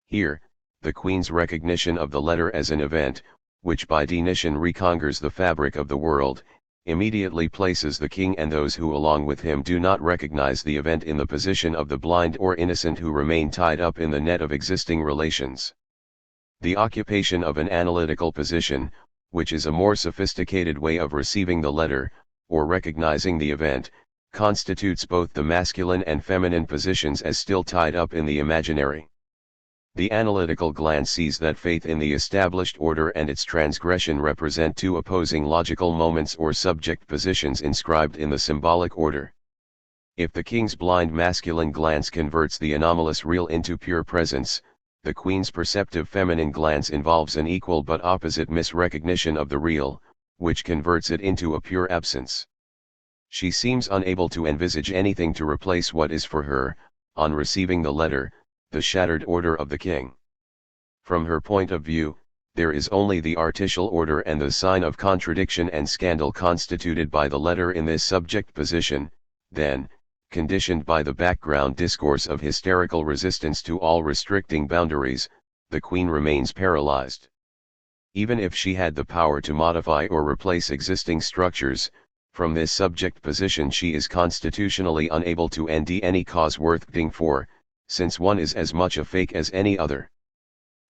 Here, the Queen's recognition of the letter as an event, which by definition reconquers the fabric of the world, immediately places the king and those who along with him do not recognize the event in the position of the blind or innocent who remain tied up in the net of existing relations. The occupation of an analytical position, which is a more sophisticated way of receiving the letter, or recognizing the event, constitutes both the masculine and feminine positions as still tied up in the imaginary. The analytical glance sees that faith in the established order and its transgression represent two opposing logical moments or subject positions inscribed in the symbolic order. If the king's blind masculine glance converts the anomalous real into pure presence, the Queen's perceptive feminine glance involves an equal but opposite misrecognition of the real, which converts it into a pure absence. She seems unable to envisage anything to replace what is for her, on receiving the letter, the shattered order of the king. From her point of view, there is only the artificial order and the sign of contradiction and scandal constituted by the letter in this subject position. Then, conditioned by the background discourse of hysterical resistance to all restricting boundaries, the Queen remains paralyzed. Even if she had the power to modify or replace existing structures, from this subject position she is constitutionally unable to end any cause worth fighting for, since one is as much a fake as any other.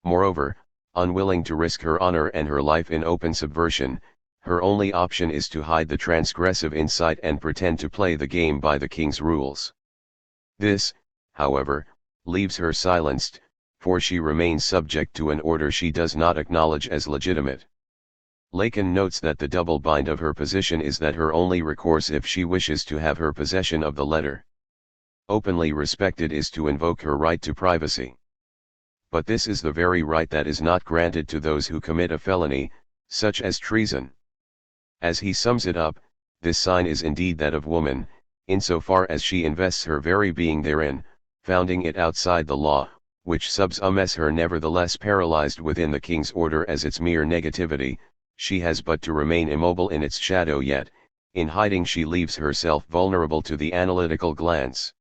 Moreover, unwilling to risk her honor and her life in open subversion, her only option is to hide the transgressive insight and pretend to play the game by the king's rules. This, however, leaves her silenced, for she remains subject to an order she does not acknowledge as legitimate. Lacan notes that the double bind of her position is that her only recourse if she wishes to have her possession of the letter openly respected is to invoke her right to privacy. But this is the very right that is not granted to those who commit a felony, such as treason. As he sums it up, this sign is indeed that of woman, insofar as she invests her very being therein, founding it outside the law, which subsumes her nevertheless paralyzed within the king's order as its mere negativity, she has but to remain immobile in its shadow, yet, in hiding she leaves herself vulnerable to the analytical glance.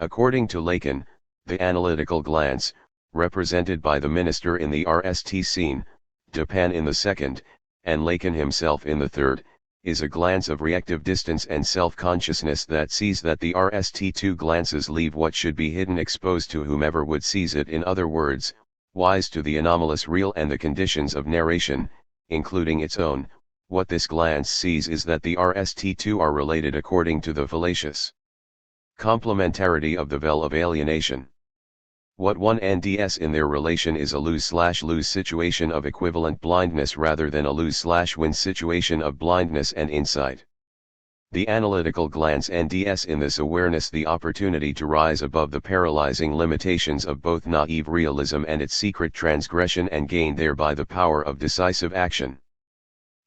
According to Lacan, the analytical glance, represented by the minister in the RST scene, Dupin in the second, and Lacan himself in the third, is a glance of reactive distance and self-consciousness that sees that the RST2 glances leave what should be hidden exposed to whomever would seize it. In other words, wise to the anomalous real and the conditions of narration, including its own. What this glance sees is that the RST2 are related according to the fallacious complementarity of the veil of alienation. What one NDS in their relation is a lose/lose situation of equivalent blindness rather than a lose/win situation of blindness and insight. The analytical glance NDS in this awareness the opportunity to rise above the paralyzing limitations of both naive realism and its secret transgression and gain thereby the power of decisive action.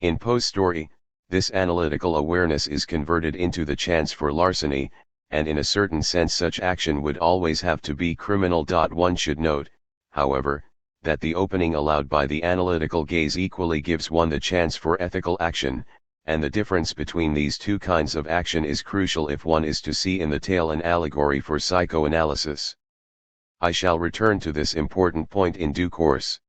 In Poe's story, this analytical awareness is converted into the chance for larceny, and in a certain sense such action would always have to be criminal. One should note, however, that the opening allowed by the analytical gaze equally gives one the chance for ethical action, and the difference between these two kinds of action is crucial if one is to see in the tale an allegory for psychoanalysis. I shall return to this important point in due course.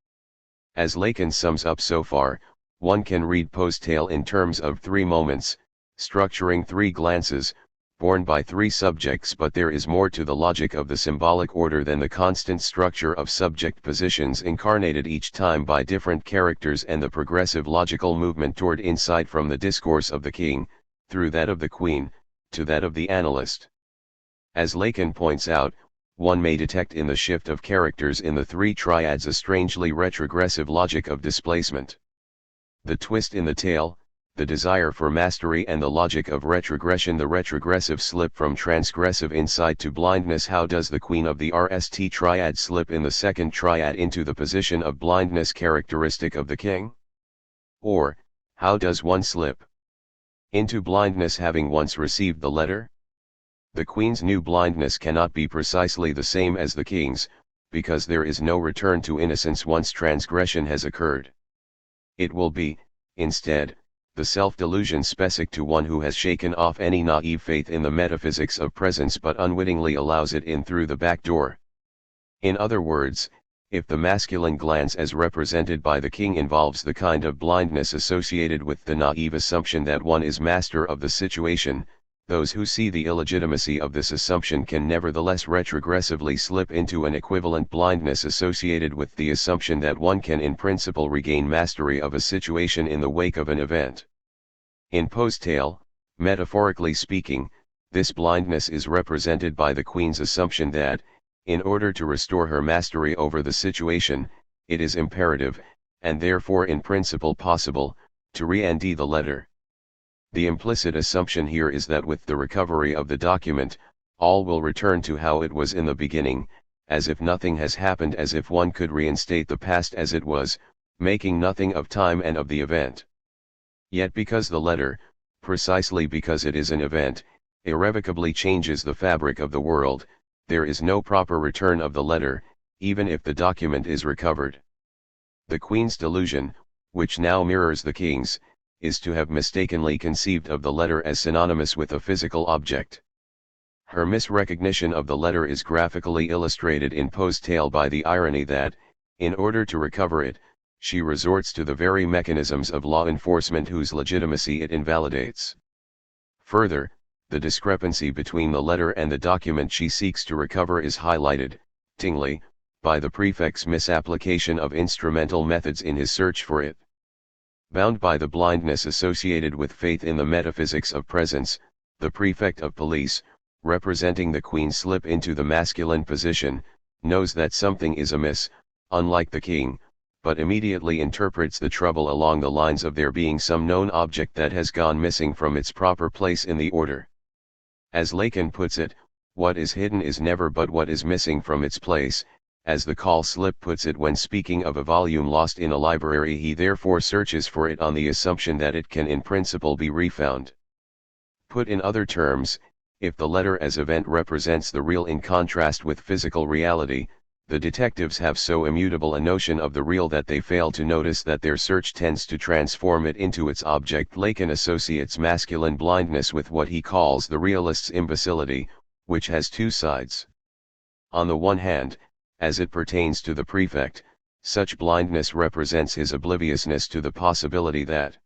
As Lacan sums up so far, one can read Poe's tale in terms of three moments, structuring three glances, borne by three subjects, but there is more to the logic of the symbolic order than the constant structure of subject positions incarnated each time by different characters and the progressive logical movement toward insight from the discourse of the king, through that of the queen, to that of the analyst. As Lacan points out, one may detect in the shift of characters in the three triads a strangely retrogressive logic of displacement. The twist in the tale, the desire for mastery and the logic of retrogression, the retrogressive slip from transgressive insight to blindness. How does the queen of the RST triad slip in the second triad into the position of blindness characteristic of the king? Or, how does one slip into blindness having once received the letter? The queen's new blindness cannot be precisely the same as the king's, because there is no return to innocence once transgression has occurred. It will be, instead, the self-delusion specific to one who has shaken off any naive faith in the metaphysics of presence but unwittingly allows it in through the back door. In other words, if the masculine glance as represented by the king involves the kind of blindness associated with the naive assumption that one is master of the situation, those who see the illegitimacy of this assumption can nevertheless retrogressively slip into an equivalent blindness associated with the assumption that one can in principle regain mastery of a situation in the wake of an event. In Poe's tale, metaphorically speaking, this blindness is represented by the queen's assumption that, in order to restore her mastery over the situation, it is imperative, and therefore in principle possible, to re-nd the letter. The implicit assumption here is that with the recovery of the document, all will return to how it was in the beginning, as if nothing has happened, as if one could reinstate the past as it was, making nothing of time and of the event. Yet because the letter, precisely because it is an event, irrevocably changes the fabric of the world, there is no proper return of the letter, even if the document is recovered. The queen's delusion, which now mirrors the king's, is to have mistakenly conceived of the letter as synonymous with a physical object. Her misrecognition of the letter is graphically illustrated in Poe's tale by the irony that, in order to recover it, she resorts to the very mechanisms of law enforcement whose legitimacy it invalidates. Further, the discrepancy between the letter and the document she seeks to recover is highlighted, tingly, by the prefect's misapplication of instrumental methods in his search for it. Bound by the blindness associated with faith in the metaphysics of presence, the prefect of police, representing the queen slip into the masculine position, knows that something is amiss, unlike the king, but immediately interprets the trouble along the lines of there being some known object that has gone missing from its proper place in the order. As Lacan puts it, what is hidden is never but what is missing from its place. As the call slip puts it when speaking of a volume lost in a library, he therefore searches for it on the assumption that it can in principle be refound. Put in other terms, if the letter as event represents the real in contrast with physical reality, The detectives have so immutable a notion of the real that they fail to notice that their search tends to transform it into its object. Lacan associates masculine blindness with what he calls the realist's imbecility, which has two sides. On the one hand, as it pertains to the prefect, such blindness represents his obliviousness to the possibility that,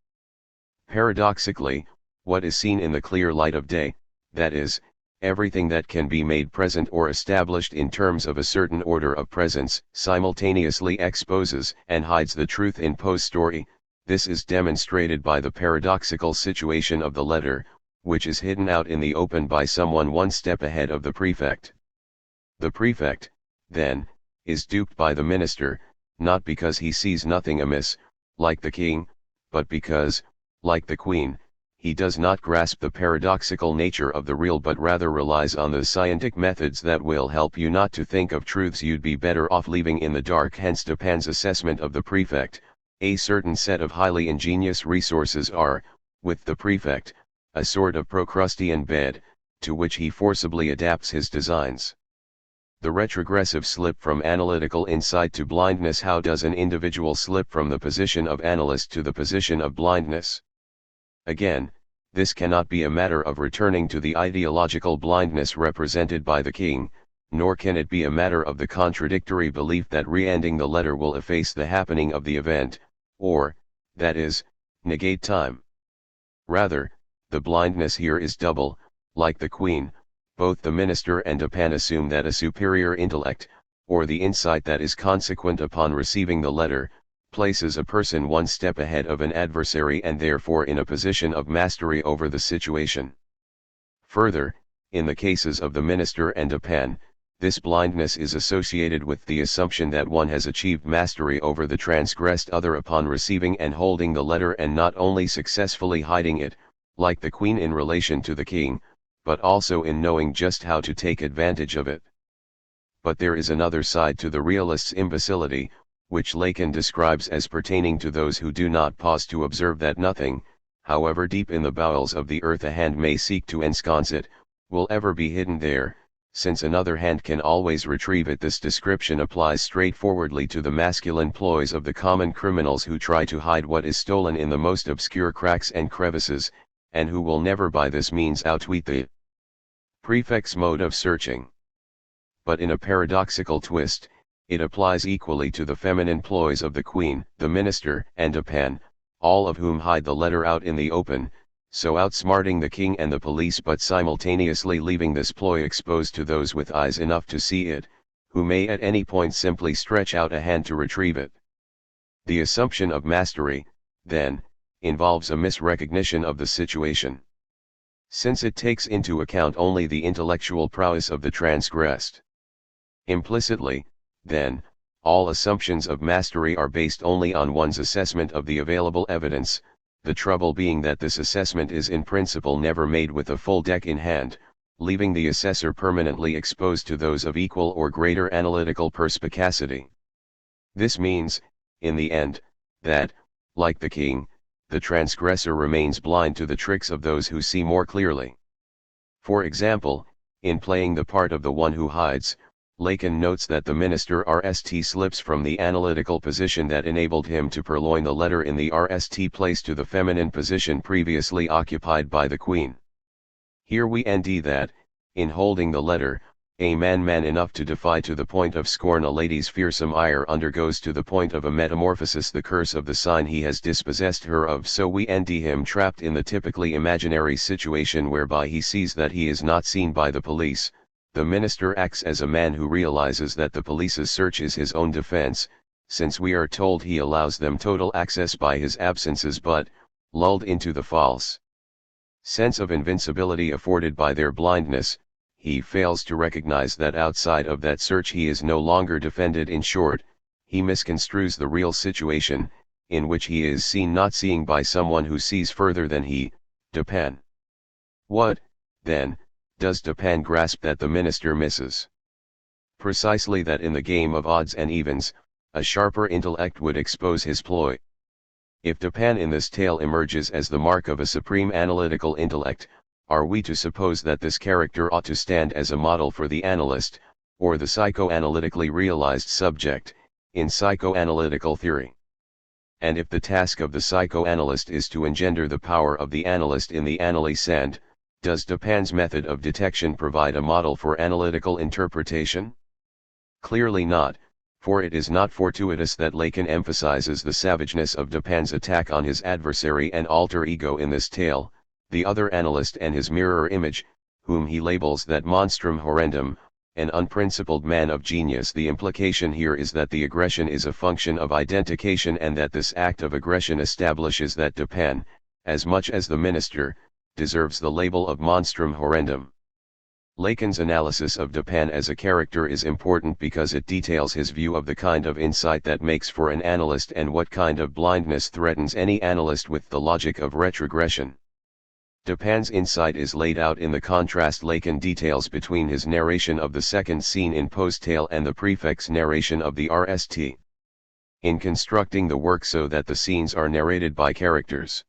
paradoxically, what is seen in the clear light of day, that is, everything that can be made present or established in terms of a certain order of presence, simultaneously exposes and hides the truth in Poe's story. This is demonstrated by the paradoxical situation of the letter, which is hidden out in the open by someone one step ahead of the prefect. The prefect, then, is duped by the minister, not because he sees nothing amiss, like the king, but because, like the queen, he does not grasp the paradoxical nature of the real but rather relies on the scientific methods that will help you not to think of truths you'd be better off leaving in the dark. Hence Dupin's assessment of the prefect, a certain set of highly ingenious resources are, with the prefect, a sort of Procrustean bed, to which he forcibly adapts his designs. The retrogressive slip from analytical insight to blindness. How does an individual slip from the position of analyst to the position of blindness? Again, this cannot be a matter of returning to the ideological blindness represented by the king, nor can it be a matter of the contradictory belief that re-ending the letter will efface the happening of the event, or, that is, negate time. Rather, the blindness here is double. Like the queen, both the minister and Dupin assume that a superior intellect, or the insight that is consequent upon receiving the letter, places a person one step ahead of an adversary and therefore in a position of mastery over the situation. Further, in the cases of the minister and Dupin, this blindness is associated with the assumption that one has achieved mastery over the transgressed other upon receiving and holding the letter, and not only successfully hiding it, like the queen in relation to the king, but also in knowing just how to take advantage of it. But there is another side to the realist's imbecility, which Lacan describes as pertaining to those who do not pause to observe that nothing, however deep in the bowels of the earth a hand may seek to ensconce it, will ever be hidden there, since another hand can always retrieve it. This description applies straightforwardly to the masculine ploys of the common criminals who try to hide what is stolen in the most obscure cracks and crevices, and who will never by this means outwit the prefect's mode of searching. But in a paradoxical twist, it applies equally to the feminine ploys of the queen, the minister, and Dupin, all of whom hide the letter out in the open, so outsmarting the king and the police but simultaneously leaving this ploy exposed to those with eyes enough to see it, who may at any point simply stretch out a hand to retrieve it. The assumption of mastery, then, involves a misrecognition of the situation, since it takes into account only the intellectual prowess of the transgressed. Implicitly, then, all assumptions of mastery are based only on one's assessment of the available evidence, the trouble being that this assessment is in principle never made with a full deck in hand, leaving the assessor permanently exposed to those of equal or greater analytical perspicacity. This means, in the end, that, like the king, the transgressor remains blind to the tricks of those who see more clearly. For example, in playing the part of the one who hides, Lacan notes that the minister RST slips from the analytical position that enabled him to purloin the letter in the RST place to the feminine position previously occupied by the queen. Here we nd that, in holding the letter, a man enough to defy to the point of scorn a lady's fearsome ire undergoes to the point of a metamorphosis the curse of the sign he has dispossessed her of. So we nd him trapped in the typically imaginary situation whereby he sees that he is not seen by the police. The minister acts as a man who realizes that the police's search is his own defense, since we are told he allows them total access by his absences, but, lulled into the false sense of invincibility afforded by their blindness, he fails to recognize that outside of that search he is no longer defended. In short, he misconstrues the real situation, in which he is seen not seeing by someone who sees further than he, Dupin. What, then, does Dupin grasp that the minister misses? Precisely that in the game of odds and evens, a sharper intellect would expose his ploy. If Dupin in this tale emerges as the mark of a supreme analytical intellect, are we to suppose that this character ought to stand as a model for the analyst, or the psychoanalytically realized subject, in psychoanalytical theory. And if the task of the psychoanalyst is to engender the power of the analyst in the analysand, does Dupin's method of detection provide a model for analytical interpretation? Clearly not, for it is not fortuitous that Lacan emphasizes the savageness of Dupin's attack on his adversary and alter ego in this tale, the other analyst and his mirror image, whom he labels that monstrum horrendum, an unprincipled man of genius. The implication here is that the aggression is a function of identification and that this act of aggression establishes that Dupin, as much as the minister, deserves the label of monstrum horrendum. Lacan's analysis of Dupin as a character is important because it details his view of the kind of insight that makes for an analyst and what kind of blindness threatens any analyst with the logic of retrogression. Dupin's insight is laid out in the contrast Lacan details between his narration of the second scene in Post-Tale and the prefect's narration of the RST. In constructing the work so that the scenes are narrated by characters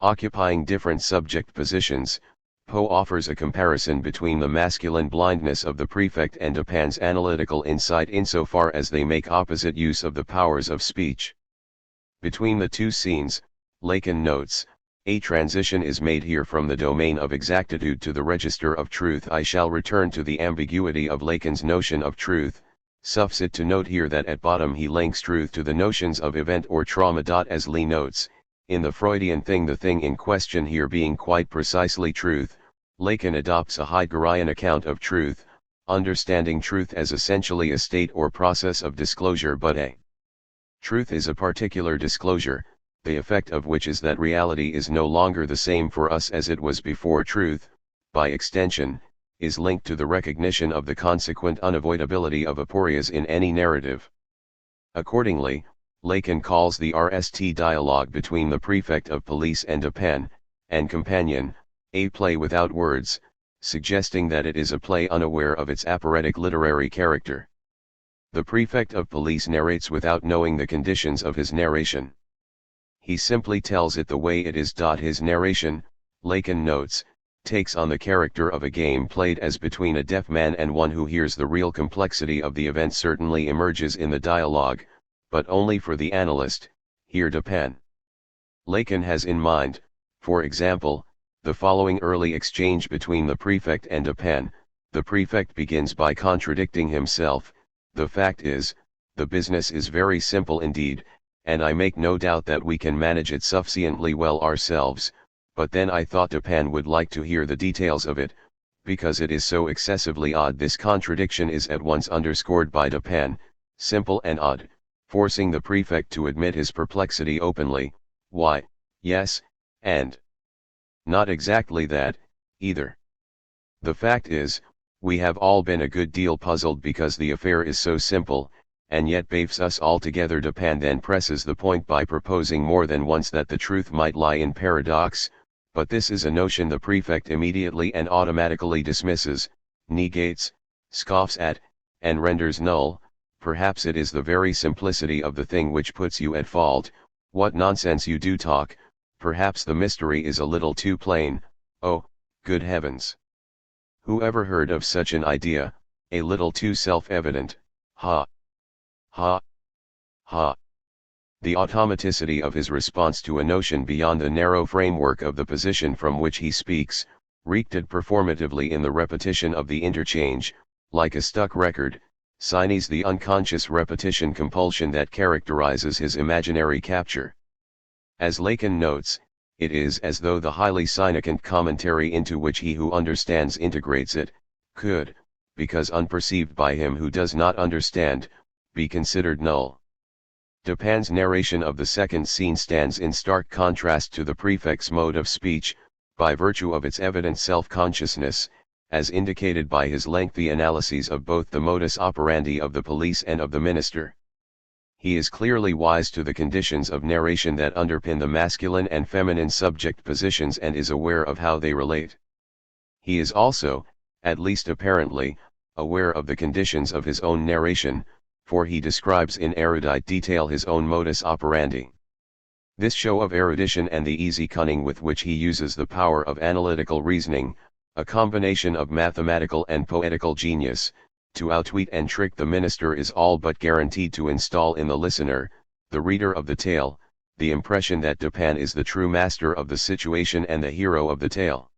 occupying different subject positions, Poe offers a comparison between the masculine blindness of the prefect and Dupin's analytical insight insofar as they make opposite use of the powers of speech. Between the two scenes, Lacan notes, a transition is made here from the domain of exactitude to the register of truth. I shall return to the ambiguity of Lacan's notion of truth, suffice to note here that at bottom he links truth to the notions of event or trauma. As Lee notes, in the Freudian thing, the thing in question here being quite precisely truth, Lacan adopts a Heideggerian account of truth, understanding truth as essentially a state or process of disclosure, but a truth is a particular disclosure, the effect of which is that reality is no longer the same for us as it was before. Truth, by extension, is linked to the recognition of the consequent unavoidability of aporias in any narrative. Accordingly, Lacan calls the RST dialogue between the prefect of police and Dupin, and companion, a play without words, suggesting that it is a play unaware of its aporetic literary character. The prefect of police narrates without knowing the conditions of his narration. He simply tells it the way it is. His narration, Lacan notes, takes on the character of a game played as between a deaf man and one who hears. The real complexity of the event certainly emerges in the dialogue, but only for the analyst, here Dupin. Lacan has in mind, for example, the following early exchange between the prefect and Dupin. The prefect begins by contradicting himself. The fact is, the business is very simple indeed, and I make no doubt that we can manage it sufficiently well ourselves, but then I thought Dupin would like to hear the details of it, because it is so excessively odd. This contradiction is at once underscored by Dupin, simple and odd, forcing the prefect to admit his perplexity openly. Why, yes, and not exactly that, either. The fact is, we have all been a good deal puzzled because the affair is so simple, and yet baffles us altogether. Dupin then presses the point by proposing more than once that the truth might lie in paradox, but this is a notion the prefect immediately and automatically dismisses, negates, scoffs at, and renders null. Perhaps it is the very simplicity of the thing which puts you at fault. What nonsense you do talk. Perhaps the mystery is a little too plain. Oh, good heavens! Who ever heard of such an idea, a little too self-evident? Ha! Ha! Ha! The automaticity of his response to a notion beyond the narrow framework of the position from which he speaks, wreaked performatively in the repetition of the interchange, like a stuck record, signs the unconscious repetition compulsion that characterizes his imaginary capture. As Lacan notes, it is as though the highly significant commentary into which he who understands integrates it, could, because unperceived by him who does not understand, be considered null. Dupin's narration of the second scene stands in stark contrast to the prefect's mode of speech, by virtue of its evident self-consciousness, as indicated by his lengthy analyses of both the modus operandi of the police and of the minister. He is clearly wise to the conditions of narration that underpin the masculine and feminine subject positions and is aware of how they relate. He is also, at least apparently, aware of the conditions of his own narration, for he describes in erudite detail his own modus operandi. This show of erudition and the easy cunning with which he uses the power of analytical reasoning, a combination of mathematical and poetical genius, To outwit and trick the minister is all but guaranteed to install in the listener, the reader of the tale, the impression that Dupin is the true master of the situation and the hero of the tale.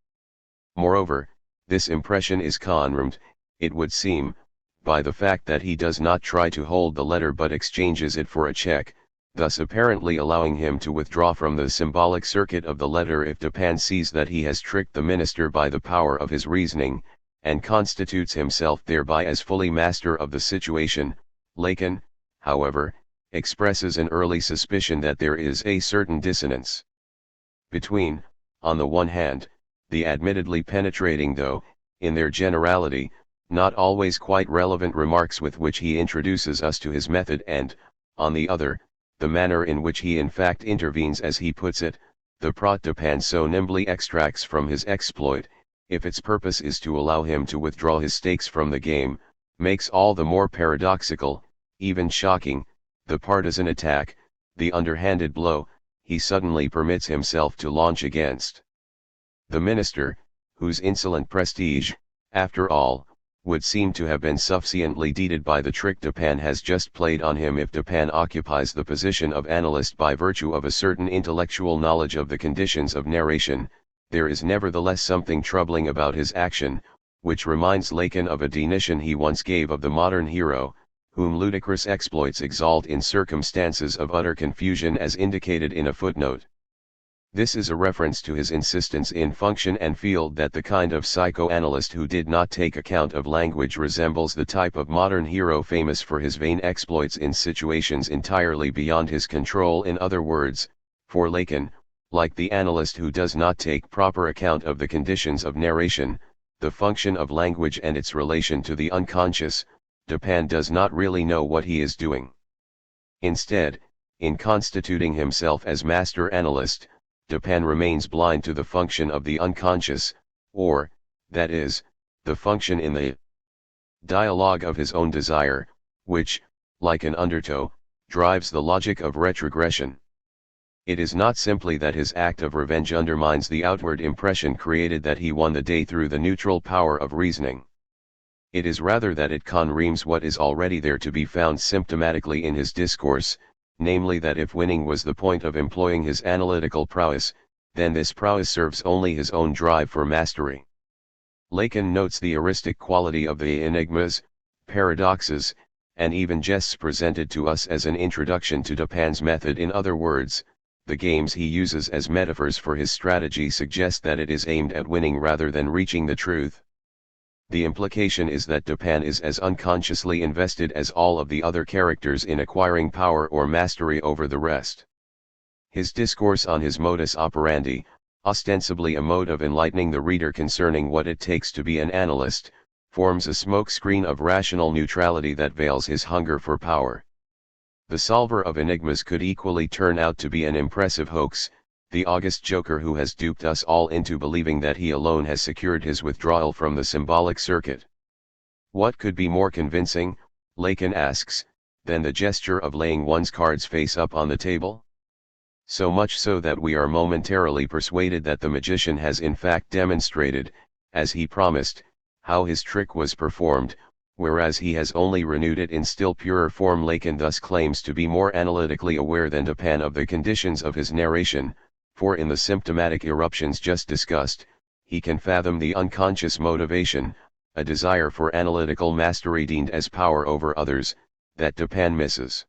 Moreover, this impression is confirmed, it would seem, by the fact that he does not try to hold the letter but exchanges it for a check, thus apparently allowing him to withdraw from the symbolic circuit of the letter if Dupin sees that he has tricked the minister by the power of his reasoning, and constitutes himself thereby as fully master of the situation. Lacan, however, expresses an early suspicion that there is a certain dissonance between, on the one hand, the admittedly penetrating though, in their generality, not always quite relevant remarks with which he introduces us to his method and, on the other, the manner in which he in fact intervenes as he puts it, the prot Dupin so nimbly extracts from his exploit, if its purpose is to allow him to withdraw his stakes from the game, makes all the more paradoxical, even shocking, the partisan attack, the underhanded blow, he suddenly permits himself to launch against the minister, whose insolent prestige, after all, would seem to have been sufficiently deeded by the trick Dupin has just played on him. If Dupin occupies the position of analyst by virtue of a certain intellectual knowledge of the conditions of narration, there is nevertheless something troubling about his action, which reminds Lacan of a definition he once gave of the modern hero, whom ludicrous exploits exalt in circumstances of utter confusion as indicated in a footnote. This is a reference to his insistence in function and field that the kind of psychoanalyst who did not take account of language resembles the type of modern hero famous for his vain exploits in situations entirely beyond his control. In other words, for Lacan, like the analyst who does not take proper account of the conditions of narration, the function of language and its relation to the unconscious, Dupin does not really know what he is doing. Instead, in constituting himself as master analyst, Dupin remains blind to the function of the unconscious, or, that is, the function in the dialogue of his own desire, which, like an undertow, drives the logic of retrogression. It is not simply that his act of revenge undermines the outward impression created that he won the day through the neutral power of reasoning. It is rather that it confirms what is already there to be found symptomatically in his discourse, namely that if winning was the point of employing his analytical prowess, then this prowess serves only his own drive for mastery. Lacan notes the heuristic quality of the enigmas, paradoxes, and even jests presented to us as an introduction to Dupin's method. In other words, the games he uses as metaphors for his strategy suggest that it is aimed at winning rather than reaching the truth. The implication is that Dupin is as unconsciously invested as all of the other characters in acquiring power or mastery over the rest. His discourse on his modus operandi, ostensibly a mode of enlightening the reader concerning what it takes to be an analyst, forms a smokescreen of rational neutrality that veils his hunger for power. The solver of enigmas could equally turn out to be an impressive hoax, the august joker who has duped us all into believing that he alone has secured his withdrawal from the symbolic circuit. What could be more convincing, Lacan asks, than the gesture of laying one's cards face up on the table? So much so that we are momentarily persuaded that the magician has in fact demonstrated, as he promised, how his trick was performed, whereas he has only renewed it in still purer form. Lacan thus claims to be more analytically aware than Dupin of the conditions of his narration, for in the symptomatic eruptions just discussed, he can fathom the unconscious motivation, a desire for analytical mastery deemed as power over others, that Dupin misses.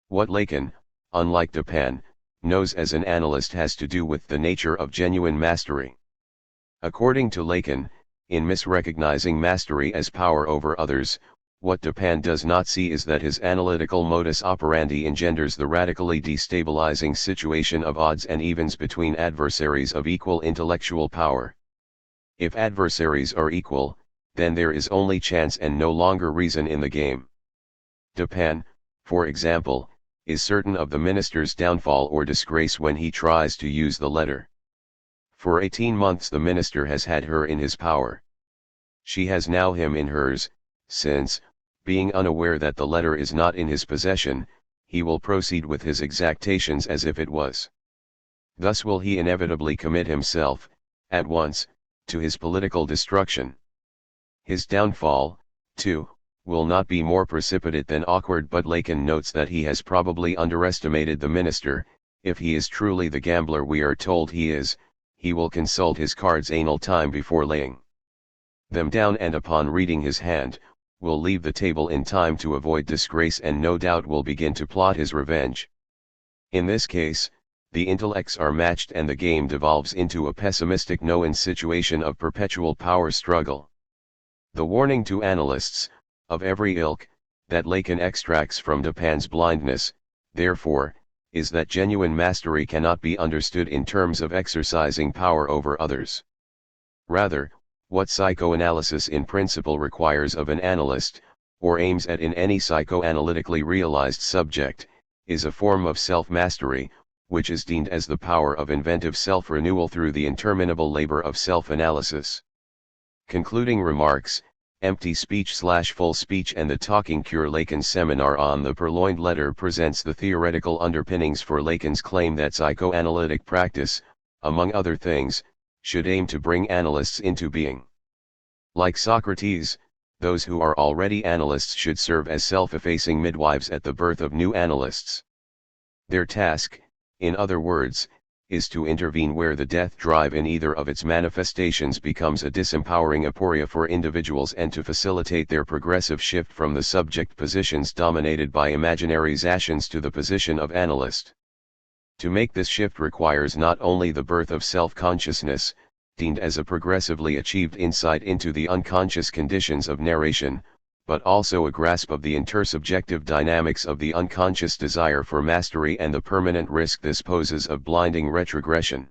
What Lacan, unlike Dupin, knows as an analyst has to do with the nature of genuine mastery. According to Lacan, in misrecognizing mastery as power over others, what Dupin does not see is that his analytical modus operandi engenders the radically destabilizing situation of odds and evens between adversaries of equal intellectual power. If adversaries are equal, then there is only chance and no longer reason in the game. Dupin, for example, is certain of the minister's downfall or disgrace when he tries to use the letter. For 18 months the minister has had her in his power. She has now him in hers, since, being unaware that the letter is not in his possession, he will proceed with his exactations as if it was. Thus will he inevitably commit himself, at once, to his political destruction. His downfall, too, will not be more precipitate than awkward, but Lacan notes that he has probably underestimated the minister. If he is truly the gambler we are told he is, he will consult his cards anal time before laying them down, and upon reading his hand, will leave the table in time to avoid disgrace, and no doubt will begin to plot his revenge. In this case, the intellects are matched and the game devolves into a pessimistic no-win situation of perpetual power struggle. The warning to analysts, of every ilk, that Lacan extracts from Dupin's blindness, therefore, is that genuine mastery cannot be understood in terms of exercising power over others. Rather, what psychoanalysis in principle requires of an analyst, or aims at in any psychoanalytically realized subject, is a form of self-mastery, which is deemed as the power of inventive self-renewal through the interminable labor of self-analysis. Concluding remarks: Empty speech/full speech and the talking cure. Lacan's seminar on the Purloined Letter presents the theoretical underpinnings for Lacan's claim that psychoanalytic practice, among other things, should aim to bring analysts into being. Like Socrates, those who are already analysts should serve as self-effacing midwives at the birth of new analysts. Their task, in other words, is to intervene where the death drive in either of its manifestations becomes a disempowering aporia for individuals, and to facilitate their progressive shift from the subject positions dominated by imaginary actions to the position of analyst. To make this shift requires not only the birth of self-consciousness, deemed as a progressively achieved insight into the unconscious conditions of narration, but also a grasp of the intersubjective dynamics of the unconscious desire for mastery and the permanent risk this poses of blinding retrogression.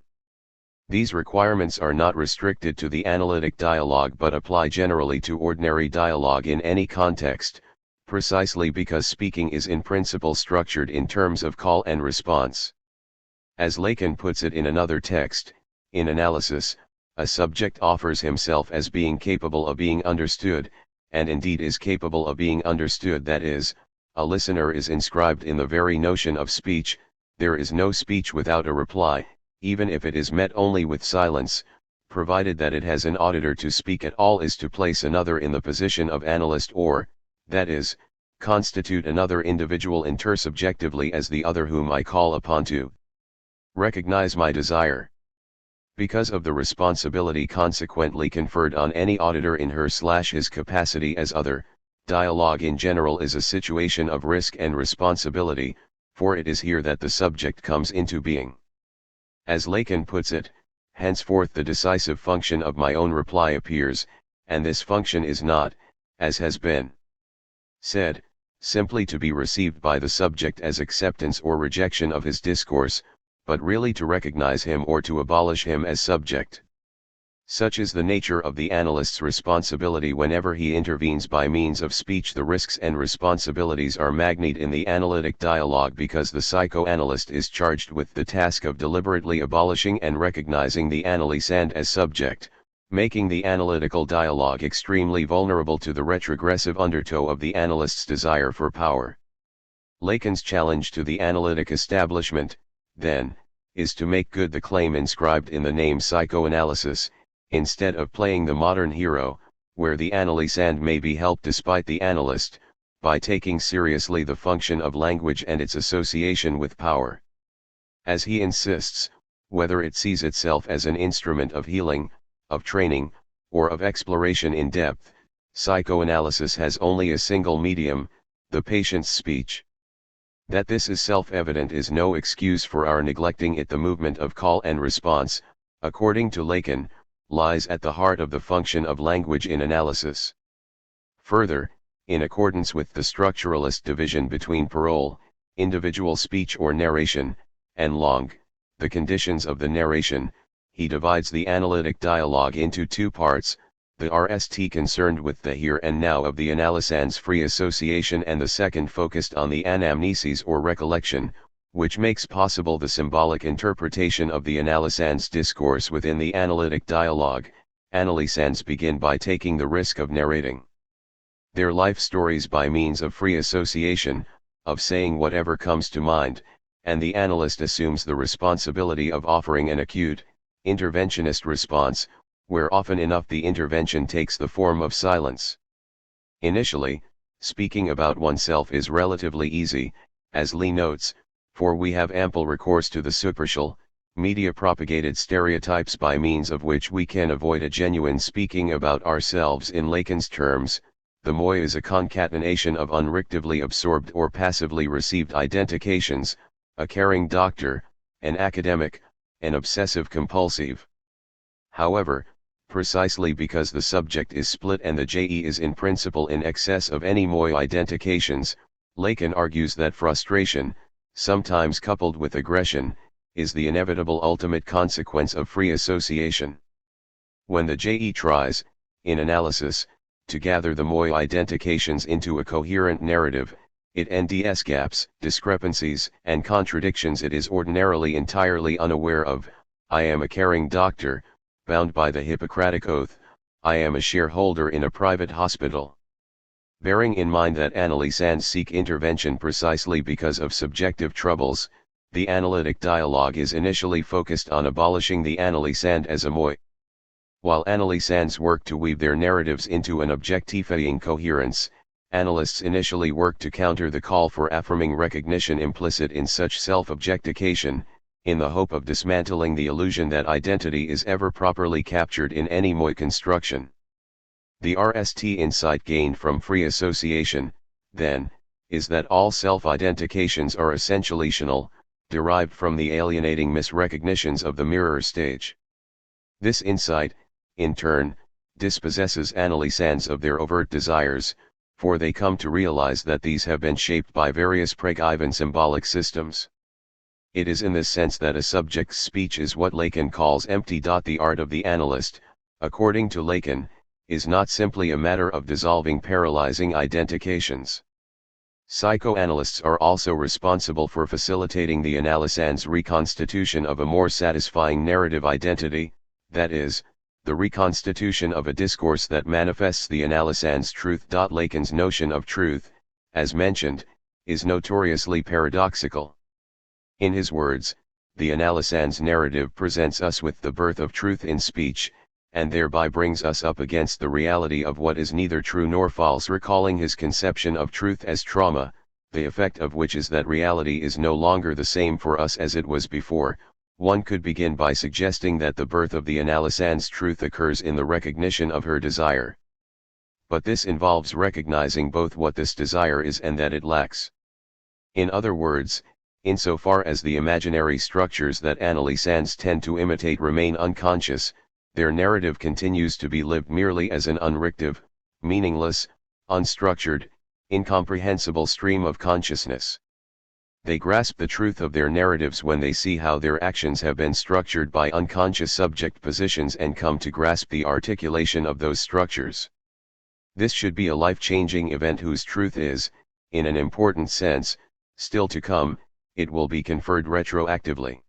These requirements are not restricted to the analytic dialogue but apply generally to ordinary dialogue in any context, precisely because speaking is in principle structured in terms of call and response. As Lacan puts it in another text, in analysis, a subject offers himself as being capable of being understood, and indeed is capable of being understood. That is, a listener is inscribed in the very notion of speech. There is no speech without a reply, even if it is met only with silence, provided that it has an auditor. To speak at all is to place another in the position of analyst, or, that is, constitute another individual intersubjectively as the other whom I call upon to recognize my desire. Because of the responsibility consequently conferred on any auditor in her/his capacity as other, dialogue in general is a situation of risk and responsibility, for it is here that the subject comes into being. As Lacan puts it, henceforth the decisive function of my own reply appears, and this function is not, as has been said, simply to be received by the subject as acceptance or rejection of his discourse, but really to recognize him or to abolish him as subject. Such is the nature of the analyst's responsibility whenever he intervenes by means of speech. The risks and responsibilities are magnate in the analytic dialogue because the psychoanalyst is charged with the task of deliberately abolishing and recognizing the analysand as subject, making the analytical dialogue extremely vulnerable to the retrogressive undertow of the analyst's desire for power. Lacan's challenge to the analytic establishment, then, is to make good the claim inscribed in the name psychoanalysis, instead of playing the modern hero, where the analysand may be helped despite the analyst, by taking seriously the function of language and its association with power. As he insists, whether it sees itself as an instrument of healing, of training, or of exploration in depth, psychoanalysis has only a single medium, the patient's speech. That this is self-evident is no excuse for our neglecting it. The movement of call and response, according to Lacan, lies at the heart of the function of language in analysis. Further, in accordance with the structuralist division between parole, individual speech or narration, and langue, the conditions of the narration, he divides the analytic dialogue into two parts: the RST concerned with the here and now of the analysand's free association, and the second focused on the anamnesis or recollection, which makes possible the symbolic interpretation of the analysand's discourse within the analytic dialogue. Analysands begin by taking the risk of narrating their life stories by means of free association, of saying whatever comes to mind, and the analyst assumes the responsibility of offering an acute, interventionist response, where often enough the intervention takes the form of silence. Initially, Speaking about oneself is relatively easy, as Lee notes, for we have ample recourse to the superficial, media-propagated stereotypes by means of which we can avoid a genuine speaking about ourselves in Lacan's terms. The moi is a concatenation of unrictively absorbed or passively received identifications, a caring doctor, an academic, an obsessive-compulsive. However, precisely because the subject is split and the je is in principle in excess of any moi identifications, Lacan argues that frustration, sometimes coupled with aggression, is the inevitable ultimate consequence of free association. When the je tries, in analysis, to gather the moi identifications into a coherent narrative, it nds gaps, discrepancies, and contradictions it is ordinarily entirely unaware of. I am a caring doctor, bound by the Hippocratic Oath, I am a shareholder in a private hospital. Bearing in mind that analysans seek intervention precisely because of subjective troubles, the analytic dialogue is initially focused on abolishing the analysand as a moi. While analysans work to weave their narratives into an objectifying coherence, analysts initially work to counter the call for affirming recognition implicit in such self-objectification, in the hope of dismantling the illusion that identity is ever properly captured in any moi construction. The RST insight gained from free association, then, is that all self-identifications are essentiational, derived from the alienating misrecognitions of the mirror stage. This insight, in turn, dispossesses analysans of their overt desires, for they come to realize that these have been shaped by various preggiven symbolic systems. It is in this sense that a subject's speech is what Lacan calls empty. The art of the analyst, according to Lacan, is not simply a matter of dissolving paralyzing identifications. Psychoanalysts are also responsible for facilitating the analysand's reconstitution of a more satisfying narrative identity, that is, the reconstitution of a discourse that manifests the analysand's truth. Lacan's notion of truth, as mentioned, is notoriously paradoxical. In his words, the analysand's narrative presents us with the birth of truth in speech, and thereby brings us up against the reality of what is neither true nor false, recalling his conception of truth as trauma, the effect of which is that reality is no longer the same for us as it was before. One could begin by suggesting that the birth of the analysand's truth occurs in the recognition of her desire. But this involves recognizing both what this desire is and that it lacks. In other words, insofar as the imaginary structures that analysans tend to imitate remain unconscious, their narrative continues to be lived merely as an unrictive, meaningless, unstructured, incomprehensible stream of consciousness. They grasp the truth of their narratives when they see how their actions have been structured by unconscious subject positions and come to grasp the articulation of those structures. This should be a life-changing event whose truth is, in an important sense, still to come. It will be conferred retroactively.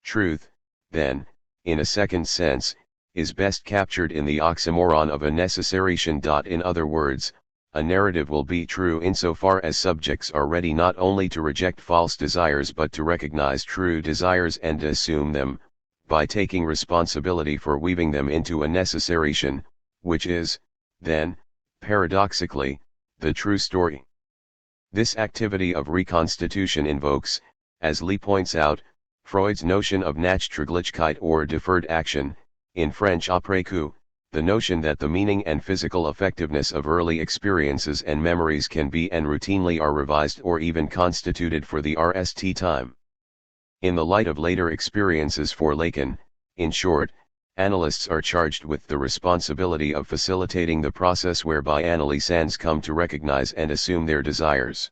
Truth, then, in a second sense, is best captured in the oxymoron of a necessaration. In other words, a narrative will be true insofar as subjects are ready not only to reject false desires but to recognize true desires and assume them, by taking responsibility for weaving them into a necessaration, which is, then, paradoxically, the true story. This activity of reconstitution invokes, as Lee points out, Freud's notion of Nachtraglichkeit or deferred action, in French après coup, the notion that the meaning and physical effectiveness of early experiences and memories can be and routinely are revised or even constituted for the RST time. In the light of later experiences for Lacan, in short, analysts are charged with the responsibility of facilitating the process whereby analysans come to recognize and assume their desires.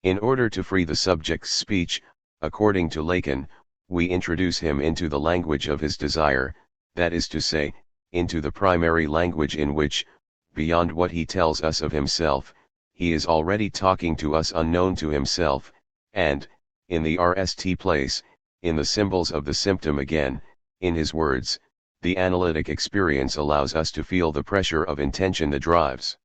In order to free the subject's speech, according to Lacan, we introduce him into the language of his desire, that is to say, into the primary language in which, beyond what he tells us of himself, he is already talking to us unknown to himself, and, in the RST place, in the symbols of the symptom again, in his words, the analytic experience allows us to feel the pressure of intention that drives.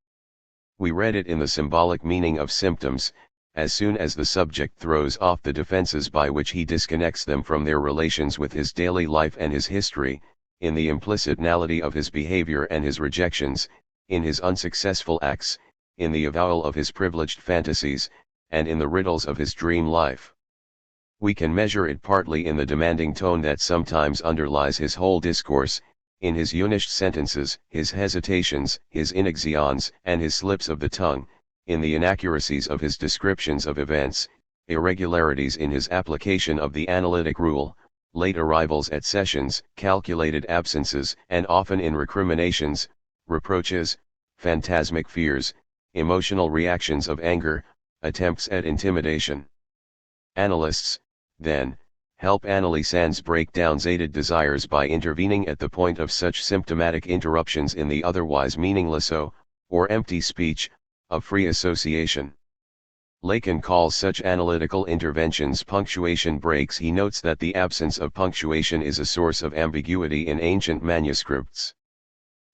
We read it in the symbolic meaning of symptoms, as soon as the subject throws off the defenses by which he disconnects them from their relations with his daily life and his history, in the implicit nality of his behavior and his rejections, in his unsuccessful acts, in the avowal of his privileged fantasies, and in the riddles of his dream life. We can measure it partly in the demanding tone that sometimes underlies his whole discourse, in his unished sentences, his hesitations, his inexacions, and his slips of the tongue, in the inaccuracies of his descriptions of events, irregularities in his application of the analytic rule, late arrivals at sessions, calculated absences, and often in recriminations, reproaches, phantasmic fears, emotional reactions of anger, attempts at intimidation. Analysts, then, help analysans break down zated desires by intervening at the point of such symptomatic interruptions in the otherwise meaningless or empty speech, of free association. Lacan calls such analytical interventions punctuation breaks. He notes that the absence of punctuation is a source of ambiguity in ancient manuscripts.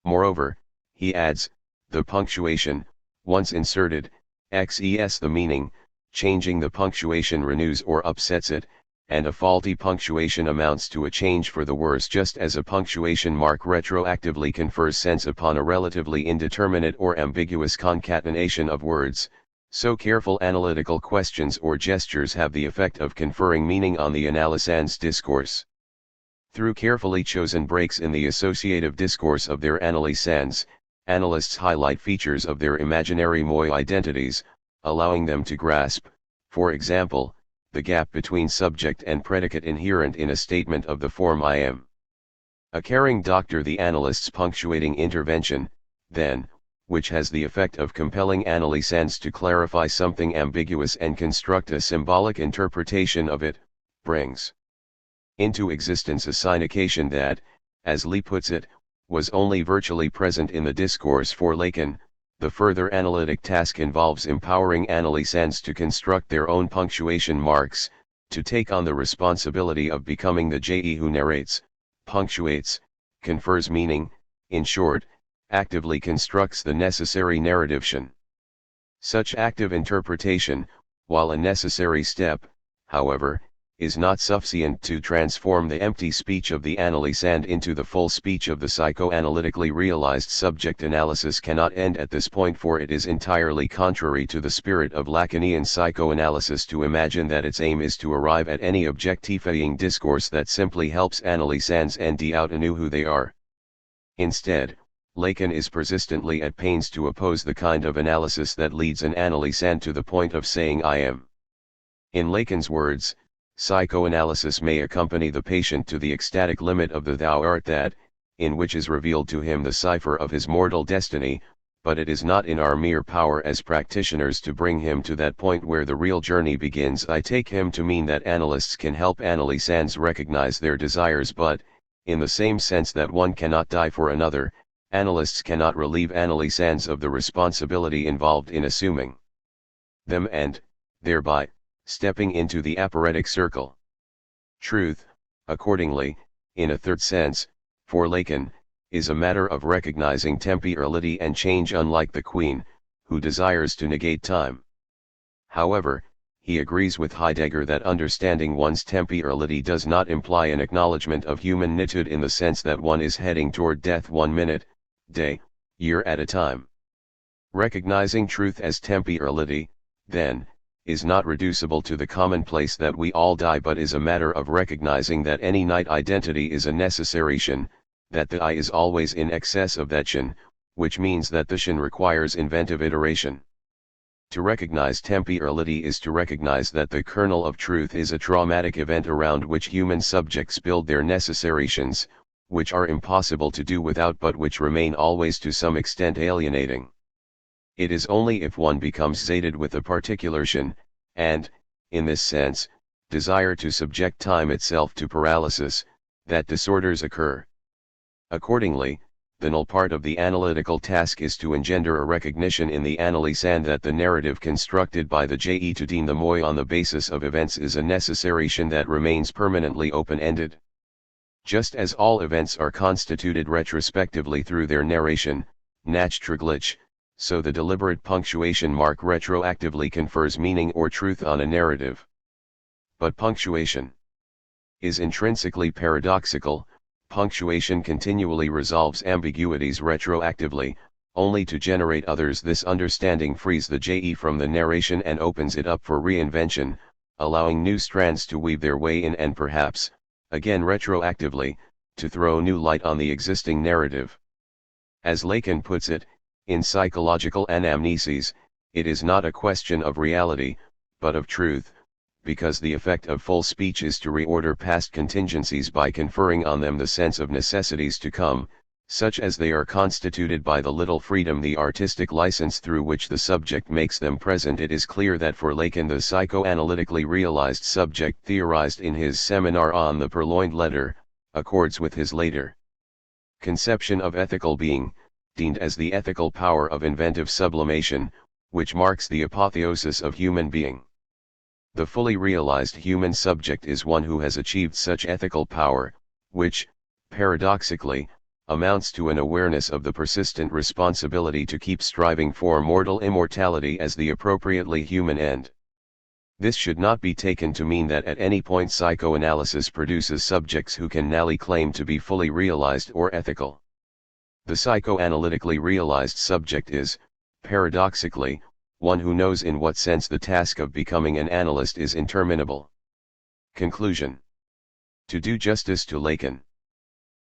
Moreover, he adds, the punctuation, once inserted, xes the meaning, changing the punctuation renews or upsets it, and a faulty punctuation amounts to a change for the worse, just as a punctuation mark retroactively confers sense upon a relatively indeterminate or ambiguous concatenation of words. So careful analytical questions or gestures have the effect of conferring meaning on the analysand's discourse. Through carefully chosen breaks in the associative discourse of their analysans, analysts highlight features of their imaginary moi identities, allowing them to grasp, for example, the gap between subject and predicate inherent in a statement of the form I am. A caring doctor. The analyst's punctuating intervention, then, which has the effect of compelling analysans to clarify something ambiguous and construct a symbolic interpretation of it, brings into existence a signification that, as Lee puts it, was only virtually present in the discourse. For Lacan, the further analytic task involves empowering analysans to construct their own punctuation marks, to take on the responsibility of becoming the je who narrates, punctuates, confers meaning, in short, actively constructs the necessary narrativation. Such active interpretation, while a necessary step, however, is not sufficient to transform the empty speech of the analysand into the full speech of the psychoanalytically realized subject. Analysis cannot end at this point, for it is entirely contrary to the spirit of Lacanian psychoanalysis to imagine that its aim is to arrive at any objectifying discourse that simply helps analysans ende out anew who they are. Instead, Lacan is persistently at pains to oppose the kind of analysis that leads an analysand to the point of saying I am. In Lacan's words, psychoanalysis may accompany the patient to the ecstatic limit of the thou art that, in which is revealed to him the cipher of his mortal destiny, but it is not in our mere power as practitioners to bring him to that point where the real journey begins. I take him to mean that analysts can help analysans recognize their desires, but, in the same sense that one cannot die for another, analysts cannot relieve analysans of the responsibility involved in assuming them and, thereby, stepping into the aporetic circle. Truth, accordingly, in a third sense, for Lacan, is a matter of recognizing temporality and change, unlike the queen, who desires to negate time. However, he agrees with Heidegger that understanding one's temporality does not imply an acknowledgement of humanitude in the sense that one is heading toward death 1 minute, day, year at a time. Recognizing truth as temporality, then, is not reducible to the commonplace that we all die, but is a matter of recognizing that any night identity is a necessarytion, that the I is always in excess of that tion, which means that the tion requires inventive iteration. To recognize temporality is to recognize that the kernel of truth is a traumatic event around which human subjects build their necessarations, which are impossible to do without but which remain always to some extent alienating. It is only if one becomes sated with a particular tion, and, in this sense, desire to subject time itself to paralysis, that disorders occur. Accordingly, the null part of the analytical task is to engender a recognition in the analysand that the narrative constructed by the je to deem the moi on the basis of events is a necessarytion that remains permanently open-ended. Just as all events are constituted retrospectively through their narration, nachträglich, so the deliberate punctuation mark retroactively confers meaning or truth on a narrative. But punctuation is intrinsically paradoxical. Punctuation continually resolves ambiguities retroactively, only to generate others. This understanding frees the JE from the narration and opens it up for reinvention, allowing new strands to weave their way in and perhaps, again retroactively, to throw new light on the existing narrative. As Lacan puts it, in psychological anamneses, it is not a question of reality, but of truth, because the effect of full speech is to reorder past contingencies by conferring on them the sense of necessities to come, such as they are constituted by the little freedom, the artistic license through which the subject makes them present. It is clear that for Lacan the psychoanalytically realized subject theorized in his seminar on the Purloined Letter, accords with his later conception of ethical being, deemed as the ethical power of inventive sublimation, which marks the apotheosis of human being. The fully realized human subject is one who has achieved such ethical power, which, paradoxically, amounts to an awareness of the persistent responsibility to keep striving for mortal immortality as the appropriately human end. This should not be taken to mean that at any point psychoanalysis produces subjects who can nally claim to be fully realized or ethical. The psychoanalytically realized subject is, paradoxically, one who knows in what sense the task of becoming an analyst is interminable. Conclusion. To do justice to Lacan.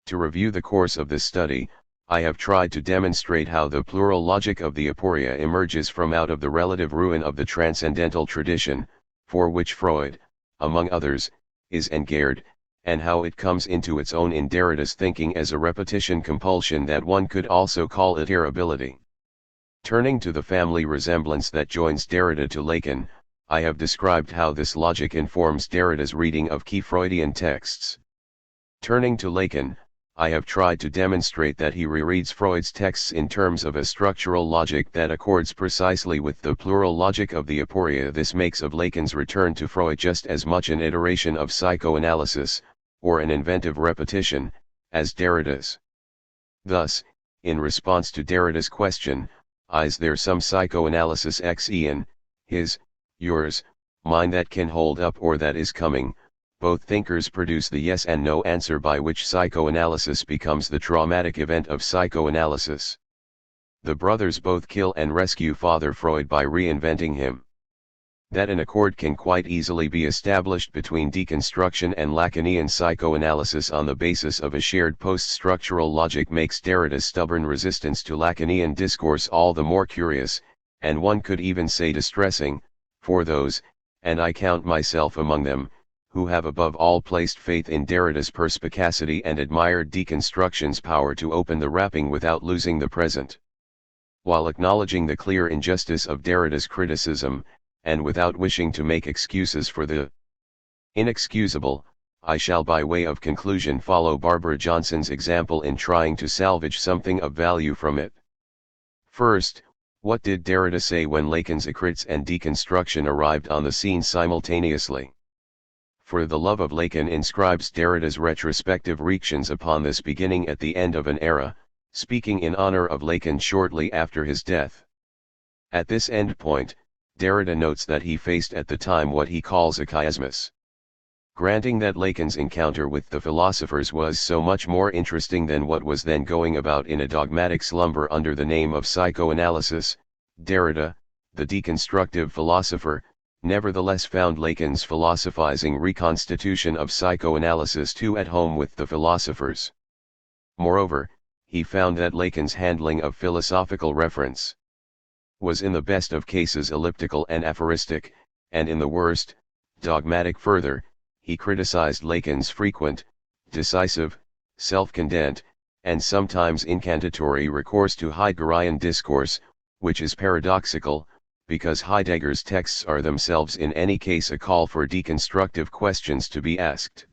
To review the course of this study, I have tried to demonstrate how the plural logic of the aporia emerges from out of the relative ruin of the transcendental tradition, for which Freud, among others, is engeared, and how it comes into its own in Derrida's thinking as a repetition compulsion that one could also call iterability. Turning to the family resemblance that joins Derrida to Lacan, I have described how this logic informs Derrida's reading of key Freudian texts. Turning to Lacan, I have tried to demonstrate that he rereads Freud's texts in terms of a structural logic that accords precisely with the plural logic of the aporia. This makes of Lacan's return to Freud just as much an iteration of psychoanalysis, or an inventive repetition, as Derrida's. Thus, in response to Derrida's question, is there some psychoanalysis in his, yours, mind that can hold up or that is coming? Both thinkers produce the yes and no answer by which psychoanalysis becomes the traumatic event of psychoanalysis. The brothers both kill and rescue Father Freud by reinventing him. That an accord can quite easily be established between deconstruction and Lacanian psychoanalysis on the basis of a shared post-structural logic makes Derrida's stubborn resistance to Lacanian discourse all the more curious, and one could even say distressing, for those, and I count myself among them, who have above all placed faith in Derrida's perspicacity and admired deconstruction's power to open the wrapping without losing the present. While acknowledging the clear injustice of Derrida's criticism, and without wishing to make excuses for the inexcusable, I shall by way of conclusion follow Barbara Johnson's example in trying to salvage something of value from it. First, what did Derrida say when Lacan's Acrites and Deconstruction arrived on the scene simultaneously? For the love of Lacan inscribes Derrida's retrospective reactions upon this beginning at the end of an era, speaking in honor of Lacan shortly after his death. At this end point, Derrida notes that he faced at the time what he calls a chiasmus. Granting that Lacan's encounter with the philosophers was so much more interesting than what was then going about in a dogmatic slumber under the name of psychoanalysis, Derrida, the deconstructive philosopher, nevertheless found Lacan's philosophizing reconstitution of psychoanalysis too at home with the philosophers. Moreover, he found that Lacan's handling of philosophical reference was in the best of cases elliptical and aphoristic, and in the worst, dogmatic. Further, he criticized Lacan's frequent, decisive, self-condemned, and sometimes incantatory recourse to Heideggerian discourse, which is paradoxical, because Heidegger's texts are themselves in any case a call for deconstructive questions to be asked.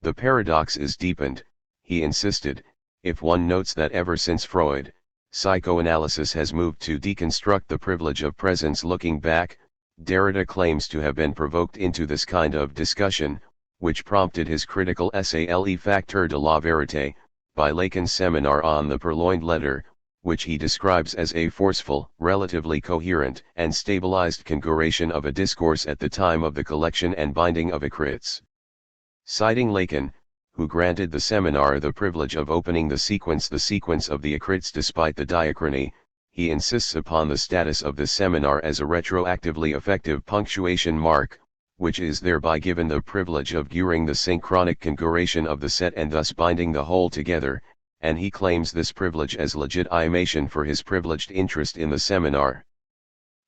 The paradox is deepened, he insisted, if one notes that ever since Freud, psychoanalysis has moved to deconstruct the privilege of presence. Looking back, Derrida claims to have been provoked into this kind of discussion, which prompted his critical essay Le Facteur de la Vérité, by Lacan's seminar on the Purloined Letter, which he describes as a forceful, relatively coherent and stabilized configuration of a discourse at the time of the collection and binding of Acrites. Citing Lacan, who granted the seminar the privilege of opening the sequence of the acrits despite the diachrony. He insists upon the status of this seminar as a retroactively effective punctuation mark, which is thereby given the privilege of gearing the synchronic configuration of the set and thus binding the whole together, and he claims this privilege as legitimation for his privileged interest in the seminar.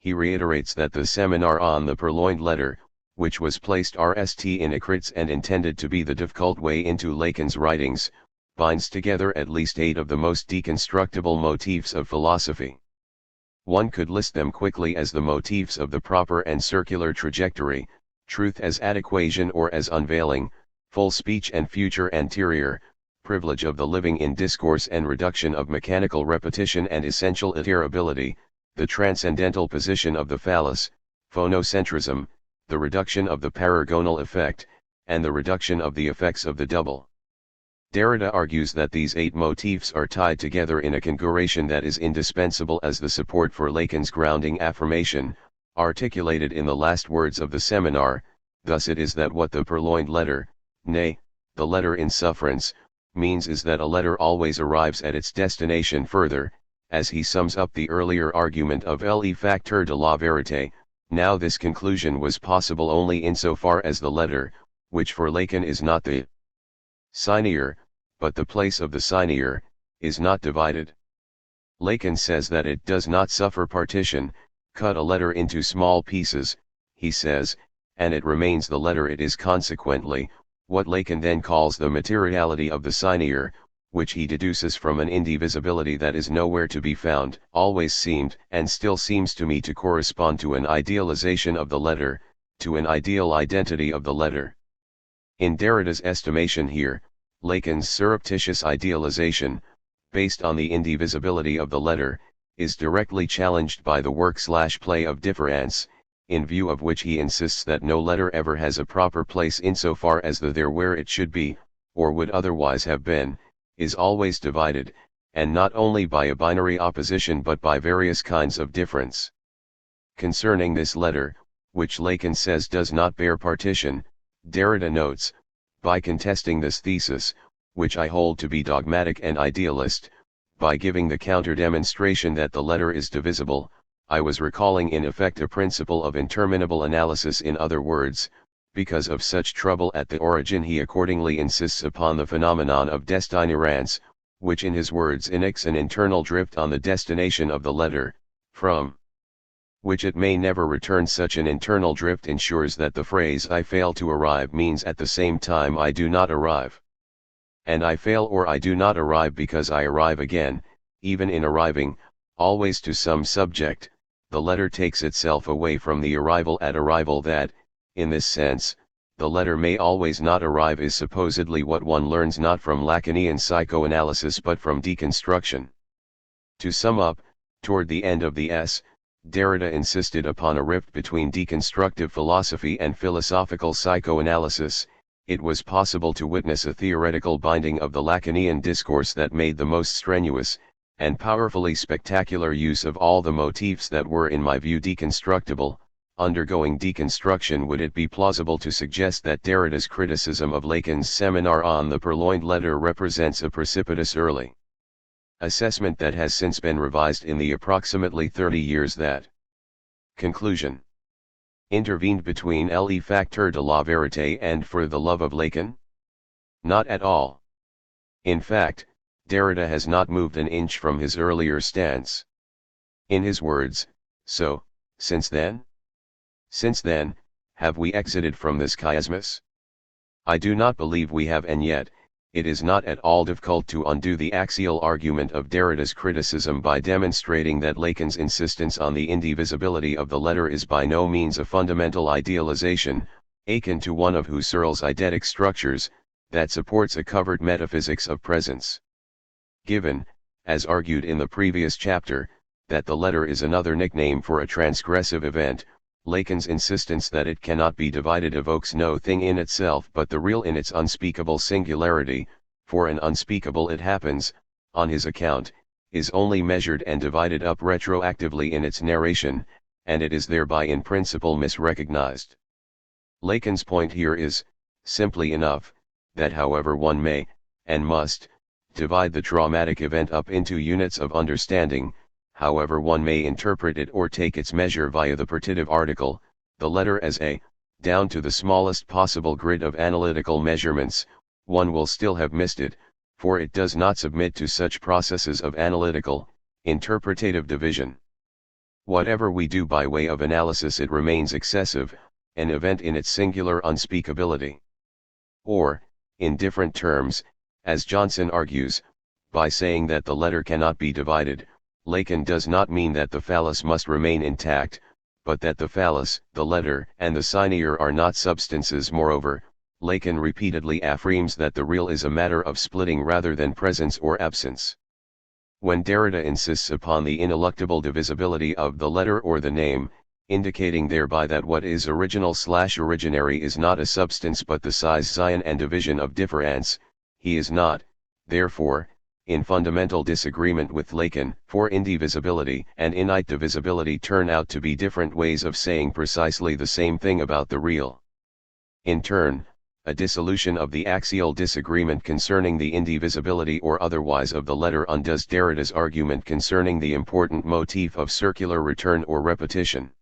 He reiterates that the seminar on the purloined letter, which was placed RST in acrits and intended to be the difficult way into Lacan's writings, binds together at least 8 of the most deconstructible motifs of philosophy. One could list them quickly as the motifs of the proper and circular trajectory, truth as adequation or as unveiling, full speech and future anterior, privilege of the living in discourse and reduction of mechanical repetition and essential iterability, the transcendental position of the phallus, phonocentrism, the reduction of the paragonal effect, and the reduction of the effects of the double. Derrida argues that these 8 motifs are tied together in a configuration that is indispensable as the support for Lacan's grounding affirmation, articulated in the last words of the seminar. Thus it is that what the purloined letter, nay, the letter in sufferance, means is that a letter always arrives at its destination further, as he sums up the earlier argument of le facteur de la vérité. Now this conclusion was possible only insofar as the letter, which for Lacan is not the signier, but the place of the signier, is not divided. Lacan says that it does not suffer partition. Cut a letter into small pieces, he says, and it remains the letter. It is consequently, what Lacan then calls the materiality of the signier, which he deduces from an indivisibility that is nowhere to be found, always seemed and still seems to me to correspond to an idealization of the letter, to an ideal identity of the letter. In Derrida's estimation here, Lacan's surreptitious idealization, based on the indivisibility of the letter, is directly challenged by the work/play of difference, in view of which he insists that no letter ever has a proper place insofar as the there where it should be, or would otherwise have been, is always divided, and not only by a binary opposition but by various kinds of difference. Concerning this letter, which Lacan says does not bear partition, Derrida notes, by contesting this thesis, which I hold to be dogmatic and idealist, by giving the counter-demonstration that the letter is divisible, I was recalling in effect a principle of interminable analysis. In other words, because of such trouble at the origin he accordingly insists upon the phenomenon of destinierance, which in his words enacts an internal drift on the destination of the letter, from which it may never return. Such an internal drift ensures that the phrase I fail to arrive means at the same time I do not arrive. And I fail or I do not arrive because I arrive again, even in arriving, always to some subject. The letter takes itself away from the arrival at arrival. That, in this sense, the letter may always not arrive is supposedly what one learns not from Lacanian psychoanalysis but from deconstruction. To sum up, toward the end of the Derrida insisted upon a rift between deconstructive philosophy and philosophical psychoanalysis. It was possible to witness a theoretical binding of the Lacanian discourse that made the most strenuous, and powerfully spectacular use of all the motifs that were in my view deconstructible. Undergoing deconstruction, would it be plausible to suggest that Derrida's criticism of Lacan's seminar on the purloined letter represents a precipitous early assessment that has since been revised in the approximately 30 years that conclusion intervened between Le Facteur de la Vérité and For the Love of Lacan? Not at all. In fact, Derrida has not moved an inch from his earlier stance. In his words, so, since then? Since then, have we exited from this chiasmus? I do not believe we have, and yet, it is not at all difficult to undo the axial argument of Derrida's criticism by demonstrating that Lacan's insistence on the indivisibility of the letter is by no means a fundamental idealization, akin to one of Husserl's eidetic structures, that supports a covered metaphysics of presence. Given, as argued in the previous chapter, that the letter is another nickname for a transgressive event, Lacan's insistence that it cannot be divided evokes no thing in itself but the real in its unspeakable singularity, for an unspeakable it happens, on his account, is only measured and divided up retroactively in its narration, and it is thereby in principle misrecognized. Lacan's point here is, simply enough, that however one may, and must, divide the traumatic event up into units of understanding, however one may interpret it or take its measure via the partitive article, the letter as a, down to the smallest possible grid of analytical measurements, one will still have missed it, for it does not submit to such processes of analytical, interpretative division. Whatever we do by way of analysis, it remains excessive, an event in its singular unspeakability. Or, in different terms, as Johnson argues, by saying that the letter cannot be divided, Lacan does not mean that the phallus must remain intact, but that the phallus, the letter, and the signier are not substances. Moreover, Lacan repeatedly affirms that the real is a matter of splitting rather than presence or absence. When Derrida insists upon the ineluctable divisibility of the letter or the name, indicating thereby that what is original/originary is not a substance but the size sign and division of difference, he is not, therefore, in fundamental disagreement with Lacan, for indivisibility and innate divisibility turn out to be different ways of saying precisely the same thing about the real. In turn, a dissolution of the axial disagreement concerning the indivisibility or otherwise of the letter undoes Derrida's argument concerning the important motif of circular return or repetition.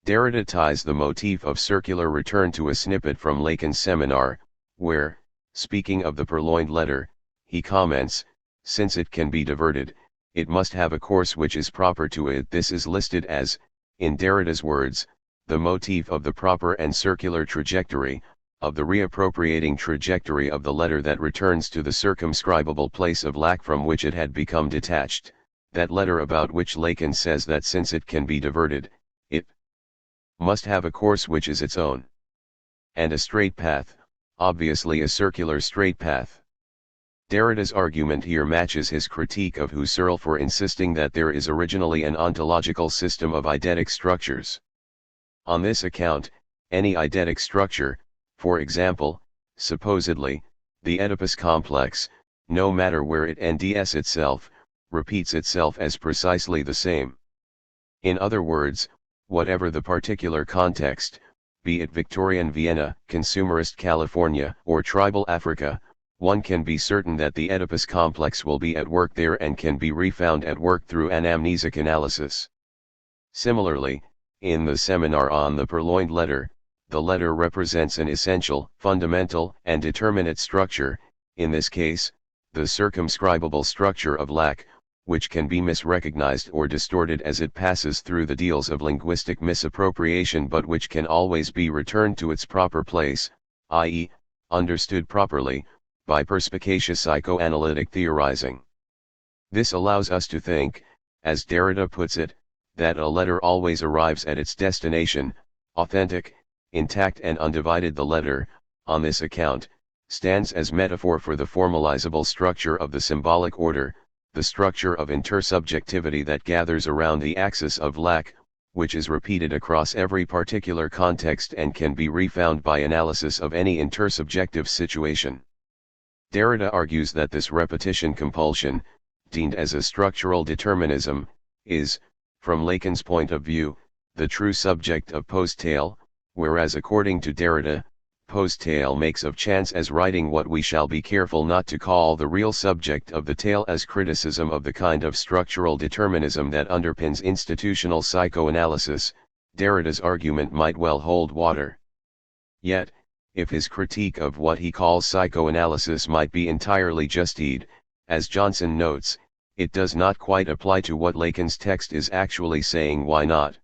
Derrida ties the motif of circular return to a snippet from Lacan's seminar, where, speaking of the purloined letter, he comments, "Since it can be diverted, it must have a course which is proper to it." This is listed as, in Derrida's words, the motif of the proper and circular trajectory, of the reappropriating trajectory of the letter that returns to the circumscribable place of lack from which it had become detached, that letter about which Lacan says that since it can be diverted, it must have a course which is its own. And a straight path, obviously a circular straight path. Derrida's argument here matches his critique of Husserl for insisting that there is originally an ontological system of eidetic structures. On this account, any eidetic structure, for example, supposedly, the Oedipus complex, no matter where it ends itself, repeats itself as precisely the same. In other words, whatever the particular context, be it Victorian Vienna, consumerist California, or tribal Africa, one can be certain that the Oedipus complex will be at work there and can be refound at work through anamnesic analysis. Similarly, in the seminar on the purloined letter, the letter represents an essential, fundamental, and determinate structure, in this case, the circumscribable structure of lack, which can be misrecognized or distorted as it passes through the deals of linguistic misappropriation but which can always be returned to its proper place, i.e., understood properly, by perspicacious psychoanalytic theorizing. This allows us to think, as Derrida puts it, that a letter always arrives at its destination, authentic, intact and undivided. The letter, on this account, stands as metaphor for the formalizable structure of the symbolic order, the structure of intersubjectivity that gathers around the axis of lack, which is repeated across every particular context and can be refound by analysis of any intersubjective situation. Derrida argues that this repetition compulsion, deemed as a structural determinism, is, from Lacan's point of view, the true subject of post-tale, whereas according to Derrida, post-tale makes of chance as writing what we shall be careful not to call the real subject of the tale, as criticism of the kind of structural determinism that underpins institutional psychoanalysis. Derrida's argument might well hold water. Yet, if his critique of what he calls psychoanalysis might be entirely justified, as Johnson notes, it does not quite apply to what Lacan's text is actually saying. Why not?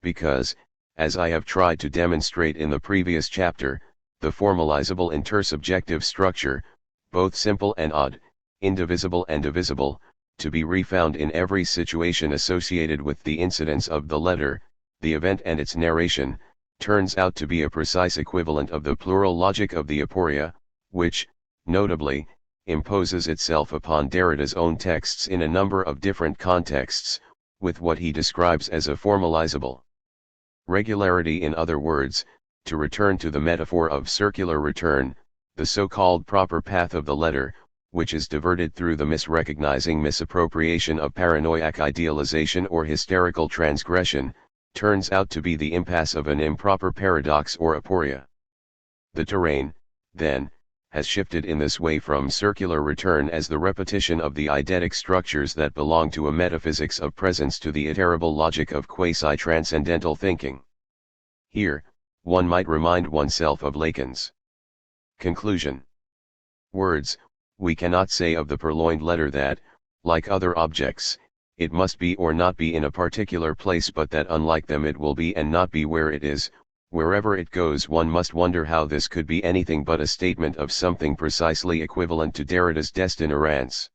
Because, as I have tried to demonstrate in the previous chapter, the formalizable intersubjective structure, both simple and odd, indivisible and divisible, to be refound in every situation associated with the incidents of the letter, the event and its narration, turns out to be a precise equivalent of the plural logic of the aporia, which, notably, imposes itself upon Derrida's own texts in a number of different contexts, with what he describes as a formalizable regularity. In other words, to return to the metaphor of circular return, the so-called proper path of the letter, which is diverted through the misrecognizing misappropriation of paranoiac idealization or hysterical transgression, turns out to be the impasse of an improper paradox or aporia. The terrain, then, has shifted in this way from circular return as the repetition of the eidetic structures that belong to a metaphysics of presence to the iterable logic of quasi-transcendental thinking. Here, one might remind oneself of Lacan's conclusion. Words, we cannot say of the purloined letter that, like other objects, it must be or not be in a particular place, but that unlike them it will be and not be where it is. Wherever it goes, one must wonder how this could be anything but a statement of something precisely equivalent to Derrida's destin errance.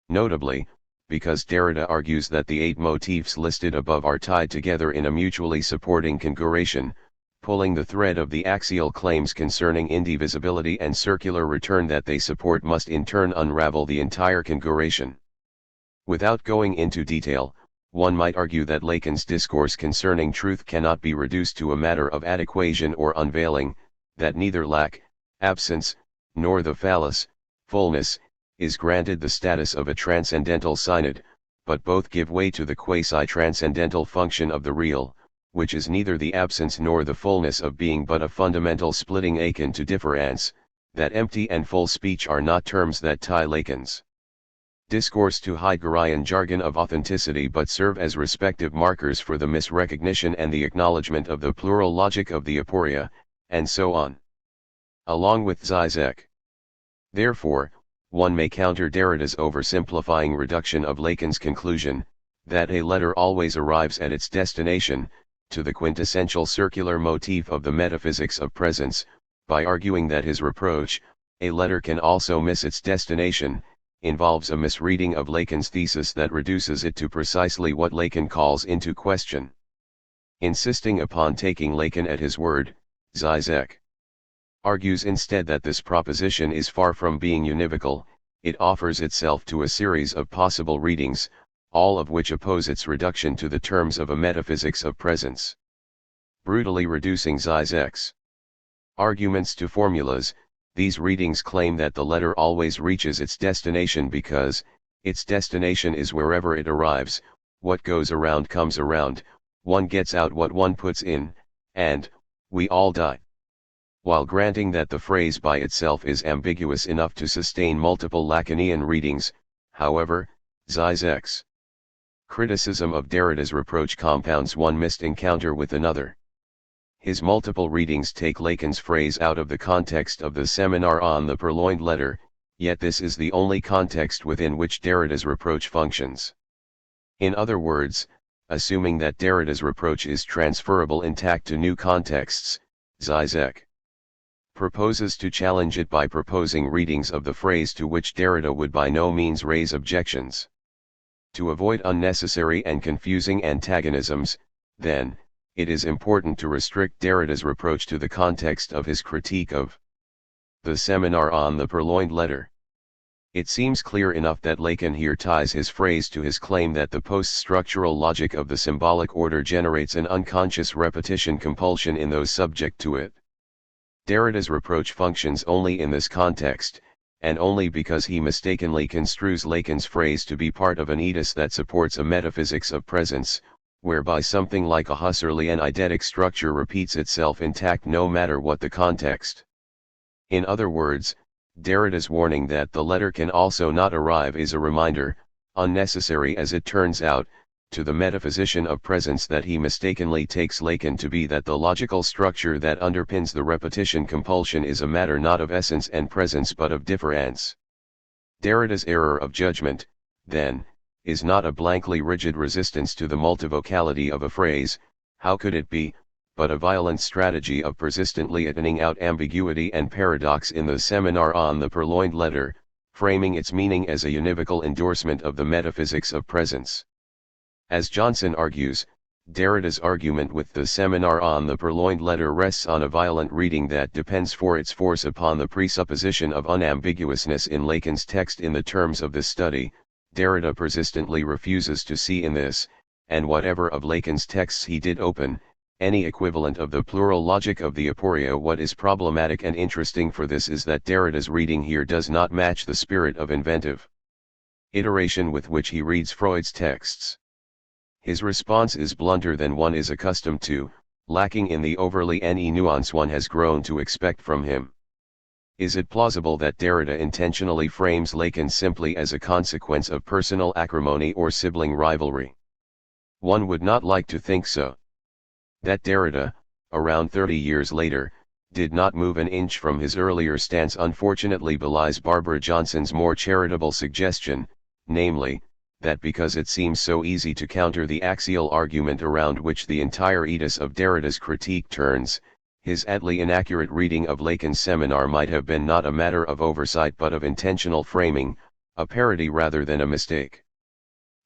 Notably, because Derrida argues that the 8 motifs listed above are tied together in a mutually supporting configuration, pulling the thread of the axial claims concerning indivisibility and circular return that they support must in turn unravel the entire configuration. Without going into detail, one might argue that Lacan's discourse concerning truth cannot be reduced to a matter of adequation or unveiling, that neither lack, absence, nor the phallus, fullness, is granted the status of a transcendental synod, but both give way to the quasi-transcendental function of the real, which is neither the absence nor the fullness of being but a fundamental splitting akin to difference, that empty and full speech are not terms that tie Lacan's discourse to Heideggerian jargon of authenticity but serve as respective markers for the misrecognition and the acknowledgement of the plural logic of the aporia, and so on. Along with Zizek. Therefore, one may counter Derrida's oversimplifying reduction of Lacan's conclusion, that a letter always arrives at its destination, to the quintessential circular motif of the metaphysics of presence, by arguing that his reproach, a letter can also miss its destination, involves a misreading of Lacan's thesis that reduces it to precisely what Lacan calls into question. Insisting upon taking Lacan at his word, Zizek argues instead that this proposition is far from being univocal, it offers itself to a series of possible readings, all of which oppose its reduction to the terms of a metaphysics of presence. Brutally reducing Zizek's arguments to formulas, these readings claim that the letter always reaches its destination because, its destination is wherever it arrives, what goes around comes around, one gets out what one puts in, and, we all die. While granting that the phrase by itself is ambiguous enough to sustain multiple Lacanian readings, however, Zizek's criticism of Derrida's reproach compounds one missed encounter with another. His multiple readings take Lacan's phrase out of the context of the seminar on the purloined letter, yet this is the only context within which Derrida's reproach functions. In other words, assuming that Derrida's reproach is transferable intact to new contexts, Zizek proposes to challenge it by proposing readings of the phrase to which Derrida would by no means raise objections. To avoid unnecessary and confusing antagonisms, then, it is important to restrict Derrida's reproach to the context of his critique of the seminar on the purloined letter. It seems clear enough that Lacan here ties his phrase to his claim that the post-structural logic of the symbolic order generates an unconscious repetition compulsion in those subject to it. Derrida's reproach functions only in this context, and only because he mistakenly construes Lacan's phrase to be part of an edus that supports a metaphysics of presence, whereby something like a Husserlian eidetic structure repeats itself intact no matter what the context. In other words, Derrida's warning that the letter can also not arrive is a reminder, unnecessary as it turns out, to the metaphysician of presence that he mistakenly takes Lacan to be that the logical structure that underpins the repetition compulsion is a matter not of essence and presence but of difference. Derrida's error of judgment, then, is not a blankly rigid resistance to the multivocality of a phrase, how could it be, but a violent strategy of persistently attenuating out ambiguity and paradox in the seminar on the purloined letter, framing its meaning as a univocal endorsement of the metaphysics of presence. As Johnson argues, Derrida's argument with the seminar on the purloined letter rests on a violent reading that depends for its force upon the presupposition of unambiguousness in Lacan's text in the terms of this study. Derrida persistently refuses to see in this, and whatever of Lacan's texts he did open, any equivalent of the plural logic of the aporia. What is problematic and interesting for this is that Derrida's reading here does not match the spirit of inventive iteration with which he reads Freud's texts. His response is blunter than one is accustomed to, lacking in the overly nuance one has grown to expect from him. Is it plausible that Derrida intentionally frames Lacan simply as a consequence of personal acrimony or sibling rivalry? One would not like to think so. That Derrida, around 30 years later, did not move an inch from his earlier stance unfortunately belies Barbara Johnson's more charitable suggestion, namely, that because it seems so easy to counter the axial argument around which the entire edus of Derrida's critique turns, his adly inaccurate reading of Lacan's seminar might have been not a matter of oversight but of intentional framing, a parody rather than a mistake.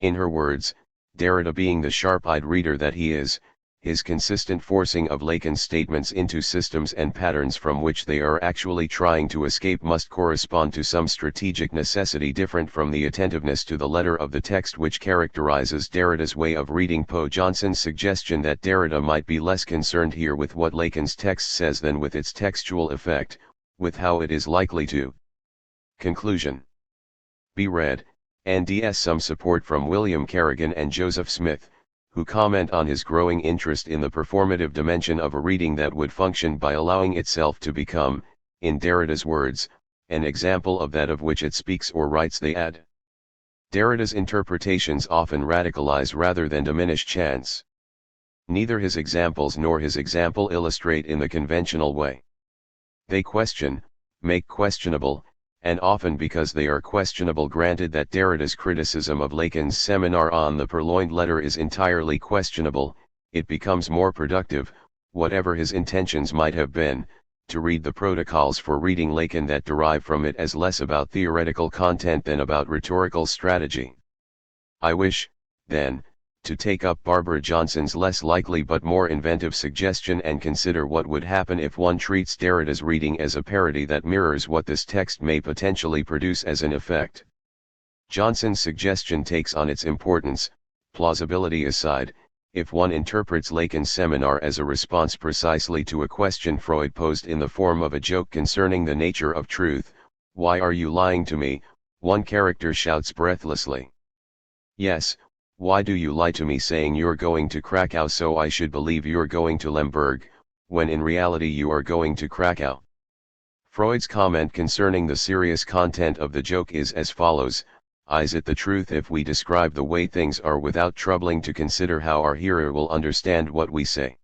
In her words, Derrida being the sharp-eyed reader that he is, his consistent forcing of Lacan's statements into systems and patterns from which they are actually trying to escape must correspond to some strategic necessity different from the attentiveness to the letter of the text which characterizes Derrida's way of reading Poe. Johnson's suggestion that Derrida might be less concerned here with what Lacan's text says than with its textual effect, with how it is likely to. Conclusion. Be read, NDS. Some support from William Kerrigan and Joseph Smith, who comment on his growing interest in the performative dimension of a reading that would function by allowing itself to become, in Derrida's words, an example of that of which it speaks or writes. They add, Derrida's interpretations often radicalize rather than diminish chance. Neither his examples nor his example illustrate in the conventional way. They question, make questionable, and often because they are questionable. Granted that Derrida's criticism of Lacan's seminar on the Purloined Letter is entirely questionable, it becomes more productive, whatever his intentions might have been, to read the protocols for reading Lacan that derive from it as less about theoretical content than about rhetorical strategy. I wish, then, to take up Barbara Johnson's less likely but more inventive suggestion and consider what would happen if one treats Derrida's reading as a parody that mirrors what this text may potentially produce as an effect. Johnson's suggestion takes on its importance, plausibility aside, if one interprets Lacan's seminar as a response precisely to a question Freud posed in the form of a joke concerning the nature of truth. Why are you lying to me? One character shouts breathlessly. Yes, why do you lie to me saying you're going to Krakow so I should believe you're going to Lemberg, when in reality you are going to Krakow? Freud's comment concerning the serious content of the joke is as follows: is it the truth if we describe the way things are without troubling to consider how our hearer will understand what we say?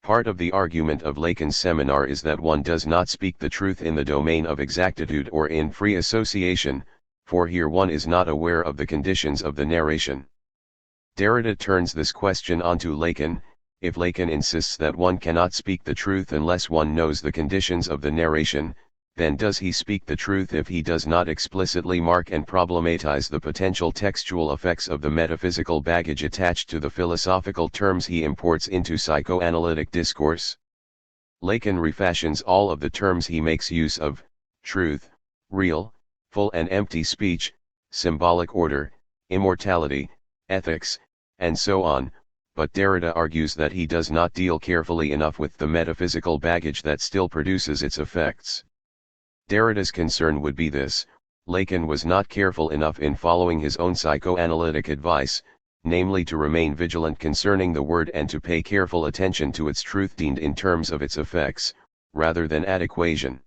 Part of the argument of Lacan's seminar is that one does not speak the truth in the domain of exactitude or in free association, for here one is not aware of the conditions of the narration. Derrida turns this question onto Lacan. If Lacan insists that one cannot speak the truth unless one knows the conditions of the narration, then does he speak the truth if he does not explicitly mark and problematize the potential textual effects of the metaphysical baggage attached to the philosophical terms he imports into psychoanalytic discourse? Lacan refashions all of the terms he makes use of: truth, real, full and empty speech, symbolic order, immortality, ethics, and so on, but Derrida argues that he does not deal carefully enough with the metaphysical baggage that still produces its effects. Derrida's concern would be this: Lacan was not careful enough in following his own psychoanalytic advice, namely to remain vigilant concerning the word and to pay careful attention to its truth deemed in terms of its effects, rather than adequation.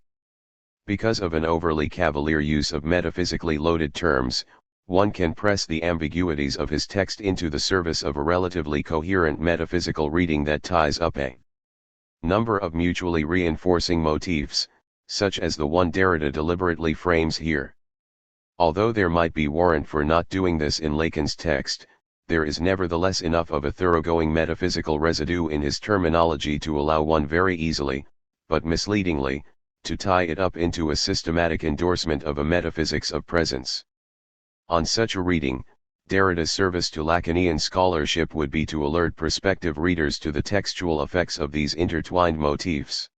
Because of an overly cavalier use of metaphysically loaded terms, one can press the ambiguities of his text into the service of a relatively coherent metaphysical reading that ties up a number of mutually reinforcing motifs, such as the one Derrida deliberately frames here. Although there might be warrant for not doing this in Lacan's text, there is nevertheless enough of a thoroughgoing metaphysical residue in his terminology to allow one very easily, but misleadingly, to tie it up into a systematic endorsement of a metaphysics of presence. On such a reading, Derrida's service to Lacanian scholarship would be to alert prospective readers to the textual effects of these intertwined motifs.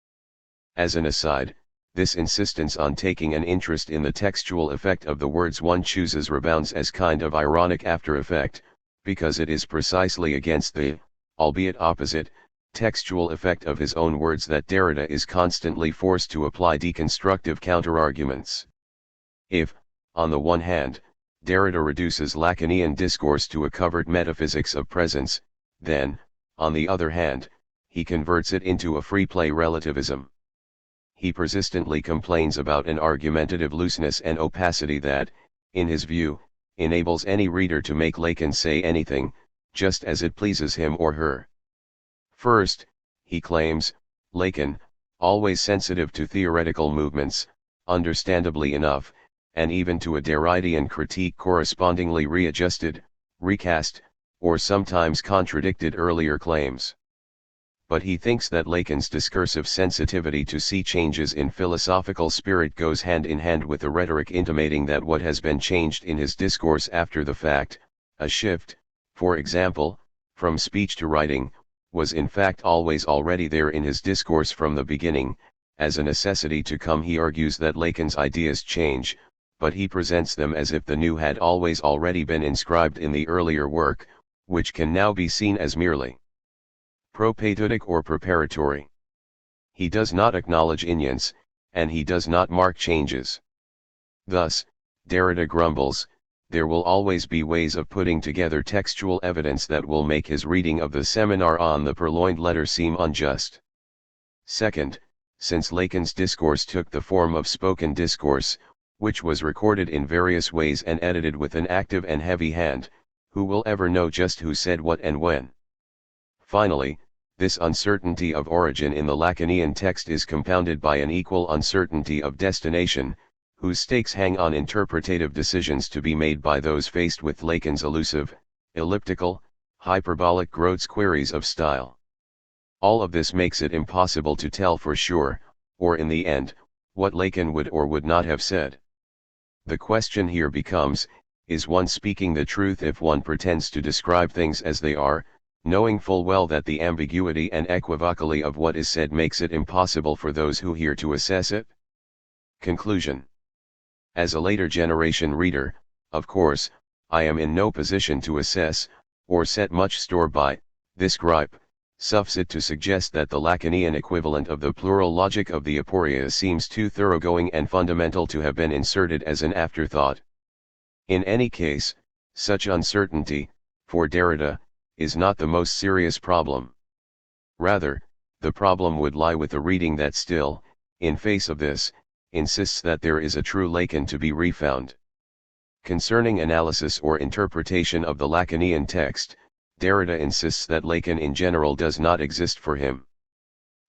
As an aside, this insistence on taking an interest in the textual effect of the words one chooses rebounds as kind of ironic after effect, because it is precisely against the, albeit opposite, textual effect of his own words that Derrida is constantly forced to apply deconstructive counterarguments. If, on the one hand, Derrida reduces Lacanian discourse to a covered metaphysics of presence, then, on the other hand, he converts it into a free-play relativism. he persistently complains about an argumentative looseness and opacity that, in his view, enables any reader to make Lacan say anything, just as it pleases him or her. First, he claims, Lacan, always sensitive to theoretical movements, understandably enough, and even to a Derridian critique correspondingly readjusted, recast, or sometimes contradicted earlier claims. But he thinks that Lacan's discursive sensitivity to sea changes in philosophical spirit goes hand in hand with a rhetoric intimating that what has been changed in his discourse after the fact, a shift, for example, from speech to writing, was in fact always already there in his discourse from the beginning. As a necessity to come, he argues that Lacan's ideas change, but he presents them as if the new had always already been inscribed in the earlier work, which can now be seen as merely propædeutic or preparatory. He does not acknowledge ineance, and he does not mark changes. Thus, Derrida grumbles, there will always be ways of putting together textual evidence that will make his reading of the seminar on the purloined letter seem unjust. Second, since Lacan's discourse took the form of spoken discourse, which was recorded in various ways and edited with an active and heavy hand, who will ever know just who said what and when? Finally, this uncertainty of origin in the Lacanian text is compounded by an equal uncertainty of destination, whose stakes hang on interpretative decisions to be made by those faced with Lacan's elusive, elliptical, hyperbolic gross queries of style. All of this makes it impossible to tell for sure, or in the end, what Lacan would or would not have said. The question here becomes, is one speaking the truth if one pretends to describe things as they are, knowing full well that the ambiguity and equivocally of what is said makes it impossible for those who hear to assess it? Conclusion. As a later generation reader, of course, I am in no position to assess, or set much store by, this gripe. Suffice to suggest that the Lacanian equivalent of the plural logic of the aporia seems too thoroughgoing and fundamental to have been inserted as an afterthought. In any case, such uncertainty, for Derrida, is not the most serious problem. Rather, the problem would lie with a reading that still, in face of this, insists that there is a true Lacan to be refound. Concerning analysis or interpretation of the Lacanian text, Derrida insists that Lacan in general does not exist for him.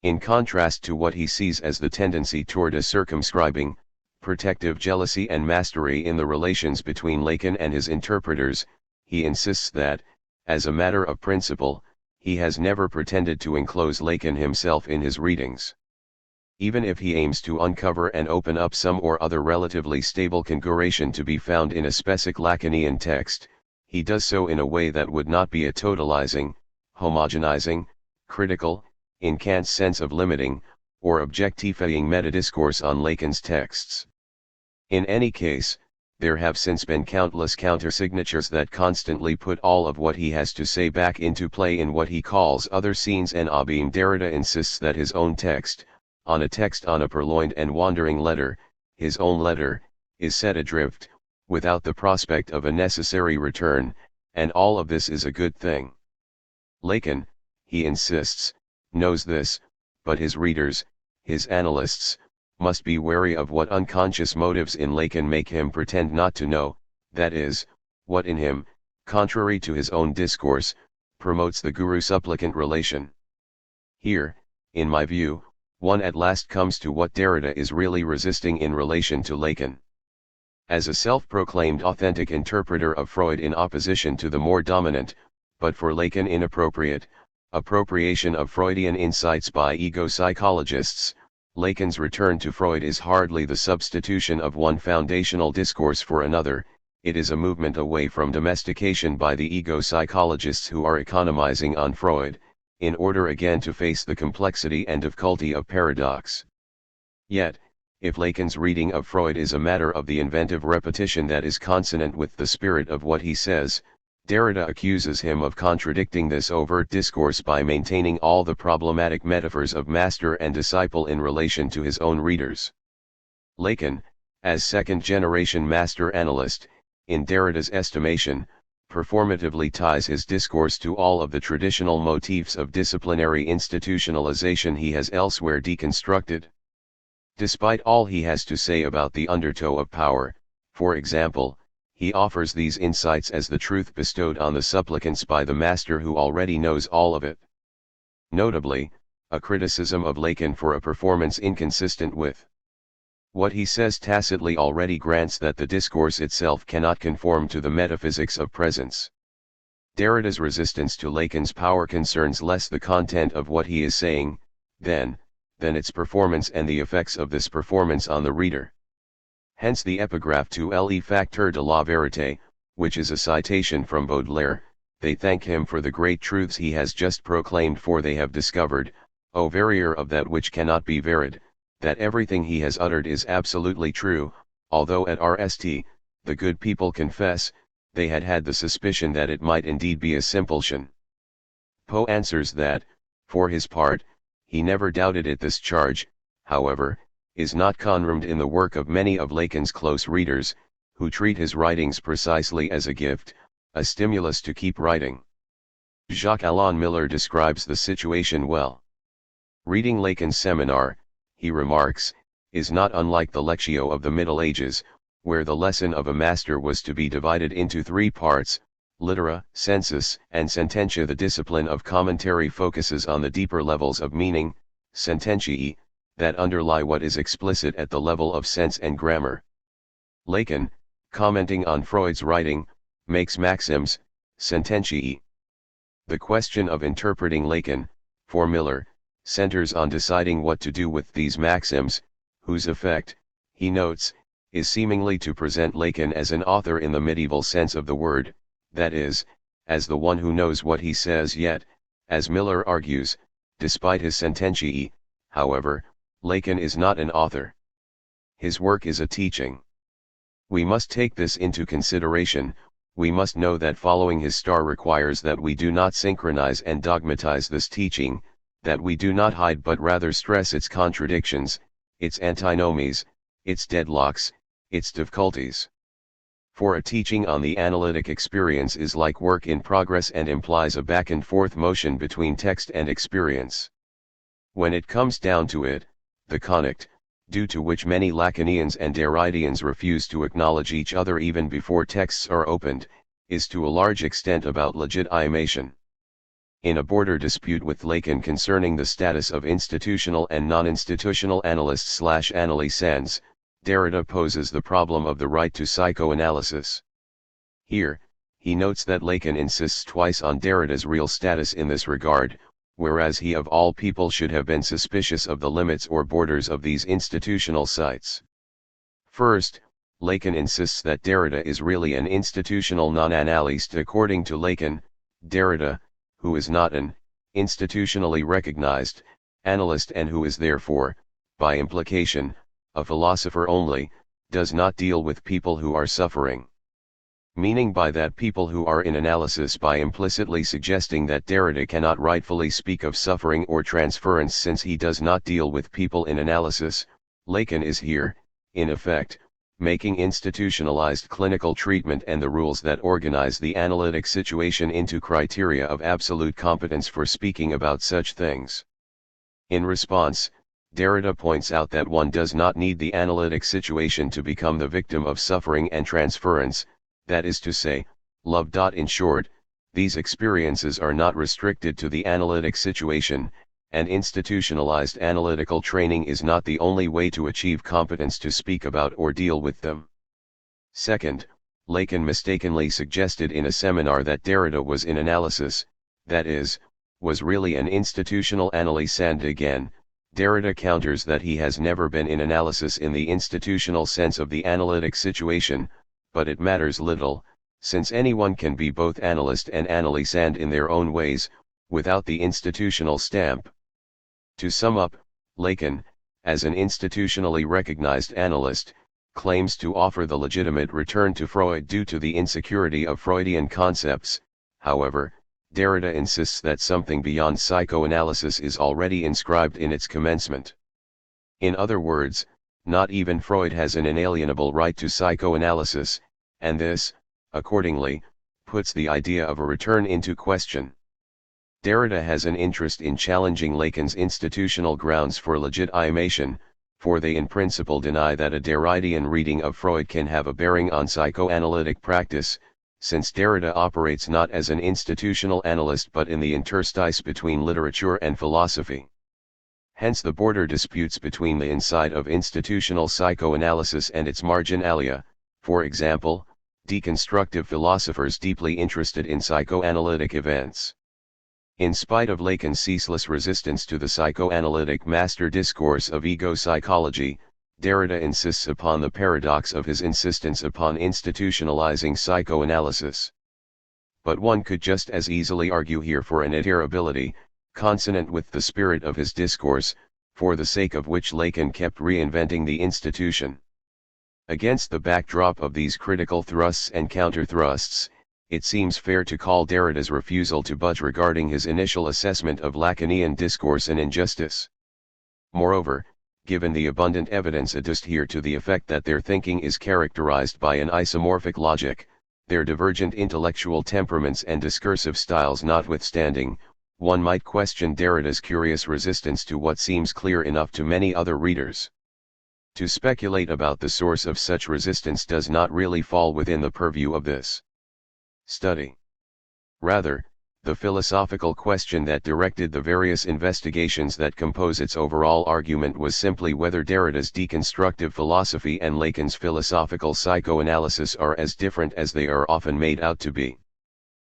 In contrast to what he sees as the tendency toward a circumscribing, protective jealousy and mastery in the relations between Lacan and his interpreters, he insists that, as a matter of principle, he has never pretended to enclose Lacan himself in his readings. Even if he aims to uncover and open up some or other relatively stable configuration to be found in a specific Lacanian text, he does so in a way that would not be a totalizing, homogenizing, critical, in Kant's sense of limiting, or objectifying metadiscourse on Lacan's texts. In any case, there have since been countless countersignatures that constantly put all of what he has to say back into play in what he calls other scenes, and Abim Derrida insists that his own text, on a purloined and wandering letter, his own letter, is set adrift, without the prospect of a necessary return, and all of this is a good thing. Lacan, he insists, knows this, but his readers, his analysts, must be wary of what unconscious motives in Lacan make him pretend not to know, that is, what in him, contrary to his own discourse, promotes the guru-supplicant relation. Here, in my view, one at last comes to what Derrida is really resisting in relation to Lacan. As a self-proclaimed authentic interpreter of Freud in opposition to the more dominant, but for Lacan inappropriate, appropriation of Freudian insights by ego-psychologists, Lacan's return to Freud is hardly the substitution of one foundational discourse for another, it is a movement away from domestication by the ego-psychologists who are economizing on Freud, in order again to face the complexity and difficulty of paradox. Yet, if Lacan's reading of Freud is a matter of the inventive repetition that is consonant with the spirit of what he says, Derrida accuses him of contradicting this overt discourse by maintaining all the problematic metaphors of master and disciple in relation to his own readers. Lacan, as second-generation master analyst, in Derrida's estimation, performatively ties his discourse to all of the traditional motifs of disciplinary institutionalization he has elsewhere deconstructed. Despite all he has to say about the undertow of power, for example, he offers these insights as the truth bestowed on the supplicants by the master who already knows all of it. Notably, a criticism of Lacan for a performance inconsistent with what he says tacitly already grants that the discourse itself cannot conform to the metaphysics of presence. Derrida's resistance to Lacan's power concerns less the content of what he is saying, than its performance and the effects of this performance on the reader. Hence the epigraph to Le Facteur de la Vérité, which is a citation from Baudelaire: "They thank him for the great truths he has just proclaimed, for they have discovered, O verrier of that which cannot be varied, that everything he has uttered is absolutely true, although at Rst, the good people confess, they had had the suspicion that it might indeed be a simpleton." Poe answers that, for his part, he never doubted it. This charge, however, is not confirmed in the work of many of Lacan's close readers, who treat his writings precisely as a gift, a stimulus to keep writing. Jacques-Alain Miller describes the situation well. Reading Lacan's Seminar, he remarks, is not unlike the Lectio of the Middle Ages, where the lesson of a master was to be divided into three parts: litera, sensus, and sententia. The discipline of commentary focuses on the deeper levels of meaning, sententiae, that underlie what is explicit at the level of sense and grammar. Lacan, commenting on Freud's writing, makes maxims, sententiae. The question of interpreting Lacan, for Miller, centers on deciding what to do with these maxims, whose effect, he notes, is seemingly to present Lacan as an author in the medieval sense of the word, that is, as the one who knows what he says. Yet, as Miller argues, despite his sententiae, however, Lacan is not an author. His work is a teaching. We must take this into consideration. We must know that following his star requires that we do not synchronize and dogmatize this teaching, that we do not hide but rather stress its contradictions, its antinomies, its deadlocks, its difficulties. For a teaching on the analytic experience is like work in progress and implies a back and forth motion between text and experience. When it comes down to it, the connect, due to which many Lacanians and Derridians refuse to acknowledge each other even before texts are opened, is to a large extent about legitimation. In a border dispute with Lacan concerning the status of institutional and non-institutional analysts/analysans, Derrida poses the problem of the right to psychoanalysis. Here, he notes that Lacan insists twice on Derrida's real status in this regard, whereas he of all people should have been suspicious of the limits or borders of these institutional sites. First, Lacan insists that Derrida is really an institutional non-analyst. According to Lacan, Derrida, who is not an institutionally recognized analyst and who is therefore, by implication, a philosopher only, does not deal with people who are suffering. Meaning by that people who are in analysis, by implicitly suggesting that Derrida cannot rightfully speak of suffering or transference since he does not deal with people in analysis. Lacan is here, in effect, making institutionalized clinical treatment and the rules that organize the analytic situation into criteria of absolute competence for speaking about such things. In response, Derrida points out that one does not need the analytic situation to become the victim of suffering and transference, that is to say, love. In short, these experiences are not restricted to the analytic situation, and institutionalized analytical training is not the only way to achieve competence to speak about or deal with them. Second, Lacan mistakenly suggested in a seminar that Derrida was in analysis, that is, was really an institutional analysand. Again, Derrida counters that he has never been in analysis in the institutional sense of the analytic situation, but it matters little, since anyone can be both analyst and analysand in their own ways, without the institutional stamp. To sum up, Lacan, as an institutionally recognized analyst, claims to offer the legitimate return to Freud due to the insecurity of Freudian concepts. However, Derrida insists that something beyond psychoanalysis is already inscribed in its commencement. In other words, not even Freud has an inalienable right to psychoanalysis, and this, accordingly, puts the idea of a return into question. Derrida has an interest in challenging Lacan's institutional grounds for legitimation, for they in principle deny that a Derridian reading of Freud can have a bearing on psychoanalytic practice, since Derrida operates not as an institutional analyst but in the interstice between literature and philosophy. Hence the border disputes between the inside of institutional psychoanalysis and its marginalia, for example, deconstructive philosophers deeply interested in psychoanalytic events. In spite of Lacan's ceaseless resistance to the psychoanalytic master discourse of ego psychology, Derrida insists upon the paradox of his insistence upon institutionalizing psychoanalysis. But one could just as easily argue here for an adherability, consonant with the spirit of his discourse, for the sake of which Lacan kept reinventing the institution. Against the backdrop of these critical thrusts and counter-thrusts, it seems fair to call Derrida's refusal to budge regarding his initial assessment of Lacanian discourse an injustice. Moreover, given the abundant evidence adduced here to the effect that their thinking is characterized by an isomorphic logic, their divergent intellectual temperaments and discursive styles notwithstanding, one might question Derrida's curious resistance to what seems clear enough to many other readers. To speculate about the source of such resistance does not really fall within the purview of this study. Rather, the philosophical question that directed the various investigations that compose its overall argument was simply whether Derrida's deconstructive philosophy and Lacan's philosophical psychoanalysis are as different as they are often made out to be.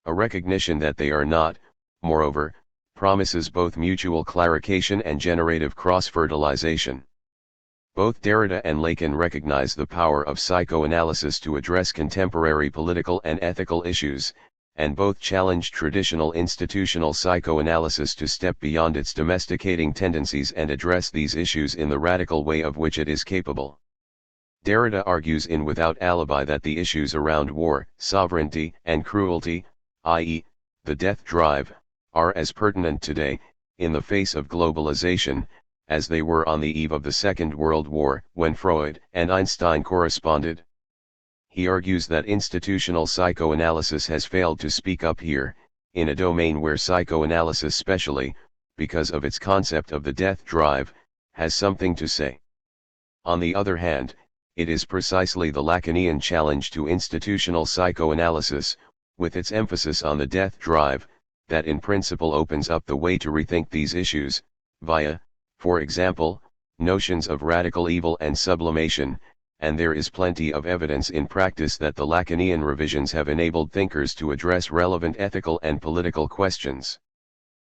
A recognition that they are not, moreover, promises both mutual clarification and generative cross-fertilization. Both Derrida and Lacan recognize the power of psychoanalysis to address contemporary political and ethical issues, and both challenge traditional institutional psychoanalysis to step beyond its domesticating tendencies and address these issues in the radical way of which it is capable. Derrida argues in Without Alibi that the issues around war, sovereignty, and cruelty, i.e., the death drive, are as pertinent today, in the face of globalization, as they were on the eve of the Second World War, when Freud and Einstein corresponded. He argues that institutional psychoanalysis has failed to speak up here, in a domain where psychoanalysis specially, because of its concept of the death drive, has something to say. On the other hand, it is precisely the Lacanian challenge to institutional psychoanalysis, with its emphasis on the death drive, that in principle opens up the way to rethink these issues, via, for example, notions of radical evil and sublimation, and there is plenty of evidence in practice that the Lacanian revisions have enabled thinkers to address relevant ethical and political questions.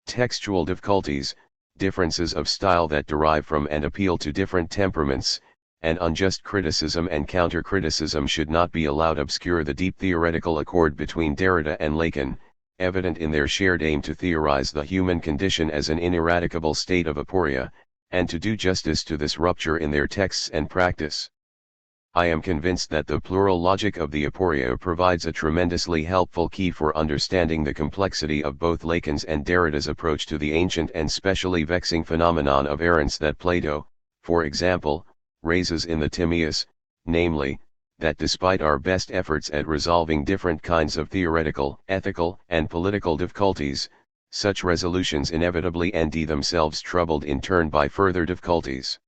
Textual difficulties, differences of style that derive from and appeal to different temperaments, and unjust criticism and counter-criticism should not be allowed obscure the deep theoretical accord between Derrida and Lacan, evident in their shared aim to theorize the human condition as an ineradicable state of aporia, and to do justice to this rupture in their texts and practice. I am convinced that the plural logic of the aporia provides a tremendously helpful key for understanding the complexity of both Lacan's and Derrida's approach to the ancient and specially vexing phenomenon of errance that Plato, for example, raises in the Timaeus, namely, that despite our best efforts at resolving different kinds of theoretical, ethical, and political difficulties, such resolutions inevitably end themselves troubled in turn by further difficulties.